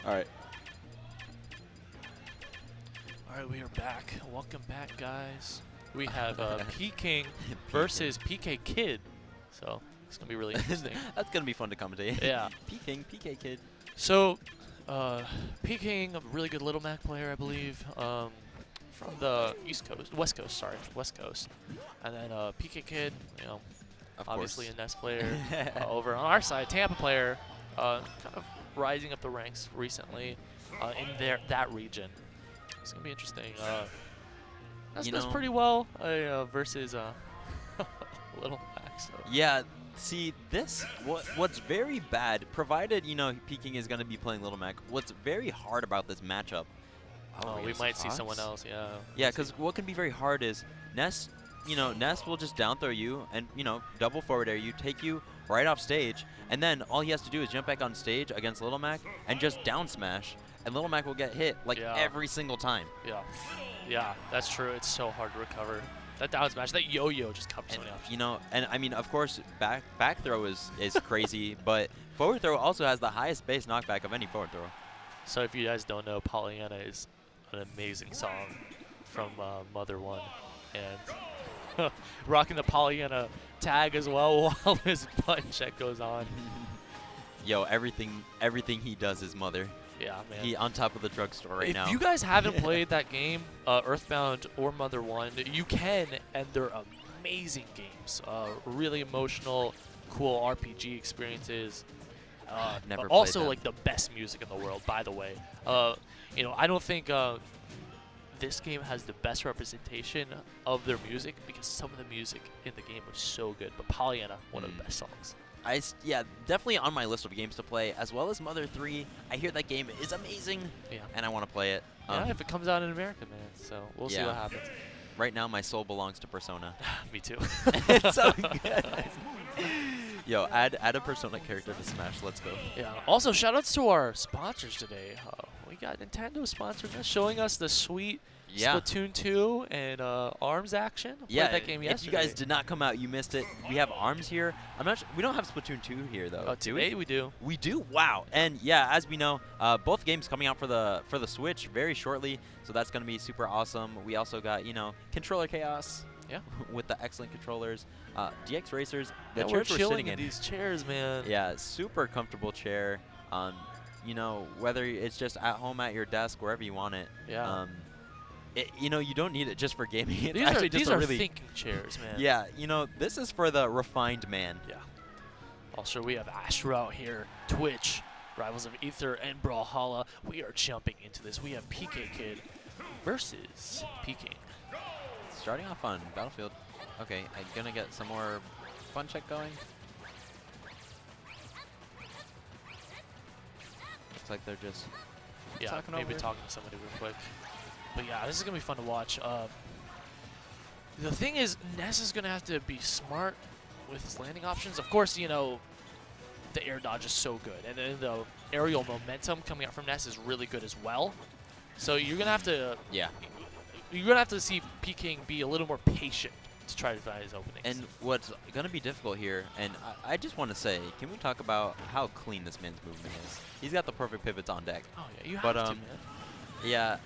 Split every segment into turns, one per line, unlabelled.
All right.
All right, we are back. Welcome back, guys. We have P-King versus PK Kid. So it's going to be really interesting.
That's going to be fun to commentate.
Yeah.
P-King, PK Kid.
So, P-King, a really good Little Mac player, I believe, from the West Coast. And then PK Kid, you know,
Of
obviously
course.
a Nest player. Over on our side, Tampa player, kind of rising up the ranks recently in that region. It's gonna be interesting. Nest does pretty well versus Little Mac. So.
Yeah. See, what's very bad, provided, you know, Peking is going to be playing Little Mac, what's very hard about this matchup.
Oh, we might see someone else, yeah.
Yeah, because what can be very hard is Ness, you know, Ness will just down throw you and, you know, double forward air you, take you right off stage, and then all he has to do is jump back on stage against Little Mac and just down smash, and Little Mac will get hit like every single time.
Yeah, that's true. It's so hard to recover. That down smash, that yo-yo just covers something else.
You know, and I mean, of course, back throw is crazy, but forward throw also has the highest base knockback of any forward throw.
So if you guys don't know, Pollyanna is an amazing song from Mother One, and rocking the Pollyanna tag as well while this button check goes on.
Yo, everything he does is Mother.
Yeah, man.
He on top of the drugstore right now.
If you guys haven't played that game, Earthbound or Mother One, you can, and they're amazing games. Really emotional, cool RPG experiences.
Never played
also,
that.
like, the best music in the world, by the way. You know, I don't think this game has the best representation of their music because some of the music in the game was so good. But Pollyanna, one of the best songs.
Yeah, definitely on my list of games to play, as well as Mother 3. I hear that game is amazing, and I want to play it.
Yeah, if it comes out in America, man. So we'll see what happens.
Right now, my soul belongs to Persona.
Me too.
It's so good. Yo, add a Persona character to Smash. Let's go.
Yeah. Also, shoutouts to our sponsors today. We got Nintendo sponsoring us, showing us the sweet Splatoon 2 and ARMS action. I played that game yesterday.
If you guys did not come out, you missed it. We have ARMS here. I'm not. We don't have Splatoon 2 here though.
Oh, today we do.
We do. Wow. And yeah, as we know, both games coming out for the Switch very shortly. So that's gonna be super awesome. We also got controller chaos.
Yeah.
With the excellent controllers, DX Racers.
The
chairs
we're
we're
chilling
sitting in
these chairs, man.
Yeah, super comfortable chair. Whether it's just at home at your desk, wherever you want it.
Yeah.
You don't need it just for gaming. It's
these
actually
are,
just
these
a
are
really
thinking chairs, man.
Yeah, this is for the refined man.
Yeah. Also, we have Astro out here, Twitch, Rivals of Ether, and Brawlhalla. We are jumping into this. We have PK Kid versus Peking.
Starting off on Battlefield. Okay, I'm gonna get some more fun check going. Looks like they're just talking
maybe
over.
talking to somebody real quick. But yeah, this is gonna be fun to watch. The thing is, Ness is gonna have to be smart with his landing options. Of course, the air dodge is so good, and then the aerial momentum coming out from Ness is really good as well. So you're gonna have to you're gonna have to see Peking be a little more patient to try to find his openings.
And what's gonna be difficult here, and I just want to say, can we talk about how clean this man's movement is? He's got the perfect pivots on deck.
Oh yeah, you have to, man.
Yeah,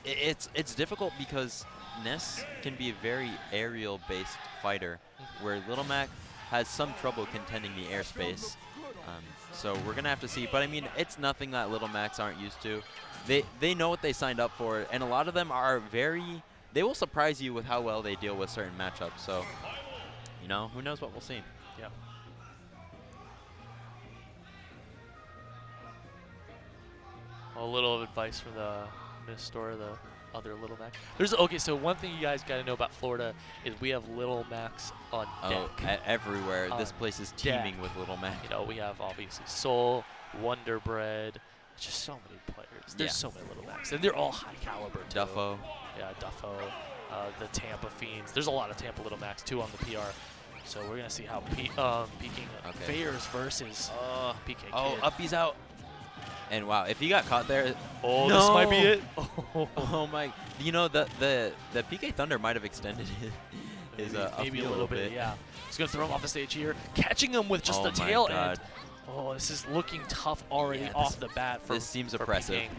it's difficult because Ness can be a very aerial-based fighter, where Little Mac has some trouble contending the airspace. So we're gonna have to see. But I mean, it's nothing that Little Macs aren't used to. They know what they signed up for, and a lot of them are they will surprise you with how well they deal with certain matchups. So, who knows what we'll see.
Yeah. A little advice from the Minister, the other Little Mac. So one thing you guys got to know about Florida is we have Little Macs on deck.
Everywhere. This place is teeming with Little Mac.
We have obviously Soul, Wonder Bread, just so many players. There's so many Little Macs, and they're all high caliber too.
Duffo.
Yeah, Duffo. The Tampa Fiends. There's a lot of Tampa Little Macs too on the PR. So we're gonna see how Peking fares versus PK Kid.
Oh, Uppy's out. And wow, if he got caught there,
this might be it.
Oh my! The PK Thunder might have extended his
maybe a little bit. Yeah, he's gonna throw him off the stage here, catching him with just the tail end. Oh, this is looking tough already
Yeah,
off the bat.
This seems
for
oppressive.
Peking.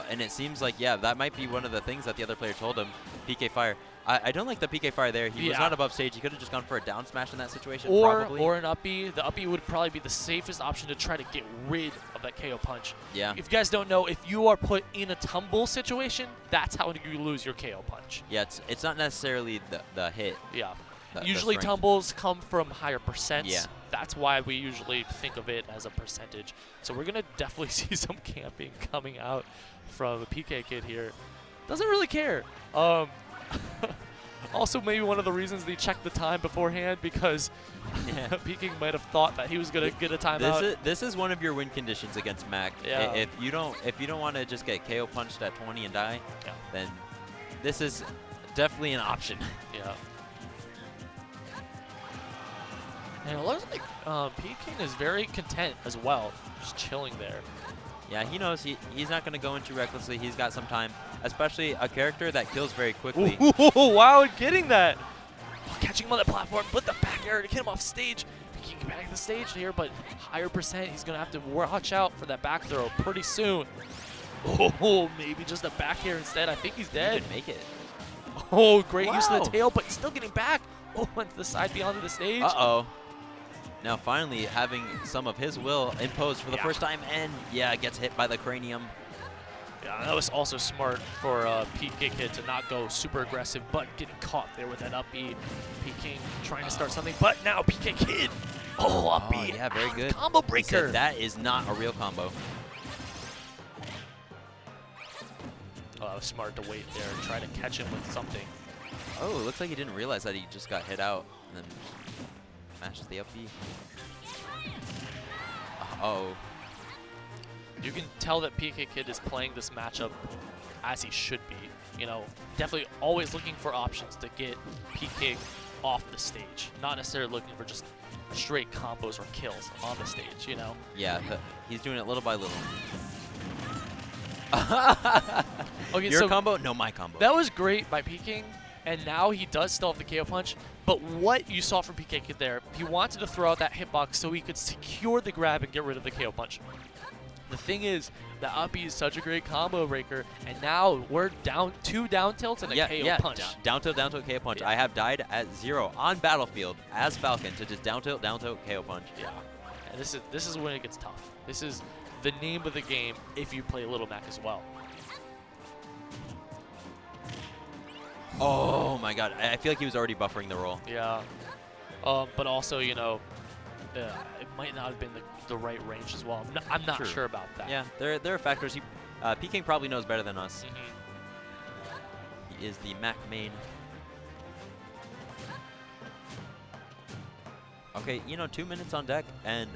And it seems like, yeah, that might be one of the things that the other player told him, PK Fire. I don't like the PK Fire there. He was not above stage. He could have just gone for a down smash in that situation, probably.
Or an up B. The up B would probably be the safest option to try to get rid of that KO punch.
Yeah.
If you guys don't know, if you are put in a tumble situation, that's how you lose your KO punch.
Yeah, it's not necessarily the hit.
Yeah.
The
Usually
strength.
tumbles come from higher percents.
Yeah.
That's why we usually think of it as a percentage. So we're going to definitely see some camping coming out from a PK Kid here. Doesn't really care. Also, maybe one of the reasons they checked the time beforehand because Peking might have thought that he was going to get a timeout.
This is one of your win conditions against Mac.
Yeah.
If you don't want to just get KO punched at 20 and die, then this is definitely an option.
Yeah. And it looks like Peking is very content as well, just chilling there.
Yeah, he knows he's not going to go in too recklessly. He's got some time, especially a character that kills very quickly.
Ooh, wow, getting that. Catching him on the platform, put the back air to get him off stage. Peking back to the stage here, but higher percent. He's going to have to watch out for that back throw pretty soon. Oh, maybe just a back air instead. I think he's dead.
He didn't make it.
Oh, great use of the tail, but still getting back. Oh, went to the side beyond the stage.
Uh-oh. Now finally having some of his will imposed for the first time, and gets hit by the cranium.
Yeah, that was also smart for PK Kid to not go super aggressive, but getting caught there with that up B. Peking trying to start something, but now PK Kid. Oh, up B.
Yeah, very good.
Combo breaker.
That is not a real combo.
Oh, that was smart to wait there and try to catch him with something.
Oh, it looks like he didn't realize that he just got hit out, and then smashes the up B. Uh-oh.
You can tell that PK Kid is playing this matchup as he should be. You know, definitely always looking for options to get PK off the stage. Not necessarily looking for just straight combos or kills on the stage, you know?
Yeah, he's doing it little by little.
Okay,
Your
so
combo? No, my combo.
that was great by Peking, and now he does still have the KO punch. But what you saw from PK Kid there, he wanted to throw out that hitbox so he could secure the grab and get rid of the KO punch. The thing is, the up B is such a great combo breaker, and now we're down 2 down tilts and a KO punch.
Down tilt, KO punch.
Yeah.
I have died at 0 on Battlefield as Falcon to just down tilt, KO punch.
Yeah, and this is when it gets tough. This is the name of the game if you play Little Mac as well.
Oh my god, I feel like he was already buffering the roll.
Yeah, but also, you know, it might not have been the right range as well. I'm not sure about that.
Yeah, there are factors. Peking probably knows better than us.
Mm-hmm.
He is the Mac main. Okay, 2 minutes on deck, and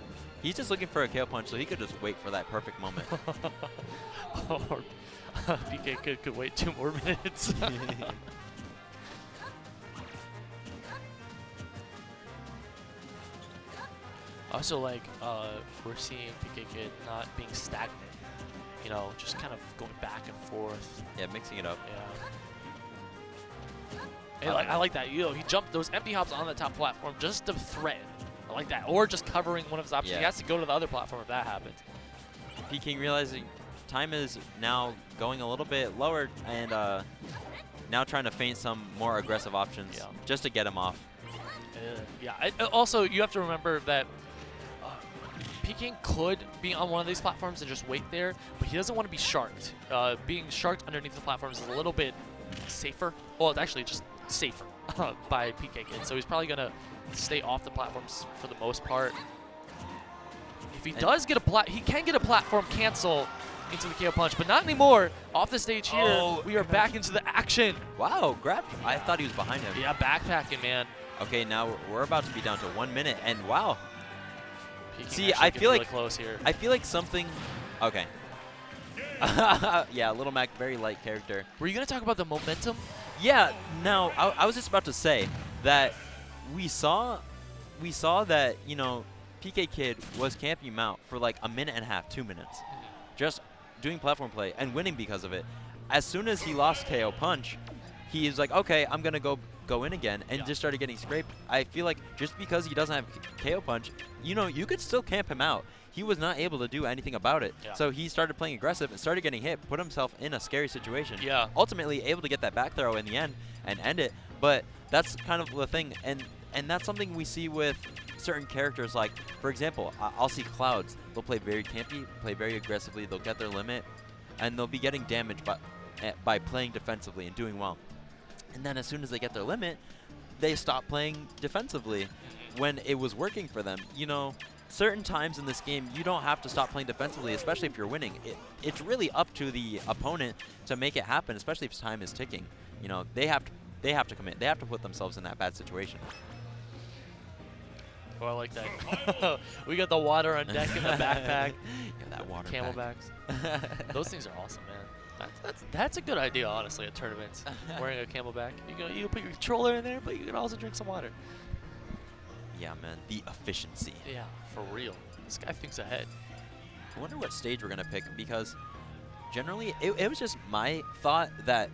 he's just looking for a KO punch, so he could just wait for that perfect moment.
Or PK could wait 2 more minutes. Also, like, we're seeing PK Kid not being stagnant. You know, just kind of going back and forth.
Yeah, mixing it up.
Yeah. And I like that. You know, he jumped those empty hops on the top platform just to threaten. I like that. Or just covering one of his options.
Yeah.
He has to go to the other platform if that happens.
Peking realizing time is now going a little bit lower, and now trying to feint some more aggressive options just to get him off.
Yeah. Also, you have to remember that Peking could be on one of these platforms and just wait there, but he doesn't want to be sharked. Being sharked underneath the platforms is a little bit safer. Well, it's actually just safer by PK Kid. So he's probably going to stay off the platforms for the most part. If he does get he can get a platform cancel into the KO punch, but not anymore. Off the stage here, we are back into the action.
Wow, grab. I thought he was behind him.
Yeah, backpacking, man.
Okay, now we're about to be down to 1 minute, and wow.
Peking
See, I feel
really
like
close here.
I feel like something. Okay. Yeah, Little Mac, very light character.
Were you gonna talk about the momentum?
Yeah. No, I was just about to say that we saw that PK Kid was camping him out for like 1.5 minutes, 2 minutes, just doing platform play and winning because of it. As soon as he lost KO punch, he was like, okay, I'm gonna go go in again and
Yeah.
just started getting scraped. I feel like just because he doesn't have KO punch, you know, you could still camp him out. He was not able to do anything about it.
Yeah.
So he started playing aggressive and started getting hit, put himself in a scary situation.
Yeah.
Ultimately able to get that back throw in the end and end it. But that's kind of the thing. And that's something we see with certain characters. Like, for example, I'll see Clouds. They'll play very campy, play very aggressively. They'll get their limit, and they'll be getting damaged by playing defensively and doing well. And then as soon as they get their limit, they stop playing defensively when it was working for them. You know, certain times in this game, you don't have to stop playing defensively, especially if you're winning. It's really up to the opponent to make it happen, especially if time is ticking. You know, they have to commit. They have to put themselves in that bad situation.
Oh, I like that. We got the water on deck in the backpack.
Yeah, that water
Camelbacks. Those things are awesome, man. That's a good idea, honestly, at tournaments. Wearing a camelback. You can put your controller in there, but you can also drink some water.
Yeah, man. The efficiency.
Yeah, for real. This guy thinks ahead.
I wonder what stage we're going to pick, because generally it was just my thought that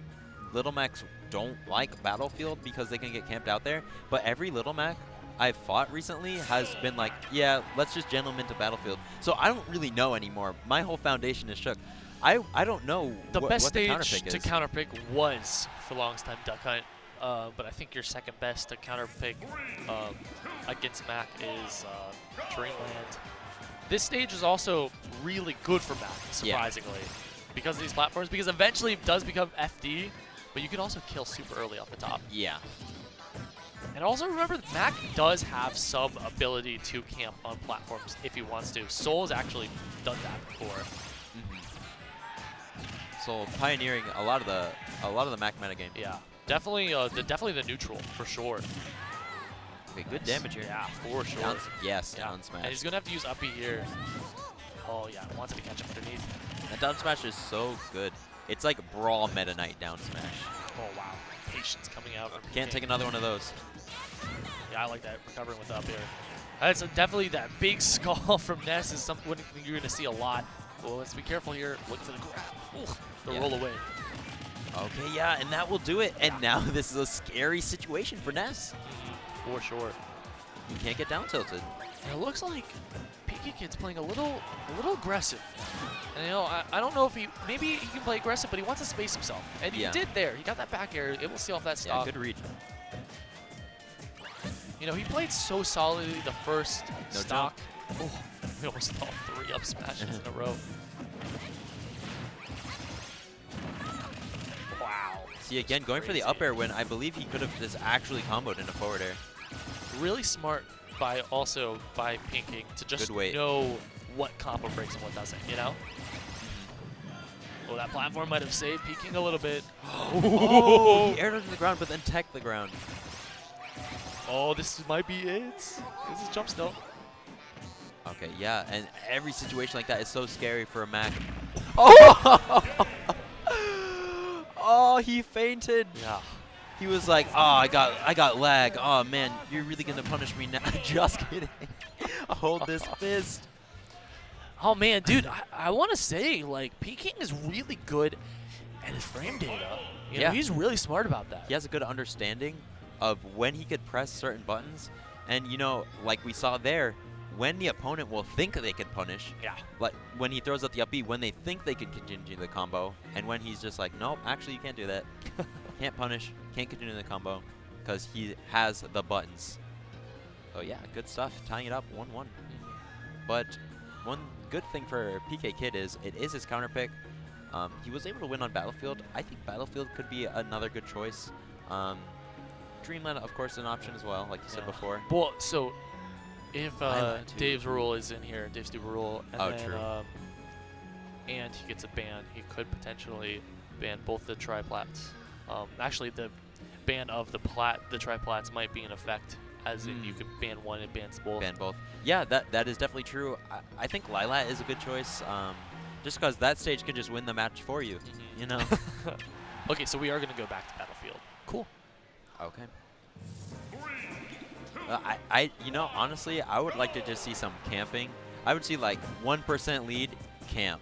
Little Macs don't like Battlefield because they can get camped out there. But every Little Mac I've fought recently has been like, yeah, let's just gentleman to Battlefield. So I don't really know anymore. My whole foundation is shook. I don't know
The best
what the
stage
counterpick
to
is.
counterpick was, for the longest time, Duck Hunt. But I think your second best to counterpick against Mac is Dreamland. This stage is also really good for Mac, surprisingly, because of these platforms. Because eventually it does become FD, but you can also kill super early off the top.
Yeah.
And also remember, Mac does have some ability to camp on platforms if he wants to. Soul's actually done that before.
So pioneering a lot of the Mac metagame.
Yeah, definitely the neutral for sure.
Okay, good damage here.
Yeah, for sure.
Down, yes,
Yeah.
down smash.
And he's gonna have to use uppy here. Oh yeah, wanted to catch him underneath.
That down smash is so good. It's like Brawl Meta Knight down smash.
Oh wow, patience coming out. From
Can't take another one of those.
Yeah, I like that, recovering with up here. That's definitely that big skull from Ness is something you're gonna see a lot. Well, let's be careful here. Look for the grab. Ooh, the roll away.
Okay, yeah, and that will do it. And now this is a scary situation for Ness.
For sure.
He can't get down tilted.
And it looks like Pinky Kid's playing a little aggressive. And you know, I don't know if maybe he can play aggressive, but he wants to space himself. And he did there. He got that back air, able to see off that stock.
Yeah, good read.
You know, he played so solidly the first
No
stock. Oh, we almost saw 3 up smashes in a row. Wow.
See, again, going for the up air when I believe he could have just actually comboed into forward air.
Really smart by Pinking to just
Good weight.
know what combo breaks and what doesn't, you know? Well, that platform might have saved Pinking a little bit.
Oh, he aired onto the ground, but then teched the ground.
Oh, this might be it. This is jump still.
Okay, yeah, and every situation like that is so scary for a Mac. Oh! Oh, he fainted.
Yeah.
He was like, "Oh, I got lag. Oh man, you're really gonna punish me now?" Just kidding. Hold this fist.
Oh man, dude, I want to say like Peking is really good at his frame data. You know, he's really smart about that.
He has a good understanding of when he could press certain buttons, and you know, like we saw there, when the opponent will think they can punish.
Yeah.
Like when he throws out the up B, when they think they can continue the combo, and when he's just like, nope, actually you can't do that. Can't punish, can't continue the combo, because he has the buttons. So yeah, good stuff. Tying it up 1-1. But one good thing for PK Kid is it is his counter pick. He was able to win on Battlefield. I think Battlefield could be another good choice. Dreamland, of course, is an option as well, like you said before.
Well, so if
Island, too.
Dave's rule is in here, Dave's Super Rule, and
Oh,
then
true.
And he gets a ban, he could potentially ban both the triplats. Actually, the ban of the triplats might be in effect, as in you could ban one and bans both.
Ban both. Yeah, that is definitely true. I think Lilat is a good choice, just because that stage could just win the match for you. You know.
Okay, so we are going to go back to Battlefield. Cool.
Okay. You know, honestly, I would like to just see some camping. I would see like 1% lead camp.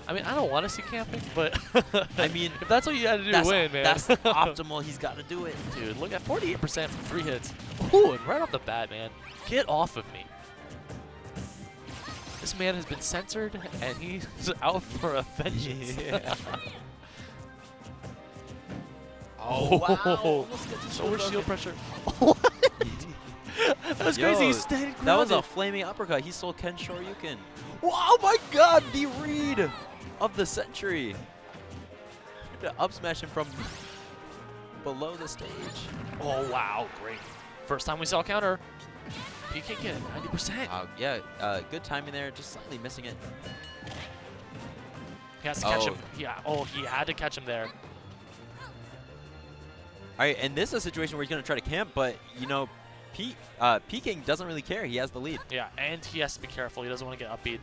I mean, I don't want to see camping, but
I mean,
if that's what you had to do to win, man.
That's optimal. He's got to do it.
Dude, look at 48% from 3 hits. Ooh, and right off the bat, man. Get off of me. This man has been censored, and he's out for a vengeance.
Yeah. Oh, wow.
So much shield pressure. What? That was crazy. He stayed
That was a
grounded.
flaming uppercut. He stole Ken Shoryuken. Oh my god, the read of the century. To up smash him from below the stage.
Oh, wow. Great. First time we saw a counter. PK Kid, 90%.
Yeah, good timing there. Just slightly missing it.
He has to catch him. Yeah. Oh, he had to catch him there.
All right, and this is a situation where he's going to try to camp, but, you know, P-King doesn't really care. He has the lead.
Yeah, and he has to be careful. He doesn't want to get upbeat.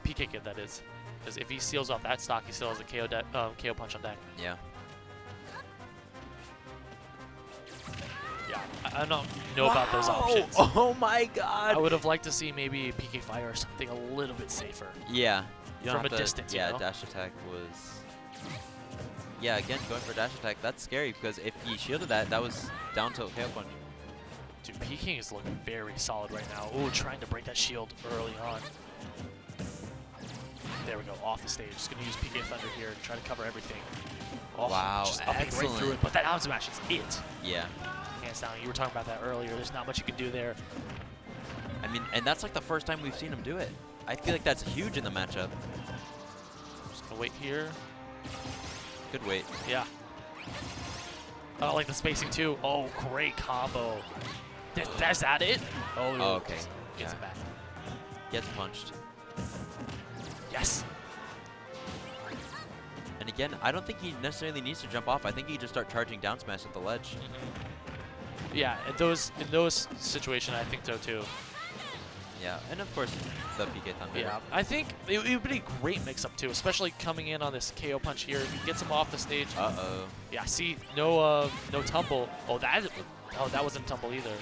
PK Kid, that is. Because if he seals off that stock, he still has a KO punch on deck.
Yeah.
Yeah, I don't know about those options.
Oh my god.
I would have liked to see maybe PK Fire or something a little bit safer.
Yeah. You don't
From
have
a
to-
distance,
Yeah,
you know?
dash attack was... Yeah, again, going for dash attack, that's scary because if he shielded that, that was down to KO punch.
Dude, P-King is looking very solid right now. Ooh, trying to break that shield early on. There we go, off the stage. Just going to use PK Thunder here and try to cover everything. Oh,
Wow,
just upping right
excellent.
through it. But that out smash is it.
Yeah.
Hands down, you were talking about that earlier. There's not much you can do there.
I mean, and that's like the first time we've seen him do it. I feel like that's huge in the matchup.
Just going to wait here.
Good wait.
Yeah. I like the spacing too. Oh, great combo. That's that it? Oh,
okay.
Gets
Yeah.
it back.
Gets punched.
Yes.
And again, I don't think he necessarily needs to jump off. I think he can just start charging down smash at the ledge.
Yeah, in those situations, I think so too.
Yeah, and of course, the PK Thunder.
Yeah, I think it would be a great mix-up too, especially coming in on this KO punch here. He gets him off the stage.
Uh-oh.
Yeah, see, no tumble. Oh, that wasn't tumble either.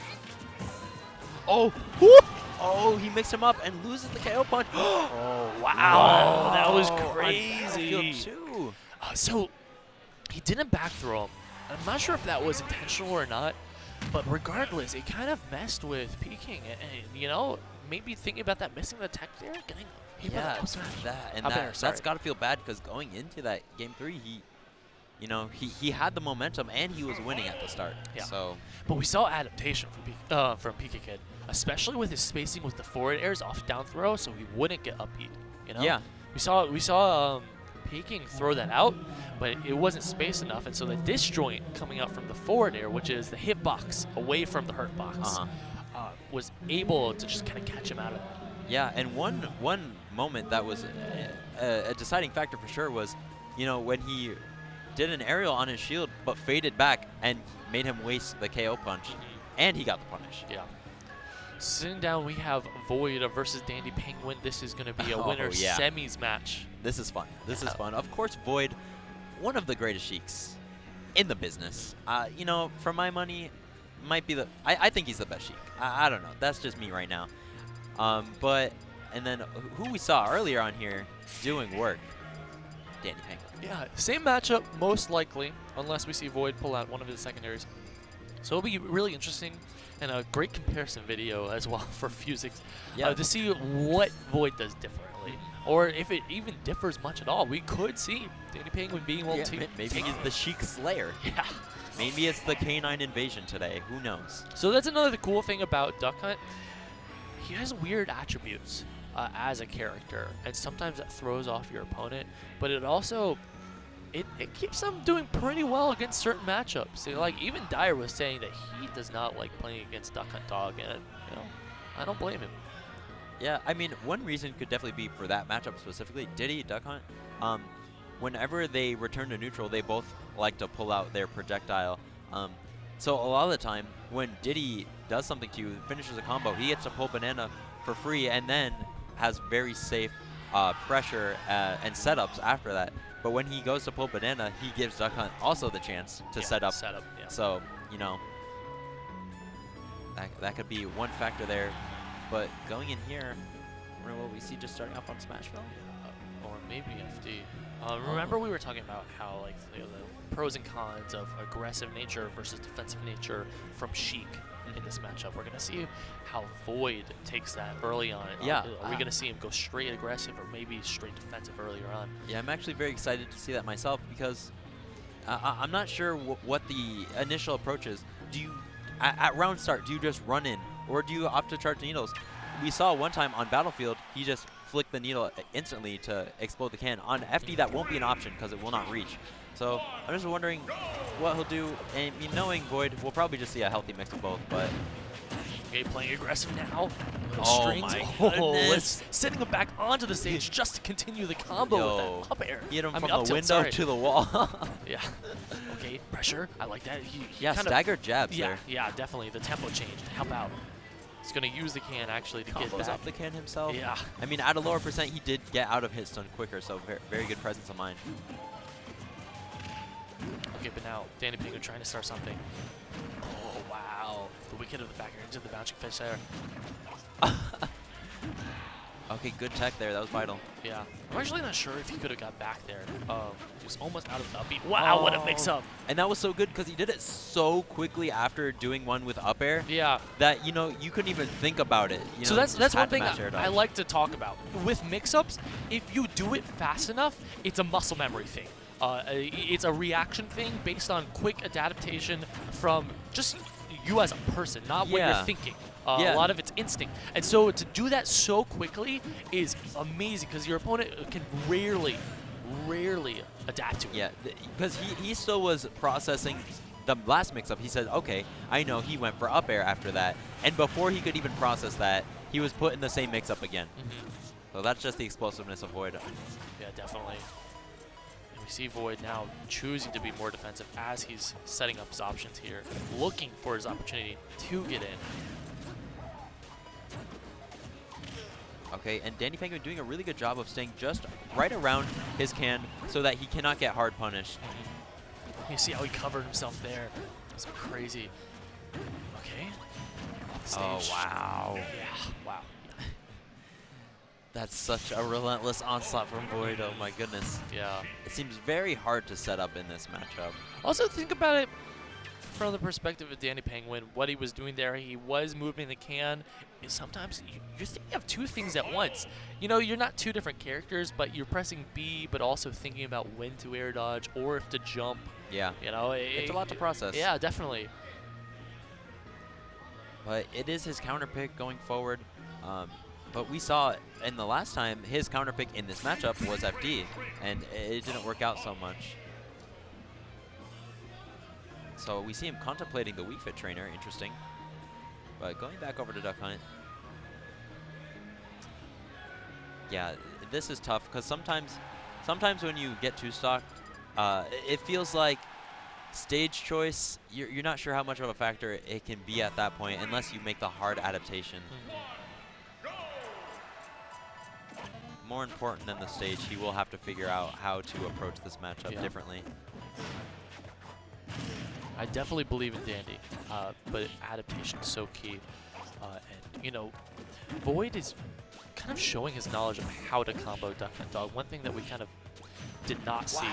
Oh! Whoop! Oh, he mixed him up and loses the KO punch.
Oh, wow. That was
On
crazy.
Battlefield 2.
So, he didn't back throw him. I'm not sure if that was intentional or not, but regardless, it kind of messed with P-King. And, you know, maybe thinking about that missing the tech there, getting hit with
Yeah,
an up smash.
that's got to feel bad because going into that game 3, he had the momentum and he was winning at the start.
Yeah.
So,
But we saw adaptation from PK Kid, especially with his spacing with the forward airs off down throw, so he wouldn't get upbeat. You know?
yeah.
We saw P-King throw that out, but it wasn't spaced enough, and so the disjoint coming out from the forward air, which is the hitbox away from the hurt box, was able to just kind of catch him out of that.
Yeah, and one moment that was a deciding factor for sure was, you know, when he did an aerial on his shield but faded back and made him waste the KO punch, and he got the punish.
Yeah. Sitting down, we have Void versus Dandy Penguin. This is going to be a winner
yeah.
semis match.
This is fun. This is fun. Of course, Void, one of the greatest Sheiks in the business. You know, for my money, might be I think he's the best Sheik. I don't know. That's just me right now. And then who we saw earlier on here doing work, Dandy Penguin.
Yeah, same matchup, most likely, unless we see Void pull out one of his secondaries. So it'll be really interesting and a great comparison video as well for Fusix to see what Void does differently. Or if it even differs much at all. We could see Danny Penguin being able to
maybe he's the Sheik Slayer.
Yeah.
Maybe it's the K9 invasion today. Who knows?
So that's another cool thing about Duck Hunt. He has weird attributes as a character, and sometimes that throws off your opponent, but it also it keeps him doing pretty well against certain matchups. So, like, even Dyer was saying that he does not like playing against Duck Hunt Dog, and you know, I don't blame him.
Yeah, I mean, one reason could definitely be for that matchup specifically. Diddy, Duck Hunt, whenever they return to neutral, they both like to pull out their projectile. So a lot of the time, when Diddy does something to you, finishes a combo, he gets to pull banana for free and then has very safe pressure and setups after that. But when he goes to pull banana, he gives Duck Hunt also the chance to set up.
Yeah.
So, you know, that could be one factor there. But going in here, I wonder what we see just starting off on Smashville.
Or maybe FD. Remember we were talking about how like the pros and cons of aggressive nature versus defensive nature from Sheik in this matchup. We're gonna see how Void takes that early on.
Yeah.
Are we gonna see him go straight aggressive or maybe straight defensive earlier on?
Yeah, I'm actually very excited to see that myself because I'm not sure what the initial approach is. Do you, at round start, do you just run in or do you opt to charge the needles? We saw one time on Battlefield, he just flicked the needle instantly to explode the can. On FD, that won't be an option because it will not reach. So I'm just wondering what he'll do. And knowing Void, we'll probably just see a healthy mix of both. But
okay, playing aggressive now.
Oh
Strings.
my
Oh,
goodness.
sending him back onto the stage just to continue the combo with that up air.
He hit him
I mean,
from
up
the
tilt,
window
sorry.
to the wall.
Yeah. Okay, pressure. I like that. He
Yeah,
kind
staggered jabs
Yeah,
there.
yeah, definitely. The tempo changed. Help out. He's going to use the can actually to get
Combos
back.
off the can himself.
Yeah.
I mean, at a lower percent, he did get out of hit stun quicker, so very good presence of mind.
Okay, but now Danny Pingo trying to start something. Oh, wow. The wicked of the back air into the bouncing fish there.
Okay, good tech there. That was vital.
Yeah. I'm actually not sure if he could have got back there. He was almost out of the upbeat. Wow, what a mix-up.
And that was so good because he did it so quickly after doing one with up air
Yeah.
that, you know, you couldn't even think about it. You
So
know,
that's
just
one
had to
thing
mash air
I
dodge.
like to talk about. With mix-ups, if you do it fast enough, it's a muscle memory thing. It's a reaction thing based on quick adaptation from just you as a person, not what
Yeah.
you're thinking.
Yeah.
A lot of it's instinct. And so to do that so quickly is amazing because your opponent can rarely adapt to it.
Yeah, because he still was processing the last mix-up. He said, okay, I know he went for up air after that. And before he could even process that, he was put in the same mix-up again. So that's just the explosiveness of Void.
Yeah, definitely. And we see Void now choosing to be more defensive as he's setting up his options here, looking for his opportunity to get in.
Okay, and Danny Penguin doing a really good job of staying just right around his can so that he cannot get hard punished.
You see how he covered himself there. That's crazy. Okay. Off the stage.
Oh, wow.
Yeah, wow.
That's such a relentless onslaught from Void. Oh, my goodness.
Yeah.
It seems very hard to set up in this matchup.
Also, think about it from the perspective of Danny Penguin, what he was doing there. He was moving the can. Sometimes you're thinking of two things at once. You know, you're not two different characters, but you're pressing B, but also thinking about when to air dodge or if to jump.
Yeah.
You know,
It's a lot to process.
Yeah, definitely.
But it is his counter pick going forward. But we saw in the last time, his counter pick in this matchup was FD, and it didn't work out so much. So we see him contemplating the Wii Fit trainer, interesting. But going back over to Duck Hunt. Yeah, this is tough because sometimes when you get two stock, it feels like stage choice, you're not sure how much of a factor it can be at that point unless you make the hard adaptation. More important than the stage, he will have to figure out how to approach this matchup differently.
I definitely believe in Dandy, but adaptation is so key. And, you know, Void is kind of showing his knowledge of how to combo Duck Hunt Dog. One thing that we kind of did not see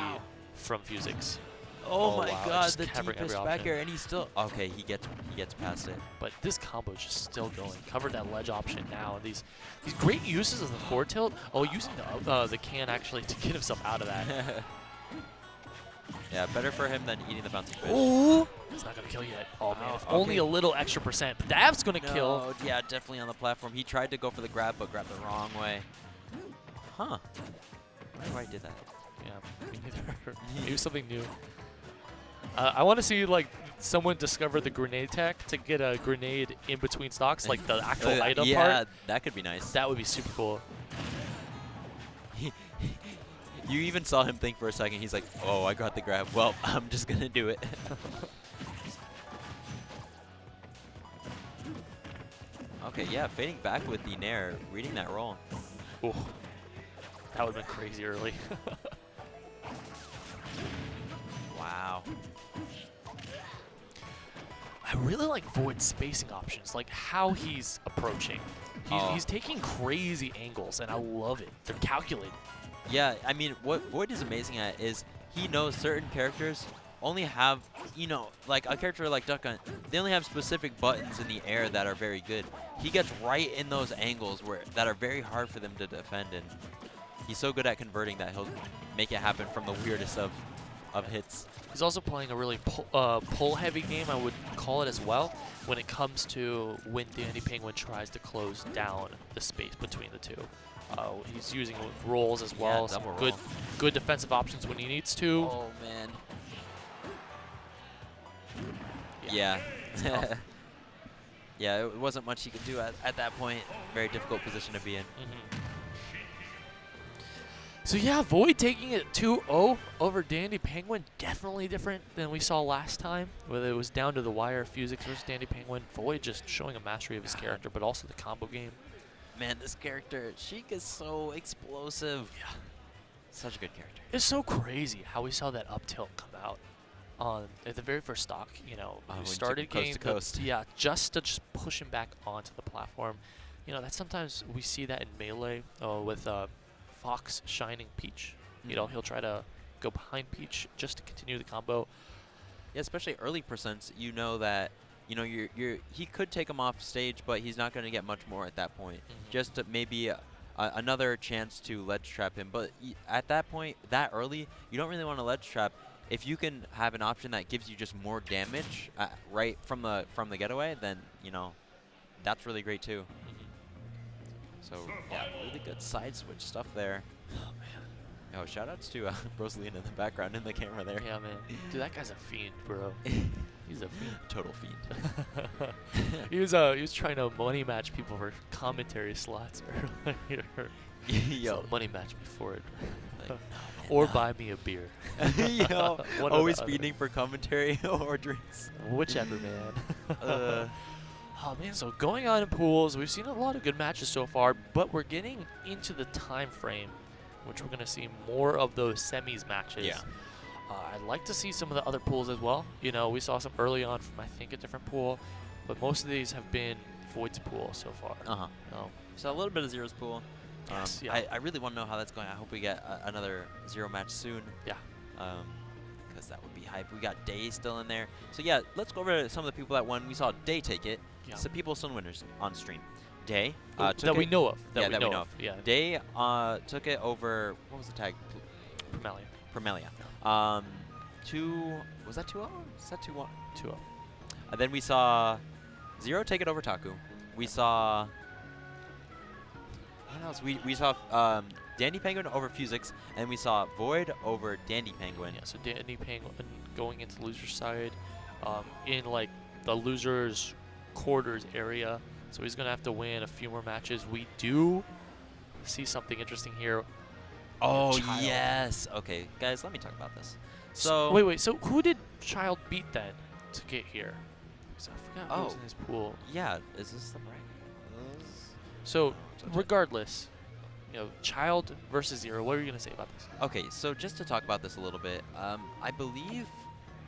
from Fusix.
Oh my
wow,
God,
just
the
covering every
deepest back
option.
air, and he's still, okay, he gets past it.
But this combo is just still going. Covered that ledge option now. These great uses of the forward tilt. Oh, using the can actually to get himself out of that.
Yeah, better for him than eating the bouncing fish.
Ooh! It's not going to kill yet. Oh, man.
Oh,
If only
okay.
a little extra percent. But that's going to kill.
No, yeah, definitely on the platform. He tried to go for the grab, but grabbed the wrong way. Huh. I wonder why he did that.
Yeah, me neither. Maybe something new. I want to see, like, someone discover the grenade tech to get a grenade in between stocks, like the actual item
yeah,
part.
that could be nice.
That would be super cool.
You even saw him think for a second. He's like, oh, I got the grab. Well, I'm just going to do it. Okay, yeah, fading back with the Nair, reading that roll.
Ooh. That would have been crazy early.
Wow.
I really like Void's spacing options, like how he's approaching. He's taking crazy angles, and I love it. They're calculated.
Yeah, I mean, what Void is amazing at is he knows certain characters only have, like a character like Duck Hunt, they only have specific buttons in the air that are very good. He gets right in those angles that are very hard for them to defend, and he's so good at converting that he'll make it happen from the weirdest of hits.
He's also playing a really pull-heavy game, I would call it as well, when it comes to when Danny Penguin tries to close down the space between the two. He's using rolls as well,
Yeah,
some
double
good,
roll.
good defensive options when he needs to.
Oh, man. Yeah.
tough.
Yeah, it wasn't much he could do at that point. Very difficult position to be in.
So yeah, Void taking it 2-0 over Dandy Penguin. Definitely different than we saw last time, whether it was down to the wire, Fusix versus Dandy Penguin. Void just showing a mastery of his character, but also the combo game.
Man, this character, Sheik is so explosive.
Yeah.
Such a good character.
It's so crazy how we saw that up tilt come out at the very first stock. You know,
when
we
he
started
took him
getting
coast to coast.
yeah, just push him back onto the platform. You know, that sometimes we see that in Melee with Fox shining Peach. You know, he'll try to go behind Peach just to continue the combo.
Yeah, especially early percents, you know that he could take him off stage, but he's not going to get much more at that point. Just to maybe another chance to ledge trap him. But at that point, that early, you don't really want to ledge trap. If you can have an option that gives you just more damage right from the getaway, then that's really great too. So yeah, really good side switch stuff there.
Oh man.
Oh, shout outs to Rosaline in the background in the camera there.
Yeah, man. Dude, that guy's a fiend, bro. He's a fiend.
Total fiend.
he was trying to money match people for commentary slots earlier.
Yo,
So money match me for it.
like,
Or buy me a beer.
Yo,
One or
always
the other.
feeding for commentary or drinks.
Whichever, man.
Uh,
Oh man, so going on in pools, we've seen a lot of good matches so far, but we're getting into the time frame, which we're going to see more of those semis matches.
Yeah.
I'd like to see some of the other pools as well. You know, we saw some early on from, I think, a different pool, but most of these have been Void's pool so far.
uh-huh.
Oh,
So a little bit of Zero's pool.
Yes, yeah.
I really want to know how that's going. I hope we get another Zero match soon.
Yeah.
Because that would be hype. We got Day still in there. So yeah, let's go over to some of the people that won. We saw Day take it.
Yeah.
Some people, some winners on stream. Day took
that we
it.
know of.
That we know of.
Yeah.
Day took it over. What was the tag?
Promelia.
Promelia. Was that 2-0? Is that 2-1?
2-0.
And then we saw Zero take it over Taku. We saw. What else? We saw Dandy Penguin over Fusix, and we saw Void over Dandy Penguin.
Yeah, so Dandy Penguin going into the loser side in like the loser's quarters area. So he's going to have to win a few more matches. We do see something interesting here.
Oh,
Child.
yes. Okay, guys, let me talk about this. So
Wait. So who did Child beat then to get here? 'Cause I forgot who was
Oh.
in his pool.
yeah, is this the right?
So regardless, you know, Child versus Zero. What are you going to say about this?
Okay, so just to talk about this a little bit, I believe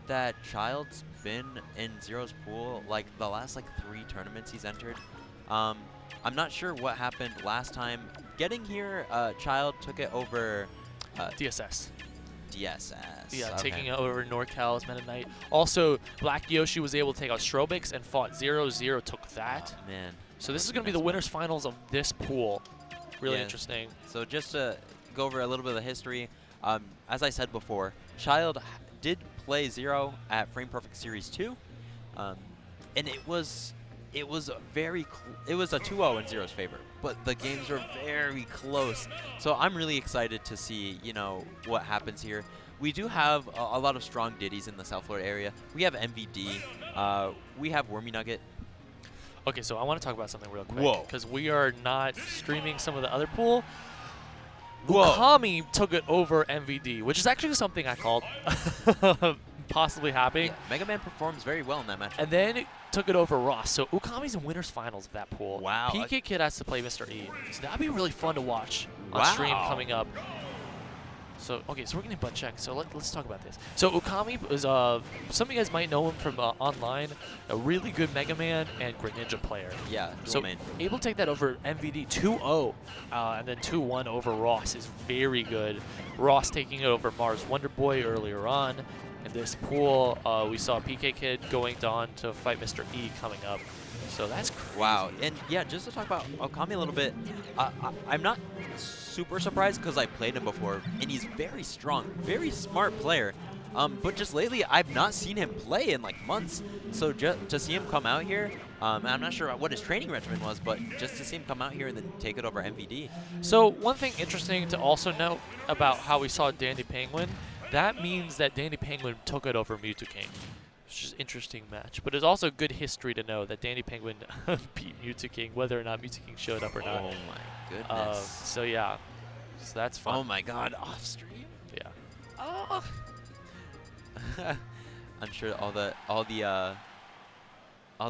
that Child's been in Zero's pool like the last 3 tournaments he's entered. I'm not sure what happened last time. Getting here, Child took it over
DSS.
DSS.
Yeah,
okay.
taking it over NorCal's Meta Knight. Also, Black Yoshi was able to take out Strobix and fought 0-0, took that.
Oh, man.
So this is going to be the winners finals of this pool. Really
Yeah.
interesting.
So just to go over a little bit of the history, as I said before, Child did play Zero at Frame Perfect Series 2, and it was a 2-0 in Zero's favor, but the games were very close. So I'm really excited to see what happens here. We do have a lot of strong ditties in the South Florida area. We have MVD, we have Wormy Nugget.
Okay, so I want to talk about something real quick.
Whoa.
Because we are not streaming some of the other pool.
Whoa.
Ukami took it over MVD, which is actually something I called possibly happening.
Yeah, Mega Man performs very well in that match.
And then it took it over Ross. So Ukami's in winners finals of that pool.
Wow.
PK Kid has to play Mr. E. So that'd be really fun to watch on
Wow.
stream coming up. So, okay, so we're getting butt checked. So let's talk about this. So Okami is, some of you guys might know him from online, a really good Mega Man and Greninja player.
Yeah, dual
So
main.
able to take that over MVD 2-0, and then 2-1 over Ross is very good. Ross taking it over Mars Wonder Boy earlier on. In this pool, we saw PK Kid going on to fight Mr. E coming up. So that's crazy.
Wow, and yeah, just to talk about Okami a little bit, I'm not super surprised because I played him before, and he's very strong, very smart player. But just lately, I've not seen him play in like months. So just to see him come out here, I'm not sure what his training regimen was, but just to see him come out here and then take it over MVD.
So one thing interesting to also note about how we saw Dandy Penguin, that means that Dandy Penguin took it over Mewtwo King. It's just an interesting match. But it's also good history to know that Dandy Penguin beat Mewtwo King, whether or not Mewtwo King showed up or not.
Oh my goodness.
So yeah, so that's fun.
Oh my god, off stream?
Yeah.
Oh. I'm sure all the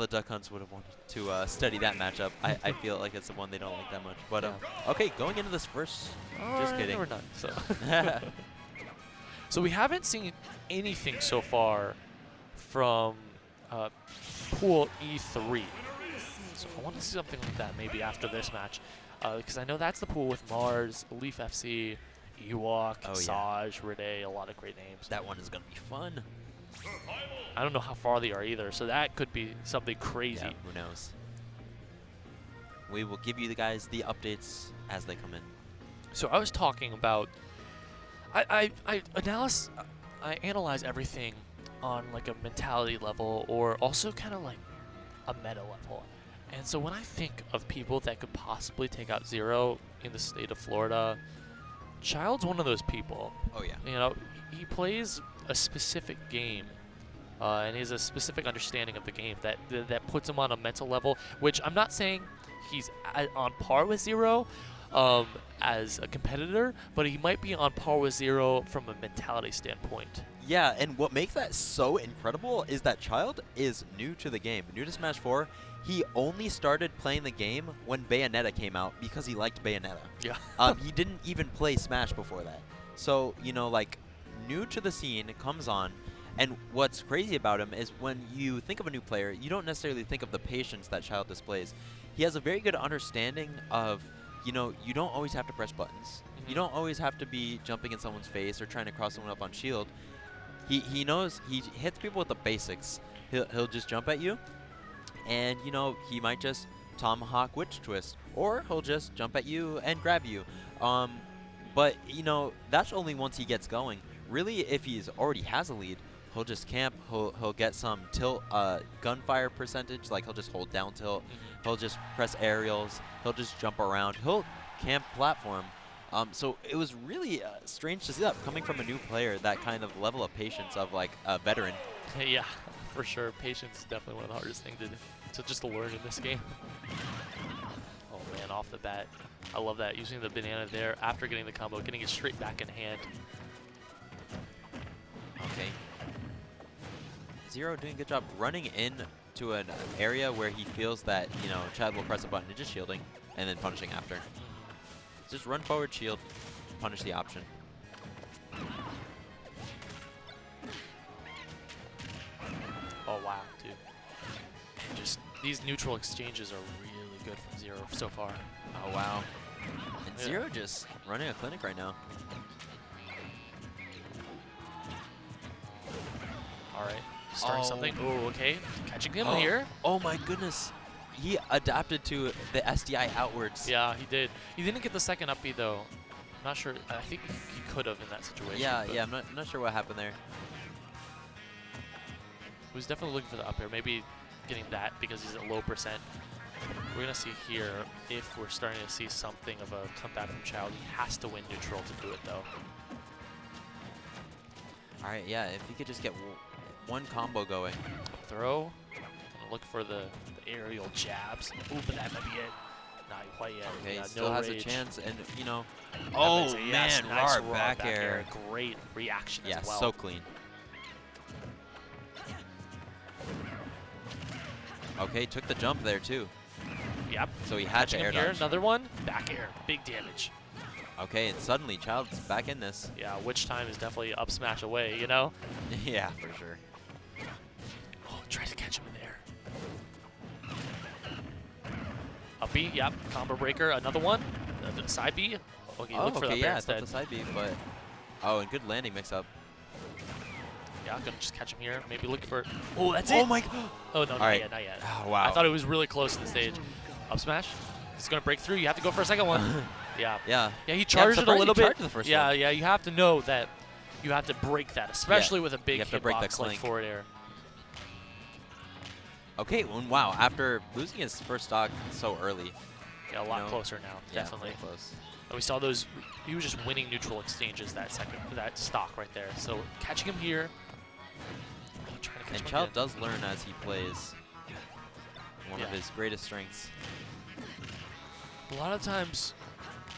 Duck Hunts would have wanted to study that matchup. I feel like it's the one they don't like that much. But okay, going into this first, just kidding.
We're not. So. So we haven't seen anything so far from Pool E3. So I want to see something like that maybe after this match, because I know that's the pool with Mars, Leaf FC, Ewok, Saj, Rede, a lot of great names.
That one is gonna be fun.
I don't know how far they are either, so that could be something crazy.
Yeah, who knows? We will give you guys the updates as they come in.
So I was talking about, I analyze everything on like a mentality level, or also kind of like a meta level. And so when I think of people that could possibly take out Zero in the state of Florida, Child's one of those people.
Oh yeah.
You know, he plays a specific game, and he has a specific understanding of the game that puts him on a mental level, which I'm not saying he's on par with Zero as a competitor, but he might be on par with Zero from a mentality standpoint.
Yeah, and what makes that so incredible is that Child is new to the game, new to Smash 4. He only started playing the game when Bayonetta came out because he liked Bayonetta.
Yeah.
He didn't even play Smash before that. So, you know, like, new to the scene, comes on, and what's crazy about him is when you think of a new player, you don't necessarily think of the patience that Child displays. He has a very good understanding of, you know, you don't always have to press buttons. You don't always have to be jumping in someone's face or trying to cross someone up on shield. He knows, he hits people with the basics. He'll just jump at you, and, you know, he might just tomahawk witch twist, or he'll just jump at you and grab you. But, you know, that's only once he gets going. Really, if he's already has a lead, he'll just camp, he'll get some tilt gunfire percentage, like he'll just hold down tilt, he'll just press aerials, he'll just jump around, he'll camp platform. So it was really strange to see that coming from a new player, that kind of level of patience of like a veteran.
Yeah, for sure. Patience is definitely one of the hardest things to just learn in this game. Oh man, off the bat. I love that, using the banana there after getting the combo, getting it straight back in hand.
Okay. Zero doing a good job running into an area where he feels that, you know, Chad will press a button and just shielding, and then punishing after. Just run forward, shield, punish the option.
Oh wow, dude. And just these neutral exchanges are really good from Zero so far.
Oh wow. And
Yeah.
Zero just running a clinic right now.
Alright, starting something. Oh, okay. Catching him
Oh.
here.
Oh my goodness. He adapted to the SDI outwards.
Yeah, he did. He didn't get the second up B though. I'm not sure. I think he could have in that situation.
Yeah, I'm not sure what happened there.
He was definitely looking for the up air. Maybe getting that because he's at low percent. We're going to see here if we're starting to see something of a comeback from Child. He has to win neutral to do it though.
All right, yeah, if he could just get one combo going.
Throw. Gonna look for the aerial jabs. Ooh, but that might be it. Not quite yet.
Okay,
Yeah,
he still
no
has
rage.
a chance, and, you know.
That
Oh,
makes it- yes,
man,
nice
raw back air.
Great reaction
Yeah,
as well.
so clean. Okay, took the jump there, too.
Yep.
So he had to
Catching
air
him here,
dodge.
another one. Back air. Big damage.
Okay, and suddenly Child's back in this.
Yeah, Witch Time is definitely up smash away, you know?
Yeah, for sure.
Oh, try to catch him in there. Up B, yep. Combo breaker, another one. The side B. Okay,
Oh,
look for
okay,
that
yeah,
there
I thought
instead.
the side B, but... Oh, and good landing mix-up.
Yeah, I'm gonna just catch him here. Maybe look for... Oh, that's
Oh
it!
my...
Oh, no, not
right.
yet, not yet.
Oh, wow.
I thought it was really close to the stage. Up smash. It's gonna break through. You have to go for a second one. Yeah.
Yeah.
Yeah, he charged it a little bit.
The first
yeah,
one.
yeah, you have to know that you have to break that, especially with a big
have to break that
hitbox like
clink.
forward air.
Okay, well, wow, after losing his first stock so early.
Yeah, a lot
know,
closer now,
Yeah,
definitely.
very close.
And we saw those, he was just winning neutral exchanges that stock right there. So catching him here. Oh, trying to catch
And
him
Child
again.
does learn as he plays. One of
Yeah.
his greatest strengths.
A lot of times,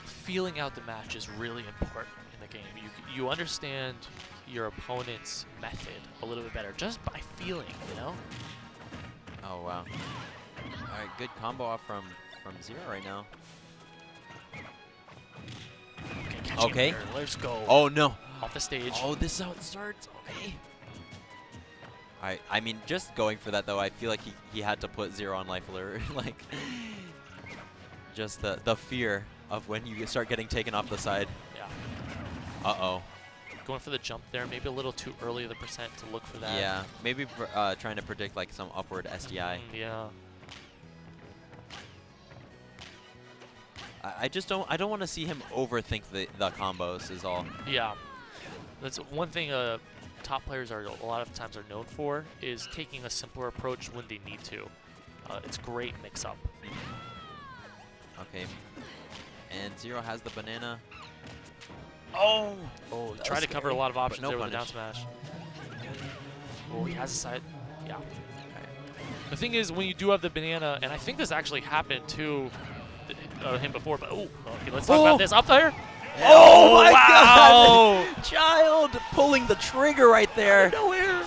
feeling out the match is really important in the game. You understand your opponent's method a little bit better just by feeling, you know?
Oh, wow. All right, good combo off from Zero right now.
Okay, catching him
Okay.
here. Let's go.
Oh, no.
Off the stage.
Oh, this is how it starts. Okay. All right, I mean, just going for that, though, I feel like he had to put Zero on life alert. Like, just the fear of when you start getting taken off the side.
Yeah.
Uh-oh.
Going for the jump there, maybe a little too early of the percent to look for that.
Yeah, maybe trying to predict, like, some upward SDI.
Yeah.
I don't want to see him overthink the combos is all.
Yeah. That's one thing top players are a lot of times are known for, is taking a simpler approach when they need to. It's great mix-up.
Okay. And Zero has the banana.
Oh,
that
try
was
to cover a
scary,
lot of
but
options
no
there with a down
punish.
smash. Oh, he has a side. Yeah. The thing is, when you do have the banana, and I think this actually happened to him before, but okay, let's talk about this. Up there.
Oh my
wow.
God! Child pulling the trigger right there.
Nowhere.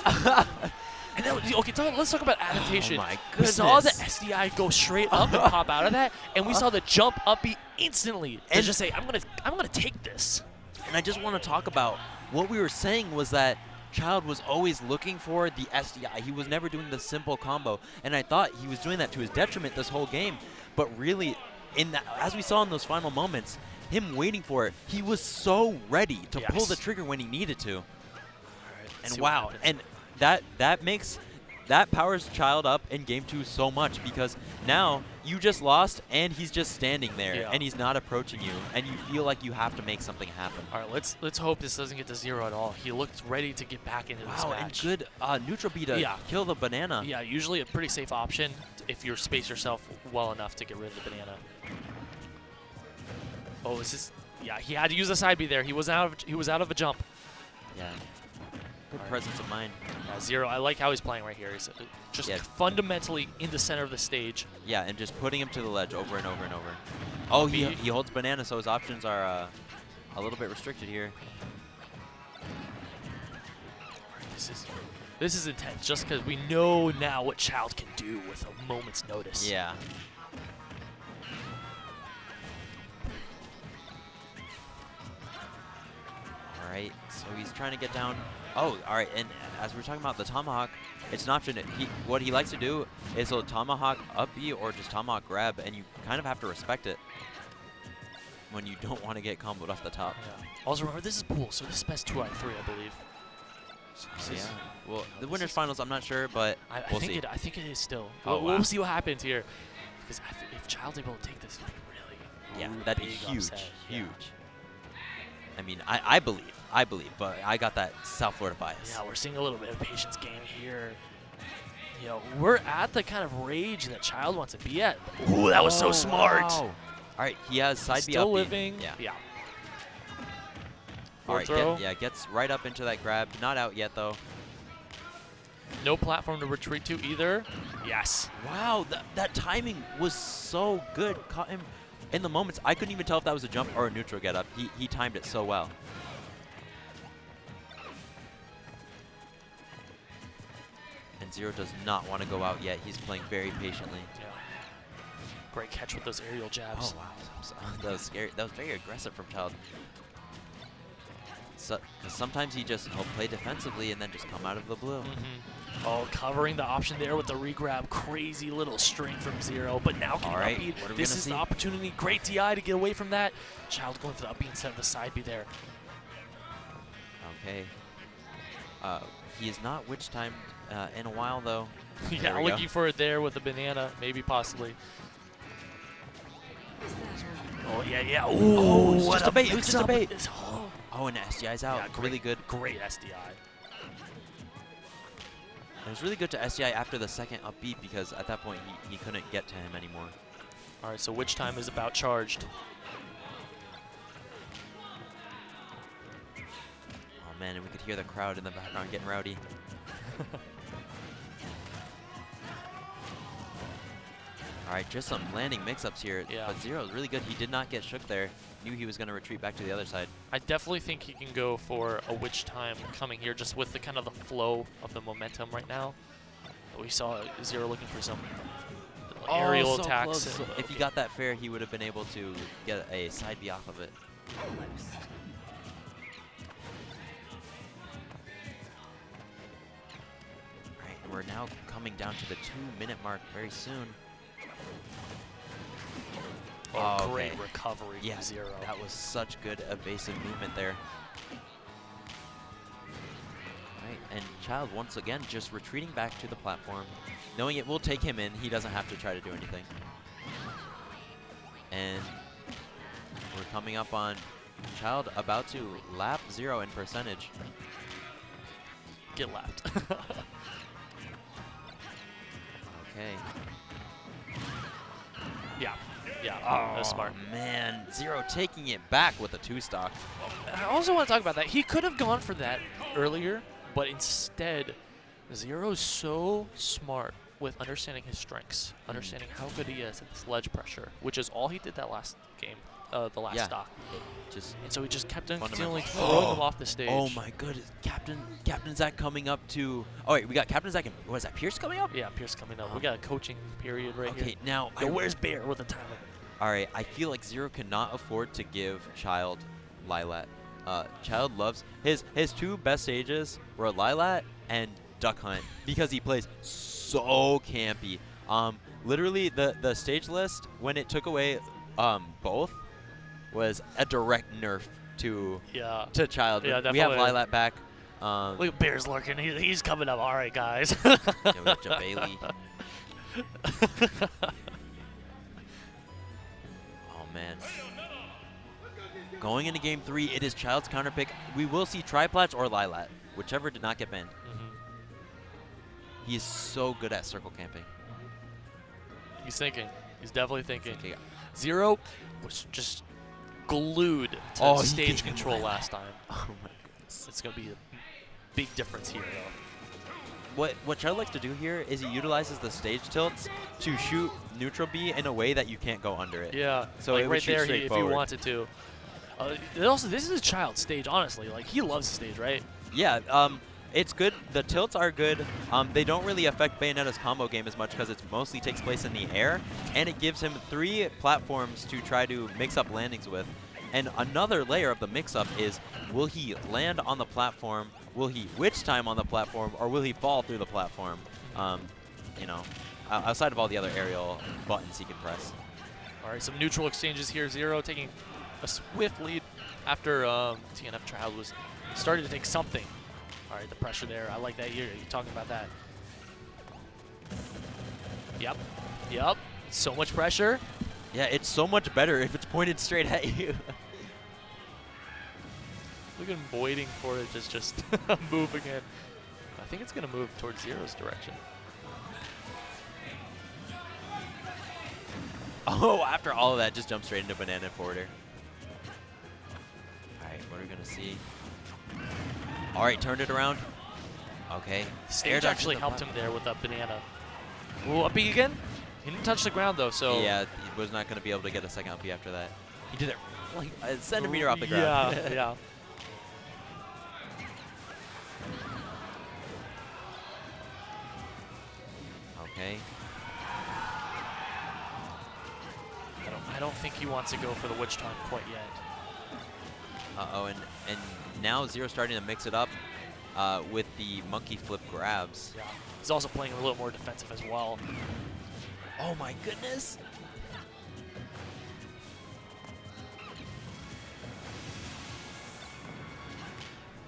And then, okay, let's talk about adaptation.
Oh my
we saw the
goodness.
SDI go straight up and pop out of that, and we saw the jump up B instantly. And
And-
just say, I'm gonna take this.
And I just want to talk about what we were saying was that Child was always looking for the SDI. He was never doing the simple combo, and I thought he was doing that to his detriment this whole game. But really, as we saw in those final moments, him waiting for it, he was so ready to pull the trigger when he needed to. And wow, and that powers Child up in game 2 so much, because now you just lost and he's just standing there and he's not approaching you, and you feel like you have to make something happen.
All right, let's hope this doesn't get to 0 at all. He looked ready to get back into this
Wow, and
match.
good neutral B to kill the banana.
Yeah, usually a pretty safe option if you space yourself well enough to get rid of the banana. Oh, this is he had to use a side B there. He was out of a jump.
Yeah. Good presence of mind.
Yeah, 0. I like how he's playing right here. He's just fundamentally in the center of the stage.
Yeah, and just putting him to the ledge over and over and over. Oh, he holds banana, so his options are a little bit restricted here.
This is intense, just because we know now what Child can do with a moment's notice.
Yeah. All right, so he's trying to get down. Oh, all right, and as we're talking about the tomahawk, it's an option. What he likes to do is he'll tomahawk up B or just tomahawk grab, and you kind of have to respect it when you don't want to get comboed off the top.
Yeah. Also remember, this is pool, so this is best 2 out of 3, I believe. So
Yeah. Well, the winners finals, I'm not sure, but we'll see.
I think it is still.
Oh,
we'll
wow.
see what happens here, because if Child's able to take this, it'd be really
That'd be
big
huge,
upset.
huge. I mean, I believe, but I got that South Florida bias.
Yeah, we're seeing a little bit of patience game here. You know, we're at the kind of rage that Child wants to be at. Ooh, that was so smart.
Wow. All right, he has side B
Still
up B.
living.
Yeah.
Forward
All right,
throw.
gets right up into that grab. Not out yet, though.
No platform to retreat to either. Yes.
Wow, that timing was so good. Caught him in the moments. I couldn't even tell if that was a jump or a neutral get up. He timed it so well. And Zero does not want to go out yet. He's playing very patiently.
Yeah. Great catch with those aerial jabs.
Oh, wow. That was scary. That was very aggressive from Child. So, 'cause sometimes he'll play defensively and then just come out of the blue.
Oh, covering the option there with the regrab. Crazy little string from Zero, but now getting
Alright,
up beat.
what are we
This
gonna
is
see?
the opportunity. Great DI to get away from that. Child going for the up beat instead of the side B there.
Okay. He is not witch timed in a while though.
Yeah,
There we
looking
go.
for it there with the banana, maybe possibly. Oh, yeah.
Oh, it's
what
just a bait. It was just a
mix-up.
bait.
It's- oh.
Oh, and SDI's out.
Yeah,
Really good.
Great SDI.
It was really good to SDI after the second upbeat because at that point he couldn't get to him anymore.
All right, so Witch Time is about charged.
Oh man, and we could hear the crowd in the background getting rowdy. All right, just some landing mix-ups here.
Yeah.
But Zero is really good. He did not get shook there. Knew he was going to retreat back to the other side.
I definitely think he can go for a Witch Time coming here just with the kind of the flow of the momentum right now. We saw Zero looking for some aerial
so
attacks.
close. If he got that fair, he would have been able to get a side B off of it. Right, and we're now coming down to the 2-minute mark very soon.
Oh,
okay.
great recovery
Yeah,
from Zero.
that was such good evasive movement there. Right, and Child once again just retreating back to the platform, knowing it will take him in. He doesn't have to try to do anything. And we're coming up on Child about to lap Zero in percentage.
Get lapped.
Okay.
Yeah, that's smart.
Man, Zero taking it back with a 2-stock.
I also want to talk about that. He could have gone for that earlier, but instead, Zero's so smart with understanding his strengths, understanding how good he is at this ledge pressure, which is all he did that last game, the last
Yeah.
stock.
Just
And so he just kept on
Fundamental.
continually throwing them off the stage.
oh my goodness, Captain Zach coming up to. Oh wait, we got Captain Zach and what is that? Pierce coming up?
Yeah, Pierce coming up. We got a coaching period right
Okay,
here.
now
Yo, where's Bear with the timer?
all right, I feel like Zero cannot afford to give Child Lilat. Child loves his two best stages were Lilat and Duck Hunt because he plays so campy. Literally the stage list when it took away both was a direct nerf to Child.
Yeah,
we have
definitely.
Lilat back.
Look at Bear's lurking. He's coming up. All right, guys.
Yeah, we got Jabali. Oh man. Going into game 3, it is Child's counter pick. We will see Triplats or Lilat, whichever did not get banned. He is so good at circle camping.
He's thinking. He's definitely thinking.
Okay.
Zero was just glued to
Oh, he
stage
gave him
control
Lilat.
last time.
Oh my goodness.
It's going to be a big difference here, though.
What Child likes to do here is he utilizes the stage tilts to shoot neutral B in a way that you can't go under it.
Yeah,
So
like
it would
right
shoot
there,
straight
if he
forward.
wanted to. Also, this is a child stage, honestly. Like, he loves the stage, right?
Yeah, it's good. The tilts are good. They don't really affect Bayonetta's combo game as much because it mostly takes place in the air, and it gives him 3 platforms to try to mix up landings with. And another layer of the mix-up is, will he land on the platform, will he witch time on the platform, or will he fall through the platform? You know, outside of all the other aerial buttons he can press.
All right, some neutral exchanges here. Zero taking a swift lead after TNF Child was starting to take something. All right, the pressure there. I like that. You're talking about that. Yep. So much pressure.
Yeah, it's so much better if it's pointed straight at you.
Look at him waiting for it to just move again. I think it's going to move towards Zero's direction.
Oh, after all of that, just jump straight into banana forwarder. All right, what are we going to see? All right, turned it around. Okay.
Stage actually helped him there with a banana. Ooh, uppy again? He didn't touch the ground, though, so...
Yeah, he was not going to be able to get a second uppy after that. He did it like a centimeter off the ground.
Yeah.
Okay.
I don't think he wants to go for the Witch Time quite yet.
Uh-oh, and now Zero's starting to mix it up with the monkey flip grabs.
Yeah. He's also playing a little more defensive as well.
Oh my goodness!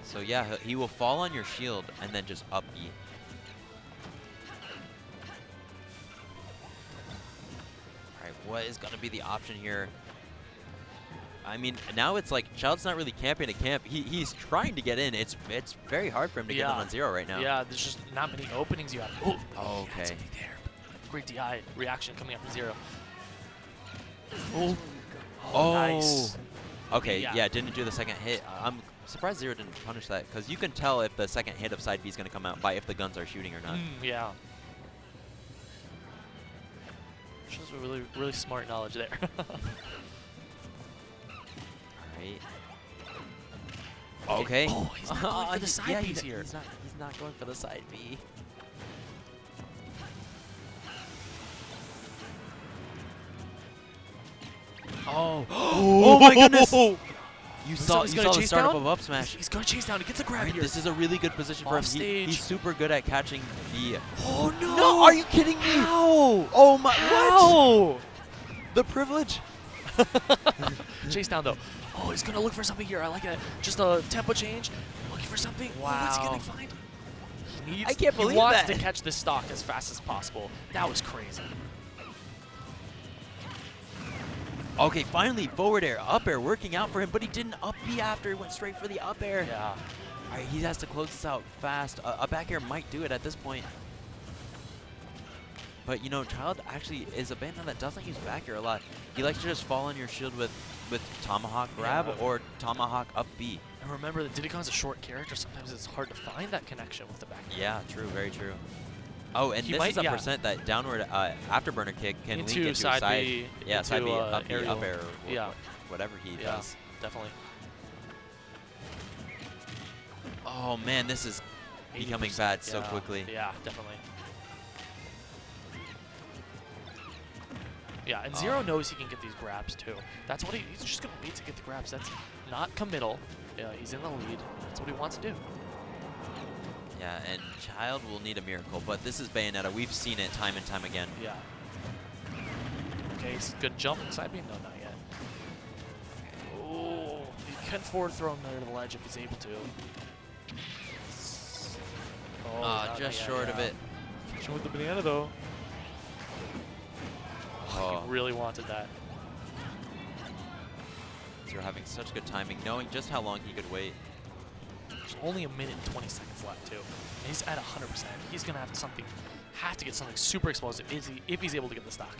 So yeah, he will fall on your shield and then just up E. Alright, what is going to be the option here? I mean, now it's like Child's not really camping a camp. He's trying to get in. It's very hard for him to get in on Zero right now.
Yeah, there's just not many openings you have.
Oh, okay.
That's there. Great DI reaction coming up from Zero. Oh, nice.
Okay, yeah, didn't do the second hit. I'm surprised Zero didn't punish that, because you can tell if the second hit of side B is going to come out by if the guns are shooting or not.
Yeah. Shows a really smart knowledge there.
Alright. Okay.
Oh, he's not going for the side B's here.
He's not going for the side B.
Oh.
Oh my goodness! You saw the startup of up smash.
He's going to chase down. He gets a grab here.
This is a really good position for him. He's super good at catching the...
Oh, no!
No, are you kidding me?
How?
Oh my...
How?
What? The privilege.
Chase down, though. Oh, he's going to look for something here. I like that. Just a tempo change. Looking for something.
Wow.
Oh, what's he going to find?
I can't believe
he wants
that.
to catch this stock as fast as possible. That was crazy.
Okay, finally, forward air, up air working out for him, but he didn't up B after. He went straight for the up air.
Yeah.
All right, he has to close this out fast. A back air might do it at this point. But, you know, Child actually is a bandit that doesn't use back air a lot. He likes to just fall on your shield with Tomahawk grab or Tomahawk up B.
And remember that Diddy Kon's a short character. Sometimes it's hard to find that connection with the back air.
Yeah, true, very true. Oh, and
He
this
might-
is a
yeah.
percent that downward afterburner kick can link into
side
side,
B,
yeah, side B,
into,
up B,
aerial.
up air, or
Yeah.
whatever he
Yeah,
does.
definitely.
Oh man, this is becoming
80%,
bad so
yeah.
quickly.
Yeah, definitely. Yeah, and Zero knows he can get these grabs too. That's what he's just gonna wait to get the grabs. That's not committal. He's in the lead. That's what he wants to do.
Yeah, and Child will need a miracle, but this is Bayonetta. We've seen it time and time again.
Yeah. Okay, he's gonna jump inside me? No, not yet. Oh, he can forward throw him there to the ledge if he's able to. Oh, not
just
yet,
short of it.
Catch him with the banana though.
Oh,
He really wanted that.
Zero having such good timing, knowing just how long he could wait.
There's only a minute and 20 seconds left too. And he's at 100%. He's gonna have to get something super explosive if he's able to get the stock.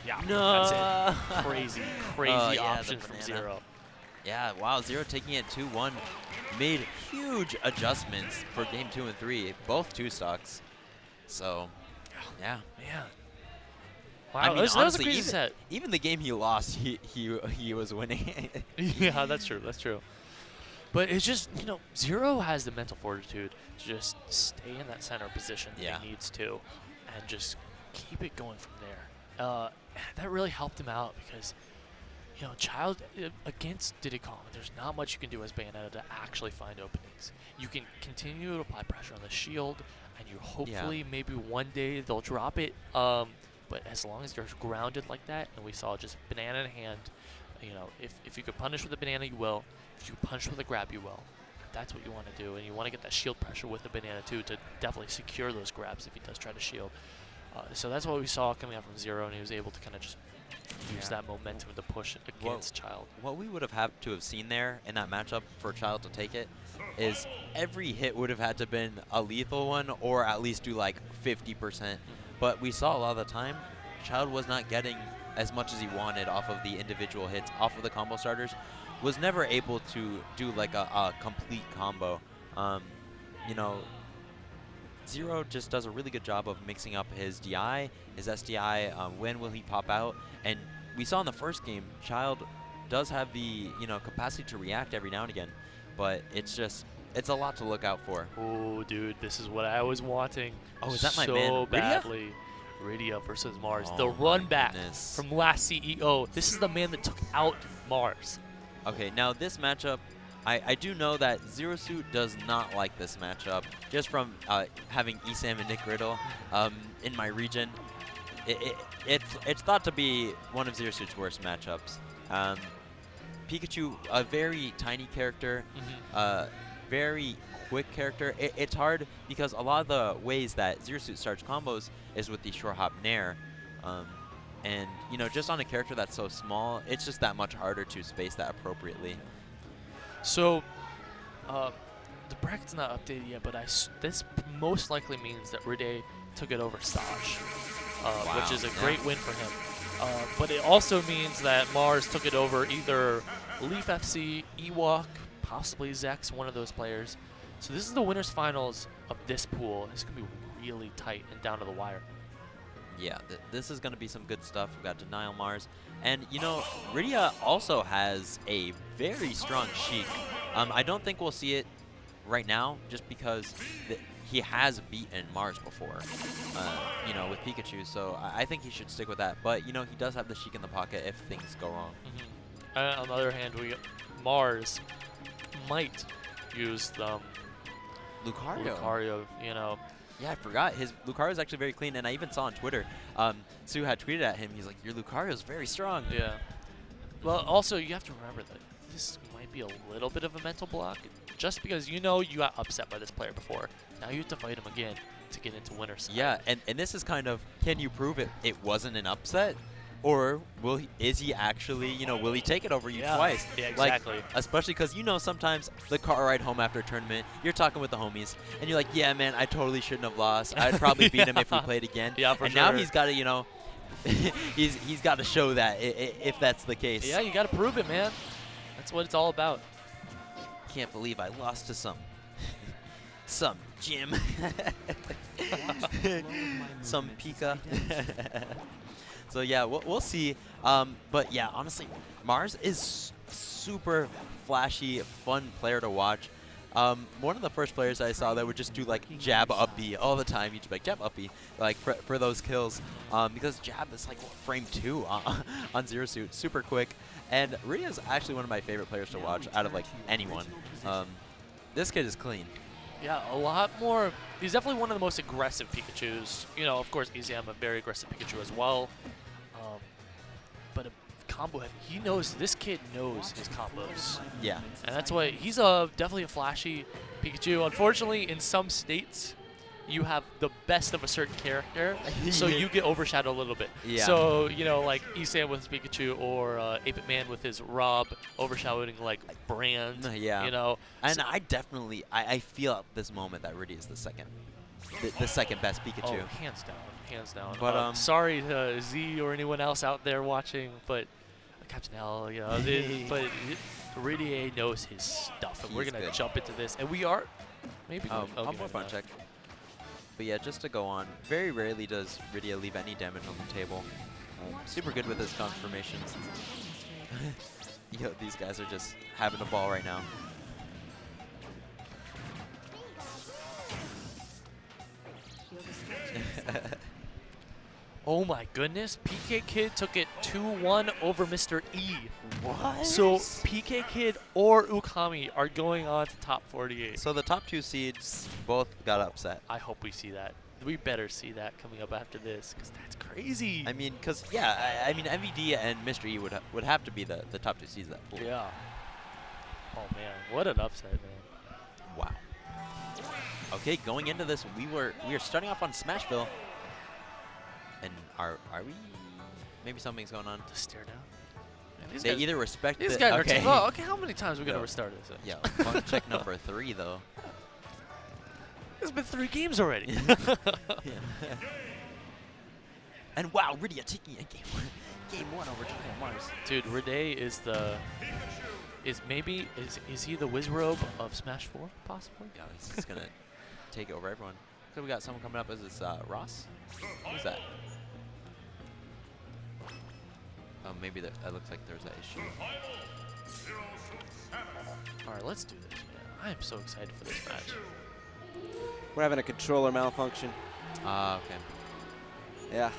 Yeah,
No.
that's it. Crazy
yeah,
option
the
from
banana.
Zero.
Yeah, wow, Zero taking it 2-1. Made huge adjustments for game 2 and 3, both 2 stocks. So, yeah.
Man. Wow,
I mean,
that was a
honestly,
crazy set.
even the game he lost, he was winning.
Yeah, that's true. That's true. But it's just, you know, Zero has the mental fortitude to just stay in that center position that he needs to and just keep it going from there. That really helped him out because, you know, Child against Diddy Kong, there's not much you can do as Bayonetta to actually find openings. You can continue to apply pressure on the shield, and you hopefully maybe one day they'll drop it. But as long as you're grounded like that, and we saw just banana in hand, you know, if you could punish with a banana, you will. If you punch with a grab, you will. That's what you want to do, and you want to get that shield pressure with the banana too to definitely secure those grabs if he does try to shield. So that's what we saw coming out from Zero, and he was able to kind of just use that momentum to push against Child.
What we would have had to have seen there in that matchup for Child to take it is every hit would have had to been a lethal one or at least do like 50%. But we saw a lot of the time, Child was not getting as much as he wanted off of the individual hits, off of the combo starters, was never able to do like a complete combo. You know, Zero just does a really good job of mixing up his DI, his SDI, when will he pop out, and we saw in the first game, Child does have the, you know, capacity to react every now and again, but it's a lot to look out for.
Oh, dude, this is what I was wanting.
Oh, is that my
so
man, Rydia?
badly. Rydia versus Mars.
Oh
The
my
run back
goodness.
from last CEO. This is the man that took out Mars.
Okay, now this matchup, I do know that Zero Suit does not like this matchup. Just from having Esam and Nick Riddle in my region, it's thought to be one of Zero Suit's worst matchups. Pikachu, a very tiny character, very quick character. It's hard because a lot of the ways that Zero Suit starts combos is with the short hop nair. And, you know, just on a character that's so small, it's just that much harder to space that appropriately.
So, the bracket's not updated yet, but this most likely means that Rydia took it over Saj, which is a great win for him. But it also means that Mars took it over either Leaf FC, Ewok, possibly Zex, one of those players. So this is the winners finals of this pool. It's going to be really tight and down to the wire.
Yeah, this is going to be some good stuff. We've got Denial Mars. And, you know, Rydia also has a very strong Sheik. I don't think we'll see it right now just because he has beaten Mars before, you know, with Pikachu. So I think he should stick with that. But, you know, he does have the Sheik in the pocket if things go wrong.
On the other hand, Mars might use Lucario, you know.
Yeah, I forgot. His Lucario is actually very clean, and I even saw on Twitter, Sue had tweeted at him, he's like, your Lucario is very strong.
Yeah. Well, also, you have to remember that this might be a little bit of a mental block, just because you know you got upset by this player before. Now you have to fight him again to get into winner's side.
Yeah, and this is kind of, can you prove it wasn't an upset? Or is he actually, you know, will he take it over you twice?
Yeah, exactly.
Like, especially because, you know, sometimes the car ride home after a tournament, you're talking with the homies, and you're like, yeah, man, I totally shouldn't have lost. I'd probably beat him if we played again.
Yeah, for
and
sure.
now he's got to, you know, he's got to show that if that's the case.
Yeah, you got to prove it, man. That's what it's all about.
Can't believe I lost to some Jim. Some Pika. So yeah, we'll see. But yeah, honestly, Mars is super flashy, fun player to watch. One of the first players I saw that would just do like jab up B all the time. You'd be like jab up B, like for those kills, because jab is like frame 2 on Zero Suit, super quick. And Rydia is actually one of my favorite players to watch out of like anyone. This kid is clean.
Yeah, a lot more. He's definitely one of the most aggressive Pikachus. You know, of course, Ezam a very aggressive Pikachu as well. But a combo heavy. This kid knows his combos.
Yeah.
And that's why he's definitely a flashy Pikachu. Unfortunately, in some states, you have the best of a certain character, so you get overshadowed a little bit.
Yeah.
So, you know, like Esam with his Pikachu or 8-Bit Man with his Rob overshadowing like Brand.
Yeah.
You know.
And so I definitely, I feel at this moment that Rydia is the second best Pikachu.
Oh, hands down. Hands down.
But
sorry to Z or anyone else out there watching, but Captain L, you know, but Rydia knows his stuff, and we're going to jump into this. And we are maybe
I'll more fun check. But yeah, just to go on, very rarely does Rydia leave any damage on the table. Super good with his confirmations. Yo, these guys are just having a ball right now.
Oh my goodness, PK Kid took it 2-1 over Mr. E.
What?
So PK Kid or Ukami are going on to top 48.
So the top 2 seeds both got upset.
I hope we see that. We better see that coming up after this, because that's crazy.
I mean, because, yeah, I mean, MVD and Mr. E would have to be the top 2 seeds of that pool.
Yeah. Oh, man. What an upset, man.
Wow. Okay, going into this, we are starting off on Smashville. And are we? Maybe something's going on.
To stare down. Man,
They either respect
these
the,
guys
okay.
are well, okay, how many times are we going to restart this?
Yeah, fun check number 3, though.
It's been 3 games already.
Yeah. And wow, Rydia taking a game one over Denial Mars.
Dude, Rydia is he the Wizrobe of Smash 4, possibly?
Yeah, he's gonna take over everyone. So we got someone coming up. Is this Ross? Who's that? Oh, maybe it looks like there's that issue.
All right, let's do this, man. I am so excited for this match.
We're having a controller malfunction.
Okay.
Yeah.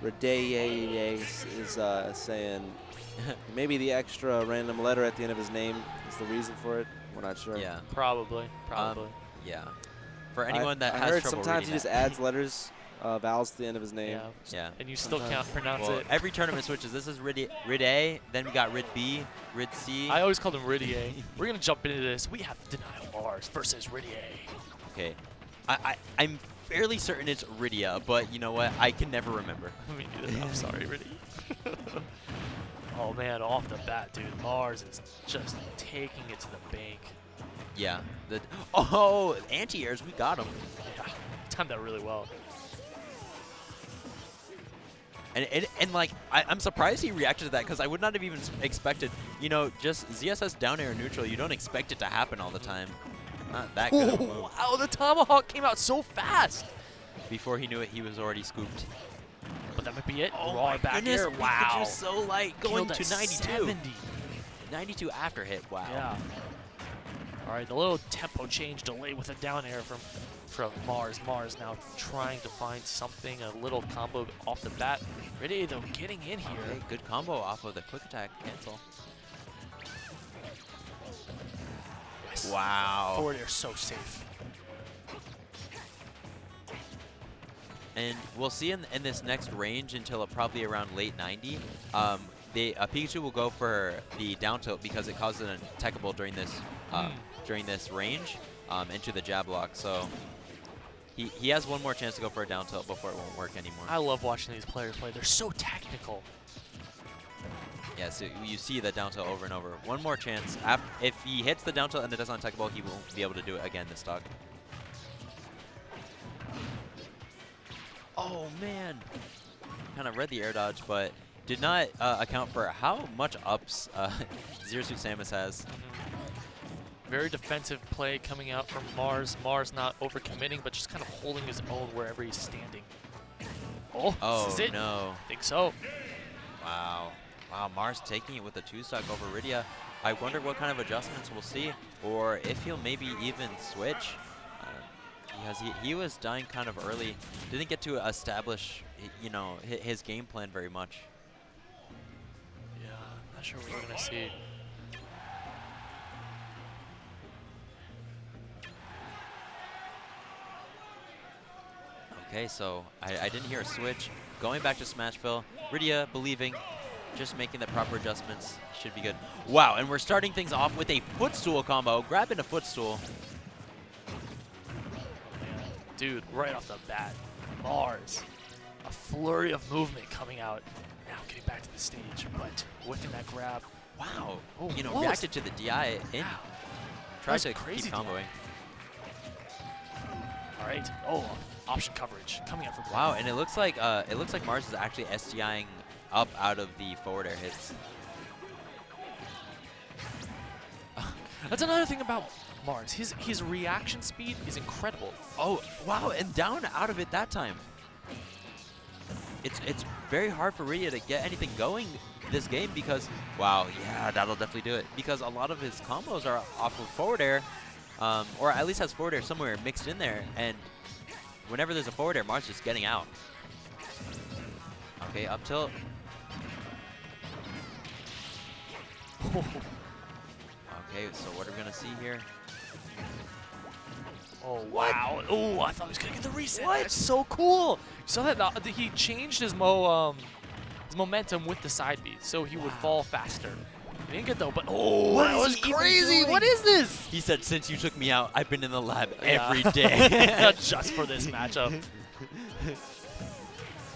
Radaye is saying maybe the extra random letter at the end of his name is the reason for it. We're not sure.
Yeah.
Probably.
Yeah. For anyone that
I
has
heard
trouble
sometimes he
reading
just
that.
adds letters, vowels to the end of his name.
Yeah.
Yeah.
And you still
Sometimes.
can't pronounce
Well,
it.
every tournament switches. This is Rid A, then we got Rid B, Rid C.
I always called him Ridier. We're going to jump into this. We have Denial Mars versus Ridier.
Okay. I'm fairly certain it's Rydia, but you know what? I can never remember.
Me neither. I'm sorry, Ridier. Oh, man, off the bat, dude. Mars is just taking it to the bank.
Yeah. Anti-airs, we got him.
Yeah, timed that really well.
And like, I'm surprised he reacted to that because I would not have even expected, you know, just ZSS down air neutral. You don't expect it to happen all the time. Not that good of a move.
Wow, the Tomahawk came out so fast.
Before he knew it, he was already scooped.
But that might be it.
Oh
Raw
my
back
goodness,
air. Wow.
Pikachu's so light, going
Killed
to
at
92.
70.
92 after hit, wow.
Yeah. All right, the little tempo change delay with a down air from Mars. Mars now trying to find something, a little combo off the bat. Ready though, getting in here.
Okay, good combo off of the quick attack cancel.
Yes.
Wow.
Forward air so safe.
And we'll see in this next range until probably around late 90. Pikachu will go for the down tilt because it causes an attackable during this range into the jab lock. So he has one more chance to go for a down tilt before it won't work anymore.
I love watching these players play. They're so technical.
Yeah, so you see the down tilt over and over. One more chance. If he hits the down tilt and it doesn't attackable, he won't be able to do it again this stock. Oh, man. Kind of read the air dodge, but did not account for how much ups Zero Suit Samus has.
Very defensive play coming out from Mars. Mars not overcommitting, but just kind of holding his own wherever he's standing. Oh, this is it?
No.
I think so.
Wow. Wow, Mars taking it with a 2-stock over Rydia. I wonder what kind of adjustments we'll see, or if he'll maybe even switch. Because he was dying kind of early. Didn't get to establish, you know, his game plan very much.
Yeah, not sure what we're going to see.
Okay, so I didn't hear a switch. Going back to Smashville. Rydia believing, just making the proper adjustments. Should be good. Wow, and we're starting things off with a footstool combo. Grabbing a footstool.
Dude, right off the bat, Mars. A flurry of movement coming out. Now getting back to the stage, but whiffing that grab.
Wow.
Oh,
You know,
what was
reacted to the DI in.
Wow.
Tried
was
to
crazy
keep comboing.
All right. Oh, option coverage coming out for
Wow, and it looks like Mars is actually SDIing up out of the forward air hits.
That's another thing about Mars. His reaction speed is incredible.
Oh, wow, and down out of it that time. It's very hard for Rydia to get anything going this game because, wow, yeah, that'll definitely do it. Because a lot of his combos are off of forward air, or at least has forward air somewhere mixed in there. And whenever there's a forward air, Mars just getting out. Okay, up tilt. Okay, so what are we going to see here?
Oh, wow. Oh, I thought he was going to get the reset. What? That's so cool. You saw that? He changed his momentum with the side B, so he would fall faster. He didn't get though, but oh, that was crazy. What is this?
He said, since you took me out, I've been in the lab every day.
Just for this matchup.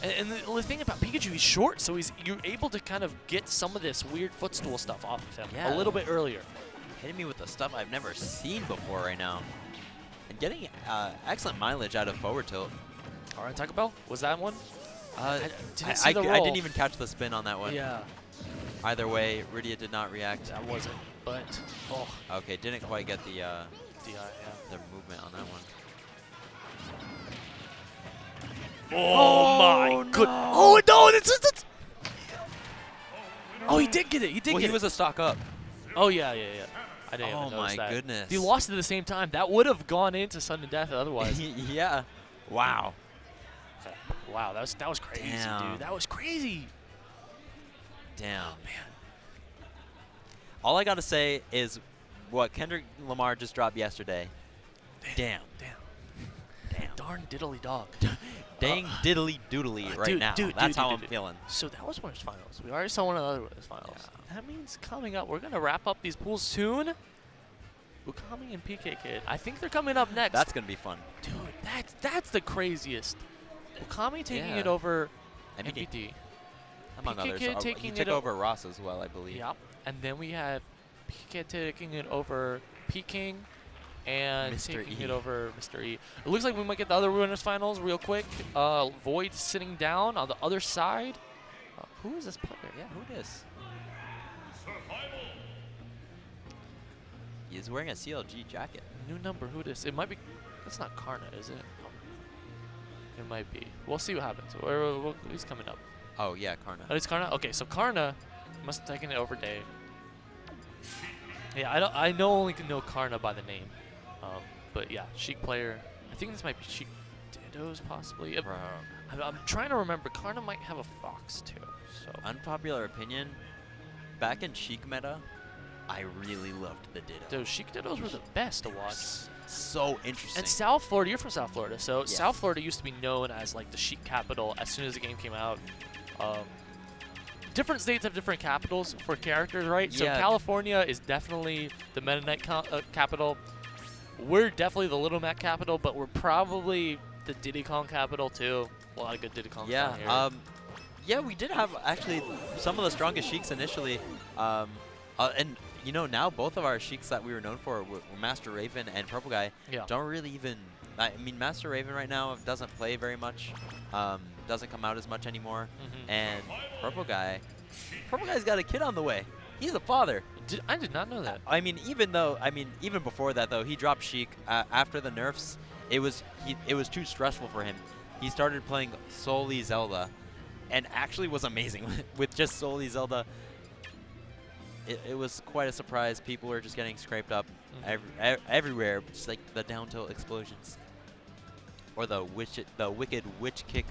And the thing about Pikachu, he's short, so you're able to kind of get some of this weird footstool stuff off of him a little bit earlier.
Hitting me with the stuff I've never seen before right now. And getting excellent mileage out of forward tilt.
All right, Taco Bell, was that one?
I
I
didn't even catch the spin on that one.
Yeah.
Either way, Rydia did not react.
That wasn't, but oh.
Okay, didn't quite get the
DI, yeah.
the movement on that one.
Oh my good. Oh no! It's oh, he did get it. He did
Well,
get
he was a stock up.
Oh yeah. I didn't
Oh
even notice
my
that.
goodness.
He lost at the same time. That would have gone into sudden death otherwise.
Yeah. Wow.
Wow, that was crazy,
Damn.
dude. That was crazy.
Damn.
Oh, man.
All I got to say is what Kendrick Lamar just dropped yesterday. Damn. Damn.
Darn diddly dog.
Dang diddly doodly right
dude,
now.
dude,
That's
dude,
how
dude,
I'm feeling.
So that was winners finals. We already saw one of the other winners finals.
Yeah.
That means coming up, we're gonna wrap up these pools soon. Ukami and PK Kid. I think they're coming up next.
That's going to be fun.
Dude, that's the craziest. Ukami taking
Yeah.
it over
MVD.
MVD.
Among
PK
others.
Kid
He
taking
took
it
over Ross as well, I believe.
Yep. And then we have PK taking it over Peking and
Mr.
taking
E.
it over Mr. E. It looks like we might get the other winners finals real quick. Void sitting down on the other side. Who is this player?
Yeah, who this? He's wearing a CLG jacket.
New number. Who this? It might be. That's not Karna, is it? It might be. We'll see what happens. Who's coming up?
Oh, yeah, Karna.
Oh, it's Karna. Okay, so Karna must have taken it over Dave. Yeah, I only know Karna by the name, but yeah, Sheik player. I think this might be Sheik Dittos possibly.
Bro.
I'm trying to remember. Karna might have a Fox too. So
Unpopular opinion, back in Sheik meta, I really loved the Ditto.
those Sheik Dittos were the best to watch.
So interesting.
And South Florida, you're from South Florida, so
Yes.
South Florida used to be known as like the Sheik capital as soon as the game came out. Different states have different capitals for characters, right? So
Yeah.
California is definitely the Meta Knight capital. We're definitely the Little Mac capital, but we're probably the Diddy Kong capital too. A lot of good Diddy Kongs down here.
Yeah, yeah, we did have actually some of the strongest Sheiks initially. And, you know, now both of our Sheiks that we were known for were Master Raven and Purple Guy.
Yeah.
Don't really even... I mean, Master Raven right now doesn't play very much. Doesn't come out as much anymore. And Purple Guy's got a kid on the way. He's a father.
I did not know that.
I mean, even before that though, he dropped Sheik after the nerfs. It was too stressful for him. He started playing solely Zelda, and actually was amazing with just solely Zelda. It was quite a surprise. People were just getting scraped up everywhere, just like the down tilt explosions, or the wicked witch kick.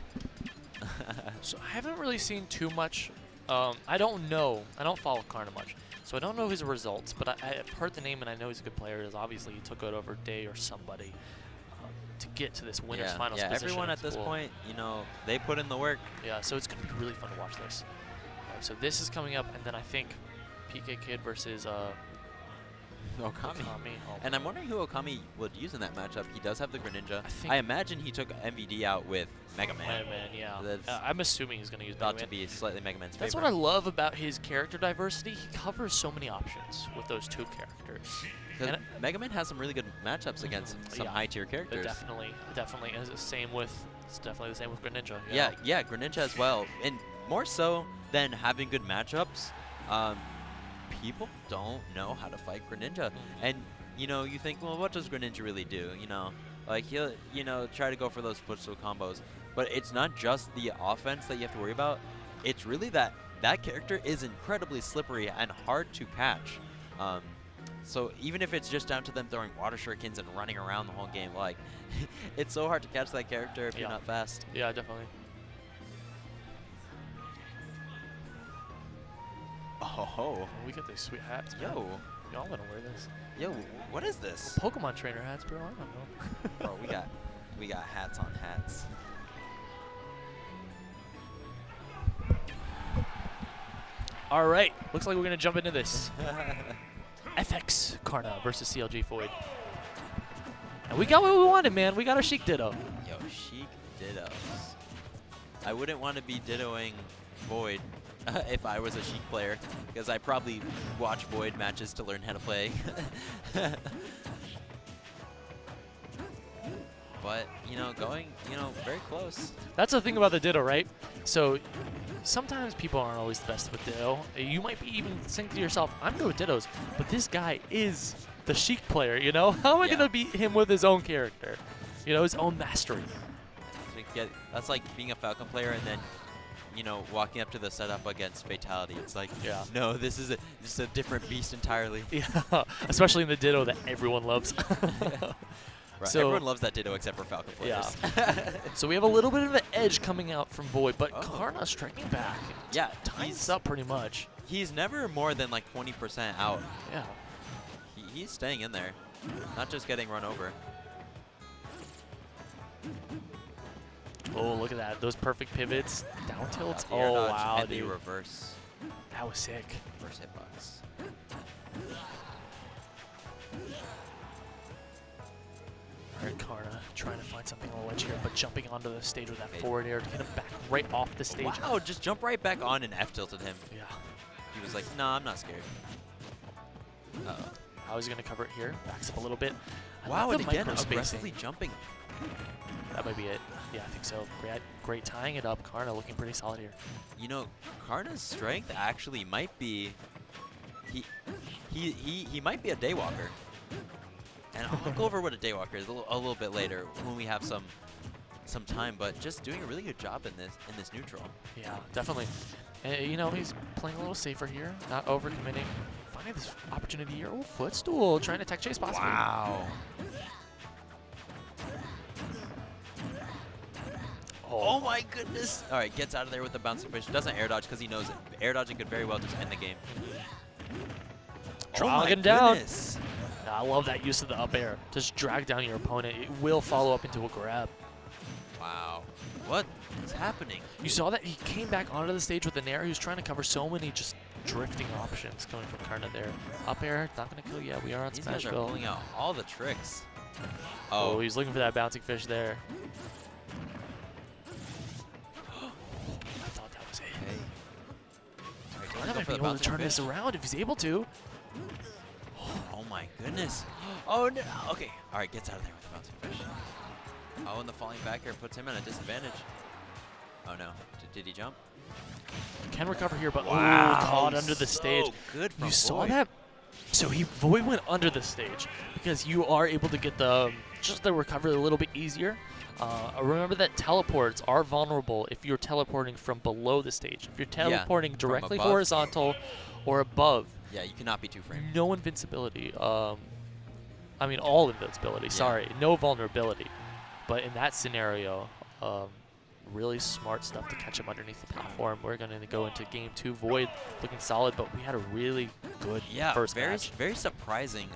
So I haven't really seen too much. I don't know. I don't follow Karna much, so I don't know his results. But I've heard the name and I know he's a good player. As obviously he took it over Day or somebody to get to this winners finals
yeah,
position.
everyone
in
at this
pool.
point, you know, they put in the work.
Yeah, so it's gonna be really fun to watch this. So this is coming up, and then I think PK Kid versus
Okami.
Oh,
And I'm wondering who Okami would use in that matchup. He does have the Greninja.
think-
I imagine he took MVD out with Mega Man.
Mega Man, yeah.
That's
I'm assuming he's gonna use
Thought
Mega
to
Man.
be slightly Mega Man's
That's
favorite.
what I love about his character diversity. He covers so many options with those two characters.
'Cause
And
Mega Man has some really good matchups against some
Yeah.
high-tier characters.
definitely. And it's definitely the same with Greninja.
Yeah, Greninja as well. And more so than having good matchups, people don't know how to fight Greninja. And, you know, you think, well, what does Greninja really do? You know, like he'll, you know, try to go for those footstool combos. But it's not just the offense that you have to worry about. It's really that character is incredibly slippery and hard to catch. So even if it's just down to them throwing water shurikens and running around the whole game, like, it's so hard to catch that character if you're not fast.
Yeah, definitely.
Oh,
We got these sweet hats, man.
yo,
Y'all want to wear this?
yo, what is this?
Pokemon trainer hats, bro. I don't know.
Bro, we got hats on hats.
All right. Looks like we're going to jump into this. FX Karna versus CLG Void. And we got what we wanted, man. We got our Sheik Ditto.
Yo, Sheik Dittos. I wouldn't want to be dittoing Void if I was a Sheik player, because I probably watch Void matches to learn how to play. But, you know, going, you know, very close.
That's the thing about the Ditto, right? So sometimes people aren't always the best with Ditto. You might be even think to yourself, I'm good with Dittos, but this guy is the Sheik player, you know? How am I
Yeah.
going to beat him with his own character? You know, his own mastery.
That's like being a Falcon player and then, you know, walking up to the setup against Fatality. It's like,
Yeah.
no, this is a different beast entirely.
Yeah, especially in the Ditto that everyone loves.
Right.
So
Everyone loves that Ditto except for Falcon players.
Yeah. So we have a little bit of an edge coming out from Void, but Karna striking back.
Yeah,
Ties up pretty much.
He's never more than like 20% out.
Yeah.
He's staying in there, not just getting run over.
Oh, look at that. Those perfect pivots. Down tilts.
The air
Oh,
dodge
wow,
and the
dude.
reverse.
That was sick.
Reverse hitbox.
All right, Karna trying to find something on the ledge here, but jumping onto the stage with that forward air to get him back right off the stage.
Wow, just jump right back on and F-tilted him.
Yeah.
He was like, nah, I'm not scared. Uh-oh.
How is he going to cover it here? Backs up a little bit. I
Wow,
love
and
the
again,
micro-spacing.
aggressively jumping.
That might be it. Yeah, I think so. Great tying it up. Karna looking pretty solid here.
You know, Karna's strength actually might be, he might be a daywalker. And I'll go over what a daywalker is a little bit later when we have some time. But just doing a really good job in this neutral.
Yeah, definitely. And, you know, he's playing a little safer here, not overcommitting. Finding this opportunity here. Oh, footstool, trying to tech chase possibly.
Wow. Oh my goodness. All right, gets out of there with the bouncing fish. Doesn't air dodge because he knows it. Air dodging could very well just end the game.
Dragging down.
Goodness.
I love that use of the up air. Just drag down your opponent. It will follow up into a grab.
Wow. What is happening?
You saw that he came back onto the stage with an air. He was trying to cover so many just drifting options coming from Karna there. Up air, not going to kill you. We are on
These guys are
Smashville.
pulling out all the tricks.
Oh, he's looking for that bouncing fish there. I thought that was it.
Okay.
Karna might be able to turn this around if he's able to.
Oh my goodness. Oh no. Okay. All right, gets out of there with the bouncing fish. Oh, and the falling back air puts him at a disadvantage. Oh no. Did he jump?
Can recover here, but
Wow,
caught under the stage.
So good from
You saw
Void.
that? So Void went under the stage because you are able to get the just the recovery a little bit easier. Remember that teleports are vulnerable if you're teleporting from below the stage. If you're teleporting directly
above.
horizontal or above,
Yeah, you cannot be two frame.
no invincibility. I mean, all invincibility. Sorry, no vulnerability. But in that scenario, really smart stuff to catch him underneath the platform. We're going to go into game 2. Void looking solid, but we had a really good first match.
Very surprising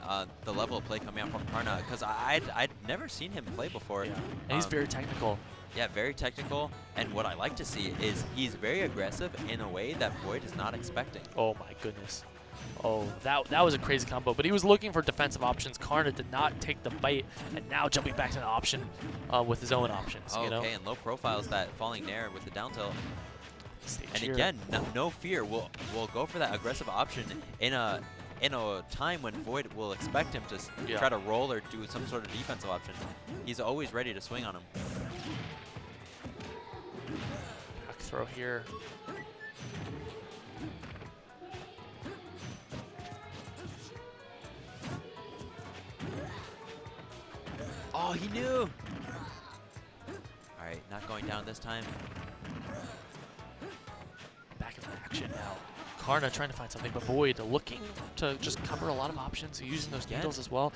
the level of play coming out from Karna because I'd never seen him play before.
Yeah. And he's very technical.
Yeah, very technical. And what I like to see is he's very aggressive in a way that Void is not expecting.
Oh my goodness. Oh, that was a crazy combo. But he was looking for defensive options. Karna did not take the bite, and now jumping back to the option with his own options. You know?
Okay, and low profiles that falling nair with the down tilt.
Stage
And
here.
again, no fear. We'll go for that aggressive option in a time when Void will expect him to try to roll or do some sort of defensive option. He's always ready to swing on him.
Back throw here.
Oh, he knew. All right, not going down this time.
Back in action now. Karna trying to find something, but Void looking to just cover a lot of options, using those needles as well.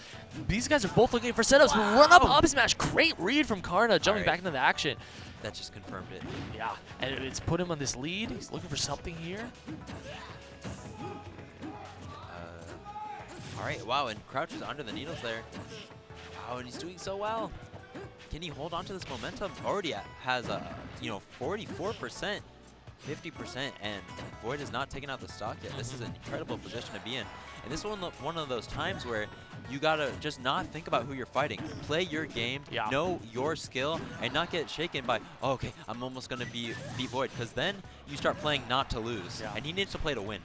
These guys are both looking for setups.
Wow.
Run up up smash. Great read from Karna, jumping back into the action.
That just confirmed it.
Yeah, and it's put him on this lead. He's looking for something here.
All right, wow, and Crouch is under the needles there. Wow, and he's doing so well. Can he hold on to this momentum? Already has a 44%, 50%, and Void has not taken out the stock yet. This is an incredible position to be in. And this is one of those times where you gotta just not think about who you're fighting. Play your game, know your skill, and not get shaken by, oh, okay, I'm almost gonna beat Void, because then you start playing not to lose, and he needs to play to win.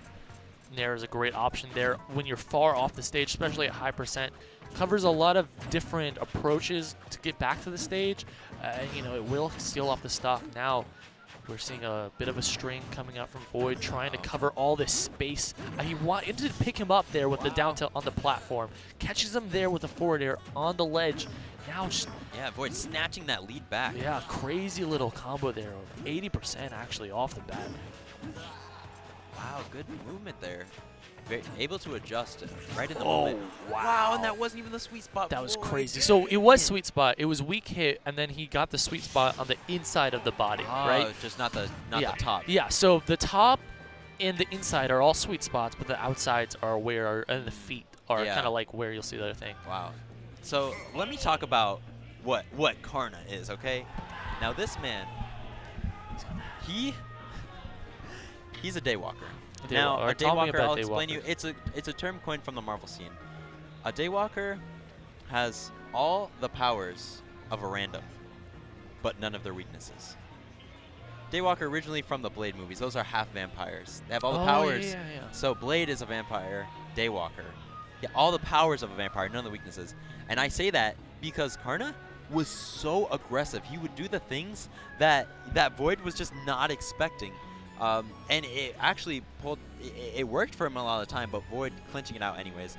Nair is a great option there when you're far off the stage, especially at high percent. Covers a lot of different approaches to get back to the stage. It will steal off the stock. Now we're seeing a bit of a string coming out from Void, trying to cover all this space. He wanted to pick him up there with the down tilt on the platform. Catches him there with the forward air on the ledge. Now just...
Yeah, Void snatching that lead back.
Yeah, crazy little combo there. 80% actually off the bat.
Wow, good movement there. able to adjust right in the
Oh,
moment.
wow.
And that wasn't even the sweet spot.
That was
Boy,
crazy. So it was
dang.
sweet spot. It was weak hit, and then he got the sweet spot on the inside of the body, right?
Just not the
yeah.
top.
Yeah. So the top and the inside are all sweet spots, but the outsides are and the feet are
Yeah.
kind of like where you'll see the other thing.
Wow. So let me talk about what Karna is, okay? Now this man, he's a daywalker. Now a
Tell me
daywalker,
about
I'll explain you.
daywalker.
It's a term coined from the Marvel scene. A daywalker has all the powers of a random, but none of their weaknesses. Daywalker originally from the Blade movies. Those are half vampires. They have all the powers.
Yeah.
So Blade is a vampire, Daywalker. Yeah, all the powers of a vampire, none of the weaknesses. And I say that because Karna was so aggressive. He would do the things that Void was just not expecting. And it actually it worked for him a lot of the time, but Void clinching it out anyways.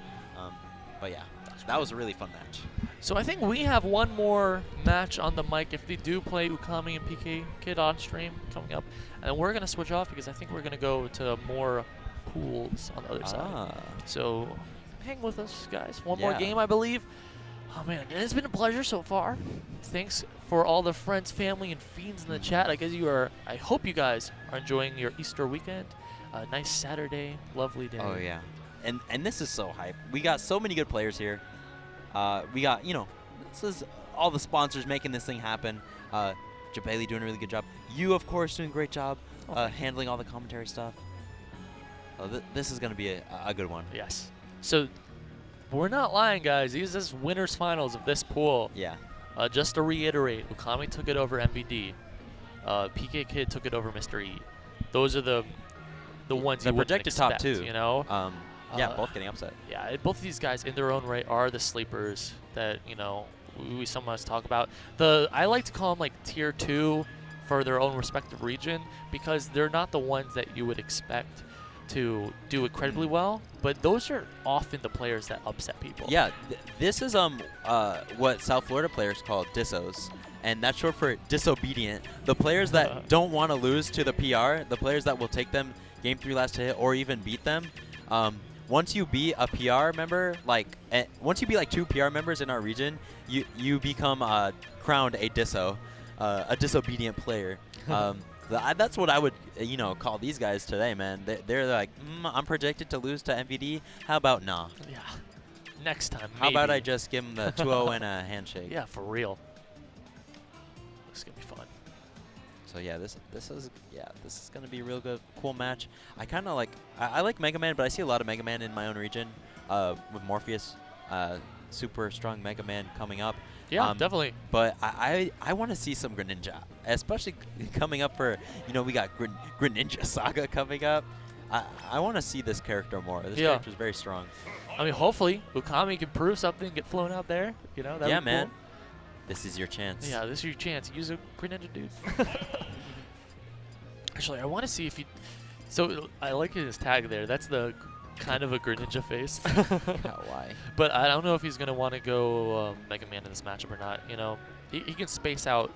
But yeah, that was a really fun match.
So I think we have one more match on the mic if they do play Ukami and PK Kid on stream coming up. And we're going to switch off because I think we're going to go to more pools on the other side. So hang with us, guys. One more
Yeah.
game, I believe. Oh, man, it's been a pleasure so far. Thanks for all the friends, family, and fiends in the chat. I hope you guys are enjoying your Easter weekend. A nice Saturday, lovely day.
Oh yeah, and this is so hype. We got so many good players here. We got, this is all the sponsors making this thing happen. Jabali doing a really good job. You, of course, doing a great job handling all the commentary stuff. This is going to be a good one.
Yes. So we're not lying, guys. These is winners finals of this pool.
Yeah.
Just to reiterate, Ukami took it over MVD. PK Kid took it over Mr. E. Those are the ones
The
you wouldn't
projected
expect,
top two.
you know?
Yeah, both getting upset.
Yeah, both of these guys in their own right are the sleepers that, we sometimes talk about. I like to call them like tier 2 for their own respective region because they're not the ones that you would expect to do incredibly well, but those are often the players that upset people.
Yeah, this is what South Florida players call dissos, and that's short for disobedient. The players that don't want to lose to the PR, the players that will take them game 3 last hit or even beat them. Once you beat a PR member, once you beat like 2 PR members in our region, you become crowned a disso, a disobedient player. That's what I would, call these guys today, man. They're like, I'm projected to lose to MVD. How about nah?
Yeah. Next time,
How about
maybe.
I just give them the 2-0 and a handshake?
Yeah, for real. This is gonna be fun.
So yeah, this is gonna be a real good, cool match. I kind of like I like Mega Man, but I see a lot of Mega Man in my own region. With Morpheus, super strong Mega Man coming up.
Yeah, definitely.
But I want to see some Greninja, especially coming up for, we got Greninja Saga coming up. I want to see this character more. This character is very strong.
I mean, hopefully Ukami can prove something, get flown out there. That'd be
man.
Cool.
This is your chance.
Yeah, this is your chance. Use a Greninja, dude. Actually, I want to see if he. So I like his tag there. That's the kind of a Greninja face.
Why?
But I don't know if he's gonna want to go Mega Man in this matchup or not. He can space out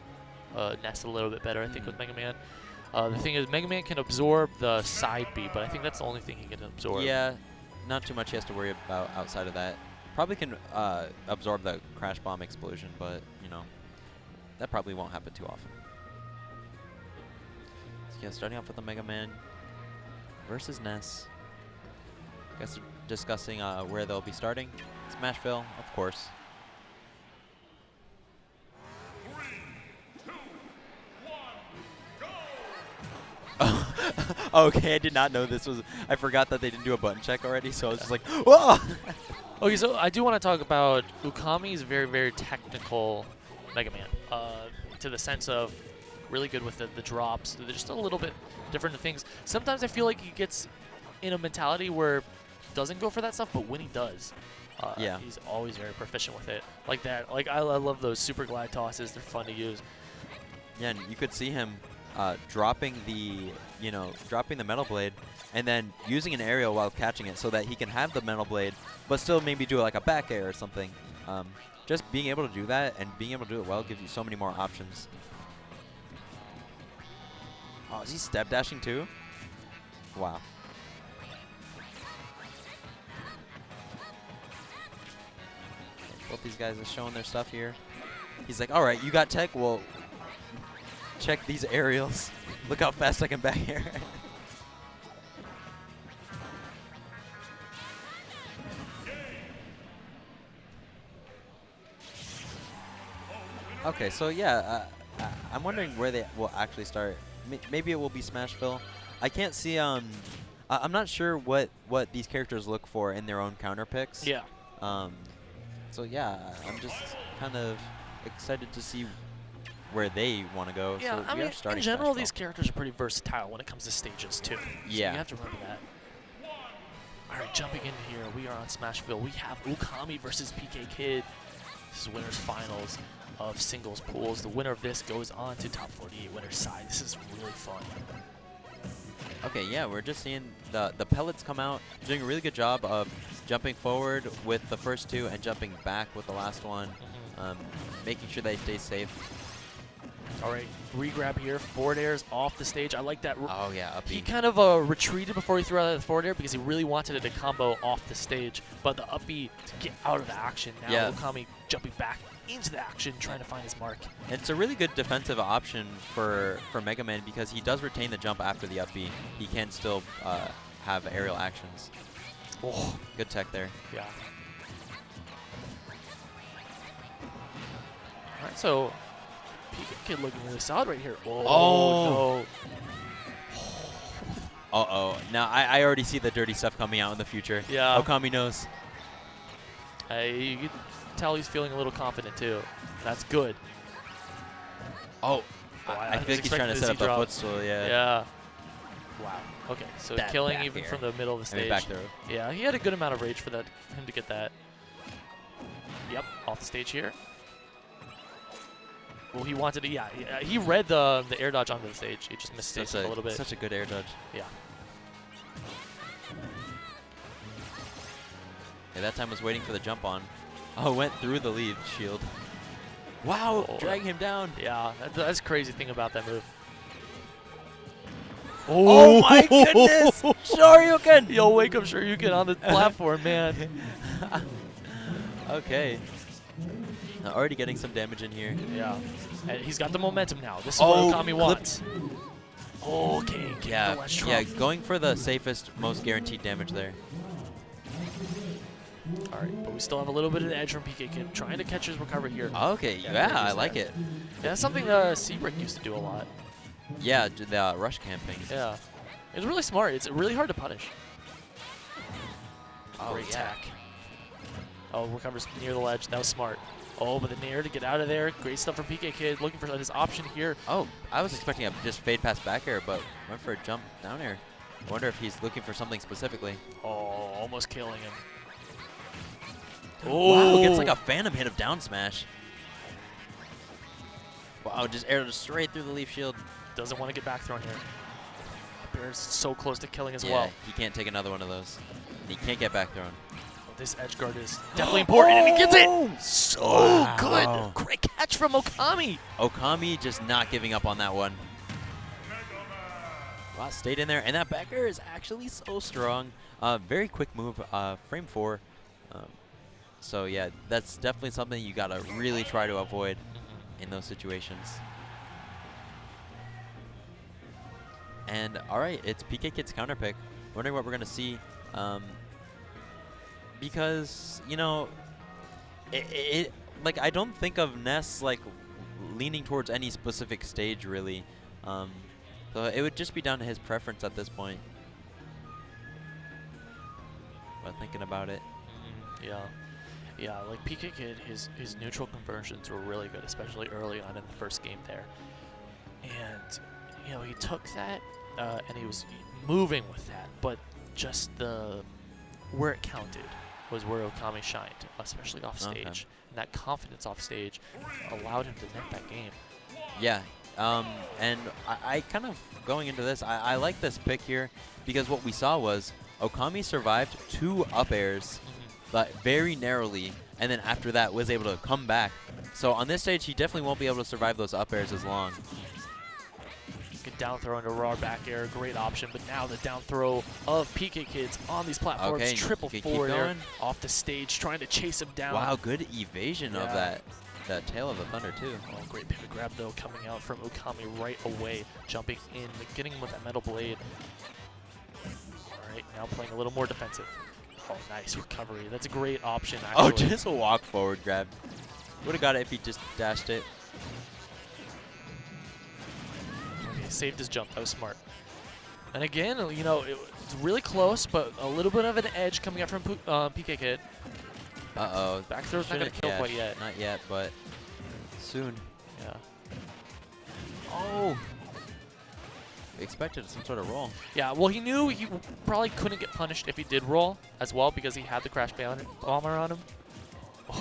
Ness a little bit better, I think, with Mega Man. The thing is, Mega Man can absorb the side B, but I think that's the only thing he can absorb.
Yeah, not too much he has to worry about outside of that. Probably can absorb the Crash Bomb explosion, but, that probably won't happen too often. So yeah, starting off with the Mega Man versus Ness. Guess they're discussing where they'll be starting. Smashville, of course.
3, 2, 1, go!
Okay, I did not know this was. I forgot that they didn't do a button check already, so I was just like, whoa!
Okay, so I do want to talk about Ukami's very, very technical Mega Man, to the sense of really good with the drops. They're just a little bit different things. Sometimes I feel like he gets in a mentality where he doesn't go for that stuff, but when he does, he's always very proficient with it. Like that. Like I love those super glide tosses. They're fun to use.
Yeah, and you could see him dropping the Metal Blade and then using an aerial while catching it so that he can have the Metal Blade but still maybe do like a back air or something. Just being able to do that and being able to do it well gives you so many more options. Oh, is he step dashing too? Wow. Both these guys are showing their stuff here. He's like, all right, you got tech? Well, check these aerials. Look how fast I can back here. Okay, so yeah, I'm wondering where they will actually start. Maybe it will be Smashville. I can't see. I'm not sure what these characters look for in their own counter picks.
Yeah.
So yeah, I'm just kind of excited to see where they want to go.
Yeah,
so
I
we are
mean,
starting
in general,
Smashville.
these characters are pretty versatile when it comes to stages, too.
Yeah.
So you have to remember that. All right, jumping in here, we are on Smashville. We have Okami versus PK Kid. This is winners finals of singles pools. The winner of this goes on to top 48 winner's side. This is really fun.
Okay, yeah, we're just seeing the pellets come out, doing a really good job of jumping forward with the first two and jumping back with the last one, making sure they stay safe.
All right, re-grab here, forward airs off the stage. I like that.
Oh yeah, up
He
B.
kind of retreated before he threw out the forward air because he really wanted it to combo off the stage, but the up B to get out of the action. Now
Yeah.
Okami jumping back into the action, trying to find his mark.
It's a really good defensive option for Mega Man because he does retain the jump after the up B. He can still have aerial actions.
Oh,
Good tech there.
yeah. All right, so Pika Kid looking really solid right here. Oh, no.
Uh-oh. Now, I already see the dirty stuff coming out in the future.
Yeah.
Okami knows.
You can tell he's feeling a little confident, too. That's good.
Oh,
Oh,
I
was
feel like he's trying to
expecting
set up
Z
a
drop.
footstool, yeah.
Yeah. Wow. Okay, so
That
killing
back
even
air.
from the middle of the
I mean,
stage.
back throw.
Yeah, he had a good amount of rage for that, him to get that. Yep, off the stage here. Well, he wanted to, yeah, he read the air dodge onto the stage. He just missed it a little bit.
Such a good air dodge.
Yeah.
Yeah, that time was waiting for the jump on. Oh, went through the lead shield. Wow,
Oh.
dragging him down.
Yeah, that's the crazy thing about that move.
Oh my goodness! Shoryuken!
Yo, wake up Shoryuken on the platform, man.
Okay. Already getting some damage in here.
Yeah. And he's got the momentum now. This is
Oh,
what Okami
clip.
wants. Okay, get
Yeah,
the ledge
yeah,
trump.
going for the safest, most guaranteed damage there.
All right, but we still have a little bit of the edge from PK Kid, trying to catch his recovery here.
Okay,
Yeah,
yeah,
he's
I like
there.
it.
Yeah, that's something Seabrick used to do a lot.
Yeah, the rush camping.
Yeah. It's really smart. It's really hard to punish.
Oh,
Great
yeah.
tack. Oh, recovers near the ledge. That was smart. Oh, but the nair to get out of there. Great stuff from PK Kid. Looking for his option here.
Oh, I was expecting a just fade past back air, but went for a jump down air. I wonder if he's looking for something specifically.
Oh, almost killing him.
Wow, gets like a phantom hit of down smash. Wow, just arrowed straight through the leaf shield.
Doesn't want to get back thrown here. Bear's so close to killing as
Yeah,
well.
he can't take another one of those. And he can't get back thrown.
But this edge guard is definitely important, and he gets
Oh!
it. So
Wow.
good. Great catch from Okami.
Okami just not giving up on that one. Wow, stayed in there, and that back air is actually so strong. Very quick move, frame 4. So yeah, that's definitely something you gotta really try to avoid in those situations. And all right, it's PK Kid's counter pick. Wondering what we're gonna see, because you know, like I don't think of Ness like leaning towards any specific stage really. So it would just be down to his preference at this point. But thinking about it.
Yeah. Yeah, like PK Kid, his neutral conversions were really good, especially early on in the first game there. And, you know, he took that and he was moving with that, but just where it counted was where Okami shined, especially off stage.
Okay.
And that confidence off stage allowed him to net that game.
Yeah, and I kind of, going into this, I like this pick here because what we saw was Okami survived 2 up airs, but very narrowly, and then after that was able to come back. So on this stage, he definitely won't be able to survive those up airs as long.
Good down throw into raw back air, great option. But now the down throw of PK Kids on these platforms,
Okay,
triple
keep
forward air
going.
off the stage, trying to chase him down.
Wow, good evasion of
Yeah.
that tail of the thunder too.
Oh, great pivot grab though coming out from Okami right away, jumping in, getting him with that metal blade. All right, now playing a little more defensive. Oh, nice recovery. That's a great option, actually.
Oh, just a walk forward grab. Would have got it if he just dashed it.
Okay, saved his jump. That was smart. And again, you know, it's really close, but a little bit of an edge coming out from PK Kid.
Uh-oh.
Back throw's not going to kill quite yet.
Not yet, but soon.
Yeah.
Oh! We expected some sort of roll.
Yeah, well, he knew he probably couldn't get punished if he did roll as well because he had the crash bomber on him.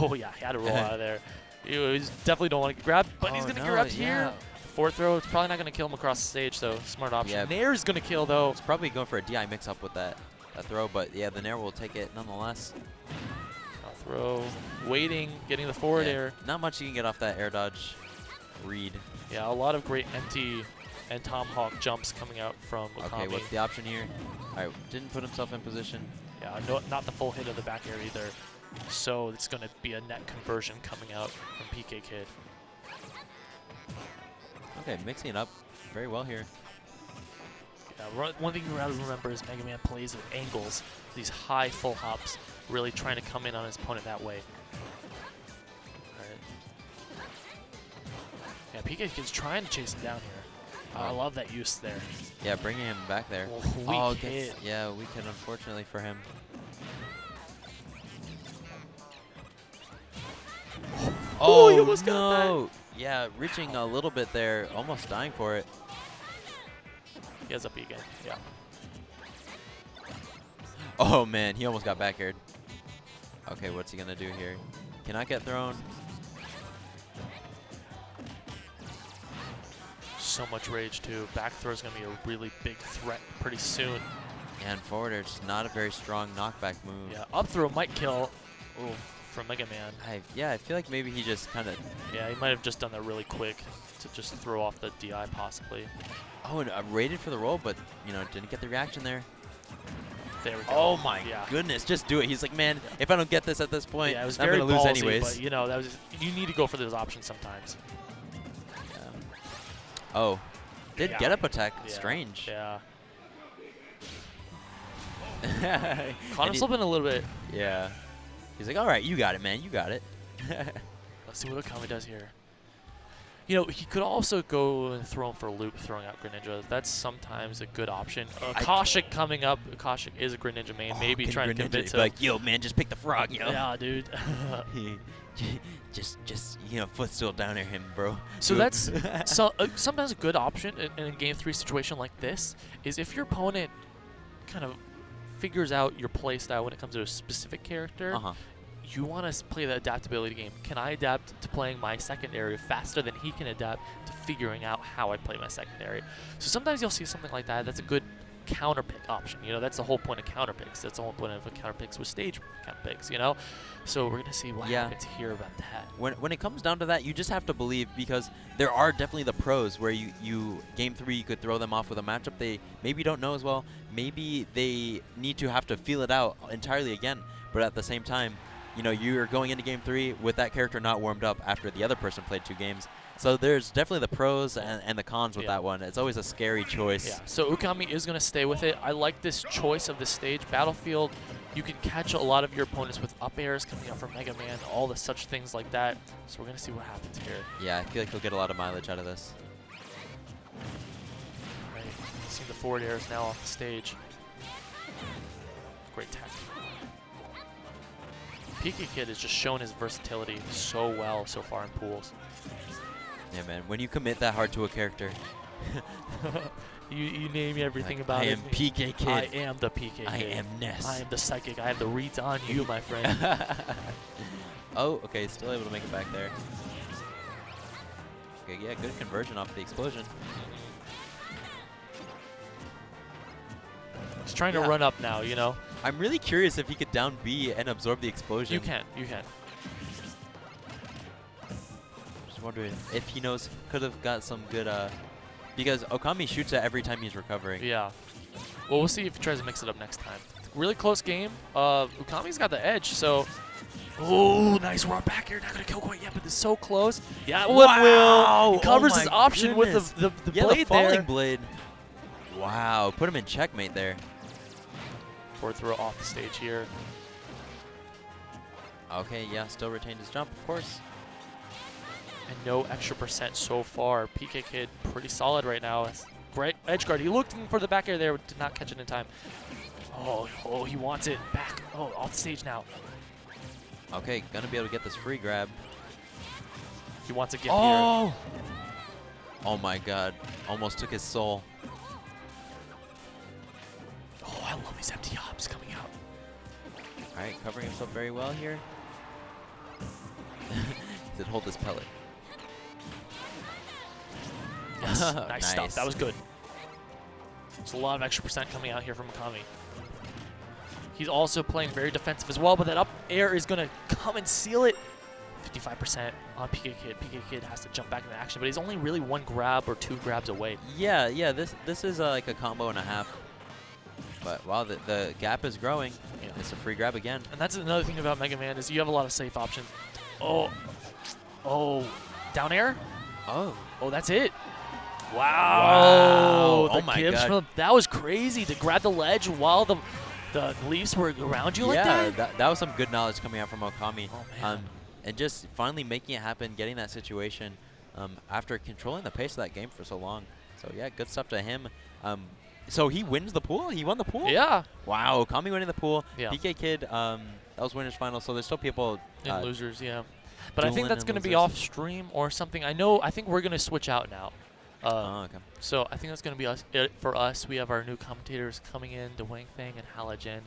Oh, yeah, he had to roll out of there. He definitely don't want to get grabbed, but he's going to get grabbed here. Fourth throw, it's probably not going to kill him across the stage, so smart option.
Yeah.
Nair's going to kill, though.
It's probably going for a DI mix-up with that throw, but yeah, the Nair will take it nonetheless.
Throw, waiting, getting the forward air.
Not much you can get off that air dodge read.
Yeah, a lot of great empty and tomahawk jumps coming out from Okami.
Okay, what's the option here? All right, didn't put himself in position.
Yeah, no, not the full hit of the back air either. So it's going to be a net conversion coming out from PK Kid.
Okay, mixing it up very well here.
Yeah, one thing you gotta remember is Mega Man plays with angles, these high full hops, really trying to come in on his opponent that way. All right. Yeah, PK Kid's trying to chase him down here. I love that use there.
Yeah, bringing him back there.
Oh, weak hit.
Yeah, weak hit, unfortunately for him.
Oh, he almost got
no! Yeah, reaching a little bit there, almost dying for it.
He has a B again, yeah.
Oh man, he almost got back aired. Okay, what's he gonna do here? Cannot get thrown.
So much rage too. Back throw is gonna be a really big threat pretty soon.
And forward air, just not a very strong knockback move.
Yeah, up throw might kill. Ooh, from Mega Man.
I feel like maybe he just kind of...
Yeah, he might have just done that really quick to just throw off the DI possibly.
Oh, and rated for the roll, but, you know, didn't get the reaction there.
There we go.
Oh my
yeah.
goodness, just do it. He's like, man, if I don't get this at this point,
Yeah, it was
I'm
very
going to lose
ballsy,
anyways.
but you know, that was you need to go for those options sometimes.
Oh, did
Yeah.
get up attack.
Yeah.
Strange.
Yeah.
And
Caught him slipping a little bit.
Yeah. He's like, all right, you got it, man. You got it.
Let's see what Okami does here. You know, he could also go and throw him for a loop, throwing out Greninja. That's sometimes a good option. Akashic coming up. Akashic is a Greninja main. Maybe trying to convince him.
Like, yo, man, just pick the frog, yo.
Yeah, dude.
just you know, footstool down near him, bro.
So that's sometimes a good option in a game 3 situation like this is if your opponent kind of figures out your play style when it comes to a specific character. You want to play the adaptability game. Can I adapt to playing my secondary faster than he can adapt to figuring out how I play my secondary? So sometimes you'll see something like that. That's a good counter pick option. You know, that's the whole point of counter picks. That's the whole point of a counter picks with stage counter picks, you know? So we're going to see what happens here about that.
When it comes down to that, you just have to believe, because there are definitely the pros where you game 3, you could throw them off with a matchup they maybe don't know as well. Maybe they need to have to feel it out entirely again. But at the same time, you know, you're going into game 3 with that character not warmed up after the other person played 2 games. So there's definitely the pros and the cons with that one. It's always a scary choice.
Yeah, so Okami is going to stay with it. I like this choice of this stage. Battlefield, you can catch a lot of your opponents with up airs coming out from Mega Man, all the such things like that. So we're going to see what happens here.
Yeah, I feel like he'll get a lot of mileage out of this.
Right, see the forward airs now off the stage. Great tech. PK Kid has just shown his versatility so well so far in pools.
Yeah, man. When you commit that hard to a character,
you name everything
like,
about it.
I am PK Kid.
I am the PK Kid.
I am Ness.
I am the psychic. I have the reads on you, my friend.
Oh, okay. Still able to make it back there. Okay, yeah, good conversion off the explosion.
He's trying to run up now, you know.
I'm really curious if he could down B and absorb the explosion.
You can.
Just wondering if he knows, could have got some good because Okami shoots it every time he's recovering.
Yeah. Well, we'll see if he tries to mix it up next time. Really close game. Ukami's got the edge, so... Oh, nice. We're back here. Not going to kill quite yet, but it's so close. Yeah, one will. He covers his option with the blade
the falling
there.
blade. Wow, put him in checkmate there.
Fourth throw off the stage here.
Okay, yeah, still retained his jump, of course.
And no extra percent so far. PK Kid pretty solid right now. Right edge guard. He looked for the back air there, but did not catch it in time. Oh, he wants it back. Oh, off the stage now.
Okay, gonna be able to get this free grab.
He wants to get
here. Oh my god. Almost took his soul.
Oh, I love these empty hops coming out.
Alright, covering himself very well here. He said, hold this pellet.
Yes, nice stuff. That was good. There's a lot of extra percent coming out here from Okami. He's also playing very defensive as well, but that up air is going to come and seal it. 55% on PK Kid. PK Kid has to jump back into action, but he's only really one grab or two grabs away.
Yeah, this is like a combo and a half. But wow, the gap is growing. Yeah. It's a free grab again.
And that's another thing about Mega Man is you have a lot of safe options. Oh, down air? Oh, that's it. Wow.
Oh my god.
That was crazy to grab the ledge while the leaves were around you like that.
Yeah, that was some good knowledge coming out from Okami.
Oh, man.
And just finally making it happen, getting that situation after controlling the pace of that game for so long. So yeah, good stuff to him. So he wins the pool? He won the pool?
Yeah.
Wow, Okami winning the pool.
Yeah.
PK Kid, that was winners final, so there's still people
in losers, yeah. But I think
dueling
that's going to be off stream or something. I think we're going to switch out now.
Okay.
So I think that's going to be it for us. We have our new commentators coming in, Dwayne Thing and Halogen.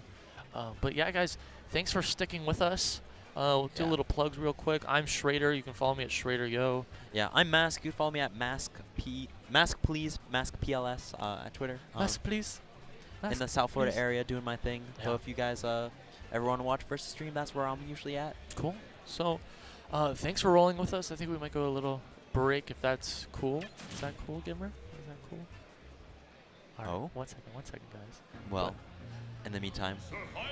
But yeah, guys, thanks for sticking with us. We'll do a little plugs real quick. I'm Schrader. You can follow me at SchraderYo.
Yeah, I'm Mask. You can follow me at Mask Please, Mask PLS at Twitter.
Mask Please.
In the South Florida area doing my thing.
Yeah.
So if you guys ever want to watch versus stream, that's where I'm usually at.
Cool. So thanks for rolling with us. I think we might go a little break if that's cool. Is that cool, Gimmer? Is that cool? All right.
Oh.
1 second, guys.
Well, in the meantime,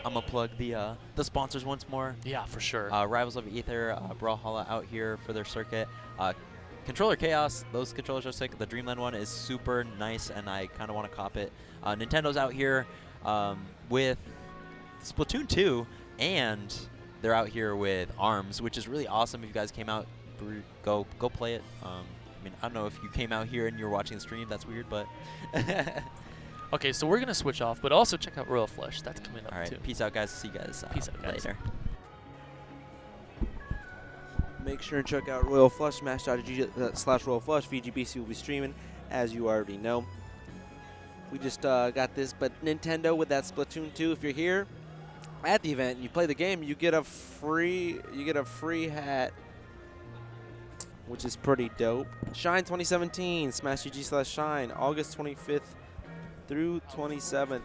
I'm going to plug the sponsors once more.
Yeah, for sure.
Rivals of Ether, Brawlhalla out here for their circuit. Controller Chaos, those controllers are sick. The Dreamland one is super nice, and I kind of want to cop it. Nintendo's out here with Splatoon 2, and they're out here with ARMS, which is really awesome. If you guys came out, go play it. I mean, I don't know if you came out here and you're watching the stream. That's weird, but...
Okay, so we're going to switch off, but also check out Royal Flush. That's coming up,
All right,
too.
peace out, guys. See you guys,
Peace out, guys.
later.
Make sure and check out Royal Flush, smash.gg/Royal Flush. VGBC will be streaming, as you already know. We just got this, but Nintendo with that Splatoon 2, if you're here at the event and you play the game, you get a free hat, which is pretty dope. Shine 2017, smash.gg/Shine, August 25th through 27th.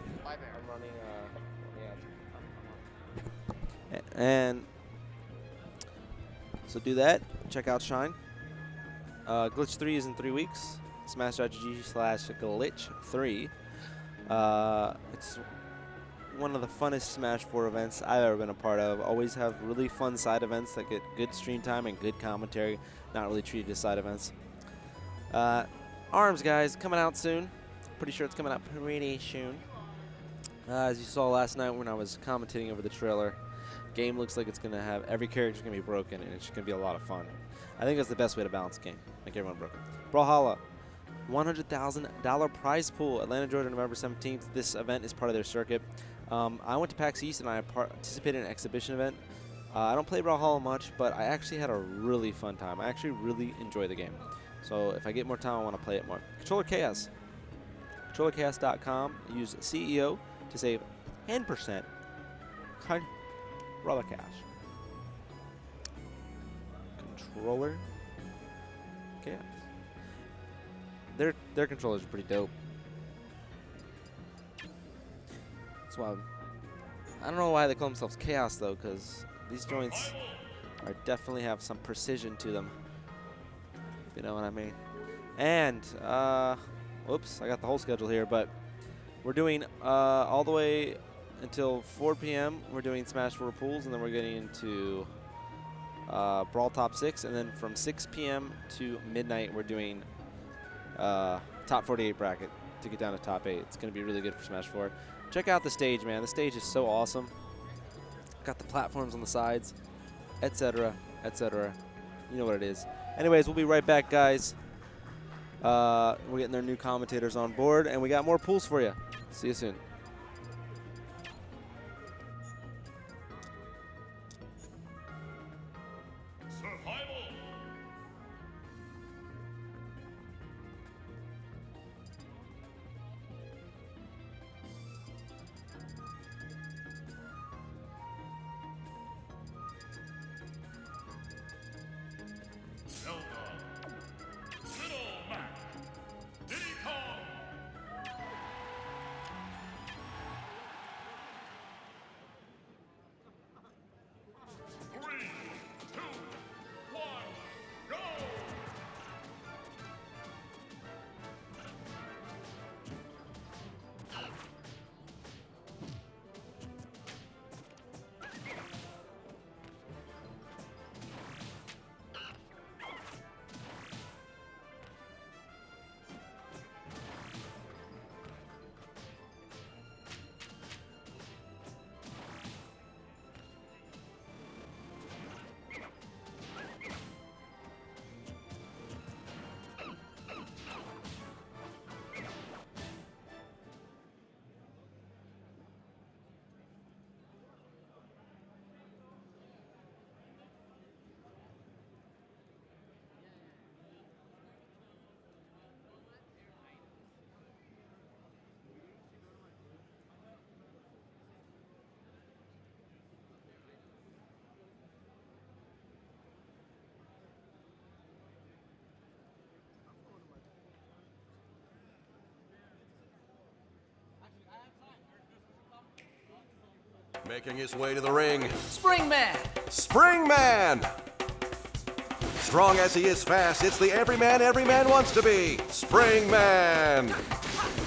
And so do that. Check out Shine. Glitch 3 is in 3 weeks. Smash.gg/Glitch3. It's one of the funnest Smash 4 events I've ever been a part of. Always have really fun side events that get good stream time and good commentary. Not really treated as side events. ARMS, guys, coming out soon. Pretty sure it's coming out pretty soon. As you saw last night when I was commentating over the trailer, game looks like it's going to have every character's going to be broken, and it's going to be a lot of fun. I think that's the best way to balance the game, make everyone broken. Brawlhalla, $100,000 prize pool, Atlanta, Georgia, November 17th. This event is part of their circuit. I went to PAX East and I participated in an exhibition event. I don't play Brawlhalla much, but I actually had a really fun time. I actually really enjoy the game. So if I get more time, I want to play it more. Controller Chaos. ControllerChaos.com. Use CEO to save 10%. Controller Chaos. Controller Chaos. Their controllers are pretty dope. That's why I don't know why they call themselves Chaos though, because these joints definitely have some precision to them. If you know what I mean. And Whoops, I got the whole schedule here, but we're doing all the way until 4 p.m. We're doing Smash 4 pools, and then we're getting into Brawl Top 6, and then from 6 p.m. to midnight, we're doing Top 48 bracket to get down to Top 8. It's going to be really good for Smash 4. Check out the stage, man. The stage is so awesome. Got the platforms on the sides, etc., etc. You know what it is. Anyways, we'll be right back, guys. We're getting their new commentators on board, and we got more pools for you. See you soon.
Making his way to the ring,
Springman!
Springman! Strong as he is fast, it's the everyman wants to be, Springman!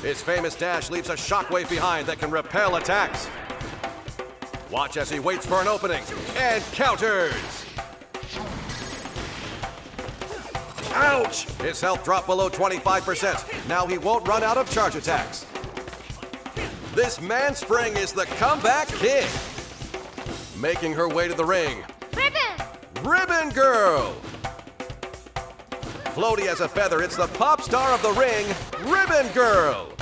His famous dash leaves a shockwave behind that can repel attacks. Watch as he waits for an opening and counters! Ouch! His health dropped below 25%. Now he won't run out of charge attacks. This man Spring is the comeback kid. Making her way to the ring. Ribbon Girl! Floaty as a feather, it's the pop star of the ring, Ribbon Girl!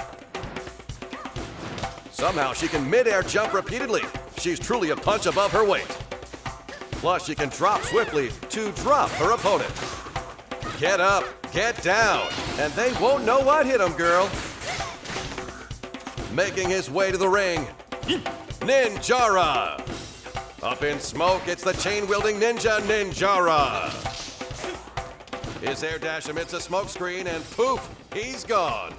Somehow she can mid-air jump repeatedly. She's truly a punch above her weight. Plus she can drop swiftly to drop her opponent. Get up, get down, and they won't know what hit him, girl. Making his way to the ring, Ninjara! Up in smoke, it's the chain-wielding ninja, Ninjara! His air dash emits a smoke screen, and poof, he's gone.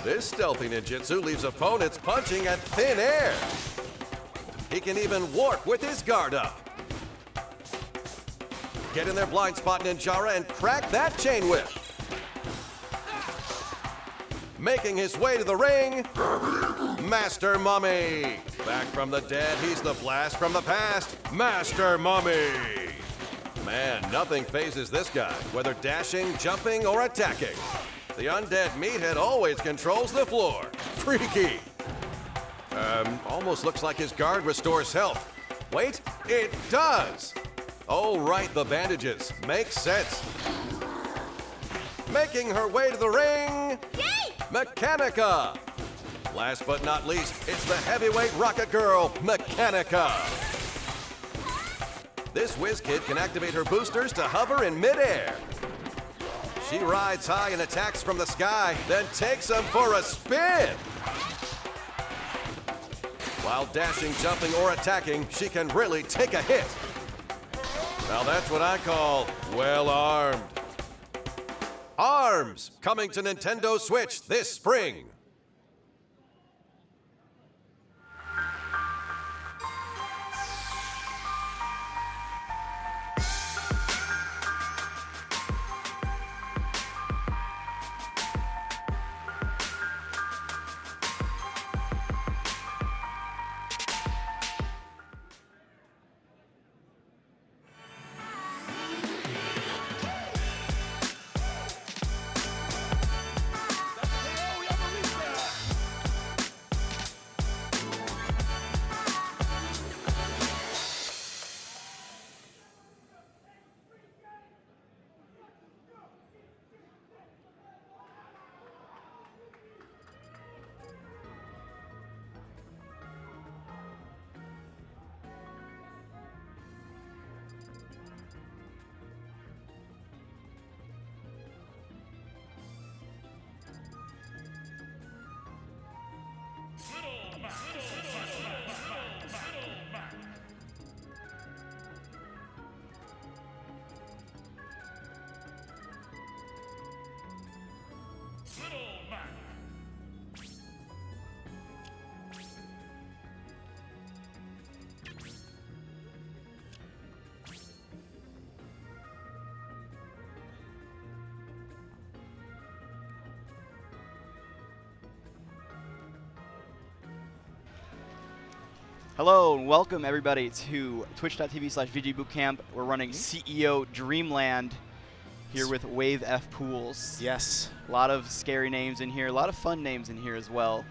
This stealthy ninjutsu leaves opponents punching at thin air. He can even warp with his guard up. Get in their blind spot, Ninjara, and crack that chain whip. Making his way to the ring, Master Mummy. Back from the dead, he's the blast from the past, Master Mummy. Man, nothing phases this guy, whether dashing, jumping, or attacking. The undead meathead always controls the floor. Freaky. Almost looks like his guard restores health. Wait, it does. Oh, right, the bandages. Makes sense. Making her way to the ring,
Yay!
Mechanica. Last but not least, it's the heavyweight rocket girl, Mechanica. This whiz kid can activate her boosters to hover in midair. She rides high and attacks from the sky, then takes them for a spin. While dashing, jumping, or attacking, she can really take a hit. Now that's what I call well-armed. ARMS, coming to Nintendo Switch this spring.
Hello and welcome everybody to twitch.tv/VGBootcamp. We're running CEO Dreamland here with Wave F Pools.
Yes.
A lot of scary names in here, a lot of fun names in here as well.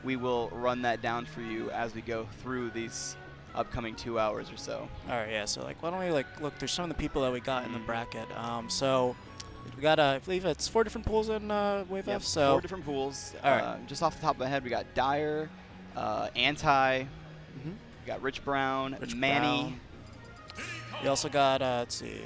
We will run that down for you as we go through these upcoming 2 hours or so.
All right, yeah. So like, why don't we like look through some of the people that we got in the bracket? So we got I believe it's 4 different pools in Wave F. So
4 different pools.
All right.
Just off the top of my head, we got Dyer, Anti, we got Rich Brown,
Rich
Manny.
Brown. We also got let's see,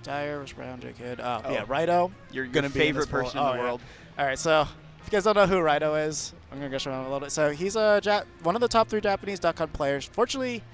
Dyer, Rich Brown, J-Kid.
Oh.
Yeah, Rido.
Your
gonna be in
favorite
this pool.
person in
Oh,
the
yeah.
world.
All right, so if you guys don't know who Rido is, I'm gonna go show him a little bit. So he's one of the top 3 Japanese duck hunt players. Fortunately,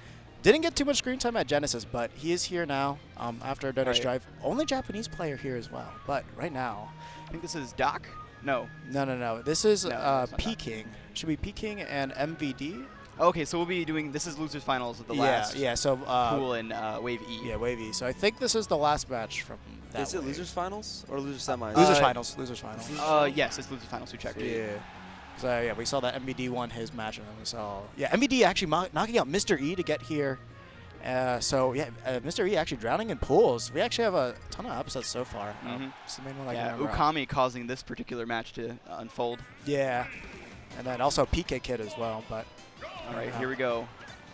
didn't get too much screen time at Genesis, but he is here now after a Donor's
Right.
Drive. Only Japanese player here as well. But right now,
I think this is Doc. No.
no. This is
No, it's not that.
Peking. Should be Peking and MVD.
Okay, so we'll be doing, this is losers finals of the
Yeah,
last
yeah. So
pool in Wave E.
yeah, Wavy. So I think this is the last match from that.
Is it
wave.
losers finals or losers semis?
Losers finals. Losers finals.
Yes, it's losers finals. We checked.
Yeah. So yeah, we saw that MVD won his match, and then we saw MVD actually knocking out Mr. E to get here. So yeah, Mr. E actually drowning in pools. We actually have a ton of upsets so far. It's the main one I can
Yeah,
remember.
Ukami causing this particular match to unfold.
Yeah, and then also PK Kid as well. But
All right, here we go.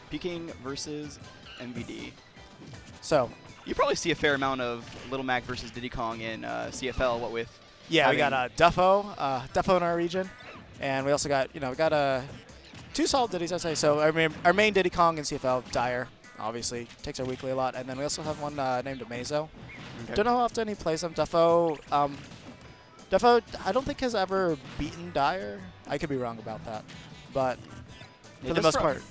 Peking versus MVD.
so
You probably see a fair amount of Little Mac versus Diddy Kong in CFL. What with?
yeah, we got
having-
Duffo in our region, and we also got we got 2 solid Diddies, I'd say. So our main Diddy Kong in CFL, Dyer, obviously takes our weekly a lot, and then we also have one named Amazo.
Okay.
Don't know how often he plays them. Duffo, I don't think has ever beaten Dyer. I could be wrong about that, but
Yeah,
for the
just
most
from-
part,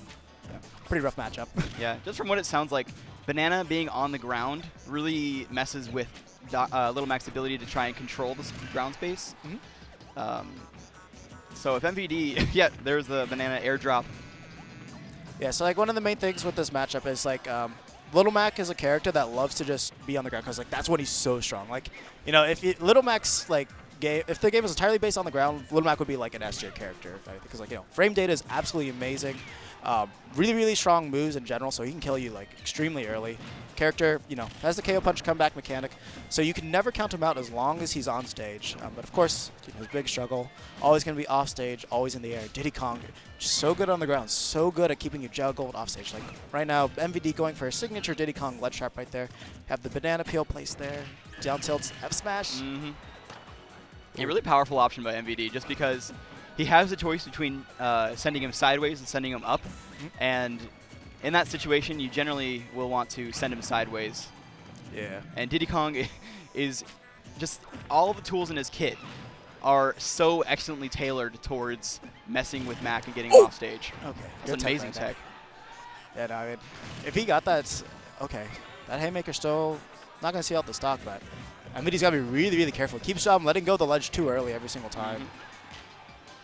pretty rough matchup.
Yeah, just from what it sounds like, Banana being on the ground really messes with Little Mac's ability to try and control the ground space. So if MVD, yeah, there's the Banana airdrop.
Yeah, so like one of the main things with this matchup is like Little Mac is a character that loves to just be on the ground because like that's when he's so strong. Like if Little Mac's like game, if the game was entirely based on the ground, Little Mac would be like an S tier character because like frame data is absolutely amazing. Really strong moves in general, so he can kill you like extremely early. Character, has the KO punch comeback mechanic, so you can never count him out as long as he's on stage. But of course, his big struggle, always going to be off stage, always in the air. Diddy Kong, just so good on the ground, so good at keeping you juggled off stage. Like right now, MVD going for a signature Diddy Kong ledge trap right there. Have the banana peel placed there, down tilts, F smash.
A really powerful option by MVD just because he has the choice between sending him sideways and sending him up. And in that situation, you generally will want to send him sideways.
Yeah.
And Diddy Kong is just all of the tools in his kit are so excellently tailored towards messing with Mac and getting him off stage.
Okay.
It's
good
an amazing
right there.
tech.
Yeah, no, I mean, if he got that, it's okay. That Haymaker still not going to see out the stock, but MVD's got to be really careful. Keeps letting go of the ledge too early every single time.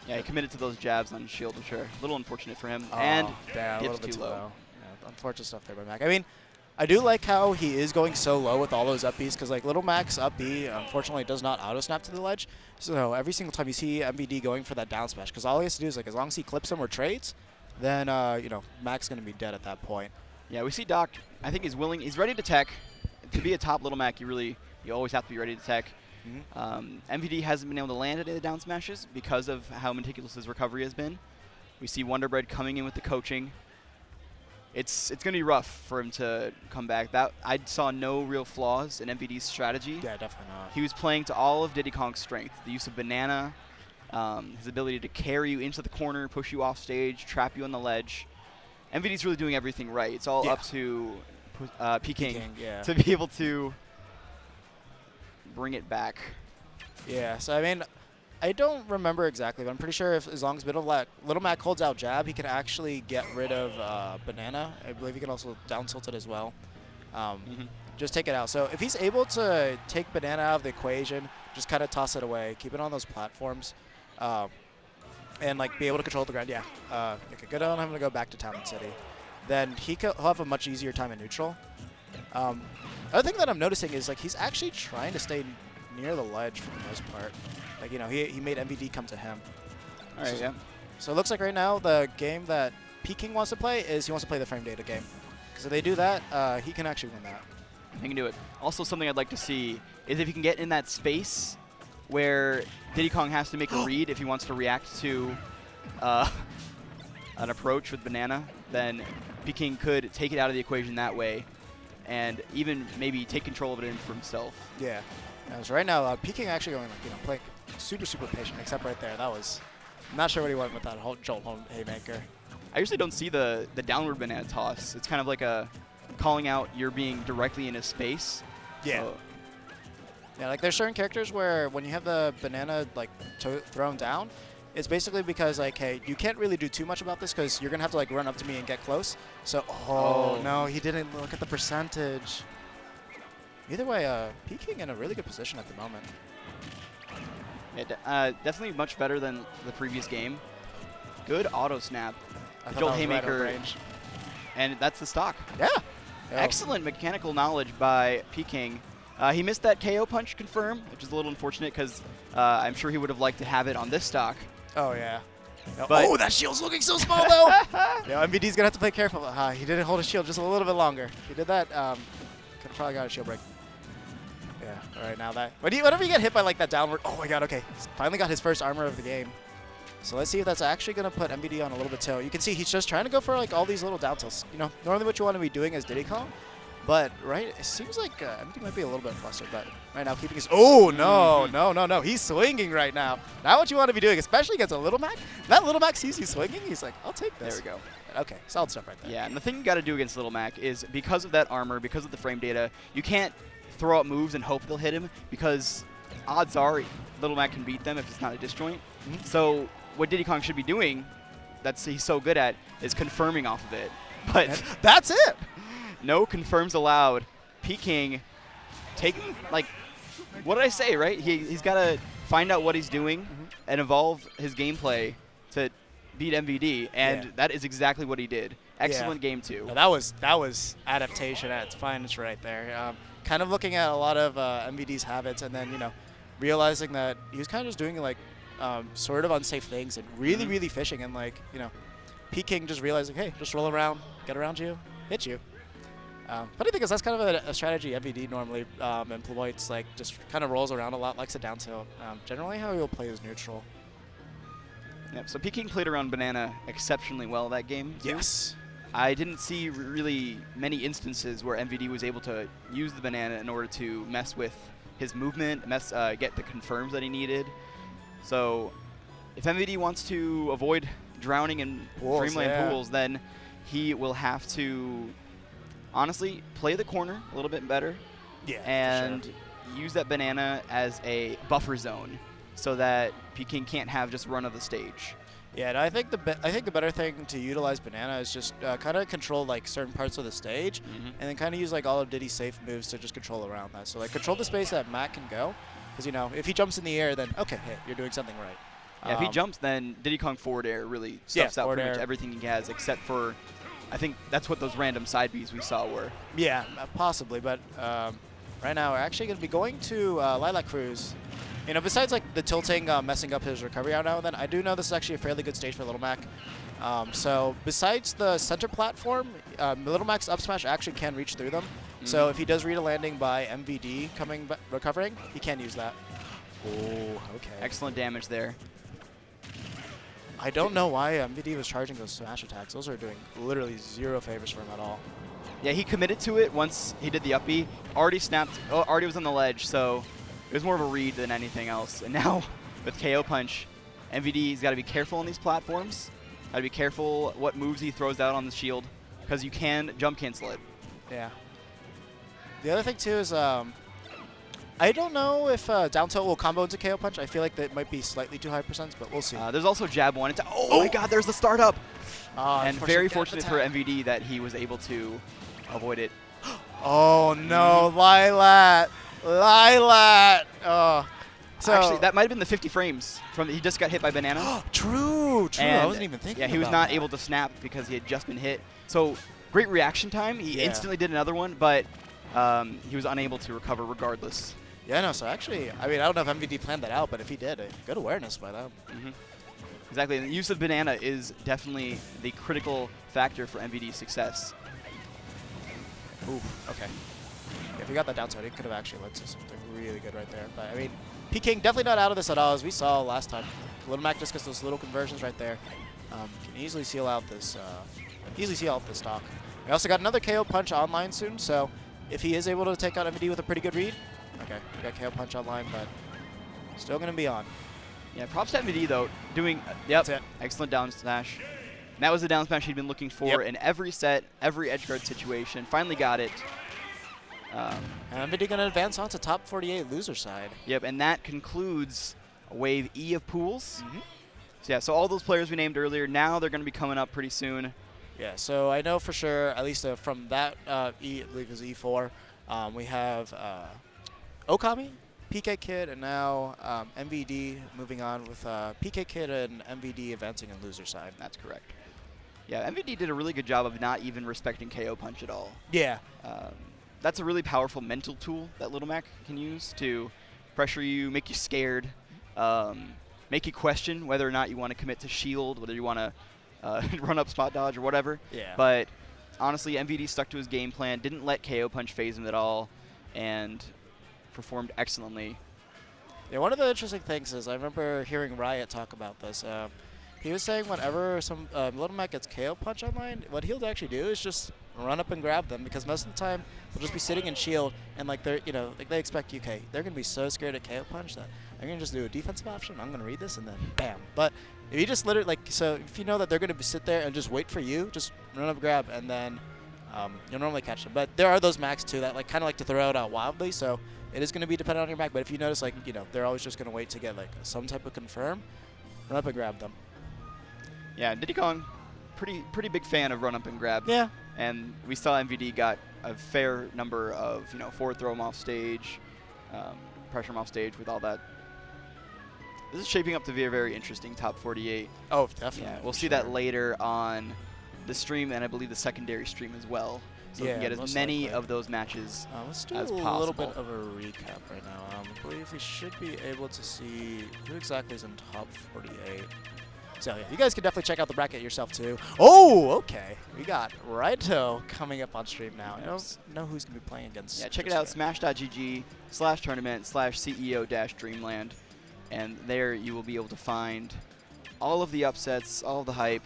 Yeah, he committed to those jabs on shield, I'm sure. A little unfortunate for him.
Oh,
And
damn, a
dips
little bit
too
too
low.
low. Yeah, unfortunate stuff there by Mac. I mean, I do like how he is going so low with all those up Bs because like Little Mac's up B unfortunately does not auto snap to the ledge. So every single time you see MVD going for that down smash, because all he has to do is like as long as he clips him or trades, then Mac's going to be dead at that point.
Yeah, we see Doc. I think he's ready to tech. To be a top Little Mac, you always have to be ready to tech. MVD hasn't been able to land any of the down smashes because of how meticulous his recovery has been. We see Wonder Bread coming in with the coaching. It's going to be rough for him to come back. I saw no real flaws in MVD's strategy.
Yeah, definitely not.
He was playing to all of Diddy Kong's strength. The use of banana, his ability to carry you into the corner, push you off stage, trap you on the ledge. MVD's really doing everything right. It's all up to Peking
yeah.
to be able to bring it back.
Yeah, so I mean, I don't remember exactly, but I'm pretty sure as long as Little Mac holds out jab, he can actually get rid of banana. I believe he can also down tilt it as well. Just take it out. So if he's able to take banana out of the equation, just kind of toss it away, keep it on those platforms, and like be able to control the ground. Yeah, okay, good on him to go back to Town and City. Then he'll have a much easier time in neutral. Other thing that I'm noticing is like he's actually trying to stay near the ledge for the most part. Like he made MVD come to him.
All right, yeah.
So it looks like right now the game that Peking wants to play is he wants to play the frame data game. Because if they do that, he can actually win that.
He can do it. Also, something I'd like to see is if he can get in that space where Diddy Kong has to make a read if he wants to react to an approach with Banana, then Peking could take it out of the equation that way and even maybe take control of it in for himself.
Yeah. So right now, Peking actually going, like, playing super, super patient, except right there. That was, I'm not sure what he went with that whole jolt home haymaker.
I usually don't see the downward banana toss. It's kind of like a calling out you're being directly in his space.
Yeah.
So
Yeah, like there's certain characters where when you have the banana like thrown down, it's basically because like, hey, you can't really do too much about this because you're gonna have to like run up to me and get close. So, oh no, he didn't look at the percentage. Either way, Peking in a really good position at the moment.
yeah, definitely much better than the previous game. Good auto snap.
I
The
thought
Jolt
that was right
haymaker,
on range.
and that's the stock.
Yeah.
Excellent mechanical knowledge by Peking. He missed that KO punch confirm, which is a little unfortunate because I'm sure he would have liked to have it on this stock.
Oh yeah.
But
Oh, that shield's looking so small though. Yeah, MVD's gonna have to play careful. He didn't hold his shield just a little bit longer. If he did that, could have probably got a shield break. Yeah. All right, now that whenever you get hit by like that downward, oh my God. Okay, he's finally got his first armor of the game. So let's see if that's actually gonna put MVD on a little bit tail. You can see he's just trying to go for like all these little down tilts. Normally what you want to be doing is Diddy Kong. But, right, it seems like MVD might be a little bit flustered, but right now keeping his... Oh, no. He's swinging right now. Not what you want to be doing, especially against a Little Mac. That Little Mac sees you swinging, he's like, I'll take this.
there we go.
Okay, solid stuff right there.
Yeah, and the thing you got to do against Little Mac is because of that armor, because of the frame data, you can't throw out moves and hope they'll hit him because odds are Little Mac can beat them if it's not a disjoint. So what Diddy Kong should be doing, he's so good at, is confirming off of it. But
And that's it!
no confirms allowed. Peking taking, like, what did I say, right? He's got to find out what he's doing and evolve his gameplay to beat MVD, and that is exactly what he did. Excellent game two.
No, that was adaptation at its finest right there. Kind of looking at a lot of MVD's habits and then, realizing that he was kind of just doing, like, sort of unsafe things and really, really fishing. And, like, Peking just realizing, hey, just roll around, get around you, hit you. Funny thing is, that's kind of a strategy MVD normally employs, like just kind of rolls around a lot, likes a down tilt. Generally how he'll play is neutral.
Yep, so Peking played around Banana exceptionally well that game. too.
Yes.
I didn't see really many instances where MVD was able to use the Banana in order to mess with his movement, get the confirms that he needed. So if MVD wants to avoid drowning in Dreamland pools, then he will have to honestly play the corner a little bit better and use that Banana as a buffer zone so that Peking can't have just run of the stage.
Yeah, and I think the better thing to utilize Banana is just kind of control like certain parts of the stage, and then kind of use like all of Diddy's safe moves to just control around that. So like control the space that Matt can go, because if he jumps in the air, then okay, hey, you're doing something right.
Yeah, if he jumps, then Diddy Kong forward air really stuffs out pretty much everything he has, except for, I think that's what those random side Bs we saw were.
Yeah, possibly, but right now we're actually going to be going to Lilac Cruise. Besides like the tilting messing up his recovery out now and then, I do know this is actually a fairly good stage for Little Mac. So besides the center platform, Little Mac's up smash actually can reach through them. So if he does read a landing by MVD recovering, he can use that. Oh, okay.
Excellent damage there.
I don't know why MVD was charging those smash attacks. Those are doing literally zero favors for him at all.
Yeah, he committed to it once he did the up B. Already snapped, already was on the ledge, so it was more of a read than anything else. And now with KO Punch, MVD's got to be careful on these platforms. Got to be careful what moves he throws out on the shield, because you can jump cancel it.
Yeah. The other thing too is I don't know if down tilt will combo into KO Punch. I feel like that might be slightly too high percents, but we'll see.
There's also jab one. Oh my God, there's the startup. And very fortunate for
attack.
MVD that he was able to avoid it.
Oh no, Lilat! Oh. So
Actually, that might have been the 50 frames from he just got hit by Banana.
True.
And
I wasn't even thinking.
Yeah, he was
about
not
that.
able to snap because he had just been hit. So great reaction time. He instantly did another one, but he was unable to recover regardless.
Yeah, no. So actually, I mean, I don't know if MVD planned that out, but if he did, good awareness by them.
Exactly, and the use of banana is definitely the critical factor for MVD's success.
Ooh, okay. If he got that downside, it could have actually led to something really good right there. But I mean, P-King definitely not out of this at all, as we saw last time. Little Mac just gets those little conversions right there. Can easily seal out this stock. We also got another KO punch online soon, so if he is able to take out MVD with a pretty good read, okay, we got KO punch online, but still gonna be on.
Yeah, props to MVD though, doing yep,
That's it.
excellent down smash. And that was the down smash he'd been looking for in every set, every edge guard situation. Finally got it.
And MVD gonna advance on to top 48 loser side.
Yep, and that concludes Wave E of pools. So yeah, so all those players we named earlier, now they're going to be coming up pretty soon.
Yeah, so I know for sure, at least from that I believe is E4, we have Okami, PK Kid, and now MVD moving on with PK Kid and MVD advancing in loser side.
That's correct. Yeah, MVD did a really good job of not even respecting KO punch at all.
Yeah.
That's a really powerful mental tool that Little Mac can use to pressure you, make you scared, make you question whether or not you want to commit to shield, whether you want to run up spot dodge or whatever.
Yeah.
But honestly, MVD stuck to his game plan, didn't let KO punch phase him at all, and performed excellently.
Yeah, one of the interesting things is I remember hearing Riot talk about this. He was saying whenever some Little Mac gets KO punch online, what he'll actually do is just run up and grab them, because most of the time they'll just be sitting in shield and like they're like they expect UK. They're gonna be so scared of KO punch that they're gonna just do a defensive option. I'm gonna read this and then bam. But if you just literally so if you know that they're gonna sit there and just wait for you, just run up, grab, and then you'll normally catch them. But there are those Macs too that like kind of like to throw it out wildly. So it is gonna be dependent on your Mac. But if you notice they're always just gonna wait to get like some type of confirm, run up and grab them.
Yeah, Diddy Kong, pretty big fan of run up and grab.
Yeah.
And we saw MVD got a fair number of forward throw him off stage, pressure him off stage with all that. This is shaping up to be a very interesting top 48.
Oh, definitely.
Yeah, we'll see that later on the stream, and I believe the secondary stream as well. So we can get as many
likely
of those matches
let's do
as
a
possible.
little bit of a recap right now. I believe we should be able to see who exactly is in top 48. So yeah, you guys can definitely check out the bracket yourself too. Oh, okay. We got Raito coming up on stream now. I don't know who's going to be playing against.
Yeah, check it out, smash.gg/tournament/CEO-Dreamland. And there you will be able to find all of the upsets, all of the hype.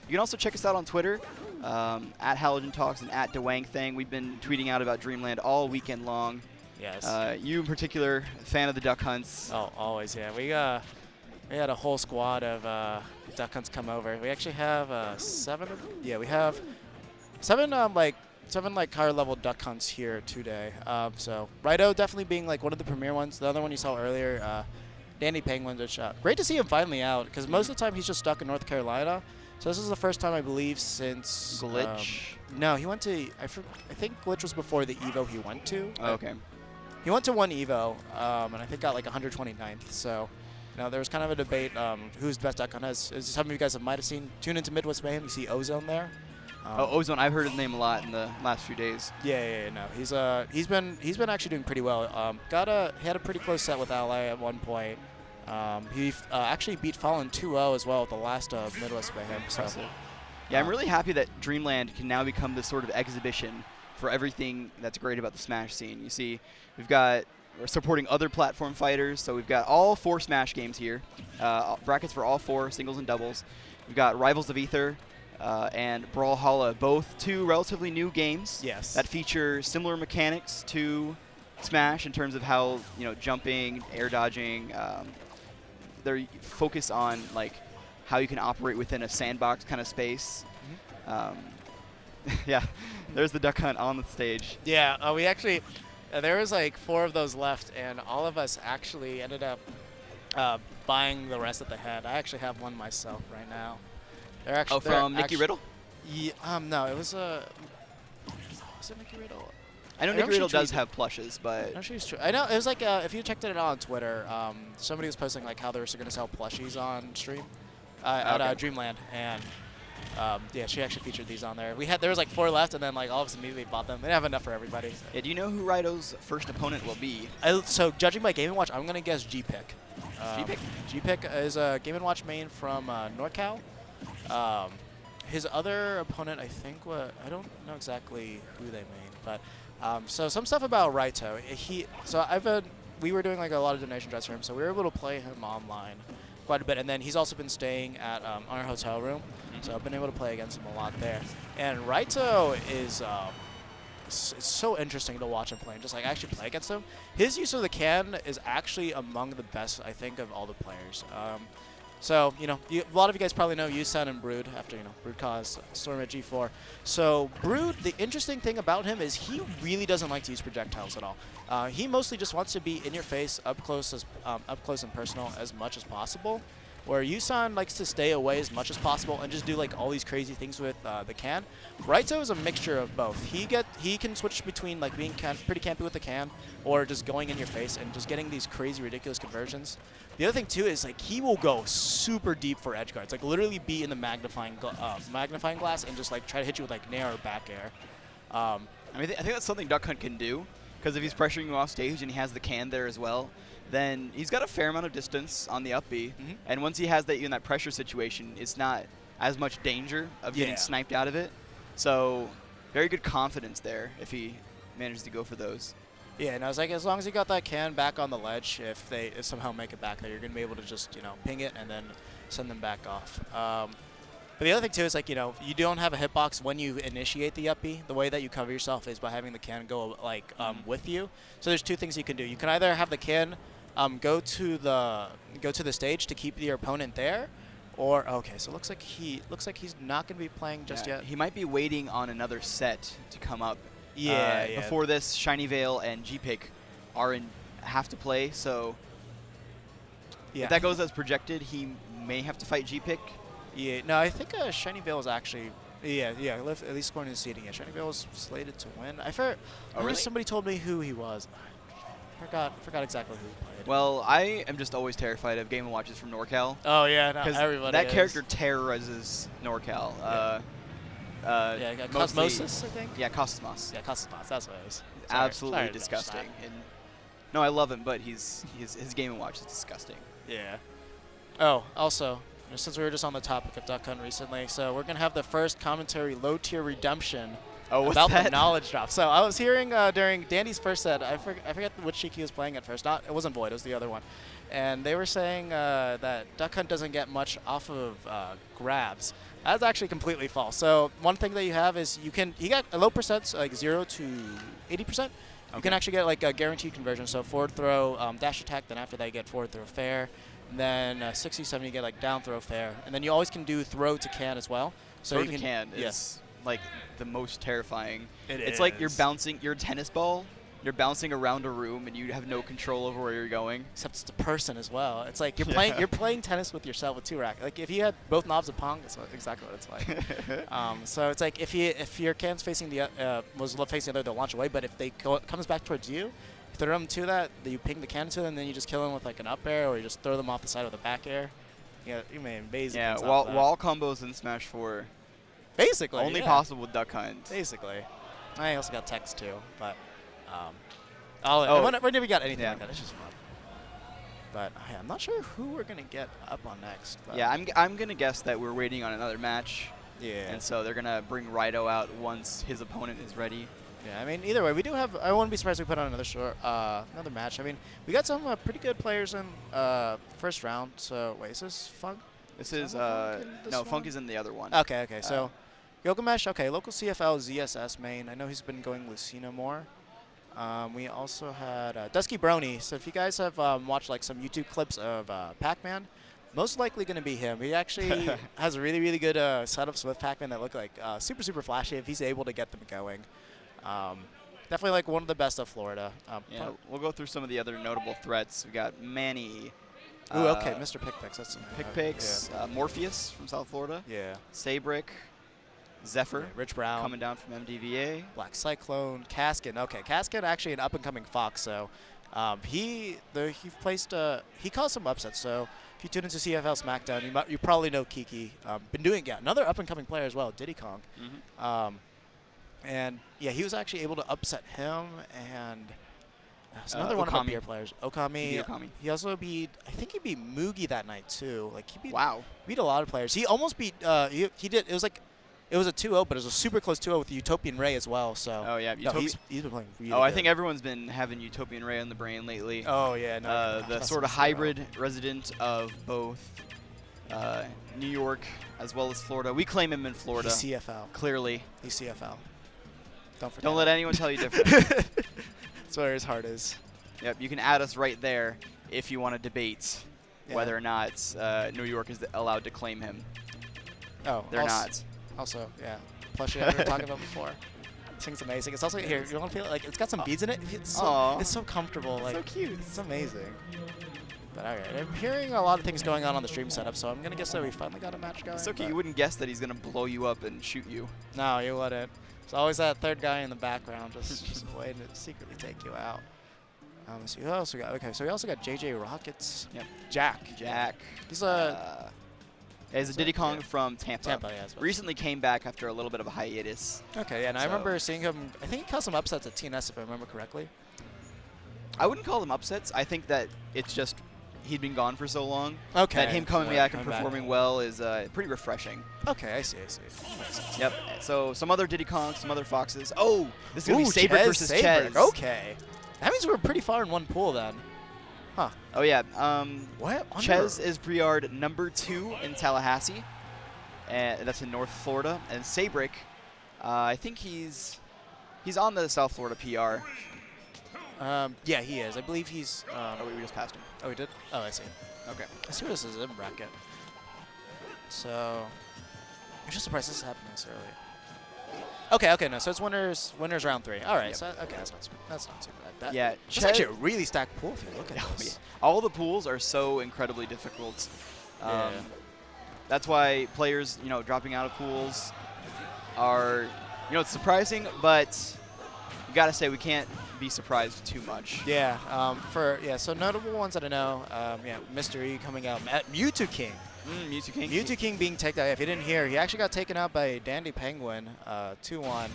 You can also check us out on Twitter, at Halogen Talks and at DeWang Thing. We've been tweeting out about Dreamland all weekend long.
Yes.
You in particular, fan of the Duck Hunts.
Oh, always, yeah. We had a whole squad of Duck Hunts come over. We actually have 7 of them. Yeah, we have 7 higher level Duck Hunts here today. So Raito definitely being like one of the premier ones. The other one you saw earlier, Danny Penguin, which great to see him finally out, because most of the time he's just stuck in North Carolina. So this is the first time I believe since
Glitch.
No, he went to I think Glitch was before the Evo he went to.
Oh, okay.
He went to one Evo, and I think got like 129th. So. Now, there was kind of a debate who's the best Duck Hunt. As some of you guys might have seen, tune into Midwest Mayhem. You see Ozone there.
Ozone, I've heard his name a lot in the last few days.
Yeah, no, he's been actually doing pretty well. He had a pretty close set with Ally at one point. He actually beat Fallen 2-0 as well at the last Midwest Mayhem. So.
Yeah, I'm really happy that Dreamland can now become this sort of exhibition for everything that's great about the Smash scene. You see, we're supporting other platform fighters, so we've got all 4 Smash games here, brackets for all 4, singles and doubles. We've got Rivals of Aether and Brawlhalla, both 2 relatively new games that feature similar mechanics to Smash in terms of how, jumping, air dodging, they're focused on like how you can operate within a sandbox kind of space. Yeah, there's the Duck Hunt on the stage.
Yeah, we actually... there was like 4 of those left, and all of us actually ended up buying the rest that they had. I actually have one myself right now. They're actually
from Nikki Riddle?
Yeah, no, it was was it Nikki Riddle?
I know Nikki Riddle does have plushes, but
no, she's true. I know it was like if you checked it out on Twitter, somebody was posting like how they were going to sell plushies on stream at Dreamland, and Yeah, she actually featured these on there. There was like 4 left, and then like all of us immediately bought them. They didn't have enough for everybody. So.
Yeah, do you know who Raito's first opponent will be?
So judging by Game & Watch, I'm gonna guess G-Pick.
G-Pick?
G-Pick is a Game & Watch main from NorCal. His other opponent, I think, I don't know exactly who they main, but so some stuff about Raito. We were doing like a lot of donation drives for him, so we were able to play him online quite a bit, and then he's also been staying at our hotel room, so I've been able to play against him a lot there. And Raito is it's so interesting to watch him play and just like actually play against him. His use of the can is actually among the best, I think, of all the players. So, a lot of you guys probably know Yusan and Brood after, Brood caused Storm at G4. So, Brood, the interesting thing about him is he really doesn't like to use projectiles at all. He mostly just wants to be in your face, up close and personal as much as possible. Where Yusan likes to stay away as much as possible and just do like all these crazy things with the can. Raito is a mixture of both. He can switch between like being pretty campy with the can or just going in your face and just getting these crazy ridiculous conversions. The other thing too is like he will go super deep for edge guards, like literally be in the magnifying glass and just like try to hit you with like nair or back air.
I think that's something Duck Hunt can do, because if he's pressuring you off stage and he has the can there as well, then he's got a fair amount of distance on the up B, and once he has that in that pressure situation, it's not as much danger of getting sniped out of it. So very good confidence there if he manages to go for those.
Yeah, and I was like, as long as you got that can back on the ledge, if they somehow make it back there, you're going to be able to just, ping it and then send them back off. But the other thing, too, is, like, you don't have a hitbox when you initiate the up B. The way that you cover yourself is by having the can go, like, with you. So there's 2 things you can do. You can either have the can go to the stage to keep your opponent there, or, okay, so it looks like he's not going to be playing just yet.
He might be waiting on another set to come up.
Yeah,
Before this, Shiny Veil and G-Pick have to play, so if that goes as projected, he may have to fight G-Pick.
Yeah, no, I think Shiny Veil is actually, at least according to the seeding, Shiny Veil was slated to win.
Really?
Somebody told me who he was. I forgot exactly who he played.
Well, I am just always terrified of Game & Watches from NorCal.
Oh, yeah, no,
because
everybody
that
is.
character terrorizes NorCal.
Cosmosis, I think?
Yeah, Cosmos.
Yeah, Cosmos, that's what it is.
Absolutely
sorry
disgusting. And no, I love him, but his Game & Watch is disgusting.
Yeah. Oh, also, since we were just on the topic of Duck Hunt recently, so we're going to have the first commentary low-tier redemption about the knowledge drop. So I was hearing during Dandy's first set, I forget which cheek he was playing at first. It wasn't Void, it was the other one. And they were saying that Duck Hunt doesn't get much off of grabs. That's actually completely false. So one thing that you have is he got a low percent, like 0 to 80%. You can actually get like a guaranteed conversion. So forward throw, dash attack, then after that you get forward throw fair. And then 60, 70 you get like down throw fair. And then you always can do throw to can as well. So
throw
you
to can is like the most terrifying. It's
is.
like you're bouncing your tennis ball. You're bouncing around a room and you have no control over where you're going.
Except it's the person as well. It's like you're playing tennis with yourself with 2 rackets. Like if you had both knobs of Pong, that's exactly what it's like. So it's like if your can's facing was facing the other, they'll launch away. But if they comes back towards you, if throw them to that, you ping the can to them, and then you just kill them with like an up air, or you just throw them off the side with a back air. Yeah, you may amazing.
Yeah, wall combos in Smash 4.
Basically,
only possible with Duck Hunt.
Basically, I also got text too, but. Whenever we got anything like that, it's just fun. But I'm not sure who we're gonna get up on next. But
Yeah, I'm gonna guess that we're waiting on another match.
Yeah.
And so they're gonna bring Raito out once his opponent is ready.
Yeah, I mean, either way, we do have. I wouldn't be surprised if we put on another match. I mean, we got some pretty good players in first round. So wait, is this Funk?
This is Funk is in the other one.
Okay. So Gilgamesh. Okay, local CFL ZSS main. I know he's been going Lucina more. We also had Dusky Brony. So if you guys have watched like some YouTube clips of Pac-Man, most likely going to be him. He actually has really, really good setups with Pac-Man that look like super, super flashy if he's able to get them going. Definitely like one of the best of Florida.
Yeah, we'll go through some of the other notable threats. We got Manny.
Ooh, okay, Mr. Pickpicks. That's
Pickpicks. Morpheus from South Florida.
Yeah.
Sabrick. Zephyr.
Rich Brown.
Coming down from MDVA.
Black Cyclone. Caskin. Okay, Caskin actually an up-and-coming Fox, so He placed he caused some upsets. So if you tune into CFL SmackDown, you probably know Kiki. Been doing another up and coming player as well, Diddy Kong. And yeah, he was actually able to upset him and. There's another one of our beer players, Okami. He also beat, I think he beat Mugi that night too. Like he beat a lot of players. He almost beat. He did. It was like, it was a 2-0, but it was a super close 2-0 with Utopian Ray as well. So.
Oh yeah,
no, he's been playing really.
I think everyone's been having Utopian Ray on the brain lately.
Oh yeah, no.
The sort of hybrid resident of both New York as well as Florida. We claim him in Florida.
He's CFL.
Clearly.
He's CFL. Don't forget.
Don't let anyone tell you different.
That's where his heart is.
Yep, you can add us right there if you want to debate whether or not New York is allowed to claim him.
Oh,
they're not.
Also, yeah, plushie I were talking about before. This thing's amazing. It's also here. You want to feel it? Like it's got some beads in it. It's so comfortable. Like
so cute.
It's amazing. But all right, I'm hearing a lot of things going on the stream setup, so I'm gonna guess that we finally got a match going.
It's okay. You wouldn't guess that he's gonna blow you up and shoot you.
No, you wouldn't. There's always that third guy in the background just waiting to secretly take you out. Let's see who else we got. Okay, so we also got JJ Rockets.
Yep.
Jack. He's
He's a Diddy Kong from Tampa.
Yeah.
Recently came back after a little bit of a hiatus.
Okay, yeah, and I remember seeing him. I think he caused some upsets at TNS, if I remember correctly.
I wouldn't call them upsets. I think that it's just he'd been gone for so long.
Okay.
That him coming back and performing well is pretty refreshing.
Okay, I see.
Yep. So some other Diddy Kong, some other Foxes. Oh, this is going to be Sabrick versus Chez.
Okay. That means we're pretty far in one pool then. Huh.
Oh, yeah.
What?
Chez is Briard #2 in Tallahassee. That's in North Florida. And Sabrick, I think he's on the South Florida PR.
Yeah, he is. I believe he's.
We just passed him.
Oh, we did? Oh, I see.
Okay.
I see what this is in bracket. So, I'm just surprised this is happening this early. Okay, no. So it's winners round 3. All right. Yep. So okay, that's not too bad. It's actually a really stacked pool if you look at this.
Yeah. All the pools are so incredibly difficult. That's why players, dropping out of pools are, it's surprising, but you got to say we can't be surprised too much.
Yeah. So notable ones that I know. Mr. E coming out. Mewtwo King.
Mewtwo King.
Mewtwo King being taken out. If you didn't hear, he actually got taken out by Dandy Penguin 2-1.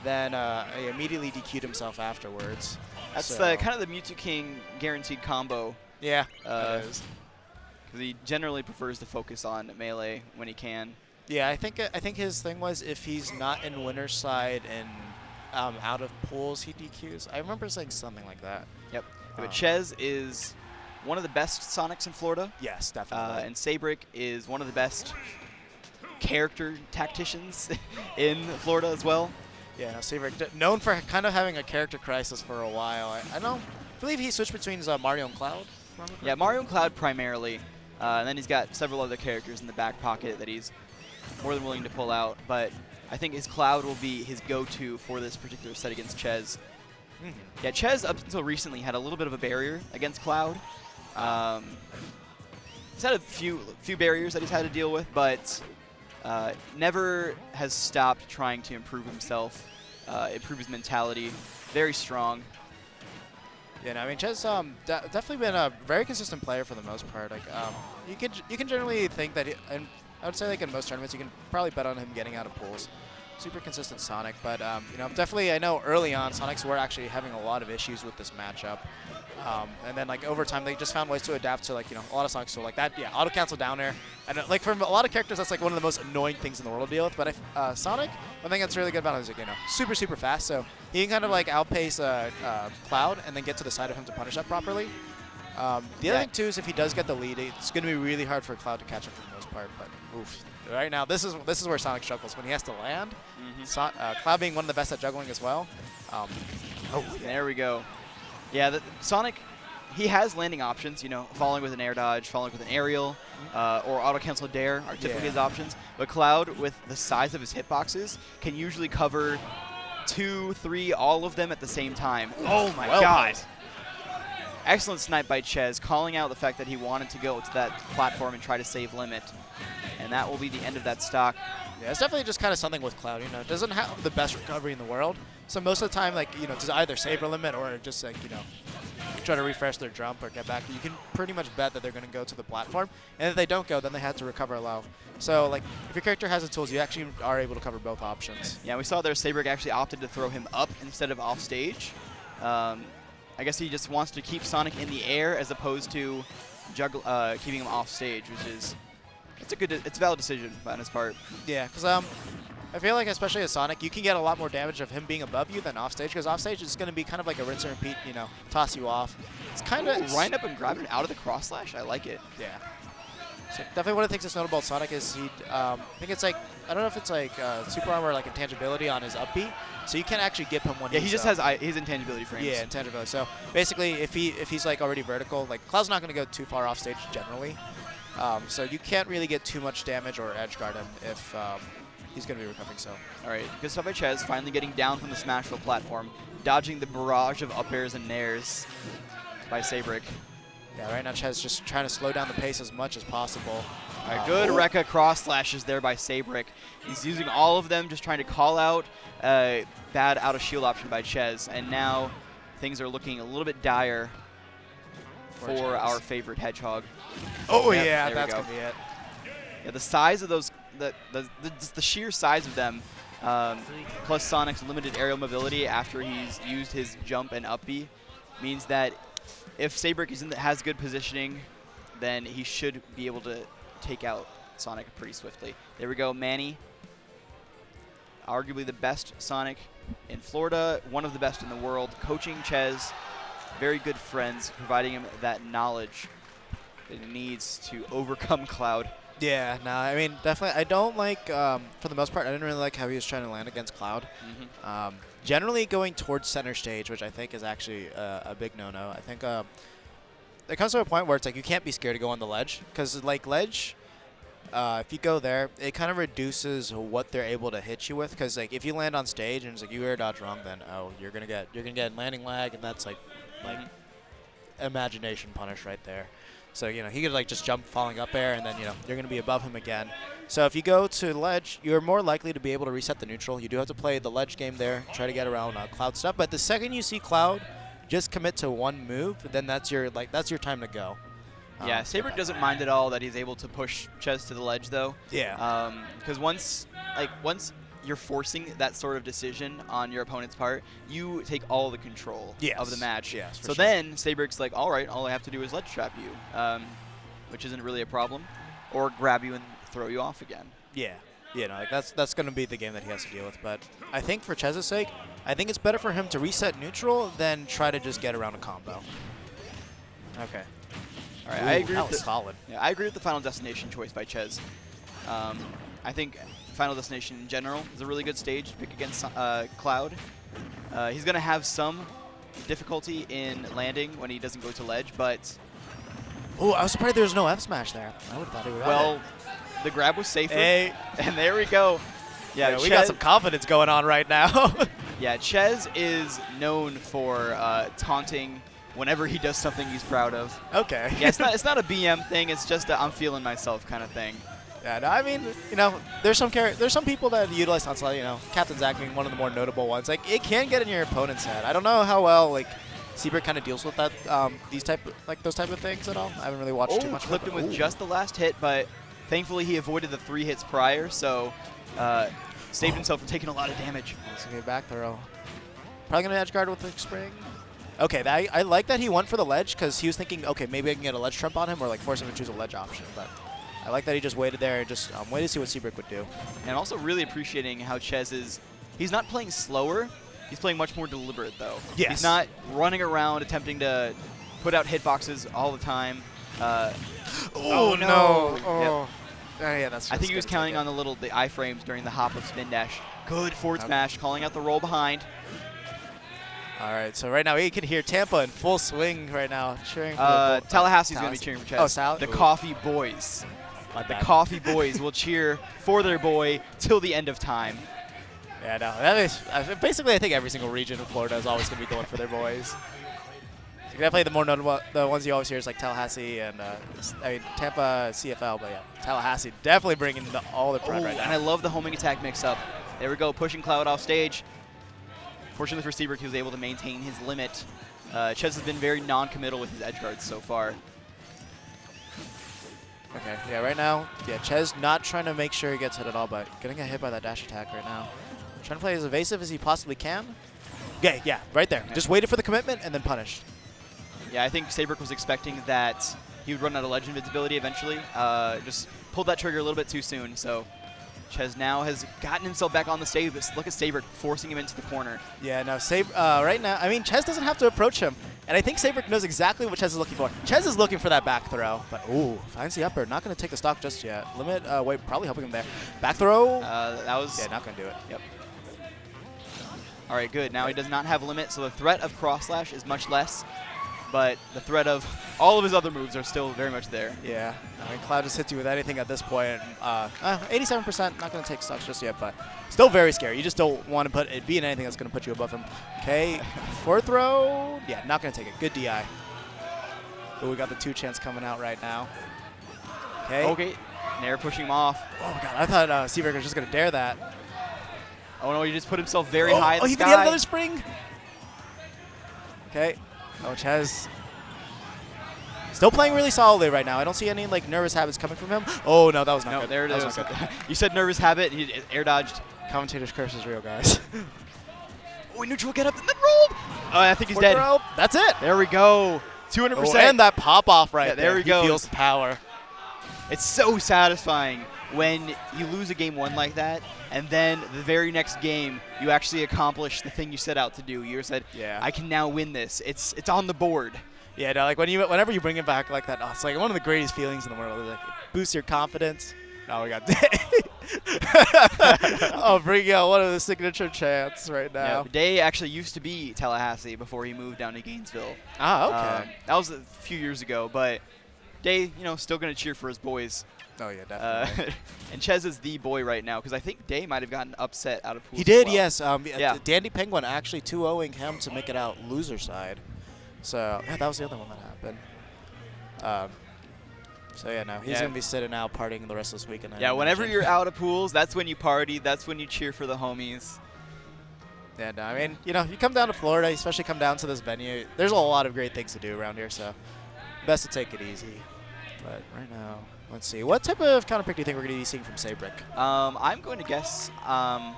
Then he immediately DQ'd himself afterwards.
That's kind of the Mewtwo King guaranteed combo.
Yeah.
Because he generally prefers to focus on melee when he can.
Yeah, I think his thing was if he's not in winner's side and out of pools, he DQs. I remember saying something like that.
Yep. But Chez is one of the best Sonics in Florida.
Yes, definitely.
And Sabrick is one of the best character tacticians in Florida as well.
Yeah, Sabrick, known for kind of having a character crisis for a while. I believe he switched between Mario and Cloud.
Yeah, Mario and Cloud primarily. And then he's got several other characters in the back pocket that he's more than willing to pull out. But I think his Cloud will be his go-to for this particular set against Chez. Yeah, Chez up until recently had a little bit of a barrier against Cloud. He's had a few barriers that he's had to deal with, but never has stopped trying to improve himself, improve his mentality. Very strong.
Yeah, no, I mean, Chez definitely been a very consistent player for the most part. Like, you can generally think that, and I would say like in most tournaments, you can probably bet on him getting out of pools. Super consistent Sonic, but definitely I know early on Sonics were actually having a lot of issues with this matchup, and then like over time they just found ways to adapt to a lot of Sonics were like that. Yeah, auto cancel down air, and like for a lot of characters that's like one of the most annoying things in the world to deal with. But Sonic, one thing that's really good about him is super fast, so he can kind of like outpace Cloud and then get to the side of him to punish that properly. The other thing too is if he does get the lead, it's going to be really hard for Cloud to catch up for the most part. But oof. Right now, this is where Sonic struggles when he has to land. Cloud being one of the best at juggling as well.
There we go. Yeah, Sonic, he has landing options. Falling with an air dodge, falling with an aerial, or auto cancel dare are typically his options. But Cloud, with the size of his hitboxes, can usually cover 2, 3, all of them at the same time. Oh my God! Excellent snipe by Chez, calling out the fact that he wanted to go to that platform and try to save limit. And that will be the end of that stock.
Yeah, it's definitely just kind of something with Cloud. It doesn't have the best recovery in the world. So most of the time, it's either save or limit or just try to refresh their jump or get back, you can pretty much bet that they're going to go to the platform. And if they don't go, then they have to recover low. So like if your character has the tools, you actually are able to cover both options.
Yeah, we saw there Sabrick actually opted to throw him up instead of off stage. I guess he just wants to keep Sonic in the air as opposed to keeping him off stage, which is it's a valid decision on his part.
Yeah, because I feel like especially as Sonic, you can get a lot more damage of him being above you than off stage, because off stage is going to be kind of like a rinse and repeat, you know, toss you off. It's kind of
wind up and grab it out of the cross slash. I like it.
Yeah. So definitely one of the things that's notable about Sonic is I think it's like, I don't know if it's like super armor or like intangibility on his up B, so you can't actually get him when
yeah,
he's
he just has his intangibility frames.
Yeah, intangibility. So basically, if he's like already vertical, like Cloud's not going to go too far off stage generally, so you can't really get too much damage or edge guard him if he's going to be recovering. So
all right, good stuff by Ches, finally getting down from the Smashville platform, dodging the barrage of up airs and nairs by Sabrick.
yeah, right now Ches just trying to slow down the pace as much as possible.
All right, good Rekka cross slashes there by Sabrick. He's using all of them, just trying to call out bad out of shield option by Ches, and now things are looking a little bit dire for our favorite Hedgehog.
Oh
Yep,
yeah,
there we
that's
go.
going to be it.
Yeah, the size of those, the sheer size of them, plus Sonic's limited aerial mobility after he's used his jump and up B, means that if Sabrick has good positioning, then he should be able to take out Sonic pretty swiftly. There we go, Manny. Arguably the best Sonic in Florida, one of the best in the world, coaching Ches, very good friends, providing him that knowledge that he needs to overcome Cloud.
Yeah, no, I mean, definitely, I don't like, for the most part, I didn't really like how he was trying to land against Cloud. Generally going towards center stage, which I think is actually a big no-no. I think it comes to a point where it's like you can't be scared to go on the ledge, because like ledge, if you go there, it kind of reduces what they're able to hit you with, because like if you land on stage and it's like you air dodge wrong, then you're gonna get landing lag, and that's like imagination punish right there. So, you know, he could like just jump falling up air, and then, you know, you're going to be above him again. So if you go to ledge, you're more likely to be able to reset the neutral. You do have to play the ledge game there, try to get around Cloud stuff. But the second you see Cloud just commit to one move, then that's your time to go.
Yeah, Sabrick doesn't mind at all that he's able to push Ches to the ledge, though.
Yeah.
Because once you're forcing that sort of decision on your opponent's part, you take all the control of the match.
Yes,
so then Sabrick's like, all right, all I have to do is ledge trap you, which isn't really a problem, or grab you and throw you off again.
Yeah. Yeah, no, like that's going to be the game that he has to deal with. But I think for Chez's sake, I think it's better for him to reset neutral than try to just get around a combo. Okay.
All right,
Ooh,
I agree.
That was solid.
Yeah, I agree with the Final Destination choice by Ches. I think Final Destination in general is a really good stage to pick against Cloud. He's going to have some difficulty in landing when he doesn't go to ledge, but...
Oh, I was surprised there was no F smash there. I would have thought he would.
Well, the grab was safer,
hey.
And there we go.
Yeah, we got some confidence going on right now.
Yeah, Ches is known for taunting whenever he does something he's proud of.
Okay.
Yeah, it's not a BM thing. It's just a I'm feeling myself kind of thing.
Yeah, no, I mean, you know, there's some people that utilize taunts, you know, Captain Zack being one of the more notable ones. Like, it can get in your opponent's head. I don't know how well, like, Seabird kind of deals with that, those type of things at all. I haven't really watched too much.
Clipped him with just the last hit, but thankfully he avoided the 3 hits prior, so saved himself from taking a lot of damage.
It's going to be a back throw. Probably going to edge guard with the spring. Okay, I like that he went for the ledge, because he was thinking, okay, maybe I can get a ledge trump on him or, like, force him to choose a ledge option, but... I like that he just waited there and just waited to see what Seabrick would do.
And also really appreciating how Ches is, he's not playing slower, he's playing much more deliberate though.
Yes.
He's not running around attempting to put out hitboxes all the time.
Oh no! Oh. Yeah, that's.
I think he was counting on the iframes during the hop of spin dash. Good forward smash, calling out the roll behind.
All right, so right now you can hear Tampa in full swing right now, cheering for
Tallahassee's going to be cheering for Ches.
Oh,
the Coffee Boys. The Coffee Boys will cheer for their boy till the end of time.
Yeah, no, that is basically. I think every single region of Florida is always going to be going for their boys. So definitely the more notable, the ones you always hear is like Tallahassee and Tampa CFL, but yeah, Tallahassee definitely bringing all the pride right now.
And I love the homing attack mix-up. There we go, pushing Cloud off stage. Fortunately for Seabird, he was able to maintain his limit Ches has been very non-committal with his edge guards so far.
Okay, yeah, right now, yeah, Ches not trying to make sure he gets hit at all, but getting a hit by that dash attack right now. Trying to play as evasive as he possibly can. Okay, yeah, right there.
Yeah.
Just waited for the commitment and then punished.
Yeah, I think Sabrick was expecting that he would run out of ledge invincibility eventually. Just pulled that trigger a little bit too soon, so Ches now has gotten himself back on the stage, but look at Sabrick forcing him into the corner.
Yeah, no, right now, I mean, Ches doesn't have to approach him, and I think Sabrick knows exactly what Ches is looking for. Ches is looking for that back throw, but ooh, finds the upper. Not going to take the stock just yet. Limit, wait, probably helping him there. Back throw.
That was...
Yeah, not going to do it.
Yep. All right, good. Now he does not have limit, so the threat of cross slash is much less, but the threat of all of his other moves are still very much there.
Yeah, I mean, Cloud just hits you with anything at this point. 87%, not going to take stocks just yet, but still very scary. You just don't want to be in anything that's going to put you above him. Okay, forward throw. Yeah, not going to take it. Good DI. But we got the 2 chance coming out right now. Okay.
Okay, Nair pushing him off.
Oh my god, I thought Seabreaker was just going to dare that.
Oh no, he just put himself very high in the
he
sky.
could get another spring. Okay. Oh, Ches. Still playing really solidly right now. I don't see any like nervous habits coming from him. Oh no, that was not
No,
good.
there it
That
is.
was not good.
You said nervous habit, he air dodged.
Commentator's curse is real, guys.
Oh, neutral get up and then rolled. Oh, I think he's dead.
Throw. That's it.
There we go. 200%.
Oh, and that pop off right
Yeah, there he goes.
He feels the power.
It's so satisfying when you lose a game 1 like that, and then the very next game you actually accomplish the thing you set out to do. You said,
Yeah.
I can now win this. It's on the board.
Yeah, no, like whenever you bring it back like that, oh, it's like one of the greatest feelings in the world. Like, it boosts your confidence. Oh, we got Day. Oh, bringing out one of the signature chants right now.
Yeah, Day actually used to be Tallahassee before he moved down to Gainesville.
Ah, okay.
That was a few years ago, but Day, still going to cheer for his boys.
Oh, yeah, definitely.
And Ches is the boy right now, because I think Day might have gotten upset out of pools.
He did,
as well.
yes.
Yeah.
Dandy Penguin actually 2-0ing him to make it out loser side. So, yeah, that was the other one that happened. So, yeah, no, he's going to be sitting out partying the rest of this weekend.
Yeah, whenever you're out of pools, that's when you party. That's when you cheer for the homies.
Yeah, no, I mean, you come down to Florida, especially come down to this venue, there's a lot of great things to do around here, so best to take it easy. But right now, let's see. What type of counter pick do you think we're going to be seeing from Sabrick?
I'm going to guess Town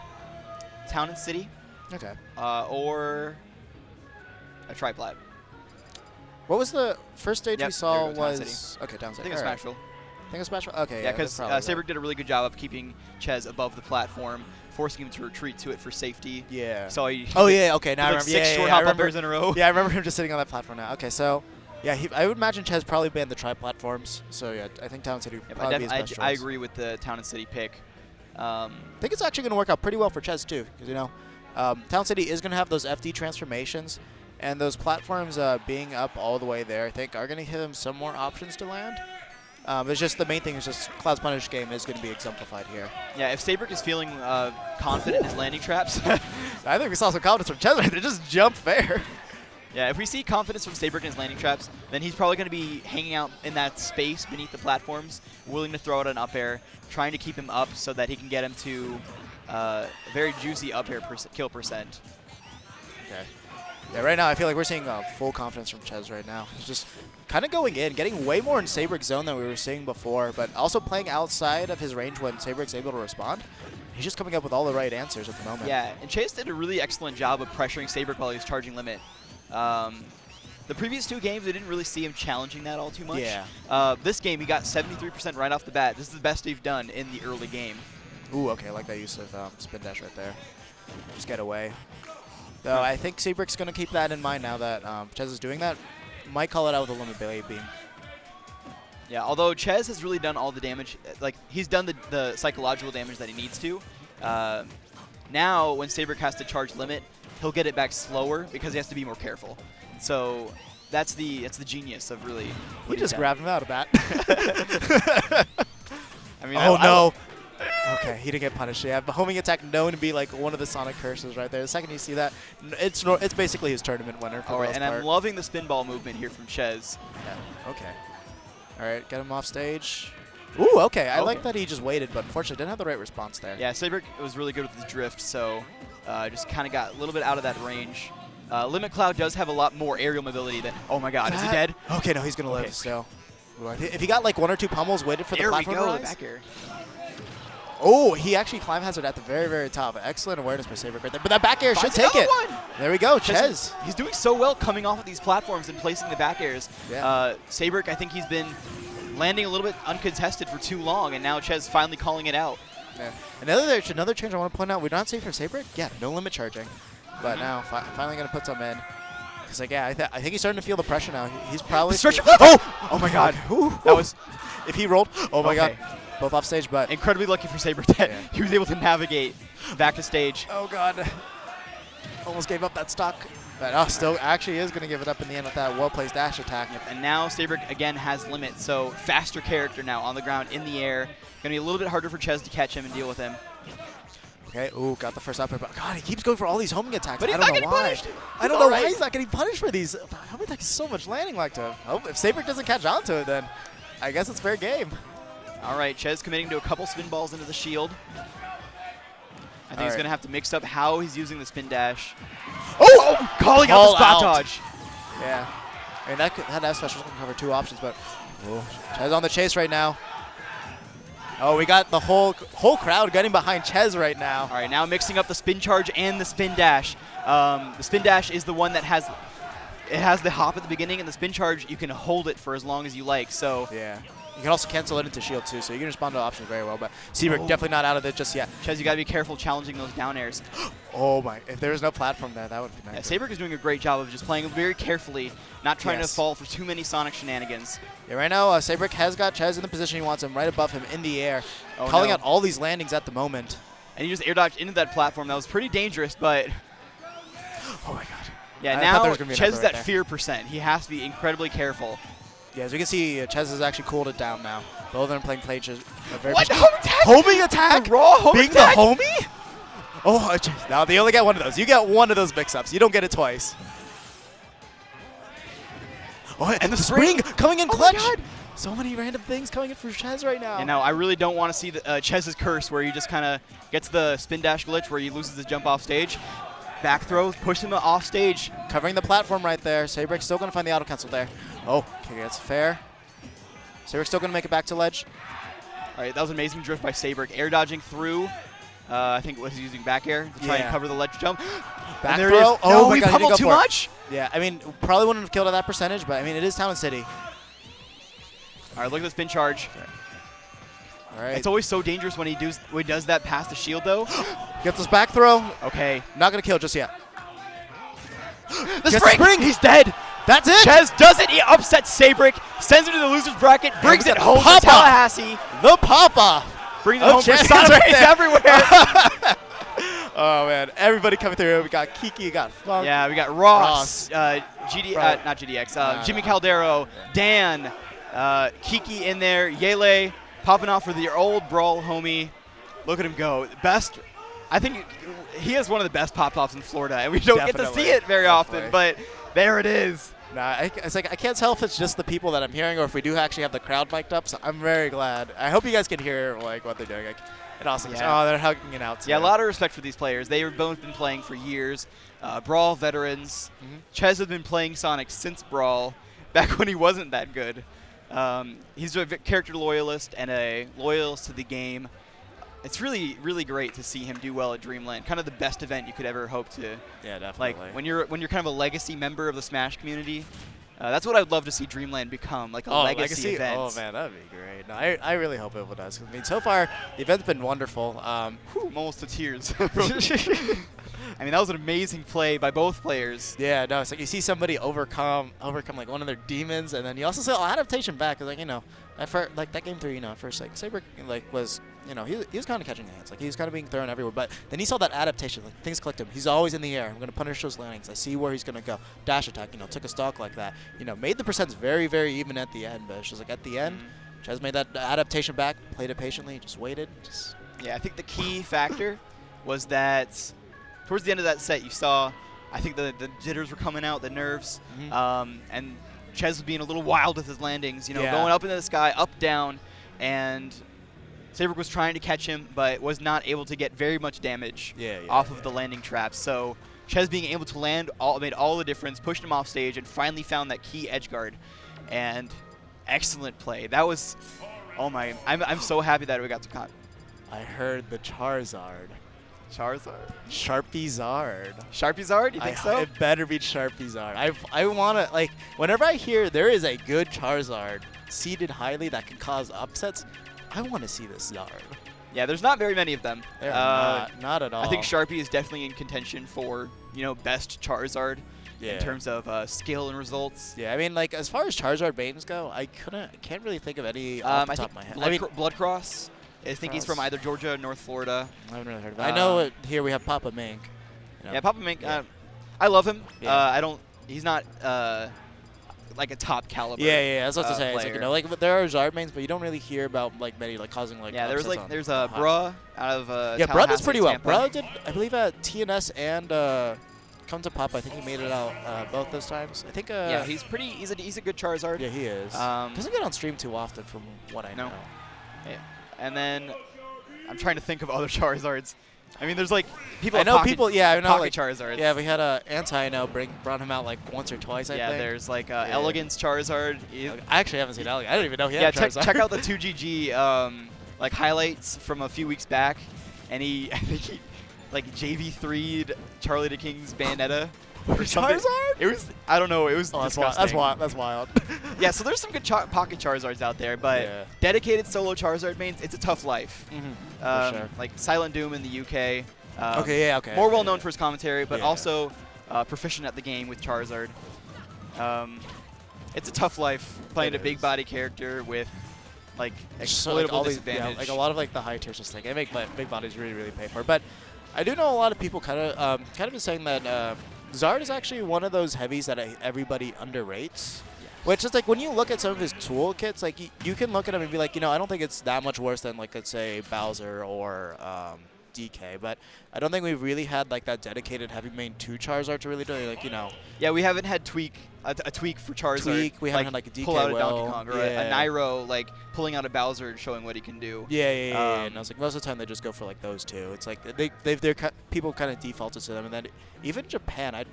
and City.
Okay.
Or a triplat.
What was the first stage
Yep,
we saw
there we go, Town
was...
City.
Okay, Town
I
City.
think it's
All right.
Smashville.
I think it's Smashville? Okay,
Yeah, because
that's probably
Sabrick did a really good job of keeping Ches above the platform, forcing him to retreat to it for safety.
Yeah.
So he
Oh,
did-
yeah, okay, now I
like
remember.
6
Yeah,
short
I
hop
remember.
uppers in a row.
Yeah, I remember him just sitting on that platform now. Okay, so, yeah, I would imagine Ches probably banned the tri-platforms. So, yeah, I think Town City would
Yep,
probably be his best
I
choice.
agree with the Town and City pick.
I think it's actually going to work out pretty well for Ches, too, because, Town City is going to have those FD transformations, and those platforms being up all the way there, I think, are going to give him some more options to land. It's just the main thing is just Cloud's Punish game is going to be exemplified here.
Yeah, if Sabrick is feeling confident in his landing traps,
I think we saw some confidence from Ches right there. Just jump fair.
yeah, if we see confidence from Sabrick in his landing traps, then he's probably going to be hanging out in that space beneath the platforms, willing to throw out an up air, trying to keep him up so that he can get him to a very juicy up air kill percent.
Okay. Yeah, right now I feel like we're seeing full confidence from Ches right now. He's just kind of going in, getting way more in Sabrick's zone than we were seeing before, but also playing outside of his range when Sabrick's able to respond. He's just coming up with all the right answers at the moment.
Yeah, and Chase did a really excellent job of pressuring Sabrick while he was charging limit. The previous 2 games, we didn't really see him challenging that all too much.
Yeah.
This game, he got 73% right off the bat. This is the best he's done in the early game.
Ooh, okay, I like that use of spin dash right there. Just get away. Though I think Sabrick's going to keep that in mind now that Ches is doing that. Might call it out with a limit blade beam.
Yeah, although Ches has really done all the damage. Like, he's done the psychological damage that he needs to. Now, when Sabrick has to charge limit, he'll get it back slower because he has to be more careful. So that's the genius of really.
He just grabbed him out of that.
I mean,
oh, no. Okay, he didn't get punished. Yeah, but homing attack known to be like one of the Sonic curses right there. The second you see that, it's basically his tournament winner. For
all right,
the most
and
part.
I'm loving the spin ball movement here from Ches.
Yeah, okay. All right, get him off stage. Ooh, okay. I like that he just waited, but unfortunately didn't have the right response there.
Yeah, Sabrick was really good with his drift, so just kind of got a little bit out of that range. Limit Cloud does have a lot more aerial mobility than. Oh my God, is he dead?
Okay, no, he's gonna live still. If he got like 1 or 2 pummels, waited for the platform
There we go,
rise.
the back air.
Oh, he actually climb hazard at the very, very top. Excellent awareness by Saber right there. But that back air should take it.
One.
There we go, Ches.
He's doing so well coming off of these platforms and placing the back airs.
Yeah.
Sabrick, I think he's been landing a little bit uncontested for too long, and now Ches finally calling it out.
Yeah. Another change I want to point out, we're not seeing from Sabrick. Yeah, no limit charging. But now, finally going to put some in. Because, like, yeah, I think he's starting to feel the pressure now. He's probably...
Oh my God. That was...
If he rolled... Oh, my
Okay.
God. Both off stage, but...
Incredibly lucky for Sabrick that he was able to navigate back to stage.
Oh, God. Almost gave up that stock. But still actually is going to give it up in the end with that well-placed dash attack.
Yep. And now Sabrick again has limit, so faster character now on the ground, in the air. Going to be a little bit harder for Ches to catch him and deal with him.
Okay, ooh, got the first up air, but God, he keeps going for all these homing attacks.
But he's
I
not
don't know
getting
why.
punished.
I don't
He's
know
all
why
right.
he's not getting punished for these. Homing attack is so much landing like to him. Oh, if Sabrick doesn't catch on to it, then I guess it's fair game.
All right, Ches committing to a couple spin balls into the shield. I think he's going to have to mix up how he's using the spin dash. Oh! Calling out the spot dodge.
Yeah. I mean, that F special can cover 2 options, but Ches on the chase right now. Oh, we got the whole crowd getting behind Ches right now.
All right, now mixing up the spin charge and the spin dash. The spin dash is the one that has the hop at the beginning, and the spin charge, you can hold it for as long as you like. So
yeah. You can also cancel it into shield too, so you can respond to options very well. But Sabrick definitely not out of it just yet.
Ches, you got to be careful challenging those down airs.
Oh my! If there was no platform there, that would be nice.
Yeah, Sabrick is doing a great job of just playing very carefully, not trying to fall for too many Sonic shenanigans.
Yeah, right now Sabrick has got Ches in the position he wants him, right above him in the air, calling out all these landings at the moment.
And he just air dodged into that platform. That was pretty dangerous, but
oh my God!
Yeah, now Ches is at fear percent. He has to be incredibly careful.
Yeah, as we can see, Ches has actually cooled it down now. Both of them playing Ches.
What? Home attack?
Homing attack?
Raw home
Being
attack?
the homie? Oh, now they only get one of those. You get one of those mix-ups. You don't get it twice. Oh, and the spring coming in clutch. Oh my God. So many random things coming in for Ches right now.
And now I really don't want to see the Ches's curse where he just kind of gets the spin dash glitch where he loses his jump off stage. Back throws, push him off stage.
Covering the platform right there. Sabrick's still going to find the auto cancel there. Oh, okay, that's fair. Sabrick's still going to make it back to ledge.
All right, that was an amazing drift by Sabrick. Air dodging through. I think was using back air to try and cover the ledge jump.
Back
there
throw.
It is.
Oh
no,
my
we
God,
pummeled too much.
Yeah, I mean, probably wouldn't have killed at that percentage, but I mean, it is Town and City.
All right, look at the spin charge.
Okay. All right.
It's always so dangerous when he does that past the shield, though.
Gets his back throw.
Okay.
Not going to kill just yet.
The spring! He's dead!
That's it!
Ches does it! He upsets Sabrick, sends him to the loser's bracket, brings it home for Tallahassee.
The Papa!
Brings it home for
Ches
Sonic
right
fans
there.
everywhere!
Oh, man. Everybody coming through. We got Kiki, we got Funk.
Yeah, we got Ross, not GDX, Jimmy Caldero, Dan, Kiki in there, Yele popping off for the old Brawl homie. Look at him go. Best. I think he has one of the best pop-offs in Florida, and we don't get to see it very often, but there it is.
Nah, it's like I can't tell if it's just the people that I'm hearing or if we do actually have the crowd mic'd up, so I'm very glad. I hope you guys can hear like what they're doing. Like, it also oh, they're hugging it out.
Yeah, a lot of respect for these players. They've both been playing for years. Brawl veterans. Ches has been playing Sonic since Brawl, back when he wasn't that good. He's a character loyalist and a loyalist to the game. It's really, really great to see him do well at Dreamland. Kind of the best event you could ever hope to.
Yeah, definitely.
Like when you're kind of a legacy member of the Smash community, that's what I'd love to see Dreamland become, like a legacy event.
Oh man, that'd be great. No, I really hope it does. I mean, so far the event's been wonderful.
I'm almost to tears. I mean, that was an amazing play by both players.
Yeah, no, it's like you see somebody overcome like one of their demons, and then you also see adaptation back. Cause like at first, like that game 3, at first like Sabrick was he was kind of catching hands, like he was kind of being thrown everywhere. But then he saw that adaptation, like things clicked him. He's always in the air. I'm gonna punish those landings. I see where he's gonna go. Dash attack, took a stock like that. Made the percents very, very even at the end. But it's just like at the end, Ches made that adaptation back, played it patiently, just waited.
Yeah, I think the key factor was that towards the end of that set, you saw, I think the jitters were coming out, the nerves, and Ches was being a little wild with his landings, going up into the sky, up, down, and Sabrick was trying to catch him, but was not able to get very much damage off of the landing traps. So Ches being able to land made all the difference, pushed him off stage, and finally found that key edge guard. And excellent play. That was, oh my, I'm so happy that we got to cut.
I heard the Charizard.
Charizard?
Sharpie Zard.
Sharpie Zard? You think so?
It better be Sharpie Zard. I want to, like, whenever I hear there is a good Charizard seeded highly that can cause upsets, I want to see this Zard.
Yeah, there's not very many of them.
They're not at all.
I think Sharpie is definitely in contention for, best Charizard
Yeah.
in terms of skill and results.
Yeah, I mean, like, as far as Charizard mains go, I can't really think of any off the
I
top
think
of my head.
Blood Cross. I think he's from either Georgia or North Florida.
I haven't really heard of it. I know here we have Papa Mink.
Yeah, Papa Mink.
Yeah.
I love him.
Yeah.
He's not like a top caliber.
Yeah, that's what to say. It's
player.
like, there are Zard mains, but you don't really hear about like many causing like.
Yeah,
upsets on
there's
high.
Bruh out of
Yeah, Bruh does pretty well.
Tampa.
Bruh did, I believe, at TNS and Come to Pop. I think he made it out both those times. I think.
Yeah, he's a good Charizard.
Yeah, he is. Doesn't get on stream too often, from what I know.
Yeah. And then I'm trying to think of other Charizards. I mean, there's like people.
I know people. Yeah, I know.
Pocket
Like,
Charizards.
yeah, we had Anti. I know brought him out like once or twice. I think.
There's like Elegance Charizard.
I actually haven't seen Elegance. I didn't even know he
Yeah,
had Charizard.
check out the 2GG like highlights from a few weeks back, and I think he like JV3'd Charlie the King's Bayonetta. Or something.
Charizard?
It was, I don't know, it was
Oh,
disgusting.
that's wild.
Yeah, so there's some good pocket Charizards out there, but
Yeah.
dedicated solo Charizard mains, it's a tough life.
For sure.
Like Silent Doom in the UK.
Okay, yeah, okay.
More well known for his commentary, but
Yeah.
also proficient at the game with Charizard. It's a tough life playing
It
a big
is.
body character with like
So, like,
exploitable
all these,
disadvantage.
like a lot of like the high tiers, just like they make big bodies really pay for it. But I do know a lot of people kind of been saying that Zard is actually one of those heavies that everybody underrates. Which is like when you look at some of his toolkits, like you can look at him and be like, I don't think it's that much worse than like let's say Bowser or DK, but I don't think we've really had like that dedicated heavy main to Charizard to really do it, like
Yeah, we haven't had a tweak for Charizard.
We haven't had like a DK
pull out a
well.
Donkey Kong or a Nairo like pulling out a Bowser and showing what he can do.
Yeah. And I was like, most of the time they just go for like those two. It's like people kind of defaulted to them, and then even Japan, I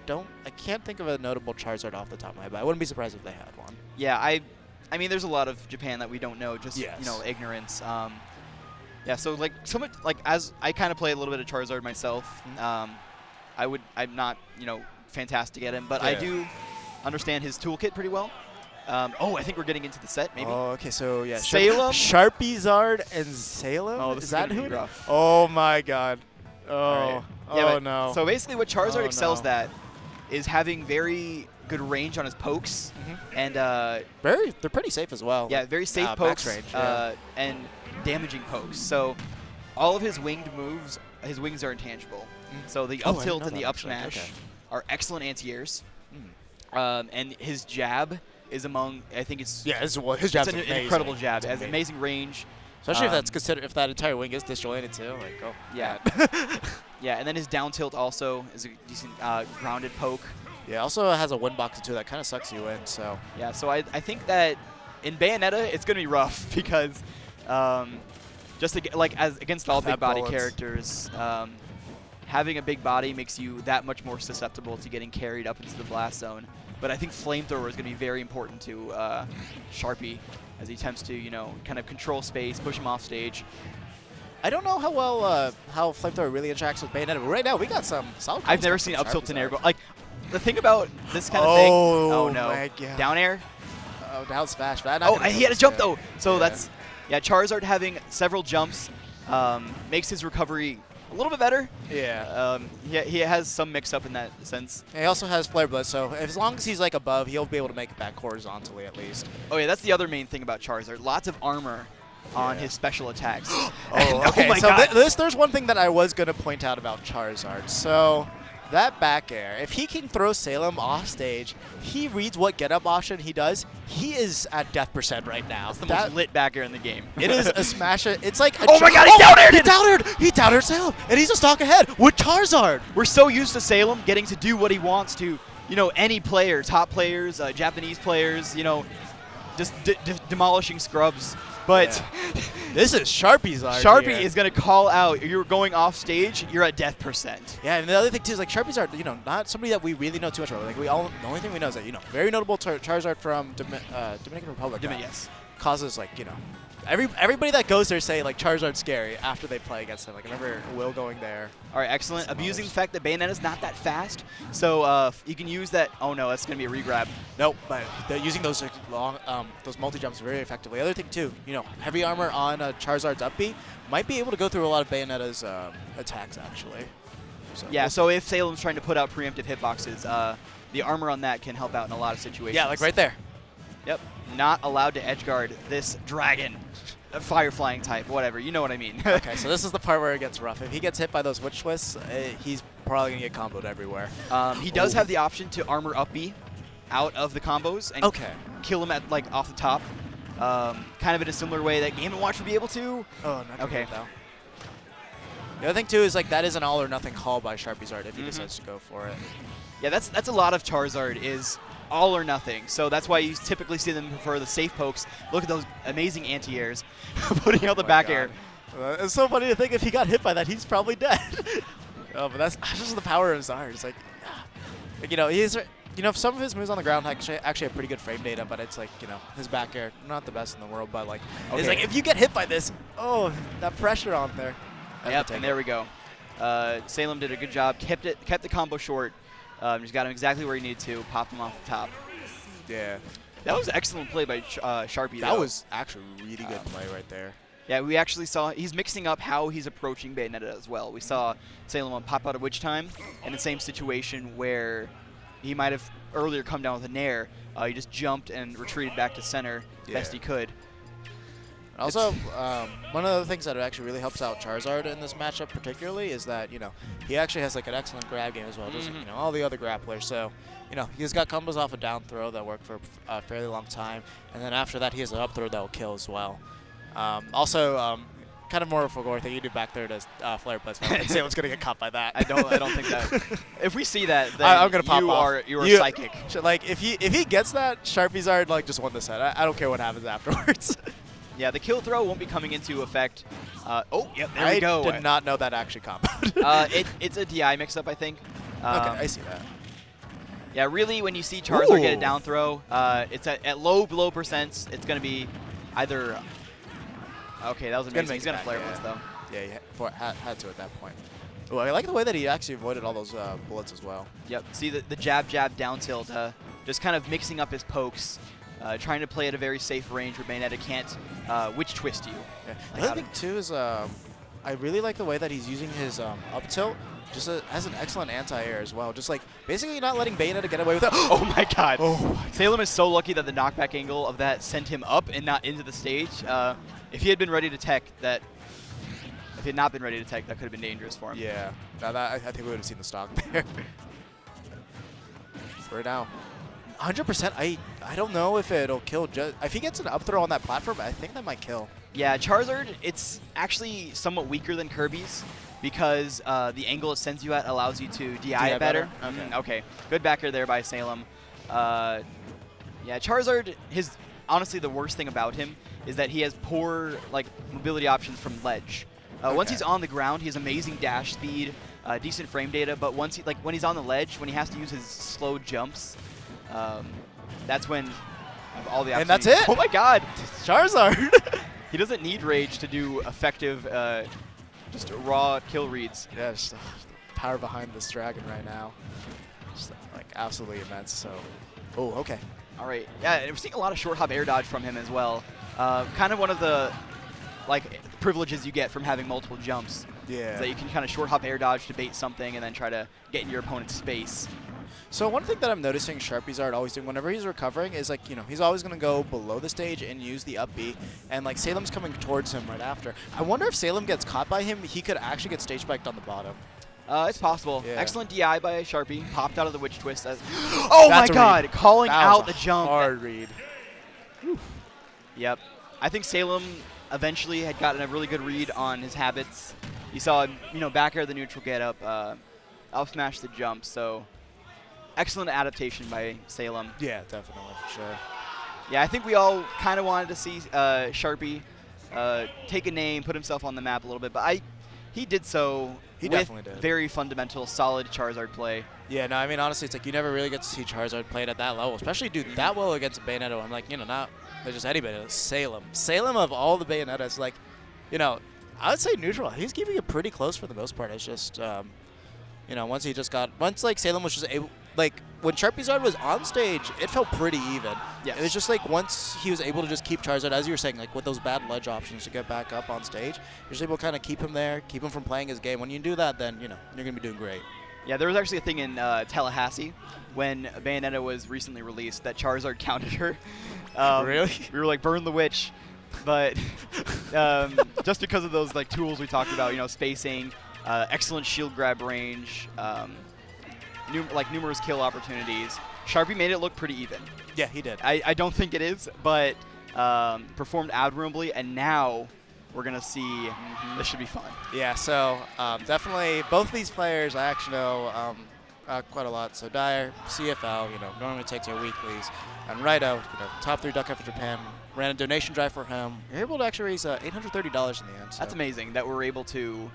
can't think of a notable Charizard off the top of my head. But I wouldn't be surprised if they had one.
Yeah, I mean, there's a lot of Japan that we don't know, just
Yes.
ignorance. Yeah, so like as I kind of play a little bit of Charizard myself, I'm not fantastic at him, but I
Yeah.
do understand his toolkit pretty well. I think we're getting into the set maybe.
Oh, okay. So yeah,
Salem?
Sharpie Zard and Salem.
Oh, this
is
is
that
gonna
who?
be rough.
Oh my God. Oh.
Alright. Yeah,
Oh
but-
no.
So basically, what Charizard
Oh,
excels
no.
at is having very good range on his pokes, and
they're pretty safe as well.
yeah, very safe
max
pokes
range, yeah.
and damaging pokes. So all of his winged moves, his wings are intangible. So the
Oh, I
up
didn't
tilt
know
and the
that,
up
actually.
smash
Okay.
are excellent anti-airs. And his jab is among, I think it's
Yeah, his jab's
it's an
amazing.
incredible jab.
It's
It has amazing range.
Especially if that's considered if that entire wing is disjointed too. Like, oh.
Yeah. Yeah, and then his down tilt also is a decent grounded poke.
Yeah. Also has a win box too that kind of sucks you in. So.
Yeah, so I think that in Bayonetta it's gonna be rough because just as against all
Fat
big body
bullets.
characters, having a big body makes you that much more susceptible to getting carried up into the blast zone. But I think Flamethrower is gonna be very important to Sharpie as he attempts to kind of control space, push him off stage.
I don't know how well how Flamethrower really interacts with Bayonetta, but right now we got some solid.
I've never
combos
seen
from
up tilt to
Sharpie
air,
Zard.
but like the thing about this kind of thing.
Oh,
Oh no!
my God.
Down air.
Oh, down smash. That
Oh, he had a jump
yeah.
though. So
Yeah.
that's Charizard having several jumps makes his recovery a little bit better.
Yeah.
He has some mix up in that sense.
He also has Flare Blitz, so as long as he's like above, he'll be able to make it back horizontally at least.
Oh yeah, that's the other main thing about Charizard. Lots of armor on
Yeah.
his special attacks.
Oh, okay.
my
so
God.
There's one thing that I was going to point out about Charizard. So that back air, if he can throw Salem off stage, he reads what get up option he does. He is at death percent right now.
That's the most lit back air in the game.
It is a smash. It's like
Oh my God, he down-aired it!
He down-aired Salem, and he's a stock ahead with Charizard.
We're so used to Salem getting to do what he wants to. Any player, top players, Japanese players, just demolishing scrubs. But
This is Sharpie's art.
Sharpie
here.
is going to call out, you're going off stage, you're at death %.
Yeah, and the other thing too is like Sharpie's art. Not somebody that we really know too much about. Like the only thing we know is that very notable Charizard from Dominican Republic.
Yes.
Causes like everybody that goes there say like Charizard's scary after they play against him. Like I remember Will going there.
All right, excellent. Abusing the fact that Bayonetta's not that fast, so you can use that. Oh no, that's going to be a regrab.
Nope, but they're using those like, long those multi jumps very effectively. The other thing too, heavy armor on Charizard's up B might be able to go through a lot of Bayonetta's attacks actually. So
Yeah,
we'll
so if Salem's trying to put out preemptive hitboxes, the armor on that can help out in a lot of situations.
yeah, like right there.
Yep. Not allowed to edge guard this dragon. A fire flying type, whatever. You know what I mean.
Okay, so this is the part where it gets rough. If he gets hit by those witch twists, he's probably going to get comboed everywhere.
He does have the option to armor up B out of the combos and kill him at like off the top. Kind of in a similar way that Game & Watch would be able to.
Oh, not
Okay.
though. The other thing too is like that is an all or nothing call by Sharpie's art if he decides to go for it.
Yeah, that's a lot of Charizard is all or nothing. So that's why you typically see them prefer the safe pokes. Look at those amazing anti-airs, putting out the back air.
It's so funny to think if he got hit by that, he's probably dead. But that's just the power of his art. It's like, he's some of his moves on the ground actually have pretty good frame data, but it's like his back air not the best in the world, but like it's like if you get hit by this, that pressure on there.
Yep, and there we go. Salem did a good job, kept the combo short. Just got him exactly where he needed to, popped him off the top.
Yeah.
That was excellent play by Sharpie.
That
though.
was actually really good play right there.
Yeah, we actually saw he's mixing up how he's approaching Bayonetta as well. We saw Salem pop out of Witch Time in the same situation where he might have earlier come down with a Nair. He just jumped and retreated back to center best he could.
Also, one of the things that actually really helps out Charizard in this matchup particularly is that, he actually has like an excellent grab game as well, just like, all the other grapplers. So, he's got combos off a down throw that work for a fairly long time. And then after that, he has an up throw that will kill as well. Kind of more of a gore thing. You do back there to Flare Blitz. Salem's going to get caught by that.
I don't think that. If we see that, then
I'm gonna pop off.
you are psychic.
Like, if he gets that, Sharpie's art like just won the set. I don't care what happens afterwards.
Yeah, the kill throw won't be coming into effect. There we go.
I did not know that actually comboed.
It's a DI mix-up, I think.
Okay, I see that.
Yeah, really, when you see Charizard get a down throw, it's at low percents. It's going to be either... Okay, that was amazing. He's going to flare blitz, though.
Yeah, he had to at that point. Ooh, I like the way that he actually avoided all those bullets as well.
Yep, see the jab, down tilt, just kind of mixing up his pokes. Trying to play at a very safe range where Bayonetta can't witch twist you.
Yeah. The other thing too is I really like the way that he's using his up tilt just as an excellent anti-air as well. Just like basically not letting Bayonetta get away with it.
Oh my god. Salem is so lucky that the knockback angle of that sent him up and not into the stage. If he had been ready to tech, if he had not been ready to tech, that could have been dangerous for him.
Yeah, I think we would have seen the stock there. Right now. 100%. I don't know if it'll kill. If he gets an up throw on that platform, I think that might kill.
Yeah, Charizard, it's actually somewhat weaker than Kirby's because the angle it sends you at allows you to DI it better. Okay. Good backer there by Salem. Yeah, Charizard, honestly the worst thing about him is that he has poor mobility options from ledge. Once he's on the ground, he has amazing dash speed, decent frame data, but when he's on the ledge, when he has to use his slow jumps, that's when all the
and that's it.
Oh my god,
Charizard.
He doesn't need rage to do effective, just raw kill reads.
Yeah, just the power behind this dragon right now, just absolutely immense. So, okay.
All right, yeah, we're seeing a lot of short hop air dodge from him as well. Kind of one of the privileges you get from having multiple jumps.
Yeah.
Is that you can kind of short hop air dodge to bait something and then try to get in your opponent's space.
So one thing that I'm noticing Sharpie's art always doing whenever he's recovering is he's always going to go below the stage and use the up B, and Salem's coming towards him right after. I wonder if Salem gets caught by him, he could actually get stage spiked on the bottom.
It's possible.
Yeah.
Excellent DI by Sharpie. Popped out of the witch twist. Oh my god!
Read.
Calling
that
out
was
the jump.
Hard read.
Yep. I think Salem eventually had gotten a really good read on his habits. You saw him, back air the neutral get up, up smash the jump. So excellent adaptation by Salem.
Yeah, definitely, for sure.
Yeah, I think we all kind of wanted to see Sharpie take a name, put himself on the map a little bit, but he did so
He
with
definitely did.
very fundamental, solid Charizard play.
Yeah, no, I mean, honestly, it's like you never really get to see Charizard played at that level, especially do that well against a Bayonetta. I'm like, not just any Bayonetta, Salem. Salem of all the Bayonettas, like, I would say neutral. He's keeping it pretty close for the most part. It's just, once like Salem was just able, like when Charizard was on stage, it felt pretty even.
Yes.
It was just like once he was able to just keep Charizard, as you were saying, like with those bad ledge options to get back up on stage, you're just able to kind of keep him there, keep him from playing his game. When you do that, then, you're going to be doing great.
Yeah, there was actually a thing in Tallahassee when Bayonetta was recently released that Charizard counted her.
Really?
We were like, burn the witch. But just because of those like tools we talked about, spacing, excellent shield grab range, numerous kill opportunities, Sharpie made it look pretty even.
Yeah, he did.
I don't think it is, but performed admirably, and now we're going to see this should be fun.
Yeah, so definitely both these players I actually know quite a lot. So Dyer, CFL, normally takes our weeklies. And Raito, top 3 Duck Hunt for Japan, ran a donation drive for him. You're able to actually raise $830 in the end. So.
That's amazing that we're able to,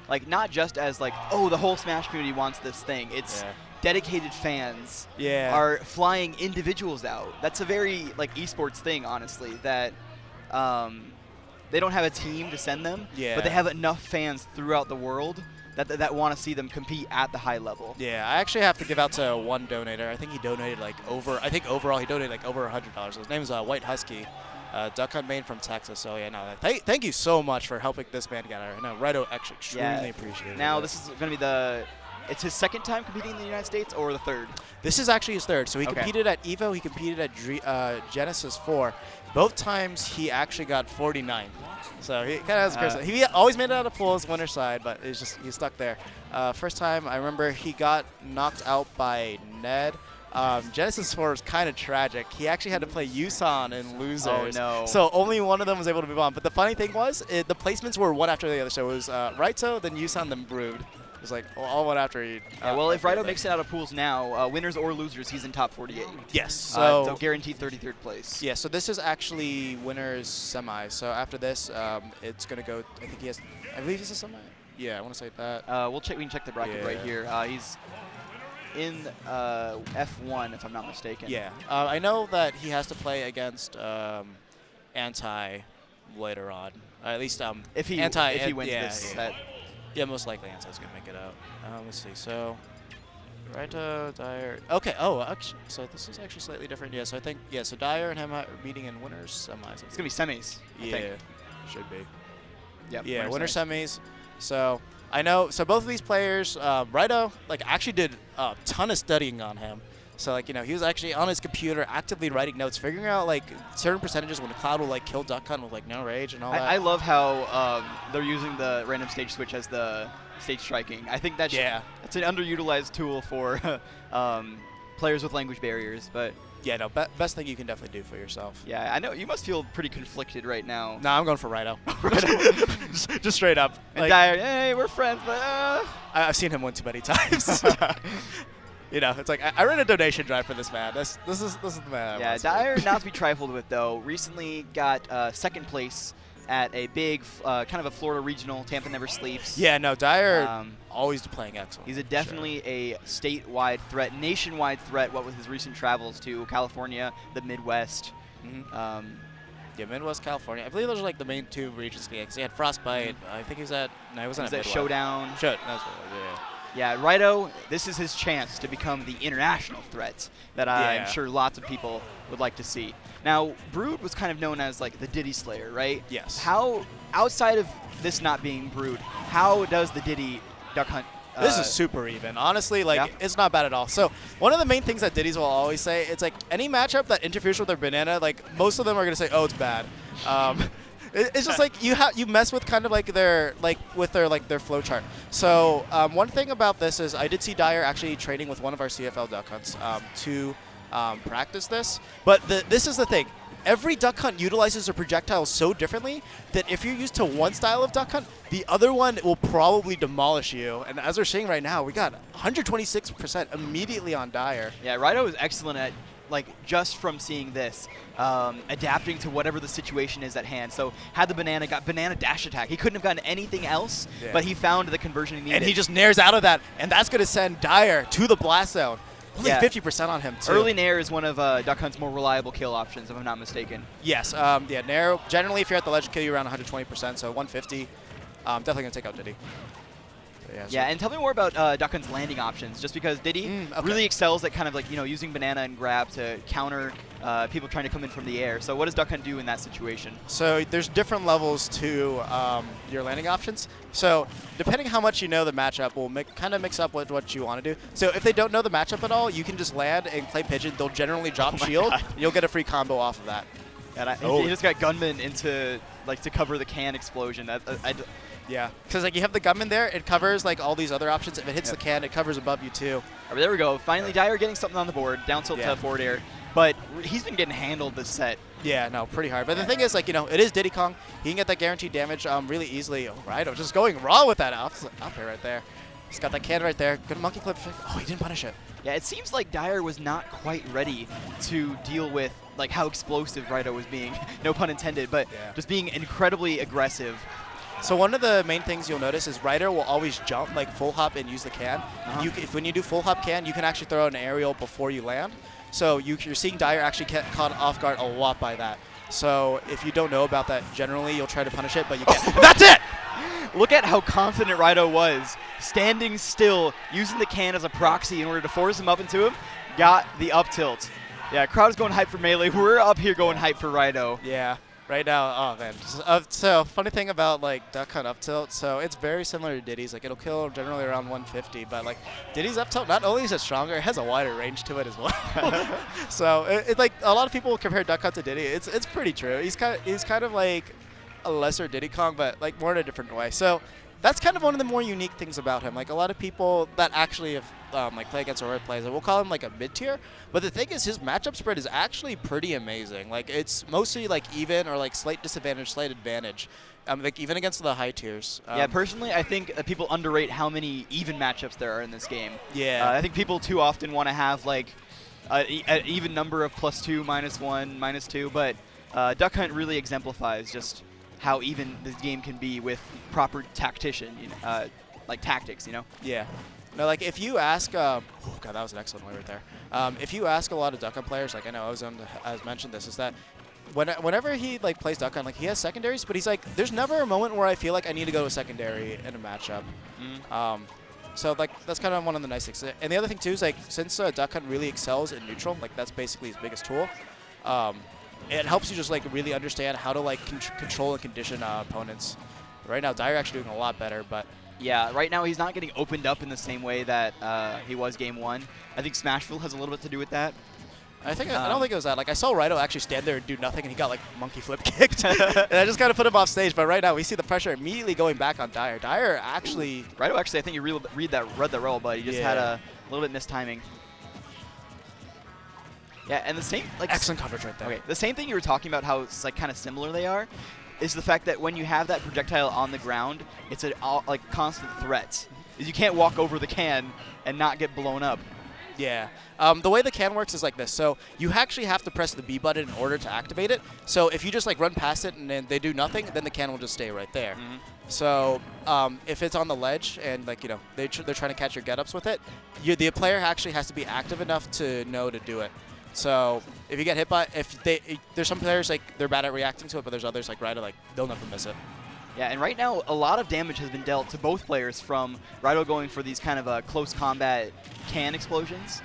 like, not just as like, oh, the whole Smash community wants this thing. It's dedicated fans are flying individuals out. That's a very like esports thing, honestly, that they don't have a team to send them, but they have enough fans throughout the world that want to see them compete at the high level.
Yeah, I actually have to give out to one donator. I think he donated overall he donated over $100. His name is White Husky, Duck Hunt main from Texas. So yeah, no, thank you so much for helping this man get out. No, Raito actually extremely appreciate it.
Now this is going to be it's his second time competing in the United States, or the third?
This is actually his third. So he competed at EVO, he competed at Genesis 4. Both times he actually got 49. So he kind of has a person. He always made it out of pools, winner side, but he's stuck there. First time, I remember he got knocked out by Ned. Genesis 4 was kind of tragic. He actually had to play Yusan in losers.
Oh, no.
So only one of them was able to move on. But the funny thing was, the placements were one after the other. So it was Raito, then Yusan, then Brood. It was like all one after each.
Well, if Raito makes it out of pools now, winners or losers, he's in top 48.
Yes.
So guaranteed 33rd place.
Yeah, so this is actually winners semi. So after this, it's going to go, I believe it's a semi. Yeah, I want to say that.
We can check the bracket right here. He's in F1, if I'm not mistaken.
Yeah. I know that he has to play against Anti later on. At least
if he wins this set.
Yeah, most likely Anti's going to make it out. Let's see. So, Raito, Dyer. Okay. Oh, actually, so this is actually slightly different. Yeah, so I think, so Dyer and him are meeting in winners semis.
It's going to be semis, I think.
Should be.
Yep,
yeah, winner semis. So, I know, so both of these players, Raito, actually did a ton of studying on him. So, he was actually on his computer actively writing notes, figuring out, certain percentages when Cloud will, kill Duck Hunt with, no rage and all that.
I love how they're using the random stage switch as the stage striking. I think that's it's an underutilized tool for players with language barriers, but...
Yeah, no, best thing you can definitely do for yourself.
Yeah, I know. You must feel pretty conflicted right now.
No, I'm going for Raito. just straight up.
And Dyer, hey, we're friends, but...
I've seen him win too many times. It's like I ran a donation drive for this man. This is the man.
Yeah, Dyer, not to be trifled with though, recently got second place at a big kind of a Florida regional. Tampa Never Sleeps.
Yeah, no, Dyer always playing excellent.
He's definitely a statewide threat, nationwide threat. What with his recent travels to California, the Midwest.
Yeah, Midwest California. I believe those are the main two regions. Because he had Frostbite. I think he was at. No, he wasn't at Midwest.
Showdown.
That's what it was, yeah.
Yeah, Raito, this is his chance to become the international threat that I'm sure lots of people would like to see. Now, Brood was kind of known as the Diddy Slayer, right?
Yes.
How, outside of this not being Brood, how does the Diddy Duck Hunt?
This is super even. Honestly, it's not bad at all. So one of the main things that Diddy's will always say, it's any matchup that interferes with their banana, most of them are going to say, oh, it's bad. It's just you mess with kind of their their flow chart. So one thing about this is I did see Dyer actually training with one of our CFL Duck Hunts to practice this. But this is the thing. Every Duck Hunt utilizes their projectiles so differently that if you're used to one style of Duck Hunt, the other one will probably demolish you. And as we're seeing right now, we got 126% immediately on Dyer.
Yeah, Raito is excellent at like just from seeing this, adapting to whatever the situation is at hand. So had the banana, got banana dash attack. He couldn't have gotten anything else, but he found the conversion he needed.
And he just nairs out of that, and that's going to send Dyer to the blast zone. Only
Yeah.
50% on him, too.
Early nair is one of Duck Hunt's more reliable kill options, if I'm not mistaken.
Yes. Yeah, nair, generally, if you're at the ledge, kill you around 120%, so 150. Definitely going to take out Diddy. So
Yeah, and tell me more about Duck Hunt's landing options, just because Diddy
okay.
really excels at kind of like, using banana and grab to counter people trying to come in from the air. So what does Duck Hunt do in that situation?
So there's different levels to your landing options. So depending how much you know the matchup will kind of mix up with what you want to do. So if they don't know the matchup at all, you can just land and play pigeon. They'll generally drop shield, and you'll get a free combo off of that.
And he just got gunman into to cover the can explosion.
Yeah, because like you have the gunman there, it covers like all these other options. If it hits the can, it covers above you too.
All right, there we go. Finally, Dyer getting something on the board, down tilt to forward air. But he's been getting handled this set.
Yeah, no, pretty hard. But the thing is, like, it is Diddy Kong. He can get that guaranteed damage really easily. Oh, right, I'm just going raw with that up air right there. He's got that can right there. Good monkey clip. Oh, he didn't punish it.
Yeah, it seems like Dyer was not quite ready to deal with like how explosive Rido was being. No pun intended, but just being incredibly aggressive.
So one of the main things you'll notice is Rider will always jump, like full hop and use the can. When you do full hop can, you can actually throw out an aerial before you land. So you're seeing Dyer actually get caught off guard a lot by that. So if you don't know about that, generally you'll try to punish it, but you can't. That's it!
Look at how confident Rido was, standing still, using the can as a proxy in order to force him up into him. Got the up tilt. Yeah, crowd's going hype for Melee. We're up here going hype for Rido.
Yeah. Right now, oh man. So funny thing about like Duck Hunt up tilt, so it's very similar to Diddy's. Like it'll kill generally around 150, but like Diddy's up tilt, not only is it stronger, it has a wider range to it as well. So it like a lot of people compare Duck Hunt to Diddy. It's pretty true. He's kind of like a lesser Diddy Kong, but like more in a different way. So that's kind of one of the more unique things about him. Like a lot of people that actually have like play against or plays, we'll call him like a mid tier. But the thing is, his matchup spread is actually pretty amazing. Like it's mostly like even or like slight disadvantage, slight advantage. Like even against the high tiers.
Yeah, personally, I think people underrate how many even matchups there are in this game.
Yeah.
I think people too often want to have like an even number of +2, -1, -2, but Duck Hunt really exemplifies just how even this game can be with proper tactician, like tactics,
Yeah. No, like if you ask, oh god, that was an excellent way right there. If you ask a lot of Duck Hunt players, like I know Ozone has mentioned this, is that whenever he like plays Duck Hunt, like he has secondaries, but he's like, there's never a moment where I feel like I need to go to a secondary in a matchup. So like that's kind of one of the nice things. And the other thing too is like since Duck Hunt really excels in neutral, like that's basically his biggest tool. It helps you just like really understand how to like control and condition opponents. Right now, Dyer actually doing a lot better, but
yeah, right now he's not getting opened up in the same way that he was game 1. I think Smashville has a little bit to do with that.
I don't think it was that. Like I saw Rido actually stand there and do nothing, and he got like monkey flip kicked, and I just kind of put him off stage. But right now we see the pressure immediately going back on Dyer. Dyer actually.
Rido actually, I think you read that roll, but he just had a little bit mistiming. Yeah, and the same like
excellent coverage right there.
Okay, the same thing you were talking about, how it's like kind of similar they are, is the fact that when you have that projectile on the ground, it's a like constant threat. Is you can't walk over the can and not get blown up.
Yeah. The way the can works is like this. So you actually have to press the B button in order to activate it. So if you just like run past it and then they do nothing, then the can will just stay right there. So if it's on the ledge and like they're trying to catch your get-ups with it, the player actually has to be active enough to know to do it. So if you get hit by, there's some players like they're bad at reacting to it, but there's others like Rido, like they'll never miss it.
Yeah, and right now a lot of damage has been dealt to both players from Rido going for these kind of close combat can explosions.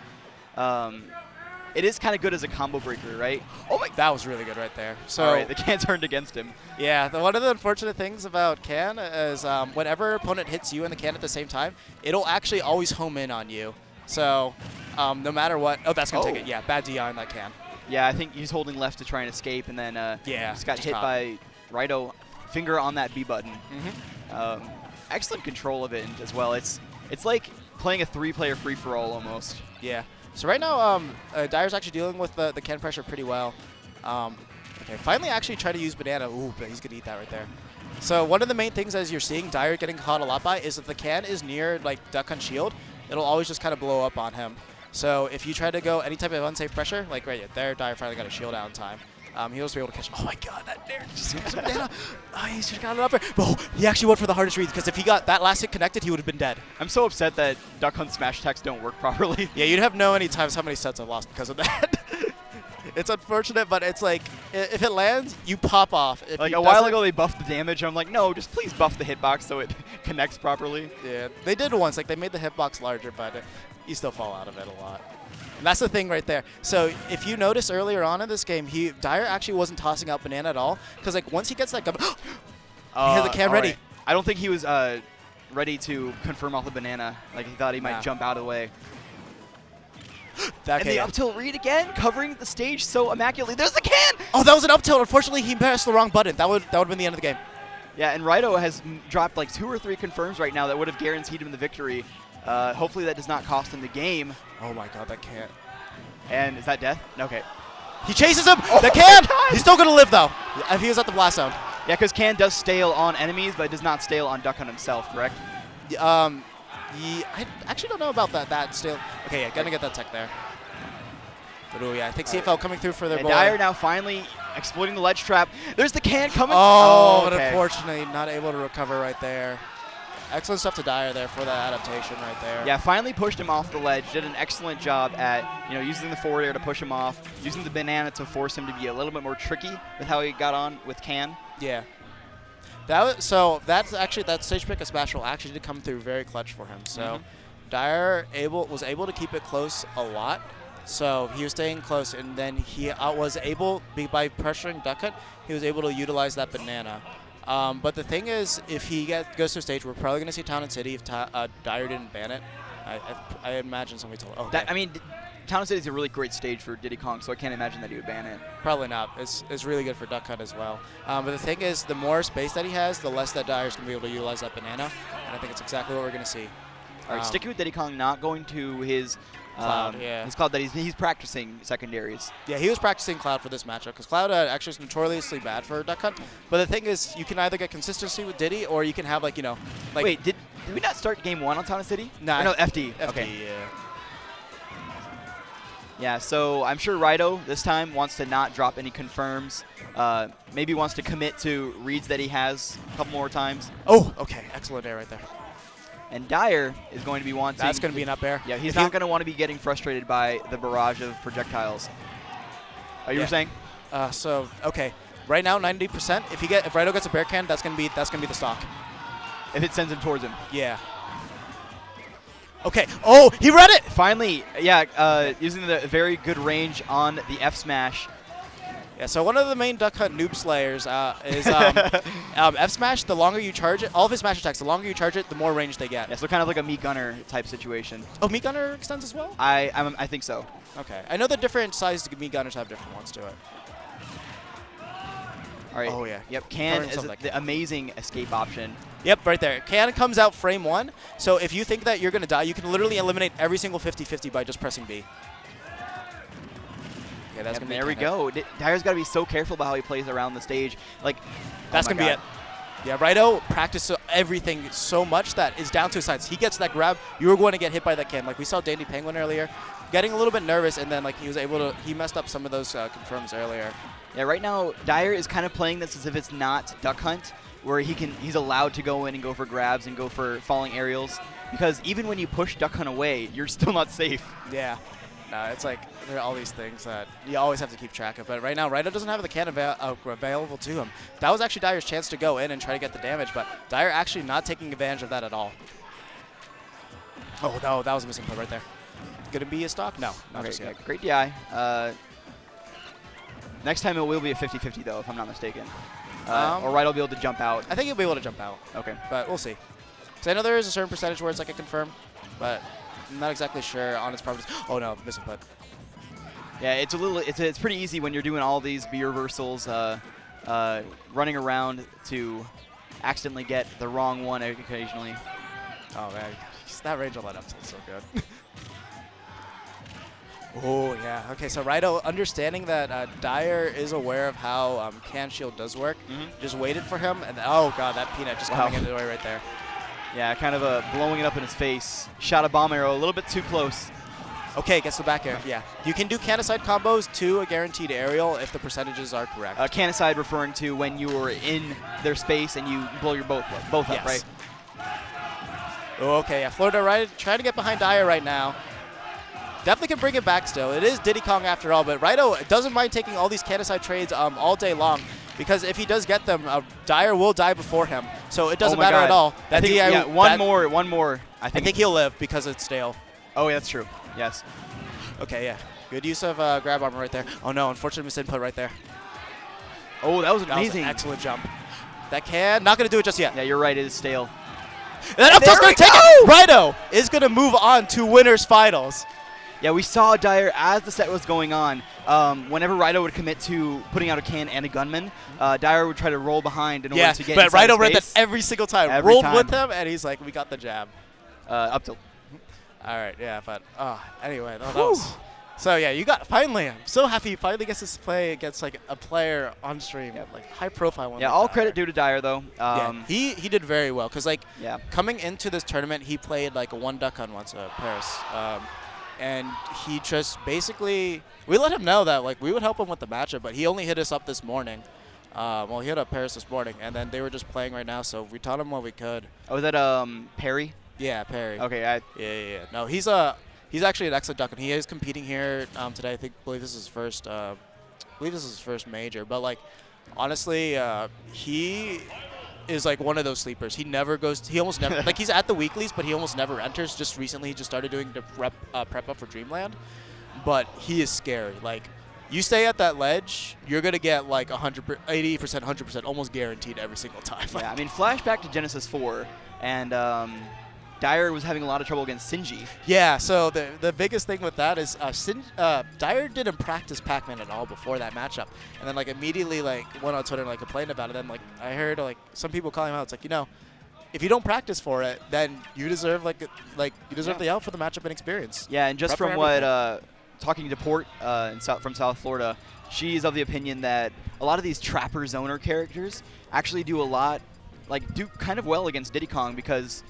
It is kind of good as a combo breaker, right?
Oh my! That was really good right there. So
all right, the can turned against him.
Yeah, one of the unfortunate things about can is whenever opponent hits you in the can at the same time, it'll actually always home in on you. So no matter what, that's gonna take it. Yeah, bad DI on that can.
Yeah, I think he's holding left to try and escape, and then just got hit by Rido. Finger on that B button. Excellent control of it as well. It's like playing a 3-player free-for-all almost.
Yeah. So right now, Dyer's actually dealing with the can pressure pretty well. Okay, finally actually try to use banana. Ooh, but he's gonna eat that right there. So one of the main things as you're seeing Dyer getting caught a lot by is if the can is near like Duck Hunt shield, it'll always just kind of blow up on him. So if you try to go any type of unsafe pressure, like right there, Dyer finally got a shield out in time. He was able to catch. Oh my God, that Nair just got some banana. Oh, he's just got it up there. Oh, he actually went for the hardest read because if he got that last hit connected, he would have been dead.
I'm so upset that Duck Hunt smash attacks don't work properly.
Yeah, you'd have no any times how many sets I've lost because of that. It's unfortunate, but it's like if it lands, you pop off. If
Like
it
a while
doesn't-
ago, they buffed the damage. I'm like, no, just please buff the hitbox so it connects properly.
Yeah, they did once. Like they made the hitbox larger, but you still fall out of it a lot. And that's the thing right there. So if you notice earlier on in this game, Dyer actually wasn't tossing out banana at all because like once he gets that gun, he had the cam
all
ready.
right. I don't think he was ready to confirm off the banana. Like he thought he might
Nah.
jump out of the way.
That
And the up tilt read again, covering the stage so immaculately. There's the can!
Oh, that was an up tilt. Unfortunately, he pressed the wrong button. That would have been the end of the game.
Yeah, and Raito has dropped like 2 or 3 confirms right now that would have guaranteed him the victory. Hopefully that does not cost him the game.
Oh my God, that can't.
And is that death? Okay.
He chases him.
Oh
The
my
can.
God.
He's still gonna live though. If he was at the blast zone.
Yeah, because can does stale on enemies, but it does not stale on Duck Hunt himself, correct?
I actually don't know about that still. Okay, yeah, gonna get that tech there. But oh yeah, I think CFL coming through for their
And
boy.
Dyer now finally exploiting the ledge trap. There's the can coming.
Oh, but
okay.
unfortunately not able to recover right there. Excellent stuff to Dyer there for that adaptation right there.
Yeah, finally pushed him off the ledge. Did an excellent job at using the forward air to push him off, using the banana to force him to be a little bit more tricky with how he got on with can.
Yeah. That stage pick of Smash Roll actually did come through very clutch for him. So Dyer was able to keep it close a lot. So he was staying close, and then he was able, by pressuring Duck Hunt, he was able to utilize that banana. But the thing is, if he goes to a stage, we're probably going to see Town and City if Dyer didn't ban it. I imagine somebody told. Okay.
I mean, Town City is a really great stage for Diddy Kong, so I can't imagine that he would ban it.
Probably not. It's really good for Duck Hunt as well. But the thing is, the more space that he has, the less that Dyer's going to be able to utilize that banana. And I think it's exactly what we're going to see.
All right, sticking with Diddy Kong, not going to his
Cloud, yeah.
his Cloud that he's practicing secondaries.
Yeah, he was practicing Cloud for this matchup because Cloud actually is notoriously bad for Duck Hunt. But the thing is, you can either get consistency with Diddy or you can have like
Wait, did we not start game 1 on Town City?
Nah,
Or no, FD.
FD,
Okay.
yeah.
Yeah, so I'm sure Raito this time wants to not drop any confirms. Maybe wants to commit to reads that he has a couple more times.
Oh, okay, excellent air right there.
And Dyer is going to be wanting.
That's going to be an up air.
Yeah, he's
If
not going to want to be getting frustrated by the barrage of projectiles. You were saying?
So okay, right now 90%. If Raito gets a bear can, that's gonna be the stock.
If it sends him towards him.
Yeah. Okay. Oh, he read it.
Finally, yeah, using the very good range on the F smash.
Yeah, so one of the main Duck Hunt noob slayers is F smash. The longer you charge it, all of his smash attacks, the longer you charge it, the more range they get.
Yeah, so kind of like a meat gunner type situation.
Oh, meat gunner extends as well?
I think so.
Okay. I know the different sized meat gunners have different ones to it.
All right.
Oh, yeah.
Yep, can
Covering
is
some of that
the amazing escape option.
Yep, right there. Can comes out frame 1. So if you think that you're going to die, you can literally eliminate every single 50-50 by just pressing B. Okay, that's
Yep,
gonna be
there we go. Dyer's got to be so careful about how he plays around the stage. Like,
That's
oh my
going to be
God.
it. Yeah, Raito practiced everything so much that is down to his sides. He gets that grab, you were going to get hit by that can. Like we saw Dandy Penguin earlier, getting a little bit nervous, and then like he messed up some of those confirms earlier.
Yeah, right now Dyer is kind of playing this as if it's not Duck Hunt, where he's allowed to go in and go for grabs and go for falling aerials, because even when you push Duck Hunt away, you're still not safe.
Yeah. No, it's like there are all these things that you always have to keep track of. But right now, Raito doesn't have the can available to him. That was actually Dyer's chance to go in and try to get the damage, but Dyer actually not taking advantage of that at all. Oh, no, that was a missing play right there. Going to be a stock? No, not
Okay,
just yet.
yeah, great DI. Next time it will be a 50-50 though, if I'm not mistaken. Or Raito will be able to jump out.
I think he'll be able to jump out,
Okay.
but we'll see. Because I know there is a certain percentage where it's like a confirm, but I'm not exactly sure on its properties. Oh, no, missing put.
Yeah, it's pretty easy when you're doing all these B reversals, running around to accidentally get the wrong one occasionally.
Oh, man. That range on that up is so good. Oh, yeah. Okay, so Raito, understanding that Dyer is aware of how can shield does work, just waited for him, and oh, God, that peanut just coming into the way right there.
Yeah, kind of blowing it up in his face. Shot a bomb arrow a little bit too close.
Okay, gets the back air. Yeah. You can do can-aside combos to a guaranteed aerial if the percentages are correct.
Can-aside referring to when you are in their space and you blow your both up,
Yes.
right?
Oh, okay, yeah. Florida right, trying to get behind Dyer right now. Definitely can bring it back still. It is Diddy Kong after all, but Raito doesn't mind taking all these can-aside trades all day long because if he does get them, Dyer will die before him. So it doesn't
Oh my
matter
God.
at all.
I think, yeah, one more.
I think he'll live because it's stale.
Oh, yeah, that's true. Yes.
Okay, yeah. Good use of grab armor right there. Oh no, unfortunate misinput right there.
Oh, that was
That was
amazing.
an excellent jump. That can, not going to do it just yet.
Yeah, you're right. It is stale.
That up tilt's going to take it. Raito is going to move on to winners finals.
Yeah, we saw Dyer as the set was going on. Whenever Raito would commit to putting out a can and a gunman, Dyer would try to roll behind in order to get
but
inside
Raito read that
space.
every single time.
Every
Rolled
time.
with him, and he's like, we got the jab.
Up tilt.
All right, yeah, but anyway, that was. So yeah, you got finally. I'm so happy he finally gets to play against like a player on stream, like high profile one.
Yeah,
like
all
Dyer.
credit due to Dyer though.
Yeah, he did very well because like
Yeah.
coming into this tournament, he played like a one duck on once Paris, and he just basically we let him know that like we would help him with the matchup, but he only hit us up this morning. Well, he hit up Paris this morning, and then they were just playing right now, so we taught him what we could.
Oh, was that Perry?
Yeah, Perry.
Okay,
Yeah. No, he's actually an excellent duck, and he is competing here today. I believe this is his first major. But like, honestly, he is like one of those sleepers. He never goes. He almost never like he's at the weeklies, but he almost never enters. Just recently, he just started doing the prep up for Dreamland, but he is scary. Like. You stay at that ledge, you're going to get like 100%, 80%, 100%, almost guaranteed every single time.
yeah. I mean, flashback to Genesis 4, and Dyer was having a lot of trouble against Sinji.
Yeah, so the biggest thing with that is Dyer didn't practice Pac-Man at all before that matchup, and then like immediately like went on Twitter and like complained about it. Then like I heard like some people calling him out. It's like, if you don't practice for it, then you deserve the out for the matchup and experience.
Yeah, and just
Prep
from
for everything.
what talking to Port from South Florida, she's of the opinion that a lot of these trapper zoner characters actually do do kind of well against Diddy Kong because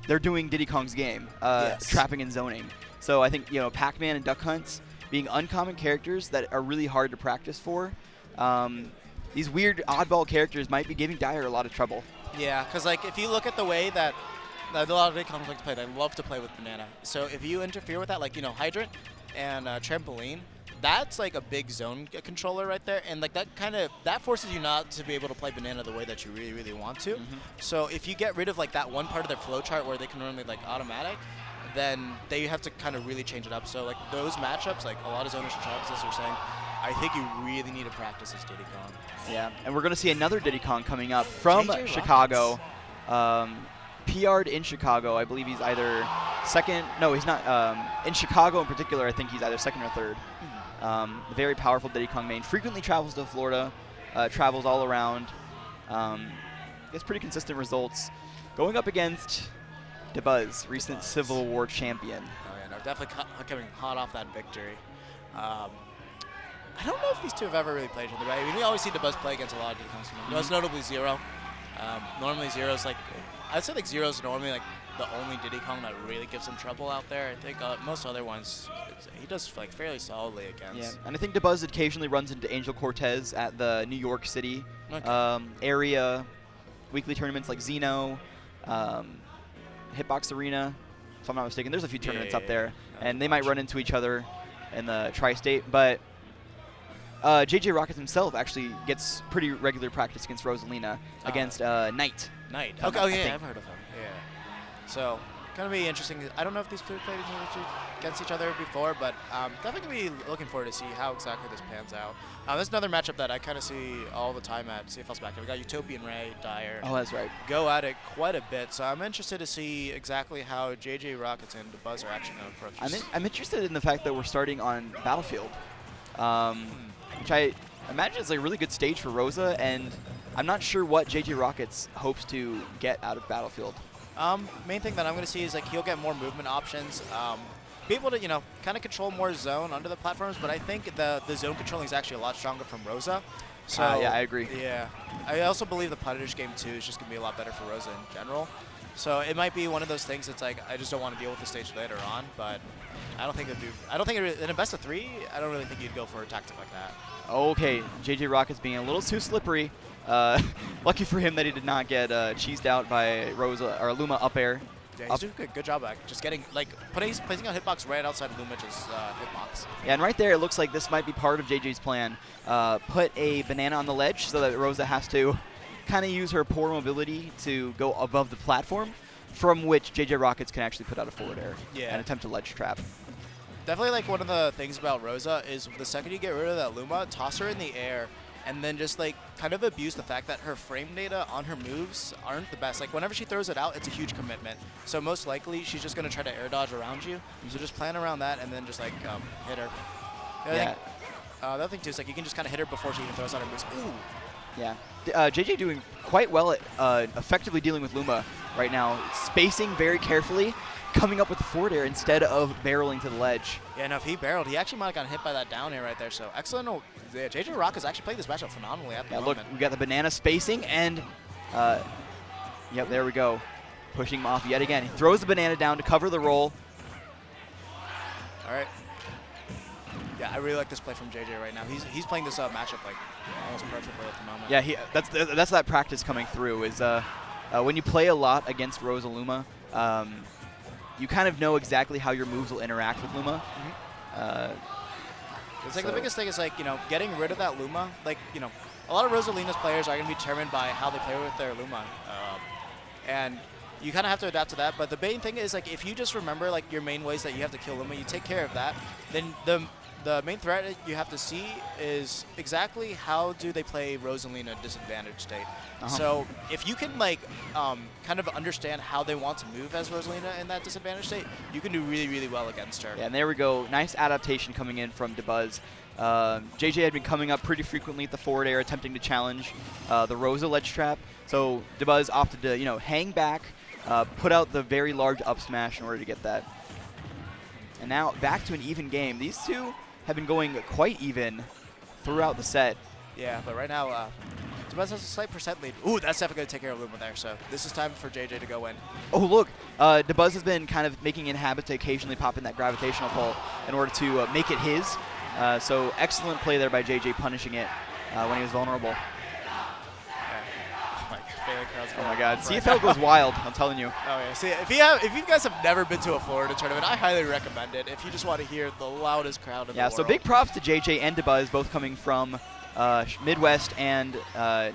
they're doing Diddy Kong's game,
Yes.
trapping and zoning. So I think Pac-Man and Duck Hunts being uncommon characters that are really hard to practice for. These weird oddball characters might be giving Dyer a lot of trouble.
Yeah, because like if you look at the way that a lot of big comics like to play, they love to play with banana. So if you interfere with that, like hydrant and trampoline, that's like a big zone controller right there, and like that forces you not to be able to play banana the way that you really, really want to. So if you get rid of like that one part of their flow chart where they can run like automatic, then they have to kind of really change it up. So like those matchups, like a lot of zoners and Travises are saying, I think you really need to practice this Diddy Kong.
Yeah, and we're going to see another Diddy Kong coming up from
JJ
Chicago. PR'd in Chicago. I believe he's either second. No, he's not. In Chicago in particular, I think he's either second or third. Very powerful Diddy Kong main. Frequently travels to Florida. Travels all around. Gets pretty consistent results. Going up against DeBuzz, recent Civil War champion.
Oh yeah, no, definitely coming hot off that victory. I don't know if these two have ever really played each other. Right? I mean, we always see DeBuzz play against a lot of Diddy Kongs. Most notably Zero. Normally Zero's like, I'd say like Zero's normally like the only Diddy Kong that really gives him trouble out there. I think most other ones he does like fairly solidly against.
Yeah, and I think DeBuzz occasionally runs into Angel Cortez at the New York City area weekly tournaments like Xeno, Hitbox Arena, if I'm not mistaken. There's a few tournaments up there, and they might run into each other in the tri-state, but JJ Rocket himself actually gets pretty regular practice against Rosalina, against Knight.
Knight.
I
Okay, oh yeah,
think.
I've heard of him. Yeah. So, gonna be interesting. I don't know if these two played against each other before, but definitely gonna be looking forward to see how exactly this pans out. There's another matchup that I kind of see all the time at CFL Spectre. We got Utopian Ray, Dyer.
Oh, that's right.
Go at it quite a bit, so I'm interested to see exactly how JJ Rockets and DeBuzz are actually going to approach this.
I'm interested in the fact that we're starting on Battlefield, which I imagine is a really good stage for Rosa, and I'm not sure what JJ Rockets hopes to get out of Battlefield.
Main thing that I'm going to see is like he'll get more movement options. Be able to, kind of control more zone under the platforms, but I think the zone controlling is actually a lot stronger from Rosa. So
Yeah, I agree.
Yeah. I also believe the punish game too is just going to be a lot better for Rosa in general. So it might be one of those things that's like, I just don't want to deal with the stage later on, but I don't think it'd do. I don't think in a best of 3, I don't really think you'd go for a tactic like that.
Okay, JJ Rocket's being a little too slippery. Lucky for him that he did not get cheesed out by Rosa or Luma up air.
Yeah, he's doing a good job at just getting, like, placing on hitbox right outside of Lumich's hitbox.
Yeah, and right there, it looks like this might be part of JJ's plan. Put a banana on the ledge so that Rosa has to kind of use her poor mobility to go above the platform, from which JJ Rockets can actually put out a forward air and attempt to ledge trap.
Definitely, like, one of the things about Rosa is the second you get rid of that Luma, toss her in the air, and then just, like, kind of abuse the fact that her frame data on her moves aren't the best. Like, whenever she throws it out, it's a huge commitment. So most likely, she's just going to try to air dodge around you. So just plan around that and then just, like, hit her. The other thing, too, is, like, you can just kind of hit her before she even throws out her moves. Ooh!
Yeah. JJ doing quite well at effectively dealing with Luma right now. Spacing very carefully, coming up with the forward air instead of barreling to the ledge.
Yeah, no, if he barreled, he actually might have gotten hit by that down air right there. So excellent. Yeah, JJ Rock has actually played this matchup phenomenally at the moment.
Look, we got the banana spacing, and yep, there we go. Pushing him off yet again. He throws the banana down to cover the roll.
All right. Yeah, I really like this play from JJ right now. He's playing this matchup like almost perfectly at the moment.
Yeah, that's that practice coming through. Is when you play a lot against Rosa Luma, you kind of know exactly how your moves will interact with Luma.
It's like the biggest thing is, like, you know, getting rid of that Luma. Like, you know, a lot of Rosalina's players are going to be determined by how they play with their Luma. And you kind of have to adapt to that. But the main thing is, like, if you just remember, like, your main ways that you have to kill Luma, you take care of that, then the main threat you have to see is exactly how do they play Rosalina disadvantaged state. So if you can, like, kind of understand how they want to move as Rosalina in that disadvantaged state, you can do really, really well against her.
Yeah, and there we go. Nice adaptation coming in from Dabuz. JJ had been coming up pretty frequently at the forward air, attempting to challenge the Rosa ledge trap. So Dabuz opted to, you know, hang back, put out the very large up smash in order to get that. And now back to an even game. These two have been going quite even throughout the set.
Yeah, but right now, Dabuz has a slight percent lead. Ooh, that's definitely going to take care of Luma there. So this is time for JJ to go in.
Oh, look. Dabuz has been kind of making it a habit to occasionally pop in that gravitational pull in order to make it his. So excellent play there by JJ, punishing it when he was vulnerable. Oh my God, CFL goes wild, I'm telling you.
Oh yeah, see, if you guys have never been to a Florida tournament, I highly recommend it if you just want to hear the loudest crowd in the world.
Yeah, so big props to JJ and Dabuz, both coming from Midwest and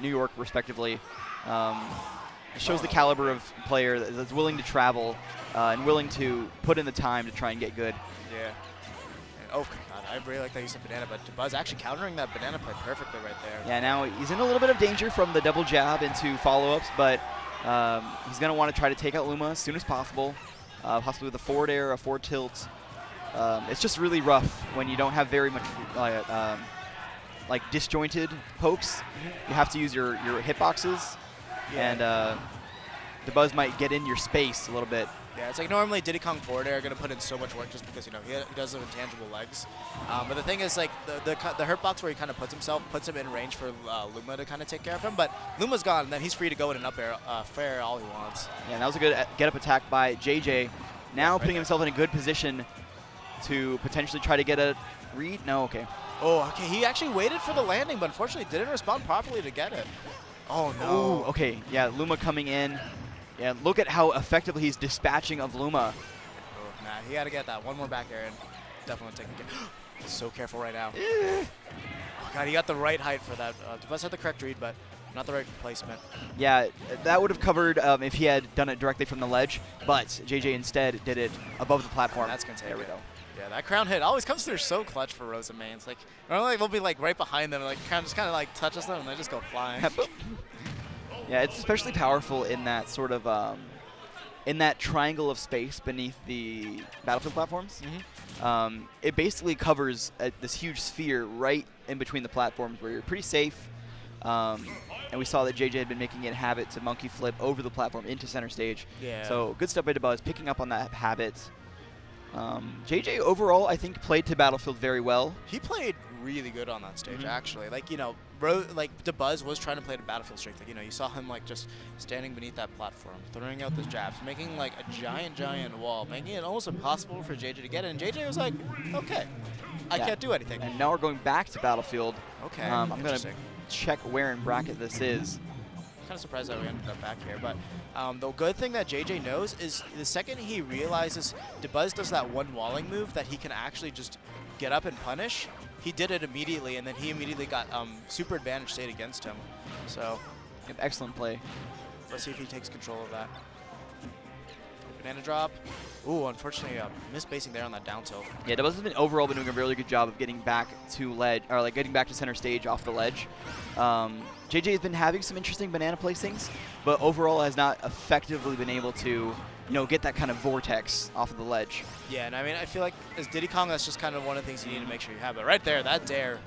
New York, respectively. It shows the caliber of player that's willing to travel and willing to put in the time to try and get good.
Yeah. And, oh, God, I really like that use of banana, but Dabuz actually countering that banana play perfectly right there.
Yeah, now he's in a little bit of danger from the double jab into follow-ups, but he's going to want to try to take out Luma as soon as possible, possibly with a forward air, a forward tilt. It's just really rough when you don't have very much like disjointed pokes. You have to use your hitboxes, and Dabuz might get in your space a little bit.
Yeah, it's like normally Diddy Kong forward air are going to put in so much work just because, you know, he does have intangible legs. But the thing is, like, the hurt box where he kind of puts him in range for Luma to kind of take care of him. But Luma's gone, and then he's free to go in an up air, fair all he wants.
Yeah, and that was a good get-up attack by JJ. Now putting himself in a good position to potentially try to get a read. No, okay.
Oh, okay. He actually waited for the landing, but unfortunately didn't respond properly to get it. Oh, no.
Ooh, okay. Yeah, Luma coming in. Yeah, look at how effectively he's dispatching of Luma.
Oh, nah, he got to get that one more back air and definitely taking care. So careful right now. Oh, God, he got the right height for that. Dabuz had the correct read, but not the right placement.
Yeah, that would have covered if he had done it directly from the ledge, but JJ instead did it above the platform.
That's going to take
There we go.
Yeah, that crown hit always comes through so clutch for Rosa mains. Like, normally we'll be like right behind them, and like crown just kind of like touches them, and they just go flying.
Yeah, it's especially powerful in that sort of in that triangle of space beneath the battlefield platforms. It basically covers this huge sphere right in between the platforms where you're pretty safe. And we saw that JJ had been making it a habit to monkey flip over the platform into center stage.
Yeah.
So good stuff by Dabuz, picking up on that habit. JJ overall, I think, played to Battlefield very well.
He played really good on that stage,
Mhm.
actually. Like, you know, like DeBuzz was trying to play the battlefield strength. Like, you know, you saw him like just standing beneath that platform, throwing out those jabs, making like a giant wall, making it almost impossible for JJ to get it. And JJ was like, okay, I
Yeah.
can't do anything.
And now we're going back to Battlefield.
Okay,
I'm going to
interesting.
check where in bracket this is.
Kind of surprised that we ended up back here, but the good thing that JJ knows is the second he realizes DeBuzz does that one walling move that he can actually just get up and punish, he did it immediately, and then he immediately got super advantage state against him. So
Yep, excellent play.
let's see if he takes control of that. Banana drop. Ooh, unfortunately, missed basing there on that down tilt.
Yeah, DeBuzz has been overall been doing a really good job of getting back to ledge, or like getting back to center stage off the ledge. JJ has been having some interesting banana placings, but overall has not effectively been able to, you know, get that kind of vortex off of the ledge.
Yeah, and I mean, I feel like as Diddy Kong, that's just kind of one of the things you need to make sure you have. But right there, that dare,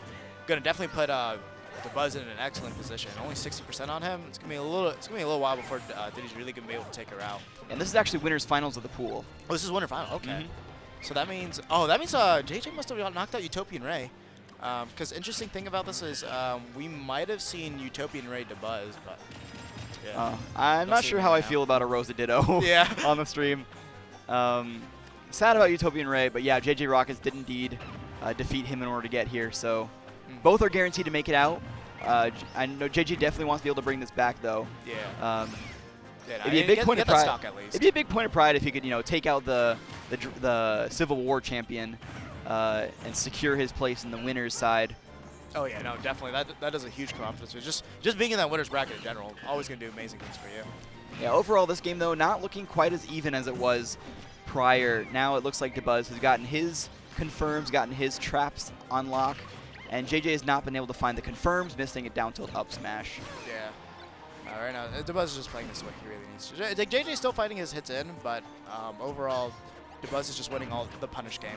gonna definitely put DeBuzz in an excellent position. Only 60% on him. It's gonna be a little while before Diddy's really gonna be able to take her out.
And this is actually winners finals of the pool.
Oh, this is winner final. Okay.
Mhm.
So that means JJ must have knocked out Utopian Ray. Because interesting thing about this is we might have seen Utopian Ray DeBuzz, but yeah.
I'm
Don't
not
see
sure
it
how
right
I
now.
feel about a Rosa Ditto
Yeah.
on the stream. Sad about Utopian Ray, but yeah, JJ Rockets did indeed defeat him in order to get here. So both are guaranteed to make it out. I know JJ definitely wants to be able to bring this back, though.
Yeah.
It'd be a big point of
get that
pride.
stock at least.
It'd be a big point of pride if he could, you know, take out the Civil War champion and secure his place in the winners side.
Oh yeah, no, definitely. That is a huge confidence. Just being in that winner's bracket in general, always gonna do amazing things for you.
Yeah, overall this game though not looking quite as even as it was prior. Now it looks like DeBuzz has gotten his confirms, gotten his traps on lock, and JJ has not been able to find the confirms, missing a down tilt up smash.
Yeah. Right now, DeBuzz is just playing this way he really needs to. Like, JJ's still fighting his hits in, but overall, DeBuzz is just winning all the punish game.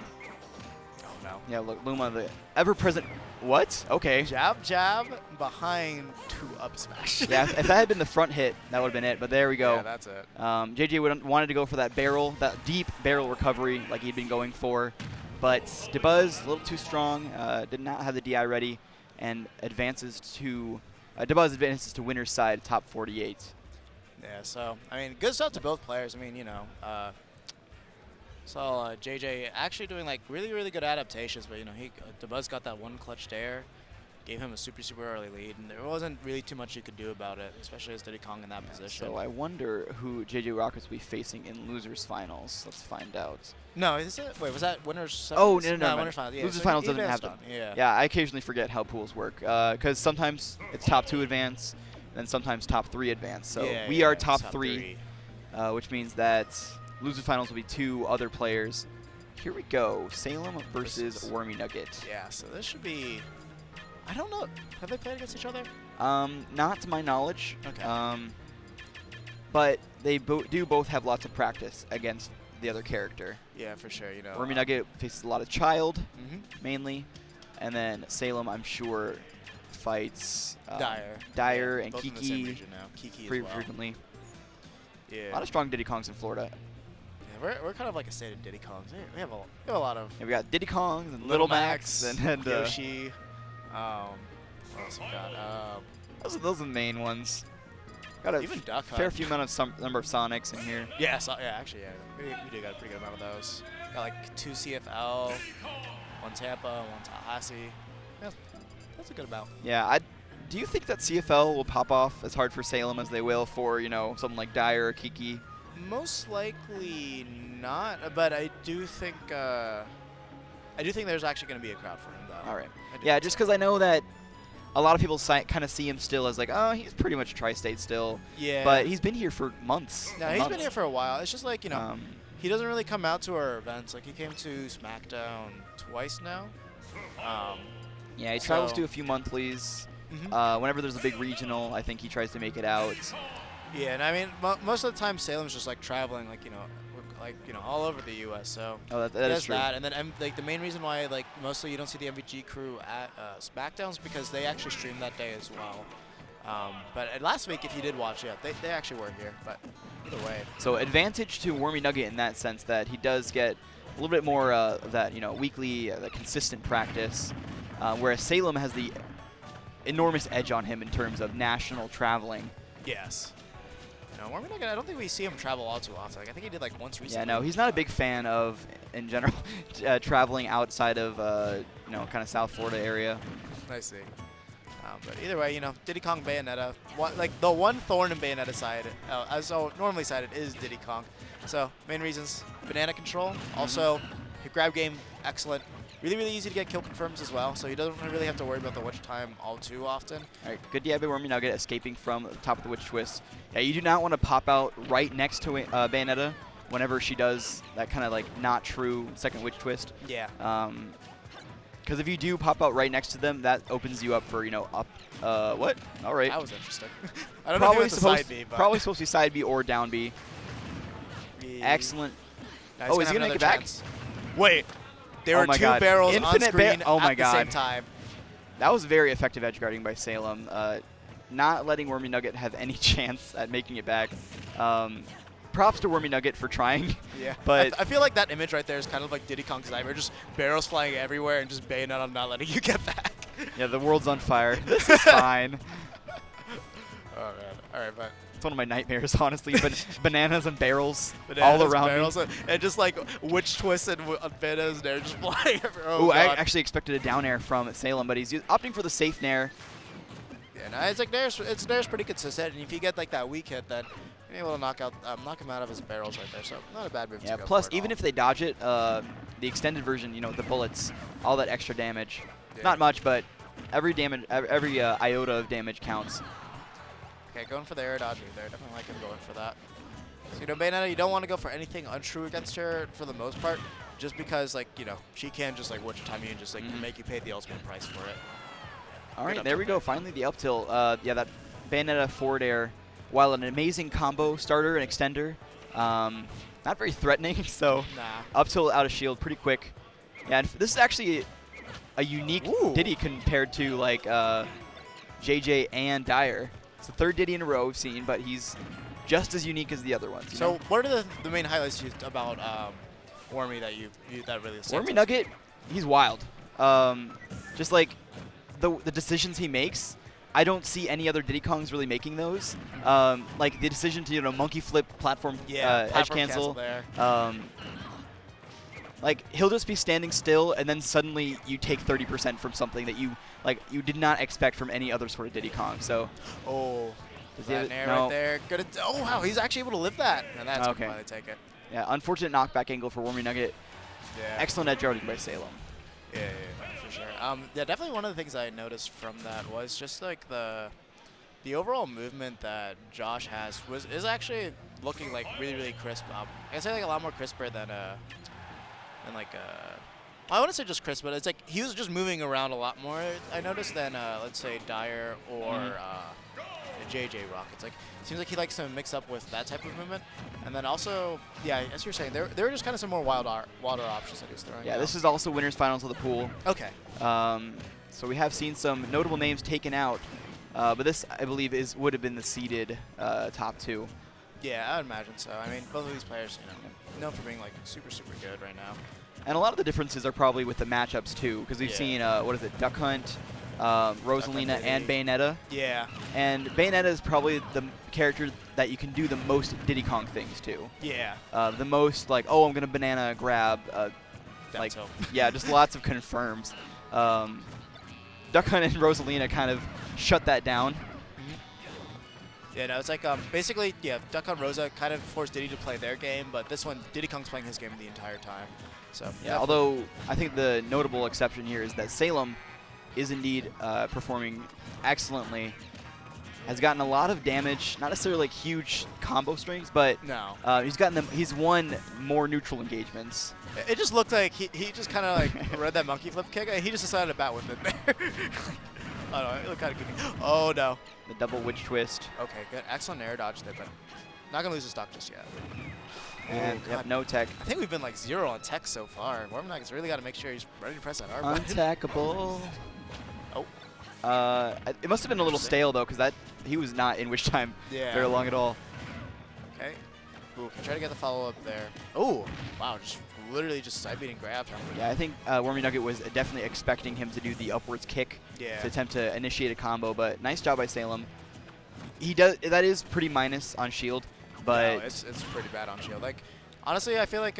Oh no.
Yeah, look, Luma, the ever-present. What? Okay.
Jab, jab, behind 2 up smash.
Yeah, if that had been the front hit, that would have been it. But there we go.
Yeah, that's it.
JJ wanted to go for that barrel, that deep barrel recovery like he'd been going for. But DeBuzz, a little too strong, did not have the DI ready, and advances to, DeBuzz advances to winner's side, top 48.
Yeah, so, I mean, good stuff to both players. I mean, you know, saw JJ actually doing, like, really good adaptations, but, you know, DeBuzz got that one clutch dare, gave him a super early lead, and there wasn't really too much you could do about it, especially as Diddy Kong in that position.
So I wonder who JJ Rockets will be facing in losers finals. Let's find out.
No, is it? Wait, was that winners?
Oh,
sevens?
no,
winners finals. Yeah,
losers
so
finals
he
doesn't have
advanced
them.
on, Yeah.
Yeah, I occasionally forget how pools work because sometimes it's top 2 advance, then sometimes top 3 advance. So
Yeah,
we
yeah,
are
it's
top 3, which means that losers finals will be 2 other players. Here we go. Salem versus Wormy Nugget.
Yeah, so this should be. I don't know. Have they played against each other?
Not to my knowledge.
Okay.
But they do both have lots of practice against the other character.
Yeah, for sure. You know.
Wormy Nugget faces a lot of Child,
Mhm.
mainly. And then Salem, I'm sure, fights
Dyer.
and
Both in the same
Kiki
region now. Kiki
pretty
as well.
frequently.
Yeah.
A lot of strong Diddy Kongs in Florida.
Yeah, we're kind of like a state of Diddy Kongs. We have a lot of
Yeah, we got Diddy Kongs and Little Max and
Yoshi. What else we got?
those are the main ones. Got a
Even Duck
fair
Hunt.
few number of Sonics in here.
Yeah, actually, yeah. We do got a pretty good amount of those. Got like 2 CFL, 1 Tampa, 1 Tallahassee. Yeah, that's a good amount.
Yeah, do you think that CFL will pop off as hard for Salem as they will for, you know, something like Dyer or Kiki?
Most likely not, but I do think there's actually going to be a crowd for him, though.
All right.
I do
Yeah,
think
just
so.
because I know that a lot of people kind of see him still as like, oh, he's pretty much tri-state still.
Yeah.
But he's been here for months.
No, he's been here for a while. It's just like, you know,
Um,
he doesn't really come out to our events. Like, he came to SmackDown twice now.
yeah, he travels
so-
to a few monthlies.
Mhm.
Whenever there's a big regional, I think he tries to make it out.
Yeah, and I mean, most of the time, Salem's just like traveling, like, all over the U.S. So
Oh, that
he
is
does
true.
that, and then like the main reason why like mostly you don't see the MVG crew at SmackDowns because they actually streamed that day as well. But last week, if you did watch, yeah, they actually were here. But either way,
So advantage to Wormy Nugget in that sense that he does get a little bit more of that, you know, weekly, that consistent practice. whereas Salem has the enormous edge on him in terms of national traveling.
Yes. No, Wormy Nugget, I don't think we see him travel all too often. Like, I think he did like once recently.
Yeah, no, he's not a big fan of, in general, traveling outside of, you know, kind of South Florida area.
I see. But either way, you know, Diddy Kong Bayonetta, like the one thorn in Bayonetta side, as normally cited, is Diddy Kong. So main reasons: banana control. Also, his grab game excellent. Really, really easy to get kill confirms as well. So he doesn't really have to worry about the witch time all too often.
All right, good DI by Wormy Nugget, escaping from the top of the witch twist. Yeah, you do not want to pop out right next to Bayonetta whenever she does that kind of like not true second witch twist.
Yeah.
Because if you do pop out right next to them, that opens you up for, you know, up. What? All right.
That was interesting. I don't know if it was the side B, but
probably supposed to be side B or down B. Excellent.
Now
Oh, is he gonna make it back?
Wait, there
Oh
were
my
two
God.
barrels on
Infinite
screen
oh my
at the
God.
same time.
That was very effective edge guarding by Salem. Not letting Wormy Nugget have any chance at making it back. Props to Wormy Nugget for trying.
Yeah,
but
I feel like that image right there is kind of like Diddy Kong's nightmare, just barrels flying everywhere and just Bayonetta not letting you get back.
yeah, the world's on fire. This is fine.
Oh man, all right, but
It's one of my nightmares, honestly. But bananas and barrels
bananas,
all around
barrels,
me.
and just like witch twists and bananas and they're just flying everywhere. Oh,
Ooh, I
God.
actually expected a down air from Salem, but he's opting for the safe nair.
Yeah, no, it's like Nair's pretty consistent, and if you get like that weak hit, then you're able to knock him out of his barrels right there. So not a bad move.
Yeah.
To go
Plus,
for at
even
all.
if they dodge it, the extended version, you know, the bullets, all that extra damage.
Yeah.
Not much, but every damage, every iota of damage counts.
Okay, going for the air dodge right there. Definitely like him going for that. So, you know, Bayonetta, you don't want to go for anything untrue against her for the most part, just because, like, you know, she can just, like, witch time you and just, like, make you pay the ultimate price for it.
All
Good
right,
up
there we go. Finally, the up tilt. Yeah, that Bayonetta forward air, while an amazing combo starter and extender, not very threatening. So
Nah.
up tilt out of shield pretty quick. Yeah, and this is actually a unique
Ooh.
Diddy compared to like JJ and Dyer. It's the third Diddy in a row we've seen, but he's just as unique as the other ones. you
So
know?
what are the main highlights about Wormy that that really stands
Wormy
out?
Nugget, he's wild. Just like the decisions he makes, I don't see any other Diddy Kongs really making those. Like the decision to, you know, monkey flip, platform, edge
platform
cancel.
there.
Like he'll just be standing still, and then suddenly you take 30% from something that you did not expect from any other sort of Diddy Kong. So
Oh,
does he have
that
it?
nair
No.
right there. Good. Oh wow, he's actually able to live that. And that's
Okay.
why they take it.
Yeah, unfortunate knockback angle for Wormy Nugget.
Yeah.
Excellent edge guarding by Salem.
Yeah, for sure. Yeah, definitely one of the things I noticed from that was just like the overall movement that Josh has is actually looking like really crisp. I say like a lot more crisper than like I wouldn't say just crisp, but it's like he was just moving around a lot more. I noticed than let's say Dyer or JJ Rock. It's like seems like he likes to mix up with that type of movement, and then also yeah, as you're saying, there were just kind of some more wilder options that he was throwing.
Yeah,
out.
this is also winners finals of the pool.
Okay.
So we have seen some notable names taken out, but this I believe would have been the seeded top two.
Yeah, I would imagine so. I mean, both of these players, you know, known for being like super good right now.
And a lot of the differences are probably with the matchups too, because we've seen what is it, Duck Hunt, Rosalina, and Bayonetta.
Yeah.
And Bayonetta is probably the character that you can do the most Diddy Kong things to.
Yeah.
The most like, oh, I'm gonna banana grab, like
tilt.
yeah, just lots of confirms. Duck Hunt and Rosalina kind of shut that down.
Yeah, no, it's like basically, yeah, Duck on Rosa kind of forced Diddy to play their game, but this one, Diddy Kong's playing his game the entire time. So
Yeah, although I think the notable exception here is that Salem is indeed performing excellently. Has gotten a lot of damage, not necessarily like huge combo strings, but
no,
he's won more neutral engagements.
it just looked like he just kind of like read that monkey flip kick, and he just decided to bat with it there. I don't know, it looked kind of goofy. Oh no.
The double witch twist.
Okay, good, excellent air dodge there, but not gonna lose the stock just yet.
And
Oh,
yep,
God.
no tech.
I think we've been like 0 on tech so far. Wormnag has really got to make sure he's ready to press that R button.
Untackable.
Oh.
It must have been a little stale though, because he was not in wish time very long at all.
Okay. Ooh, can try to get the follow up there. Oh, wow, just literally just side beating grab him.
Yeah, I think Wormy Nugget was definitely expecting him to do the upwards kick
Yeah.
to attempt to initiate a combo, but nice job by Salem. That is pretty minus on shield, but
No, it's pretty bad on shield. Like, honestly, I feel like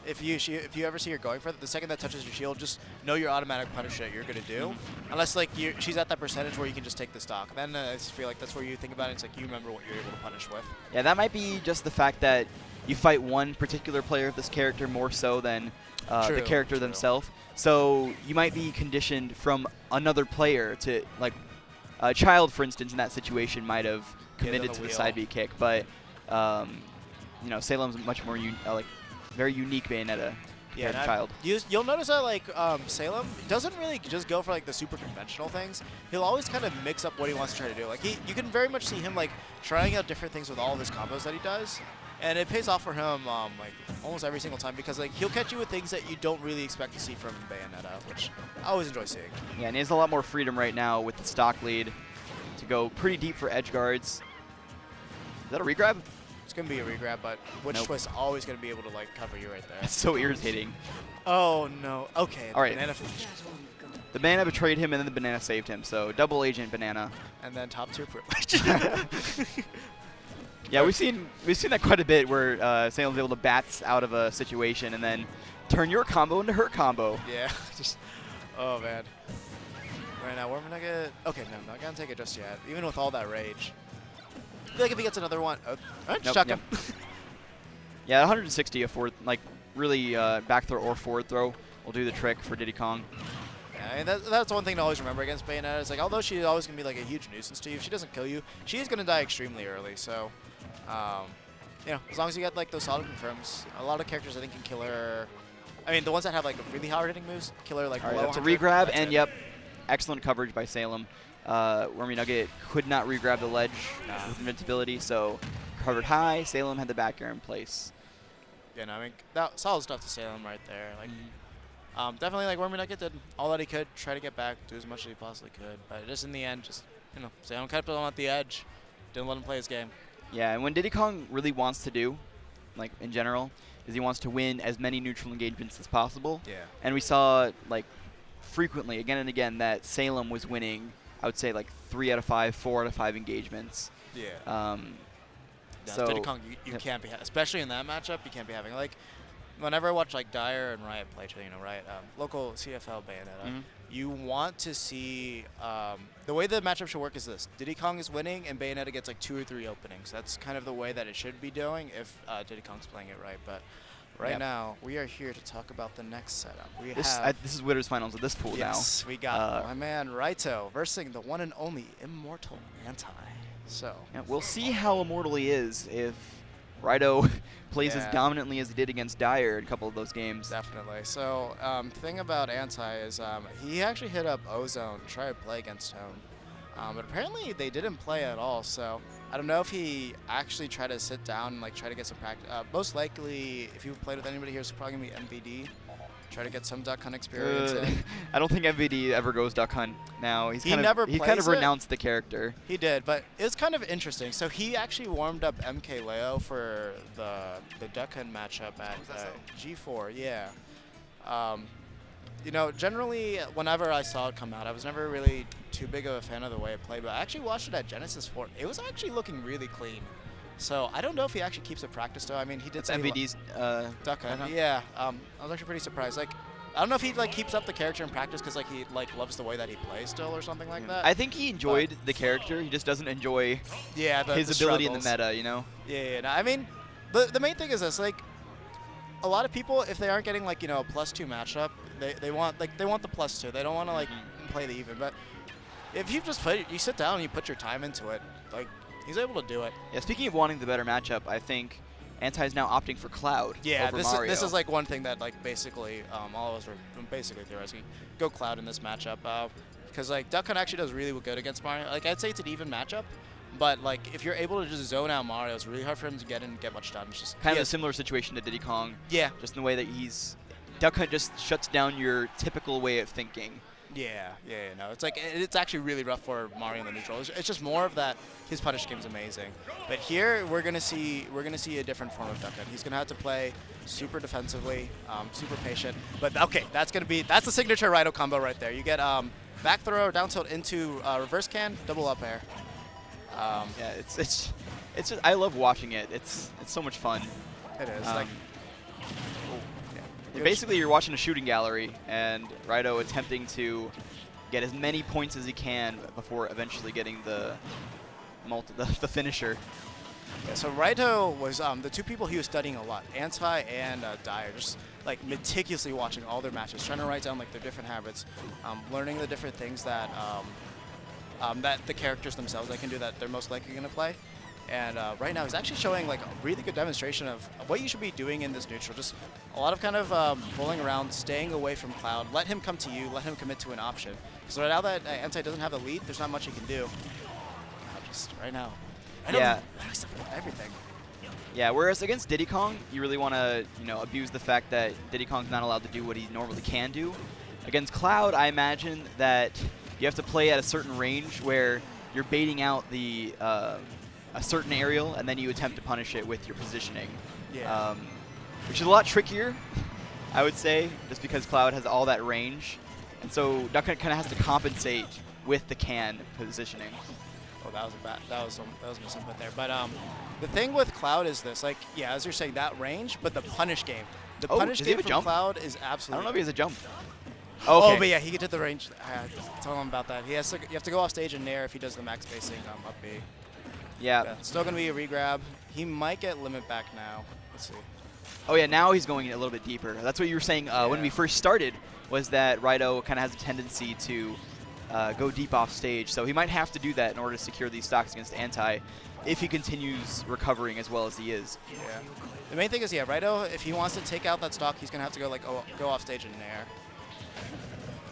if you ever see her going for it, the second that touches your shield, just know your automatic punish that you're gonna do. Unless like she's at that percentage where you can just take the stock. Then I just feel like that's where you think about it. It's like you remember what you're able to punish with.
yeah, that might be just the fact that you fight one particular player of this character more so than the
True,
character
true.
themselves. So you might be conditioned from another player to, like, a child, for instance, in that situation might have committed
the
to the
wheel.
side B kick, but you know, Salem's much more like very unique Bayonetta compared to
and
Child.
you'll notice that like Salem doesn't really just go for like the super conventional things. He'll always kind of mix up what he wants to try to do. Like you can very much see him like trying out different things with all of his combos that he does, and it pays off for him like almost every single time because like he'll catch you with things that you don't really expect to see from Bayonetta, which I always enjoy seeing.
Yeah, and he has a lot more freedom right now with the stock lead to go pretty deep for edge guards. Is that a regrab?
It's gonna be a regrab, but Witch
Nope.
Twist always gonna be able to like cover you right there.
That's so irritating.
Oh no. Okay.
All right.
Banana finish.
The banana betrayed him, and then the banana saved him. So double agent banana.
And then top tier privilege.
Yeah, we've seen that quite a bit where Salem's able to bats out of a situation and then turn your combo into her combo.
Yeah. Just. Oh man. Right now, Wormy Nugget. Okay, no, not gonna take it just yet. Even with all that rage. I feel like if he gets another one,
Nope,
chuck
yep.
him.
Yeah, 160 a forward, like really back throw or forward throw will do the trick for Diddy Kong.
Yeah, and that's one thing to always remember against Bayonetta. Is like, although she's always gonna be like a huge nuisance to you, if she doesn't kill you, she's gonna die extremely early. So, you know, as long as you get like those solid confirms, a lot of characters I think can kill her. I mean, the ones that have like really hard hitting moves, kill her like
All right,
below
that's a
100,
regrab,
that's
and
it.
yep, excellent coverage by Salem. Wormy Nugget could not regrab the ledge with invincibility, so covered high. Salem had the back air in place.
Yeah, no, I mean, that solid stuff to Salem right there. Like, definitely like Wormy Nugget did all that he could, try to get back, do as much as he possibly could, but just in the end, just Salem kept him at the edge, didn't let him play his game.
Yeah, and when Diddy Kong really wants to do, like in general, is he wants to win as many neutral engagements as possible.
Yeah.
And we saw like frequently, again and again, that Salem was winning. I would say like 3 out of 5, 4 out of 5 engagements.
Yeah.
So
So Diddy Kong, you
yep.
can't be, especially in that matchup, you can't be having like. Whenever I watch like Dyer and Riot play each other, Riot, local CFL Bayonetta,
Mhm.
you want to see the way the matchup should work is this: Diddy Kong is winning, and Bayonetta gets like 2 or 3 openings. That's kind of the way that it should be doing if Diddy Kong's playing it right. But right
Yep.
now, we are here to talk about the next setup. We
this
have
this is Winners Finals of this pool
yes, we got
Uh,
my man Raito versus the one and only Immortal Anti. So
now. Yeah, we'll see how immortal he is if Raito plays as
Yeah.
dominantly as he did against Dyer in a couple of those games.
definitely. So thing about Anti is he actually hit up Ozone to try to play against him. But apparently they didn't play at all, so I don't know if he actually tried to sit down and like try to get some practice. Most likely, if you've played with anybody here, it's probably gonna be MVD. Try to get some Duck Hunt experience in.
I don't think MVD ever goes Duck Hunt now.
He never
he kind
plays
of
it?
renounced the character.
He did, but it's kind of interesting. So he actually warmed up MK Leo for the Duck Hunt matchup at G4. Yeah. You know, generally, whenever I saw it come out, I was never really too big of a fan of the way it played, but I actually watched it at Genesis 4. It was actually looking really clean. So I don't know if he actually keeps it practice, though. I mean, he did
It's
say
MVD's.
Duck Hunt.
Hunt.
Yeah. I was actually pretty surprised. Like, I don't know if he like keeps up the character in practice because like he like loves the way that he plays still or something like that.
I think he enjoyed the character. He just doesn't enjoy
yeah,
his
the
ability in the
struggles.
meta, you know?
Yeah. No, I mean, the main thing is this: like, a lot of people, if they aren't getting like a +2 matchup, they want the +2. They don't want to like play the even. But if you just play, you sit down and you put your time into it. Like, he's able to do it.
Yeah, speaking of wanting the better matchup, I think Anti is now opting for Cloud
Yeah,
over
this
Mario.
is like one thing that like basically all of us were basically theorizing. Go Cloud in this matchup because like Duck Hunt actually does really good against Mario. Like I'd say it's an even matchup, but like if you're able to just zone out Mario, it's really hard for him to get in and get much done. It's just
kind of
he
a
has-
similar situation to Diddy Kong,
Yeah,
just in the way that Duck Hunt just shuts down your typical way of thinking.
Yeah, no. It's like it's actually really rough for Mario in the neutral. It's just more of that. His punish game is amazing, but here we're gonna see a different form of Duck Hunt. He's gonna have to play super defensively, super patient. But okay, that's the signature Raito combo right there. You get back throw, down tilt into reverse can, double up air.
Yeah, it's just, I love watching it. It's so much fun.
It is
Basically, you're watching a shooting gallery, and Raito attempting to get as many points as he can before eventually getting the finisher.
Yeah, so Raito was the two people he was studying a lot, Anti and Dyer, just like meticulously watching all their matches, trying to write down like their different habits, learning the different things that that the characters themselves they can do that they're most likely going to play. And right now he's actually showing like a really good demonstration of what you should be doing in this neutral. Just a lot of kind of rolling around, staying away from Cloud. Let him come to you. Let him commit to an option. Because right now that Anti doesn't have the lead, there's not much he can do. Just right now.
Yeah.
Everything.
Yeah, whereas against Diddy Kong, you really want to abuse the fact that Diddy Kong's not allowed to do what he normally can do. Against Cloud, I imagine that you have to play at a certain range where you're baiting out the a certain aerial, and then you attempt to punish it with your positioning.
Yeah.
Which is a lot trickier, I would say, just because Cloud has all that range. And so Duck Hunt kind of has to compensate with the can positioning.
Oh, that was a bad. That was misinput there. But the thing with Cloud is this, like, yeah, as you're saying, that range, but the punish game. The punish
does he
game
have a
from
jump?
Cloud is absolutely.
I don't know if he has a jump.
Oh,
Okay.
but yeah, he could hit the range. Tell him about that. You have to go off stage and nair if he does the max spacing up B.
Yeah.
Still going to be a regrab. He might get limit back now. Let's see.
Oh yeah, now he's going a little bit deeper. That's what you were saying when we first started, was that Raito kind of has a tendency to go deep off stage. So he might have to do that in order to secure these stocks against Anti if he continues recovering as well as he is.
Yeah. The main thing is, yeah, Raito, if he wants to take out that stock, he's going to have to go off stage and nair.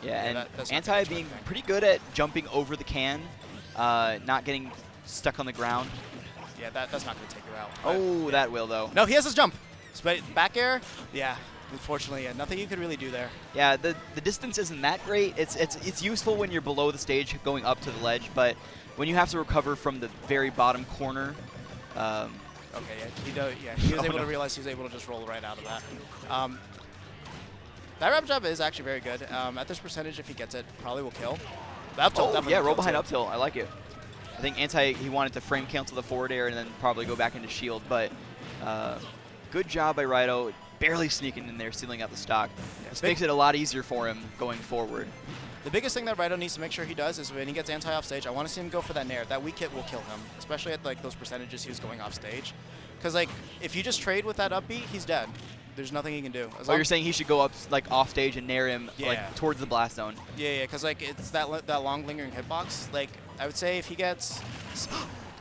Yeah, and
that's not
Anti
the
being
thing.
pretty good at jumping over the can, not getting stuck on the ground.
Yeah, that's not going to take you out.
Oh, that will though.
No, he has his jump. Back air, yeah. Unfortunately, yeah, nothing you could really do there.
Yeah, the distance isn't that great. It's useful when you're below the stage going up to the ledge, but when you have to recover from the very bottom corner.
Okay, yeah, he was able to realize he was able to just roll right out of that. That wrap jump is actually very good. At this percentage, if he gets it, probably will kill. The up tilt definitely
yeah, roll
kills
behind
it.
up tilt. I like it. I think Anti, he wanted to frame cancel the forward air and then probably go back into shield, but good job by Raito, barely sneaking in there, sealing out the stock.
Yeah,
This makes it a lot easier for him going forward.
The biggest thing that Raito needs to make sure he does is when he gets Anti off stage, I want to see him go for that nair. That weak hit will kill him, especially at like those percentages he was going off stage. Because like if you just trade with that up B, he's dead. There's nothing he can do.
Oh, you're saying he should go up like off stage and nair him
Yeah.
like towards the blast zone.
Yeah, because like it's that long lingering hitbox. Like I would say if he gets.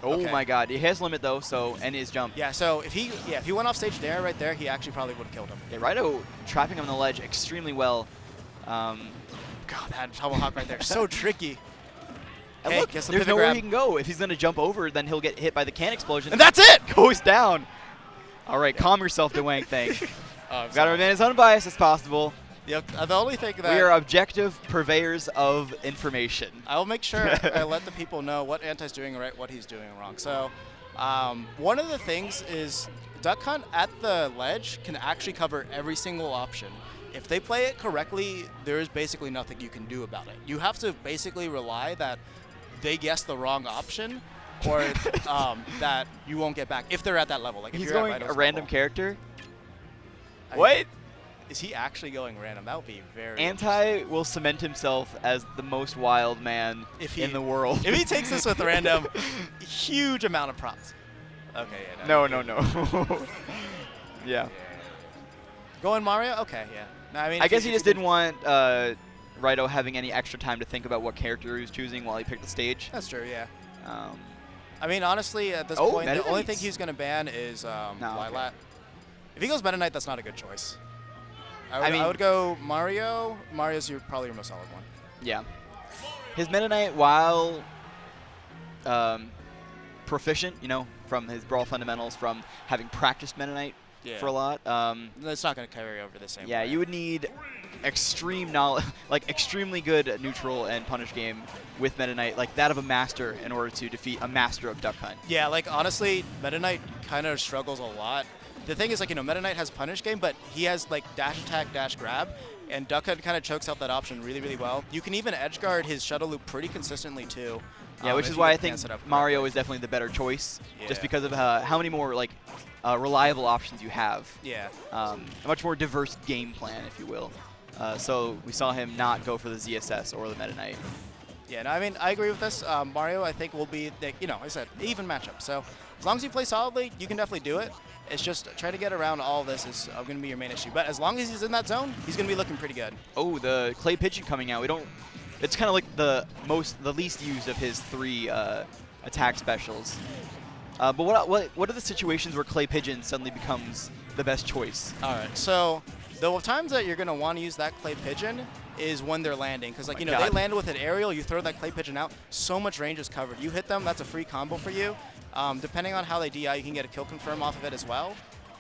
Oh
Okay.
my God, he has limit though, so and his jump.
Yeah, so if he went off stage nair right there, he actually probably would have killed him.
Yeah, Raito trapping him on the ledge extremely well.
God, that double hop right there, so tricky.
And
Okay,
look,
gets the
there's
pivot
nowhere
grab.
he can go. If he's going to jump over, then he'll get hit by the can explosion.
And that's it!
Goes down. All right, calm yourself, DeWang Thang. Got to remain as unbiased as possible.
Yep, the only thing that
We are objective purveyors of information.
I'll make sure I let the people know what Anti's doing right, what he's doing wrong. So one of the things is Duck Hunt at the ledge can actually cover every single option. If they play it correctly, there is basically nothing you can do about it. You have to basically rely that they guess the wrong option or that you won't get back if they're at that level. Like if
He's
you're
going
at
a
Raito's
random
level.
character.
I-
What?
Is he actually going random? That would be very
Anti will cement himself as the most wild man in the world.
If he takes this with random, huge amount of props. Okay, yeah.
No. Yeah.
Going Mario? Okay, yeah. No, I mean,
I
if
guess
you-
he
if
just
you
didn't want Raito having any extra time to think about what character he was choosing while he picked the stage.
That's true, yeah.
Um,
I mean, honestly, at this
Oh,
point, the
Meta
only
Knights.
thing he's going to ban is
okay.
Lilat. If he goes Meta Knight, that's not a good choice.
I mean-
I would go Mario. Mario's probably your most solid one.
Yeah. His Meta Knight, while proficient, from his Brawl fundamentals, from having practiced Meta Knight
Yeah.
for a lot,
That's not going to carry over the same
yeah,
way.
you would need extreme knowledge, like extremely good neutral and punish game with Meta Knight, like that of a master in order to defeat a master of Duck Hunt.
Yeah, like honestly, Meta Knight kind of struggles a lot. The thing is, like, you know, Meta Knight has punish game, but he has like dash attack, dash grab, and Duck Hunt kind of chokes out that option really, really well. You can even edge guard his shuttle loop pretty consistently too.
Yeah, which
if
is
you
why I
get
think
Pan set up
Mario
correctly.
is definitely the better choice, just
Yeah.
because of how many more like reliable options you have.
Yeah.
A much more diverse game plan, if you will. So we saw him not go for the ZSS or the Meta Knight.
Yeah, no, I mean, I agree with this. Mario, I think, will be, you know, like I said, even matchup. So as long as you play solidly, you can definitely do it. It's just trying to get around all this is going to be your main issue. But as long as he's in that zone, he's going to be looking pretty good.
Oh, the Clay Pigeon coming out. We don't. It's kind of like the least used of his 3 attack specials. But what are the situations where Clay Pigeon suddenly becomes the best choice?
All right, so the times that you're going to want to use that Clay Pigeon is when they're landing. Because, like,
My
you know,
God.
they landed with an aerial, you throw that Clay Pigeon out, so much range is covered. You hit them, that's a free combo for you. Depending on how they DI, you can get a kill confirm off of it as well.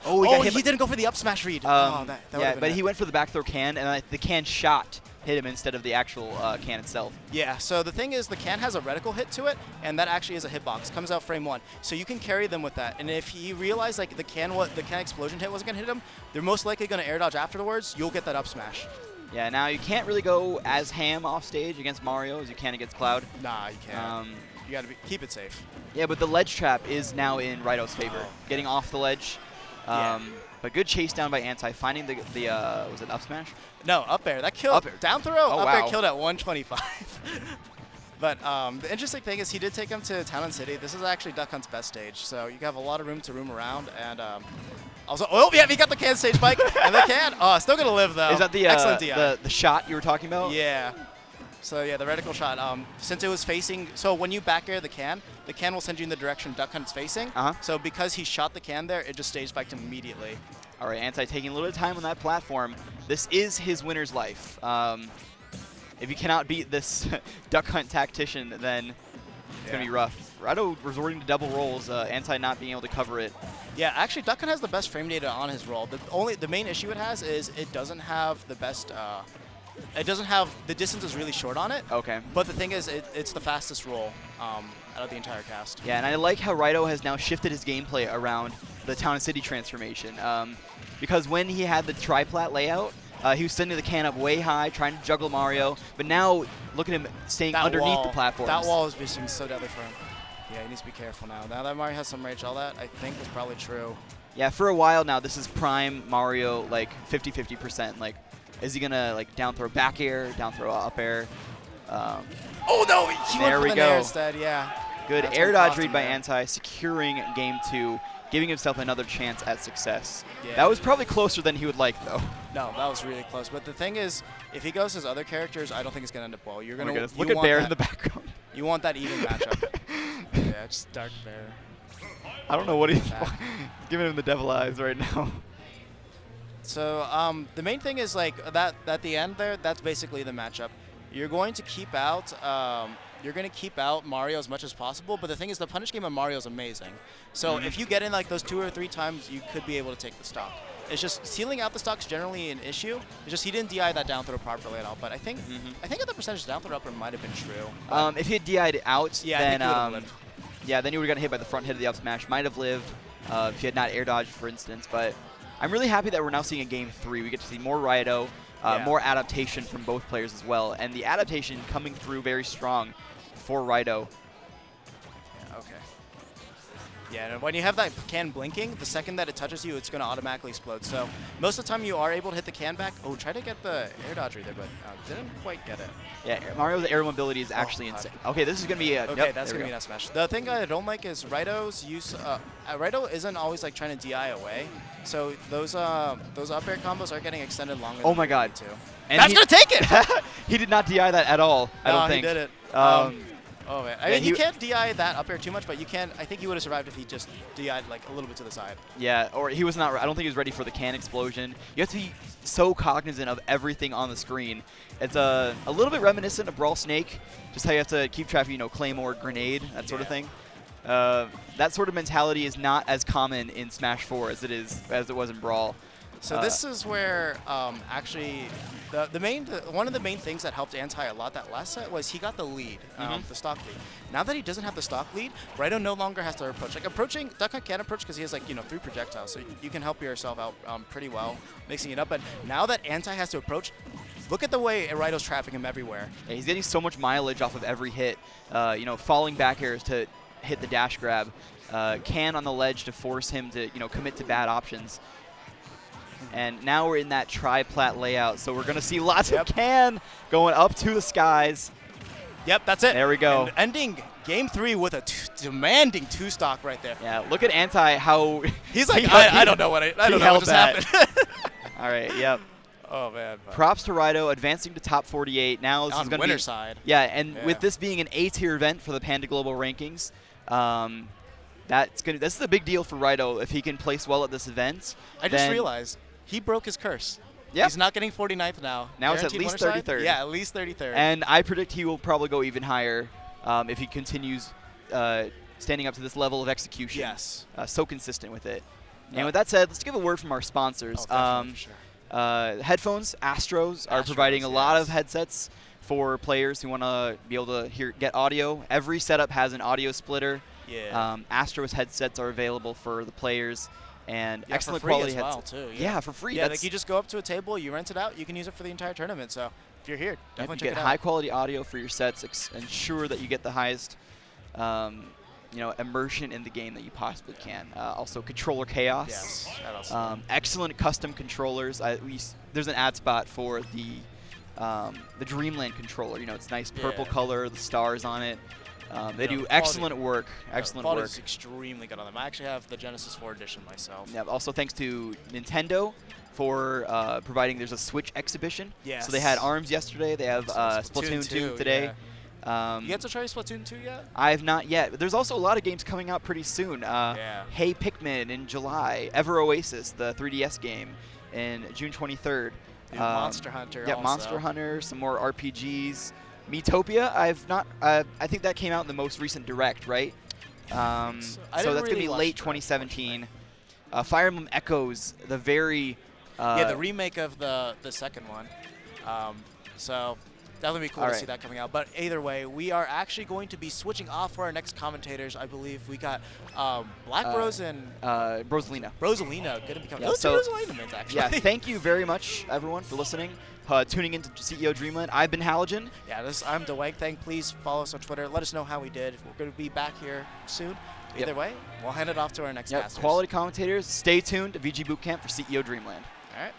Oh,
He didn't go for the up smash read. That
yeah,
would've
but
been
he
it.
went for the back throw can, and the can shot hit him instead of the actual can itself.
Yeah, so the thing is the can has a reticle hit to it, and that actually is a hitbox. Comes out frame 1. So you can carry them with that. And if he realized like the can explosion hit wasn't going to hit him, they're most likely going to air dodge afterwards. You'll get that up smash.
Yeah, now you can't really go as ham off stage against Mario as you can against Cloud.
Nah, you can't. You got to keep it safe.
Yeah, but the ledge trap is now in Rido's favor. Getting off the ledge.
Yeah.
But good chase down by Anti, finding the was it up smash?
No, up air. That killed.
Up air.
Down throw,
Oh,
up
wow.
air killed at 125. But the interesting thing is he did take him to Town and City. This is actually Duck Hunt's best stage, so you have a lot of room to roam around. And also, oh yeah, he got the can stage spike, and the can. Oh, still gonna live though.
Is that the
excellent DI?
the shot you were talking about?
Yeah. So yeah, the reticle shot. Since it was facing, so when you back air the can will send you in the direction Duck Hunt's facing. So because he shot the can there, it just stage spiked him immediately.
All right, Anti taking a little bit of time on that platform. This is his winner's life. If you cannot beat this Duck Hunt tactician, then it's going to be rough. Rido resorting to double rolls, Anti not being able to cover it.
Yeah, actually, Duck Hunt has the best frame data on his roll. The main issue it has is it doesn't have the best. It doesn't have the distance is really short on it.
Okay.
But the thing is, it's the fastest roll out of the entire cast.
Yeah, and I like how Rido has now shifted his gameplay around the Town and City transformation. Because when he had the tri-plat layout, he was sending the can up way high, trying to juggle Mario. But now, look at him staying
That
underneath
wall,
the platforms.
That wall is being so deadly for him. Yeah, he needs to be careful now. Now that Mario has some rage, all that I think was probably true.
Yeah, for a while now, this is prime Mario, like 50-50%. Like, is he gonna like down throw back air, down throw up air?
Oh no, he
There
went
we
for the
go.
nair instead. Yeah.
Good
That's
air
what
dodge
cost
read
him
by
there.
Anti, securing game 2, giving himself another chance at success.
Yeah.
That was probably closer than he would like, though.
No, that was really close. But the thing is, if he goes his other characters, I don't think it's gonna end up well. You're
Oh my
gonna
goodness.
you
Look at
want
Bear
that,
in the background.
You want that even matchup. Yeah, just Dark Bear.
I don't know what he's
Back.
giving him the devil eyes right now.
So the main thing is like that at the end there. That's basically the matchup. You're going to keep out. You're going to keep out Mario as much as possible. But the thing is, the punish game of Mario is amazing. So if you get in like those 2 or 3 times, you could be able to take the stock. It's just sealing out the stock's generally an issue. It's just he didn't DI that down throw properly at all. But I think at the percentage down throw upper might have been true.
If he had DI'd out,
Yeah, I
then
think he would've lived.
yeah, then he would have gotten hit by the front hit of the up smash. Might have lived if he had not air dodged, for instance. But I'm really happy that we're now seeing a game 3. We get to see more Rido, more adaptation from both players as well, and the adaptation coming through very strong for Rido.
Yeah, okay. Yeah, and when you have that can blinking, the second that it touches you, it's going to automatically explode. So most of the time you are able to hit the can back. Oh, try to get the air dodge right there, but didn't quite get it.
Yeah, Mario's air mobility is actually
God.
insane. Okay, this is going to be a...
Okay,
yep,
that's
there
going to
we
be
go.
an smash. The thing I don't like is Rido's use... Rido isn't always like trying to DI away. So those up air combos are getting extended longer
Oh
than
my
they
God.
need to.
And
That's
he-
going to take it!
He did not DI that at all, I don't think.
he did it. Oh man, I
yeah,
mean, you
he-
can't DI that up air too much, but you can. I think he would have survived if he just DI'd like a little bit to the side.
Yeah, or he was not. I don't think he was ready for the can explosion. You have to be so cognizant of everything on the screen. It's a little bit reminiscent of Brawl Snake, just how you have to keep track of, Claymore, grenade, that sort of thing. That sort of mentality is not as common in Smash 4 as it was in Brawl.
So this is where actually one of the main things that helped Anti a lot that last set was he got the lead, the stock lead. Now that he doesn't have the stock lead, Raito no longer has to approach. Like approaching, Duck Hunt can approach because he has like 3 projectiles, so you can help yourself out pretty well mixing it up. But now that Anti has to approach, look at the way Raito's trapping him everywhere.
Yeah, he's getting so much mileage off of every hit. Falling back airs to hit the dash grab, can on the ledge to force him to commit to bad options. And now we're in that tri-plat layout, so we're going to see lots of can going up to the skies.
Yep, that's it.
There we go.
And ending game 3 with a demanding 2 stock right there.
Yeah, look at Anti, how
he's like, I don't know what I don't know what just happened.
All right, yep.
Oh man.
Props to Raito advancing to top 48. Now this
on
is going to
winner
be
side.
Yeah, and with this being an A-tier event for the Panda Global rankings, this is a big deal for Raito if he can place well at this event.
I just realized he broke his curse.
Yep.
He's not getting 49th now.
Now it's at
Guaranteed
least
winner side?
33rd.
Yeah, at least 33rd.
And I predict he will probably go even higher if he continues standing up to this level of execution.
Yes.
So consistent with it.
Yeah.
And with that said, let's give a word from our sponsors.
Oh, for sure.
Headphones, Astros are providing a lot of headsets for players who want to be able to get audio. Every setup has an audio splitter.
Yeah.
Astros headsets are available for the players. And excellent
for free
quality
as well,
headsets.
too.
Yeah, for free.
Yeah, like you just go up to a table, you rent it out, you can use it for the entire tournament. So if you're here, definitely check it out.
Get high quality audio for your sets. Ensure that you get the highest, immersion in the game that you possibly can. Also, controller chaos.
Yes.
Excellent custom controllers. There's an ad spot for the Dreamland controller. It's nice purple color, the stars on it. They do excellent work. Excellent work.
Is extremely good on them. I actually have the Genesis 4 edition myself.
Yeah. Also, thanks to Nintendo for providing. There's a Switch exhibition.
Yes.
So they had ARMS yesterday. They have Splatoon 2 today.
Yeah. You get to try Splatoon 2 yet?
I have not yet. But there's also a lot of games coming out pretty soon. Hey Pikmin in July. Ever Oasis, the 3DS game, in June 23rd.
Monster Hunter.
Yeah,
also.
Monster Hunter. Some more RPGs. Miitopia, I've not. I think that came out in the most recent Direct, right? So that's gonna be late 2017. Fire Emblem Echoes, the very.
The remake of the second one. So that'll be cool to see that coming out. But either way, we are actually going to be switching off for our next commentators. I believe we got Black Rose and
Rosalina.
Rosalina going to be coming.
Yeah,
Those
so,
two Rosalina mins, actually.
Yeah, thank you very much, everyone, for listening. Tuning into CEO Dreamland. I've been Halogen.
Yeah, I'm Deweg. Please follow us on Twitter. Let us know how we did. We're going to be back here soon. Either way, we'll hand it off to our next casters.
Quality commentators. Stay tuned to VG Bootcamp for CEO Dreamland.
All right.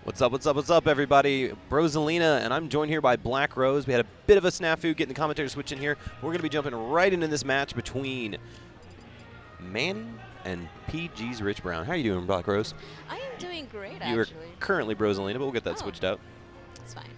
What's up, what's up, what's up, everybody? Brosalina, and I'm joined here by Black Rose. We had a bit of a snafu getting the commentator switch in here. We're going to be jumping right into this match between Manny and PG's Rich Brown. How are you doing, Black Rose?
I am doing great,
You are
actually.
currently Brosalina, but we'll get that
Oh.
switched out.
It's fine.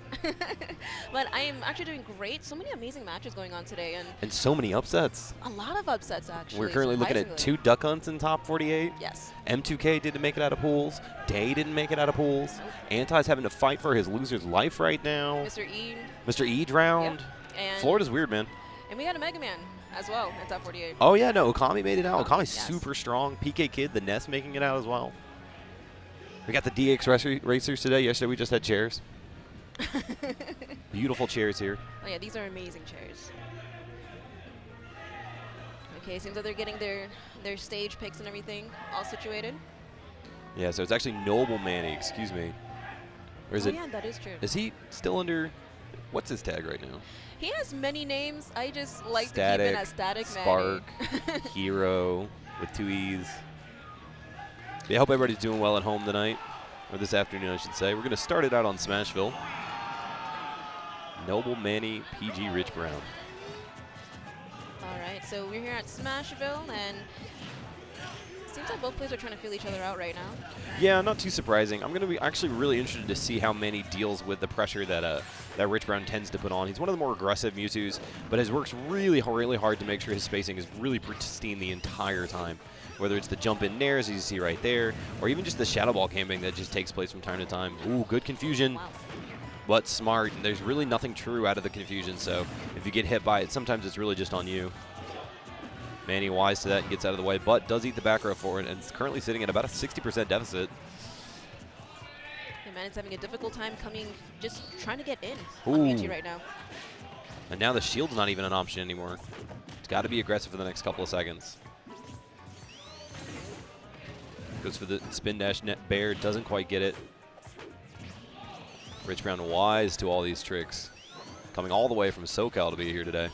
But I am actually doing great. So many amazing matches going on today, and
And so many upsets.
a lot of upsets, actually.
We're currently looking at
surprisingly.
2 duck hunts in top 48.
Yes.
M2K didn't make it out of pools. Day didn't make it out of pools.
Nope.
Anti's having to fight for his loser's life right now.
Mr. E.
Mr. E drowned.
Yep. And
Florida's weird, man.
And we got a Mega Man as well in top 48.
Oh, yeah, no, Okami made it out.
Oh,
Okami's
yes.
super strong. PK Kid, the Nest, making it out as well. We got the DX racers today. Yesterday, we just had chairs. Beautiful chairs here.
Oh yeah, these are amazing chairs. Okay, seems like they're getting their stage picks and everything all situated.
Yeah, so it's actually Noble Manny, excuse me. Or is
Oh
it?
yeah, that is true.
Is he still under? What's his tag right now?
He has many names. I just like
Static,
to keep it as Static
Spark,
Manny.
Hero with 2 E's. Yeah, I hope everybody's doing well at home tonight, or this afternoon, I should say. We're going to start it out on Smashville. Noble Manny, PG Rich Brown.
All right, so we're here at Smashville, and it seems like both players are trying to feel each other out right now.
Yeah, not too surprising. I'm going to be actually really interested to see how Manny deals with the pressure that that Rich Brown tends to put on. He's one of the more aggressive Mewtwo's, but has works really hard to make sure his spacing is really pristine the entire time. Whether it's the jump in nairs, as you see right there, or even just the Shadow Ball camping that just takes place from time to time. Ooh, good confusion.
Wow.
But smart. There's really nothing true out of the confusion, so if you get hit by it, sometimes it's really just on you. Manny wise to that and gets out of the way, but does eat the back row for it, and is currently sitting at about a 60% deficit.
Yeah, man, it's having a difficult time just trying to get in
Ooh.
on Mewtwo right now.
And now the shield's not even an option anymore. It's got to be aggressive for the next couple of seconds. Goes for the spin dash net bear, doesn't quite get it. Rich Brown wise to all these tricks. Coming all the way from SoCal to be here today.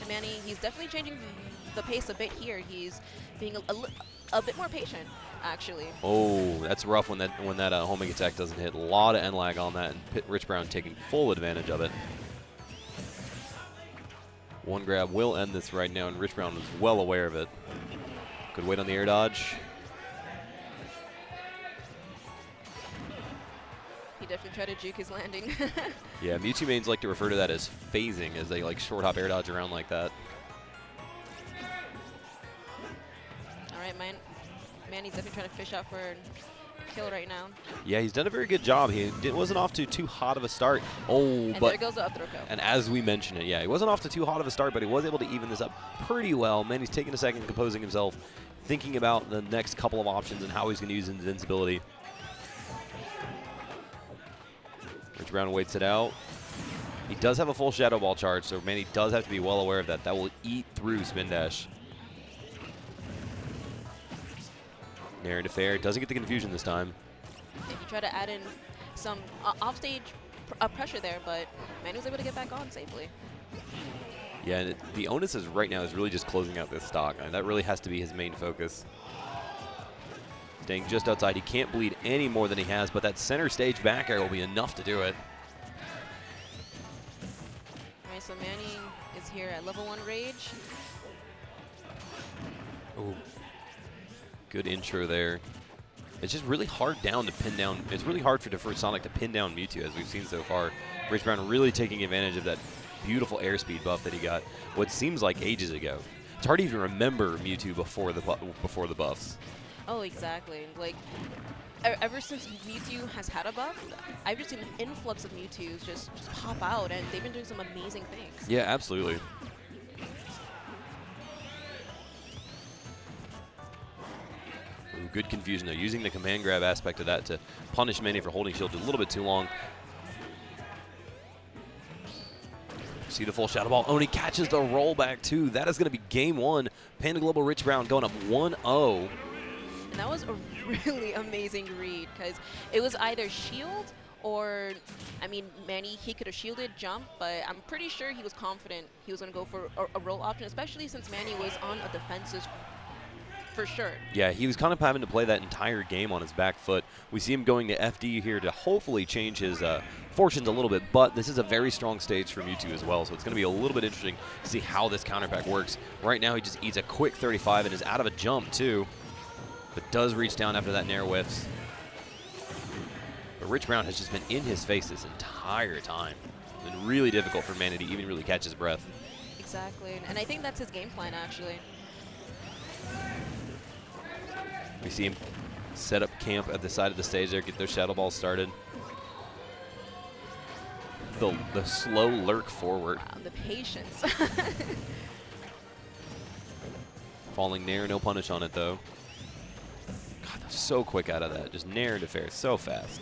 And Manny, he's definitely changing the pace a bit here. He's being a bit more patient, actually.
Oh, that's rough when that homing attack doesn't hit. A lot of end lag on that, and Rich Brown taking full advantage of it. One grab will end this right now, and Rich Brown is well aware of it. Good wait on the air dodge.
He definitely tried to juke his landing.
Yeah, Mewtwo mains like to refer to that as phasing, as they like short hop air dodge around like that.
All right, Manny's definitely trying to fish out for a kill right now.
Yeah, he's done a very good job. He wasn't off to too hot of a start. Oh,
And
but
there goes the up throw kill.
and as we mentioned it, yeah, he wasn't off to too hot of a start, but he was able to even this up pretty well. Manny's taking a second, composing himself, thinking about the next couple of options and how he's going to use invincibility. Rich Brown waits it out. He does have a full Shadow Ball charge, so Manny does have to be well aware of that. That will eat through Spin Dash. Nair into fair. Doesn't get the confusion this time.
And he tried to add in some offstage pressure there, but Manny was able to get back on safely.
Yeah, and the onus is right now is really just closing out this stock, and that really has to be his main focus. Staying just outside. He can't bleed any more than he has, but that center stage back air will be enough to do it.
All right, so Manny is here at level 1 Rage.
Ooh. Good intro there. It's just really hard down to pin down. It's really hard for Deferred Sonic to pin down Mewtwo, as we've seen so far. Rich Brown really taking advantage of that beautiful airspeed buff that he got what seems like ages ago. It's hard to even remember Mewtwo before the buffs.
Oh, exactly. Like, ever since Mewtwo has had a buff, I've just seen an influx of Mewtwo's just pop out, and they've been doing some amazing things.
Yeah, absolutely. Ooh, good confusion there. Using the command grab aspect of that to punish Manny for holding shield a little bit too long. See the full Shadow Ball. Oh, and he catches the rollback too. That is going to be game 1. Panda Global Rich Brown going up 1-0.
And that was a really amazing read, because it was either shield or, I mean, Manny, he could have shielded jump, but I'm pretty sure he was confident he was going to go for a roll option, especially since Manny was on a defensive for sure.
Yeah, he was kind of having to play that entire game on his back foot. We see him going to FD here to hopefully change his fortunes a little bit, but this is a very strong stage for Mewtwo as well, so it's going to be a little bit interesting to see how this counter pack works. Right now, he just eats a quick 35 and is out of a jump, too, but does reach down after that Nair whiffs. But Rich Brown has just been in his face this entire time. It's been really difficult for Manny to even really catch his breath.
Exactly, and I think that's his game plan, actually.
We see him set up camp at the side of the stage there, get those Shadow Balls started. The slow lurk forward.
Wow, the patience.
Falling Nair, no punish on it, though. God, they're so quick out of that. Just Nair into fair so fast.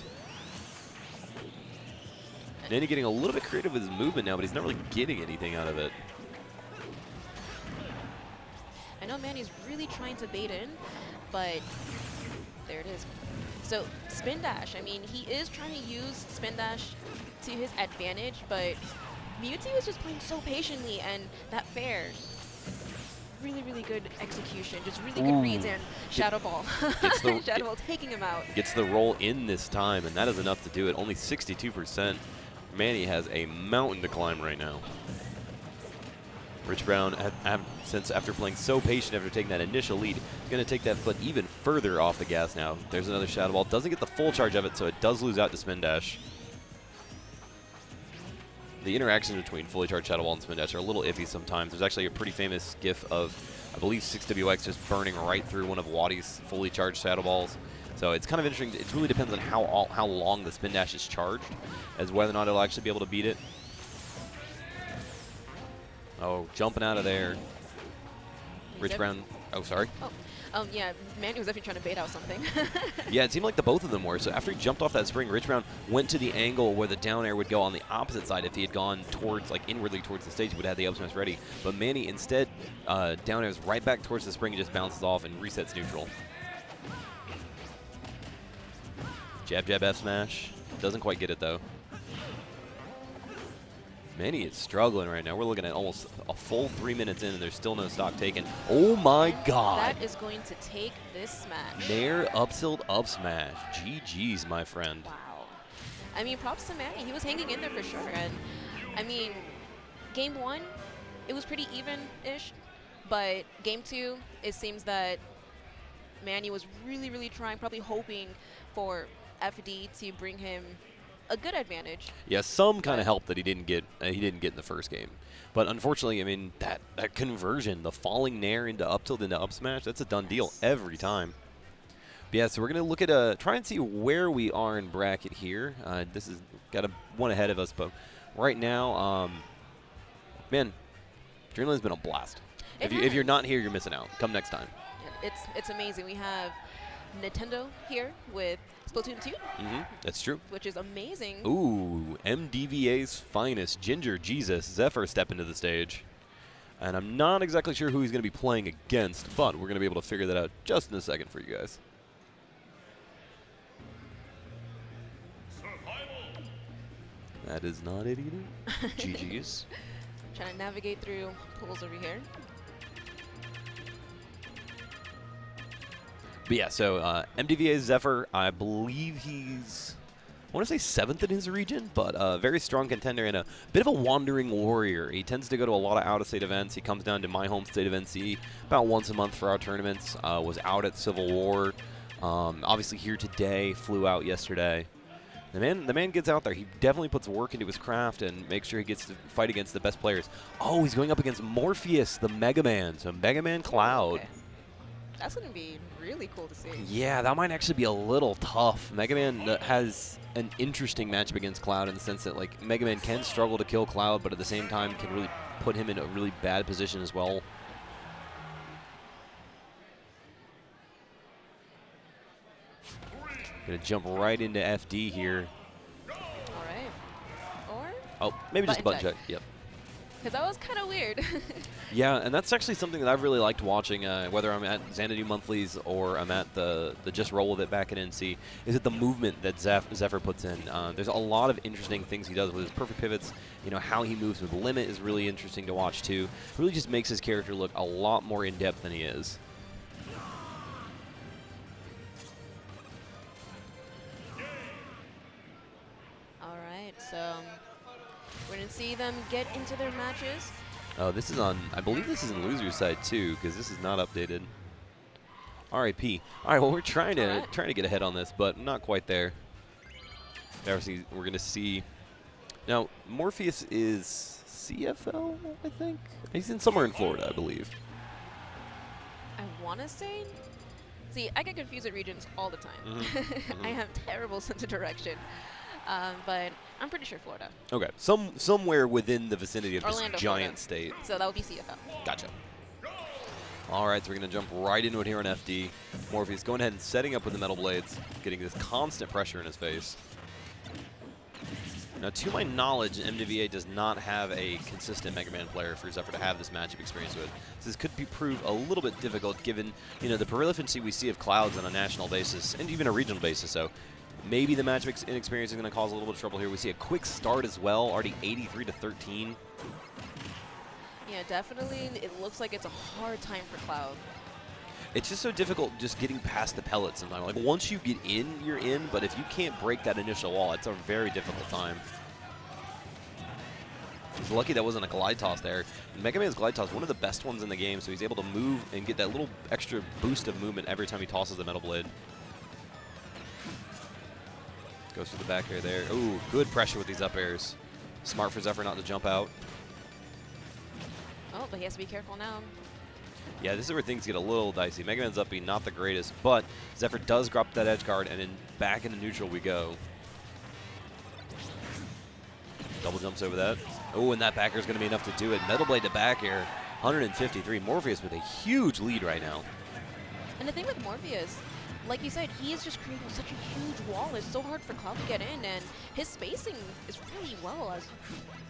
Manny getting a little bit creative with his movement now, but he's not really getting anything out of it.
I know Manny's really trying to bait in, but there it is. So spin dash, I mean, he is trying to use spin dash to his advantage, but Mewtwo is just playing so patiently, and that fair, really, really good execution, just really good reads, and Shadow Ball. Shadow Ball taking him out.
Gets the roll in this time, and that is enough to do it. Only 62%. Manny has a mountain to climb right now. Rich Brown, since after playing so patient after taking that initial lead, is going to take that foot even further off the gas now. There's another Shadow Ball. Doesn't get the full charge of it, so it does lose out to Spin Dash. The interactions between fully charged Shadow Ball and Spin Dash are a little iffy sometimes. There's actually a pretty famous gif of, I believe, 6WX just burning right through one of Waddy's fully charged Shadow Balls. So it's kind of interesting. It really depends on how long the Spin Dash is charged, as whether or not it'll actually be able to beat it. Oh, jumping out of there. Rich Brown. Oh, sorry.
Oh, yeah, Manny was definitely trying to bait out something.
Yeah, it seemed like the both of them were. So after he jumped off that spring, Rich Brown went to the angle where the down air would go on the opposite side. If he had gone towards, like inwardly towards the stage, he would have the up smash ready. But Manny instead down airs right back towards the spring and just bounces off and resets neutral. Jab, jab, F smash. Doesn't quite get it, though. Manny is struggling right now. We're looking at almost a full 3 minutes in, and there's still no stock taken. Oh, my God.
That is going to take this smash.
Nair up tilt up smash. GG's, my friend.
Wow. I mean, props to Manny. He was hanging in there for sure. And, I mean, game one, it was pretty even-ish. But game two, it seems that Manny was really, really trying, probably hoping for FD to bring him a good advantage.
Yeah, some kind of help that he didn't get in the first game. But unfortunately, I mean, that conversion, the falling Nair into up tilt into up smash, that's a done deal every time. But yeah, so we're going to look at try and see where we are in bracket here. This is got one ahead of us, but right now, man, Dreamland's been a blast. If you're not here, you're missing out. Come next time.
It's amazing. We have Nintendo here with Splatoon 2.
That's true.
Which is amazing.
Ooh, MDVA's finest, Ginger Jesus, Zephyr step into the stage. And I'm not exactly sure who he's going to be playing against, but we're going to be able to figure that out just in a second for you guys. That is not it either. GG's.
Trying to navigate through pools over here.
But yeah, so MDVA Zephyr, I believe he's, I want to say 7th in his region, but a very strong contender and a bit of a wandering warrior. He tends to go to a lot of out-of-state events. He comes down to my home state of NC about once a month for our tournaments. Was out at Civil War. Obviously here today, flew out yesterday. The man gets out there. He definitely puts work into his craft and makes sure he gets to fight against the best players. Oh, he's going up against Morpheus, the Mega Man. So Mega Man Cloud.
Okay. That's going to be really cool to see.
Yeah, that might actually be a little tough. Mega Man has an interesting matchup against Cloud in the sense that, like, Mega Man can struggle to kill Cloud, but at the same time can really put him in a really bad position as well. Gonna jump right into FD here.
All right. Or?
Oh, maybe just a button check. Yep.
Because that was kind of weird.
Yeah, and that's actually something that I've really liked watching, whether I'm at Xanadu Monthlies or I'm at the Just Roll With It back in NC, is that the movement that Zephyr puts in. There's a lot of interesting things he does with his perfect pivots. You know, how he moves with limit is really interesting to watch, too. Really just makes his character look a lot more in-depth than he is.
So we're going to see them get into their matches.
Oh, this is on, I believe this is in loser's side too, because this is not updated. RIP. All right, well, we're trying to get ahead on this, but not quite there. Obviously, we're going to see. Now, Morpheus is CFL, I think. He's in somewhere in Florida, I believe.
I want to say. See, I get confused with regions all the time. I have terrible sense of direction. But I'm pretty sure Florida.
Okay, somewhere within the vicinity of
Orlando,
this giant
Florida.
state.
So that would be CFL.
Gotcha. All right, so we're going to jump right into it here on FD. Morpheus going ahead and setting up with the Metal Blades, getting this constant pressure in his face. Now, to my knowledge, MWA does not have a consistent Mega Man player for Zephyr to have this matchup experience with. So this could prove a little bit difficult given, you know, the proliferancy we see of Clouds on a national basis and even a regional basis. So maybe the matchup inexperience is going to cause a little bit of trouble here. We see a quick start as well, already 83-13.
Yeah, definitely. It looks like it's a hard time for Cloud.
It's just so difficult just getting past the pellets sometimes. Like, once you get in, you're in, but if you can't break that initial wall, it's a very difficult time. He's lucky that wasn't a glide toss there. Mega Man's glide toss is one of the best ones in the game, so he's able to move and get that little extra boost of movement every time he tosses the Metal Blade. Goes for the back air there. Ooh, good pressure with these up airs. Smart for Zephyr not to jump out.
Oh, but he has to be careful now.
Yeah, this is where things get a little dicey. Mega Man's up being not the greatest, but Zephyr does drop that edge guard, and then back into neutral we go. Double jumps over that. Oh, and that back air is going to be enough to do it. Metal Blade to back air, 153. Morpheus with a huge lead right now.
And the thing with Morpheus, like you said, he is just creating such a huge wall. It's so hard for Cloud to get in, and his spacing is really well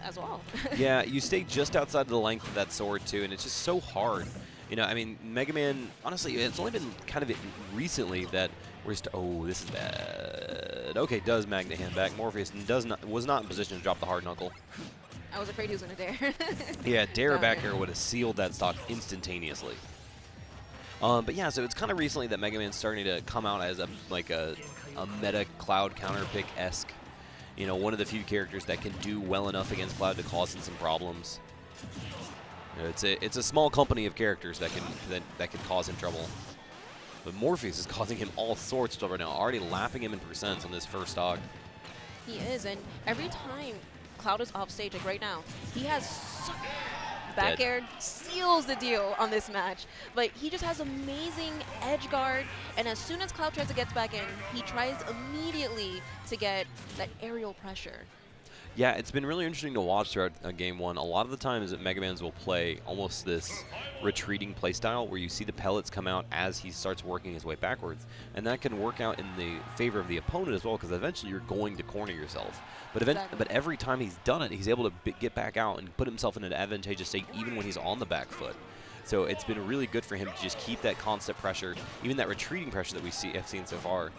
as well.
Yeah, you stay just outside the length of that sword, too, and it's just so hard. You know, I mean, Mega Man, honestly, it's only been kind of recently that we're oh, this is bad. Okay, does Magnet hand back. Morpheus was not in position to drop the hard knuckle.
I was afraid he was going to dare.
Yeah, dare back air would have sealed that stock instantaneously. But yeah, so it's kind of recently that Mega Man's starting to come out as a meta Cloud counter pick-esque. You know, one of the few characters that can do well enough against Cloud to cause him some problems. You know, it's a small company of characters that can cause him trouble. But Morpheus is causing him all sorts of trouble now, already lapping him in percents on this first stock.
He is, and every time Cloud is off stage, like right now, he has back air seals the deal on this match. But he just has amazing edge guard, and as soon as Cloud tries to get back in, he tries immediately to get that aerial pressure.
Yeah, it's been really interesting to watch throughout Game 1. A lot of the times that Mega Man's will play almost this retreating playstyle where you see the pellets come out as he starts working his way backwards. And that can work out in the favor of the opponent as well, because eventually you're going to corner yourself. But but every time he's done it, he's able to get back out and put himself in an advantageous state even when he's on the back foot. So it's been really good for him to just keep that constant pressure, even that retreating pressure that have seen so far.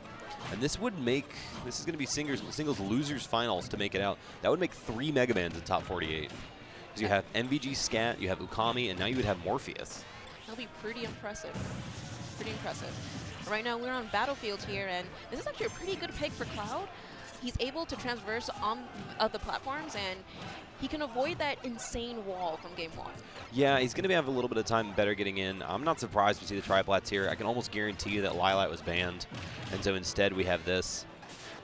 And this is going to be singles losers finals to make it out. That would make 3 Mega Mans in top 48. Because you have MVG Scat, you have Ukami, and now you would have Morpheus.
That'll be pretty impressive. Pretty impressive. Right now we're on Battlefield here, and this is actually a pretty good pick for Cloud. He's able to transverse on the platforms, and he can avoid that insane wall from Game 1.
Yeah, he's going to have a little bit of time better getting in. I'm not surprised to see the triplats here. I can almost guarantee you that Lilat was banned, and so instead we have this.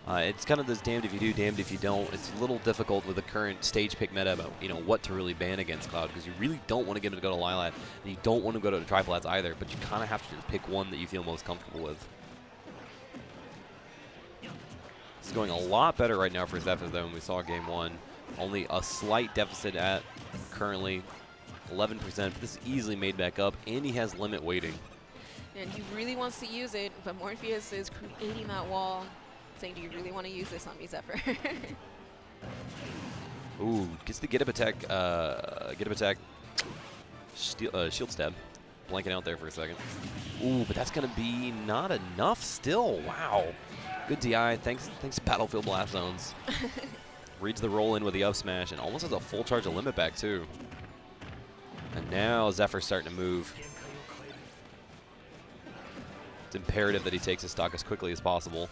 It's kind of this damned if you do, damned if you don't. It's a little difficult with the current stage pick meta about, you know, what to really ban against Cloud, because you really don't want to get him to go to Lilat, and you don't want to go to the triplats either, but you kind of have to just pick one that you feel most comfortable with. This is going a lot better right now for Zephyr than we saw Game 1. Only a slight deficit at currently 11%. This is easily made back up, and he has limit waiting.
And he really wants to use it, but Morpheus is creating that wall, saying, do you really want to use this on me, Zephyr?
Ooh, gets the get up attack. Shield stab. Blanking out there for a second. Ooh, but that's going to be not enough still. Wow. Good DI. Thanks to Battlefield Blast Zones. Reads the roll in with the up smash and almost has a full charge of limit back too. And now Zephyr's starting to move. It's imperative that he takes his stock as quickly as possible.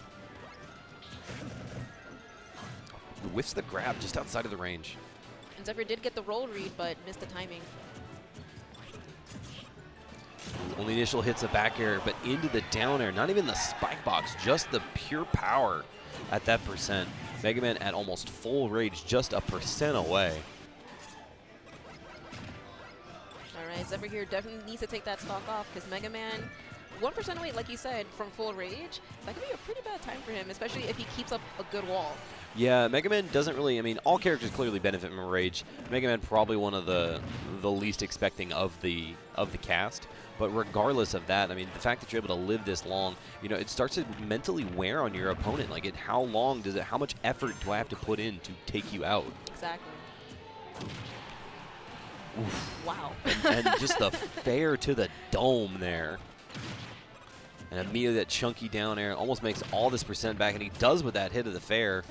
whiffs the grab just outside of the range.
And Zephyr did get the roll read, but missed the timing.
Only initial hits a back air, but into the down air. Not even the spike box, just the pure power at that percent. Mega Man at almost full rage, just a percent away.
All right, Zephyr here definitely needs to take that stock off because Mega Man, 1% away, like you said, from full rage. That could be a pretty bad time for him, especially if he keeps up a good wall.
Yeah, Mega Man doesn't really, I mean, all characters clearly benefit from rage. Mega Man probably one of the least expecting of the cast. But regardless of that, I mean, the fact that you're able to live this long, you know, it starts to mentally wear on your opponent. Like, how long does it, how much effort do I have to put in to take you out?
Exactly.
Oof.
Wow.
And just the fair to the dome there. And immediately that chunky down air almost makes all this percent back, and he does with that hit of the fair.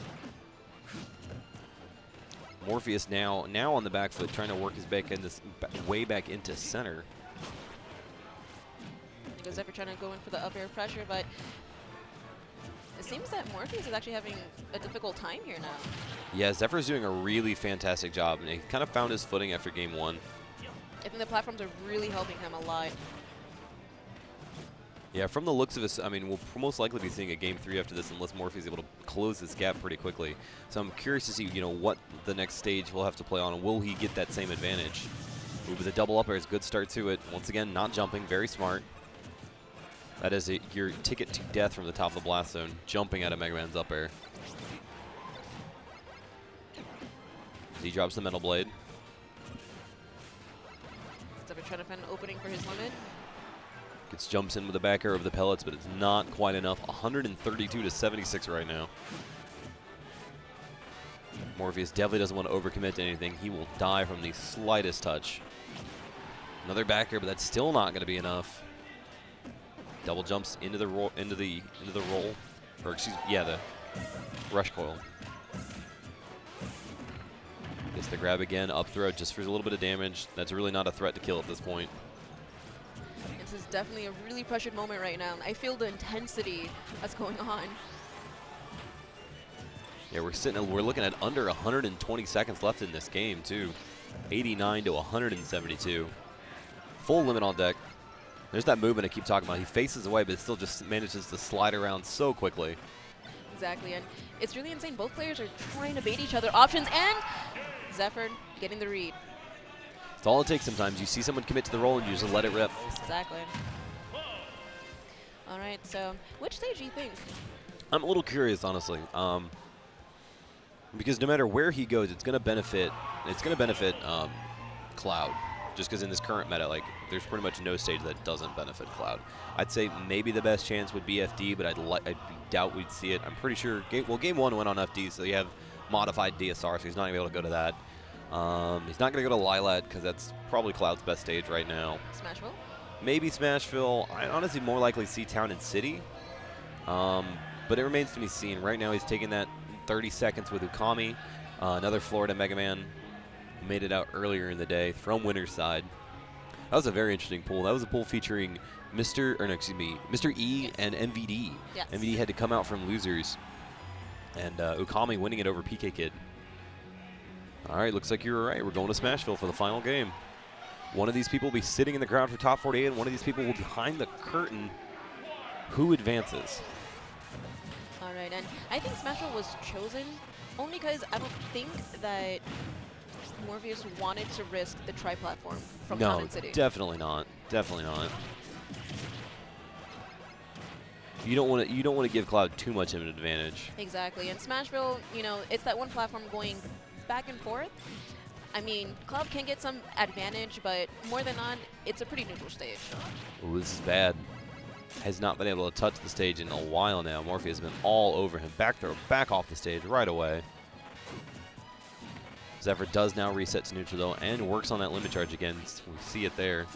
Morpheus now on the back foot, trying to work his way back into center.
Zephyr trying to go in for the up air pressure, but it seems that Morpheus is actually having a difficult time here now.
Yeah, Zephyr's doing a really fantastic job, and he kind of found his footing after game 1.
I think the platforms are really helping him a lot.
Yeah, from the looks of this, I mean, we'll most likely be seeing a game 3 after this unless Morpheus is able to close this gap pretty quickly. So I'm curious to see, you know, what the next stage will have to play on, and will he get that same advantage? Ooh, but the double up air is a good start to it. Once again, not jumping, very smart. That is your ticket to death from the top of the blast zone, jumping out of Mega Man's up air. He drops the metal blade.
Zephyr trying to find an opening for his limit.
Gets jumps in with the back air of the pellets, but it's not quite enough. 132 to 76 right now. Morpheus definitely doesn't want to overcommit to anything. He will die from the slightest touch. Another back air, but that's still not going to be enough. Double jumps into the roll, or excuse me, yeah, the rush coil. Gets the grab again, up throw just for a little bit of damage. That's really not a threat to kill at this point.
This is definitely a really pressured moment right now. I feel the intensity that's going on.
Yeah, we're looking at under 120 seconds left in this game too. 89 to 172. Full limit on deck. There's that movement I keep talking about. He faces away, but still just manages to slide around so quickly.
Exactly, and it's really insane. Both players are trying to bait each other options, and Zephyr getting the read.
It's all it takes sometimes. You see someone commit to the roll and you just let it rip.
Exactly. All right, so which stage do you think?
I'm a little curious, honestly, because no matter where he goes, it's going to benefit. It's going to benefit Cloud, just because in this current meta, like, there's pretty much no stage that doesn't benefit Cloud. I'd say maybe the best chance would be FD, but I doubt we'd see it. I'm pretty sure. Game 1 went on FD, so you have modified DSR, so he's not going to be able to go to that. He's not going to go to Lilat because that's probably Cloud's best stage right now.
Smashville?
Maybe Smashville. I honestly more likely see Town and City. But it remains to be seen. Right now he's taking that 30 seconds with Ukami. Another Florida Mega Man made it out earlier in the day from winner's side. That was a very interesting pool. That was a pool featuring Mr. E and MVD.
Yes.
MVD had to come out from losers. And Ukami winning it over PK Kid. All right, looks like you were right. We're going to Smashville for the final game. One of these people will be sitting in the crowd for top 48, and one of these people will be behind the curtain. Who advances?
All right, and I think Smashville was chosen only because I don't think that Morpheus wanted to risk the tri-platform from Town and City.
Definitely not. Definitely not. You don't want to give Cloud too much of an advantage.
Exactly, and Smashville, you know, it's that one platform going back and forth. I mean, Cloud can get some advantage, but more than not, it's a pretty neutral stage.
Ooh, this is bad. Has not been able to touch the stage in a while now. Morpheus has been all over him. Back throw, back off the stage right away. Zephyr does now reset to neutral though, and works on that limit charge again. We see it there.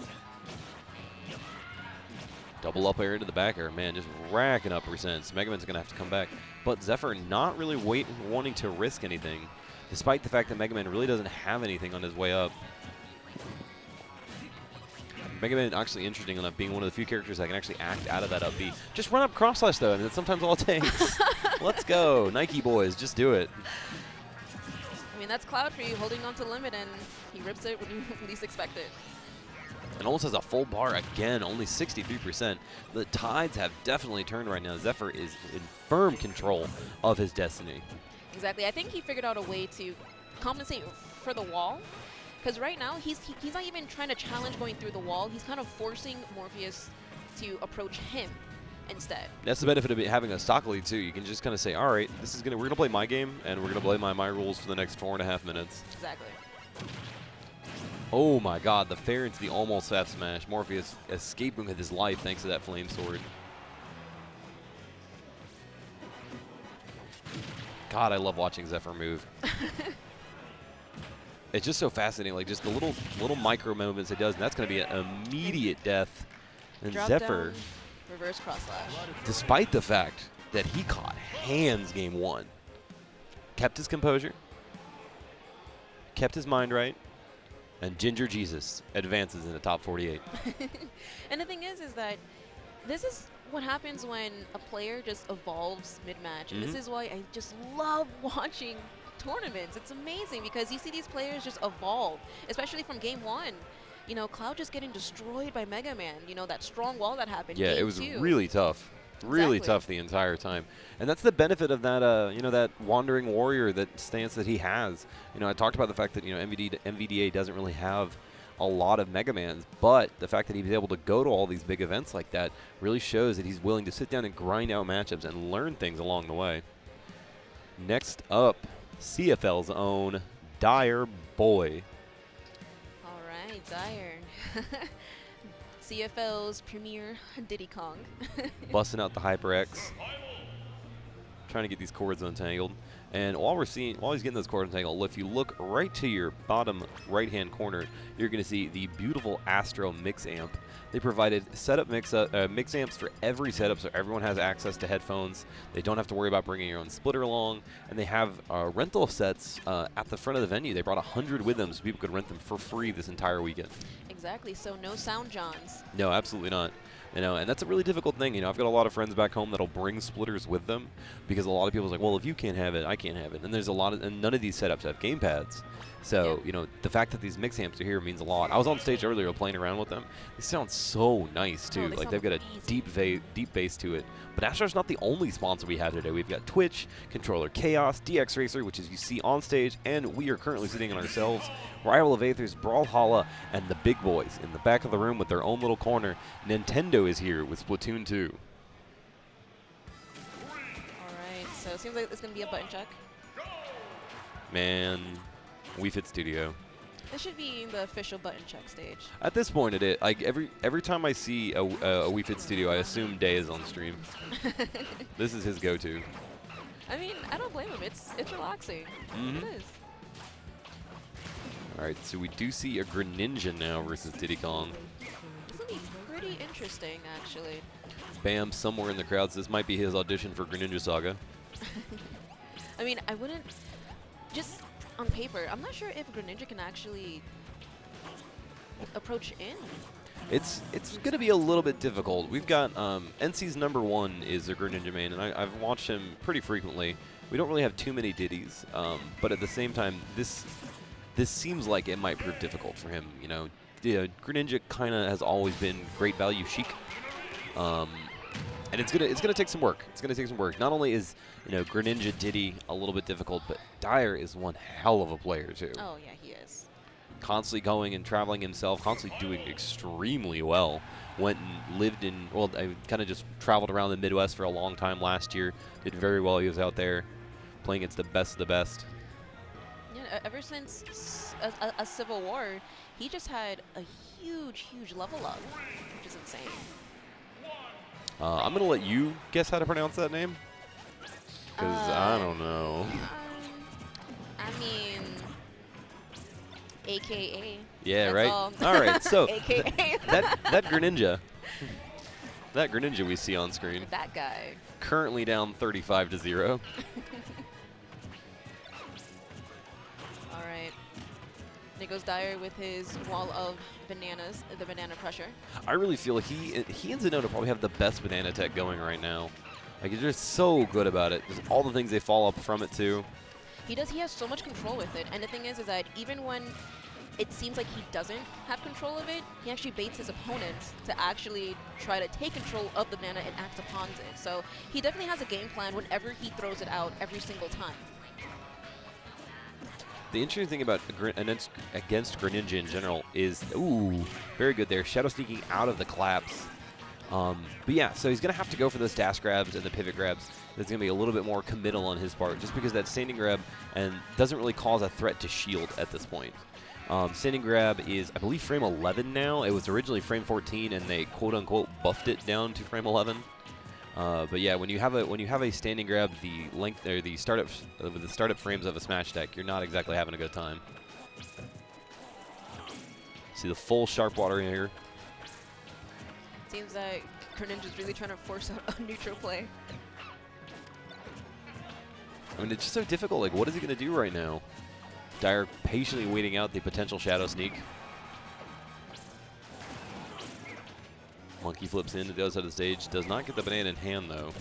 Double up air into the back air. Man, just racking up percents. Mega Man's going to have to come back. But Zephyr not really wanting to risk anything, despite the fact that Mega Man really doesn't have anything on his way up. Mega Man actually interesting enough, being one of the few characters that can actually act out of that up B. Just run up cross slash though. I mean, that's sometimes all it takes. Let's go. Nike boys, just do it.
mean, that's Cloud for you, holding on to limit, and he rips it when you least expect it.
And almost has a full bar again, only 63%. The tides have definitely turned right now. Zephyr is in firm control of his destiny.
Exactly. I think he figured out a way to compensate for the wall. Because right now, he's not even trying to challenge going through the wall. He's kind of forcing Morpheus to approach him instead.
That's the benefit of having a stock lead, too. You can just kind of say, all right, we're going to play my game, and we're going to play my rules for the next 4.5 minutes.
Exactly.
Oh my god, the fair into the almost F smash. Morpheus escaping with his life thanks to that flame sword. God, I love watching Zephyr move. It's just so fascinating, like just the little micro movements it does, and that's going to be an immediate death. And
Drop
Zephyr,
down, reverse cross slash.
despite the fact that he caught hands game 1, kept his composure, kept his mind right, and Ginger Jesus advances in the top 48.
And the thing is that this is what happens when a player just evolves mid-match. And this is why I just love watching tournaments. It's amazing because you see these players just evolve, especially from game 1. You know, Cloud just getting destroyed by Mega Man. You know, that strong wall that happened.
Yeah,
game
it was
2.
really tough. Really
Exactly.
tough the entire time. And that's the benefit of that, you know, that wandering warrior, that stance that he has. You know, I talked about the fact that, you know, MVDA doesn't really have a lot of Mega Mans, but the fact that he was able to go to all these big events like that really shows that he's willing to sit down and grind out matchups and learn things along the way. Next up, CFL's own Dire Boy.
All right, Dire. CFL's premier Diddy Kong.
Busting out the HyperX. Trying to get these cords untangled. And while he's getting those cords untangled, if you look right to your bottom right-hand corner, you're going to see the beautiful Astro Mix Amp. They provided setup mix amps for every setup, so everyone has access to headphones. They don't have to worry about bringing your own splitter along. And they have rental sets at the front of the venue. They brought 100 with them so people could rent them for free this entire weekend.
Exactly, so no Sound Johns.
No, absolutely not. You know, and that's a really difficult thing. You know, I've got a lot of friends back home that'll bring splitters with them because a lot of people's like, well, if you can't have it, I can't have it. And there's and none of these setups have game pads. So, you know, the fact that these mix amps are here means a lot. I was on stage earlier playing around with them. They sound so nice, too.
They
Like,
sound
they've got
amazing.
a deep bass to it. But Astro's not the only sponsor we have today. We've got Twitch, Controller Chaos, DX Racer, which is you see on stage, and we are currently sitting in ourselves, Rival of Aethers, Brawlhalla, and the big boys in the back of the room with their own little corner. Nintendo is here with Splatoon 2.
All right, so it seems like it's going to be a button check.
Man, Wii Fit Studio.
This should be the official button check stage.
At this point, it is. Like every time I see a Wii Fit Studio, I assume Day is on stream. This is his go-to.
I mean, I don't blame him. It's relaxing. It is.
All right, so we do see a Greninja now versus Diddy Kong.
This will be pretty interesting, actually.
Bam, somewhere in the crowd, so this might be his audition for Greninja Saga.
I mean, I wouldn't just on paper. I'm not sure if Greninja can actually approach in.
It's going to be a little bit difficult. We've got NC's #1 is a Greninja main, and I've watched him pretty frequently. We don't really have too many Diddies, but at the same time, this seems like it might prove difficult for him. You know, Greninja kind of has always been great value chic, and it's gonna take some work. It's gonna take some work. Not only is Greninja Diddy a little bit difficult, but Dire is one hell of a player too.
Oh yeah, he is.
Constantly going and traveling himself, constantly doing extremely well. Went and lived in, well, I kind of just traveled around the Midwest for a long time last year. Did very well. He was out there playing against the best of the best.
Yeah, ever since a Civil War, he just had a huge level up, which is insane.
I'm going to let you guess how to pronounce that name. Because I don't know.
I mean, AKA.
Yeah,
That's
right?
all.
Right, so
AKA.
that Greninja, we see on screen,
That guy.
currently down 35-0.
All right. There goes Dire with his wall of bananas, the banana pressure.
I really feel he and Zenona probably have the best banana tech going right now. Like, they're just so good about it. Just all the things they follow up from it, too.
He has so much control with it. And the thing is that even when it seems like he doesn't have control of it, he actually baits his opponents to actually try to take control of the banana and act upon it. So he definitely has a game plan whenever he throws it out every single time.
The interesting thing about against Greninja in general is, ooh, very good there. Shadow sneaking out of the collapse. But yeah, so he's going to have to go for those dash grabs and the pivot grabs. There's going to be a little bit more committal on his part, just because that standing grab and doesn't really cause a threat to shield at this point. Standing grab is, I believe, frame 11 now. It was originally frame 14, and they quote-unquote buffed it down to frame 11. But yeah, when you have a standing grab, the length or the startup frames of a Smash deck, you're not exactly having a good time. See the full sharp water in here.
Seems like Greninja's really trying to force out a neutral play.
I mean, it's just so difficult. Like, what is he going to do right now? Dyer patiently waiting out the potential Shadow Sneak. Monkey flips in to the other side of the stage. Does not get the banana in hand, though.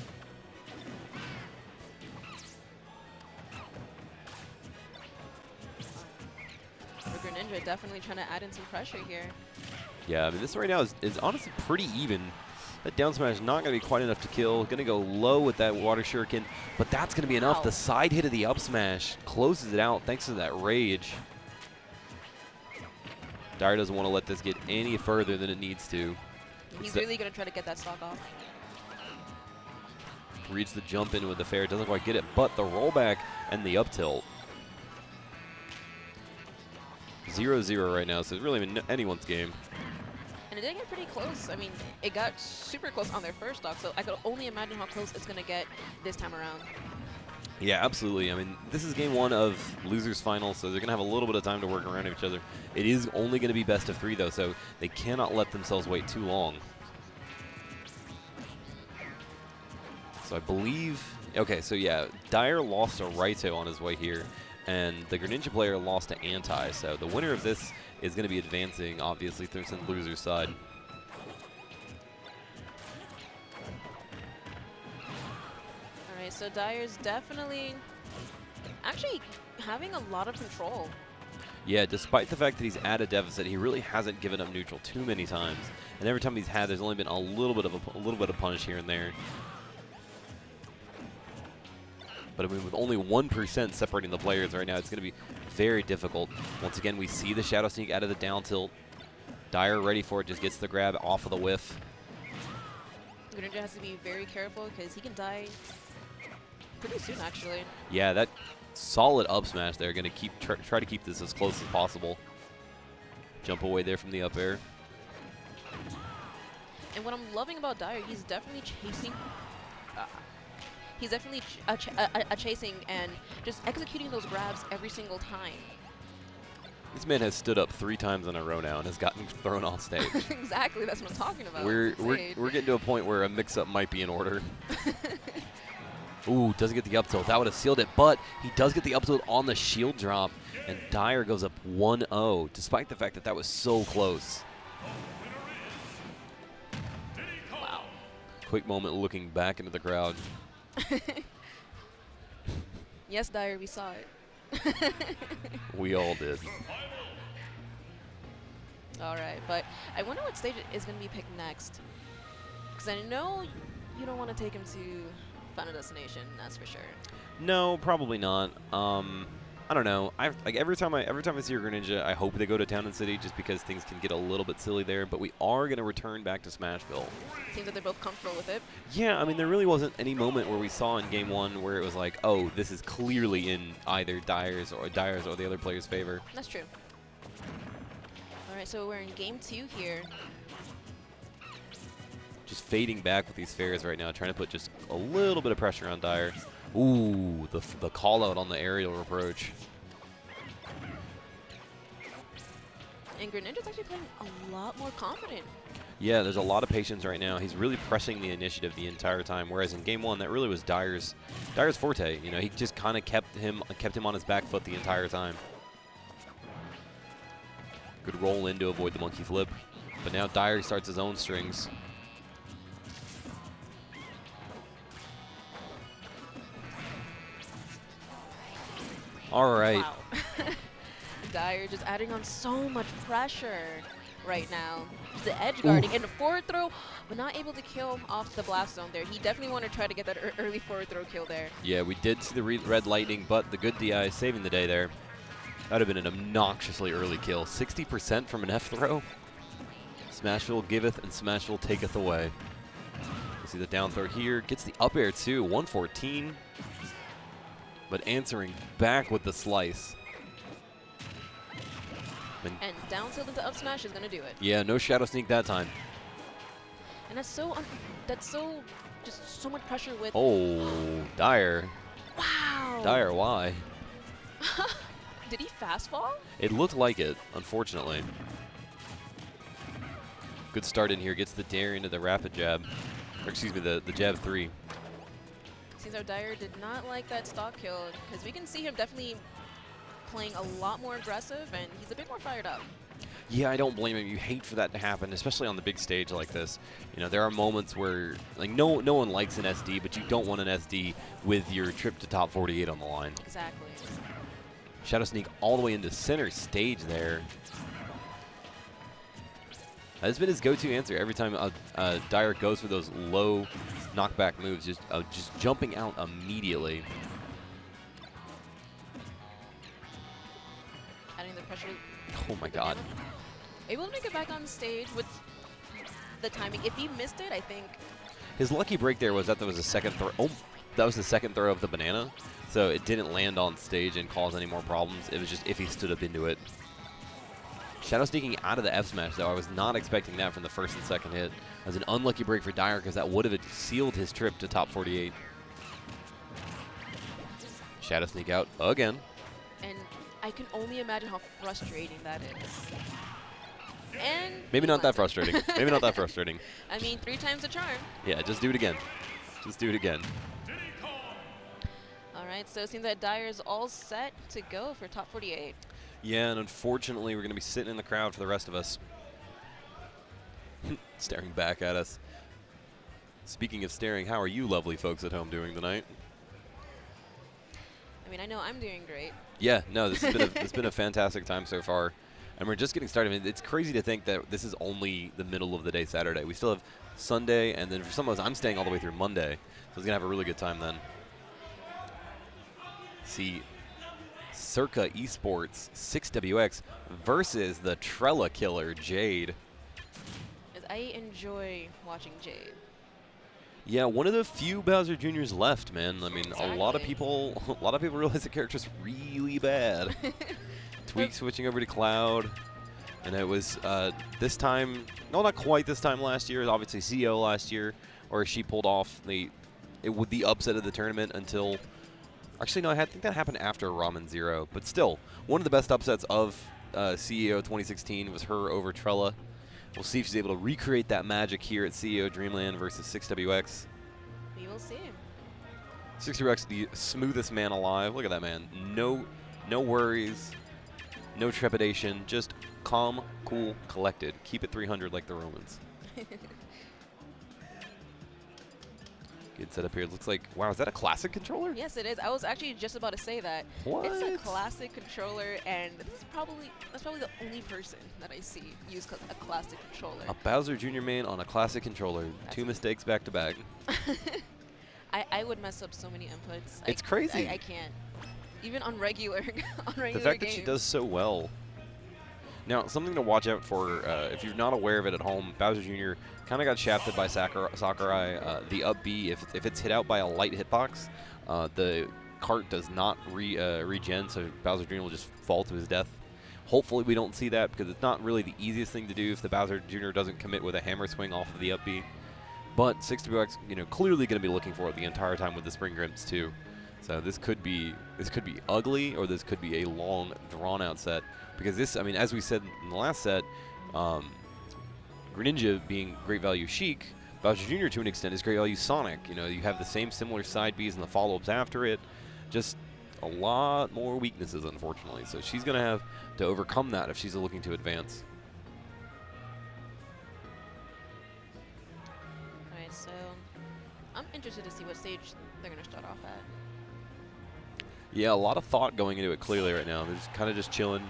Greninja definitely trying to add in some pressure here.
Yeah, I mean, this right now is honestly pretty even. That down smash is not going to be quite enough to kill. Going to go low with that water shuriken, but that's going to be enough.
Wow.
The side hit of the up smash closes it out thanks to that rage. Dyer doesn't want to let this get any further than it needs to.
He's really going to try to get that stock off.
Reads the jump in with the fair. Doesn't quite get it, but the rollback and the up tilt. 0-0 right now, so it's really anyone's game.
And it did get pretty close. I mean, it got super close on their first stock, so I could only imagine how close it's going to get this time around.
Yeah, absolutely. I mean, this is game one of losers final, so they're going to have a little bit of time to work around each other. It is only going to be best of 3, though, so they cannot let themselves wait too long. So I believe... Okay, so yeah, Dyer lost to Raito on his way here, and the Greninja player lost to Anti, so the winner of this is going to be advancing, obviously, through some loser's side.
All right, so Dyer's definitely actually having a lot of control.
Yeah, despite the fact that he's at a deficit, he really hasn't given up neutral too many times, and every time he's had, there's only been a little bit of punish here and there. But I mean, with only 1% separating the players right now, it's going to be very difficult. Once again, we see the Shadow Sneak out of the down tilt. Dyer ready for it, just gets the grab off of the whiff.
Greninja has to be very careful because he can die pretty soon, actually.
Yeah, that solid up smash there. Going to try to keep this as close as possible. Jump away there from the up air.
And what I'm loving about Dyer, he's definitely chasing. He's definitely chasing and just executing those grabs every single time.
This man has stood up 3 times in a row now and has gotten thrown off stage.
Exactly, that's what I'm talking about.
We're getting to a point where a mix-up might be in order. Ooh, doesn't get the up tilt. That would have sealed it, but he does get the up tilt on the shield drop, and Dyer goes up 1-0, despite the fact that that was so close.
Wow.
Quick moment looking back into the crowd.
Yes, Dyer, we saw it.
We all did.
All right, but I wonder what stage is going to be picked next. Because I know you don't want to take him to Final Destination, that's for sure.
No, probably not. I don't know. Like every time I see a Greninja, I hope they go to Town and City just because things can get a little bit silly there. But we are going to return back to Smashville.
Seems that they're both comfortable with it.
Yeah, I mean, there really wasn't any moment where we saw in Game 1 where it was like, oh, this is clearly in either Dyer's or the other player's favor.
That's true. All right, so we're in Game 2 here.
Just fading back with these fairs right now, trying to put just a little bit of pressure on Dyer. Ooh, the call out on the aerial approach.
And Greninja's actually playing a lot more confident.
Yeah, there's a lot of patience right now. He's really pressing the initiative the entire time, whereas in Game 1, that really was Dyer's forte. You know, he just kind of kept him on his back foot the entire time. Good roll in to avoid the monkey flip. But now Dyer starts his own strings. All right.
Wow. Dyer just adding on so much pressure right now. The edge guarding and the forward throw, but not able to kill off the blast zone there. He definitely wanted to try to get that early forward throw kill there.
Yeah, we did see the red lightning, but the good DI saving the day there. That would have been an obnoxiously early kill. 60% from an F throw. Smashville giveth and Smashville taketh away. You see the down throw here. Gets the up air too. 114. But answering back with the slice.
And down tilt into up smash is going to do it.
Yeah, no shadow sneak that time.
And that's so just so much pressure with.
Oh, Dyer.
Wow.
Dyer, why?
Did he fast fall?
It looked like it, unfortunately. Good start in here. Gets the dare into the rapid jab. Or excuse me, the jab 3.
Seems our Dyer did not like that stock kill, because we can see him definitely playing a lot more aggressive, and he's a bit more fired up.
Yeah, I don't blame him. You hate for that to happen, especially on the big stage like this. You know, there are moments where, like, no one likes an SD, but you don't want an SD with your trip to top 48 on the line.
Exactly.
Shadow sneak all the way into center stage there. That's been his go-to answer every time Dyer goes for those low knockback moves, just jumping out immediately.
Adding the pressure.
Oh my God.
Able to make it back on stage with the timing. If he missed it, I think.
His lucky break there was that there was a second throw. Oh, that was the second throw of the banana. So it didn't land on stage and cause any more problems. It was just if he stood up into it. Shadow sneaking out of the F smash, though. I was not expecting that from the first and second hit. That was an unlucky break for Dyer because that would have sealed his trip to top 48. Shadow sneak out again.
And I can only imagine how frustrating that is. And
Maybe not that frustrating. Maybe not that frustrating.
I mean, 3 times the charm.
Yeah, just do it again. Just do it again.
All right, so it seems that Dyer is all set to go for top 48.
Yeah, and unfortunately, we're going to be sitting in the crowd for the rest of us. Staring back at us. Speaking of staring, how are you lovely folks at home doing tonight?
I mean, I know I'm doing great.
Yeah, no, this has been it's been a fantastic time so far. And we're just getting started. I mean, it's crazy to think that this is only the middle of the day Saturday. We still have Sunday, and then for some of us, I'm staying all the way through Monday. So we're going to have a really good time then. See, Circa Esports 6WX versus the Trella killer, Jade.
As I enjoy watching Jade.
Yeah, one of the few Bowser Juniors left, man. I mean,
Exactly.
a lot of people realize the character's really bad. Tweak switching over to Cloud, and it was this time, no, not quite this time last year. It was obviously CEO last year, where she pulled off the upset of the tournament until. Actually, no, I think that happened after Ramen Zero, but still, one of the best upsets of CEO 2016 was her over Trella. We'll see if she's able to recreate that magic here at CEO Dreamland versus 6WX.
We will see.
6WX, the smoothest man alive. Look at that man. No worries, no trepidation, just calm, cool, collected. Keep it 300 like the Romans. Good setup here. It looks like, wow, is that a classic controller?
Yes, it is. I was actually just about to say that.
What?
It's a classic controller, and that's probably the only person that I see use a classic controller.
A Bowser Jr. main on a classic controller.
That's
2 mistakes back to back.
I would mess up so many inputs.
It's crazy.
I can't. Even on regular
The fact that she does so well. Now, something to watch out for, if you're not aware of it at home, Bowser Jr. kind of got shafted by Sakurai. The up B, if it's hit out by a light hitbox, the cart does not regen, so Bowser Jr. will just fall to his death. Hopefully we don't see that, because it's not really the easiest thing to do if the Bowser Jr. doesn't commit with a hammer swing off of the up B. But 6WX, clearly going to be looking for it the entire time with the Spring Grips too. So this could be ugly, or this could be a long, drawn-out set. Because this, I mean, as we said in the last set, Greninja being great value Sheik, Bowser Jr. to an extent is great value Sonic. You have the same similar side Bs and the follow-ups after it. Just a lot more weaknesses, unfortunately. So she's going to have to overcome that if she's looking to advance.
All right, so I'm interested to see what stage they're going to start off at.
Yeah, a lot of thought going into it clearly right now. They're just kind of just chilling,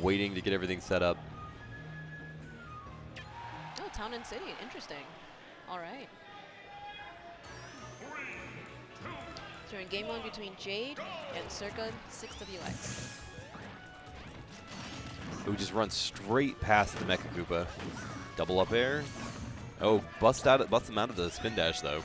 waiting to get everything set up.
Oh, Town and City. Interesting. All right. So we're in game 1 between Jade and Circa 6WX.
Who just runs straight past the Mecha Koopa. Double up air. Oh, busts him out of the spin dash though.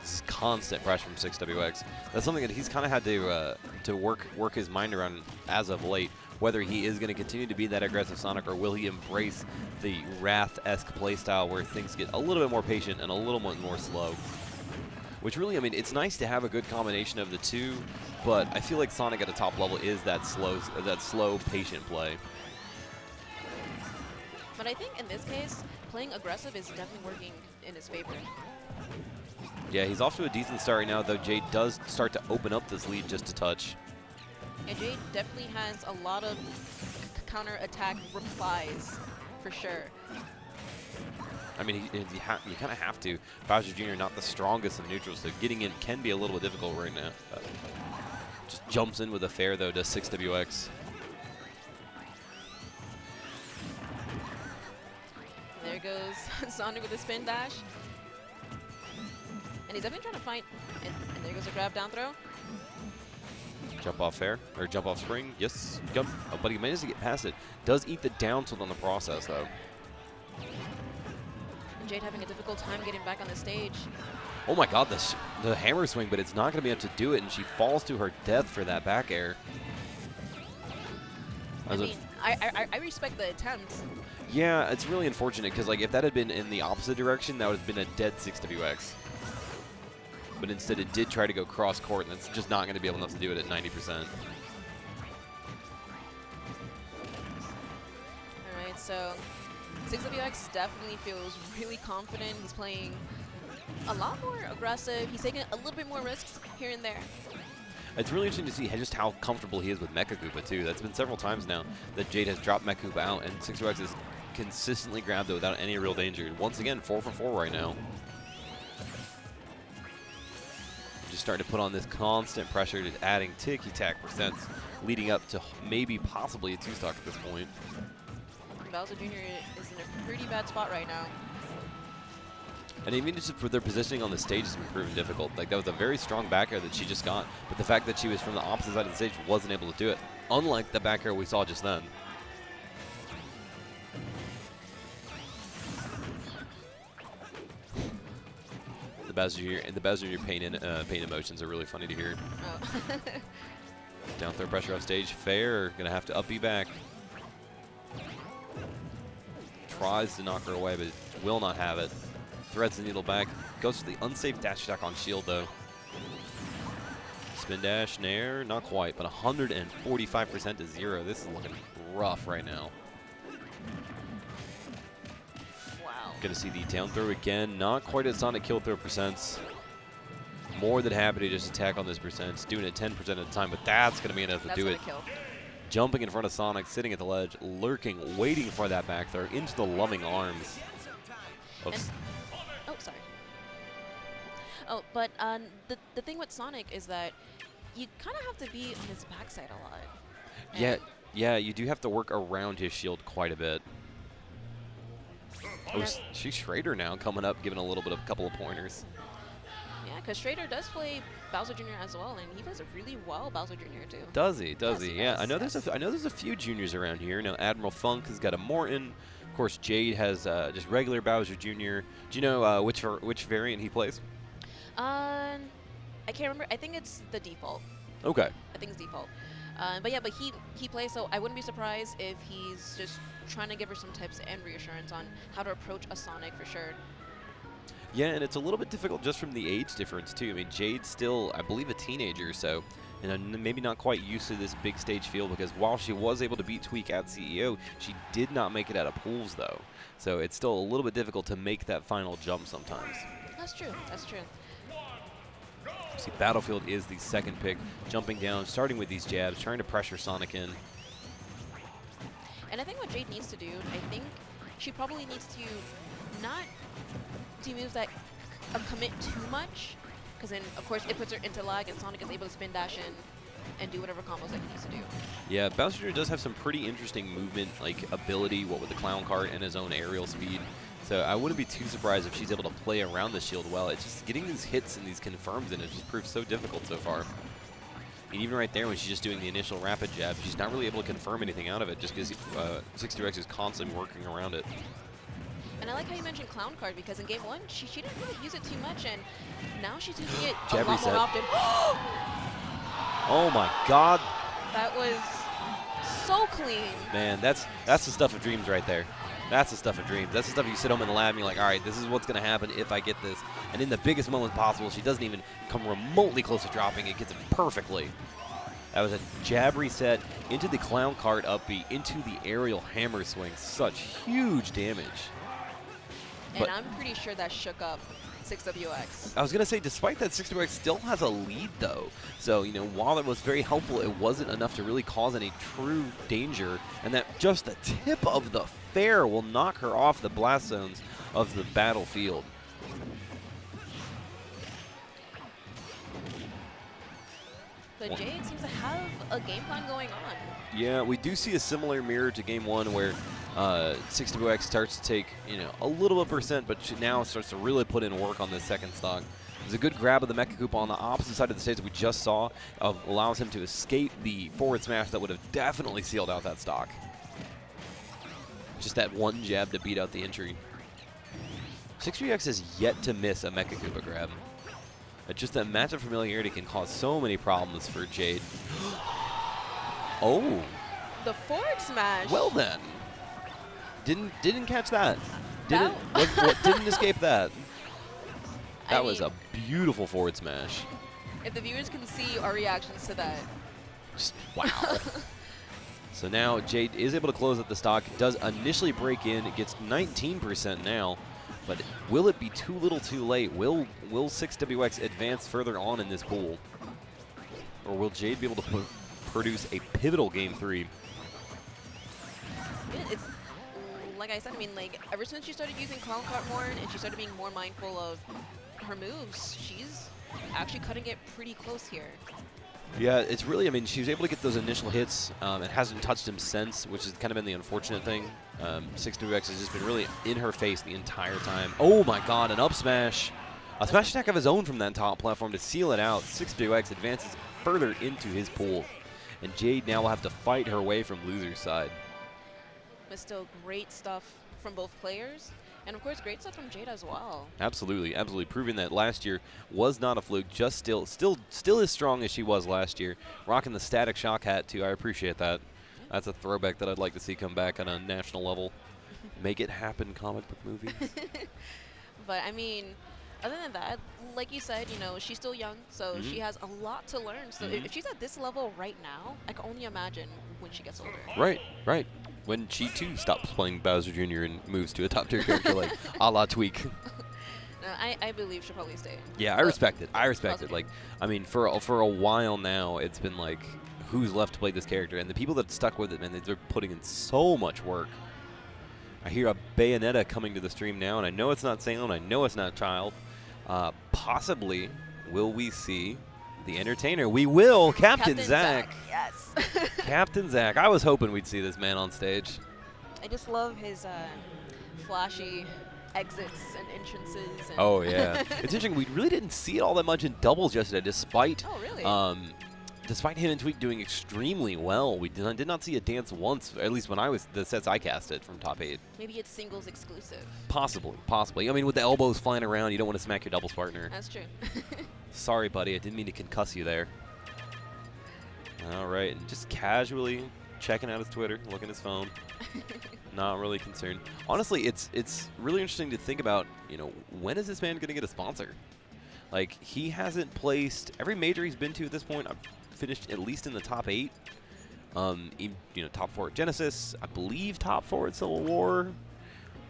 This is constant pressure from 6WX. That's something that he's kind of had to work his mind around as of late. Whether he is going to continue to be that aggressive Sonic, or will he embrace the Wrath-esque playstyle where things get a little bit more patient and a little bit more slow. Which really, I mean, it's nice to have a good combination of the two, but I feel like Sonic at a top level is that slow, patient play.
But I think in this case, playing aggressive is definitely working in his favor.
Yeah, he's off to a decent start right now, though Jade does start to open up this lead just a touch.
And Jade definitely has a lot of counter-attack replies, for sure.
I mean, you kind of have to. Bowser Jr. not the strongest of neutrals, so getting in can be a little bit difficult right now. Just jumps in with a fair, though, does 6WX.
There goes Sonic with a spin dash. And he's definitely trying to fight. And there goes a grab down throw.
Jump off fair, or jump off spring. Yes, jump. Oh, but he managed to get past it. Does eat the down tilt on the process, though.
And Jade having a difficult time getting back on the stage.
Oh my god, the hammer swing, but it's not going to be able to do it, and she falls to her death for that back air.
I mean, I respect the attempt.
Yeah, it's really unfortunate, because like if that had been in the opposite direction, that would have been a dead 6WX. But instead it did try to go cross court, and it's just not going to be able enough to do it at 90%.
All right, so 6WX definitely feels really confident. He's playing a lot more aggressive. He's taking a little bit more risks here and there.
It's really interesting to see just how comfortable he is with Mecha Koopa, too. That's been several times now that Jade has dropped Mecha Koopa out, and 6WX has consistently grabbed it without any real danger. Once again, 4 for 4 right now. Just starting to put on this constant pressure, just adding ticky-tack percents, leading up to maybe possibly a 2-stock at this point.
Bowser Jr. is in a pretty bad spot right now.
And even just for their positioning on the stage has been proven difficult. Like, that was a very strong back air that she just got, but the fact that she was from the opposite side of the stage wasn't able to do it, unlike the back air we saw just then. The Bowser Jr. pain emotions are really funny to hear.
Oh.
Down throw pressure off stage. Fair, gonna have to up B back. Tries to knock her away, but will not have it. Threads the needle back. Goes for the unsafe dash attack on shield, though. Spin dash, nair, not quite, but 145% to 0. This is looking rough right now.
Wow.
Gonna see the down throw again. Not quite at Sonic kill throw percents. More than happy to just attack on this percents. Doing it 10% at a time, but that's gonna be enough to do it.
Kill.
Jumping in front of Sonic, sitting at the ledge, lurking, waiting for that back throw into the loving arms.
Oh, sorry. Oh, but the thing with Sonic is that you kind of have to be on his backside a lot.
Yeah, you do have to work around his shield quite a bit. Oh, she's Schrader now coming up, giving a couple of pointers.
Yeah, because Schrader does play Bowser Jr. as well, and he does it really well, Bowser Jr. too.
Does he? Does he? Yeah,
Yes,
I know there's a few juniors around here. Now Admiral Funk has got a Morton. Of course, Jade has just regular Bowser Jr. Do you know which variant he plays?
I can't remember. I think it's the default.
Okay.
I think it's default. But he plays, so I wouldn't be surprised if he's just trying to give her some tips and reassurance on how to approach a Sonic for sure.
Yeah, and it's a little bit difficult just from the age difference too. I mean, Jade's still, I believe, a teenager, so maybe not quite used to this big stage feel, because while she was able to beat Tweak at CEO, she did not make it out of pools though. So it's still a little bit difficult to make that final jump sometimes.
That's true. That's true.
See, Battlefield is the second pick, jumping down, starting with these jabs, trying to pressure Sonic in.
And I think what Jade needs to do, I think she probably needs to not do moves that commit too much, because then, of course, it puts her into lag, and Sonic is able to spin dash in and do whatever combos that he needs to do.
Yeah, Bowser Jr. does have some pretty interesting movement, like ability, what with the clown cart and his own aerial speed. So I wouldn't be too surprised if she's able to play around the shield well. It's just getting these hits and these confirms in it just proves so difficult so far. And even right there, when she's just doing the initial rapid jab, she's not really able to confirm anything out of it just because 62X is constantly working around it.
And I like how you mentioned Clown Card, because in game 1, she didn't really use it too much, and now she's using it a
Jab
lot
reset.
more often.
Oh my god.
That was so clean.
Man, that's the stuff of dreams right there. That's the stuff of dreams. That's the stuff you sit home in the lab and you're like, all right, this is what's going to happen if I get this. And in the biggest moment possible, she doesn't even come remotely close to dropping it. Gets it perfectly. That was a jab reset into the clown cart up B, into the aerial hammer swing. Such huge damage.
And
But
I'm pretty sure that shook up 6WX.
I was going to say, despite that, 62X still has a lead, though. So, you know, while it was very helpful, it wasn't enough to really cause any true danger. And that just the tip of the fair will knock her off the blast zones of the battlefield.
But Jade seems to have a game plan going on.
Yeah, we do see a similar mirror to game 1 where 62X starts to take, you know, a little bit percent, but she now starts to really put in work on this second stock. There's a good grab of the Mecha Koopa on the opposite side of the stage that we just saw, allows him to escape the forward smash that would have definitely sealed out that stock. Just that one jab to beat out the entry. 63X has yet to miss a Mecha Koopa grab. Just that matchup familiarity can cause so many problems for Jade. Oh.
The forward smash.
Well then. Didn't catch that.
That-
Didn't escape that.
I
That was
mean,
a beautiful forward smash.
if the viewers can see our reactions to that.
Just wow. So now Jade is able to close out the stock. Does initially break in. It gets 19% now. But will it be too little too late? Will 6WX advance further on in this pool? Or will Jade be able to produce a pivotal game 3?
It's like I said, I mean, like, ever since she started using Clown Cart more and she started being more mindful of her moves, she's actually cutting it pretty close here.
Yeah, it's really, I mean, she was able to get those initial hits and hasn't touched him since, which has kind of been the unfortunate thing. 6WX has just been really in her face the entire time. Oh my god, an up smash. A smash attack of his own from that top platform to seal it out. 6WX advances further into his pool. And Jade now will have to fight her way from loser's side.
But still great stuff from both players. And of course, great stuff from Jade as well.
Absolutely, absolutely. Proving that last year was not a fluke, just still as strong as she was last year. Rocking the Static Shock hat, too. I appreciate that. That's a throwback that I'd like to see come back on a national level. Make it happen, comic book movies.
But, I mean, other than that, like you said, you know, she's still young, so she has a lot to learn. So if she's at this level right now, I can only imagine when she gets older.
Right, right. When she, too, stops playing Bowser Jr. and moves to a top-tier character like a la Tweak.
No, I believe she'll probably stay.
Yeah, I respect it. I respect it. Like, I mean, for a while now, it's been like, who's left to play this character? And the people that stuck with it, man, they're putting in so much work. I hear a Bayonetta coming to the stream now, and I know it's not Salem, I know it's not Child. Possibly, will we see the entertainer? We will, Captain Zack.
Yes.
Captain Zack. I was hoping we'd see this man on stage.
I just love his flashy exits and entrances. And
Oh, yeah. It's interesting. We really didn't see it all that much in doubles yesterday, despite
Oh, really?
despite him and Tweak doing extremely well. We did not see a dance once, at least when I was the sets I casted from top 8.
Maybe it's singles exclusive.
Possibly, possibly. I mean, with the elbows flying around, you don't want to smack your doubles partner.
That's true.
Sorry, buddy. I didn't mean to concuss you there. All right, and just casually checking out his Twitter, looking at his phone. Not really concerned. Honestly, it's really interesting to think about, you know, when is this man going to get a sponsor? Like, he hasn't placed every major he's been to at this point. I've finished at least in the top 8. You know, top 4 at Genesis. I believe top 4 at Civil War.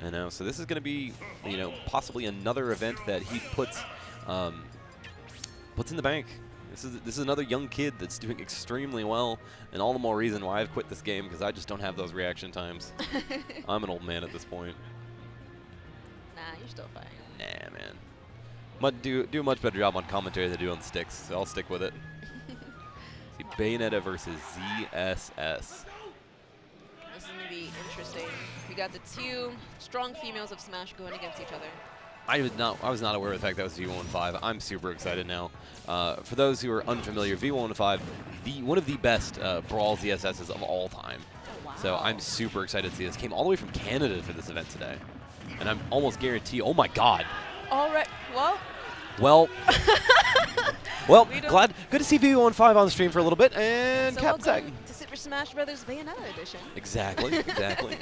And so this is going to be, you know, possibly another event that he puts in the bank. This is another young kid that's doing extremely well, and all the more reason why I've quit this game, because I just don't have those reaction times. I'm an old man at this point.
Nah, you're still fine.
Nah, man. Do a much better job on commentary than they do on sticks, so I'll stick with it. See, Bayonetta versus ZSS.
This is going to be interesting. We got the two strong females of Smash going against each other.
I was not aware of the fact that was V115. I'm super excited now. For those who are unfamiliar, V115, one of the best Brawl ZSSs of all time.
Oh, wow.
So I'm super excited to see this. Came all the way from Canada for this event today. And I'm almost guaranteed, oh my god.
All right, well.
Well, good to see V115 on the stream for a little bit. And
So
Captain Zach.
welcome to Super Smash Brothers Bayonetta edition.
Exactly, exactly.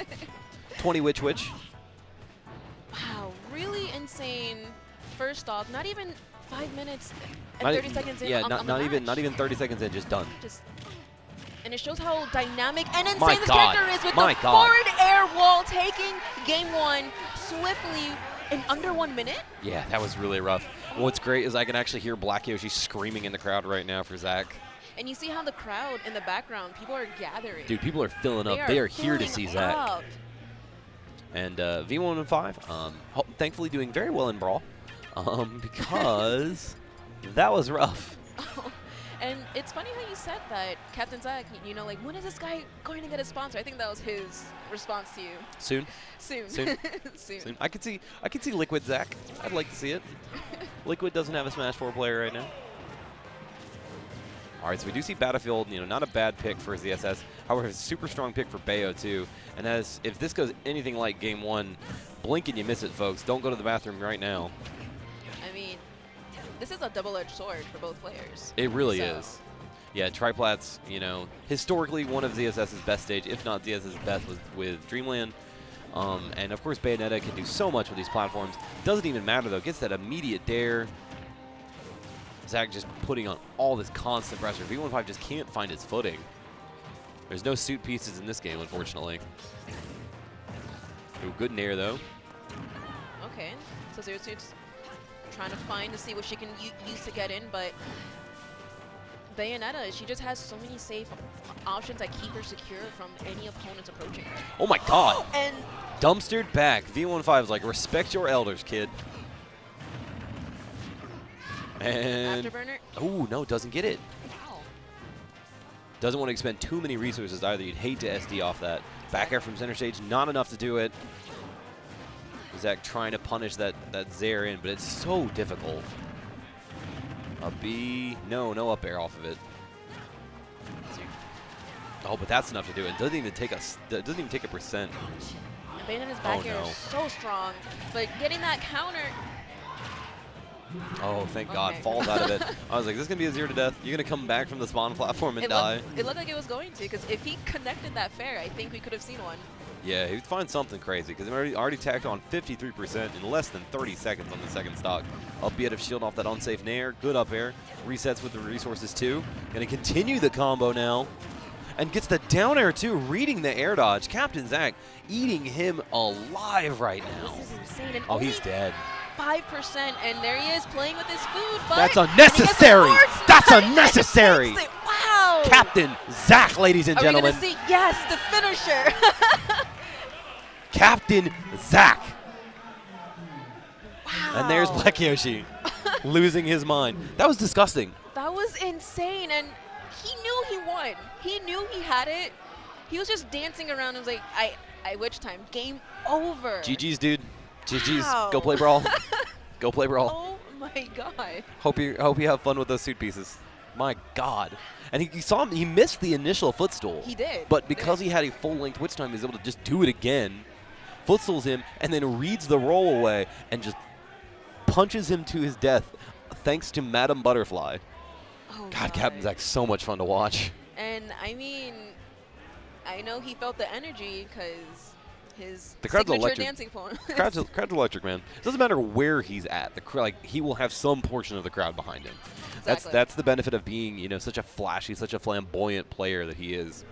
20 Witch.
Wow, really insane. First off, not even 5 minutes and
Not
30 seconds in
yeah,
on the
not
match.
even 30 seconds in, just done.
And it shows how dynamic and insane
My
this
God.
character is with
My
the
God.
forward air wall, taking game 1 swiftly in under 1 minute.
Yeah, that was really rough. What's great is I can actually hear Black Yoshi screaming in the crowd right now for Zach.
And you see how the crowd in the background, people are gathering.
Dude, people are filling up. They are here to see
filling
Zach.
up.
And V115, thankfully doing very well in Brawl, because that was rough.
And it's funny how you said that, Captain Zach, you know, like, when is this guy going to get a sponsor? I think that was his response to you.
Soon.
Soon.
Soon.
Soon.
I could see Liquid Zach. I'd like to see it. Liquid doesn't have a Smash 4 player right now. All right, so we do see Battlefield, not a bad pick for ZSS. However, a super strong pick for Bayo, too. And if this goes anything like Game 1, blink and you miss it, folks. Don't go to the bathroom right now.
I mean, this is a double-edged sword for both players.
It really is. Yeah, Triplat's, historically one of ZSS's best stage, if not ZSS's best with Dreamland. And, of course, Bayonetta can do so much with these platforms. Doesn't even matter, though. Gets that immediate dare. Zach just putting on all this constant pressure. V15 just can't find his footing. There's no suit pieces in this game, unfortunately. Ooh, good nair, though.
Okay, so Zero Suit's trying to see what she can use to get in, but Bayonetta, she just has so many safe options that keep her secure from any opponents approaching her.
Oh my god!
And
dumpstered back. V15 is like, respect your elders, kid. And
Afterburner?
oh no, doesn't get it.
Wow.
Doesn't want to expend too many resources either. You'd hate to SD off that. Back air from center stage, not enough to do it. Zach trying to punish that Zaire in, but it's so difficult. A B, no up air off of it. Oh, but that's enough to do it. Doesn't even take a percent.
And Bayonetta's back air
no.
is so strong, but getting that counter.
Oh, thank God. Falls out of it. I was like, this is going to be a 0 to death. You're going to come back from the spawn platform and die.
It looked like it was going to, because if he connected that fair, I think we could have seen one.
Yeah, he'd find something crazy, because he already tacked on 53% in less than 30 seconds on the second stock. Albeit of shielding off that unsafe nair. Good up air. Resets with the resources, too. Going to continue the combo now. And gets the down air, too, reading the air dodge. Captain Zach eating him alive right now.
This is insane. And
Oh, he's dead.
5%, and there he is playing with his food. But
That's unnecessary. That's unnecessary.
Wow.
Captain Zach, ladies and gentlemen.
Are we going to see? Yes, the finisher.
Captain Zach.
Wow.
And there's Black Yoshi losing his mind. That was disgusting.
That was insane, and he knew he won. He knew he had it. He was just dancing around and was like, I witch time. Game over.
GG's, dude. GG's.
Wow.
Go play Brawl. Go play Brawl.
Oh my God.
Hope you have fun with those suit pieces. My God. And he saw him. He missed the initial footstool.
He did.
But because he had a full length witch time, he was able to just do it again. Footstools him and then reads the roll away and just punches him to his death, thanks to Madam Butterfly.
Oh
God, Captain Zach's so much fun to watch.
And I mean, I know he felt the energy because his
The crowd's
signature
electric.
dancing form.
crowd's electric, man. It doesn't matter where he's at. He will have some portion of the crowd behind him.
Exactly.
That's the benefit of being, such a flashy, such a flamboyant player that he is.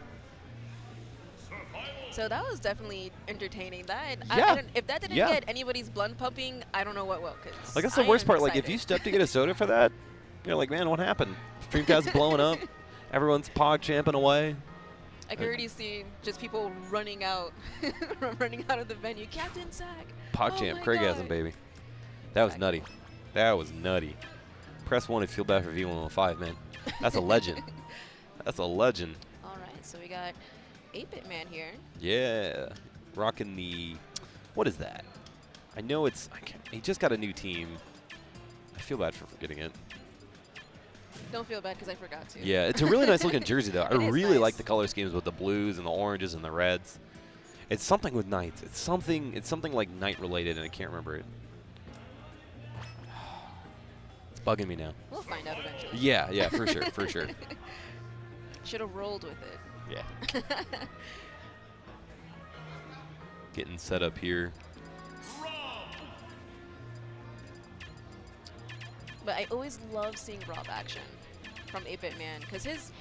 So that was definitely entertaining.
Yeah.
If that didn't
Yeah.
get anybody's blood pumping, I don't know what will. Cause
Like, that's the
I
worst
am
part. Like, if
excited.
you step to get a soda for that, you're like, man, what happened? Streamcast's blowing up. Everyone's pog champing away.
I can already see just people running out, running out of the venue. Captain Zach.
Pog
Oh
champ,
my
Craigasm,
God.
baby. That was nutty. That was nutty. Press 1 if you feel bad for V115, man. That's a legend. That's a legend.
All right, so we got 8-Bit Man here.
Yeah. Rocking the... What is that? I know it's... he just got a new team. I feel bad for forgetting it.
Don't feel bad because I forgot to.
Yeah, it's a really nice looking jersey, though. I
It is
really
nice.
like the color schemes with the blues and the oranges and the reds. It's something with Knights. It's something like Knight related, and I can't remember it. It's bugging me now.
We'll find out eventually.
Yeah, for sure, for sure.
Should have rolled with it.
Yeah. Getting set up here.
But I always love seeing Rob action from 8-Bit Man because his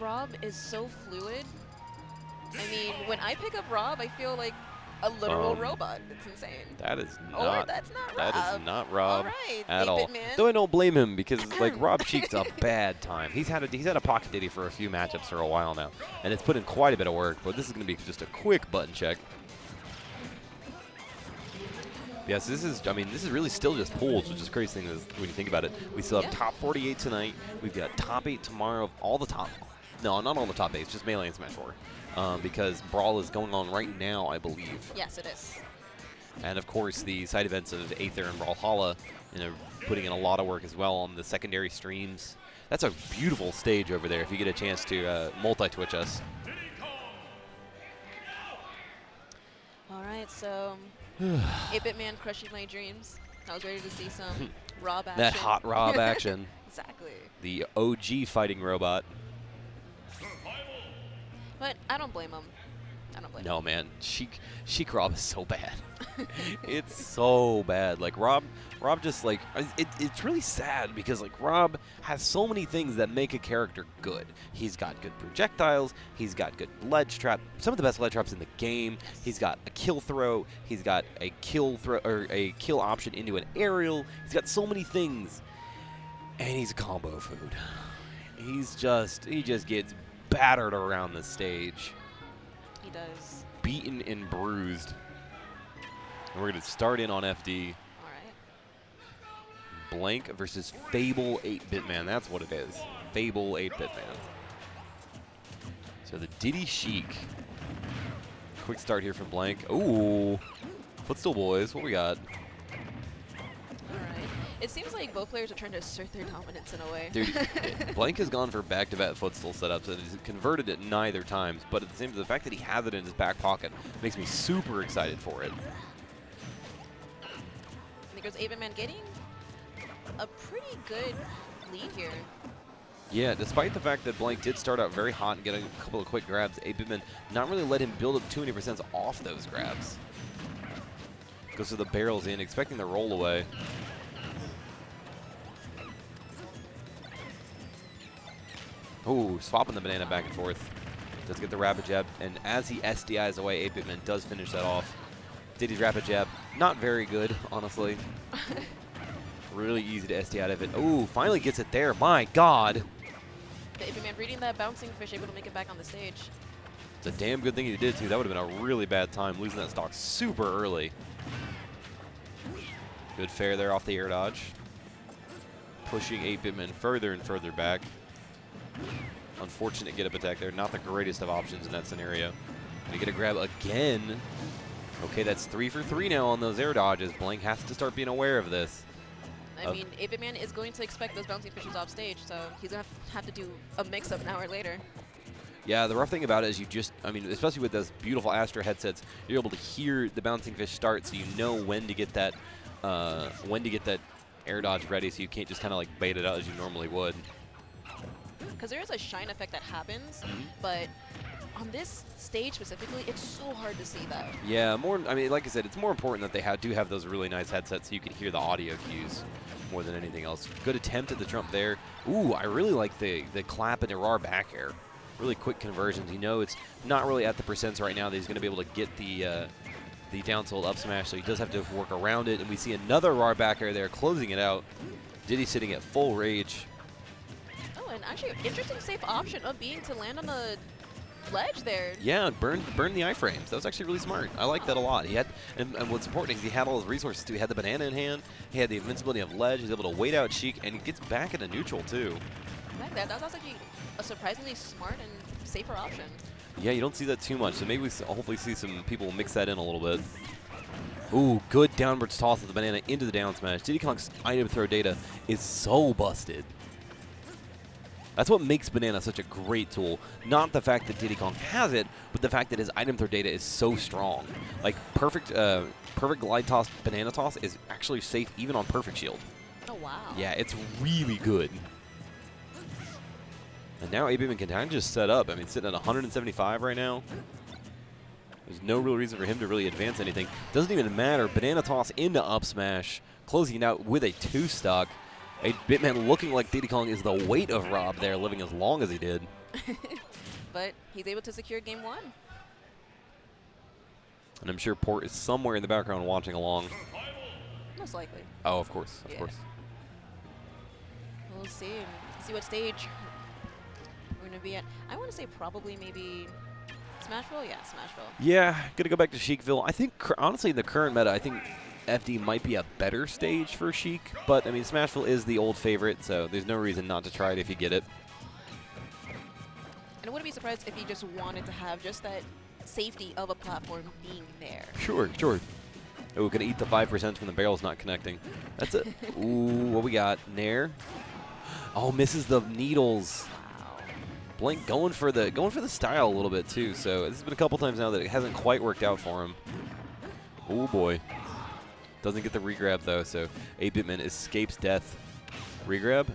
Rob is so fluid. I mean, when I pick up Rob, I feel like a literal robot. It's insane.
That is
Or
not.
that's not Rob.
That is not Rob
All right,
at all.
8-Bit Man.
Though I don't blame him because like Rob Cheek's a bad time. He's had a pocket ditty for a few matchups for a while now, and it's put in quite a bit of work. But this is going to be just a quick button check. Yes, this is really still just pools, which is the crazy thing is when you think about it. We still have top 48 tonight. We've got top 8 tomorrow. All the top, no, not all the top 8, just Melee and Smash 4, because Brawl is going on right now, I believe.
Yes, it is.
And of course, the side events of Aether and Brawlhalla, putting in a lot of work as well on the secondary streams. That's a beautiful stage over there. If you get a chance to multi-twitch us.
All right, so 8-Bit Man crushing my dreams. I was ready to see some Rob action.
That hot Rob action.
Exactly.
The OG fighting robot.
But I don't blame him. I don't blame him.
No, man. Sheik Rob is so bad. It's so bad. Like, Rob just, like, it's really sad because, like, Rob has so many things that make a character good. He's got good projectiles. He's got good ledge trap. Some of the best ledge traps in the game. He's got a kill throw. He's got a kill throw, or a kill option into an aerial. He's got so many things. And he's a combo food. He just gets battered around the stage.
He does.
Beaten and bruised. And we're going to start in on FD.
All right.
Blank versus Fable 8-Bit Man. That's what it is. Fable 8-Bit Man. So the Diddy Sheik. Quick start here from Blank. Ooh. Footstool boys. What we got?
All right. It seems like both players are trying to assert their dominance in a way.
Dude, Blank has gone for back-to-back footstool setups and he's converted it neither times, but at the same time, the fact that he has it in his back pocket makes me super excited for it.
I think there's 8-Bit Man getting a pretty good lead here.
Yeah, despite the fact that Blank did start out very hot and get a couple of quick grabs, 8-Bit Man not really let him build up too many percents off those grabs. Goes to the barrels in, expecting the roll away. Ooh, swapping the banana back and forth. Does get the rapid jab, and as he SDIs away, 8-Bit Man does finish that off. Diddy's rapid jab, not very good, honestly. Really easy to SD out of it. Ooh, finally gets it there. My God.
The 8-Bit Man reading that bouncing fish, able to make it back on the stage.
It's a damn good thing he did, too. That would have been a really bad time, losing that stock super early. Good fair there off the air dodge. Pushing 8-Bit Man further and further back. Unfortunate get-up attack there. Not the greatest of options in that scenario. Gonna get a grab again. Okay, that's 3 for 3 now on those air dodges. Blank has to start being aware of this.
I mean, 8-Bit Man is going to expect those bouncing fishes off stage, so he's going to have to do a mix-up an hour later.
Yeah, the rough thing about it is especially with those beautiful Astra headsets, you're able to hear the bouncing fish start, so you know when to get that air dodge ready, so you can't just kind of like bait it out as you normally would.
Because there is a shine effect that happens, but on this stage specifically, it's so hard to see that.
Yeah, like I said, it's more important that they do have those really nice headsets so you can hear the audio cues more than anything else. Good attempt at the trump there. Ooh, I really like the clap and Irar back air. Really quick conversions. You know it's not really at the percents right now that he's going to be able to get the down tilt up smash, so he does have to work around it. And we see another Irar back air there, closing it out. Diddy sitting at full rage.
Oh, and actually, interesting safe option of being to land on the ledge there.
Yeah, burn the iframes. That was actually really smart. I like that a lot. He had, and what's important is he had all his resources too. He had the banana in hand. He had the invincibility of ledge. He's able to wait out Sheik, and he gets back into neutral too.
I like that. That was actually a surprisingly smart and safer option.
Yeah, you don't see that too much. So maybe we hopefully see some people mix that in a little bit. Ooh, good downwards toss of the banana into the down smash. Diddy Kong's item throw data is so busted. That's what makes banana such a great tool. Not the fact that Diddy Kong has it, but the fact that his item throw data is so strong. Like perfect glide toss, banana toss is actually safe even on perfect shield.
Oh wow.
Yeah, it's really good. And now Abeman can kind of just set up. I mean, sitting at 175 right now. There's no real reason for him to really advance anything. Doesn't even matter. Banana toss into up smash, closing it out with a 2-stock. A Bitman looking like Diddy Kong is the weight of Rob there, living as long as he did.
But he's able to secure game 1.
And I'm sure Port is somewhere in the background watching along.
Most likely.
Oh, of course, of course.
We'll see. See what stage we're going to be at. I want to say probably maybe Smashville? Yeah, Smashville.
Yeah, gonna go back to Sheikville. I think, honestly, in the current meta, I think FD might be a better stage for Sheik, but I mean, Smashville is the old favorite, so there's no reason not to try it if you get it.
And I wouldn't be surprised if you just wanted to have just that safety of a platform being there.
Sure, sure. Oh, gonna eat the 5% from the barrels not connecting. That's it. Ooh, what we got? Nair. Oh, misses the needles.
Wow.
Blink going for the style a little bit too. So this has been a couple times now that it hasn't quite worked out for him. Oh boy. Doesn't get the regrab though, so 8-Bitman escapes death. Regrab.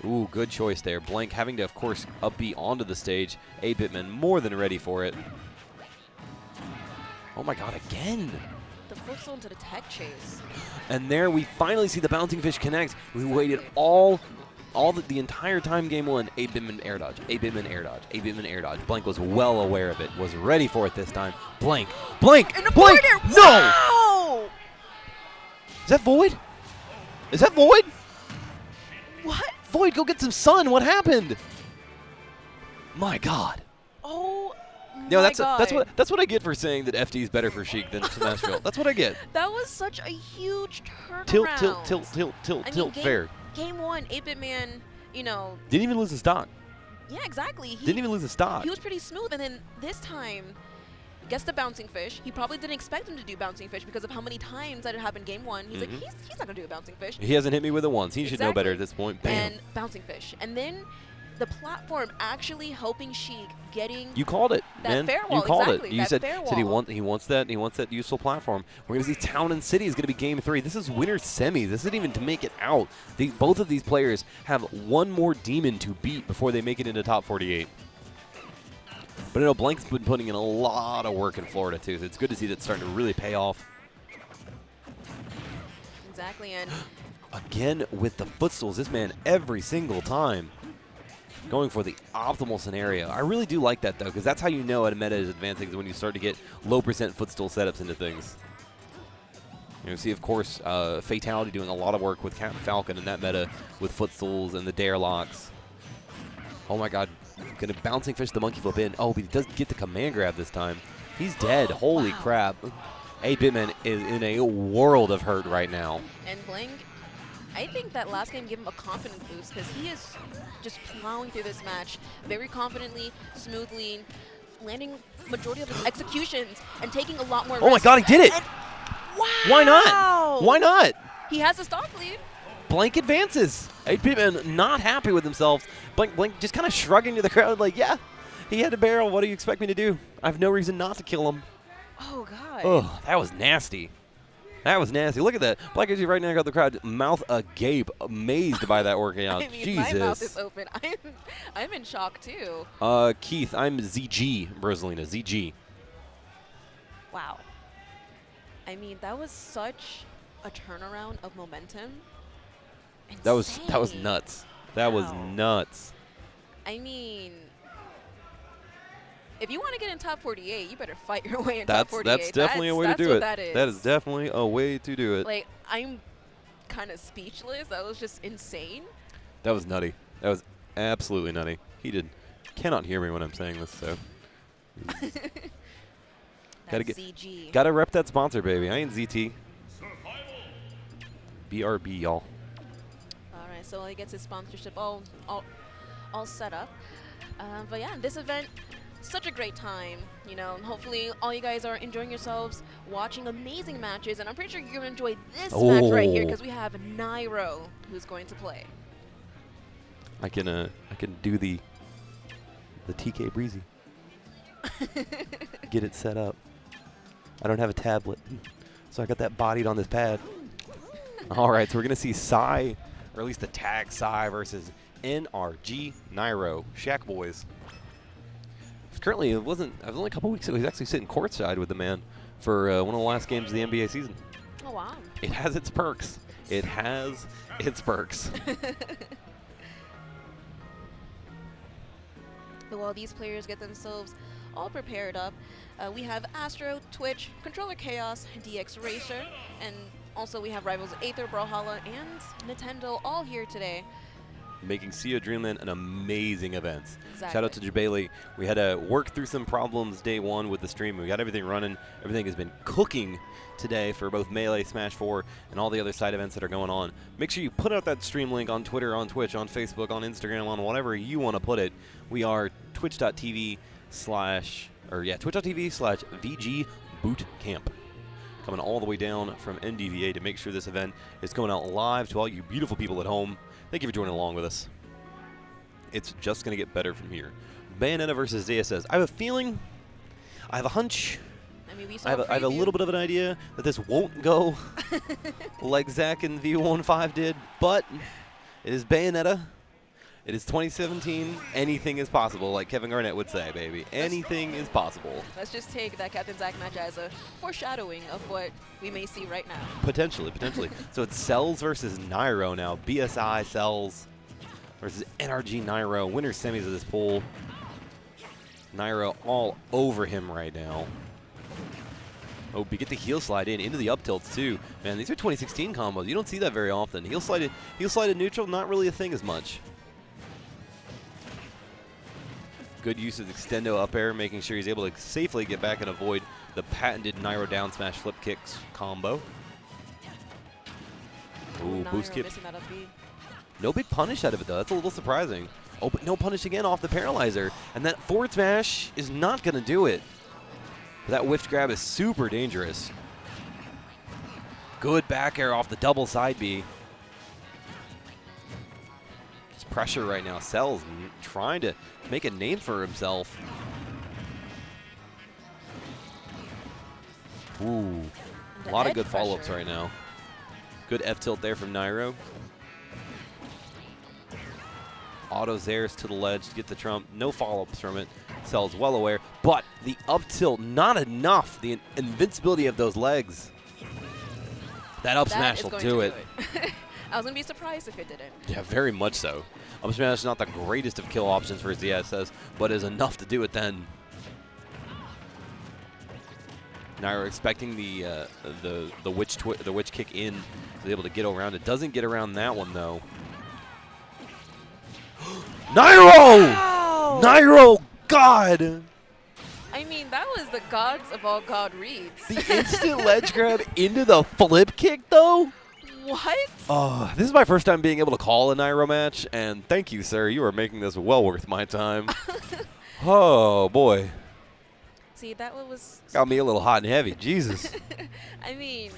Ooh, good choice there. Blank having to, of course, up B onto the stage. 8-Bitman more than ready for it. Oh my god, again!
The footstool into the tech chase.
And there we finally see the bouncing fish connect. We waited the entire time game 1. 8-Bitman air dodge, 8-Bitman air dodge, 8-Bitman air dodge. Blank was well aware of it, was ready for it this time. Blank, Blank, Blank! No!
Wow!
Is that Void? Is that Void?
What?
Void, go get some sun. What happened? My God.
Oh.
No,
my
that's
God.
what I get for saying that FD is better for Sheik than Smashville. That's what I get.
That was such a huge turnaround.
Tilt. Fair.
Game 1, 8-Bitman, you know.
Didn't even lose a stock.
Yeah, exactly.
Didn't even lose a stock.
He was pretty smooth, and then this time, gets the bouncing fish. He probably didn't expect him to do bouncing fish because of how many times that it happened game 1. He's like, he's not gonna do a bouncing fish.
He hasn't hit me with it once. He should know better at this point. Bam.
And bouncing fish, and then the platform actually helping Sheik getting.
You called it,
that
man.
fair wall,
you called
exactly,
it. You
that
said,
fair
he
wall.
wants that useful platform. We're gonna see Town and City is gonna be game 3. This is winner semi. This isn't even to make it out. Both of these players have one more demon to beat before they make it into top 48. But I know Blank's been putting in a lot of work in Florida too. So it's good to see that starting to really pay off.
Exactly, and
Again with the footstools, this man every single time going for the optimal scenario. I really do like that though, because that's how you know a meta is advancing, is when you start to get low percent footstool setups into things. You see, of course, Fatality doing a lot of work with Captain Falcon in that meta with footstools and the dare locks. Oh my God, gonna bouncing fish the monkey flip in. Oh, but he does get the command grab this time. He's dead. Holy crap. 8-Bitman is in a world of hurt right now.
And Blank, I think that last game gave him a confidence boost because he is just plowing through this match very confidently, smoothly, landing majority of his executions and taking a lot more
Oh my
risks.
God, he did it!
And wow!
Why not? Why not?
He has a stock lead.
Blank advances. 8-Bitman not happy with themselves. Blank just kind of shrugging to the crowd like, yeah, he had a barrel. What do you expect me to do? I have no reason not to kill him.
Oh, God.
Oh, that was nasty. That was nasty. Look at that. Black Energy right now got the crowd mouth agape, amazed by that working out.
I mean,
Jesus.
my mouth is open. I'm in shock, too.
Keith, I'm ZG, Rosalina, ZG.
Wow. I mean, that was such a turnaround of momentum.
That was
Insane.
nuts. That was
Wow.
nuts.
I mean, if you want to get in top 48, you better fight your way in top
That's
48.
definitely a way to do
what
it.
That is.
That is definitely a way to do it.
Like, I'm kind of speechless. That was just insane.
That was nutty. That was absolutely nutty. He did cannot hear me when I'm saying this, so.
That's ZG.
Gotta rep that sponsor, baby. I ain't ZT. BRB, y'all.
All right, so he gets his sponsorship all set up. But yeah, this event, such a great time. You know, and hopefully all you guys are enjoying yourselves, watching amazing matches, and I'm pretty sure you're gonna enjoy this match right here because we have Nairo who's going to play.
I can do the TK Breezy. Get it set up. I don't have a tablet, so I got that bodied on this pad. All right, so we're gonna see Psy, or at least the tag Psy versus NRG Nairo, Shack Boys. Currently, I was only a couple weeks ago. He's actually sitting courtside with the man for one of the last games of the NBA season.
Oh wow!
It has its perks. It has its perks.
But while these players get themselves all prepared up, we have Astro, Twitch, Controller Chaos, DX Racer, and also we have rivals Aether, Brawlhalla, and Nintendo all here today.
Making Sea of Dreamland an amazing event.
Exactly.
Shout out to Jabali. We had to work through some problems day one with the stream. We got everything running. Everything has been cooking today for both Melee, Smash 4, and all the other side events that are going on. Make sure you put out that stream link on Twitter, on Twitch, on Facebook, on Instagram, on whatever you want to put it. We are twitch.tv/VG Bootcamp. Coming all the way down from NDVA to make sure this event is going out live to all you beautiful people at home. Thank you for joining along with us. It's just going to get better from here. Bayonetta versus ZSS. I have a feeling, I have a hunch,
I mean, we
I have a little bit of an idea that this won't go like Zach and V15 did, but it is Bayonetta. It is 2017. Anything is possible, like Kevin Garnett would say, baby. Anything is possible.
Let's just take that Captain Zack match as a foreshadowing of what we may see right now.
Potentially. So it's Cells versus Nairo now. BSI Cells versus NRG Nairo. Winner semis of this pool. Nairo all over him right now. Oh, we get the heel slide into the up tilts too. Man, these are 2016 combos. You don't see that very often. Heel slide neutral, not really a thing as much. Good use of extendo up air, making sure he's able to safely get back and avoid the patented Nairo down smash flip kicks combo. Ooh, boost kick. No big punish out of it though. That's a little surprising. Oh, but no punish again off the paralyzer. And that forward smash is not going to do it. But that whiffed grab is super dangerous. Good back air off the double side B. Just pressure right now. Cells trying to make a name for himself. Ooh, a lot of good follow-ups right now. Good F tilt there from Nairo. Auto Zairs to the ledge to get the trump. No follow-ups from it. Cells well aware. But the up tilt, not enough. The invincibility of those legs. That up smash will do it.
I was going to be surprised if it didn't.
Yeah, very much so. Up smash is not the greatest of kill options for ZSS, but is enough to do it then. Nairo expecting the witch kick in to be able to get around it. Doesn't get around that one though. Nairo!
Wow.
Nairo, God!
I mean, that was the gods of all god reads.
The instant ledge grab into the flip kick though?
What?
Oh, this is my first time being able to call a Nairo match, and thank you, sir. You are making this well worth my time. Oh, boy.
See, that was...
Got me a little hot and heavy. Jesus.
I mean,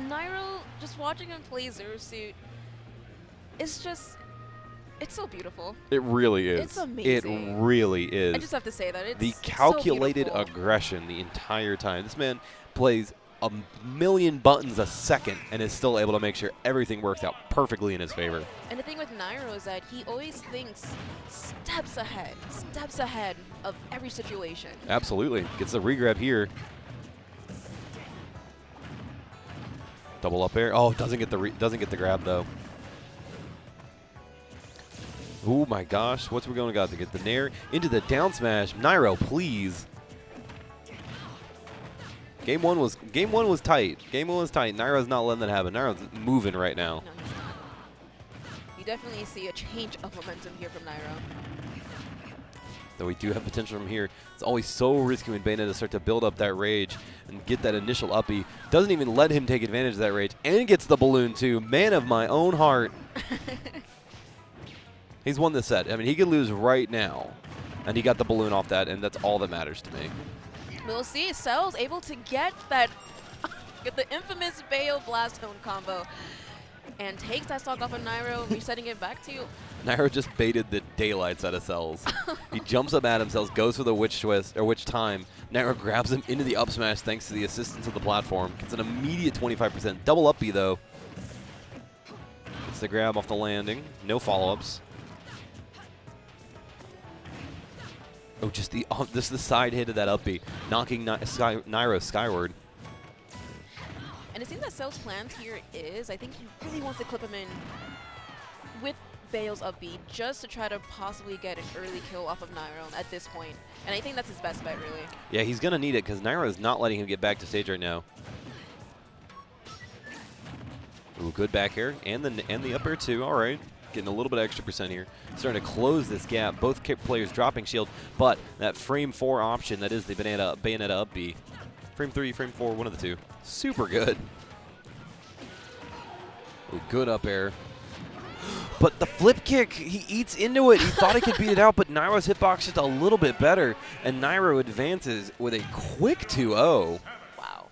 Nairo, just watching him play Zero Suit, it's just... It's so beautiful.
It really is.
It's amazing.
It really is.
I just have to say that. It's
the calculated
so
aggression the entire time. This man plays a million buttons a second and is still able to make sure everything works out perfectly in his favor.
And the thing with Nairo is that he always thinks steps ahead of every situation.
Absolutely. Gets the regrab here. Double up air. Oh, doesn't get the grab though. Oh my gosh, what's we going to got to get the nair into the down smash. Nairo, please. Game one was tight. Game one was tight. Nairo's not letting that happen. Nairo's moving right now.
No, he's not. You definitely see a change of momentum here from Nairo.
Though we do have potential from here. It's always so risky when Bayonetta start to build up that rage and get that initial uppie. Doesn't even let him take advantage of that rage and gets the balloon too. Man of my own heart. He's won this set. I mean, he could lose right now. And he got the balloon off that, and that's all that matters to me.
We'll see. Cell's able to get that, get the infamous Bayo Blast Zone combo, and takes that stock off of Nairo, resetting it back to you.
Nairo just baited the daylights out of Cells. He jumps up at him, Cells goes for the witch twist, or witch time. Nairo grabs him into the up smash thanks to the assistance of the platform. Gets an immediate 25%. Double up B though. Gets the grab off the landing. No follow-ups. Oh, just the side hit of that up B, knocking Nairo skyward.
And it seems that Cell's plans here is, I think he really wants to clip him in with Bayo's up B just to try to possibly get an early kill off of Nairo at this point. And I think that's his best bet, really.
Yeah, he's going to need it because Nairo is not letting him get back to stage right now. Ooh, good back air and the up air too. All right. Getting a little bit extra percent here. Starting to close this gap. Both players dropping shield, but that frame 4 option that is the Bayonetta up B. Frame 3, frame 4, one of the two. Super good. Ooh, good up air. But the flip kick, he eats into it. He thought he could beat it out, but Nairo's hitbox just a little bit better, and Nairo advances with a quick 2-0.
Wow.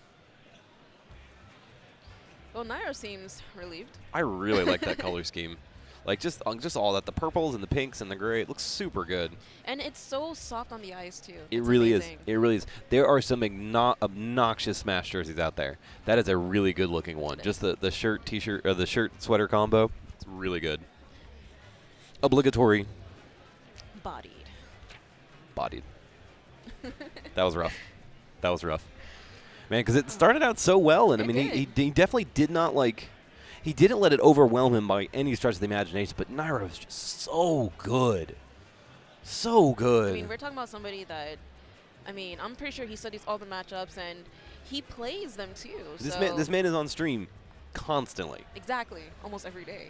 Well, Nairo seems relieved.
I really like that color scheme. Like just all that, the purples and the pinks and the gray, it looks super good.
And it's so soft on the eyes too.
It
It's
really
amazing.
is. It really is. There are some obnoxious Smash jerseys out there. That is a really good looking one. Just the shirt, t-shirt, or the shirt sweater combo. It's really good. Obligatory.
Bodied.
Bodied. That was rough. That was rough. Man, because it started out so well, and I mean, he definitely did not like. He didn't let it overwhelm him by any stretch of the imagination, but Nairo is just so good. So good.
I mean, we're talking about somebody that, I mean, I'm pretty sure he studies all the matchups and he plays them too.
This man is on stream constantly.
Exactly. Almost every day.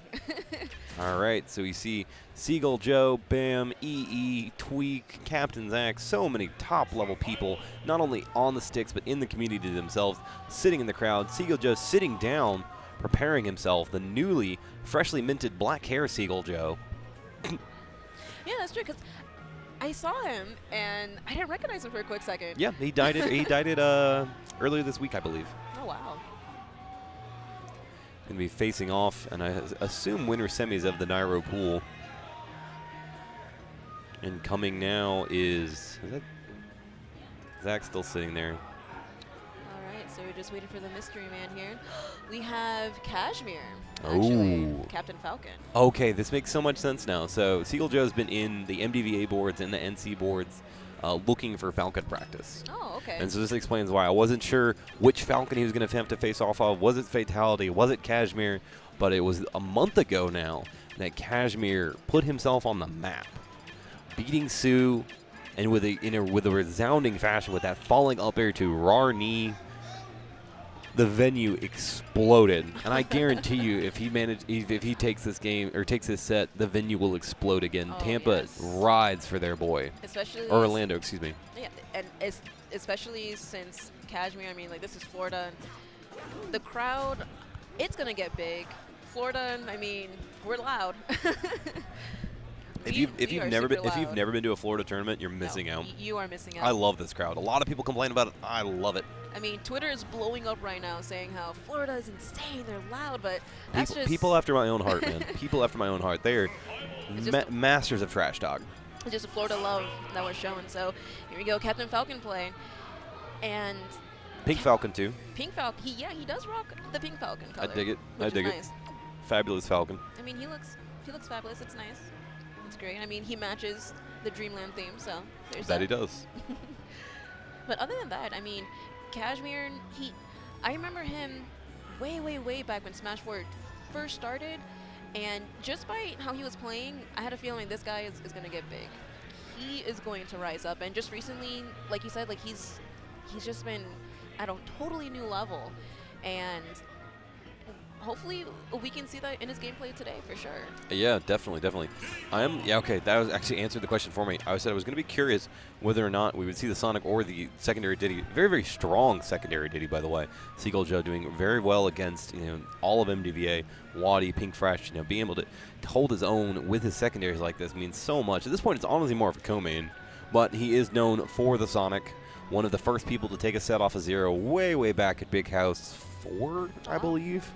All right, so we see Seagull Joe, Bam, EE, Tweak, Captain Zach, so many top-level people, not only on the sticks, but in the community themselves, sitting in the crowd. Seagull Joe sitting down, preparing himself, the newly, freshly minted black hair Seagull Joe.
Yeah, that's true, because I saw him, and I didn't recognize him for a quick second.
Yeah, he dyed it earlier this week, I believe.
Oh, wow.
Going to be facing off, and I assume winner semis of the Nairo pool. And coming now is that Zach still sitting there?
All right, so we're just waiting for the mystery man here. We have Kashmir, actually,
Ooh.
Captain Falcon.
Okay, this makes so much sense now. So Seagull Joe's been in the MDVA boards and the NC boards looking for Falcon practice.
Oh, okay.
And so this explains why. I wasn't sure which Falcon he was going to have to face off of. Was it Fatality? Was it Kashmir? But it was a month ago now that Kashmir put himself on the map, beating Sue, and with a resounding fashion with that falling up air to raw knee. The venue exploded, and I guarantee you, if he takes this game or takes this set, the venue will explode again.
Oh,
Tampa
yes.
rides for their boy,
Especially
or Orlando, excuse me.
Yeah, and especially since Kashmir, I mean, like, this is Florida. And the crowd, it's going to get big. Florida, I mean, we're loud.
If you've never been to a Florida tournament, you're missing out.
You are missing out.
I love this crowd. A lot of people complain about it. I love it.
I mean, Twitter is blowing up right now saying how Florida is insane, they're loud, but that's just
People after my own heart, man. People after my own heart. They're masters of trash talk.
It's just a Florida love that we're showing. So here we go, Captain Falcon play, and
Pink Falcon too.
Pink Falcon. He does rock the Pink Falcon color.
I dig it.
Which
I dig
is
it.
nice.
Fabulous Falcon.
I mean, he looks fabulous. It's nice. It's great. I mean, he matches the Dreamland theme, so there's
That he does.
But other than that, I mean, Kashmir, I remember him way back when Smash 4 first started, and just by how he was playing, I had a feeling this guy is going to get big. He is going to rise up, and just recently, like you said, like he's just been at a totally new level, and hopefully we can see that in his gameplay today for sure.
Yeah, definitely, definitely. Yeah, okay, that was actually answered the question for me. I said I was going to be curious whether or not we would see the Sonic or the secondary Diddy. Very, very strong secondary Diddy, by the way. Seagull Joe doing very well against all of MDVA, Waddy, Pink Fresh. Being able to hold his own with his secondaries like this means so much. At this point, it's honestly more of a co-main, but he is known for the Sonic. One of the first people to take a set off of 0 way, way back at Big House 4, I believe.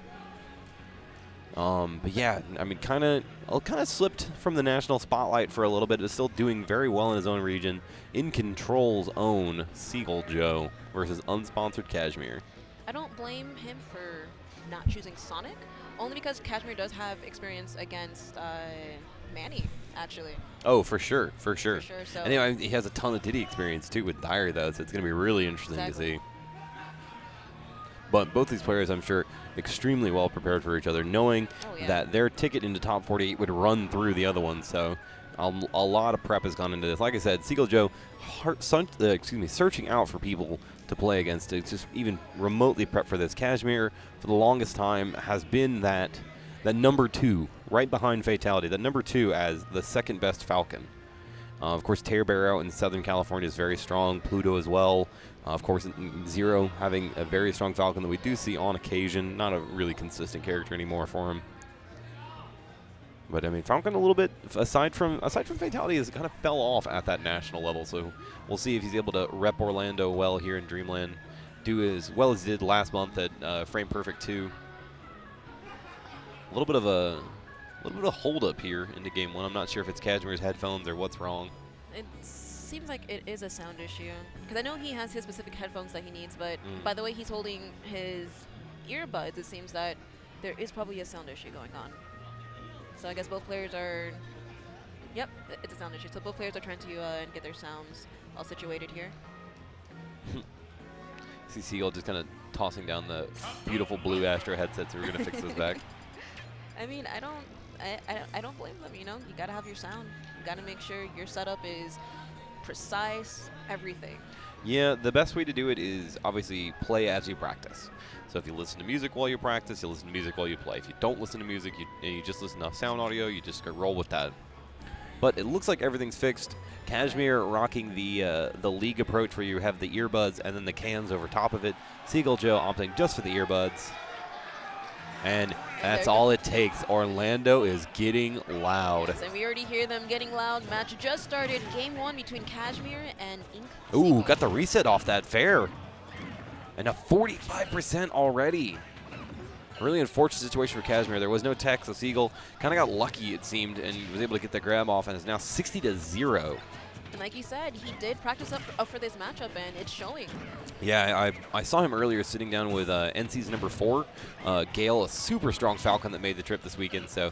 But yeah, I mean, kind of slipped from the national spotlight for a little bit, but still doing very well in his own region. In Control's own Seagull Joe versus unsponsored Kashmir.
I don't blame him for not choosing Sonic, only because Kashmir does have experience against Manny, actually.
Oh, for sure, for sure.
For sure, so
anyway, he has a ton of Diddy experience too with Dyer, though, so it's going to be really interesting to see. But both these players, I'm sure, extremely well prepared for each other, knowing that their ticket into top 48 would run through the other one. So a lot of prep has gone into this. Like I said, Seagull Joe, searching out for people to play against, to just even remotely prep for this. Kashmir, for the longest time, has been that number 2, right behind Fatality, that number 2 as the second best Falcon. Of course, Tear Bear out in Southern California is very strong. Pluto as well. Of course, 0 having a very strong Falcon that we do see on occasion. Not a really consistent character anymore for him. But I mean, Falcon a little bit, aside from Fatality, has kind of fell off at that national level. So we'll see if he's able to rep Orlando well here in Dreamland, do as well as he did last month at Frame Perfect 2. A little bit of a hold up here into game 1. I'm not sure if it's Kashmir's headphones or what's wrong.
It seems like it is a sound issue, because I know he has his specific headphones that he needs, but by the way he's holding his earbuds, it seems that there is probably a sound issue going on. So I guess both players are, yep, it's a sound issue. So both players are trying to get their sounds all situated here.
See Seagull just kind of tossing down the beautiful blue Astro headsets that we're going to fix this back.
I mean, I don't blame them, you gotta have your sound. You gotta make sure your setup is precise, everything.
Yeah, the best way to do it is obviously play as you practice. So if you listen to music while you practice, you listen to music while you play. If you don't listen to music and you just listen to sound audio, you just roll with that. But it looks like everything's fixed. Kashmir rocking the league approach where you have the earbuds and then the cans over top of it. Seagull Joe opting just for the earbuds. And that's all it takes. Orlando is getting loud.
Yes, and we already hear them getting loud. Match just started. Game 1 between Kashmir and Ink.
Ooh, got the reset off that fair. And a 45% already. Really unfortunate situation for Kashmir. There was no tech, so Seagull kind of got lucky, it seemed, and was able to get the grab off, and is now 60-0.
And like you said, he did practice up for this matchup, and it's showing.
Yeah, I saw him earlier sitting down with NC's number 4, Gale, a super strong Falcon that made the trip this weekend. So,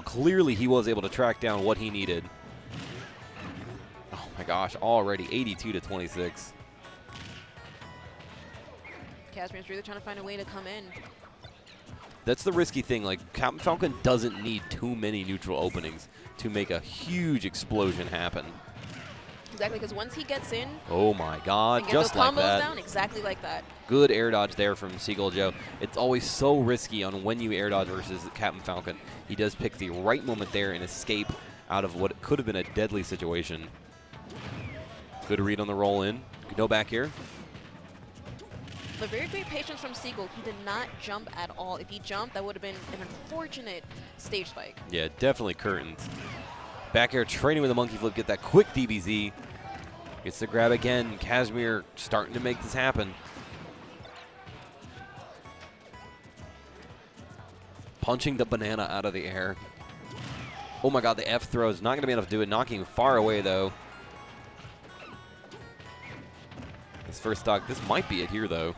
clearly he was able to track down what he needed. Oh my gosh, already 82-26.
Kashmir's really trying to find a way to come in.
That's the risky thing. Like, Captain Falcon doesn't need too many neutral openings to make a huge explosion happen.
Exactly, because once he gets in,
oh my God, just like that.
Down, exactly like that.
Good air dodge there from Seagull Joe. It's always so risky on when you air dodge versus Captain Falcon. He does pick the right moment there and escape out of what could have been a deadly situation. Good read on the roll in. No back here.
But very great patience from Seagull. He did not jump at all. If he jumped, that would have been an unfortunate stage spike.
Yeah, definitely curtains. Back air training with a monkey flip, get that quick DBZ. Gets the grab again. Kashmir starting to make this happen. Punching the banana out of the air. Oh my God, the F throw is not going to be enough to do it. Knocking far away though. His first stock, this might be it here though.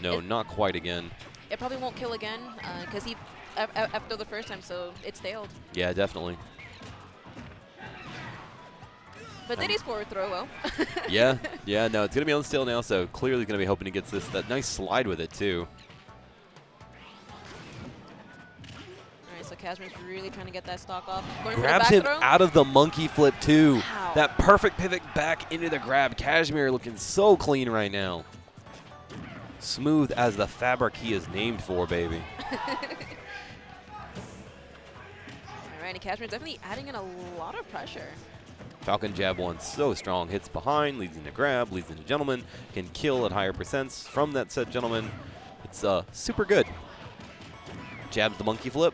No, not quite again.
It probably won't kill again because he after the first time, so it stalled.
Yeah, definitely.
But Diddy's forward throw well.
yeah, no, it's going to be on stale now, so clearly going to be hoping he gets that nice slide with it, too.
All right, so Kashmir's really trying to get that stock off.
Grabs him out of the monkey flip, too.
Wow.
That perfect pivot back into the grab. Kashmir looking so clean right now. Smooth as the fabric he is named for, baby.
Alright, and Cashmere's definitely adding in a lot of pressure.
Falcon jab one so strong. Hits behind, leads into grab, leads into gentleman. Can kill at higher percents from that said gentleman. It's super good. Jabs the monkey flip.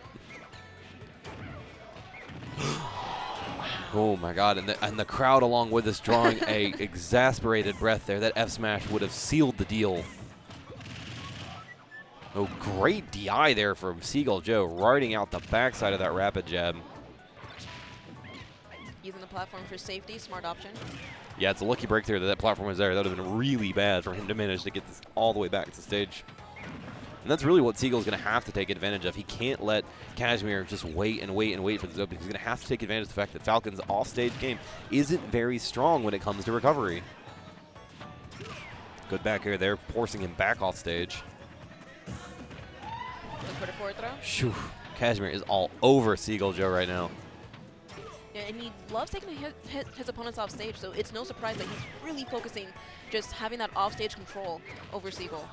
Oh my god, and the crowd along with us drawing a exasperated breath there. That F smash would have sealed the deal. Oh, great DI there from Seagull Joe, riding out the backside of that rapid jab.
Using the platform for safety, smart option.
Yeah, it's a lucky breakthrough that platform was there. That would have been really bad for him to manage to get this all the way back to stage. And that's really what Seagull's going to have to take advantage of. He can't let Cashmere just wait and wait and wait for this opening. He's going to have to take advantage of the fact that Falcon's off-stage game isn't very strong when it comes to recovery. Good back air there, forcing him back off stage.
Look for the forward throw.
Shoo. Cashmere is all over Seagull Joe right now.
Yeah, and he loves taking his opponents off stage, so it's no surprise that he's really focusing just having that off-stage control over Seagull.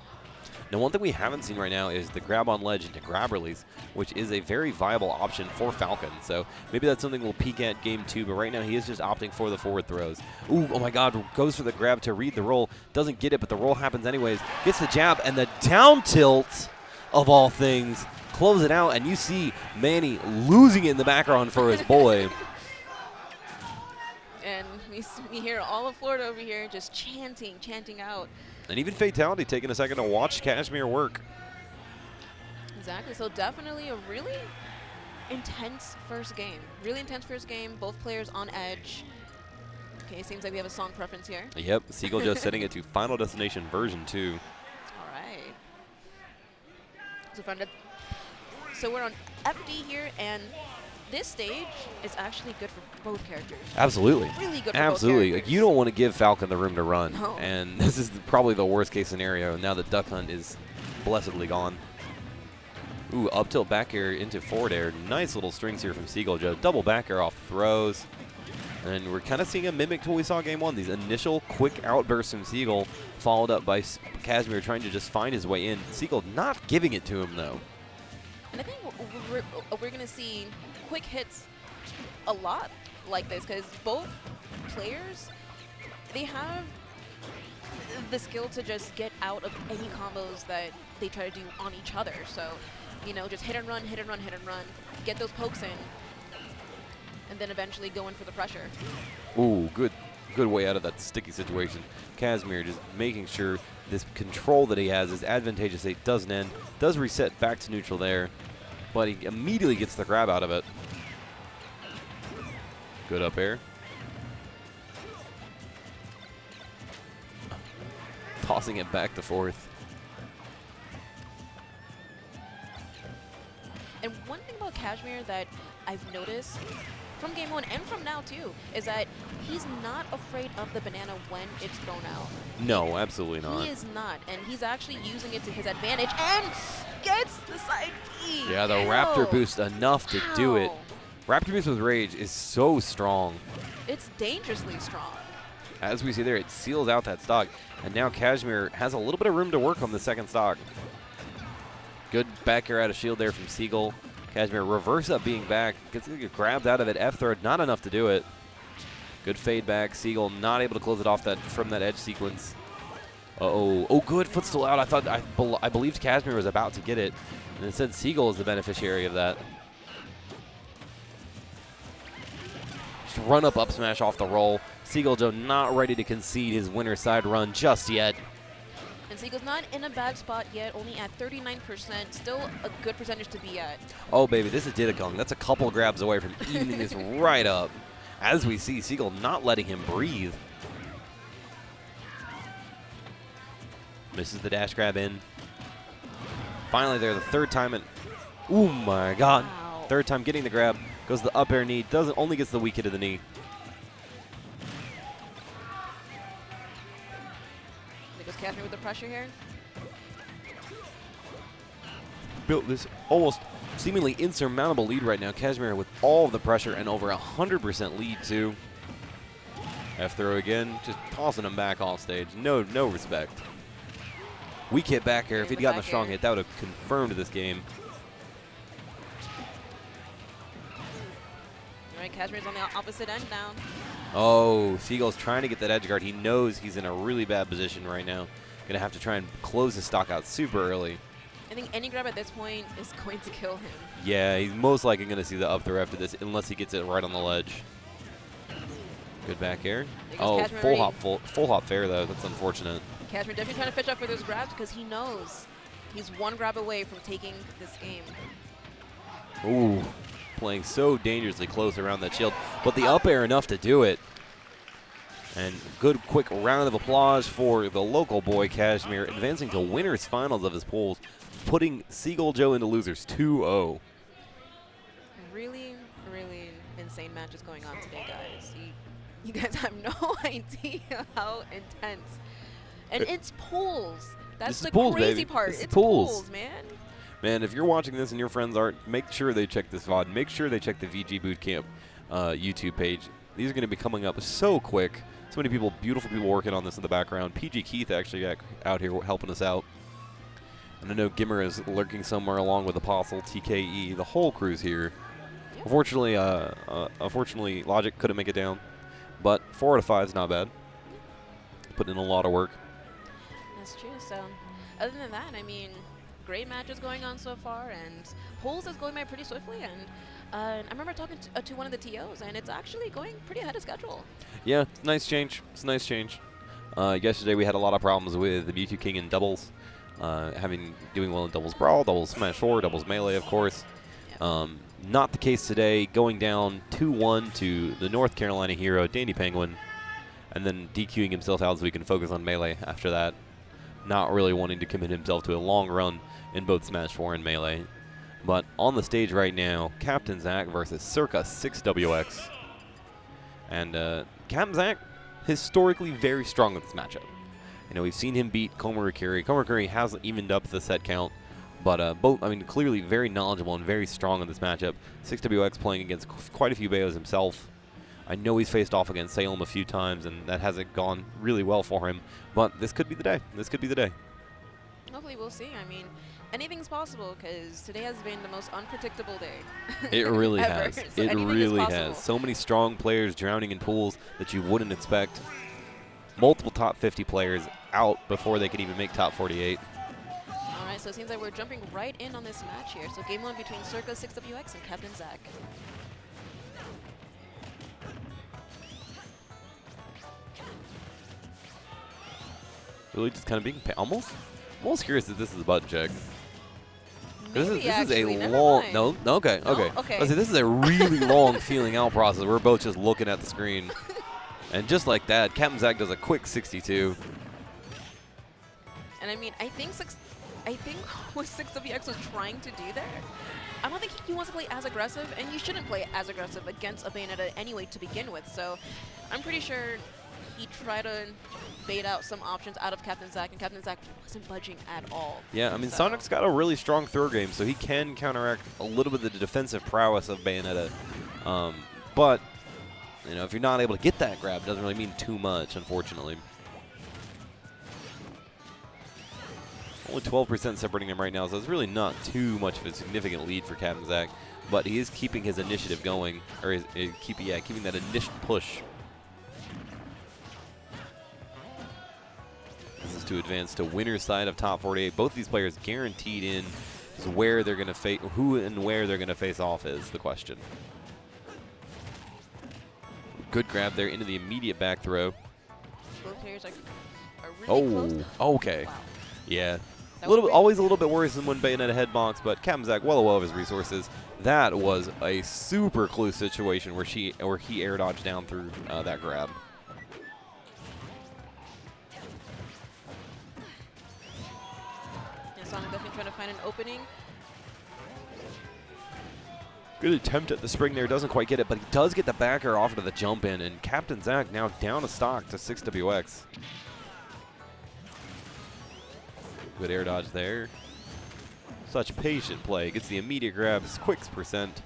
Now, one thing we haven't seen right now is the grab on ledge into grab release, which is a very viable option for Falcon. So maybe that's something we'll peek at game 2, but right now he is just opting for the forward throws. Ooh, oh my god, goes for the grab to read the roll. Doesn't get it, but the roll happens anyways. Gets the jab, and the down tilt, of all things, close it out, and you see Manny losing it in the background for his boy.
And we hear all of Florida over here just chanting out.
And even Fatality taking a second to watch Cashmere work.
Exactly. So definitely a really intense first game. Really intense first game. Both players on edge. Okay, seems like we have a song preference here.
Yep, Seagull just setting it to Final Destination version 2.
All right. So we're on FD here, and this stage is actually good for both characters.
Absolutely.
Really good for
Absolutely.
both
Like,
characters.
you don't want to give Falcon the room to run.
No.
And this is probably the worst case scenario now that Duck Hunt is blessedly gone. Ooh, up tilt back air into forward air. Nice little strings here from Seagull Joe. Double back air off throws. And we're kind of seeing a mimic to what we saw game 1. These initial quick outbursts from Seagull, followed up by Cashmere trying to just find his way in. Seagull not giving it to him, though.
And I think we're going to see quick hits a lot like this, because both players, they have the skill to just get out of any combos that they try to do on each other. So, you know, just hit and run, hit and run, hit and run, get those pokes in, and then eventually go in for the pressure.
Ooh, good way out of that sticky situation. Cashmere just making sure this control that he has is advantageous. It doesn't end. Does reset back to neutral there, but he immediately gets the grab out of it. Good up air. Tossing it back to fourth.
And one thing about Cashmere that I've noticed from game 1 and from now too is that he's not afraid of the banana when it's thrown out.
No, absolutely not.
He is not, and he's actually using it to his advantage and gets the side B.
Yeah, the
Ow.
Raptor boost enough to do it.
Ow.
Raptor boost with Rage is so strong.
It's dangerously strong.
As we see there, it seals out that stock. And now Cashmere has a little bit of room to work on the second stock. Good back air out of shield there from Seagull. Cashmere reverse up being back. Gets grabbed out of it. F throw, not enough to do it. Good fade back. Seagull not able to close it off from that edge sequence. Uh-oh. Oh, good footstool out. I believed Cashmere was about to get it. And instead, Seagull is the beneficiary of that. Just run up smash off the roll. Seagull Joe not ready to concede his winner side run just yet.
And Seagull's not in a bad spot yet, only at 39%. Still a good percentage to be at.
Oh, baby, this is Didakong. That's a couple grabs away from evening this right up. As we see, Seagull not letting him breathe. Misses the dash grab in. Finally there, the third time. And oh, my God.
Wow.
Third time getting the grab. Goes the up air knee. Only gets the weak hit of the knee.
There goes Cashmere with the pressure here.
Built this almost seemingly insurmountable lead right now. Cashmere with all of the pressure and over 100% lead too. F throw again, just tossing him back off stage. No respect. Weak hit back air. If he'd
the
gotten a
back
strong
air.
hit, that would have confirmed this game.
All right, Cashmere's on the opposite end now.
Oh, Seagull's trying to get that edge guard. He knows he's in a really bad position right now. Going to have to try and close his stock out super early.
I think any grab at this point is going to kill him.
Yeah, he's most likely going to see the up throw after this, unless he gets it right on the ledge. Good back air.
There goes
Oh,
Cashmere
full
already.
hop, full hop fair though. That's unfortunate.
Cashmere definitely trying to fetch up for those grabs because he knows he's one grab away from taking this game.
Ooh, playing so dangerously close around that shield, but the up air enough to do it. And good quick round of applause for the local boy Cashmere, advancing to winners finals of his pools, putting Seagull Joe into losers 2-0.
Really, really insane matches going on today, guys. You guys have no idea how intense. And it's pools. That's
This is
the
pools,
crazy
baby.
part.
This is
It's
pools.
pools, man.
Man, if you're watching this and your friends aren't, make sure they check this VOD. Make sure they check the VG Bootcamp YouTube page. These are going to be coming up so quick. So many people, beautiful people working on this in the background. PG Keith actually out here helping us out. And I know Gimmer is lurking somewhere along with Apostle, TKE. The whole crew's here.
Yep.
Unfortunately, Logic couldn't make it down. But 4 out of 5 is not bad. Putting in a lot of work.
That's true. So, other than that, I mean, great matches going on so far, and polls is going by pretty swiftly. And I remember talking to one of the TOs, and it's actually going pretty ahead of schedule.
Yeah, it's a nice change. It's a nice change. Yesterday we had a lot of problems with the Mewtwo King in doubles, doing well in doubles Brawl, doubles Smash 4, doubles Melee, of course.
Yep.
Not the case today. Going down 2-1 to the North Carolina hero, Danny Penguin, and then DQing himself out so he can focus on Melee after that. Not really wanting to commit himself to a long run in both Smash 4 and Melee. But on the stage right now, Captain Zach versus Circa 6WX. And Captain Zach, historically very strong in this matchup. You know, we've seen him beat Komarukuri. Komarukuri hasn't evened up the set count, but clearly very knowledgeable and very strong in this matchup. 6WX playing against quite a few Bayos himself. I know he's faced off against Salem a few times, and that hasn't gone really well for him. But this could be the day. This could be the day.
Hopefully, we'll see. I mean, anything's possible because today has been the most unpredictable day.
It really
ever.
has.
So
It
anything is
really
possible.
has. So many strong players drowning in pools that you wouldn't expect. Multiple top 50 players out before they could even make top 48.
All right, so it seems like we're jumping right in on this match here. So game one between Circa 6WX and Captain Zach.
Really just kind of being almost curious if this is a button check. This
Maybe
is
actually,
a
never
long
mind.
no okay
No?
okay.
Okay.
Let's see, this is a really long feeling out process. We're both just looking at the screen, and just like that, Captain Zach does a quick 62.
And I mean, I think what 6WX was trying to do there, I don't think he wants to play as aggressive, and you shouldn't play as aggressive against a Bayonetta anyway to begin with. So I'm pretty sure he tried to bait out some options out of Captain Zach, and Captain Zach wasn't budging at all.
Yeah, I mean,
So-
Sonic's got a really strong throw game, so he can counteract a little bit of the defensive prowess of Bayonetta. But, you know, if you're not able to get that grab, it doesn't really mean too much, unfortunately. Only 12% separating him right now, so it's really not too much of a significant lead for Captain Zach. But he is keeping his initiative going, or keeping that initial push. This is to advance to winner's side of top 48. Both these players guaranteed in. Just where they're going to face, who and where they're going to face off is the question. Good grab there into the immediate back throw.
Both players are really close.
Oh, okay.
Wow.
Yeah.
That
Little
was
bit, always a little bit worrisome when Bayonetta headbox, but Captain Zach well above his resources. That was a super close situation where he air dodged down through that grab.
Yeah, Sonic definitely trying to find an opening.
Good attempt at the spring there, doesn't quite get it, but he does get the backer off to the jump in, and Captain Zach now down a stock to 6WX. Good air dodge there. Such patient play. Gets the immediate grabs, quick percent.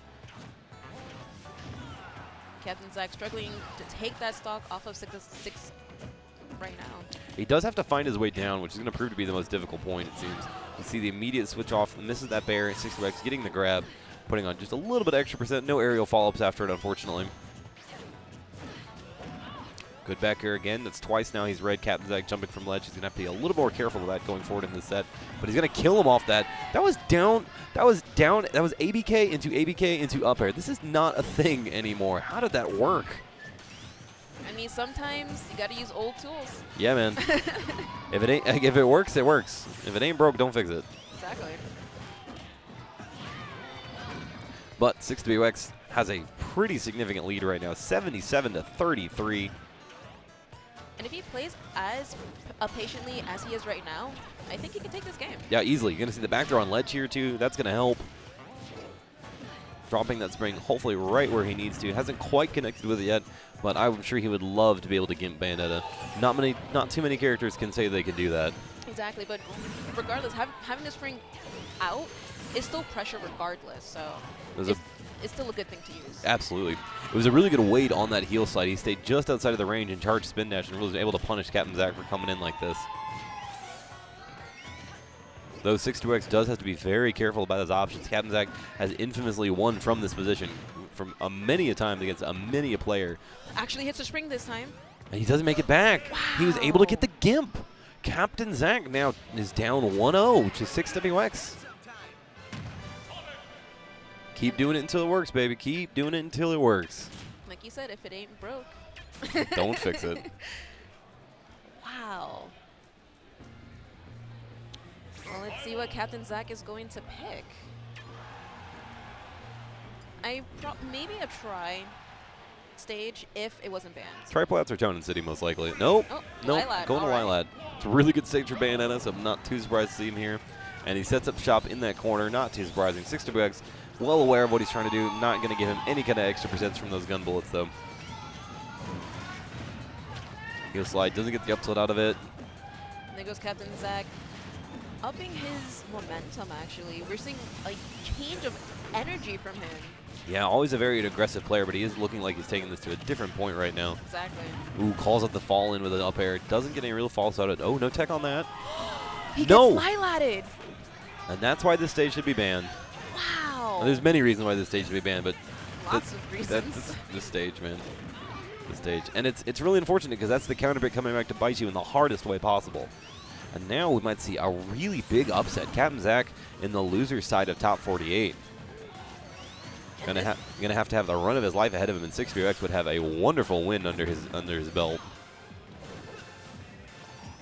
Captain Zach struggling to take that stock off of right now.
He does have to find his way down, which is going to prove to be the most difficult point, it seems. You see the immediate switch off, misses that bair, 60x, getting the grab, putting on just a little bit extra percent. No aerial follow-ups after it, unfortunately. Good back air again. That's twice now he's read Captain Zack jumping from ledge. He's going to have to be a little more careful with that going forward in this set. But he's going to kill him off that. That was down. That was down. That was ABK into up air. This is not a thing anymore. How did that work?
I mean, sometimes you got to use old tools.
Yeah, man. if it works, it works. If it ain't broke, don't fix it.
Exactly.
But 6WX has a pretty significant lead right now, 77-33.
And if he plays as patiently as he is right now, I think he can take this game.
Yeah, easily. You're going to see the back throw on ledge here, too. That's going to help. Dropping that spring hopefully right where he needs to. Hasn't quite connected with it yet, but I'm sure he would love to be able to gimp Bayonetta. Not too many characters can say they can do that.
Exactly, but regardless, having the spring out is still pressure regardless, so it's still a good thing to use.
Absolutely. It was a really good weight on that heel slide. He stayed just outside of the range and charged spin dash and was able to punish Captain Zack for coming in like this. Though 6-2X does have to be very careful about his options. Captain Zack has infamously won from this position from many a time against many a player.
Actually hits the spring this time.
And he doesn't make it back.
Wow.
He was able to get the gimp. Captain Zack now is down 1-0 to 6WX. Keep doing it until it works, baby. Keep doing it until it works.
Like you said, if it ain't broke.
Don't fix it.
Wow. Well, let's see what Captain Zack is going to pick. Maybe a try stage if it wasn't banned.
Triplats or Tonin City, most likely. Nope.
Oh,
nope.
Lilat,
Going to
all
Lilat. It's a really good stage for Bayonetta, so I'm not too surprised to see him here. And he sets up shop in that corner. Not too surprising. 6WX, well aware of what he's trying to do. Not going to give him any kind of extra percents from those gun bullets, though. Heel slide. Doesn't get the up tilt out of it.
And there goes Captain Zack. Upping his momentum, actually. We're seeing a change of energy from him.
Yeah, always a very aggressive player, but he is looking like he's taking this to a different point right now.
Exactly.
Ooh, calls up the fall in with an up air. Doesn't get any real false out of it. Oh, no tech on that.
He
no.
gets Lilatted.
And that's why this stage should be banned.
Wow.
There's many reasons why this stage should be banned, but
Lots of reasons.
That's this stage, man. This stage. And it's really unfortunate because that's the counter pick coming back to bite you in the hardest way possible. And now we might see a really big upset. Captain Zack in the loser side of top 48. Gonna have to have the run of his life ahead of him, and 6WX would have a wonderful win under his belt.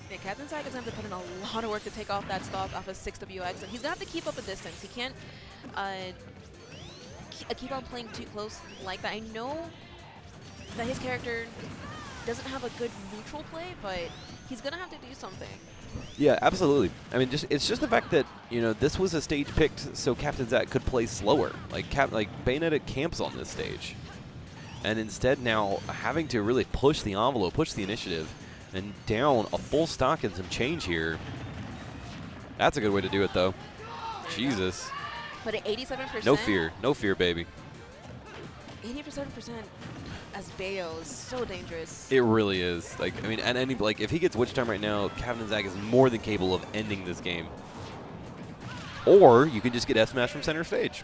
Yeah, Captain Zack is going to have to put in a lot of work to take off that stock off of 6WX, and he's going to have to keep up a distance. He can't keep on playing too close like that. I know that his character doesn't have a good neutral play, but he's going to have to do something.
Yeah, absolutely. I mean, it's just the fact that, you know, this was a stage picked so Captain Zack could play slower. Like Bayonetta camps on this stage. And instead now having to really push the envelope, push the initiative, and down a full stock and some change here. That's a good way to do it, though. Jesus.
But at 87%.
No fear. No fear, baby.
87% as Bayo is so dangerous.
It really is. Like, I mean, at any, like, if he gets Witch Time right now, Captain Zack is more than capable of ending this game. Or you can just get F-Smash from center stage.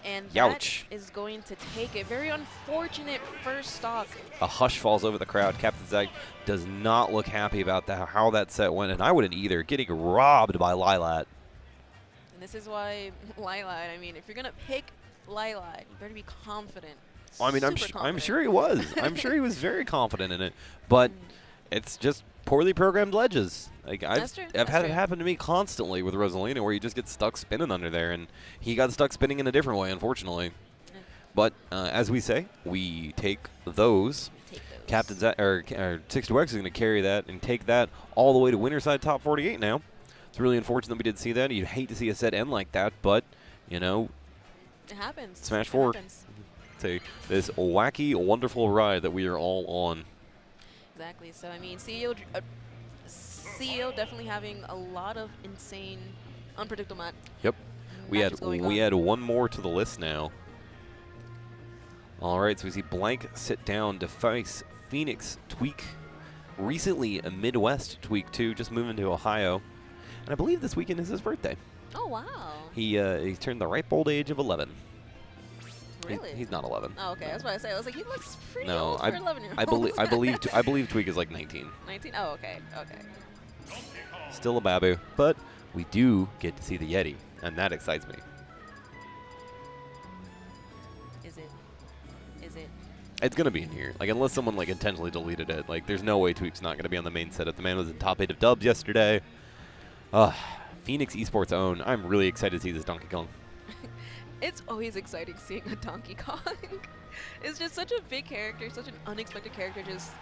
And
Youch.
that is going to take a very unfortunate first stock.
A hush falls over the crowd. Captain Zack does not look happy about how that set went, and I wouldn't either. Getting robbed by Lilat.
And this is why Lilat, I mean, if you're going to pick Lilat, you better be confident.
I mean, I'm sure he was. I'm sure he was very confident in it. But it's just poorly programmed ledges. Like I've had it happen to me constantly with Rosalina, where you just get stuck spinning under there, and he got stuck spinning in a different way, unfortunately. But as we say, we take those. Captain Zack or 6WX is going to carry that and take that all the way to winner side top 48 now. It's really unfortunate that we did see that. You'd hate to see a set end like that, but you know,
it happens.
Smash 4. This wacky, wonderful ride that we are all on.
Exactly. So, I mean, CEO definitely having a lot of insane, unpredictable
Yep. We add one more to the list now. All right, so we see Blank sit down to face Phoenix Tweak. recently a Midwest Tweak too, just moving to Ohio. And I believe this weekend is his birthday.
Oh, wow.
He turned the ripe old age of 11.
Really?
He's not 11.
Oh, okay. That's what I say. I was like, he looks pretty
No,
old for 11-year-old.
I believe Tweak is like 19.
19? Oh, okay. Okay.
Still a babu, but we do get to see the Yeti, and that excites me.
Is it? Is it?
It's gonna be in here, like unless someone like intentionally deleted it. Like there's no way Tweak's not gonna be on the main setup. The man was in top 8 of dubs yesterday. Phoenix Esports own. I'm really excited to see this Donkey Kong.
It's always exciting seeing a Donkey Kong. It's just such a big character, such an unexpected character, just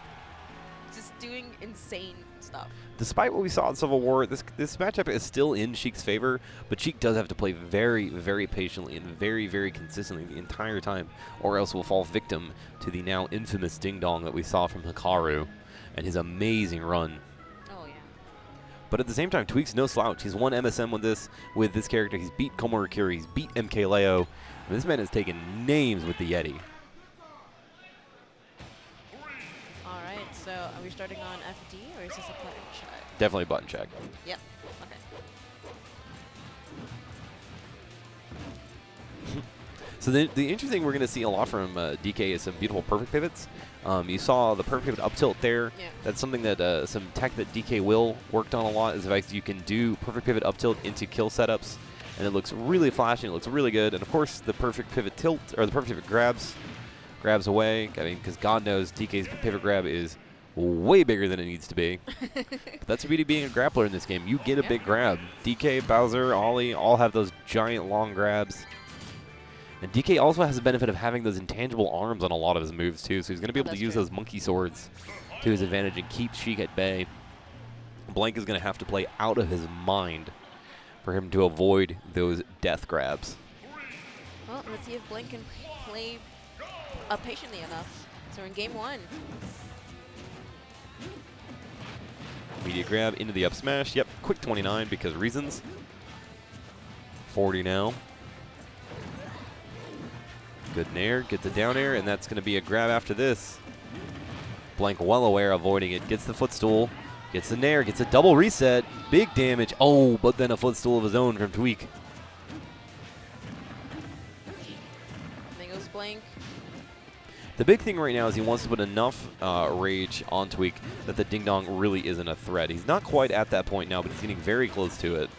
doing insane stuff.
Despite what we saw in Civil War, this matchup is still in Sheik's favor, but Sheik does have to play very, very patiently and very, very consistently the entire time, or else will fall victim to the now infamous Ding Dong that we saw from Hikaru and his amazing run.
Oh, yeah.
But at the same time, Tweak's no slouch. He's won MSM with this character. He's beat Komori Kiri. He's beat MKLeo. And this man has taken names with the Yeti.
All right, so are we starting on FD or is this a button check?
Definitely button check.
Yep. Okay.
So the interesting thing we're going to see a lot from DK is some beautiful perfect pivots. You saw the perfect pivot up tilt there.
Yeah.
That's something that some tech that DK Will worked on a lot, is the fact that you can do perfect pivot up tilt into kill setups, and it looks really flashy, it looks really good. And of course, the perfect pivot tilt, or the perfect pivot grabs away. I mean, because God knows DK's pivot grab is way bigger than it needs to be. But that's the beauty of being a grappler in this game. You get a big grab. DK, Bowser, Ollie all have those giant long grabs. And DK also has the benefit of having those intangible arms on a lot of his moves too, so he's going to be able to use those monkey swords to his advantage and keep Sheik at bay. Blank is going to have to play out of his mind for him to avoid those death grabs.
Well, let's see if Blink can play patiently enough. So we're in game 1.
Immediate grab into the up smash. Yep, quick 29 because reasons. 40 now. Good nair, gets the down air, and that's going to be a grab after this. Blank well aware, avoiding it. Gets the footstool, gets the nair, gets a double reset. Big damage. Oh, but then a footstool of his own from Tweak.
There goes Blank.
The big thing right now is he wants to put enough rage on Tweak that the Ding Dong really isn't a threat. He's not quite at that point now, but he's getting very close to it.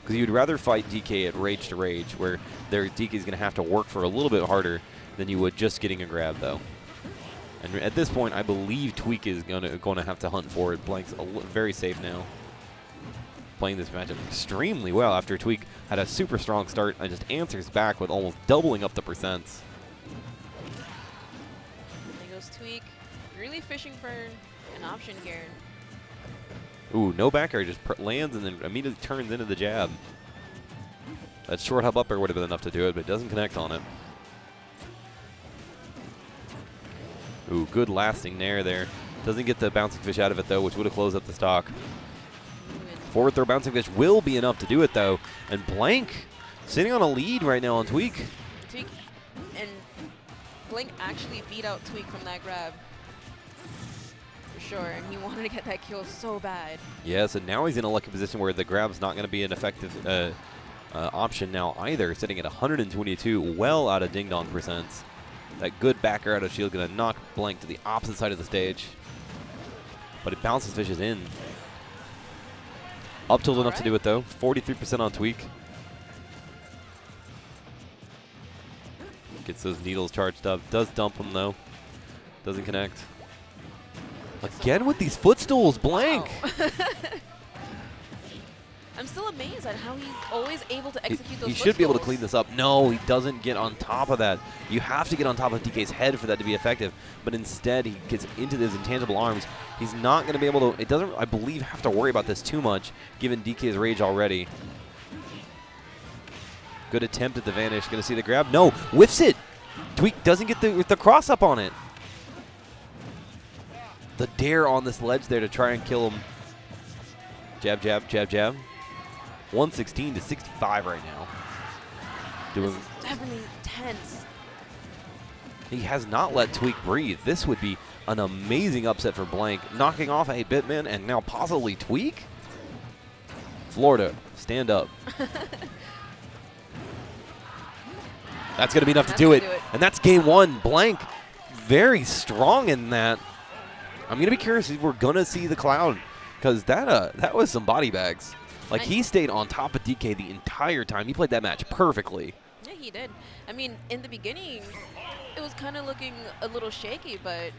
Because you'd rather fight DK at rage to rage, where DK is going to have to work for a little bit harder than you would just getting a grab, though. And at this point, I believe Tweak is going to have to hunt for it. Blank's very safe now. Playing this matchup extremely well after Tweak had a super strong start and just answers back with almost doubling up the percents.
There goes Tweak. Really fishing for an option here.
Ooh, no back air, just lands and then immediately turns into the jab. That short hop up air would have been enough to do it, but it doesn't connect on it. Ooh, good lasting nair there. Doesn't get the bouncing fish out of it, though, which would have closed up the stock. Forward throw bouncing fish will be enough to do it, though. And Blank sitting on a lead right now on Tweak.
Tweak and Blink actually beat out Tweak from that grab. Sure, and he wanted to get that kill so bad.
Yes, and now he's in a lucky position where the grab's not going to be an effective option now either, sitting at 122, well out of Ding Dong percents. That good back air out of shield going to knock Blank to the opposite side of the stage. But it bounces fishes in. Up tilt enough to do it, though. 43% on Tweak. Gets those needles charged up. Does dump them, though. Doesn't connect. Again with these footstools, Blank.
Wow. I'm still amazed at how he's always able to execute those
He should be able to
footstools.
clean this up. No, he doesn't get on top of that. You have to get on top of DK's head for that to be effective. But instead, he gets into those intangible arms. He's not going to be able to, it doesn't, I believe, have to worry about this too much, given DK's rage already. Good attempt at the vanish. Going to see the grab. No, whiffs it. Tweak doesn't get the cross up on it. The dare on this ledge there to try and kill him. Jab, jab, jab, jab. 116 to 65 right now.
This is definitely tense.
He has not let Tweak breathe. This would be an amazing upset for Blank. Knocking off 8-Bitman and now possibly Tweak? Florida, stand up. That's going to be enough to do it. And that's game 1. Blank very strong in that. I'm going to be curious if we're going to see the Cloud, because that was some body bags. Like, he stayed on top of DK the entire time. He played that match perfectly.
Yeah, he did. I mean, in the beginning, it was kind of looking a little shaky, but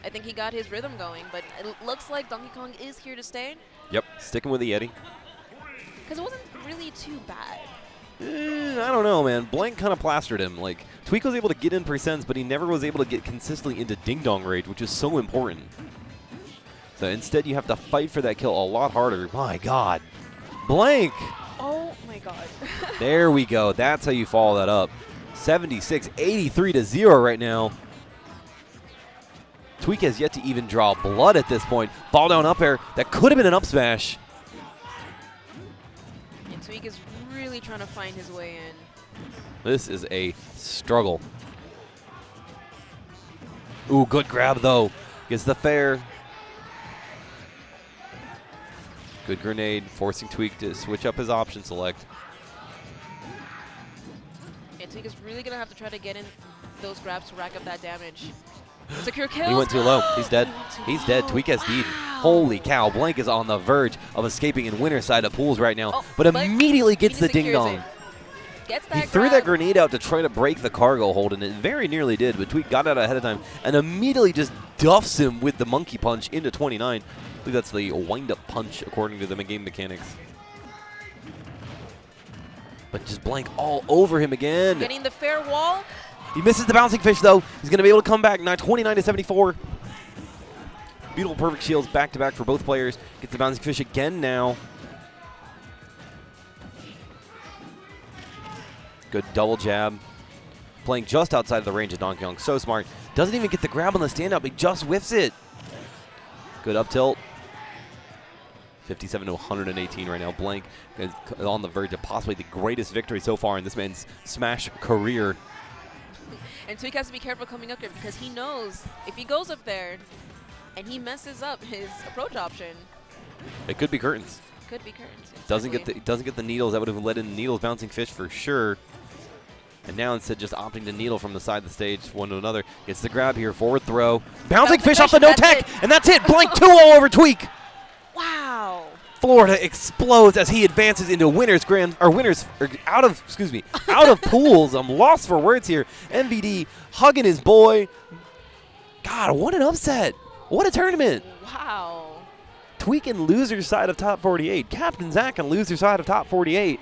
I think he got his rhythm going. But it looks like Donkey Kong is here to stay.
Yep, sticking with the Yeti.
Because it wasn't really too bad.
I don't know, man. Blank kind of plastered him. Like, Tweak was able to get in percents, but he never was able to get consistently into ding-dong rage, which is so important. So instead, you have to fight for that kill a lot harder. My God. Blank!
Oh, my God.
There we go. That's how you follow that up. 76-83 right now. Tweak has yet to even draw blood at this point. Fall down up air. That could have been an up smash.
And Tweak is really trying to find his way in.
This is a struggle. Ooh, good grab, though. Gets the fair. Good grenade, forcing Tweak to switch up his option select.
And Tweak is really going to have to try to get in those grabs to rack up that damage. Secure kills.
He went too low. He's dead. He's dead. Tweak has deed. Holy cow. Blank is on the verge of escaping in winner's side of pools right now, but immediately gets the ding-dong. He threw that grenade out to try to break the cargo hold, and it very nearly did, but Tweak got out ahead of time and immediately just duffs him with the monkey punch into 29. I believe that's the wind-up punch according to the game mechanics. But just Blank all over him again.
Getting the fair wall.
He misses the bouncing fish, though. He's going to be able to come back now, 29-74. Beautiful perfect shields back-to-back for both players. Gets the bouncing fish again now. Good double jab. Playing just outside of the range of Donkey Kong. So smart. Doesn't even get the grab on the stand-up. He just whiffs it. Good up tilt. 57-118 right now. Blank is on the verge of possibly the greatest victory so far in this man's Smash career.
And Tweak has to be careful coming up there because he knows if he goes up there and he messes up his approach option,
it could be curtains.
Could be curtains.
Doesn't get the needles. That would have led into needles bouncing fish for sure. And now instead just opting to needle from the side of the stage one to another. Gets the grab here, forward throw. Bouncing fish off the no tech, and that's it. Blank 2 all over Tweak.
Wow.
Florida explodes as he advances into out of pools. I'm lost for words here. MVD hugging his boy. God, what an upset. What a tournament.
Wow.
Tweak in loser's side of top 48. Captain Zach in loser's side of top 48.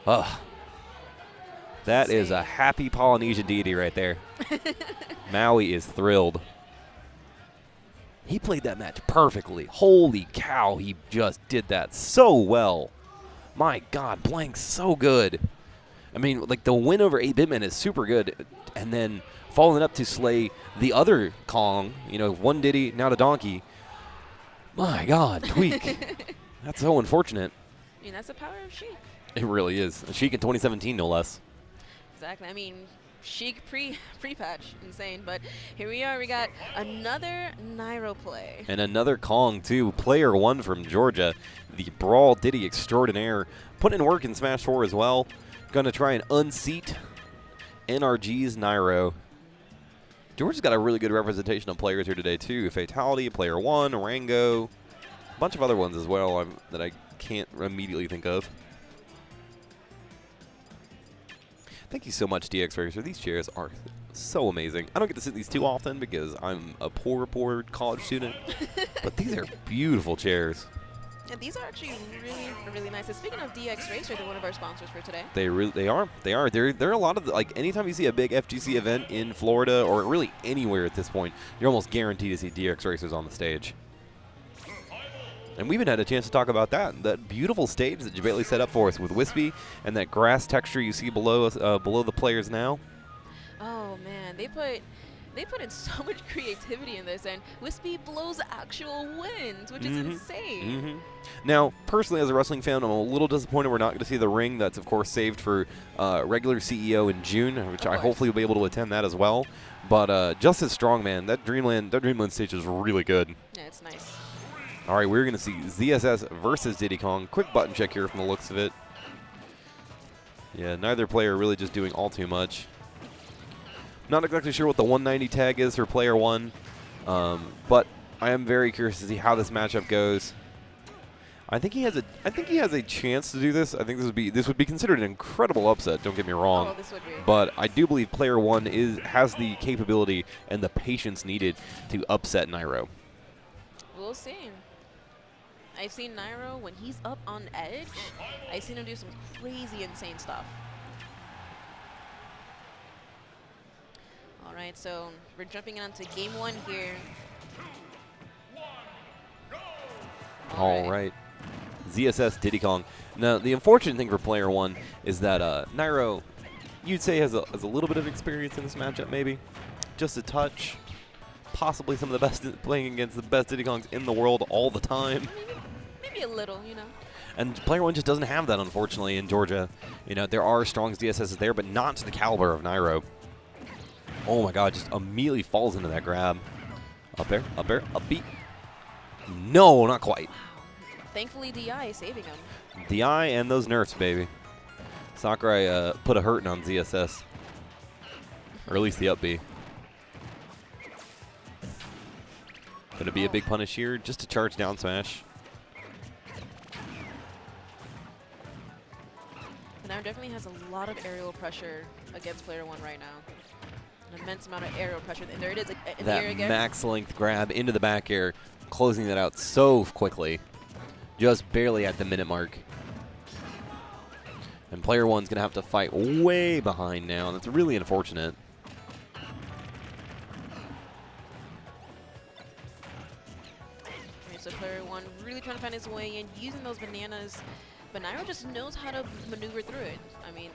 Ugh. That is a happy Polynesian deity right there. Maui is thrilled. He played that match perfectly. Holy cow, he just did that so well. My God, Blank's so good. I mean, like, the win over 8-Bitman is super good. And then following up to slay the other Kong, one Diddy, now to Donkey. My God, Tweak. That's so unfortunate.
I mean, that's the power of Sheik.
It really is. Sheik in 2017, no less.
Exactly. I mean, Sheik pre-patch, insane. But here we are. We got another Nairo play.
And another Kong, too. Player 1 from Georgia, the Brawl Diddy extraordinaire. Putting in work in Smash 4 as well. Going to try and unseat NRG's Nairo. Georgia's got a really good representation of players here today, too. Fatality, Player 1, Rango, a bunch of other ones as well that I can't immediately think of. Thank you so much, DX Racer. These chairs are so amazing. I don't get to sit in these too often because I'm a poor college student. But these are beautiful chairs.
And these are actually really, really nice. And speaking of DX Racer, they're one of our sponsors for today.
They are. There are a lot of, like, anytime you see a big FGC event in Florida or really anywhere at this point, you're almost guaranteed to see DX Racers on the stage. And we even had a chance to talk about that beautiful stage that Jabali set up for us with Wispy and that grass texture you see below us, below the players now.
Oh man, they they put in so much creativity in this, and Wispy blows actual wins, which is insane.
Now, personally, as a wrestling fan, I'm a little disappointed we're not going to see the ring. That's, of course, saved for regular CEO in June, which I hopefully will be able to attend that as well. But just as strong, man. That Dreamland stage is really good.
Yeah, it's nice.
All right, we're going to see ZSS versus Diddy Kong. Quick button check here from the looks of it. Yeah, neither player really just doing all too much. Not exactly sure what the 190 tag is for player one, but I am very curious to see how this matchup goes. I think he has a chance to do this. I think this would be considered an incredible upset. Don't get me wrong.
Oh, this would be.
But I do believe player one has the capability and the patience needed to upset Nairo.
We'll see. I've seen Nairo, when he's up on edge, I've seen him do some crazy, insane stuff. All right, so we're jumping into game one here.
All right. ZSS Diddy Kong. Now, the unfortunate thing for player one is that Nairo, you'd say, has a little bit of experience in this matchup, maybe. Just a touch. Possibly some of the best playing against the best Diddy Kongs in the world all the time.
Maybe a little, you know.
And player one just doesn't have that, unfortunately, in Georgia. You know, there are strong DSSs there, but not to the caliber of Nairo. Oh my God, just immediately falls into that grab. Up air, up beat. No, not quite.
Thankfully, DI is saving him.
DI and those nerfs, baby. Sakurai put a hurting on ZSS. Or at least the up B. Gonna be a big punish here, just to charge down smash.
Nairo definitely has a lot of aerial pressure against player one right now. An immense amount of aerial pressure. And there it is in the air again.
That max length grab into the back air, closing that out so quickly. Just barely at the minute mark. And player one's going to have to fight way behind now. That's really unfortunate.
Okay, so player one really trying to find his way in, using those bananas. But Nairo just knows how to maneuver through it. I mean,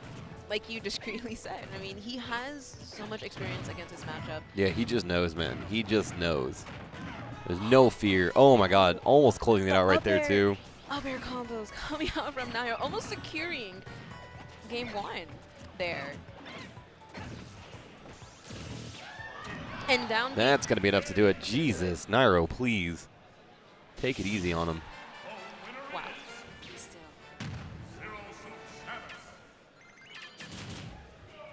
like you discreetly said, I mean, he has so much experience against this matchup.
Yeah, he just knows, man. He just knows. There's no fear. Oh, my God. Almost closing it out right there, too.
Up air combos coming out from Nairo, almost securing game one there. And down.
That's going to be enough to do it. Jesus, Nairo, please. Take it easy on him.
Wow.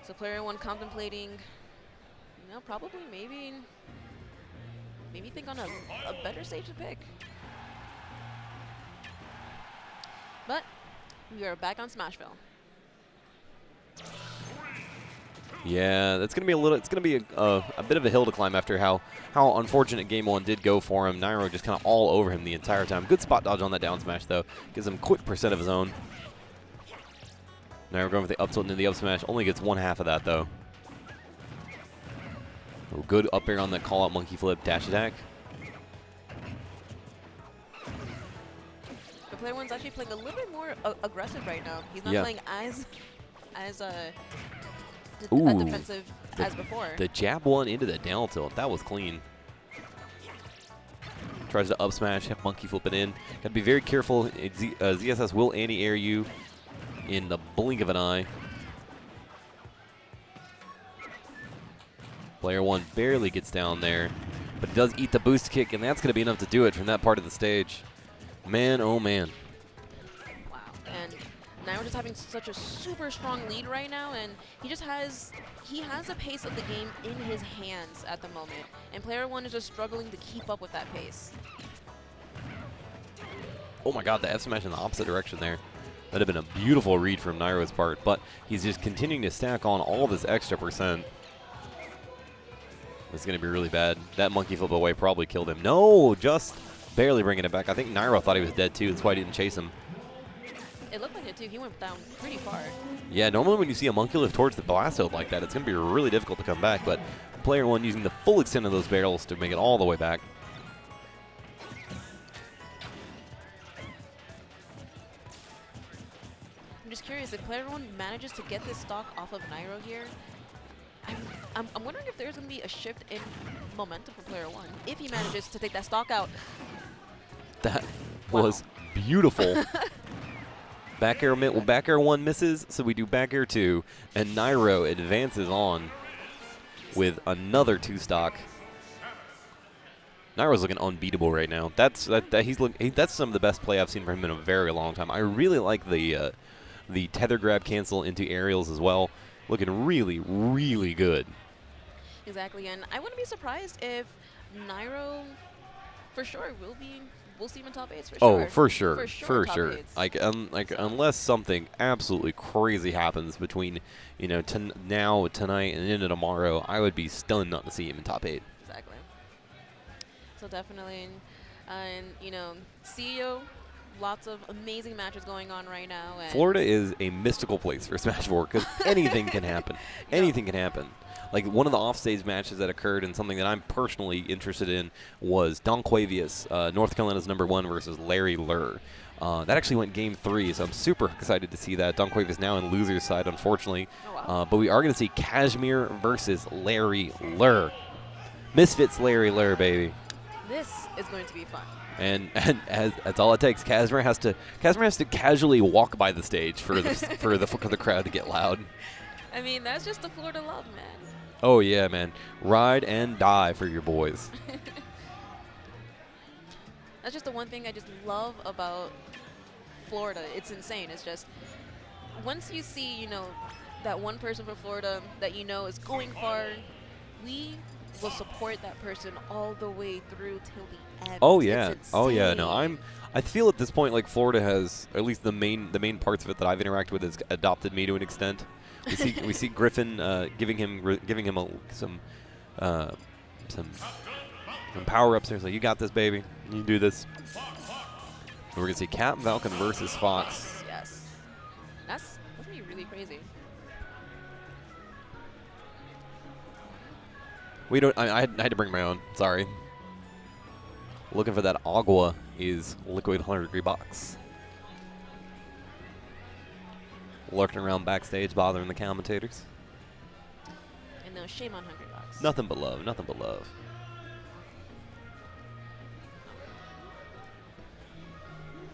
So player one contemplating, you know, probably maybe think on a better stage to pick. But we are back on Smashville.
Yeah, that's gonna be it's gonna be a bit of a hill to climb after how unfortunate game one did go for him. Nairo just kind of all over him the entire time. Good spot dodge on that down smash though, gives him quick percent of his own. Nairo going for the up tilt into the up smash, only gets one half of that though. Oh, good up air on that call out monkey flip dash attack.
The player one's actually playing a little bit more aggressive right now. He's not playing as defensive as before.
The jab one into the down tilt. That was clean. Tries to up smash, have monkey flip it in. Got to be very careful. ZSS will anti-air you in the blink of an eye. Player one barely gets down there, but he does eat the boost kick, and that's going to be enough to do it from that part of the stage. Man, oh man.
Wow. And Nairo just having such a super strong lead right now, and he has the pace of the game in his hands at the moment, and player one is just struggling to keep up with that pace.
Oh my God, the F smash in the opposite direction there. That'd have been a beautiful read from Nairo's part, but he's just continuing to stack on all this extra percent. It's going to be really bad. That monkey flip away probably killed him. No, just barely bringing it back. I think Nairo thought he was dead too. That's why he didn't chase him.
It looked like it too. He went down pretty far.
Yeah, normally when you see a monkey lift towards the blast field like that, it's going to be really difficult to come back. But player one using the full extent of those barrels to make it all the way back.
I'm just curious, if player one manages to get this stock off of Nairo here, I'm wondering if there's going to be a shift in momentum for player one if he manages to take that stock out.
That
Wow.
was beautiful. Back air, well, back air 1 misses, so we do back air 2, and Nairo advances on with another 2 stock. Nairo's looking unbeatable right now. That's some of the best play I've seen from him in a very long time. I really like the tether grab cancel into aerials as well. Looking really, really good.
Exactly, and I wouldn't be surprised if Nairo, for sure, we'll see him in top 8s for sure.
Oh, for sure, for
top
sure.
8s.
Like unless something absolutely crazy happens between, now, tonight, and into tomorrow, I would be stunned not to see him in top 8.
Exactly. So definitely, and CEO, lots of amazing matches going on right now. And
Florida is a mystical place for Smash 4 because anything can happen. Anything can happen. Like one of the offstage matches that occurred and something that I'm personally interested in was Don Quavius, North Carolina's #1 versus Larry Lurr. That actually went game 3, so I'm super excited to see that. Don Quavius now in loser's side, unfortunately.
Oh, wow.
But we are going to see Kashmir versus Larry Lurr. Misfits Larry Lurr, baby.
This is going to be fun.
And as that's all it takes. Kashmir has to casually walk by the stage for the crowd to get loud.
I mean, that's just the Florida love, man.
Oh yeah, man. Ride and die for your boys.
That's just the one thing I just love about Florida. It's insane. It's just once you see, that one person from Florida that is going far, we will support that person all the way through till the end.
Oh yeah.
It's
Oh yeah. No,
insane.
I feel at this point like Florida has, or at least the main parts of it that I've interacted with has adopted me to an extent. We see Griffin giving him some power ups there. He's like, you got this, baby. You do this. And we're gonna see Captain Falcon versus Fox.
Yes. That's gonna be really crazy.
I had to bring my own. Sorry. Looking for that Agua is Liquid 100-degree box. Lurking around backstage, bothering the commentators.
And no shame on Hungry Box.
Nothing but love. Nothing but love.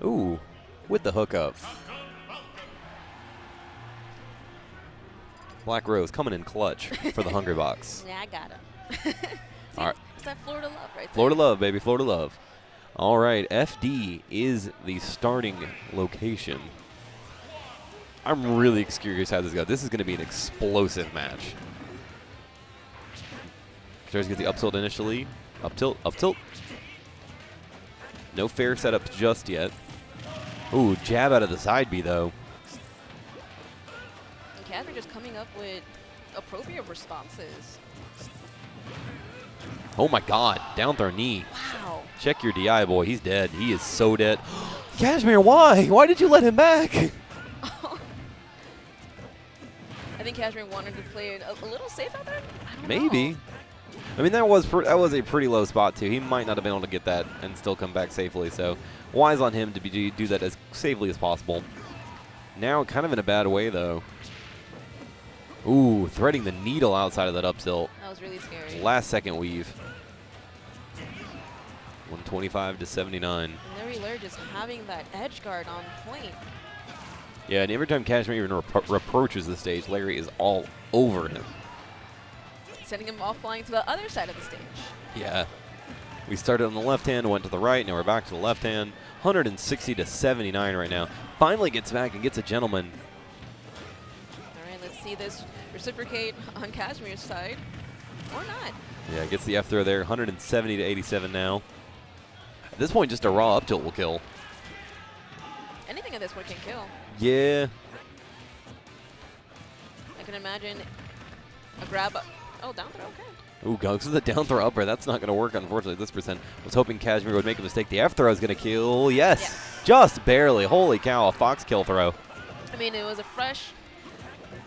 Ooh, with the hookup. Black Rose coming in clutch for the Hungry Box.
Yeah, I got him.
All right.
It's that Florida love right there.
Florida love, baby. Florida love. All right, FD is the starting location. I'm really curious how this goes. This is going to be an explosive match. Tries to get the up tilt initially. Up tilt, up tilt. No fair setup just yet. Ooh, jab out of the side B, though.
And Catherine just coming up with appropriate responses.
Oh, my God. Down throw knee.
Wow.
Check your DI, boy. He's dead. He is so dead. Kashmir, why? Why did you let him back?
I think Cashmere wanted to play it a little safe out there. I don't
Maybe.
know.
I mean, that was a pretty low spot, too. He might not have been able to get that and still come back safely. So, wise on him to do that as safely as possible. Now, kind of in a bad way, though. Ooh, threading the needle outside of that up tilt.
That was really scary.
Last second weave. 125 to 79.
And Larry Lurr just having that edge guard on point.
Yeah, and every time Kashmir even approaches the stage, Larry is all over him.
Sending him off flying to the other side of the stage.
Yeah. We started on the left hand, went to the right, now we're back to the left hand. 160 to 79 right now. Finally gets back and gets a gentleman.
All right, let's see this reciprocate on Kashmir's side. Or not.
Yeah, gets the F throw there. 170 to 87 now. At this point, just a raw up tilt will kill.
Anything at this point can kill.
Yeah.
I can imagine a grab up. Oh, down throw, okay.
Ooh, goes to the down throw upper. That's not going to work, unfortunately, at this percent. Was hoping Kashmir would make a mistake. The F throw is going to kill. Yes. Just barely. Holy cow, a Fox kill throw.
I mean, it was a fresh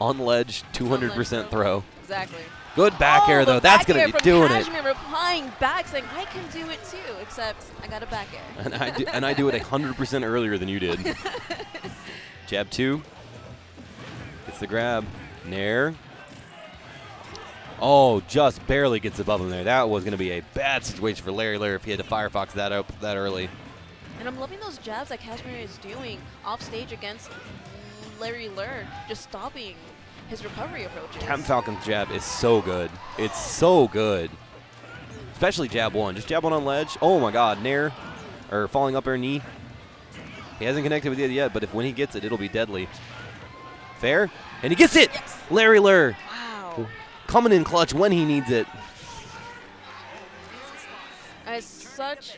On ledge, 200% throw.
Exactly.
Good back air, though. That's going to be doing it.
Kashmir replying back saying, I can do it too, except I got a back air.
And I do it 100% earlier than you did. Jab 2. Gets the grab. Nair. Oh, just barely gets above him there. That was going to be a bad situation for Larry if he had to Firefox that up that early.
And I'm loving those jabs that Kashmir is doing off stage against Larry Lur, just stopping his recovery approaches.
Captain Falcon's jab is so good. It's so good. Especially jab one. Just jab one on ledge. Oh my god, nair. Or falling up air knee. He hasn't connected with it yet, but when he gets it, it'll be deadly. Fair? And he gets it!
Yes.
Larry Lur.
Wow.
Coming in clutch when he needs it.
It's such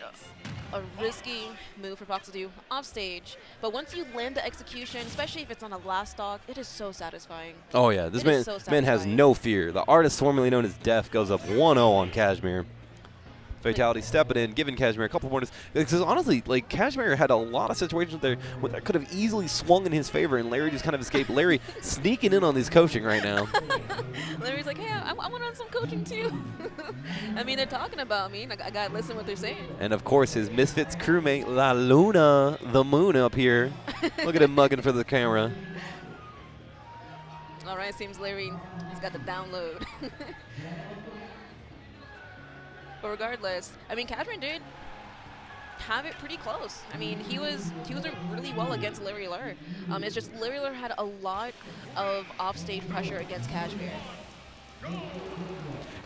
a risky move for Fox to do off stage, but once you land the execution, especially if it's on a last stock, it is so satisfying.
Oh yeah, this
It is
man,
so
man has
satisfying.
no fear. The artist formerly known as Def goes up 1-0 on Kashmir. Fatality stepping in, giving Kashmir a couple pointers. Because honestly, like Kashmir had a lot of situations there where that could have easily swung in his favor, and Larry just kind of escaped. Larry sneaking in on his coaching right now.
Larry's like, hey, I want on some coaching too. I mean, they're talking about me. I gotta listen what they're saying.
And of course, his Misfits crewmate La Luna, the moon up here. Look at him mugging for the camera.
All right, seems Larry has got the download. But regardless, I mean, Kashmir did have it pretty close. I mean, he was doing really well against Larry Lur. It's just Larry Lur had a lot of offstage pressure against Kashmir.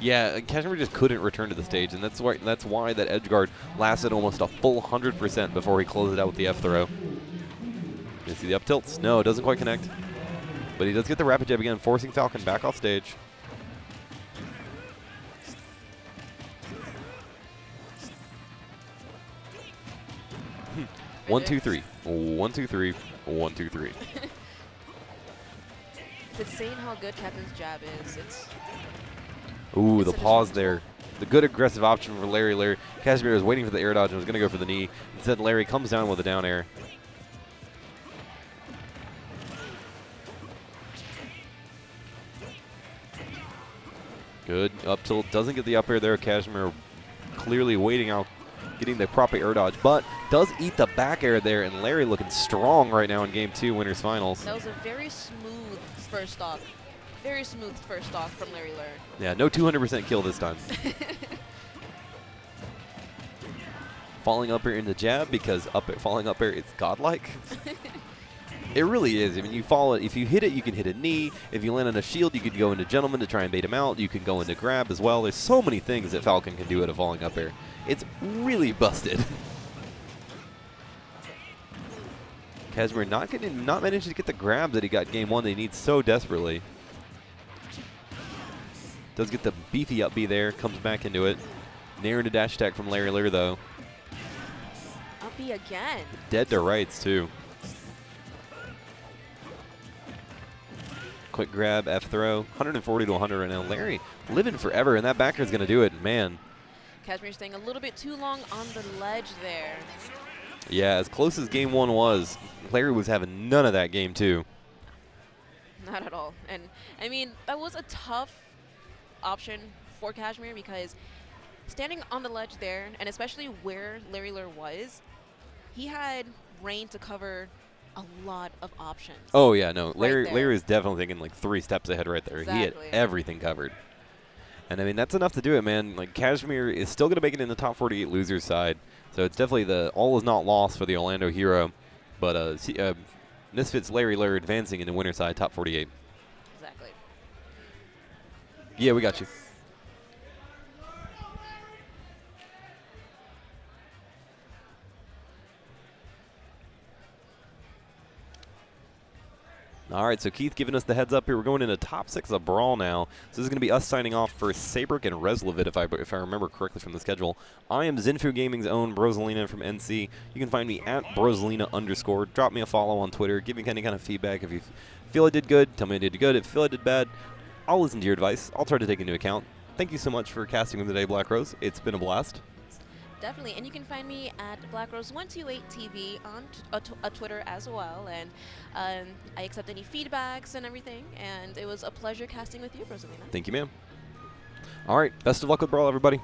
Yeah, Kashmir just couldn't return to the stage, and that's why that edge guard lasted almost a full 100% before he closed it out with the F throw. You see the up tilts? No, it doesn't quite connect. But he does get the rapid jab again, forcing Falcon back off stage. One, two, three. 1, 2, 3. 1, 2, 3.
It's insane how good Captain's jab is.
Ooh,
It's
the
an
pause
advantage.
there. The good aggressive option for Larry. Kashmir was waiting for the air dodge and was going to go for the knee. Instead, Larry comes down with a down air. Good. Up tilt. Doesn't get the up air there. Kashmir clearly waiting out, getting the proper air dodge, but does eat the back air there, and Larry looking strong right now in Game 2 Winners Finals.
That was a very smooth first stock. Very smooth first stock from Larry Lur.
Yeah, no 200% kill this time. Falling up air in the jab because falling up air is godlike. It really is. I mean, you follow it. If you hit it, you can hit a knee. If you land on a shield, you could go into gentleman to try and bait him out. You can go into grab as well. There's so many things that Falcon can do at a falling up air. It's really busted. Kashmir not managing to get the grab that he got Game 1 that he needs so desperately. Does get the beefy up B there, comes back into it. Nair into dash attack from Larry Lur though.
Up B again.
Dead to rights too. Quick grab, F throw, 140 to 100 right now. Larry living forever, and that backer is going to do it, man.
Kashmir staying a little bit too long on the ledge there.
Yeah, as close as Game 1 was, Larry was having none of that Game 2.
Not at all. And, I mean, that was a tough option for Kashmir because standing on the ledge there, and especially where Larry Lur was, he had rain to cover a lot of options.
Oh, yeah, no. Larry
there.
is definitely thinking like 3 steps ahead right there.
Exactly.
He had everything covered. And, I mean, that's enough to do it, man. Like, Kashmir is still going to make it in the top 48 losers side. So it's definitely all is not lost for the Orlando hero. But Misfits Larry Lur advancing in the winner side, top 48.
Exactly.
Yeah, we got you. All right, so Keith giving us the heads up here. We're going into top 6 of Brawl now. So this is going to be us signing off for Sabrick and Reslevit, if I remember correctly from the schedule. I am Zinfu Gaming's own Broselina from NC. You can find me at Broselina_. Drop me a follow on Twitter. Give me any kind of feedback. If you feel I did good, tell me I did good. If you feel I did bad, I'll listen to your advice. I'll try to take into account. Thank you so much for casting with me today, Black Rose. It's been a blast.
Definitely. And you can find me at BlackRose128TV on Twitter as well. And I accept any feedbacks and everything. And it was a pleasure casting with you, Rosalina.
Thank you, ma'am. All right, best of luck with Brawl, everybody.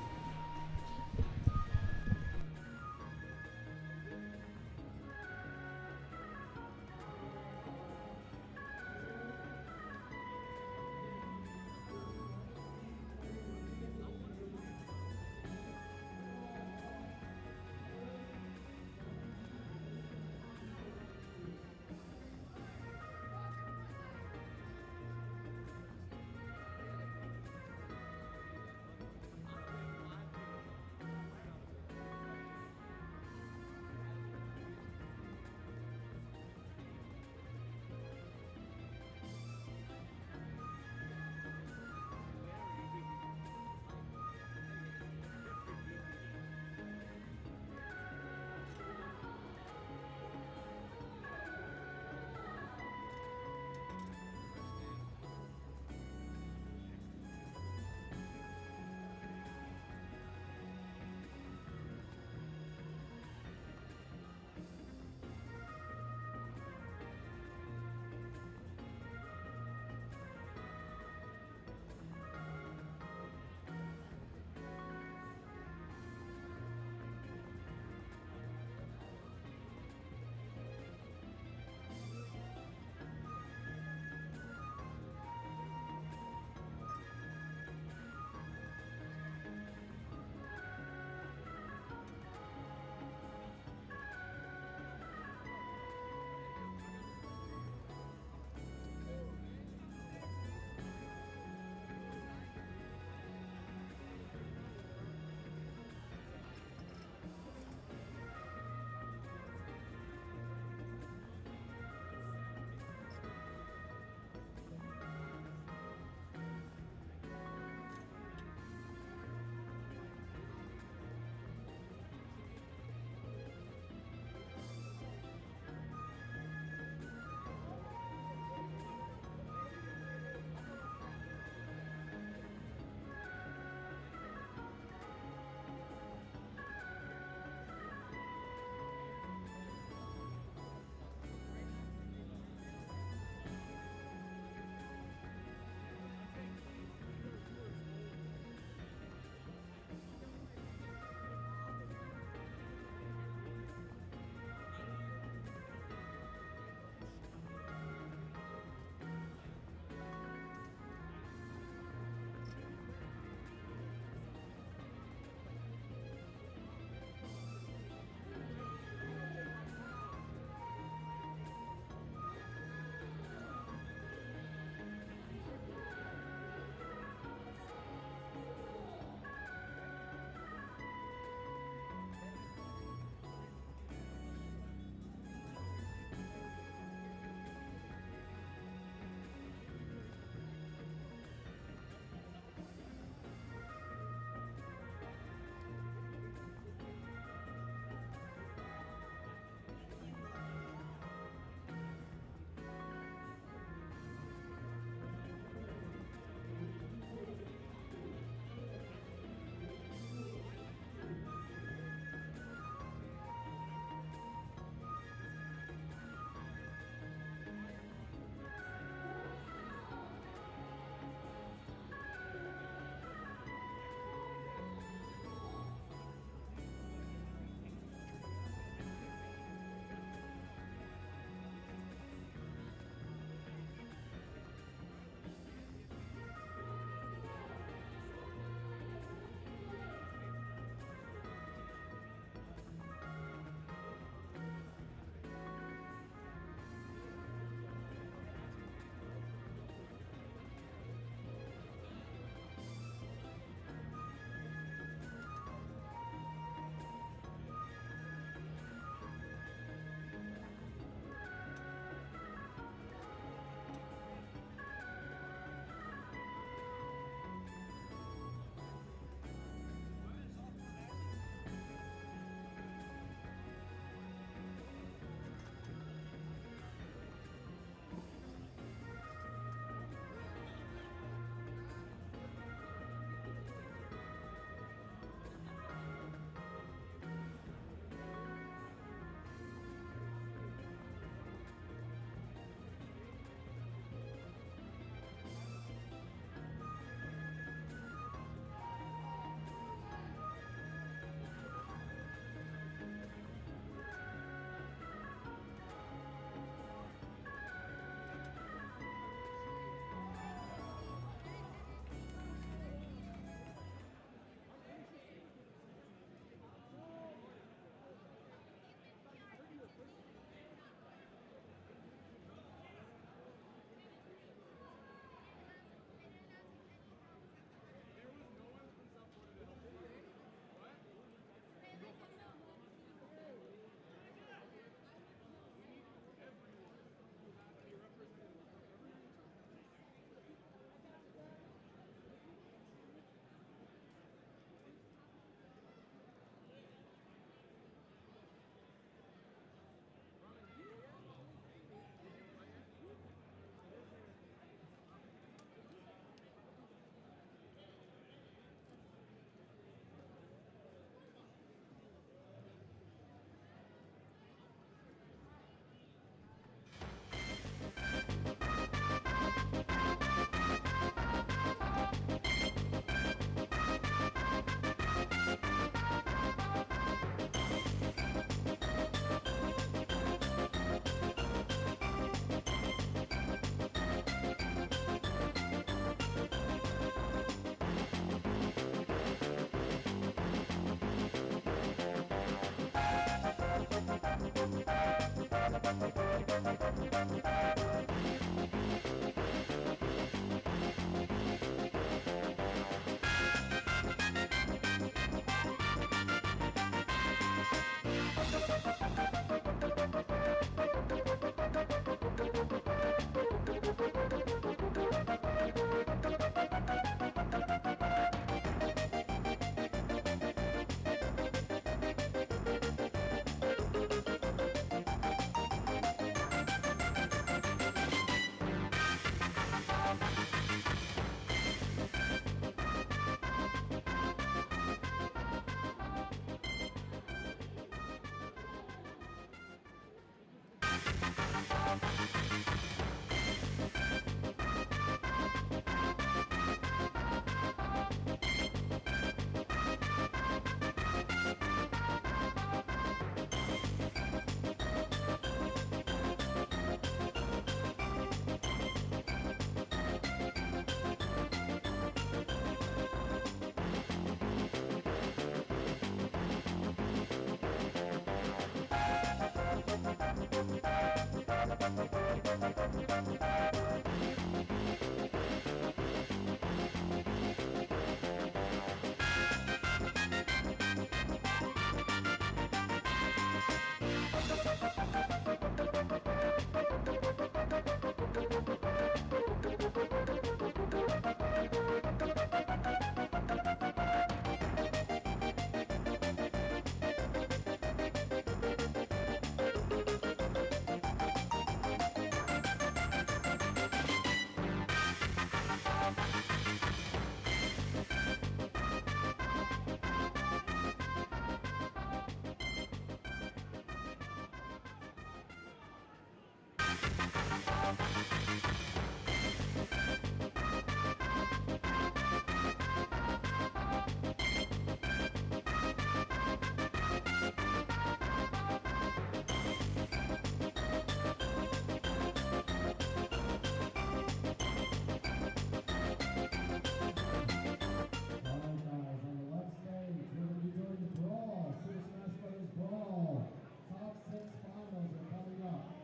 Brawl, Super Smash Bros. Brawl. Top 6 finals are coming up.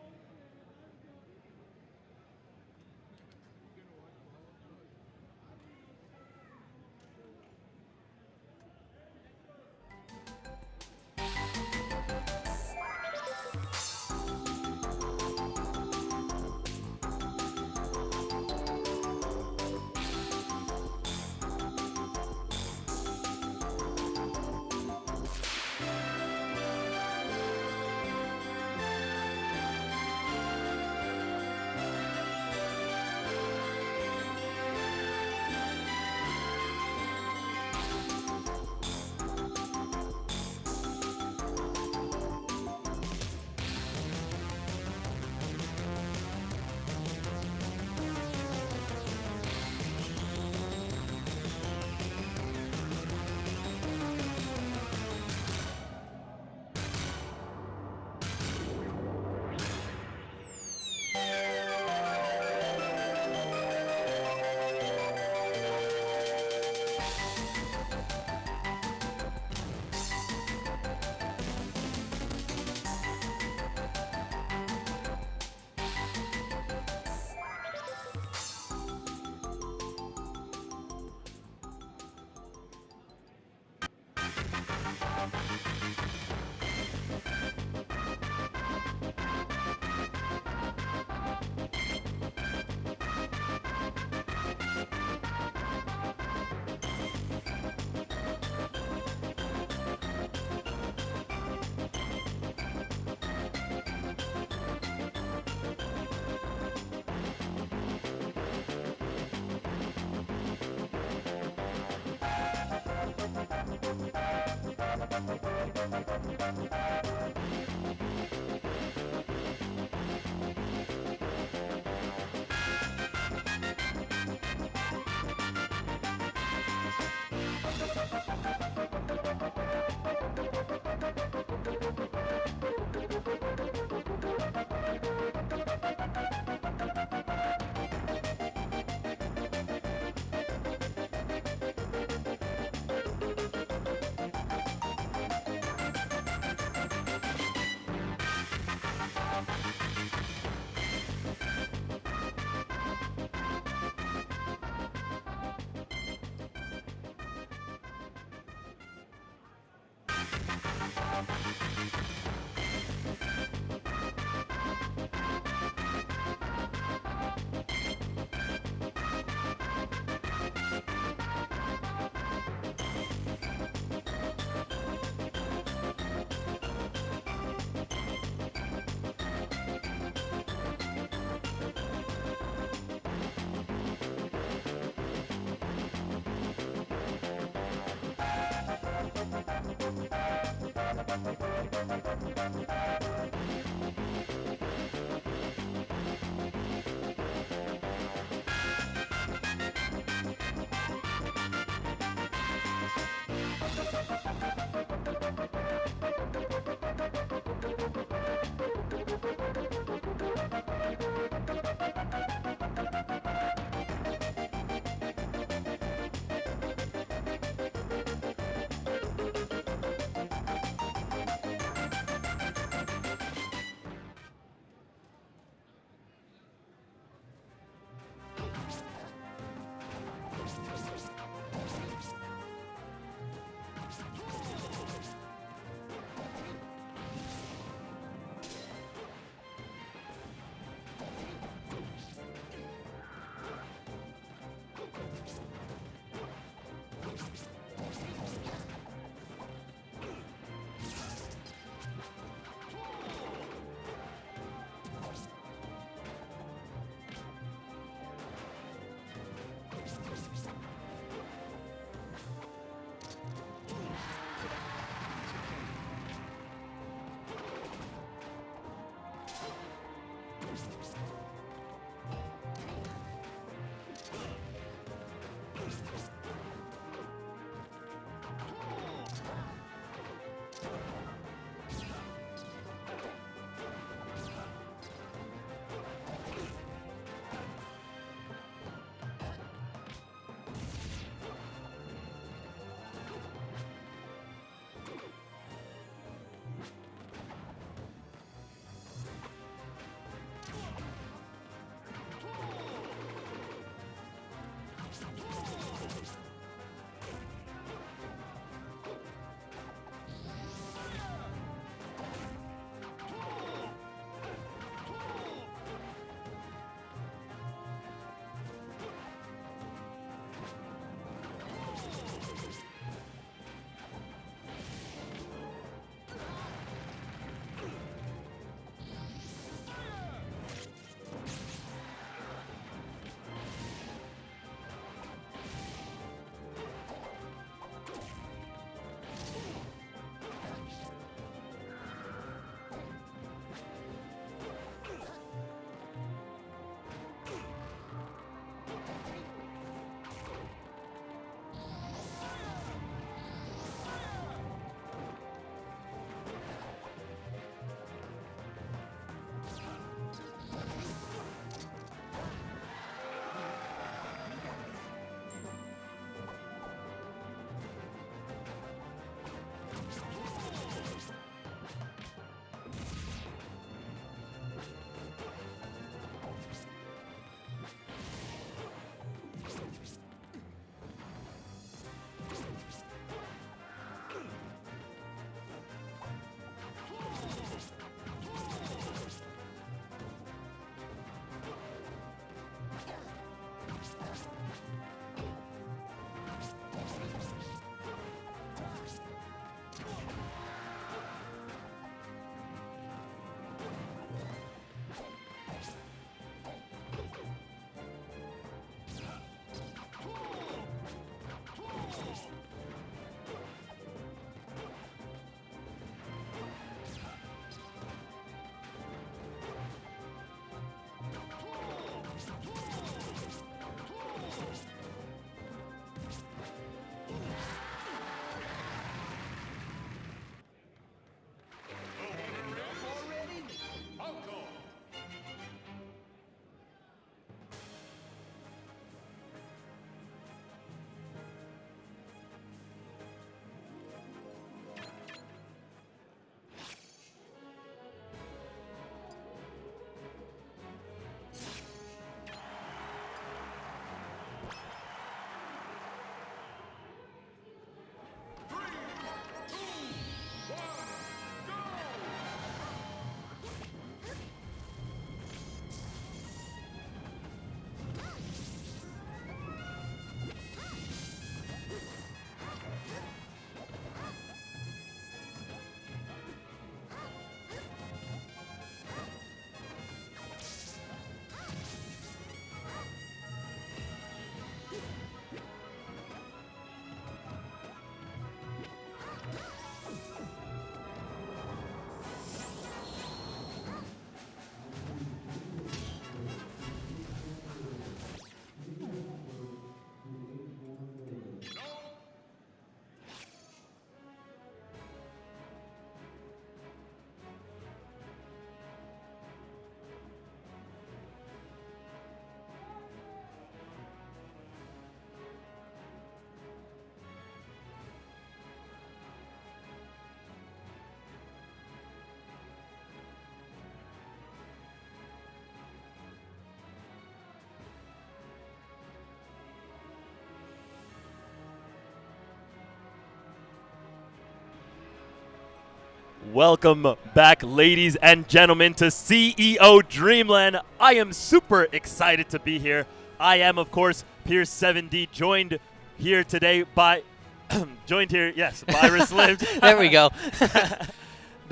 Welcome back, ladies and gentlemen, to CEO Dreamland. I am super excited to be here. I am, of course, Pierce 7D, joined here today by, Virus Lived.
There we go.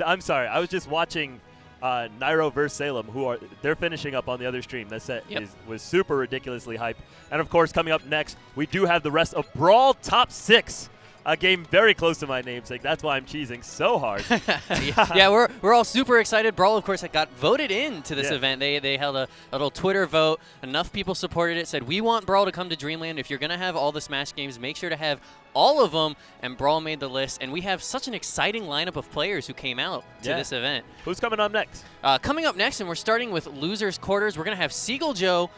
I'm sorry, I was just watching Nairo versus Salem, they're finishing up on the other stream. That set was super ridiculously hype. And of course, coming up next, we do have the rest of Brawl Top 6. A game very close to my namesake. That's why I'm cheesing so hard.
Yeah, we're all super excited. Brawl, of course, got voted into this event. They held a little Twitter vote. Enough people supported it, said, we want Brawl to come to Dreamland. If you're going to have all the Smash games, make sure to have all of them. And Brawl made the list. And we have such an exciting lineup of players who came out to this event.
Who's coming up next?
Coming up next, and we're starting with Losers Quarters, we're going to have Seagull Joe,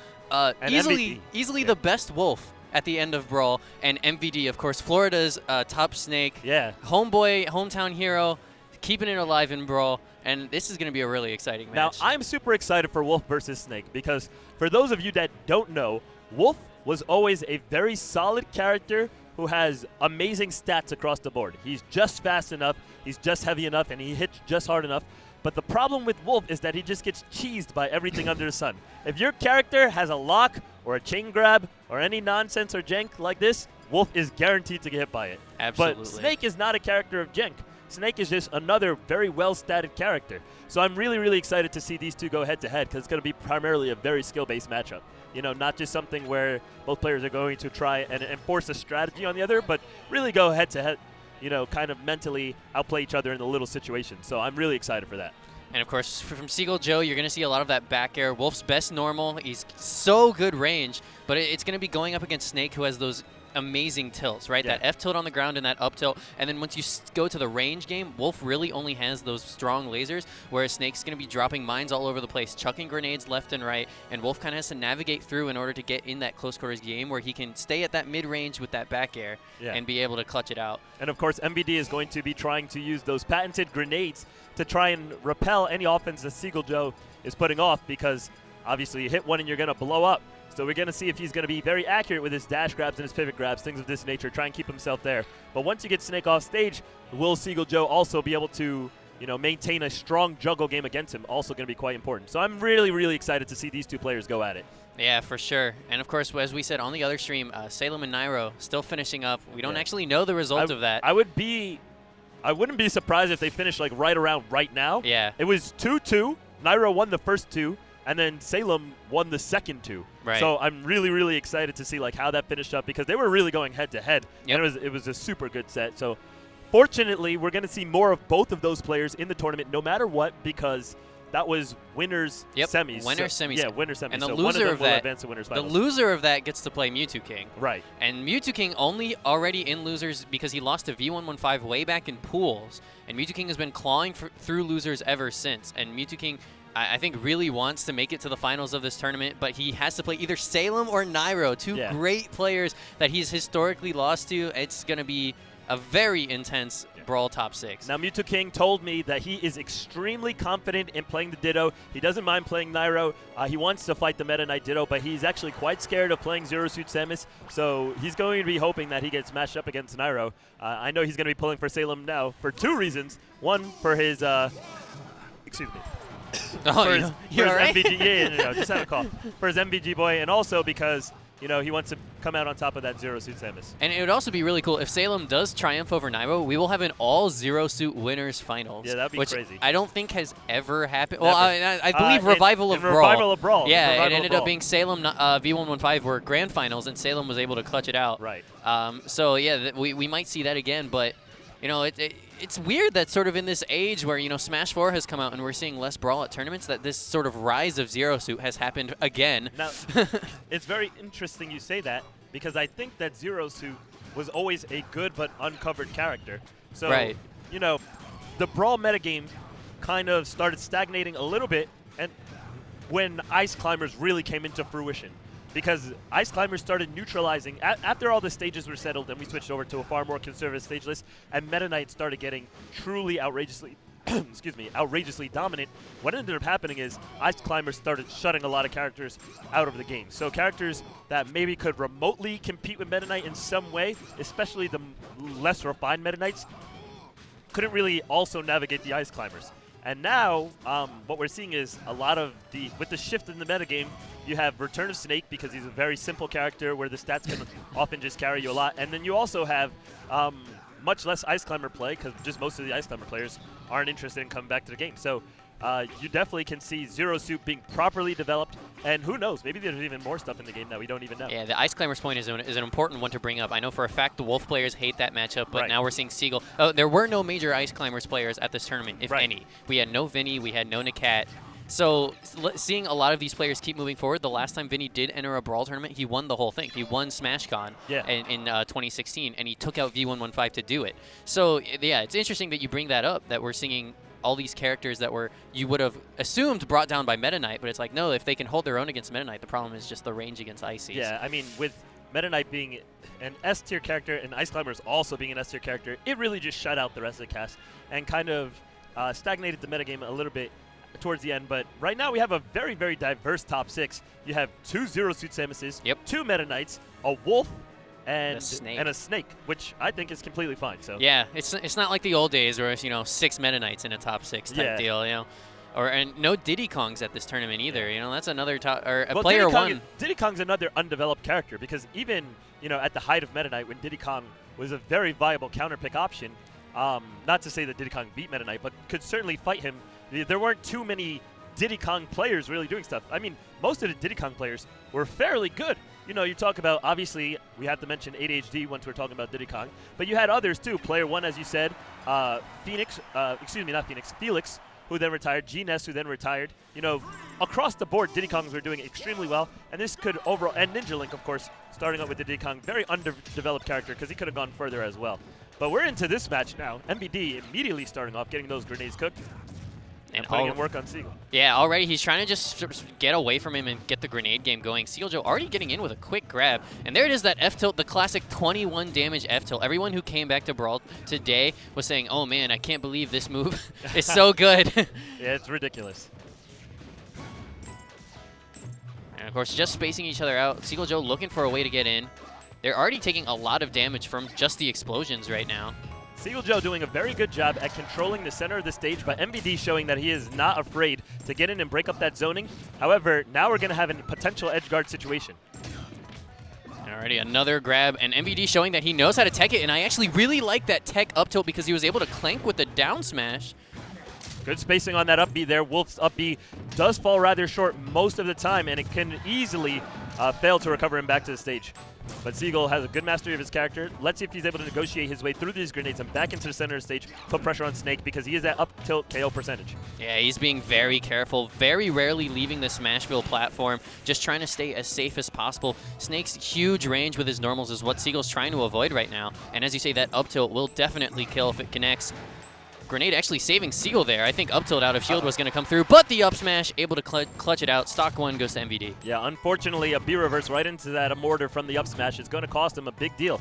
easily the best Wolf at the end of Brawl, and MVD, of course, Florida's top snake.
Yeah.
Homeboy, hometown hero, keeping it alive in Brawl, and this is going to be a really exciting match.
Now, I'm super excited for Wolf versus Snake because for those of you that don't know, Wolf was always a very solid character who has amazing stats across the board. He's just fast enough, he's just heavy enough, and he hits just hard enough. But the problem with Wolf is that he just gets cheesed by everything under the sun. If your character has a lock or a chain grab or any nonsense or jank like this, Wolf is guaranteed to get hit by it.
Absolutely.
But Snake is not a character of jank. Snake is just another very well-statted character. So I'm really, really excited to see these two go head-to-head because it's going to be primarily a very skill-based matchup. You know, not just something where both players are going to try and enforce a strategy on the other, but really go head-to-head. You know, kind of mentally outplay each other in the little situations. So I'm really excited for that.
And, of course, from Seagull Joe, you're going to see a lot of that back air. Wolf's best normal. He's so good range, but it's going to be going up against Snake, who has those amazing tilts, right?
Yeah.
That F tilt on the ground and that up tilt. And then once you go to the range game, Wolf really only has those strong lasers, whereas Snake's going to be dropping mines all over the place, chucking grenades left and right, and Wolf kind of has to navigate through in order to get in that close quarters game where he can stay at that mid-range with that back air and be able to clutch it out.
And, of course, MVD is going to be trying to use those patented grenades to try and repel any offense that Seagull Joe is putting off because, obviously, you hit one and you're going to blow up. So we're going to see if he's going to be very accurate with his dash grabs and his pivot grabs, things of this nature, try and keep himself there. But once you get Snake off stage, will Seagull Joe also be able to, you know, maintain a strong juggle game against him? Also going to be quite important. So I'm really, really excited to see these two players go at it.
Yeah, for sure. And, of course, as we said on the other stream, Salem and Nairo still finishing up. We don't actually know the result of that.
I wouldn't be surprised if they finished like right around right now.
Yeah.
It was 2-2. Nairo won the first two, and then Salem won the second two.
Right.
So I'm really, really excited to see like how that finished up because they were really going head to head, and it was a super good set. So fortunately, we're going to see more of both of those players in the tournament, no matter what, because that was winners semis.
Winners semis.
Yeah, winners semis.
And the
so
loser
one of them
of
will
that,
advance to winners
the
finals.
loser of that gets to play Mewtwo King.
Right.
And Mewtwo King only already in losers because he lost to V115 way back in pools. And Mewtwo King has been clawing through losers ever since. And Mewtwo King, I think, really wants to make it to the finals of this tournament, but he has to play either Salem or Nairo, two great players that he's historically lost to. It's going to be a very intense Brawl Top 6.
Now, Mewtwo King told me that he is extremely confident in playing the Ditto. He doesn't mind playing Nairo. He wants to fight the Meta Knight Ditto, but he's actually quite scared of playing Zero Suit Samus, so he's going to be hoping that he gets matched up against Nairo. I know he's going to be pulling for Salem now for two reasons. One, for his excuse me.
Oh, you're right?
MVG, no, just have a call. For his MVG boy, and also because, you know, he wants to come out on top of that Zero Suit Samus.
And it would also be really cool if Salem does triumph over Nairo. We will have an all Zero Suit winners finals.
Yeah, that'd be
which
crazy.
I don't think has ever happened.
Never.
Well, I believe Revival of Brawl.
Revival of Brawl.
Yeah,
Revival
it ended
of Brawl.
up being Salem V115 were grand finals, and Salem was able to clutch it out.
Right.
So yeah, we might see that again, but you know, it's weird that sort of in this age where, you know, Smash 4 has come out and we're seeing less Brawl at tournaments, that this sort of rise of Zero Suit has happened again.
Now, it's very interesting you say that because I think that Zero Suit was always a good but uncovered character. So, you know, the Brawl metagame kind of started stagnating a little bit and when Ice Climbers really came into fruition. Because Ice Climbers started neutralizing, after all the stages were settled and we switched over to a far more conservative stage list, and Meta Knight started getting truly outrageously, outrageously dominant, what ended up happening is Ice Climbers started shutting a lot of characters out of the game. So characters that maybe could remotely compete with Meta Knight in some way, especially the less refined Meta Knights, couldn't really also navigate the ice climbers. And now, what we're seeing is a lot of with the shift in the metagame, you have Return of Snake because he's a very simple character where the stats can often just carry you a lot. And then you also have much less Ice Climber play because just most of the Ice Climber players aren't interested in coming back to the game. So you definitely can see Zero Suit being properly developed. And who knows, maybe there's even more stuff in the game that we don't even know.
Yeah, the Ice Climber's point is an important one to bring up. I know for a fact the Wolf players hate that matchup, but now we're seeing Seagull. Oh, there were no major Ice Climbers players at this tournament, if any. We had no Vinny, we had no Nakat. So seeing a lot of these players keep moving forward, the last time Vinny did enter a Brawl tournament, he won the whole thing. He won SmashCon in 2016, and he took out V115 to do it. So yeah, it's interesting that you bring that up, that we're seeing all these characters that you would have assumed brought down by Meta Knight, but it's like, no, if they can hold their own against Meta Knight, the problem is just the range against Ices.
Yeah, I mean, with Meta Knight being an S-tier character and Ice Climbers also being an S-tier character, it really just shut out the rest of the cast and kind of stagnated the metagame a little bit towards the end. But right now we have a very, very diverse top 6. You have 2 Zero Suit Samuses, 2 Meta Knights, a Wolf, and a snake, which I think is completely fine. So
yeah, it's not like the old days where it's 6 Meta Knights in a top 6 type deal, and no Diddy Kongs at this tournament either. That's another top player one.
Diddy Kong's another undeveloped character because even at the height of Meta Knight when Diddy Kong was a very viable counter pick option. Not to say that Diddy Kong beat Meta Knight, but could certainly fight him. There weren't too many Diddy Kong players really doing stuff. I mean, most of the Diddy Kong players were fairly good. You talk about, obviously, we have to mention ADHD once we're talking about Diddy Kong, but you had others too. Player 1, as you said, Felix, who then retired, G-Ness, who then retired. Across the board, Diddy Kongs were doing extremely well, and this could overall, and Ninja Link, of course, starting out with the Diddy Kong, very underdeveloped character because he could have gone further as well. But we're into this match now. MBD immediately starting off, getting those grenades cooked. And putting in work on Seagull.
Yeah, already he's trying to just sort of get away from him and get the grenade game going. Seagull Joe already getting in with a quick grab. And there it is, that F-tilt, the classic 21 damage F-tilt. Everyone who came back to Brawl today was saying, oh man, I can't believe this move is so good.
Yeah, it's ridiculous.
And of course, just spacing each other out. Seagull Joe looking for a way to get in. They're already taking a lot of damage from just the explosions right now.
Seagull Joe doing a very good job at controlling the center of the stage, but MVD showing that he is not afraid to get in and break up that zoning. However, now we're going to have a potential edge guard situation.
Alrighty, another grab, and MVD showing that he knows how to tech it, and I actually really like that tech up tilt because he was able to clank with the down smash.
Good spacing on that up B there. Wolf's up B does fall rather short most of the time, and it can easily fail to recover him back to the stage. But Seagull has a good mastery of his character. Let's see if he's able to negotiate his way through these grenades and back into the center of the stage, put pressure on Snake because he is at up tilt KO percentage.
Yeah, he's being very careful, very rarely leaving the Smashville platform, just trying to stay as safe as possible. Snake's huge range with his normals is what Seagull's trying to avoid right now. And as you say, that up tilt will definitely kill if it connects. Grenade actually saving Seagull there. I think up tilt out of shield was going to come through, but the up smash able to clutch it out. Stock 1 goes to MVD.
Yeah, unfortunately, a B reverse right into that mortar from the up smash is going to cost him a big deal.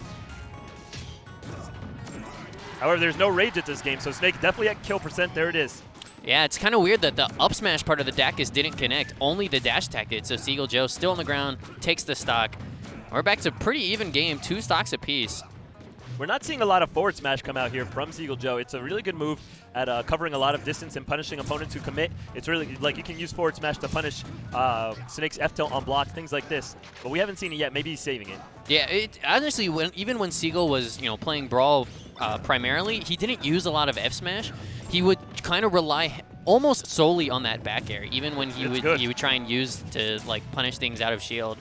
However, there's no rage at this game, so Snake definitely at kill percent. There it is.
Yeah, it's kind of weird that the up smash part of the Dacus didn't connect. Only the dash attack did, so Seagull Joe still on the ground, takes the stock. We're back to pretty even game, 2 stocks apiece.
We're not seeing a lot of forward smash come out here from Seagull Joe. It's a really good move at covering a lot of distance and punishing opponents who commit. It's really, like, you can use forward smash to punish Snake's F-tilt on block, things like this. But we haven't seen it yet. Maybe he's saving it.
Yeah, honestly, even when Seagull was, playing Brawl primarily, he didn't use a lot of F-smash. He would kind of rely almost solely on that back air, even when he would try and use to, like, punish things out of shield.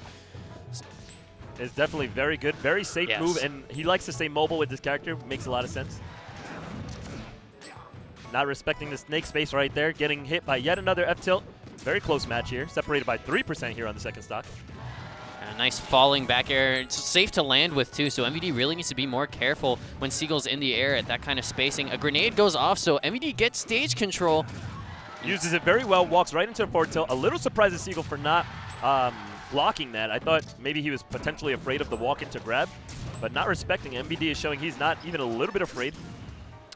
It's definitely very good, very safe move, and he likes to stay mobile with this character. Makes a lot of sense. Not respecting the Snake space right there, getting hit by yet another F-tilt. Very close match here, separated by 3% here on the second stock.
A nice falling back air. It's safe to land with, too, so MVD really needs to be more careful when Seagull's in the air at that kind of spacing. A grenade goes off, so MVD gets stage control.
Uses it very well, walks right into a forward tilt. A little surprised at Seagull for not blocking that. I thought maybe he was potentially afraid of the walk into grab, but not respecting it. MBD is showing he's not even a little bit afraid.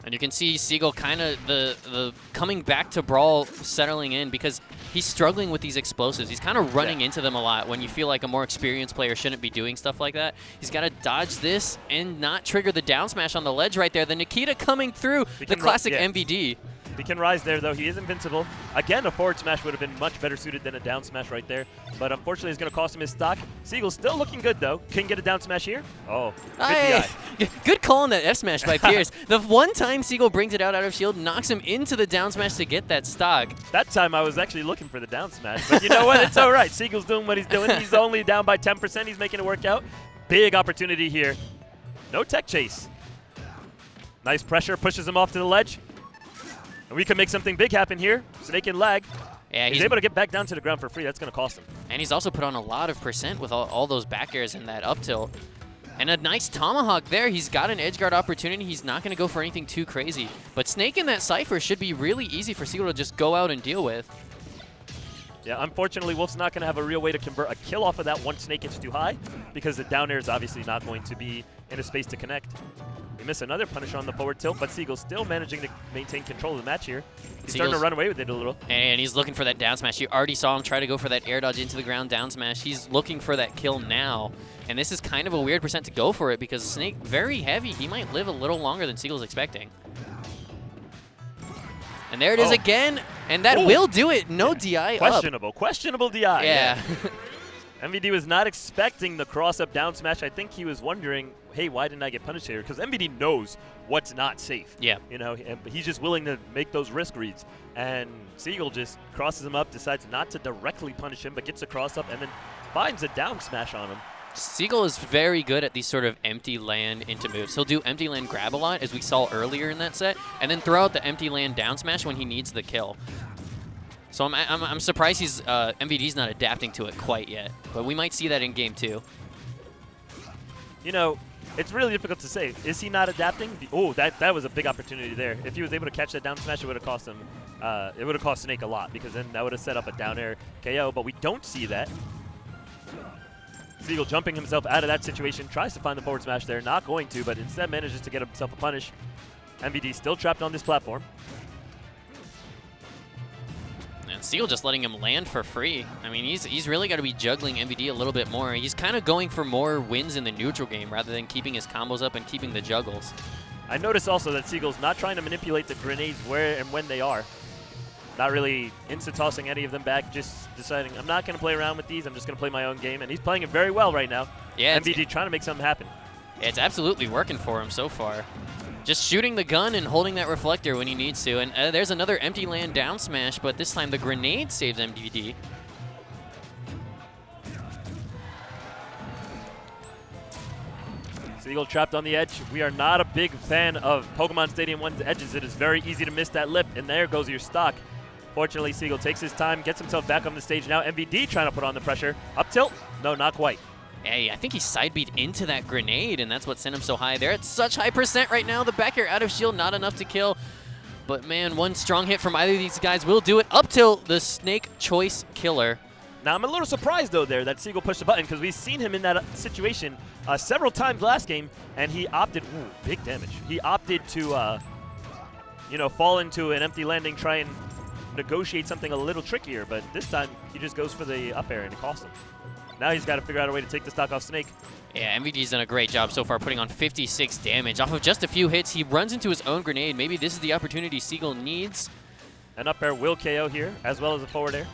And you can see Seagull kind of the coming back to Brawl, settling in because he's struggling with these explosives. He's kind of running into them a lot when you feel like a more experienced player shouldn't be doing stuff like that. He's got to dodge this and not trigger the down smash on the ledge right there. The Nikita coming through, the classic MVD.
He can rise there, though. He is invincible. Again, a forward smash would have been much better suited than a down smash right there. But unfortunately, it's going to cost him his stock. Seagull's still looking good, though. Can get a down smash here. Oh, good DI.
Good call on that F smash by Pierce. The one time Seagull brings it out of shield, knocks him into the down smash to get that stock.
That time I was actually looking for the down smash. But you know what? It's all right. Seagull's doing what he's doing. He's only down by 10%. He's making it work out. Big opportunity here. No tech chase. Nice pressure. Pushes him off to the ledge. And we can make something big happen here. Snake and lag.
Yeah,
he's able to get back down to the ground for free. That's going to cost him.
And he's also put on a lot of percent with all those back airs and that up tilt. And a nice tomahawk there. He's got an edge guard opportunity. He's not going to go for anything too crazy. But Snake in that Cypher should be really easy for Seagull to just go out and deal with.
Yeah, unfortunately, Wolf's not going to have a real way to convert a kill off of that once Snake gets too high because the down air is obviously not going to be in a space to connect. We miss another punish on the forward tilt, but Seagull's still managing to maintain control of the match here. He's starting to run away with it a little.
And he's looking for that down smash. You already saw him try to go for that air dodge into the ground down smash. He's looking for that kill now. And this is kind of a weird percent to go for it because Snake, very heavy. He might live a little longer than Seagull's expecting. And there it is again. And that will do it. No DI up.
Questionable DI.
Yeah.
MVD was not expecting the cross-up down smash. I think he was wondering, hey, why didn't I get punished here? Because MVD knows what's not safe.
Yeah.
You know, he's just willing to make those risk reads. And Seagull just crosses him up, decides not to directly punish him, but gets a cross-up and then finds a down smash on him.
Seagull is very good at these sort of empty land into moves. He'll do empty land grab a lot, as we saw earlier in that set, and then throw out the empty land down smash when he needs the kill. So I'm surprised he's MVD's not adapting to it quite yet, but we might see that in game 2.
You know, it's really difficult to say. Is he not adapting? Oh, that was a big opportunity there. If he was able to catch that down smash, it would have cost him. It would have cost Snake a lot because then that would have set up a down air KO. But we don't see that. Seagull jumping himself out of that situation, tries to find the forward smash there, not going to, but instead manages to get himself a punish. MVD still trapped on this platform.
And Seagull just letting him land for free. I mean, he's really got to be juggling MVD a little bit more. He's kind of going for more wins in the neutral game rather than keeping his combos up and keeping the juggles.
I noticed also that Seagull's not trying to manipulate the grenades where and when they are. Not really insta-tossing any of them back, just deciding, I'm not going to play around with these, I'm just going to play my own game. And he's playing it very well right now.
Yeah,
MVD trying to make something happen.
It's absolutely working for him so far. Just shooting the gun and holding that reflector when he needs to. And there's another empty land down smash, but this time the grenade saves MVD.
Seagull trapped on the edge. We are not a big fan of Pokemon Stadium 1's edges. It is very easy to miss that lip, and there goes your stock. Fortunately, Seagull takes his time, gets himself back on the stage now. MVD trying to put on the pressure. Up tilt? No, not quite.
Hey, I think he side beat into that grenade, and that's what sent him so high. They're at such high percent right now. The back air out of shield, not enough to kill. But, man, one strong hit from either of these guys will do it. Up tilt, the Snake choice killer.
Now, I'm a little surprised, though, there that Seagull pushed the button because we've seen him in that situation several times last game, and he opted – ooh, big damage. He opted to, you know, fall into an empty landing, try and negotiate something a little trickier, but this time he just goes for the up air, and it costs him. Now he's got to figure out a way to take the stock off Snake.
Yeah, MVD's done a great job so far, putting on 56 damage. Off of just a few hits, he runs into his own grenade. Maybe this is the opportunity Seagull needs.
An up air will KO here, as well as a forward air.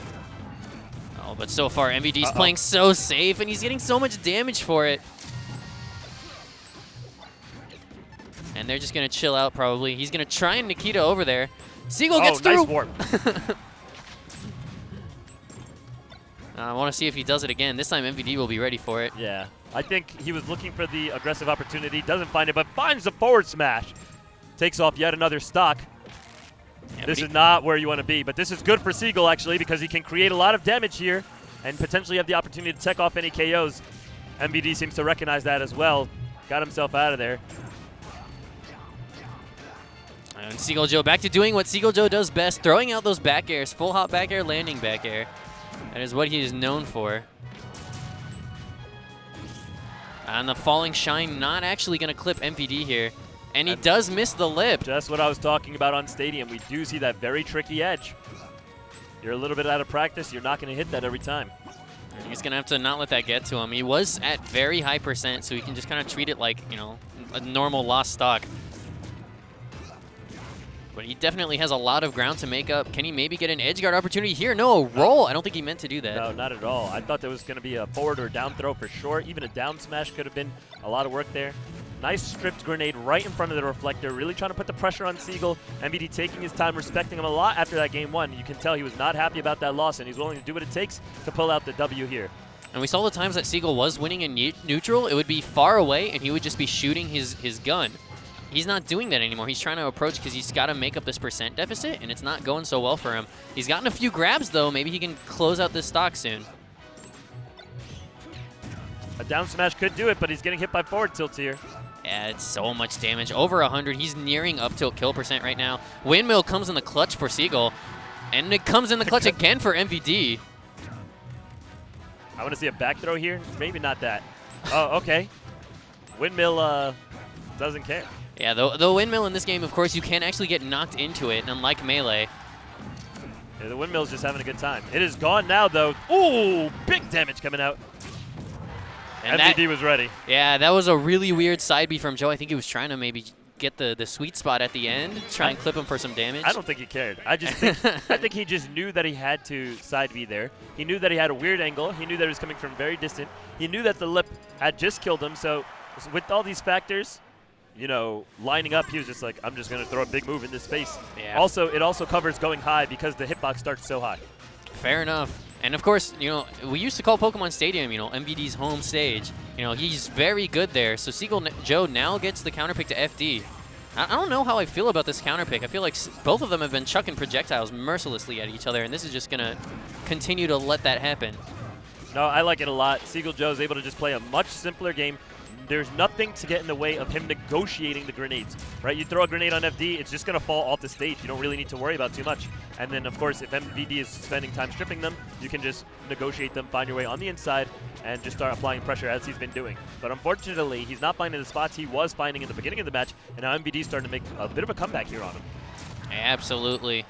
Oh, but so far, MVD's playing so safe, and he's getting so much damage for it. And they're just going to chill out, probably. He's going to try and Nikita over there. Seagull gets through.
Nice warp.
I want to see if he does it again. This time MVD will be ready for it.
Yeah. I think he was looking for the aggressive opportunity. Doesn't find it, but finds the forward smash. Takes off yet another stock. Yeah, this is not where you want to be, but this is good for Seagull, actually, because he can create a lot of damage here and potentially have the opportunity to tech off any KOs. MVD seems to recognize that as well. Got himself out of there.
And Seagull Joe back to doing what Seagull Joe does best, throwing out those back airs, full hop back air, landing back air. That is what he is known for. And the falling shine not actually going to clip MVD here. And he does miss the lip.
Just what I was talking about on Stadium. We do see that very tricky edge. You're a little bit out of practice. You're not going to hit that every time.
He's going to have to not let that get to him. He was at very high percent, so he can just kind of treat it like, you know, a normal lost stock. But he definitely has a lot of ground to make up. Can he maybe get an edge guard opportunity here? No, a roll. I don't think he meant to do that.
No, not at all. I thought there was going to be a forward or down throw for sure. Even a down smash could have been a lot of work there. Nice stripped grenade right in front of the reflector, really trying to put the pressure on Siegel. MVD taking his time, respecting him a lot after that game one. You can tell he was not happy about that loss, and he's willing to do what it takes to pull out the W here.
And we saw the times that Siegel was winning in neutral. It would be far away, and he would just be shooting his gun. He's not doing that anymore. He's trying to approach because he's got to make up this percent deficit, and it's not going so well for him. He's gotten a few grabs, though. Maybe he can close out this stock soon.
A down smash could do it, but he's getting hit by forward tilt here.
Yeah, it's so much damage. Over 100. He's nearing up tilt kill percent right now. Windmill comes in the clutch for Siegel, and it comes in the clutch again for MVD.
I want to see a back throw here. Maybe not that. Oh, okay. Windmill doesn't care.
Yeah, the windmill in this game, of course, you can actually get knocked into it, unlike Melee.
Yeah, the windmill's just having a good time. It is gone now, though. Ooh, big damage coming out. And MVD was ready.
Yeah, that was a really weird side B from Joe. I think he was trying to maybe get the sweet spot at the end, try and clip him for some damage.
I don't think he cared. I think he just knew that he had to side B there. He knew that he had a weird angle. He knew that it was coming from very distant. He knew that the lip had just killed him. So with all these factors, you know, lining up, he was just like, I'm just going to throw a big move in this space.
Yeah.
Also, it also covers going high because the hitbox starts so high.
Fair enough. And of course, you know, we used to call Pokemon Stadium, you know, MVD's home stage. You know, he's very good there. So Siegel Joe now gets the counter pick to FD. I don't know how I feel about this counter pick. I feel like both of them have been chucking projectiles mercilessly at each other, and this is just going to continue to let that happen.
No, I like it a lot. Siegel Joe is able to just play a much simpler game. There's nothing to get in the way of him negotiating the grenades, right? You throw a grenade on FD, it's just going to fall off the stage. You don't really need to worry about too much. And then, of course, if MVD is spending time stripping them, you can just negotiate them, find your way on the inside, and just start applying pressure as he's been doing. But unfortunately, he's not finding the spots he was finding in the beginning of the match, and now MVD's starting to make a bit of a comeback here on him.
Absolutely.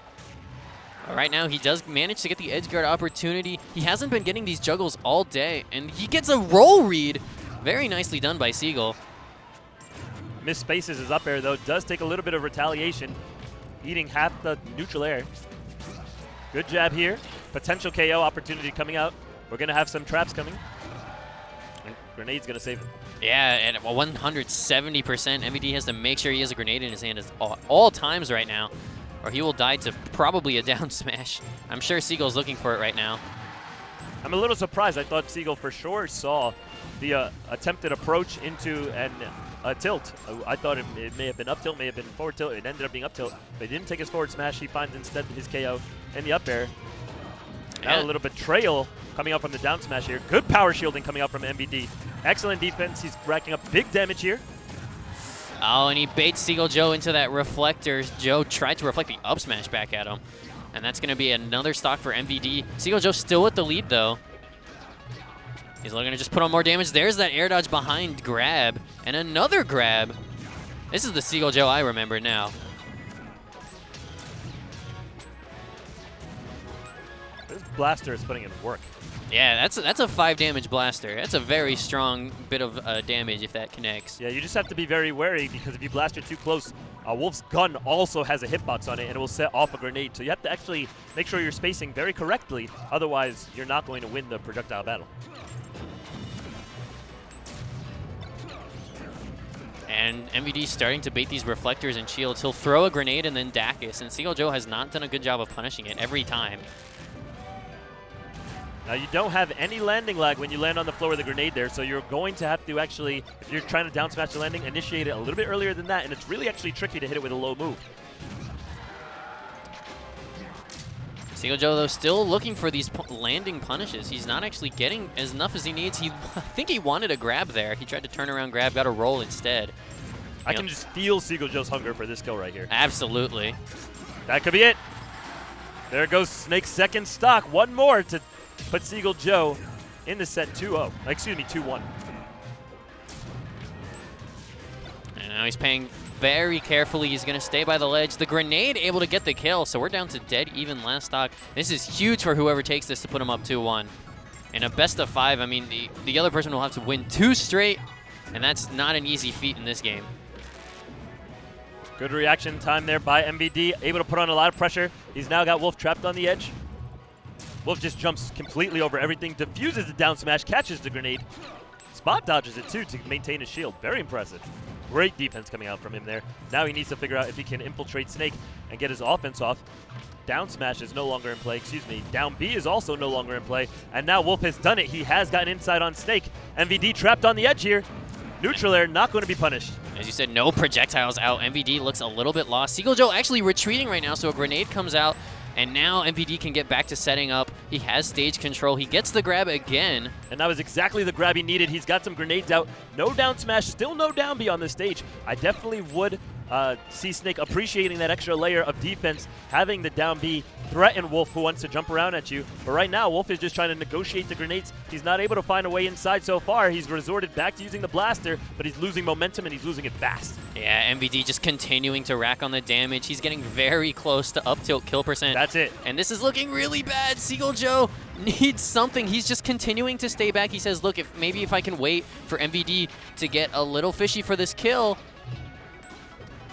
Right now, he does manage to get the edge guard opportunity. He hasn't been getting these juggles all day, and he gets a roll read. Very nicely done by Siegel.
Miss spaces his up air, though. Does take a little bit of retaliation, eating half the neutral air. Good jab here. Potential KO opportunity coming out. We're going to have some traps coming. And grenade's going to save him.
Yeah, and at 170%, MVD has to make sure he has a grenade in his hand at all times right now, or he will die to probably a down smash. I'm sure Siegel's looking for it right now.
I'm a little surprised. I thought Siegel for sure saw the attempted approach into a tilt. I thought it may have been up tilt, may have been forward tilt. It ended up being up tilt, but he didn't take his forward smash. He finds instead his KO in the up air. Now a little betrayal coming out from the down smash here. Good power shielding coming out from MVD. Excellent defense. He's racking up big damage here.
Oh, and he baits Siegel Joe into that reflector. Joe tried to reflect the up smash back at him. And that's going to be another stock for MVD. Siegel Joe still with the lead, though. He's looking to just put on more damage. There's that air dodge behind grab. And another grab. This is the Siegel Joe I remember now.
This blaster is putting in work.
Yeah, that's a 5 damage blaster. That's a very strong bit of damage if that connects.
Yeah, you just have to be very wary because if you blast it too close, Wolf's gun also has a hitbox on it and it will set off a grenade. So you have to actually make sure you're spacing very correctly. Otherwise, you're not going to win the projectile battle.
And MVD's starting to bait these reflectors and shields. He'll throw a grenade and then Dacus, and Siegel Joe has not done a good job of punishing it every time.
Now, you don't have any landing lag when you land on the floor with a grenade there, so you're going to have to actually, if you're trying to down smash the landing, initiate it a little bit earlier than that, and it's really actually tricky to hit it with a low move.
Siegel Joe, though, still looking for these landing punishes. He's not actually getting as enough as he needs. I think he wanted a grab there. He tried to turn around grab, got a roll instead.
I can just feel Siegel Joe's hunger for this kill right here.
Absolutely.
That could be it. There goes Snake's second stock. One more to put Siegel Joe in the set 2-0. Excuse me, 2-1.
And now he's paying very carefully. He's going to stay by the ledge. The grenade able to get the kill, so we're down to dead even last stock. This is huge for whoever takes this to put him up 2-1. In a best of 5, I mean, the other person will have to win 2 straight, and that's not an easy feat in this game.
Good reaction time there by MVD, able to put on a lot of pressure. He's now got Wolf trapped on the edge. Wolf just jumps completely over everything, diffuses the down smash, catches the grenade. Spot dodges it too to maintain his shield. Very impressive. Great defense coming out from him there. Now he needs to figure out if he can infiltrate Snake and get his offense off. Down smash is no longer in play, Down B is also no longer in play. And now Wolf has done it. He has gotten inside on Snake. MVD trapped on the edge here. Neutral air not going to be punished.
As you said, no projectiles out. MVD looks a little bit lost. Seagull Joe actually retreating right now, so a grenade comes out. And now MVD can get back to setting up. He has stage control. He gets the grab again.
And that was exactly the grab he needed. He's got some grenades out. No down smash, still no down B on the stage. I definitely would see Snake appreciating that extra layer of defense, having the down B threaten Wolf, who wants to jump around at you. But right now, Wolf is just trying to negotiate the grenades. He's not able to find a way inside so far. He's resorted back to using the blaster, but he's losing momentum and he's losing it fast.
Yeah, MVD just continuing to rack on the damage. He's getting very close to up tilt kill percent.
That's it.
And this is looking really bad. Seagull Joe needs something. He's just continuing to stay back. He says, look, maybe if I can wait for MVD to get a little fishy for this kill.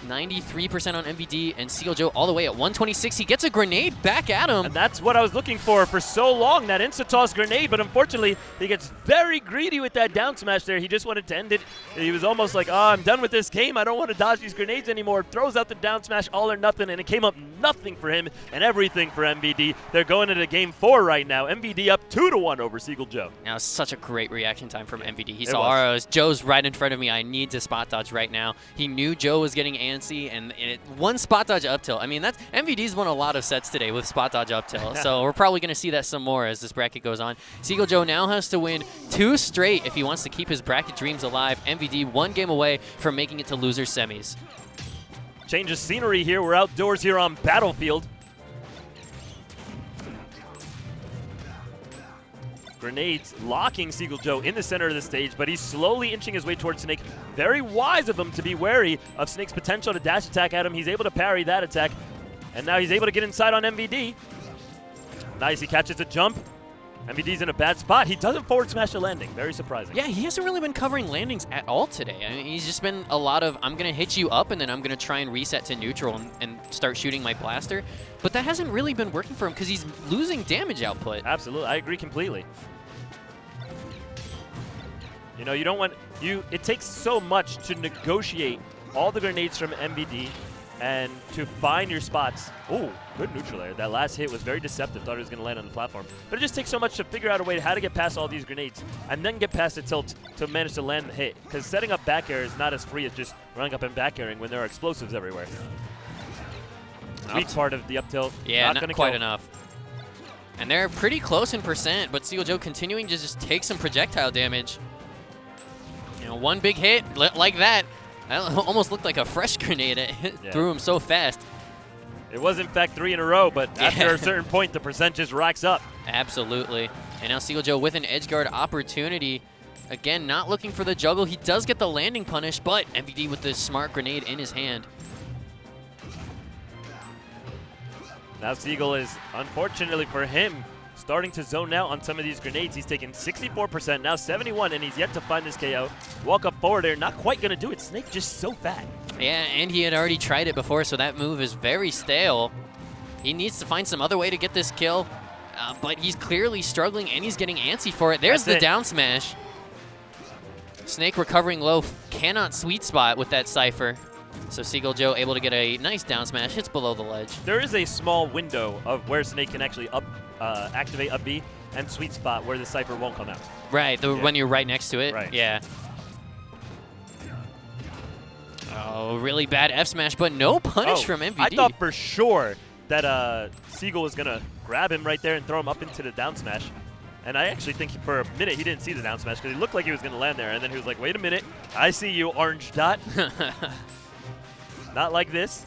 93% on MVD, and Seagull Joe all the way at 126. He gets a grenade back at him.
And that's what I was looking for so long, that insta-toss grenade, but unfortunately, he gets very greedy with that down smash there. He just wanted to end it. He was almost like, oh, I'm done with this game. I don't want to dodge these grenades anymore. Throws out the down smash, all or nothing, and it came up nothing for him and everything for MVD. They're going into game 4 right now. MVD up 2-1 over Seagull Joe.
Now, such a great reaction time from MVD. He saw arrows. Joe's right in front of me. I need to spot dodge right now. He knew Joe was getting antsy, and one spot dodge up tilt. I mean, MVD's won a lot of sets today with spot dodge up tilt, so we're probably going to see that some more as this bracket goes on. Seagull Joe now has to win 2 straight if he wants to keep his bracket dreams alive. MVD 1 game away from making it to loser semis.
Change of scenery here. We're outdoors here on Battlefield. Grenades locking Seagull Joe in the center of the stage, but he's slowly inching his way towards Snake. Very wise of him to be wary of Snake's potential to dash attack at him. He's able to parry that attack, and now he's able to get inside on MVD. Nice, he catches a jump. MVD's in a bad spot. He doesn't forward smash the landing. Very surprising.
Yeah, he hasn't really been covering landings at all today. I mean, he's just been a lot of, I'm going to hit you up, and then I'm going to try and reset to neutral and start shooting my blaster. But that hasn't really been working for him because he's losing damage output.
Absolutely. I agree completely. You know, you don't want, it takes so much to negotiate all the grenades from MVD and to find your spots. Oh, good neutral there. That last hit was very deceptive. Thought it was going to land on the platform. But it just takes so much to figure out a way how to get past all these grenades and then get past the tilt to manage to land the hit. Because setting up back air is not as free as just running up and back airing when there are explosives everywhere. Weak part of the up tilt.
Yeah, not quite
kill.
enough. And they're pretty close in percent, but Seagull Joe continuing to just take some projectile damage. You know, one big hit like that. That almost looked like a fresh grenade. It threw him so fast.
It was, in fact, 3 in a row, but after a certain point, the percent just racks up.
Absolutely. And now Seagull Joe with an edge guard opportunity. Again, not looking for the juggle. He does get the landing punish, but MVD with the smart grenade in his hand.
Now Seagull is, unfortunately for him, starting to zone out on some of these grenades. He's taken 64%, now 71, and he's yet to find this KO. Walk up forward there, not quite going to do it. Snake just so fat.
Yeah, and he had already tried it before, so that move is very stale. He needs to find some other way to get this kill, but he's clearly struggling, and he's getting antsy for it. There's the down smash. Snake recovering low, cannot sweet spot with that Cypher. So Seagull Joe able to get a nice down smash, hits below the ledge.
There is a small window of where Snake can actually activate up B and sweet spot where the Cypher won't come out.
Right, when you're right next to it.
Right.
Yeah. Oh, really bad F smash, but no punish from MVD.
I thought for sure that Seagull was going to grab him right there and throw him up into the down smash. And I actually think for a minute he didn't see the down smash because he looked like he was going to land there. And then he was like, wait a minute, I see you, orange dot. Not like this.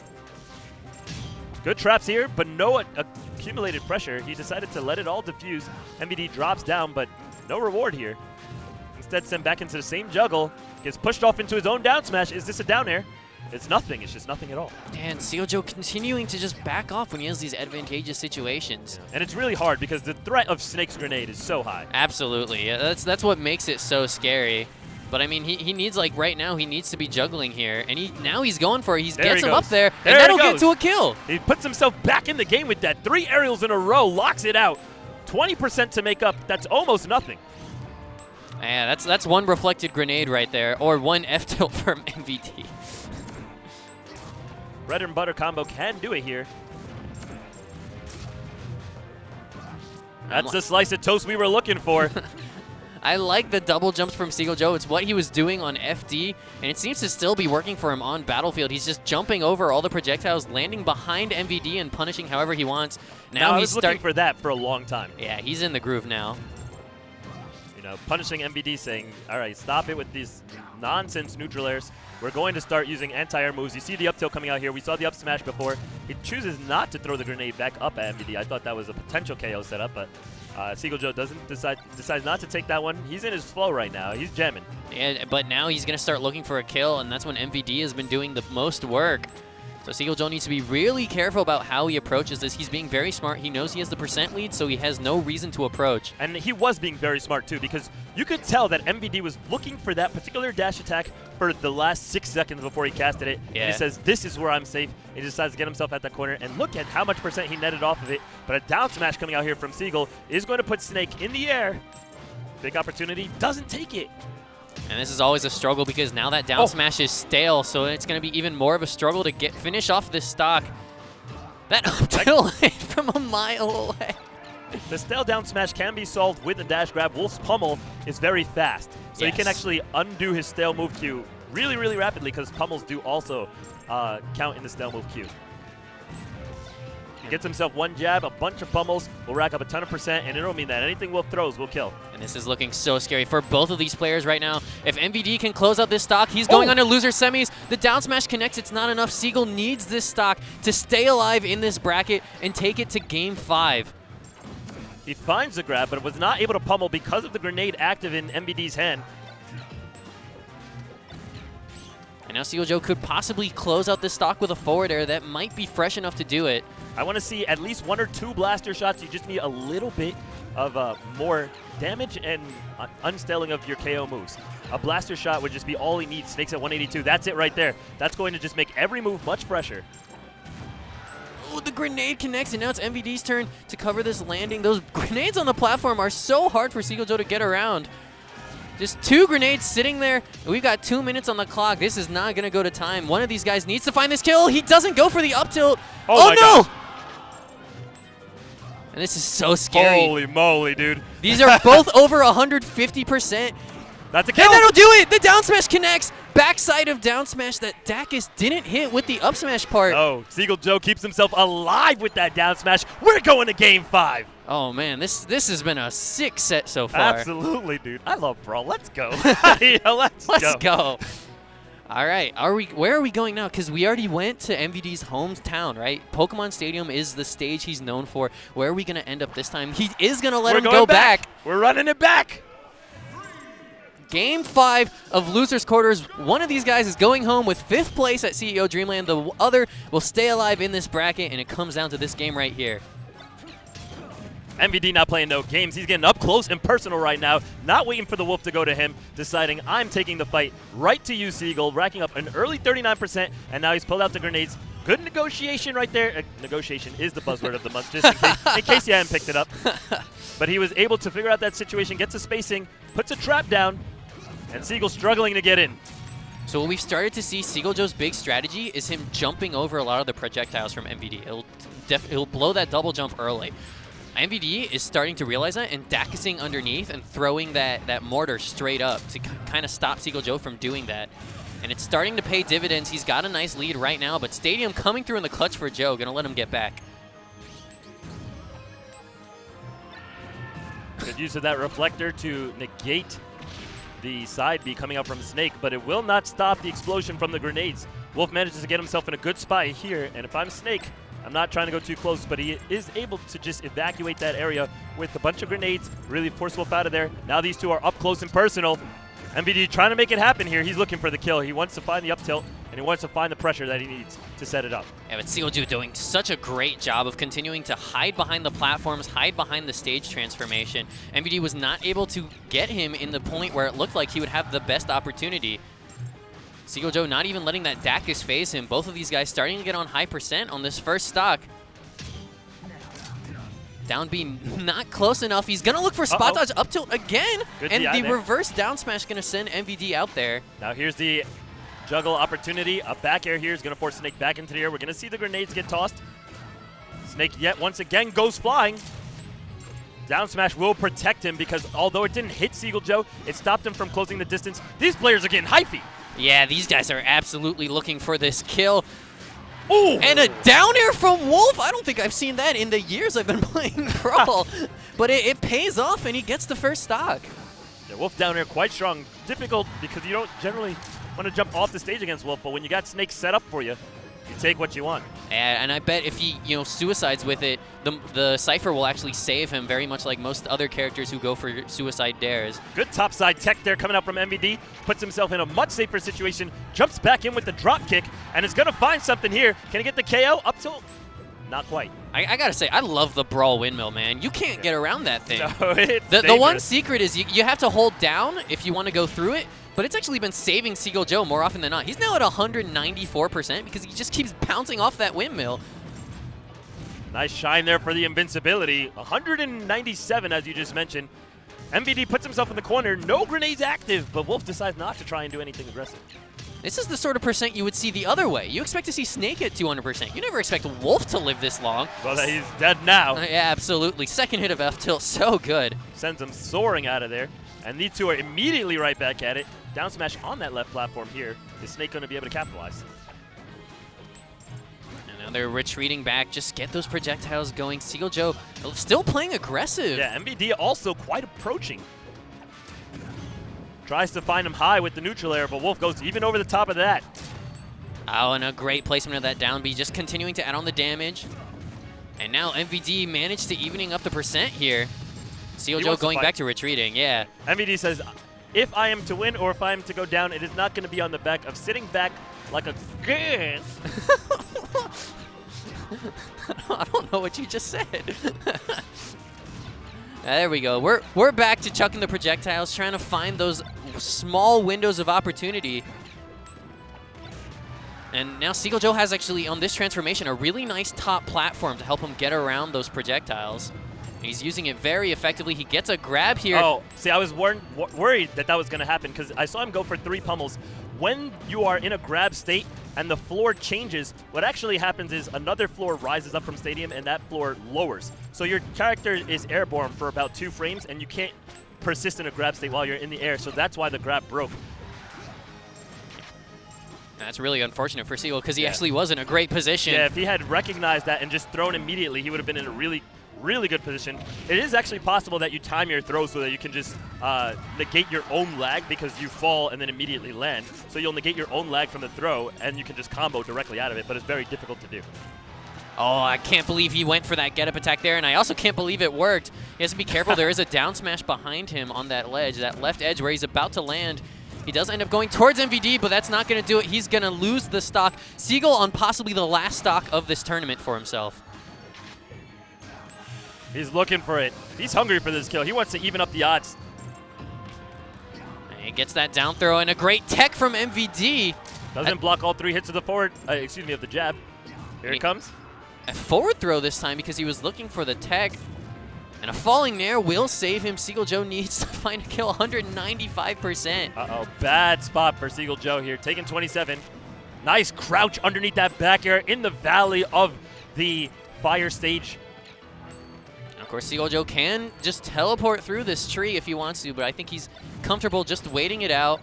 Good traps here, but no accumulated pressure. He decided to let it all diffuse. MVD drops down, but no reward here. Instead, sent back into the same juggle. Gets pushed off into his own down smash. Is this a down air? it's nothing. It's just nothing at all.
And Seal Joe continuing to just back off when he has these advantageous situations.
And it's really hard because the threat of Snake's grenade is so high.
Absolutely. Yeah, that's what makes it so scary. But I mean, he needs, like, right now, he needs to be juggling here. And now he's going for it. He gets him up there, and that'll get to a kill.
He puts himself back in the game with that. 3 aerials in a row, locks it out. 20% to make up. That's almost nothing.
Yeah, that's one reflected grenade right there, or one F-tilt from MVD.
Bread and butter combo can do it here. That's the slice of toast we were looking for.
I like the double jumps from Seagull Joe. It's what he was doing on FD, and it seems to still be working for him on Battlefield. He's just jumping over all the projectiles, landing behind MVD and punishing however he wants.
Now he's looking for that for a long time.
Yeah, he's in the groove now.
You know, punishing MVD, saying, all right, stop it with these nonsense neutral airs. We're going to start using anti-air moves. You see the up tilt coming out here. We saw the up smash before. He chooses not to throw the grenade back up at MVD. I thought that was a potential KO setup, but Seagull Joe decides not to take that one. He's in his flow right now. He's jamming.
Yeah, but now he's going to start looking for a kill, and that's when MVD has been doing the most work. So Seagull Joe needs to be really careful about how he approaches this. He's being very smart. He knows he has the percent lead, so he has no reason to approach.
And he was being very smart, too, because you could tell that MVD was looking for that particular dash attack for the last 6 seconds before he casted it.
Yeah.
And he says, this is where I'm safe. He decides to get himself at that corner. And look at how much percent he netted off of it. But a down smash coming out here from Seagull is going to put Snake in the air. Big opportunity. Doesn't take it.
And this is always a struggle because now that down smash is stale, so it's going to be even more of a struggle to finish off this stock. That up tilt from a mile away.
The stale down smash can be solved with a dash grab. Wolf's pummel is very fast, so he can actually undo his stale move queue really, really rapidly because pummels do also count in the stale move queue. He gets himself one jab, a bunch of pummels, will rack up a ton of percent, and it'll mean that anything Wolf throws will kill.
And this is looking so scary for both of these players right now. If MVD can close out this stock, he's going on to loser semis. The down smash connects. It's not enough. Seagull needs this stock to stay alive in this bracket and take it to game 5.
He finds the grab, but was not able to pummel because of the grenade active in MVD's hand.
And now Seagull Joe could possibly close out this stock with a forward air that might be fresh enough to do it.
I want to see at least 1 or 2 blaster shots. You just need a little bit of more damage and unstaling of your KO moves. A blaster shot would just be all he needs. Snake's at 182. That's it right there. That's going to just make every move much fresher.
Oh, the grenade connects, and now it's MVD's turn to cover this landing. Those grenades on the platform are so hard for Seagull Joe to get around. Just 2 grenades sitting there. We've got 2 minutes on the clock. This is not going to go to time. One of these guys needs to find this kill. He doesn't go for the up tilt. Oh no!
Gosh.
And this is so scary.
Holy moly, dude.
These are both over 150%.
That's a kill.
And that'll do it. The down smash connects. Backside of down smash that Dacus didn't hit with the up smash part.
Oh, Seagull Joe keeps himself alive with that down smash. We're going to game 5.
Oh man, this has been a sick set so far.
Absolutely, dude. I love Brawl. Let's go. Let's
go. All right, where are we going now? Because we already went to MVD's hometown, right? Pokemon Stadium is the stage he's known for. Where are we going to end up this time? He is going to let him go back.
We're running it back.
Game 5 of Losers Quarters. One of these guys is going home with 5th place at CEO Dreamland. The other will stay alive in this bracket, and it comes down to this game right here.
MVD not playing no games. He's getting up close and personal right now, not waiting for the Wolf to go to him, deciding I'm taking the fight right to you, Seagull, racking up an early 39%, and now he's pulled out the grenades. Good negotiation right there. Negotiation is the buzzword of the month, just in case you hadn't picked it up. But he was able to figure out that situation, gets a spacing, puts a trap down, and Seagull struggling to get in.
So what we've started to see, Seagull Joe's big strategy is him jumping over a lot of the projectiles from MVD. It'll blow that double jump early. MVD is starting to realize that and Dacusing underneath and throwing that mortar straight up to kind of stop Seagull Joe from doing that. And it's starting to pay dividends. He's got a nice lead right now, but Stadium coming through in the clutch for Joe, gonna let him get back.
Good use of that reflector to negate the side B coming out from Snake, but it will not stop the explosion from the grenades. Wolf manages to get himself in a good spot here, and if I'm Snake, I'm not trying to go too close, but he is able to just evacuate that area with a bunch of grenades, really force Wolf out of there. Now these two are up close and personal. MVD trying to make it happen here. He's looking for the kill. He wants to find the up tilt. and he wants to find the pressure that he needs to set it up.
Yeah, but Sealju doing such a great job of continuing to hide behind the platforms, hide behind the stage transformation. MVD was not able to get him in the point where it looked like he would have the best opportunity. Sealju not even letting that Dacus phase him. Both of these guys starting to get on high percent on this first stock. Down B not close enough. He's going to look for spot dodge up tilt again.
Good
and
DI
the
there.
reverse down smash going to send MVD out there.
Now here's the juggle opportunity. A back air here is going to force Snake back into the air. We're going to see the grenades get tossed. Snake yet once again goes flying. Down smash will protect him because although it didn't hit Seagull, it stopped him from closing the distance. These players are getting hyphy.
Yeah, these guys are absolutely looking for this kill.
Ooh.
And a down air from Wolf. I don't think I've seen that in the years I've been playing Brawl. But it pays off, and he gets the first stock.
Yeah, Wolf down air quite strong. Difficult because you don't generally want to jump off the stage against Wolf, but when you got Snake set up for you, you take what you want.
And I bet if he, suicides with it, the Cypher will actually save him, very much like most other characters who go for suicide dares.
Good topside tech there coming out from MVD. Puts himself in a much safer situation. Jumps back in with the drop kick, and is going to find something here. Can he get the KO? Up till... Not quite.
I gotta say, I love the Brawl windmill, man. You can't get around that thing.
No, it's
the one secret is you have to hold down if you want to go through it, but it's actually been saving Seagull Joe more often than not. He's now at 194% because he just keeps bouncing off that windmill.
Nice shine there for the invincibility. 197, as you just mentioned. MVD puts himself in the corner. No grenades active, but Wolf decides not to try and do anything aggressive.
This is the sort of percent you would see the other way. You expect to see Snake at 200%. You never expect Wolf to live this long.
Well, he's dead now.
Yeah, absolutely. Second hit of F-tilt, so good.
Sends him soaring out of there. And these two are immediately right back at it. Down smash on that left platform here. Is Snake going to be able to capitalize?
And now they're retreating back. Just get those projectiles going. Seagull Joe still playing aggressive.
Yeah, MVD also quite approaching. Tries to find him high with the neutral air, but Wolf goes even over the top of that.
Oh, and a great placement of that down B, just continuing to add on the damage. And now MVD managed to evening up the percent here. Seagull Joe going back to retreating, yeah.
MVD says, if I am to win or if I am to go down, it is not going to be on the back of sitting back like a gun.
I don't know what you just said. There we go. We're back to chucking the projectiles, trying to find those small windows of opportunity. And now Seagull Joe has actually, on this transformation, a really nice top platform to help him get around those projectiles. And he's using it very effectively. He gets a grab here.
Oh, see, I was worried that was going to happen because I saw him go for 3 pummels. When you are in a grab state and the floor changes, what actually happens is another floor rises up from stadium and that floor lowers. So your character is airborne for about 2 frames and you can't persist in a grab state while you're in the air. So that's why the grab broke.
That's really unfortunate for Seagull because he actually was in a great position.
Yeah, if he had recognized that and just thrown immediately, he would have been in a really good position. It is actually possible that you time your throw so that you can just negate your own lag because you fall and then immediately land. So you'll negate your own lag from the throw and you can just combo directly out of it, but it's very difficult to do.
Oh, I can't believe he went for that get-up attack there, and I also can't believe it worked. He has to be careful. There is a down smash behind him on that ledge, that left edge where he's about to land. He does end up going towards MVD, but that's not going to do it. He's going to lose the stock. Seagull on possibly the last stock of this tournament for himself.
He's looking for it. He's hungry for this kill. He wants to even up the odds.
And he gets that down throw and a great tech from MVD.
Doesn't block all 3 hits of the forward, of the jab. Here it comes.
A forward throw this time because he was looking for the tech. And a falling nair will save him. Seagull Joe needs to find a kill, 195%.
Uh-oh, bad spot for Seagull Joe here. Taking 27. Nice crouch underneath that back air in the valley of the fire stage.
And of course, Seagull Joe can just teleport through this tree if he wants to, but I think he's comfortable just waiting it out.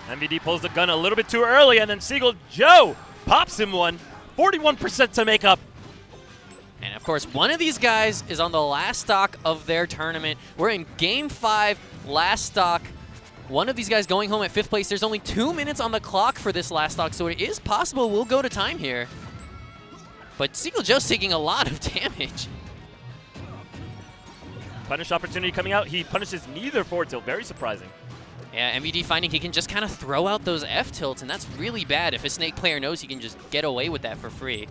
MVD pulls the gun a little bit too early, and then Seagull Joe pops him one. 41% to make up.
And of course, one of these guys is on the last stock of their tournament. We're in Game 5, last stock. One of these guys going home at 5th place. There's only 2 minutes on the clock for this last stock, so it is possible we'll go to time here. But Seagull Joe's taking a lot of damage.
Punish opportunity coming out. He punishes neither forward tilt. Very surprising.
Yeah, MVD finding he can just kind of throw out those F tilts, and that's really bad if a Snake player knows he can just get away with that for free.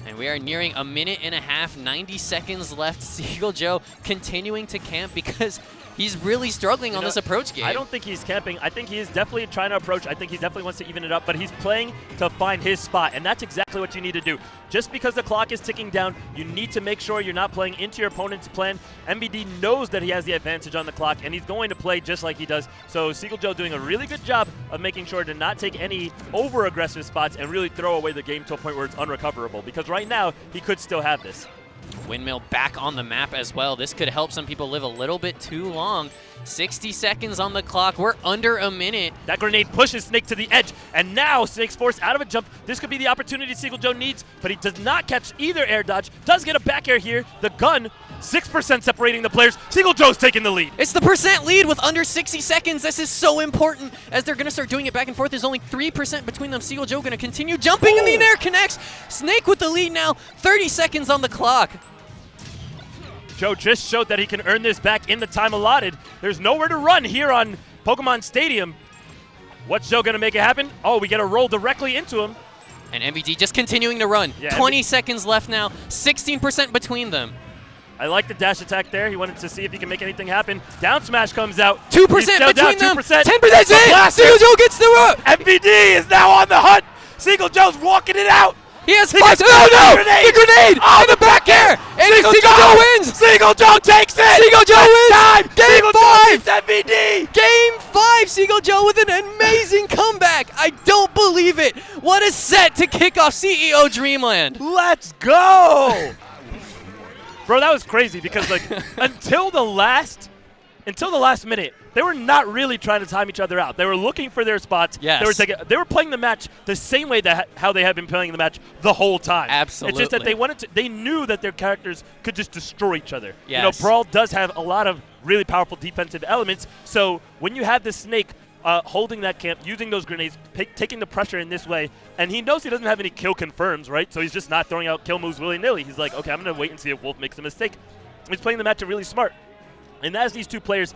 And we are nearing a minute and a half, 90 seconds left. Seagull Joe continuing to camp because he's really struggling on this approach game.
I don't think he's camping. I think he is definitely trying to approach. I think he definitely wants to even it up, but he's playing to find his spot, and that's exactly what you need to do. Just because the clock is ticking down, you need to make sure you're not playing into your opponent's plan. MVD knows that he has the advantage on the clock, and he's going to play just like he does. So Seagull Joe doing a really good job of making sure to not take any over-aggressive spots and really throw away the game to a point where it's unrecoverable, because right now he could still have this.
Windmill back on the map as well. This could help some people live a little bit too long. 60 seconds on the clock. We're under a minute.
That grenade pushes Snake to the edge, and now Snake's forced out of a jump. This could be the opportunity Seagull Joe needs, but he does not catch either air dodge. Does get a back air here. The gun, 6% separating the players. Seagull Joe's taking the lead.
It's the percent lead with under 60 seconds. This is so important as they're going to start doing it back and forth. There's only 3% between them. Seagull Joe going to continue jumping, and the air connects. Snake with the lead now. 30 seconds on the clock.
Joe just showed that he can earn this back in the time allotted. There's nowhere to run here on Pokemon Stadium. What's Joe going to make it happen? Oh, we get a roll directly into him.
And MVD just continuing to run.
Yeah,
20 seconds left now. 16% between them.
I like the dash attack there. He wanted to see if he can make anything happen. Down smash comes out.
2%
between
them.
2%.
10%'s in. Seagull Joe gets the rope.
MVD is now on the hunt. Seagull Joe's walking it out.
He has 5. Oh no! The grenade! Oh, the back air! And Seagull Joe wins!
Seagull Joe takes it!
Seagull Joe wins! Game 5!
MVD!
Game 5! Seagull Joe with an amazing comeback! I don't believe it! What a set to kick off CEO Dreamland!
Let's go! Bro, that was crazy because like until the last minute, they were not really trying to time each other out. They were looking for their spots.
Yes.
They were playing the match the same way that how they had been playing the match the whole time.
Absolutely.
It's just that they knew that their characters could just destroy each other.
Yes.
You know, Brawl does have a lot of really powerful defensive elements. So when you have the Snake holding that camp, using those grenades, taking the pressure in this way, and he knows he doesn't have any kill confirms, right? So he's just not throwing out kill moves willy-nilly. He's like, okay, I'm going to wait and see if Wolf makes a mistake. He's playing the match really smart. And as these two players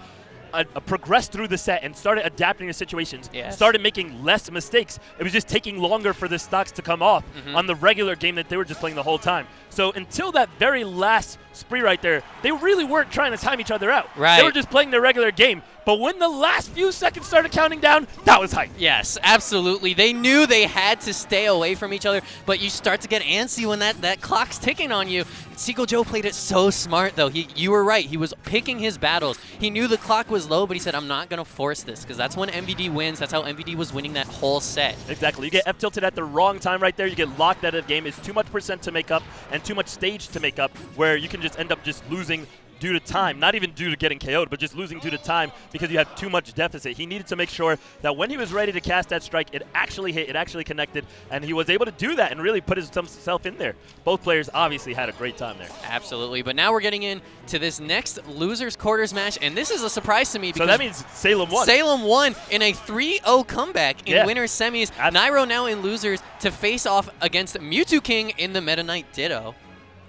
progressed through the set and started adapting to situations, started making less mistakes, it was just taking longer for the stocks to come off on the regular game that they were just playing the whole time. So until that very last spree right there, they really weren't trying to time each other out.
Right.
They were just playing their regular game. But when the last few seconds started counting down, that was hype.
Yes, absolutely. They knew they had to stay away from each other, but you start to get antsy when that clock's ticking on you. Seagull Joe played it so smart, though. You were right. He was picking his battles. He knew the clock was low, but he said, I'm not going to force this, because that's when MVD wins. That's how MVD was winning that whole set.
Exactly. You get F-tilted at the wrong time right there. You get locked out of the game. It's too much percent to make up and too much stage to make up, where you can just end up just losing due to time, not even due to getting KO'd, but just losing due to time because you have too much deficit. He needed to make sure that when he was ready to cast that strike, it actually hit, it actually connected, and he was able to do that and really put himself in there. Both players obviously had a great time there.
Absolutely, but now we're getting into this next losers quarters match, and this is a surprise to me because
so that means Salem won.
Salem won in a 3-0 comeback in winners semis. Nairo now in losers to face off against Mewtwo King in the Meta Knight Ditto.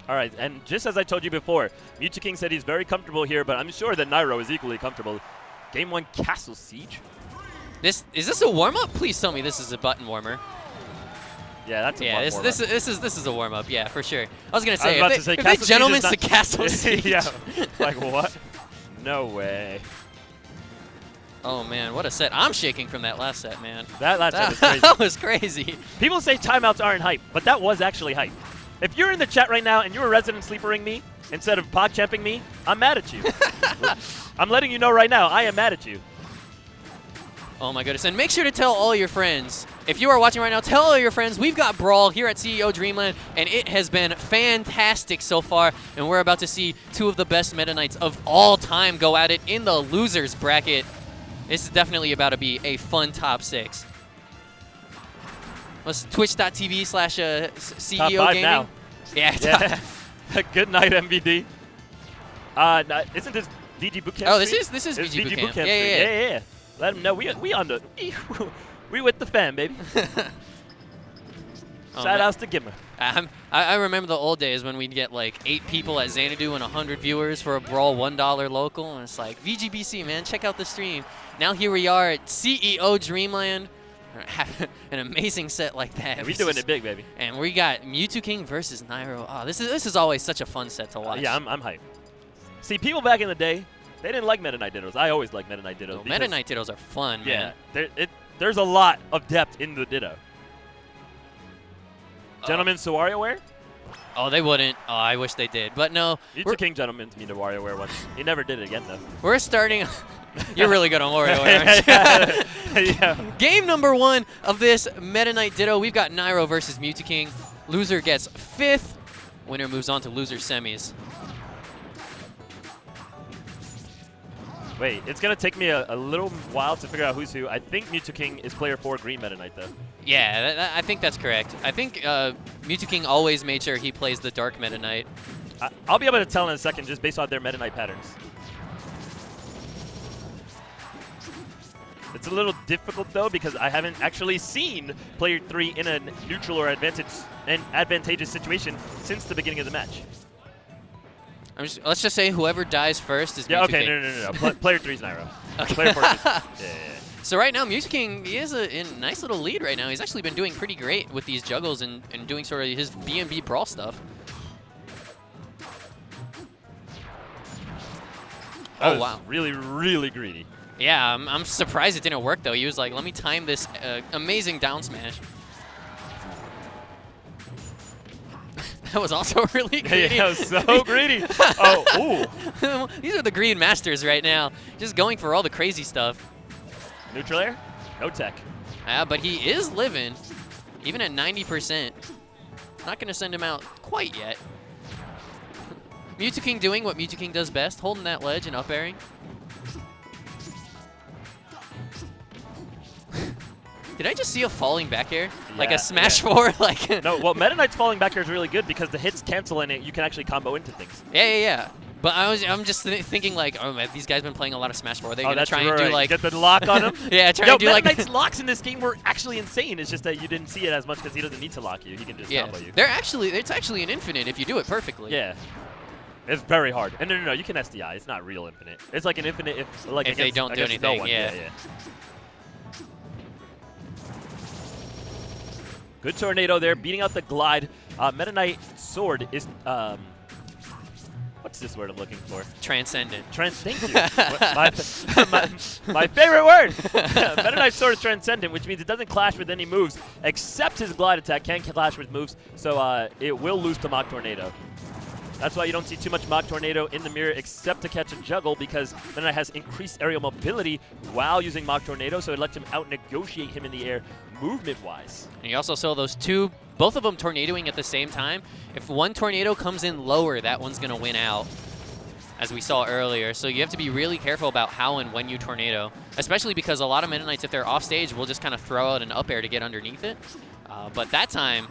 All right, and just as I told you before, Mewtwo King said he's very comfortable here, but I'm sure that Nairo is equally comfortable. Game 1 Castle Siege.
Is this a warm-up? Please tell me this is a button warmer.
Yeah, that's a warm-up.
This is a warm-up, yeah, for sure. I was going to say,
if
they gentlemen to Castle Siege.
Yeah, like what? No way.
Oh, man, what a set. I'm shaking from that last set, man.
That last set was crazy.
That was crazy.
People say timeouts aren't hype, but that was actually hype. If you're in the chat right now and you're resident sleepering me instead of PogChamping me, I'm mad at you. I'm letting you know right now, I am mad at you.
Oh my goodness, and make sure to tell all your friends. If you are watching right now, tell all your friends we've got Brawl here at CEO Dreamland, and it has been fantastic so far, and we're about to see two of the best Meta Knights of all time go at it in the losers bracket. This is definitely about to be a fun top 6. Was twitch.tv/CEO
Top 5
Gaming?
now.
Yeah.
Good night, MVD. Isn't this VG Bootcamp?
Oh,
stream?
this is VG
VG
Bootcamp.
Bootcamp.
Yeah.
Let them know we on the we with the fam, baby. Shout outs to Gimmer.
I remember the old days when we'd get like 8 people at Xanadu and 100 viewers for a Brawl $1 local, and it's like, VGBC, man, check out the stream. Now here we are at CEO Dreamland, having an amazing set like that.
Yeah, we doing it big, baby.
And we got Mewtwo Versus Nairo. Oh, this is always such a fun set to watch.
Yeah, I'm hyped. See, people back in the day, they didn't like Meta Knight Dittos. I always like Meta Knight Dittos.
Well, Meta Knight Dittos are fun,
yeah,
man.
there's a lot of depth in the Ditto. Gentlemen, so WarioWare?
Oh, they wouldn't. Oh, I wish they did. But no.
King Gentleman to me to WarioWare once. He never did it again, though.
We're starting. You're really good on WarioWare, aren't you?
Yeah.
Game number 1 of this Meta Knight Ditto. We've got Nairo versus Mewtwo. Loser gets 5th. Winner moves on to loser semis.
Wait, it's going to take me a little while to figure out who's who. I think Mewtwo is player 4 green Meta Knight, though.
Yeah, I think that's correct. I think Mewtwo always made sure he plays the Dark Meta Knight.
I'll be able to tell in a second just based on their Meta Knight patterns. It's a little difficult, though, because I haven't actually seen player 3 in a neutral or advantageous situation since the beginning of the match.
Let's just say whoever dies first is Mewtwo.
Yeah, okay, no. Player 3's Nairo. Okay. Player 4 is yeah.
So right now, Mewtwo he is in a nice little lead right now. He's actually been doing pretty great with these juggles and doing sort of his B&B Brawl stuff.
Oh, wow. Really, really greedy.
Yeah, I'm surprised it didn't work, though. He was like, let me time this amazing down smash. That was also really greedy.
Yeah, that was so greedy. Oh,
ooh. These are the green masters right now. Just going for all the crazy stuff.
Neutral air? No tech.
But he is living, even at 90%. Not going to send him out quite yet. Mewtwo doing what Mewtwo does best, holding that ledge and up airing. Did I just see a falling back air? Yeah, like a Smash 4? Like
no, well, Meta Knight's falling back air is really good because the hits cancel and you can actually combo into things.
Yeah. But I'm just thinking like, oh man, these guys been playing a lot of Smash 4. Are they gonna try and do like
get the lock on him?
Yeah, try and do
Meta
like
Knight's locks in this game were actually insane. It's just that you didn't see it as much because he doesn't need to lock you. He can just combo you.
It's actually an infinite if you do it perfectly.
Yeah. It's very hard. And no, you can SDI. It's not real infinite. It's like an infinite if
they don't do anything.
No yeah. Good tornado there, beating out the glide. Meta Knight sword is what's this word I'm looking for?
Transcendent.
Thank you. my favorite word. Meta Knight sword is transcendent, which means it doesn't clash with any moves, except his glide attack can clash with moves. So it will lose to Mach Tornado. That's why you don't see too much Mach Tornado in the mirror except to catch a juggle because Meta Knight has increased aerial mobility while using Mach Tornado, so it lets him out-negotiate him in the air movement-wise.
And you also saw those two, both of them tornadoing at the same time. If one tornado comes in lower, that one's going to win out, as we saw earlier. So you have to be really careful about how and when you tornado, especially because a lot of Meta Knights, if they're off stage, will just kind of throw out an up air to get underneath it. But that time,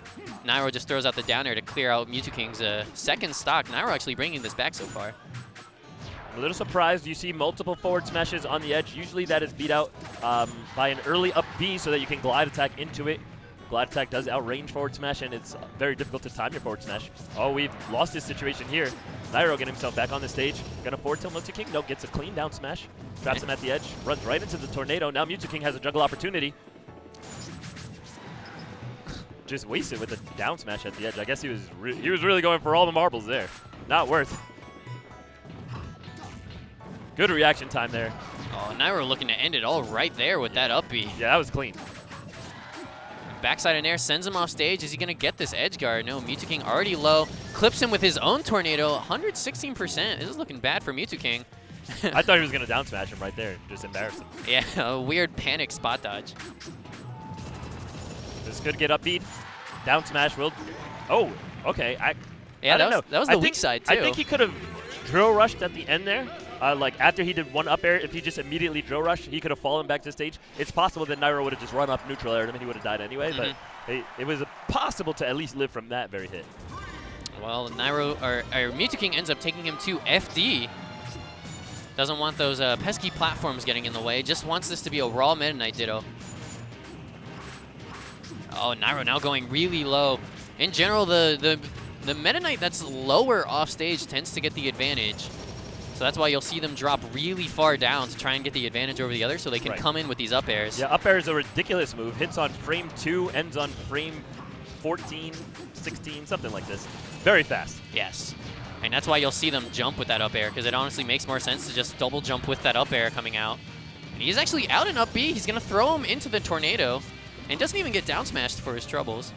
Nairo just throws out the down air to clear out Mewtwo second stock. Nairo actually bringing this back so far.
A little surprised. You see multiple forward smashes on the edge. Usually that is beat out by an early up B so that you can glide attack into it. Glide attack does outrange forward smash, and it's very difficult to time your forward smash. Oh, we've lost this situation here. Nairo getting himself back on the stage. Gonna forward tilt Mewtwo. Nope, gets a clean down smash. Traps him at the edge. Runs right into the tornado. Now Mewtwo has a juggle opportunity. Just wasted with a down smash at the edge. I guess he was really going for all the marbles there. Not worth. Good reaction time there.
Oh, Nairo looking to end it all right there with that up B.
Yeah, that was clean.
Backside in air sends him off stage. Is he going to get this edge guard? No, Mewtwo already low. Clips him with his own tornado. 116%. This is looking bad for Mewtwo.
I thought he was going to down smash him right there and just embarrass him.
Yeah, a weird panic spot dodge.
This could get up beat. Down smash will. Oh, okay.
Yeah, that was the weak side, too.
I think he could have drill rushed at the end there. Like after he did one up air, if he just immediately drill rushed, he could have fallen back to stage. It's possible that Nairo would have just run up neutral air and he would have died anyway, but it was possible to at least live from that very hit.
Well, Mewtwo ends up taking him to FD. Doesn't want those pesky platforms getting in the way. Just wants this to be a raw Meta Knight Ditto. Oh, Nairo now going really low. In general, the Meta Knight that's lower off stage tends to get the advantage. So that's why you'll see them drop really far down to try and get the advantage over the other so they can come in with these up airs.
Yeah, up air is a ridiculous move. Hits on frame 2, ends on frame 14, 16, something like this. Very fast.
Yes. And that's why you'll see them jump with that up air, because it honestly makes more sense to just double jump with that up air coming out. And he's actually out in up B. He's going to throw him into the tornado and doesn't even get down smashed for his troubles.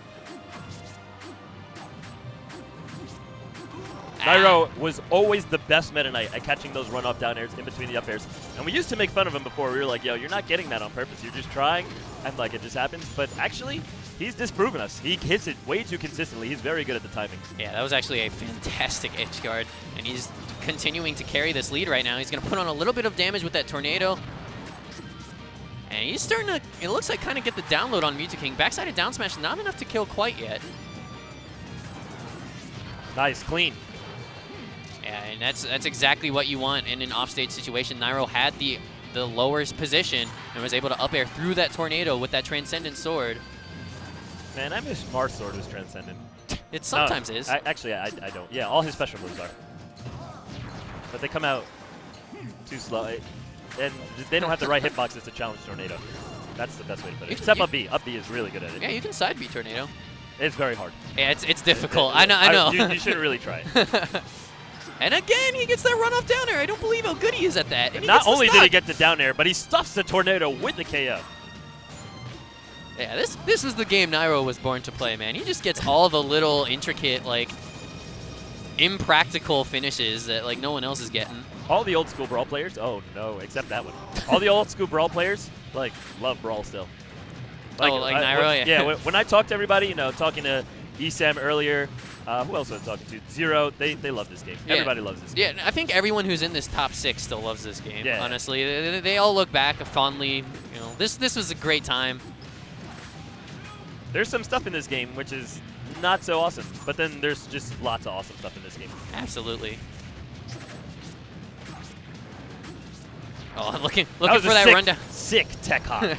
Nairo was always the best Meta Knight at catching those run-off down airs in between the up airs. And we used to make fun of him before. We were like, yo, you're not getting that on purpose. You're just trying, and like it just happens. But actually, he's disproven us. He hits it way too consistently. He's very good at the timing.
Yeah, that was actually a fantastic edge guard, and he's continuing to carry this lead right now. He's going to put on a little bit of damage with that tornado. And he's starting to, it looks like, kind of get the download on Mewtwo Backside down smash, not enough to kill quite yet.
Nice, clean.
Yeah, and that's exactly what you want in an offstage situation. Nairo had the lowest position and was able to up air through that tornado with that Transcendent Sword.
Man, I wish Mars Sword was Transcendent.
It sometimes is.
Actually, I don't. Yeah, all his special moves are. But they come out too slow. And they don't have the right hitboxes to challenge Tornado. That's the best way to put it. Except up B. Up B is really good at it.
Yeah, you can side B Tornado.
It's very hard.
Yeah, it's difficult. I know.
You shouldn't really try it.
And again, he gets that run off down air. I don't believe how good he is at that. And
not only did he get the down air, but he stuffs the Tornado with the KO.
Yeah, this is the game Nairo was born to play, man. He just gets all the little intricate, like, impractical finishes that, like, no one else is getting.
All the old school Brawl players, oh no, except that one. All the old school Brawl players, like, love Brawl still.
Like Nairo,
yeah. When I talk to everybody, you know, talking to ESAM earlier, who else was I talking to? Zero, they love this game.
Yeah.
Everybody loves this game.
Yeah, I think everyone who's in this top 6 still loves this game,
yeah.
Honestly. They all look back fondly. You know, this was a great time.
There's some stuff in this game which is not so awesome, but then there's just lots of awesome stuff in this game.
Absolutely. Oh, I'm looking for that
sick,
rundown.
Sick tech hop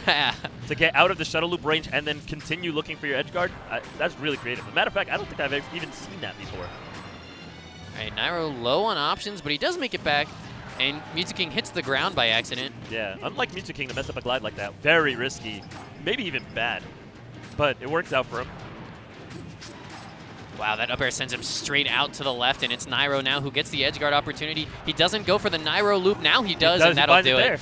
to get out of the shuttle loop range and then continue looking for your edge guard. That's really creative. As a matter of fact, I don't think I've even seen that before.
All right, Nairo low on options, but he does make it back, and Mewtwo hits the ground by accident.
Yeah, unlike Mewtwo to mess up a glide like that, very risky, maybe even bad, but it works out for him.
Wow, that up air sends him straight out to the left, and it's Nairo now who gets the edge guard opportunity. He doesn't go for the Nairo loop. Now he does, and that'll do it.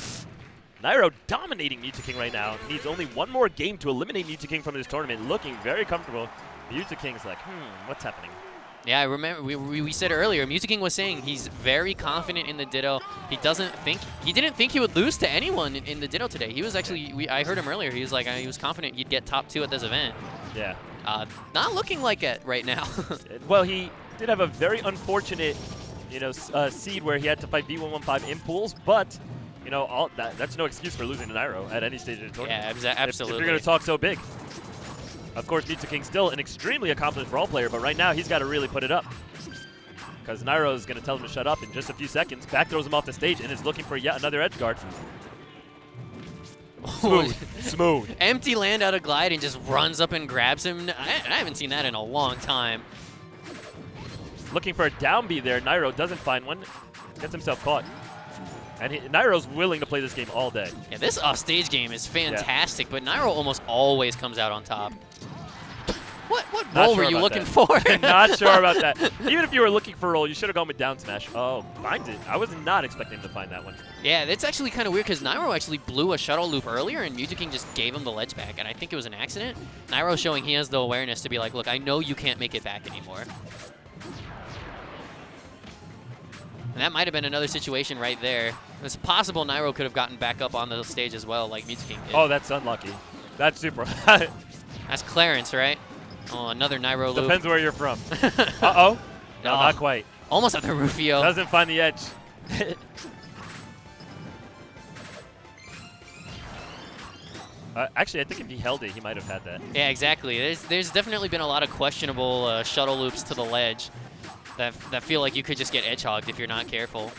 Nairo dominating Mewtwo right now. Needs only one more game to eliminate Mewtwo from this tournament. Looking very comfortable. Mewtwo like, what's happening?
Yeah, I remember we said earlier, Mewtwo was saying he's very confident in the Ditto. He didn't think he would lose to anyone in the Ditto today. He was actually, I heard him earlier. He was like, he was confident he'd get top 2 at this event.
Yeah.
Not looking like it right now.
Well, he did have a very unfortunate, seed where he had to fight V115 in pools, but that's no excuse for losing to Nairo at any stage of the tournament.
Yeah, absolutely.
If you're going to talk so big. Of course, Mewtwo still an extremely accomplished Brawl player, but right now he's got to really put it up. Because Nairo is going to tell him to shut up in just a few seconds. Back throws him off the stage and is looking for yet another edge guard. Smooth.
Empty land out of glide and just runs up and grabs him. I haven't seen that in a long time.
Looking for a down B there. Nairo doesn't find one. Gets himself caught. And Nairo's willing to play this game all day.
Yeah, this offstage game is fantastic, but Nairo almost always comes out on top. What roll were you looking for?
Not sure about that. Even if you were looking for a roll, you should have gone with down smash. Oh, finds it. I was not expecting to find that one.
Yeah, that's actually kind of weird because Nairo actually blew a shuttle loop earlier and Mewtwo just gave him the ledge back, and I think it was an accident. Nairo showing he has the awareness to be like, look, I know you can't make it back anymore. And that might have been another situation right there. It's possible Nairo could have gotten back up on the stage as well, like Mewtwo did.
Oh, that's unlucky. That's super.
That's Clarence, right? Oh, another Nairo loop.
Depends where you're from. Uh-oh. No, not quite.
Almost at the Rufio.
Doesn't find the edge. Actually, I think if he held it, he might have had that.
Yeah, exactly. There's definitely been a lot of questionable shuttle loops to the ledge that feel like you could just get edge hogged if you're not careful.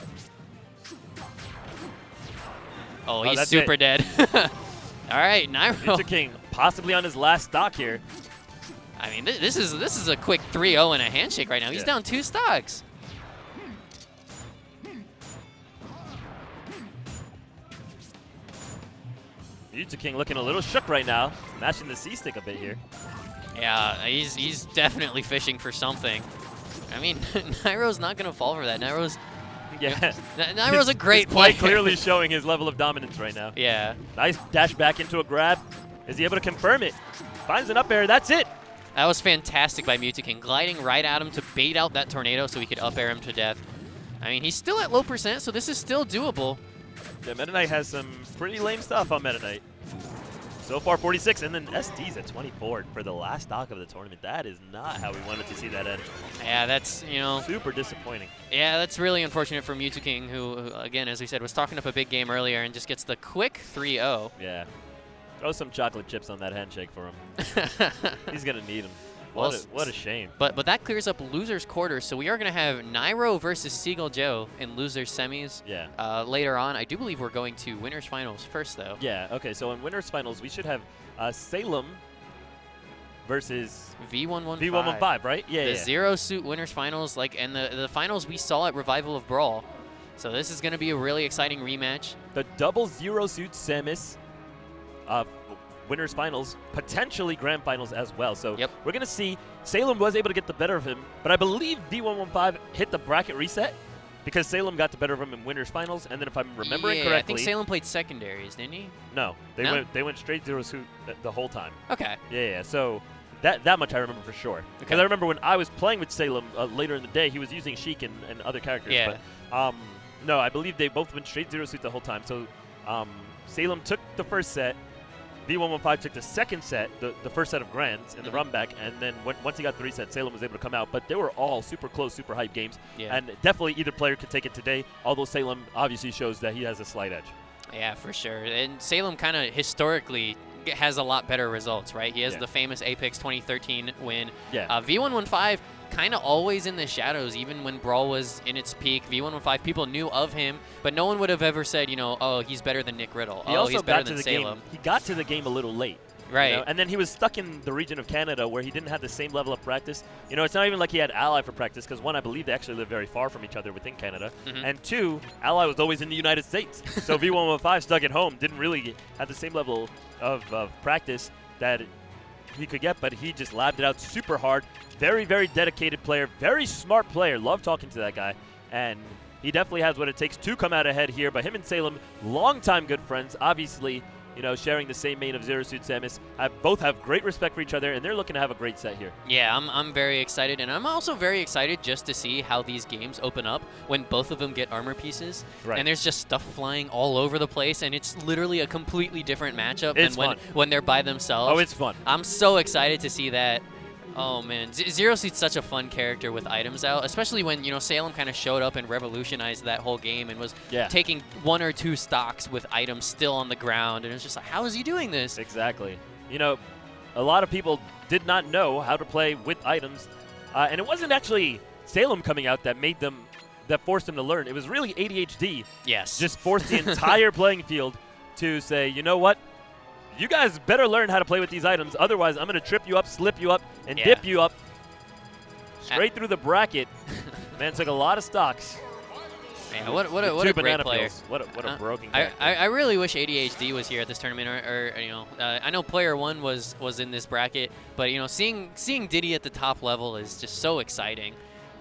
Oh, he's super dead. All right, Nairo.
King possibly on his last stock here.
I mean, this is a quick 3-0 and a handshake right now. He's down 2 stocks.
King looking a little shook right now, mashing the C-stick a bit here.
Yeah, he's definitely fishing for something. I mean, Nairo's not going to fall for that. Nairo's a great player.
Quite clearly showing his level of dominance right now.
Yeah.
Nice dash back into a grab. Is he able to confirm it? Finds an up air. That's it.
That was fantastic by King, gliding right at him to bait out that tornado so he could up air him to death. I mean, he's still at low %, so this is still doable.
Yeah, Meta Knight has some pretty lame stuff on Meta Knight. So far, 46, and then SD's at 24 for the last stock of the tournament. That is not how we wanted to see that end.
Yeah, that's,
super disappointing.
Yeah, that's really unfortunate for King, who, again, as we said, was talking up a big game earlier and just gets the quick 3-0.
Yeah. Throw some chocolate chips on that handshake for him. He's going to need them. What a shame.
But that clears up losers quarters, so we are going to have Nairo versus Seagull Joe in losers semis.
Yeah.
Later on, I do believe we're going to winners finals first, though.
Yeah. Okay. So in winners finals, we should have Salem versus
V115.
V115, right? Yeah.
The zero suit winners finals, and the finals we saw at Revival of Brawl. So this is going to be a really exciting rematch.
The double zero suit semis. Winners finals, potentially grand finals as well. So we're going to see. Salem was able to get the better of him, but I believe V115 hit the bracket reset because Salem got the better of him in winners finals. And then if I'm remembering correctly,
I think Salem played secondaries, didn't he?
No, they went straight zero suit the whole time.
Okay.
Yeah. So that much I remember for sure. Because I remember when I was playing with Salem later in the day, he was using Sheik and other characters.
Yeah.
But no, I believe they both went straight zero suit the whole time. So Salem took the first set. V115 took the second set, the first set of grands in the run back, and then once he got 3 sets, Salem was able to come out. But they were all super close, super hype games, and definitely either player could take it today, although Salem obviously shows that he has a slight edge.
Yeah, for sure. And Salem kind of historically has a lot better results, right? He has the famous Apex 2013 win.
Yeah.
V115 kind of always in the shadows, even when Brawl was in its peak. V115, people knew of him, but no one would have ever said, oh, he's better than Nick Riddle. He's better than Salem.
He got to the game a little late.
Right.
And then he was stuck in the region of Canada where he didn't have the same level of practice. It's not even like he had Ally for practice because, one, I believe they actually live very far from each other within Canada. And two, Ally was always in the United States. So V115 stuck at home, didn't really have the same level of practice that he could get, but he just labbed it out super hard. Very, very dedicated player, very smart player. Love talking to that guy. And he definitely has what it takes to come out ahead here. But him and Salem, longtime good friends, obviously, sharing the same main of Zero Suit Samus, both have great respect for each other, and they're looking to have a great set here.
Yeah, I'm very excited, and I'm also very excited just to see how these games open up when both of them get armor pieces.
Right.
And there's just stuff flying all over the place, and it's literally a completely different matchup
It's
than when they're by themselves.
Oh, it's fun.
I'm so excited to see that. Oh, man. Zero Suit's such a fun character with items out, especially when, Salem kind of showed up and revolutionized that whole game and was taking 1 or 2 stocks with items still on the ground. And it was just like, how is he doing this?
Exactly. A lot of people did not know how to play with items. And it wasn't actually Salem coming out that forced him to learn. It was really ADHD.
Yes.
Just forced the entire playing field to say, you know what? You guys better learn how to play with these items. Otherwise, I'm going to trip you up, slip you up, and dip you up straight through the bracket. Man took a lot of stocks.
Man, what a great player.
What a broken character.
I really wish ADHD was here at this tournament, or I know player 1 was in this bracket, but seeing Diddy at the top level is just so exciting.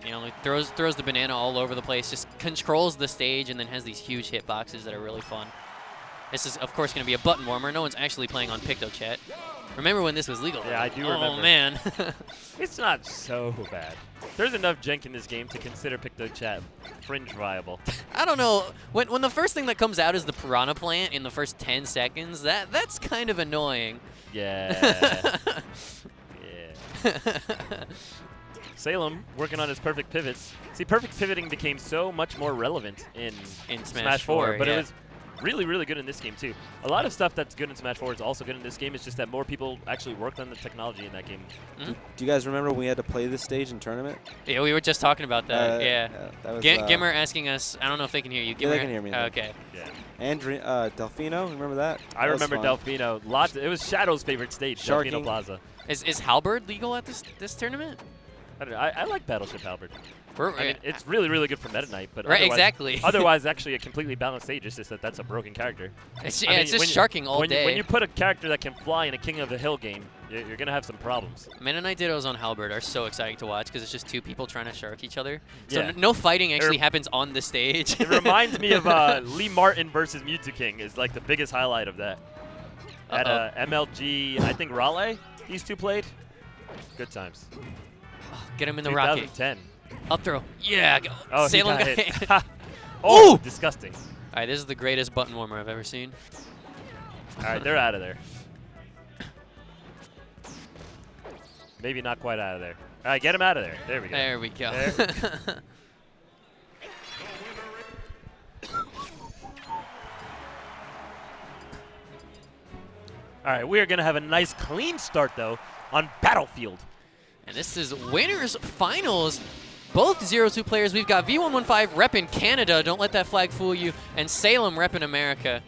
He throws the banana all over the place, just controls the stage, and then has these huge hitboxes that are really fun. This is, of course, going to be a button warmer. No one's actually playing on PictoChat. Remember when this was legal?
Yeah, I do remember.
Oh, man.
It's not so bad. There's enough jank in this game to consider PictoChat fringe viable.
I don't know. When the first thing that comes out is the Piranha Plant in the first 10 seconds, that's kind of annoying.
Yeah. Yeah. Salem working on his perfect pivots. See, perfect pivoting became so much more relevant in Smash 4, but it was really, really good in this game, too. A lot of stuff that's good in Smash 4 is also good in this game. It's just that more people actually worked on the technology in that game.
Do you guys remember when we had to play this stage in tournament?
Yeah, we were just talking about that.
That was,
Gimmer asking us. I don't know if they can hear you. Gimmer,
they can hear me.
Okay.
Yeah.
And Delfino, remember that?
I
That was
remember
fun.
Delfino. It was Shadow's favorite stage,
Sharking.
Delfino Plaza.
Is Halberd legal at this tournament?
I don't know. I like Battleship Halberd. I mean,
Right.
it's really, really good for Meta Knight, but
Right,
otherwise,
exactly.
otherwise, actually, a completely balanced stage. It's just that that's a broken character.
It's,
I
yeah,
mean,
it's just
when
sharking all
when
day.
when you put a character that can fly in a King of the Hill game, you're going to have some problems.
Meta Knight Dittos on Halberd are so exciting to watch because it's just two people trying to shark each other. So
Yeah.
no fighting actually happens on the stage.
It reminds me of Lee Martin versus Mewtwo King is like the biggest highlight of that. At MLG, I think Raleigh, these two played. Good times.
Get him in the rocket.
2010.
Up throw. Yeah.
Oh,
Salem
he
got
got hit.
hit.
Oh, disgusting.
All right, this is the greatest button warmer I've ever seen.
All right, they're out of there. Maybe not quite out of there. All right, get him out of there. There we go.
There we go.
There. All right, we are going to have a nice clean start, though, on Battlefield.
And this is winners finals. Both 0-2 players. We've got V115 repping Canada. Don't let that flag fool you. And Salem repping America.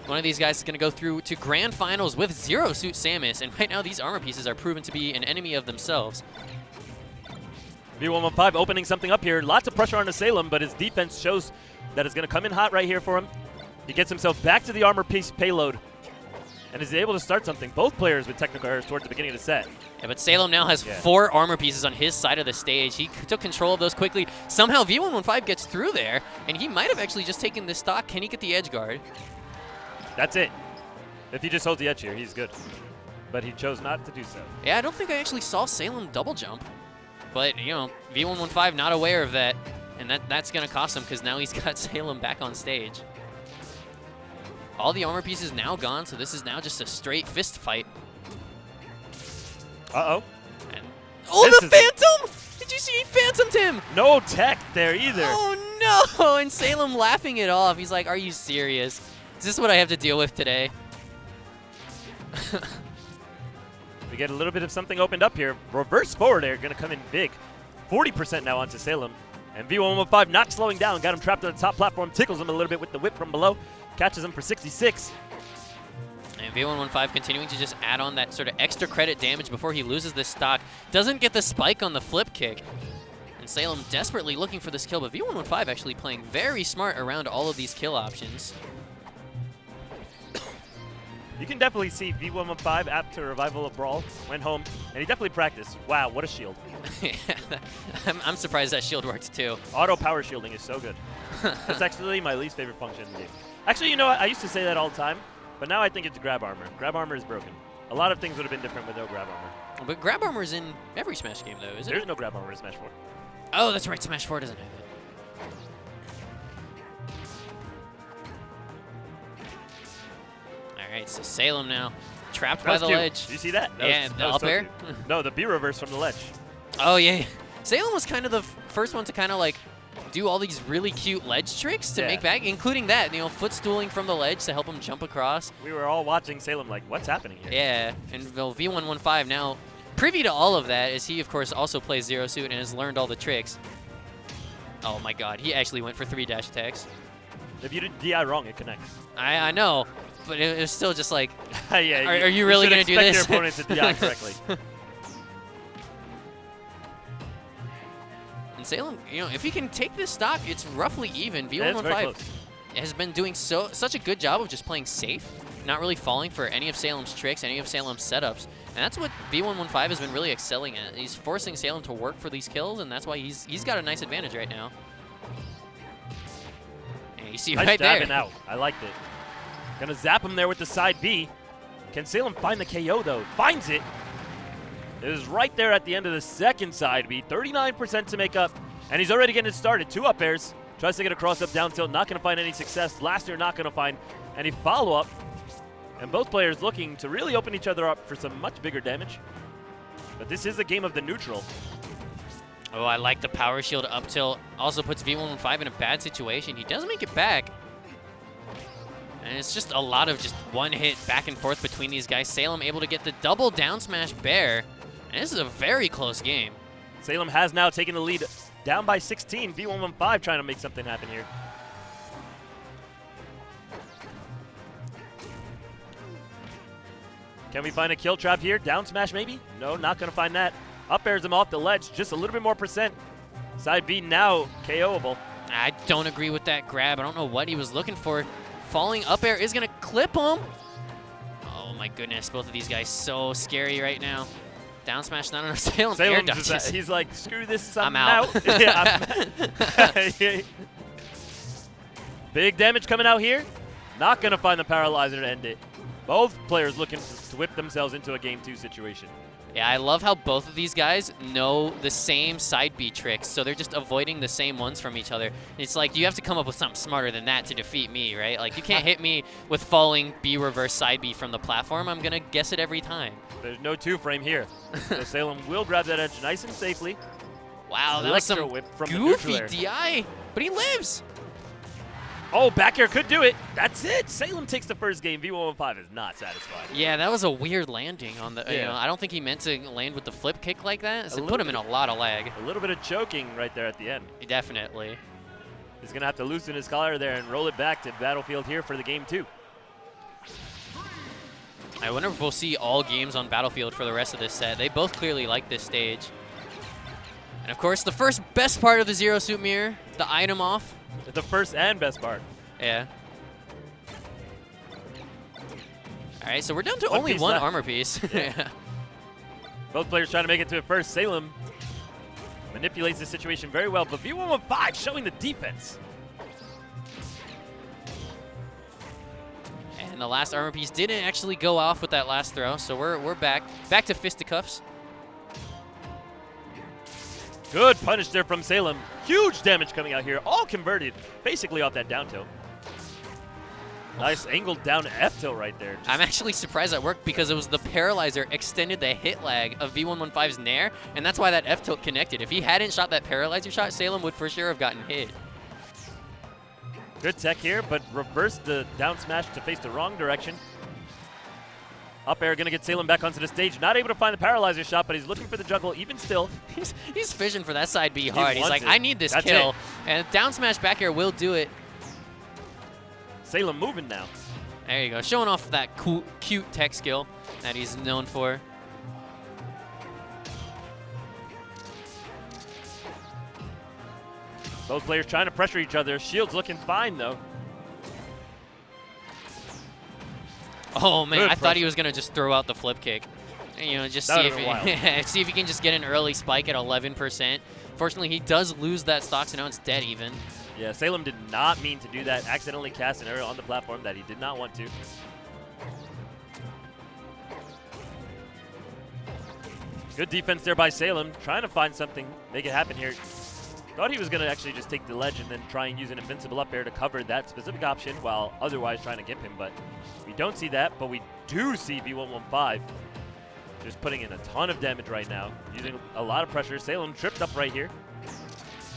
One of these guys is going to go through to grand finals with Zero Suit Samus. And right now, these armor pieces are proven to be an enemy of themselves.
V115 opening something up here. Lots of pressure on Salem, but his defense shows that it's going to come in hot right here for him. He gets himself back to the armor piece payload and is able to start something. Both players with technical errors towards the beginning of the set.
Yeah, but Salem now has 4 armor pieces on his side of the stage. He took control of those quickly. Somehow V115 gets through there, and he might have actually just taken this stock. Can he get the edge guard?
That's it. If he just holds the edge here, he's good. But he chose not to do so.
Yeah, I don't think I actually saw Salem double jump. But, you know, V115 not aware of that, and that's going to cost him because now he's got Salem back on stage. All the armor pieces now gone, so this is now just a straight fist fight.
Uh-oh.
Oh, the Phantom! Did you see he phantomed him?
No tech there either.
Oh, no! And Salem laughing it off. He's like, are you serious? Is this what I have to deal with today?
We get a little bit of something opened up here. Reverse forward air going to come in big. 40% now onto Salem. And V115 not slowing down. Got him trapped on the top platform. Tickles him a little bit with the whip from below. Catches him for 66.
And V115 continuing to just add on that sort of extra credit damage before he loses this stock. Doesn't get the spike on the flip kick. And Salem desperately looking for this kill, but V115 actually playing very smart around all of these kill options.
You can definitely see V115 after Revival of Brawl went home, and he definitely practiced. Wow, what a shield.
Yeah, I'm surprised that shield worked too.
Auto power shielding is so good. That's actually my least favorite function in the game. Actually, you know what? I used to say that all the time, but now I think it's grab armor. Grab armor is broken. A lot of things would have been different with no grab armor.
But grab armor is in every Smash game, though, isn't it?
There's no grab armor in Smash 4.
Oh, that's right. Smash 4 doesn't have it. All right, so Salem now trapped by the ledge.
Did you see that?
Yeah, the up air?
No, the B reverse from the ledge.
Oh, yeah. Salem was kind of the first one to kind of like do all these really cute ledge tricks to make back, including that, you know, footstooling from the ledge to help him jump across.
We were all watching Salem like, what's happening here?
Yeah, and well, V115 now privy to all of that, as he, of course, also plays Zero Suit and has learned all the tricks. Oh, my God. He actually went for 3 dash attacks.
If you did DI wrong, it connects.
I know, but it was still just like,
yeah,
are you really going to do this?
Expect your opponent to DI correctly.
And Salem, you know, if he can take this stock, it's roughly even. V115 has been doing such a good job of just playing safe, not really falling for any of Salem's tricks, any of Salem's setups. And that's what V115 has been really excelling at. He's forcing Salem to work for these kills, and that's why he's got a nice advantage right now. And you see
nice
right there.
Nice out. I liked it. Gonna zap him there with the side B. Can Salem find the KO, though? Finds it. It is right there at the end of the second side B. 39% to make up, and he's already getting it started. 2 up airs. Tries to get a cross-up down tilt. Not going to find any success. Last year, not going to find any follow-up. And both players looking to really open each other up for some much bigger damage. But this is a game of the neutral.
Oh, I like the power shield up tilt. Also puts V115 in a bad situation. He does make it back. And it's just a lot of just one hit back and forth between these guys. Salem able to get the double down smash bair. And this is a very close game.
Salem has now taken the lead down by 16. V115 trying to make something happen here. Can we find a kill trap here? Down smash maybe? No, not going to find that. Up airs him off the ledge. Just a little bit more percent. Side B now KO'able.
I don't agree with that grab. I don't know what he was looking for. Falling up air is going to clip him. Oh my goodness, both of these guys so scary right now. Down smash, not enough. Salem air dodges.
He's like, screw this, I'm
out.
Yeah, Big damage coming out here. Not going to find the paralyzer to end it. Both players looking to whip themselves into a game 2 situation.
Yeah, I love how both of these guys know the same side B tricks, so they're just avoiding the same ones from each other. It's like you have to come up with something smarter than that to defeat me, right? Like you can't hit me with falling B reverse side B from the platform. I'm gonna guess it every time.
There's no 2-frame here. So Salem will grab that edge nice and safely.
Wow, that was some
whip from
goofy
the
DI, but he lives.
Oh, back air could do it. That's it. Salem takes the first game. V115 is not satisfied.
Yeah, that was a weird landing on the.
Yeah.
You know, I don't think he meant to land with the flip kick like that. So it put him in a lot of lag.
A little bit of choking right there at the end.
Definitely.
He's going to have to loosen his collar there and roll it back to Battlefield here for the game 2.
I wonder if we'll see all games on Battlefield for the rest of this set. They both clearly like this stage. And of course, the first best part of the Zero Suit Mirror, the item off.
The first and best part.
Yeah. All right, so we're down to
One
only
piece
one
left.
armor piece.
Yeah. Both players trying to make it to it first. Salem manipulates the situation very well, but V115 showing the defense.
And the last armor piece didn't actually go off with that last throw, so we're back to fisticuffs.
Good punish there from Salem. Huge damage coming out here, all converted basically off that down tilt. Nice angled down F tilt right there.
I'm actually surprised that worked because it was the paralyzer extended the hit lag of V115's Nair, and that's why that F tilt connected. If he hadn't shot that paralyzer shot, Salem would for sure have gotten hit.
Good tech here, but reversed the down smash to face the wrong direction. Up air gonna get Salem back onto the stage. Not able to find the paralyzer shot, but he's looking for the juggle even still.
He's fishing for that side B hard. He's like,
it.
I need this
That's
kill.
it.
And down smash back air will do it.
Salem moving now.
There you go. Showing off that cool, cute tech skill that he's known for.
Both players trying to pressure each other. Shield's looking fine, though.
Oh, man.
Good
I thought he was going to just throw out the flip kick. You know, just
That
see
would've been
if, see if he can just get an early spike at 11%. Fortunately, he does lose that stock, so now it's dead even.
Yeah, Salem did not mean to do that. Accidentally cast an arrow on the platform that he did not want to. Good defense there by Salem. Trying to find something, make it happen here. Thought he was going to actually just take the ledge and then try and use an invincible up air to cover that specific option while otherwise trying to gimp him. But we don't see that, but we do see V115 just putting in a ton of damage right now, using a lot of pressure. Salem tripped up right here.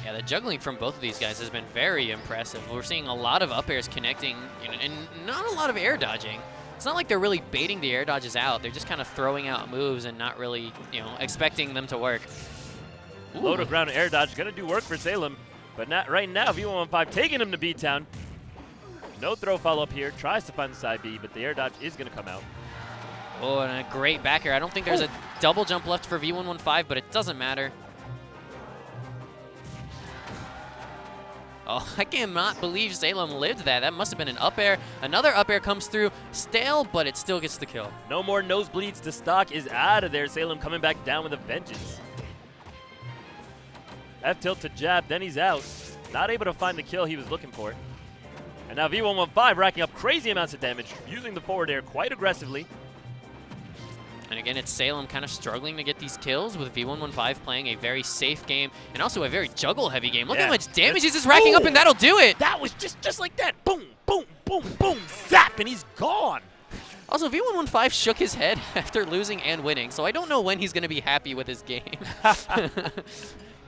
Yeah, the juggling from both of these guys has been very impressive. We're seeing a lot of up airs connecting, you know, and not a lot of air dodging. It's not like they're really baiting the air dodges out. They're just kind of throwing out moves and not really, you know, expecting them to work.
Low to ground air dodge going to do work for Salem, but not right now. V115 taking him to B-Town. No throw follow-up here. Tries to find the side B, but the air dodge is going to come out.
Oh, and a great back air. I don't think there's a double jump left for V115, but it doesn't matter. Oh, I cannot believe Salem lived that. That must have been an up air. Another up air comes through. Stale, but it still gets the kill.
No more nosebleeds. The stock is out of there. Salem coming back down with a vengeance. F-tilt to jab, then he's out. Not able to find the kill he was looking for. And now V115 racking up crazy amounts of damage, using the forward air quite aggressively.
And again, it's Salem kind of struggling to get these kills with V115 playing a very safe game and also a very juggle-heavy game. Look how much damage he's just racking up, and that'll do it.
That was just like that. Boom, boom, boom, boom, zap, and he's gone.
Also, V115 shook his head after losing and winning, so I don't know when he's going to be happy with his game.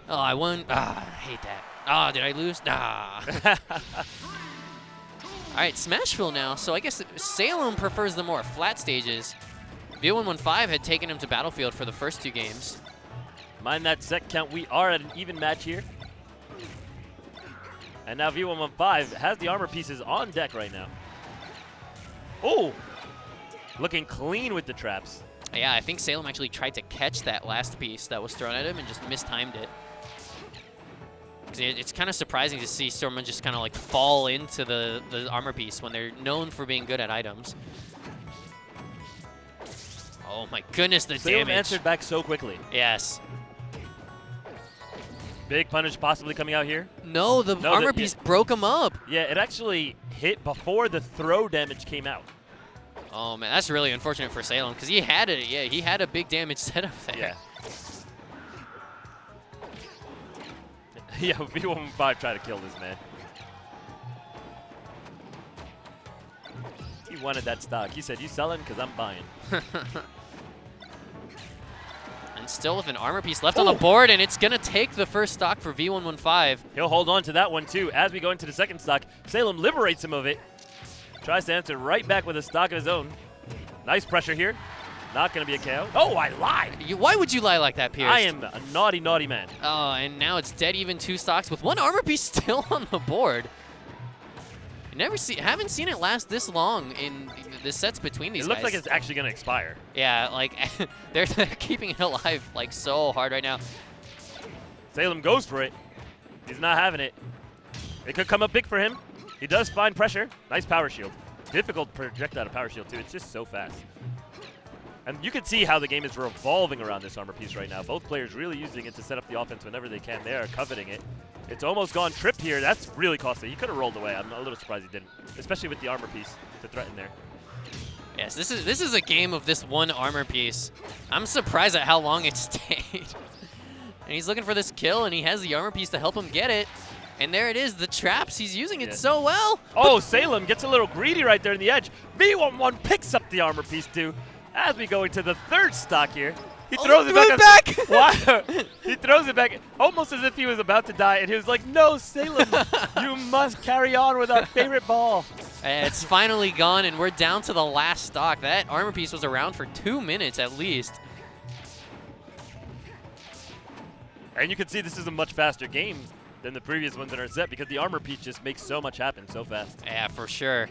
Oh, I won. Ah, I hate that. Ah, did I lose? Nah. All right, Smashville now. So I guess Salem prefers the more flat stages. V115 had taken him to Battlefield for the first 2 games.
Mind that set count. We are at an even match here. And now V115 has the armor pieces on deck right now. Oh! Looking clean with the traps.
Yeah, I think Salem actually tried to catch that last piece that was thrown at him and just mistimed it. It's kind of surprising to see someone just kind of like fall into the armor piece when they're known for being good at items. Oh my goodness, the
Salem
damage.
answered back so quickly.
Yes.
Big punish possibly coming out here.
No, the armor piece broke him up.
Yeah, it actually hit before the throw damage came out.
Oh man, that's really unfortunate for Salem because he had it. Yeah, he had a big damage setup there.
Yeah. Yeah, V115 tried to kill this man. He wanted that stock. He said, "You selling? Because I'm buying."
And still with an armor piece left on the board, and it's going to take the first stock for V115.
He'll hold on to that one, too. As we go into the second stock, Salem liberates him of it. Tries to answer right back with a stock of his own. Nice pressure here. Not going to be a KO. Oh, I lied.
Why would you lie like that, Pierce?
I am a naughty, naughty man.
Oh, and now it's dead even 2 stocks with 1 armor piece still on the board. Haven't seen it last this long in the sets between these guys.
It looks like it's actually going to expire.
Yeah, like they're keeping it alive like so hard right now.
Salem goes for it. He's not having it. It could come up big for him. He does find pressure. Nice power shield. Difficult to project out a power shield too. It's just so fast. And you can see how the game is revolving around this armor piece right now. Both players really using it to set up the offense whenever they can. They are coveting it. It's almost gone trip here. That's really costly. He could have rolled away. I'm a little surprised he didn't, especially with the armor piece to threaten there.
Yes, this is a game of this 1 armor piece. I'm surprised at how long it stayed. And he's looking for this kill, and he has the armor piece to help him get it. And there it is, the traps. He's using it so well.
Oh, Salem gets a little greedy right there in the edge. V11 picks up the armor piece too. As we go into the third stock here, he throws it back. Wow. He throws it back almost as if he was about to die, and he was like, "No, Salem, you must carry on with our favorite ball."
It's finally gone, and we're down to the last stock. That armor piece was around for 2 minutes at least.
And you can see this is a much faster game than the previous ones in our set because the armor piece just makes so much happen so fast.
Yeah, for sure.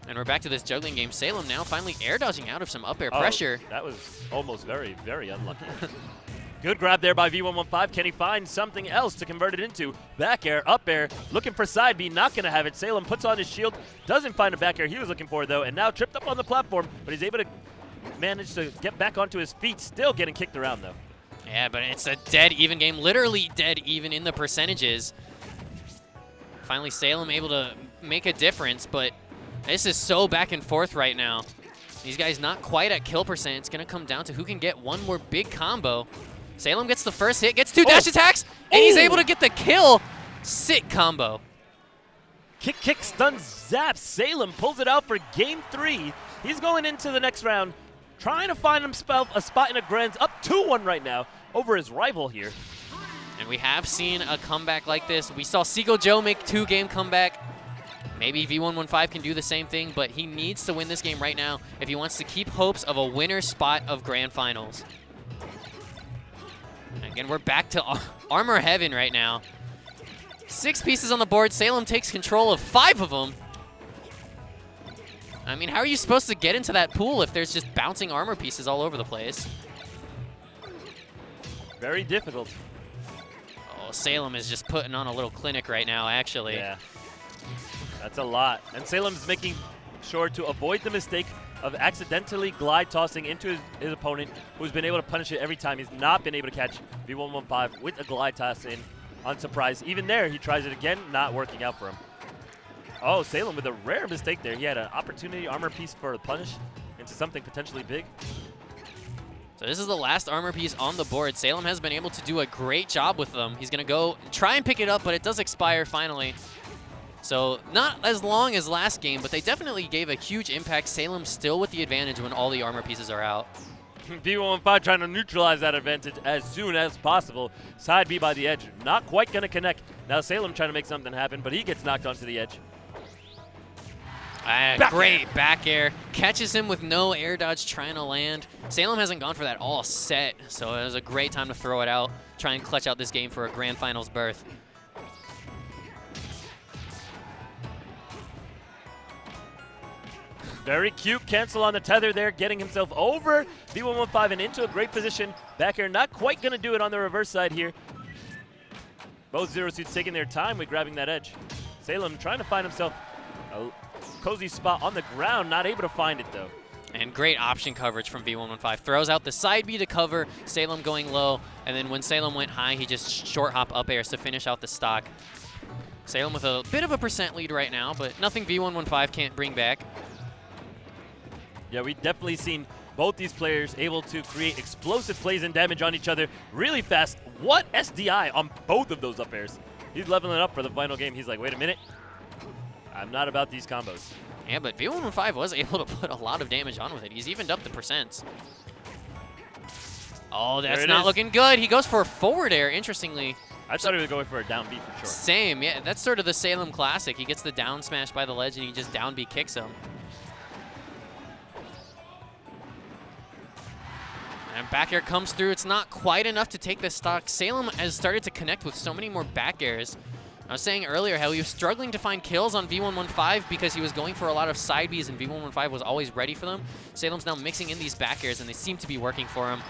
And we're back to this juggling game. Salem now finally air dodging out of some up air pressure.
That was almost very, very unlucky. Good grab there by V115. Can he find something else to convert it into? Back air, up air, looking for side B, not going to have it. Salem puts on his shield, doesn't find a back air he was looking for, though, and now tripped up on the platform, but he's able to manage to get back onto his feet, still getting kicked around, though.
Yeah, but it's a dead even game, literally dead even in the percentages. Finally, Salem able to make a difference, but this is so back and forth right now. These guys not quite at kill percent. It's going to come down to who can get one more big combo. Salem gets the first hit, gets 2 dash attacks, and he's able to get the kill. Sick combo.
Kick, kick, stun, zap. Salem pulls it out for game 3. He's going into the next round, trying to find himself a spot in a Grands, up 2-1 right now over his rival here.
And we have seen a comeback like this. We saw Seagull Joe make 2-game comeback. Maybe V115 can do the same thing, but he needs to win this game right now if he wants to keep hopes of a winner spot of Grand Finals. Again, we're back to Armor Heaven right now. 6 pieces on the board. Salem takes control of 5 of them. I mean, how are you supposed to get into that pool if there's just bouncing armor pieces all over the place?
Very difficult.
Oh, Salem is just putting on a little clinic right now, actually.
Yeah. That's a lot. And Salem's making sure to avoid the mistake of accidentally glide tossing into his opponent, who's been able to punish it every time. He's not been able to catch V115 with a glide toss in on surprise. Even there, he tries it again, not working out for him. Oh, Salem with a rare mistake there. He had an opportunity armor piece for a punish into something potentially big.
So this is the last armor piece on the board. Salem has been able to do a great job with them. He's going to go try and pick it up, but it does expire finally. So not as long as last game, but they definitely gave a huge impact. Salem still with the advantage when all the armor pieces are out.
V115 trying to neutralize that advantage as soon as possible. Side B by the edge. Not quite going to connect. Now Salem trying to make something happen, but he gets knocked onto the edge.
Great back air. Catches him with no air dodge trying to land. Salem hasn't gone for that all set, so it was a great time to throw it out, try and clutch out this game for a grand finals berth.
Very cute cancel on the tether there, getting himself over V115 and into a great position. Back air not quite going to do it on the reverse side here. Both Zero Suits taking their time with grabbing that edge. Salem trying to find himself a cozy spot on the ground, not able to find it though.
And great option coverage from V115. Throws out the side B to cover, Salem going low, and then when Salem went high, he just short hop up airs to finish out the stock. Salem with a bit of a percent lead right now, but nothing V115 can't bring back.
Yeah, we've definitely seen both these players able to create explosive plays and damage on each other really fast. What SDI on both of those up airs. He's leveling up for the final game. He's like, wait a minute. I'm not about these combos.
Yeah, but V115 was able to put a lot of damage on with it. He's evened up the percents. Oh, that's not looking good. He goes for a forward air, interestingly.
I thought he was going for a down B for sure.
Same, yeah. That's sort of the Salem classic. He gets the down smash by the ledge and he just down B kicks him. And back air comes through. It's not quite enough to take this stock. Salem has started to connect with so many more back airs. I was saying earlier how he was struggling to find kills on V115 because he was going for a lot of side Bs and V115 was always ready for them. Salem's now mixing in these back airs and they seem to be working for him.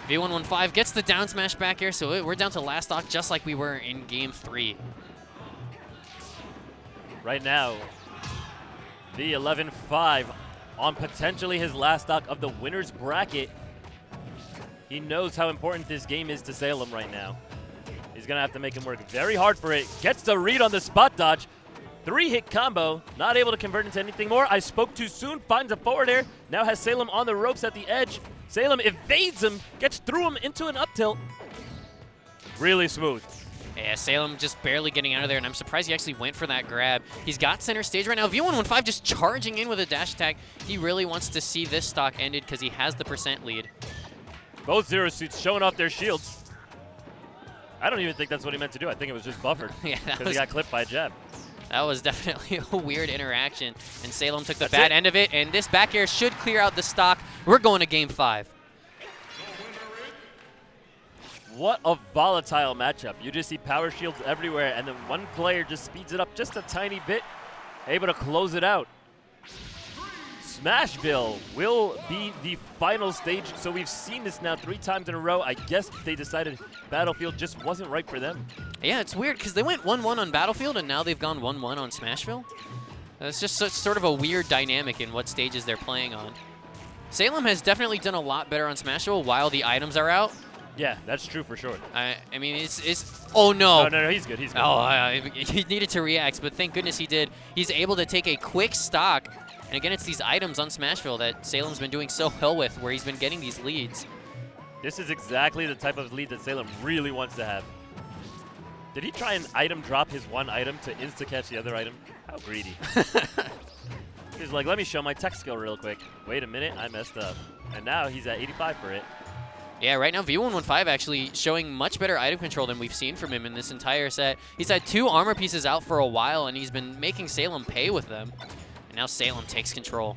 V115 gets the down smash back air, so we're down to last stock just like we were in game 3.
Right now, V11-5 on potentially his last stock of the winner's bracket. He knows how important this game is to Salem right now. He's going to have to make him work very hard for it. Gets the read on the spot dodge. 3-hit combo. Not able to convert into anything more. I spoke too soon. Finds a forward air. Now has Salem on the ropes at the edge. Salem evades him. Gets through him into an up tilt. Really smooth.
Yeah, Salem just barely getting out of there, and I'm surprised he actually went for that grab. He's got center stage right now. V115 just charging in with a dash attack. He really wants to see this stock ended because he has the percent lead.
Both Zero Suits showing off their shields. I don't even think that's what he meant to do. I think it was just buffered.
Yeah,
because he got clipped by a jab.
That was definitely a weird interaction, and Salem took the bad end of it, and this back air should clear out the stock. We're going to game 5.
What a volatile matchup. You just see power shields everywhere, and then one player just speeds it up just a tiny bit, able to close it out. Smashville will be the final stage, so we've seen this now 3 times in a row. I guess they decided Battlefield just wasn't right for them.
Yeah, it's weird because they went 1-1 on Battlefield, and now they've gone 1-1 on Smashville. It's just sort of a weird dynamic in what stages they're playing on. Salem has definitely done a lot better on Smashville while the items are out.
Yeah, that's true for sure.
I mean, it's oh no.
No, he's good, he's good.
Oh, he needed to react, but thank goodness he did. He's able to take a quick stock. And again, it's these items on Smashville that Salem's been doing so well with, where he's been getting these leads.
This is exactly the type of lead that Salem really wants to have. Did he try and item drop his one item to insta-catch the other item? How greedy. He's like, let me show my tech skill real quick. Wait a minute, I messed up. And now he's at 85 for it.
Yeah, right now V115 actually showing much better item control than we've seen from him in this entire set. He's had 2 armor pieces out for a while, and he's been making Salem pay with them. And now Salem takes control.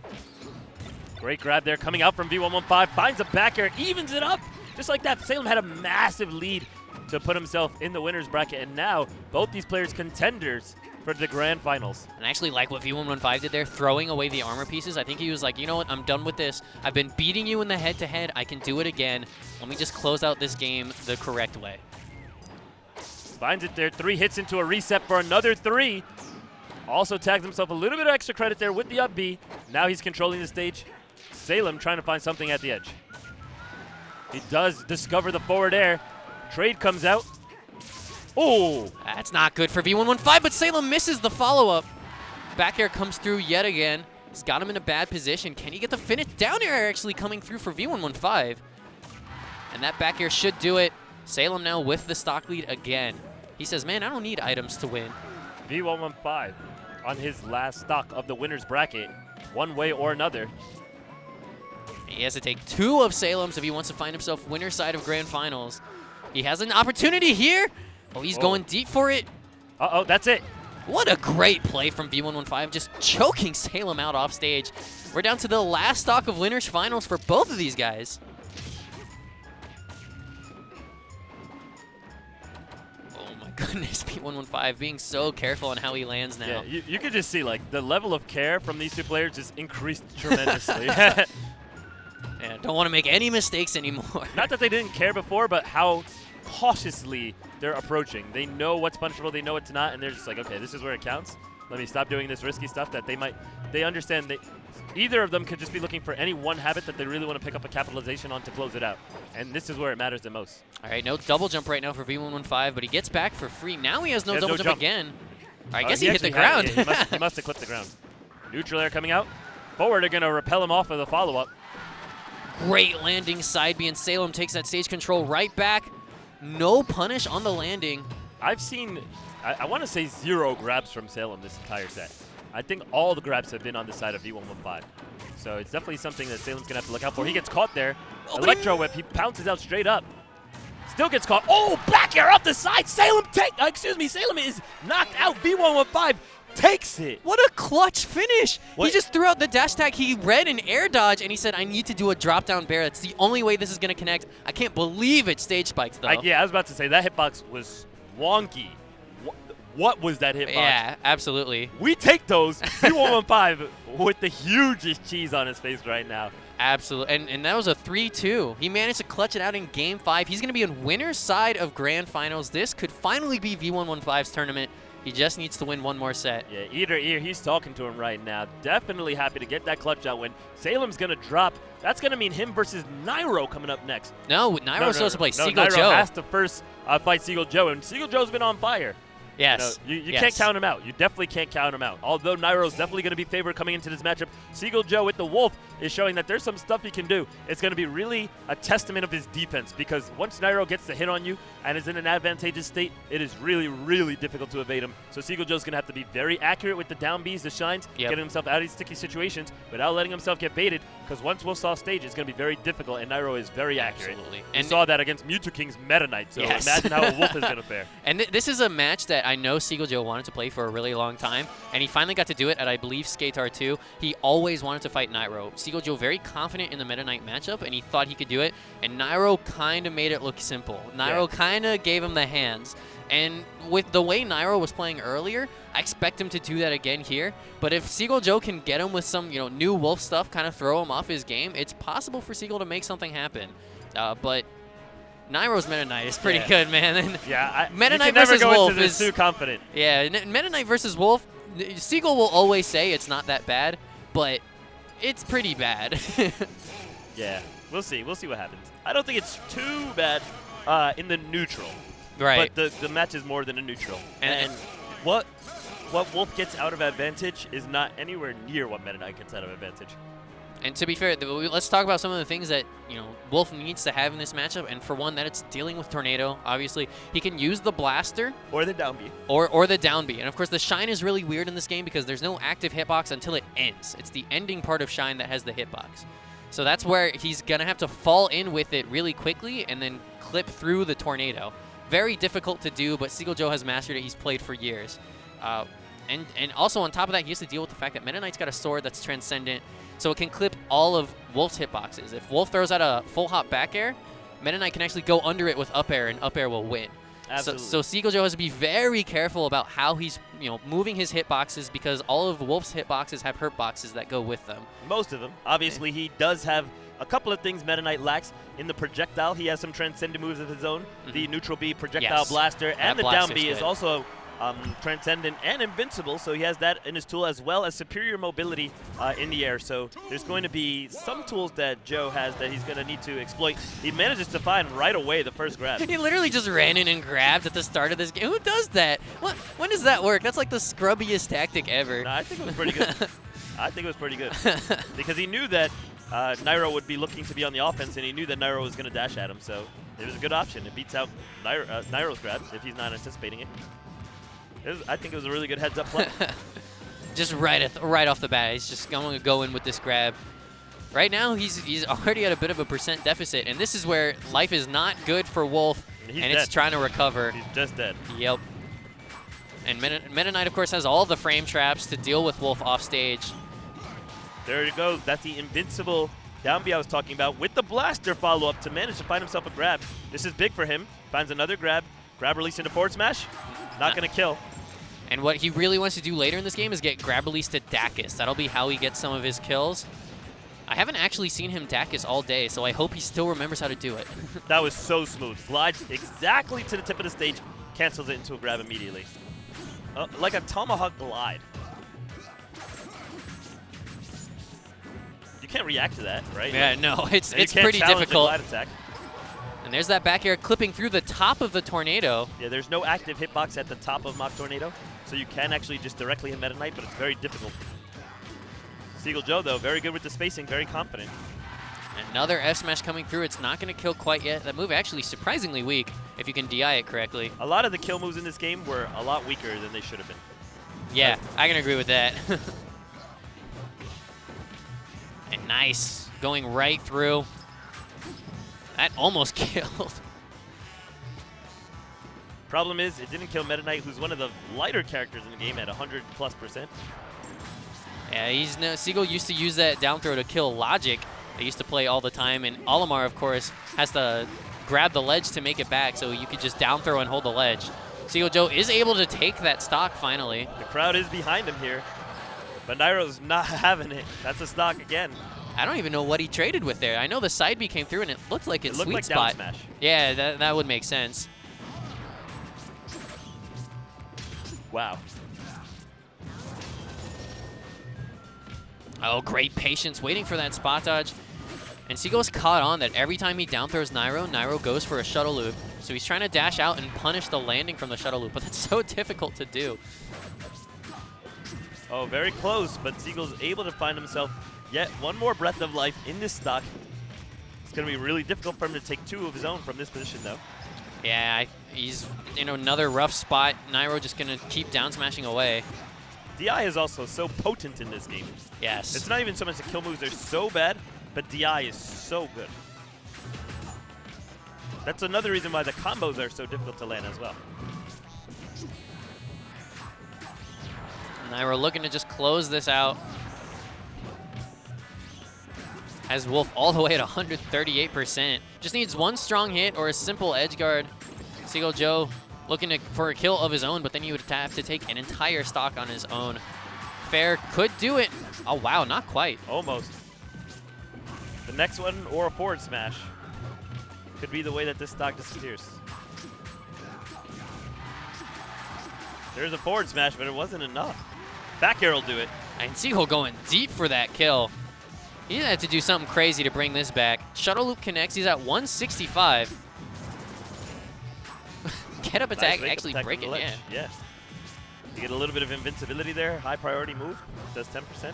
Great grab there coming out from V115. Finds a back air, evens it up. Just like that, Salem had a massive lead to put himself in the winner's bracket. And now both these players contenders for the grand finals.
And I actually like what V115 did there, throwing away the armor pieces. I think he was like, you know what, I'm done with this. I've been beating you in the head-to-head. I can do it again. Let me just close out this game the correct way.
Finds it there. 3 hits into a reset for another 3. Also tags himself a little bit of extra credit there with the up B. Now he's controlling the stage. Salem trying to find something at the edge. He does discover the forward air. Trade comes out. Oh!
That's not good for V115, but Salem misses the follow-up. Back air comes through yet again. He's got him in a bad position. Can he get the finish? Down air actually coming through for V115. And that back air should do it. Salem now with the stock lead again. He says, man, I don't need items to win.
V115 on his last stock of the winner's bracket, one way or another.
He has to take 2 of Salem's if he wants to find himself winner side of grand finals. He has an opportunity here. Oh, he's going deep for it.
Uh-oh, that's it.
What a great play from V115, just choking Salem out off stage. We're down to the last stock of winners finals for both of these guys. Oh my goodness, V115 being so careful on how he lands now.
Yeah, you could just see like the level of care from these two players just increased tremendously.
Yeah, don't want to make any mistakes anymore.
Not that they didn't care before, but how cautiously they're approaching. They know what's punishable, they know what's not, and they're just like, okay, this is where it counts. Let me stop doing this risky stuff that they understand that either of them could just be looking for any one habit that they really want to pick up a capitalization on to close it out. And this is where it matters the most.
All right, no double jump right now for V115, but he gets back for free. Now he has no double jump again. I guess he hit the ground.
Yeah, he must have clipped the ground. Neutral air coming out. Forward are going to repel him off of the follow-up.
Great landing side B, and Salem takes that stage control right back. No punish on the landing.
I've seen, I want to say 0 grabs from Salem this entire set. I think all the grabs have been on the side of V115. So it's definitely something that Salem's going to have to look out for. He gets caught there. Electro whip, he pounces out straight up. Still gets caught. Oh, back air off the side. Salem is knocked out. V115 takes it.
What a clutch finish.
What?
He just threw out the dash tag. He read an air dodge, and he said, I need to do a drop down bear. That's the only way this is going to connect. I can't believe it stage spikes, though.
Yeah, I was about to say, that hitbox was wonky. What was that hitbox?
Yeah, absolutely.
We take those. V115 with the hugest cheese on his face right now.
Absolutely. And that was a 3-2. He managed to clutch it out in Game 5. He's going to be in winner's side of Grand Finals. This could finally be V115's tournament. He just needs to win one more set.
Yeah, ear, he's talking to him right now. Definitely happy to get that clutch out win. Salem's going to drop. That's going to mean him versus Nairo coming up next.
No, Nairo's supposed to play Seagull
Nairo
Joe.
has to first fight Seagull Joe, and Seagull Joe's been on fire.
Yes.
You
yes.
can't count him out. You definitely can't count him out. Although Nairo's definitely going to be favored coming into this matchup, Seagull Joe with the Wolf is showing that there's some stuff he can do. It's going to be really a testament of his defense, because once Nairo gets the hit on you and is in an advantageous state, it is really, really difficult to evade him. So Seagull Joe's going to have to be very accurate with the down Bs, the shines, getting himself out of these sticky situations without letting himself get baited, because once Wolf's off stage, it's going to be very difficult, and Nairo is very accurate.
Absolutely.
We saw that against Mewtwo King's Meta Knight, so imagine how a Wolf is going to fare.
And this is a match that I know Seagull Joe wanted to play for a really long time, and he finally got to do it at, I believe, Skatar 2. He always wanted to fight Nairo. Seagull Joe very confident in the Meta Knight matchup, and he thought he could do it, and Nairo kind of made it look simple. Nairo kind of gave him the hands. And with the way Nairo was playing earlier, I expect him to do that again here. But if Seagull Joe can get him with some, new Wolf stuff, kind of throw him off his game, it's possible for Seagull to make something happen. But Nairo's Meta Knight is pretty good, man.
Yeah,
Meta Knight
never
versus
go
Wolf
into this
is
too confident.
Yeah, Meta Knight versus Wolf, Seagull will always say it's not that bad, but it's pretty bad.
Yeah, we'll see. We'll see what happens. I don't think it's too bad in the neutral.
Right.
But the match is more than a neutral. And what Wolf gets out of advantage is not anywhere near what Meta Knight gets out of advantage.
And to be fair, let's talk about some of the things that Wolf needs to have in this matchup. And for one, that it's dealing with Tornado. Obviously, he can use the blaster
or the down B,
or the down B. And of course, the shine is really weird in this game because there's no active hitbox until it ends. It's the ending part of shine that has the hitbox. So that's where he's gonna have to fall in with it really quickly and then clip through the Tornado. Very difficult to do, but Seagull Joe has mastered it. He's played for years. And also on top of that, he has to deal with the fact that Meta Knight's got a sword that's transcendent, so it can clip all of Wolf's hitboxes. If Wolf throws out a full hop back air, Meta Knight can actually go under it with up air, and up air will win.
Absolutely.
So Seagull Joe has to be very careful about how he's moving his hitboxes, because all of Wolf's hitboxes have hurt boxes that go with them.
Most of them. Obviously, he does have a couple of things Meta Knight lacks. In the projectile, he has some transcendent moves of his own. The neutral B, projectile blaster, and the down B is also transcendent and invincible, so he has that in his tool, as well as superior mobility in the air. So there's going to be some tools that Joe has that he's going to need to exploit. He manages to find right away the first grab.
He literally just ran in and grabbed at the start of this game. Who does that? When does that work? That's like the scrubbiest tactic ever.
No, I think it was pretty good. I think it was pretty good. Because he knew that Nairo would be looking to be on the offense, and he knew that Nairo was going to dash at him, so it was a good option. It beats out Nairo's grab if he's not anticipating it. I think it was a really good heads-up play.
Just right off the bat, he's just going to go in with this grab. Right now, he's already at a bit of a percent deficit, and this is where life is not good for Wolf, and it's trying to recover.
He's just dead.
Yep. And Meta Knight, of course, has all the frame traps to deal with Wolf off stage.
There it goes. That's the invincible down B I was talking about with the blaster follow-up to manage to find himself a grab. This is big for him. Finds another grab. Grab release into forward smash. Not going to kill.
And what he really wants to do later in this game is get grab release to Dacus. That'll be how he gets some of his kills. I haven't actually seen him Dacus all day, so I hope he still remembers how to do it.
That was so smooth. Glides exactly to the tip of the stage. Cancels it into a grab immediately. Like a tomahawk glide. You can't react to that, right?
Yeah,
like,
no, it's
you can't
pretty
challenge a
difficult.
glide attack.
And there's that back air clipping through the top of the tornado.
Yeah, there's no active hitbox at the top of Mach Tornado, so you can actually just directly hit Meta Knight, but it's very difficult. Seagull Joe, though, very good with the spacing, very confident.
Another F smash coming through. It's not going to kill quite yet. That move actually surprisingly weak if you can DI it correctly.
A lot of the kill moves in this game were a lot weaker than they should have been.
Yeah, I can agree with that. And nice. Going right through. That almost killed.
Problem is, it didn't kill Meta Knight, who's one of the lighter characters in the game at 100+%.
Yeah, Seagull used to use that down throw to kill Logic. They used to play all the time, and Olimar, of course, has to grab the ledge to make it back, so you could just down throw and hold the ledge. Seagull Joe is able to take that stock finally.
The crowd is behind him here, but Nairo's not having it. That's a stock again.
I don't even know what he traded with there. I know the side B came through, and it looked like it's
looked
sweet
like
spot.
down smash.
Yeah, that would make sense.
Wow.
Oh, great patience, waiting for that spot dodge. And Seagull's caught on that every time he down throws Nairo goes for a shuttle loop. So he's trying to dash out and punish the landing from the shuttle loop, but that's so difficult to do.
Oh, very close, but Seagull's able to find himself yet one more breath of life in this stock. It's going to be really difficult for him to take two of his own from this position, though.
Yeah, he's in another rough spot. Nairo just going to keep down smashing away.
DI is also so potent in this game.
Yes.
It's not even so much the kill moves are so bad, but DI is so good. That's another reason why the combos are so difficult to land as well.
Nairo looking to just close this out. Has Wolf all the way at 138%. Just needs one strong hit or a simple edge guard. Seagull Joe looking for a kill of his own, but then he would have to take an entire stock on his own. Fair could do it. Oh, wow, not quite.
Almost. The next one, or a forward smash, could be the way that this stock disappears. There's a forward smash, but it wasn't enough. Back air will do it.
And Seagull going deep for that kill. He didn't have to do something crazy to bring this back. Shuttle loop connects. He's at 165. Get up attack,
Nice
actually
attack
break
from
it,
the ledge. Yeah. You get a little bit of invincibility there. High priority move. Does 10%.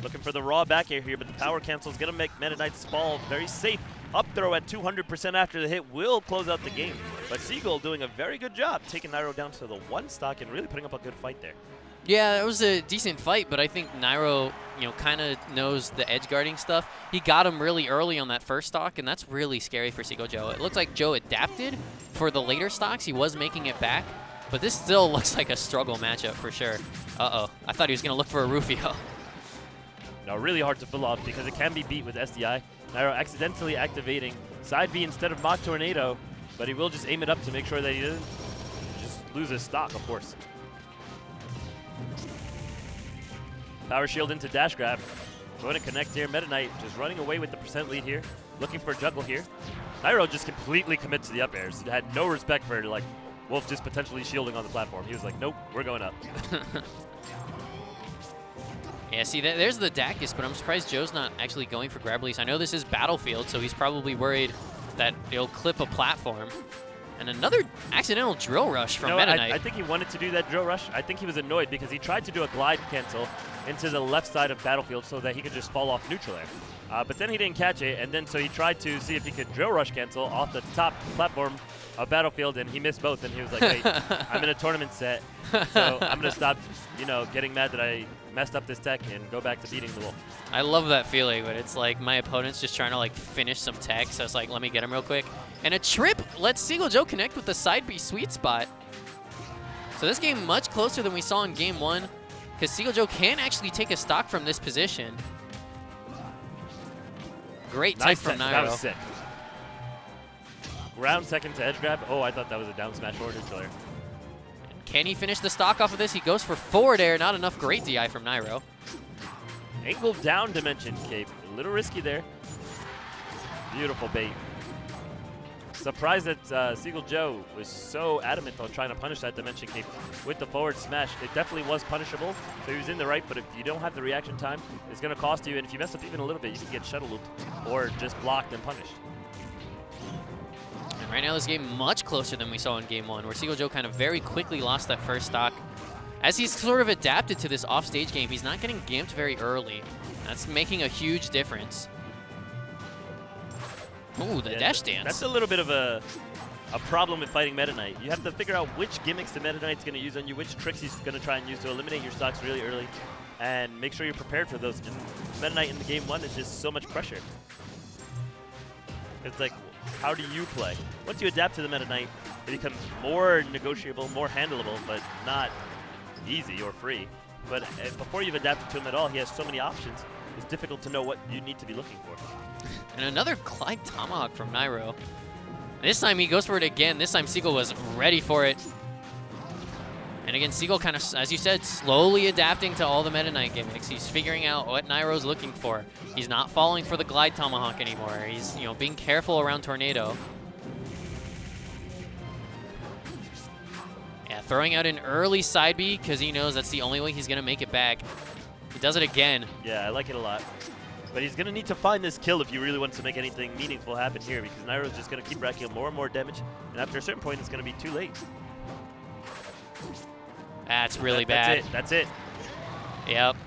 Looking for the raw back air here, but the power cancel is going to make Meta Knight's fall very safe. Up throw at 200% after the hit will close out the game. But Seagull doing a very good job taking Nairo down to the one stock and really putting up a good fight there.
Yeah, it was a decent fight, but I think Nairo, kind of knows the edge guarding stuff. He got him really early on that first stock, and that's really scary for Seagull Joe. It looks like Joe adapted for the later stocks. He was making it back, but this still looks like a struggle matchup for sure. Uh-oh. I thought he was going to look for a Rufio.
No, really hard to pull off because it can be beat with SDI. Nairo accidentally activating side B instead of Mach Tornado, but he will just aim it up to make sure that he doesn't just lose his stock, of course. Power shield into dash grab. Going to connect here. Meta Knight just running away with the percent lead here. Looking for a juggle here. Nairo just completely commits to the up airs. He had no respect for Wolf just potentially shielding on the platform. He was like, nope, we're going up.
Yeah, see, there's the Dacus, but I'm surprised Joe's not actually going for grab release. I know this is Battlefield, so he's probably worried that it'll clip a platform. And another accidental drill rush from Meta Knight.
I think he wanted to do that drill rush. I think he was annoyed because he tried to do a glide cancel into the left side of Battlefield so that he could just fall off neutral air. But then he didn't catch it, and then so he tried to see if he could drill rush cancel off the top platform a Battlefield, and he missed both, and he was like, "Wait, I'm in a tournament set, so I'm gonna stop, getting mad that I messed up this tech and go back to beating the wolf."
I love that feeling when it's like my opponent's just trying to like finish some tech, so it's like, let me get him real quick. And a trip lets Seagull Joe connect with the side B sweet spot. So this game much closer than we saw in game 1, because Seagull Joe can actually take a stock from this position. Great type from Nairo.
That was sick. Ground second to edge grab. Oh, I thought that was a down smash forward killer.
Can he finish the stock off of this? He goes for forward air. Not enough great DI from Nairo.
Angle down dimension cape. A little risky there. Beautiful bait. Surprised that Seagull Joe was so adamant on trying to punish that dimension cape with the forward smash. It definitely was punishable, so he was in the right, but if you don't have the reaction time, it's going to cost you, and if you mess up even a little bit, you can get shuttle looped or just blocked and punished.
And right now this game much closer than we saw in game 1, where Seagull Joe kind of very quickly lost that first stock. As he's sort of adapted to this off-stage game, he's not getting gamped very early. That's making a huge difference. Ooh, the dash dance.
That's a little bit of a problem with fighting Meta Knight. You have to figure out which gimmicks the Meta Knight's going to use on you, which tricks he's going to try and use to eliminate your stocks really early, and make sure you're prepared for those. And Meta Knight in the game 1 is just so much pressure. It's like, how do you play? Once you adapt to the Meta Knight, it becomes more negotiable, more handleable, but not easy or free. But before you've adapted to him at all, he has so many options. It's difficult to know what you need to be looking for.
And another Glide Tomahawk from Nairo. This time he goes for it again. This time Seagull was ready for it. And again, Seagull kind of, as you said, slowly adapting to all the Meta Knight gimmicks. He's figuring out what Nairo's looking for. He's not falling for the Glide Tomahawk anymore. He's, being careful around Tornado. Yeah, throwing out an early side B because he knows that's the only way he's going to make it back. He does it again.
Yeah, I like it a lot. But he's going to need to find this kill if he really wants to make anything meaningful happen here, because Nairo's just going to keep racking up more and more damage, and after a certain point, it's going to be too late.
That's really bad.
That's it.
Yep.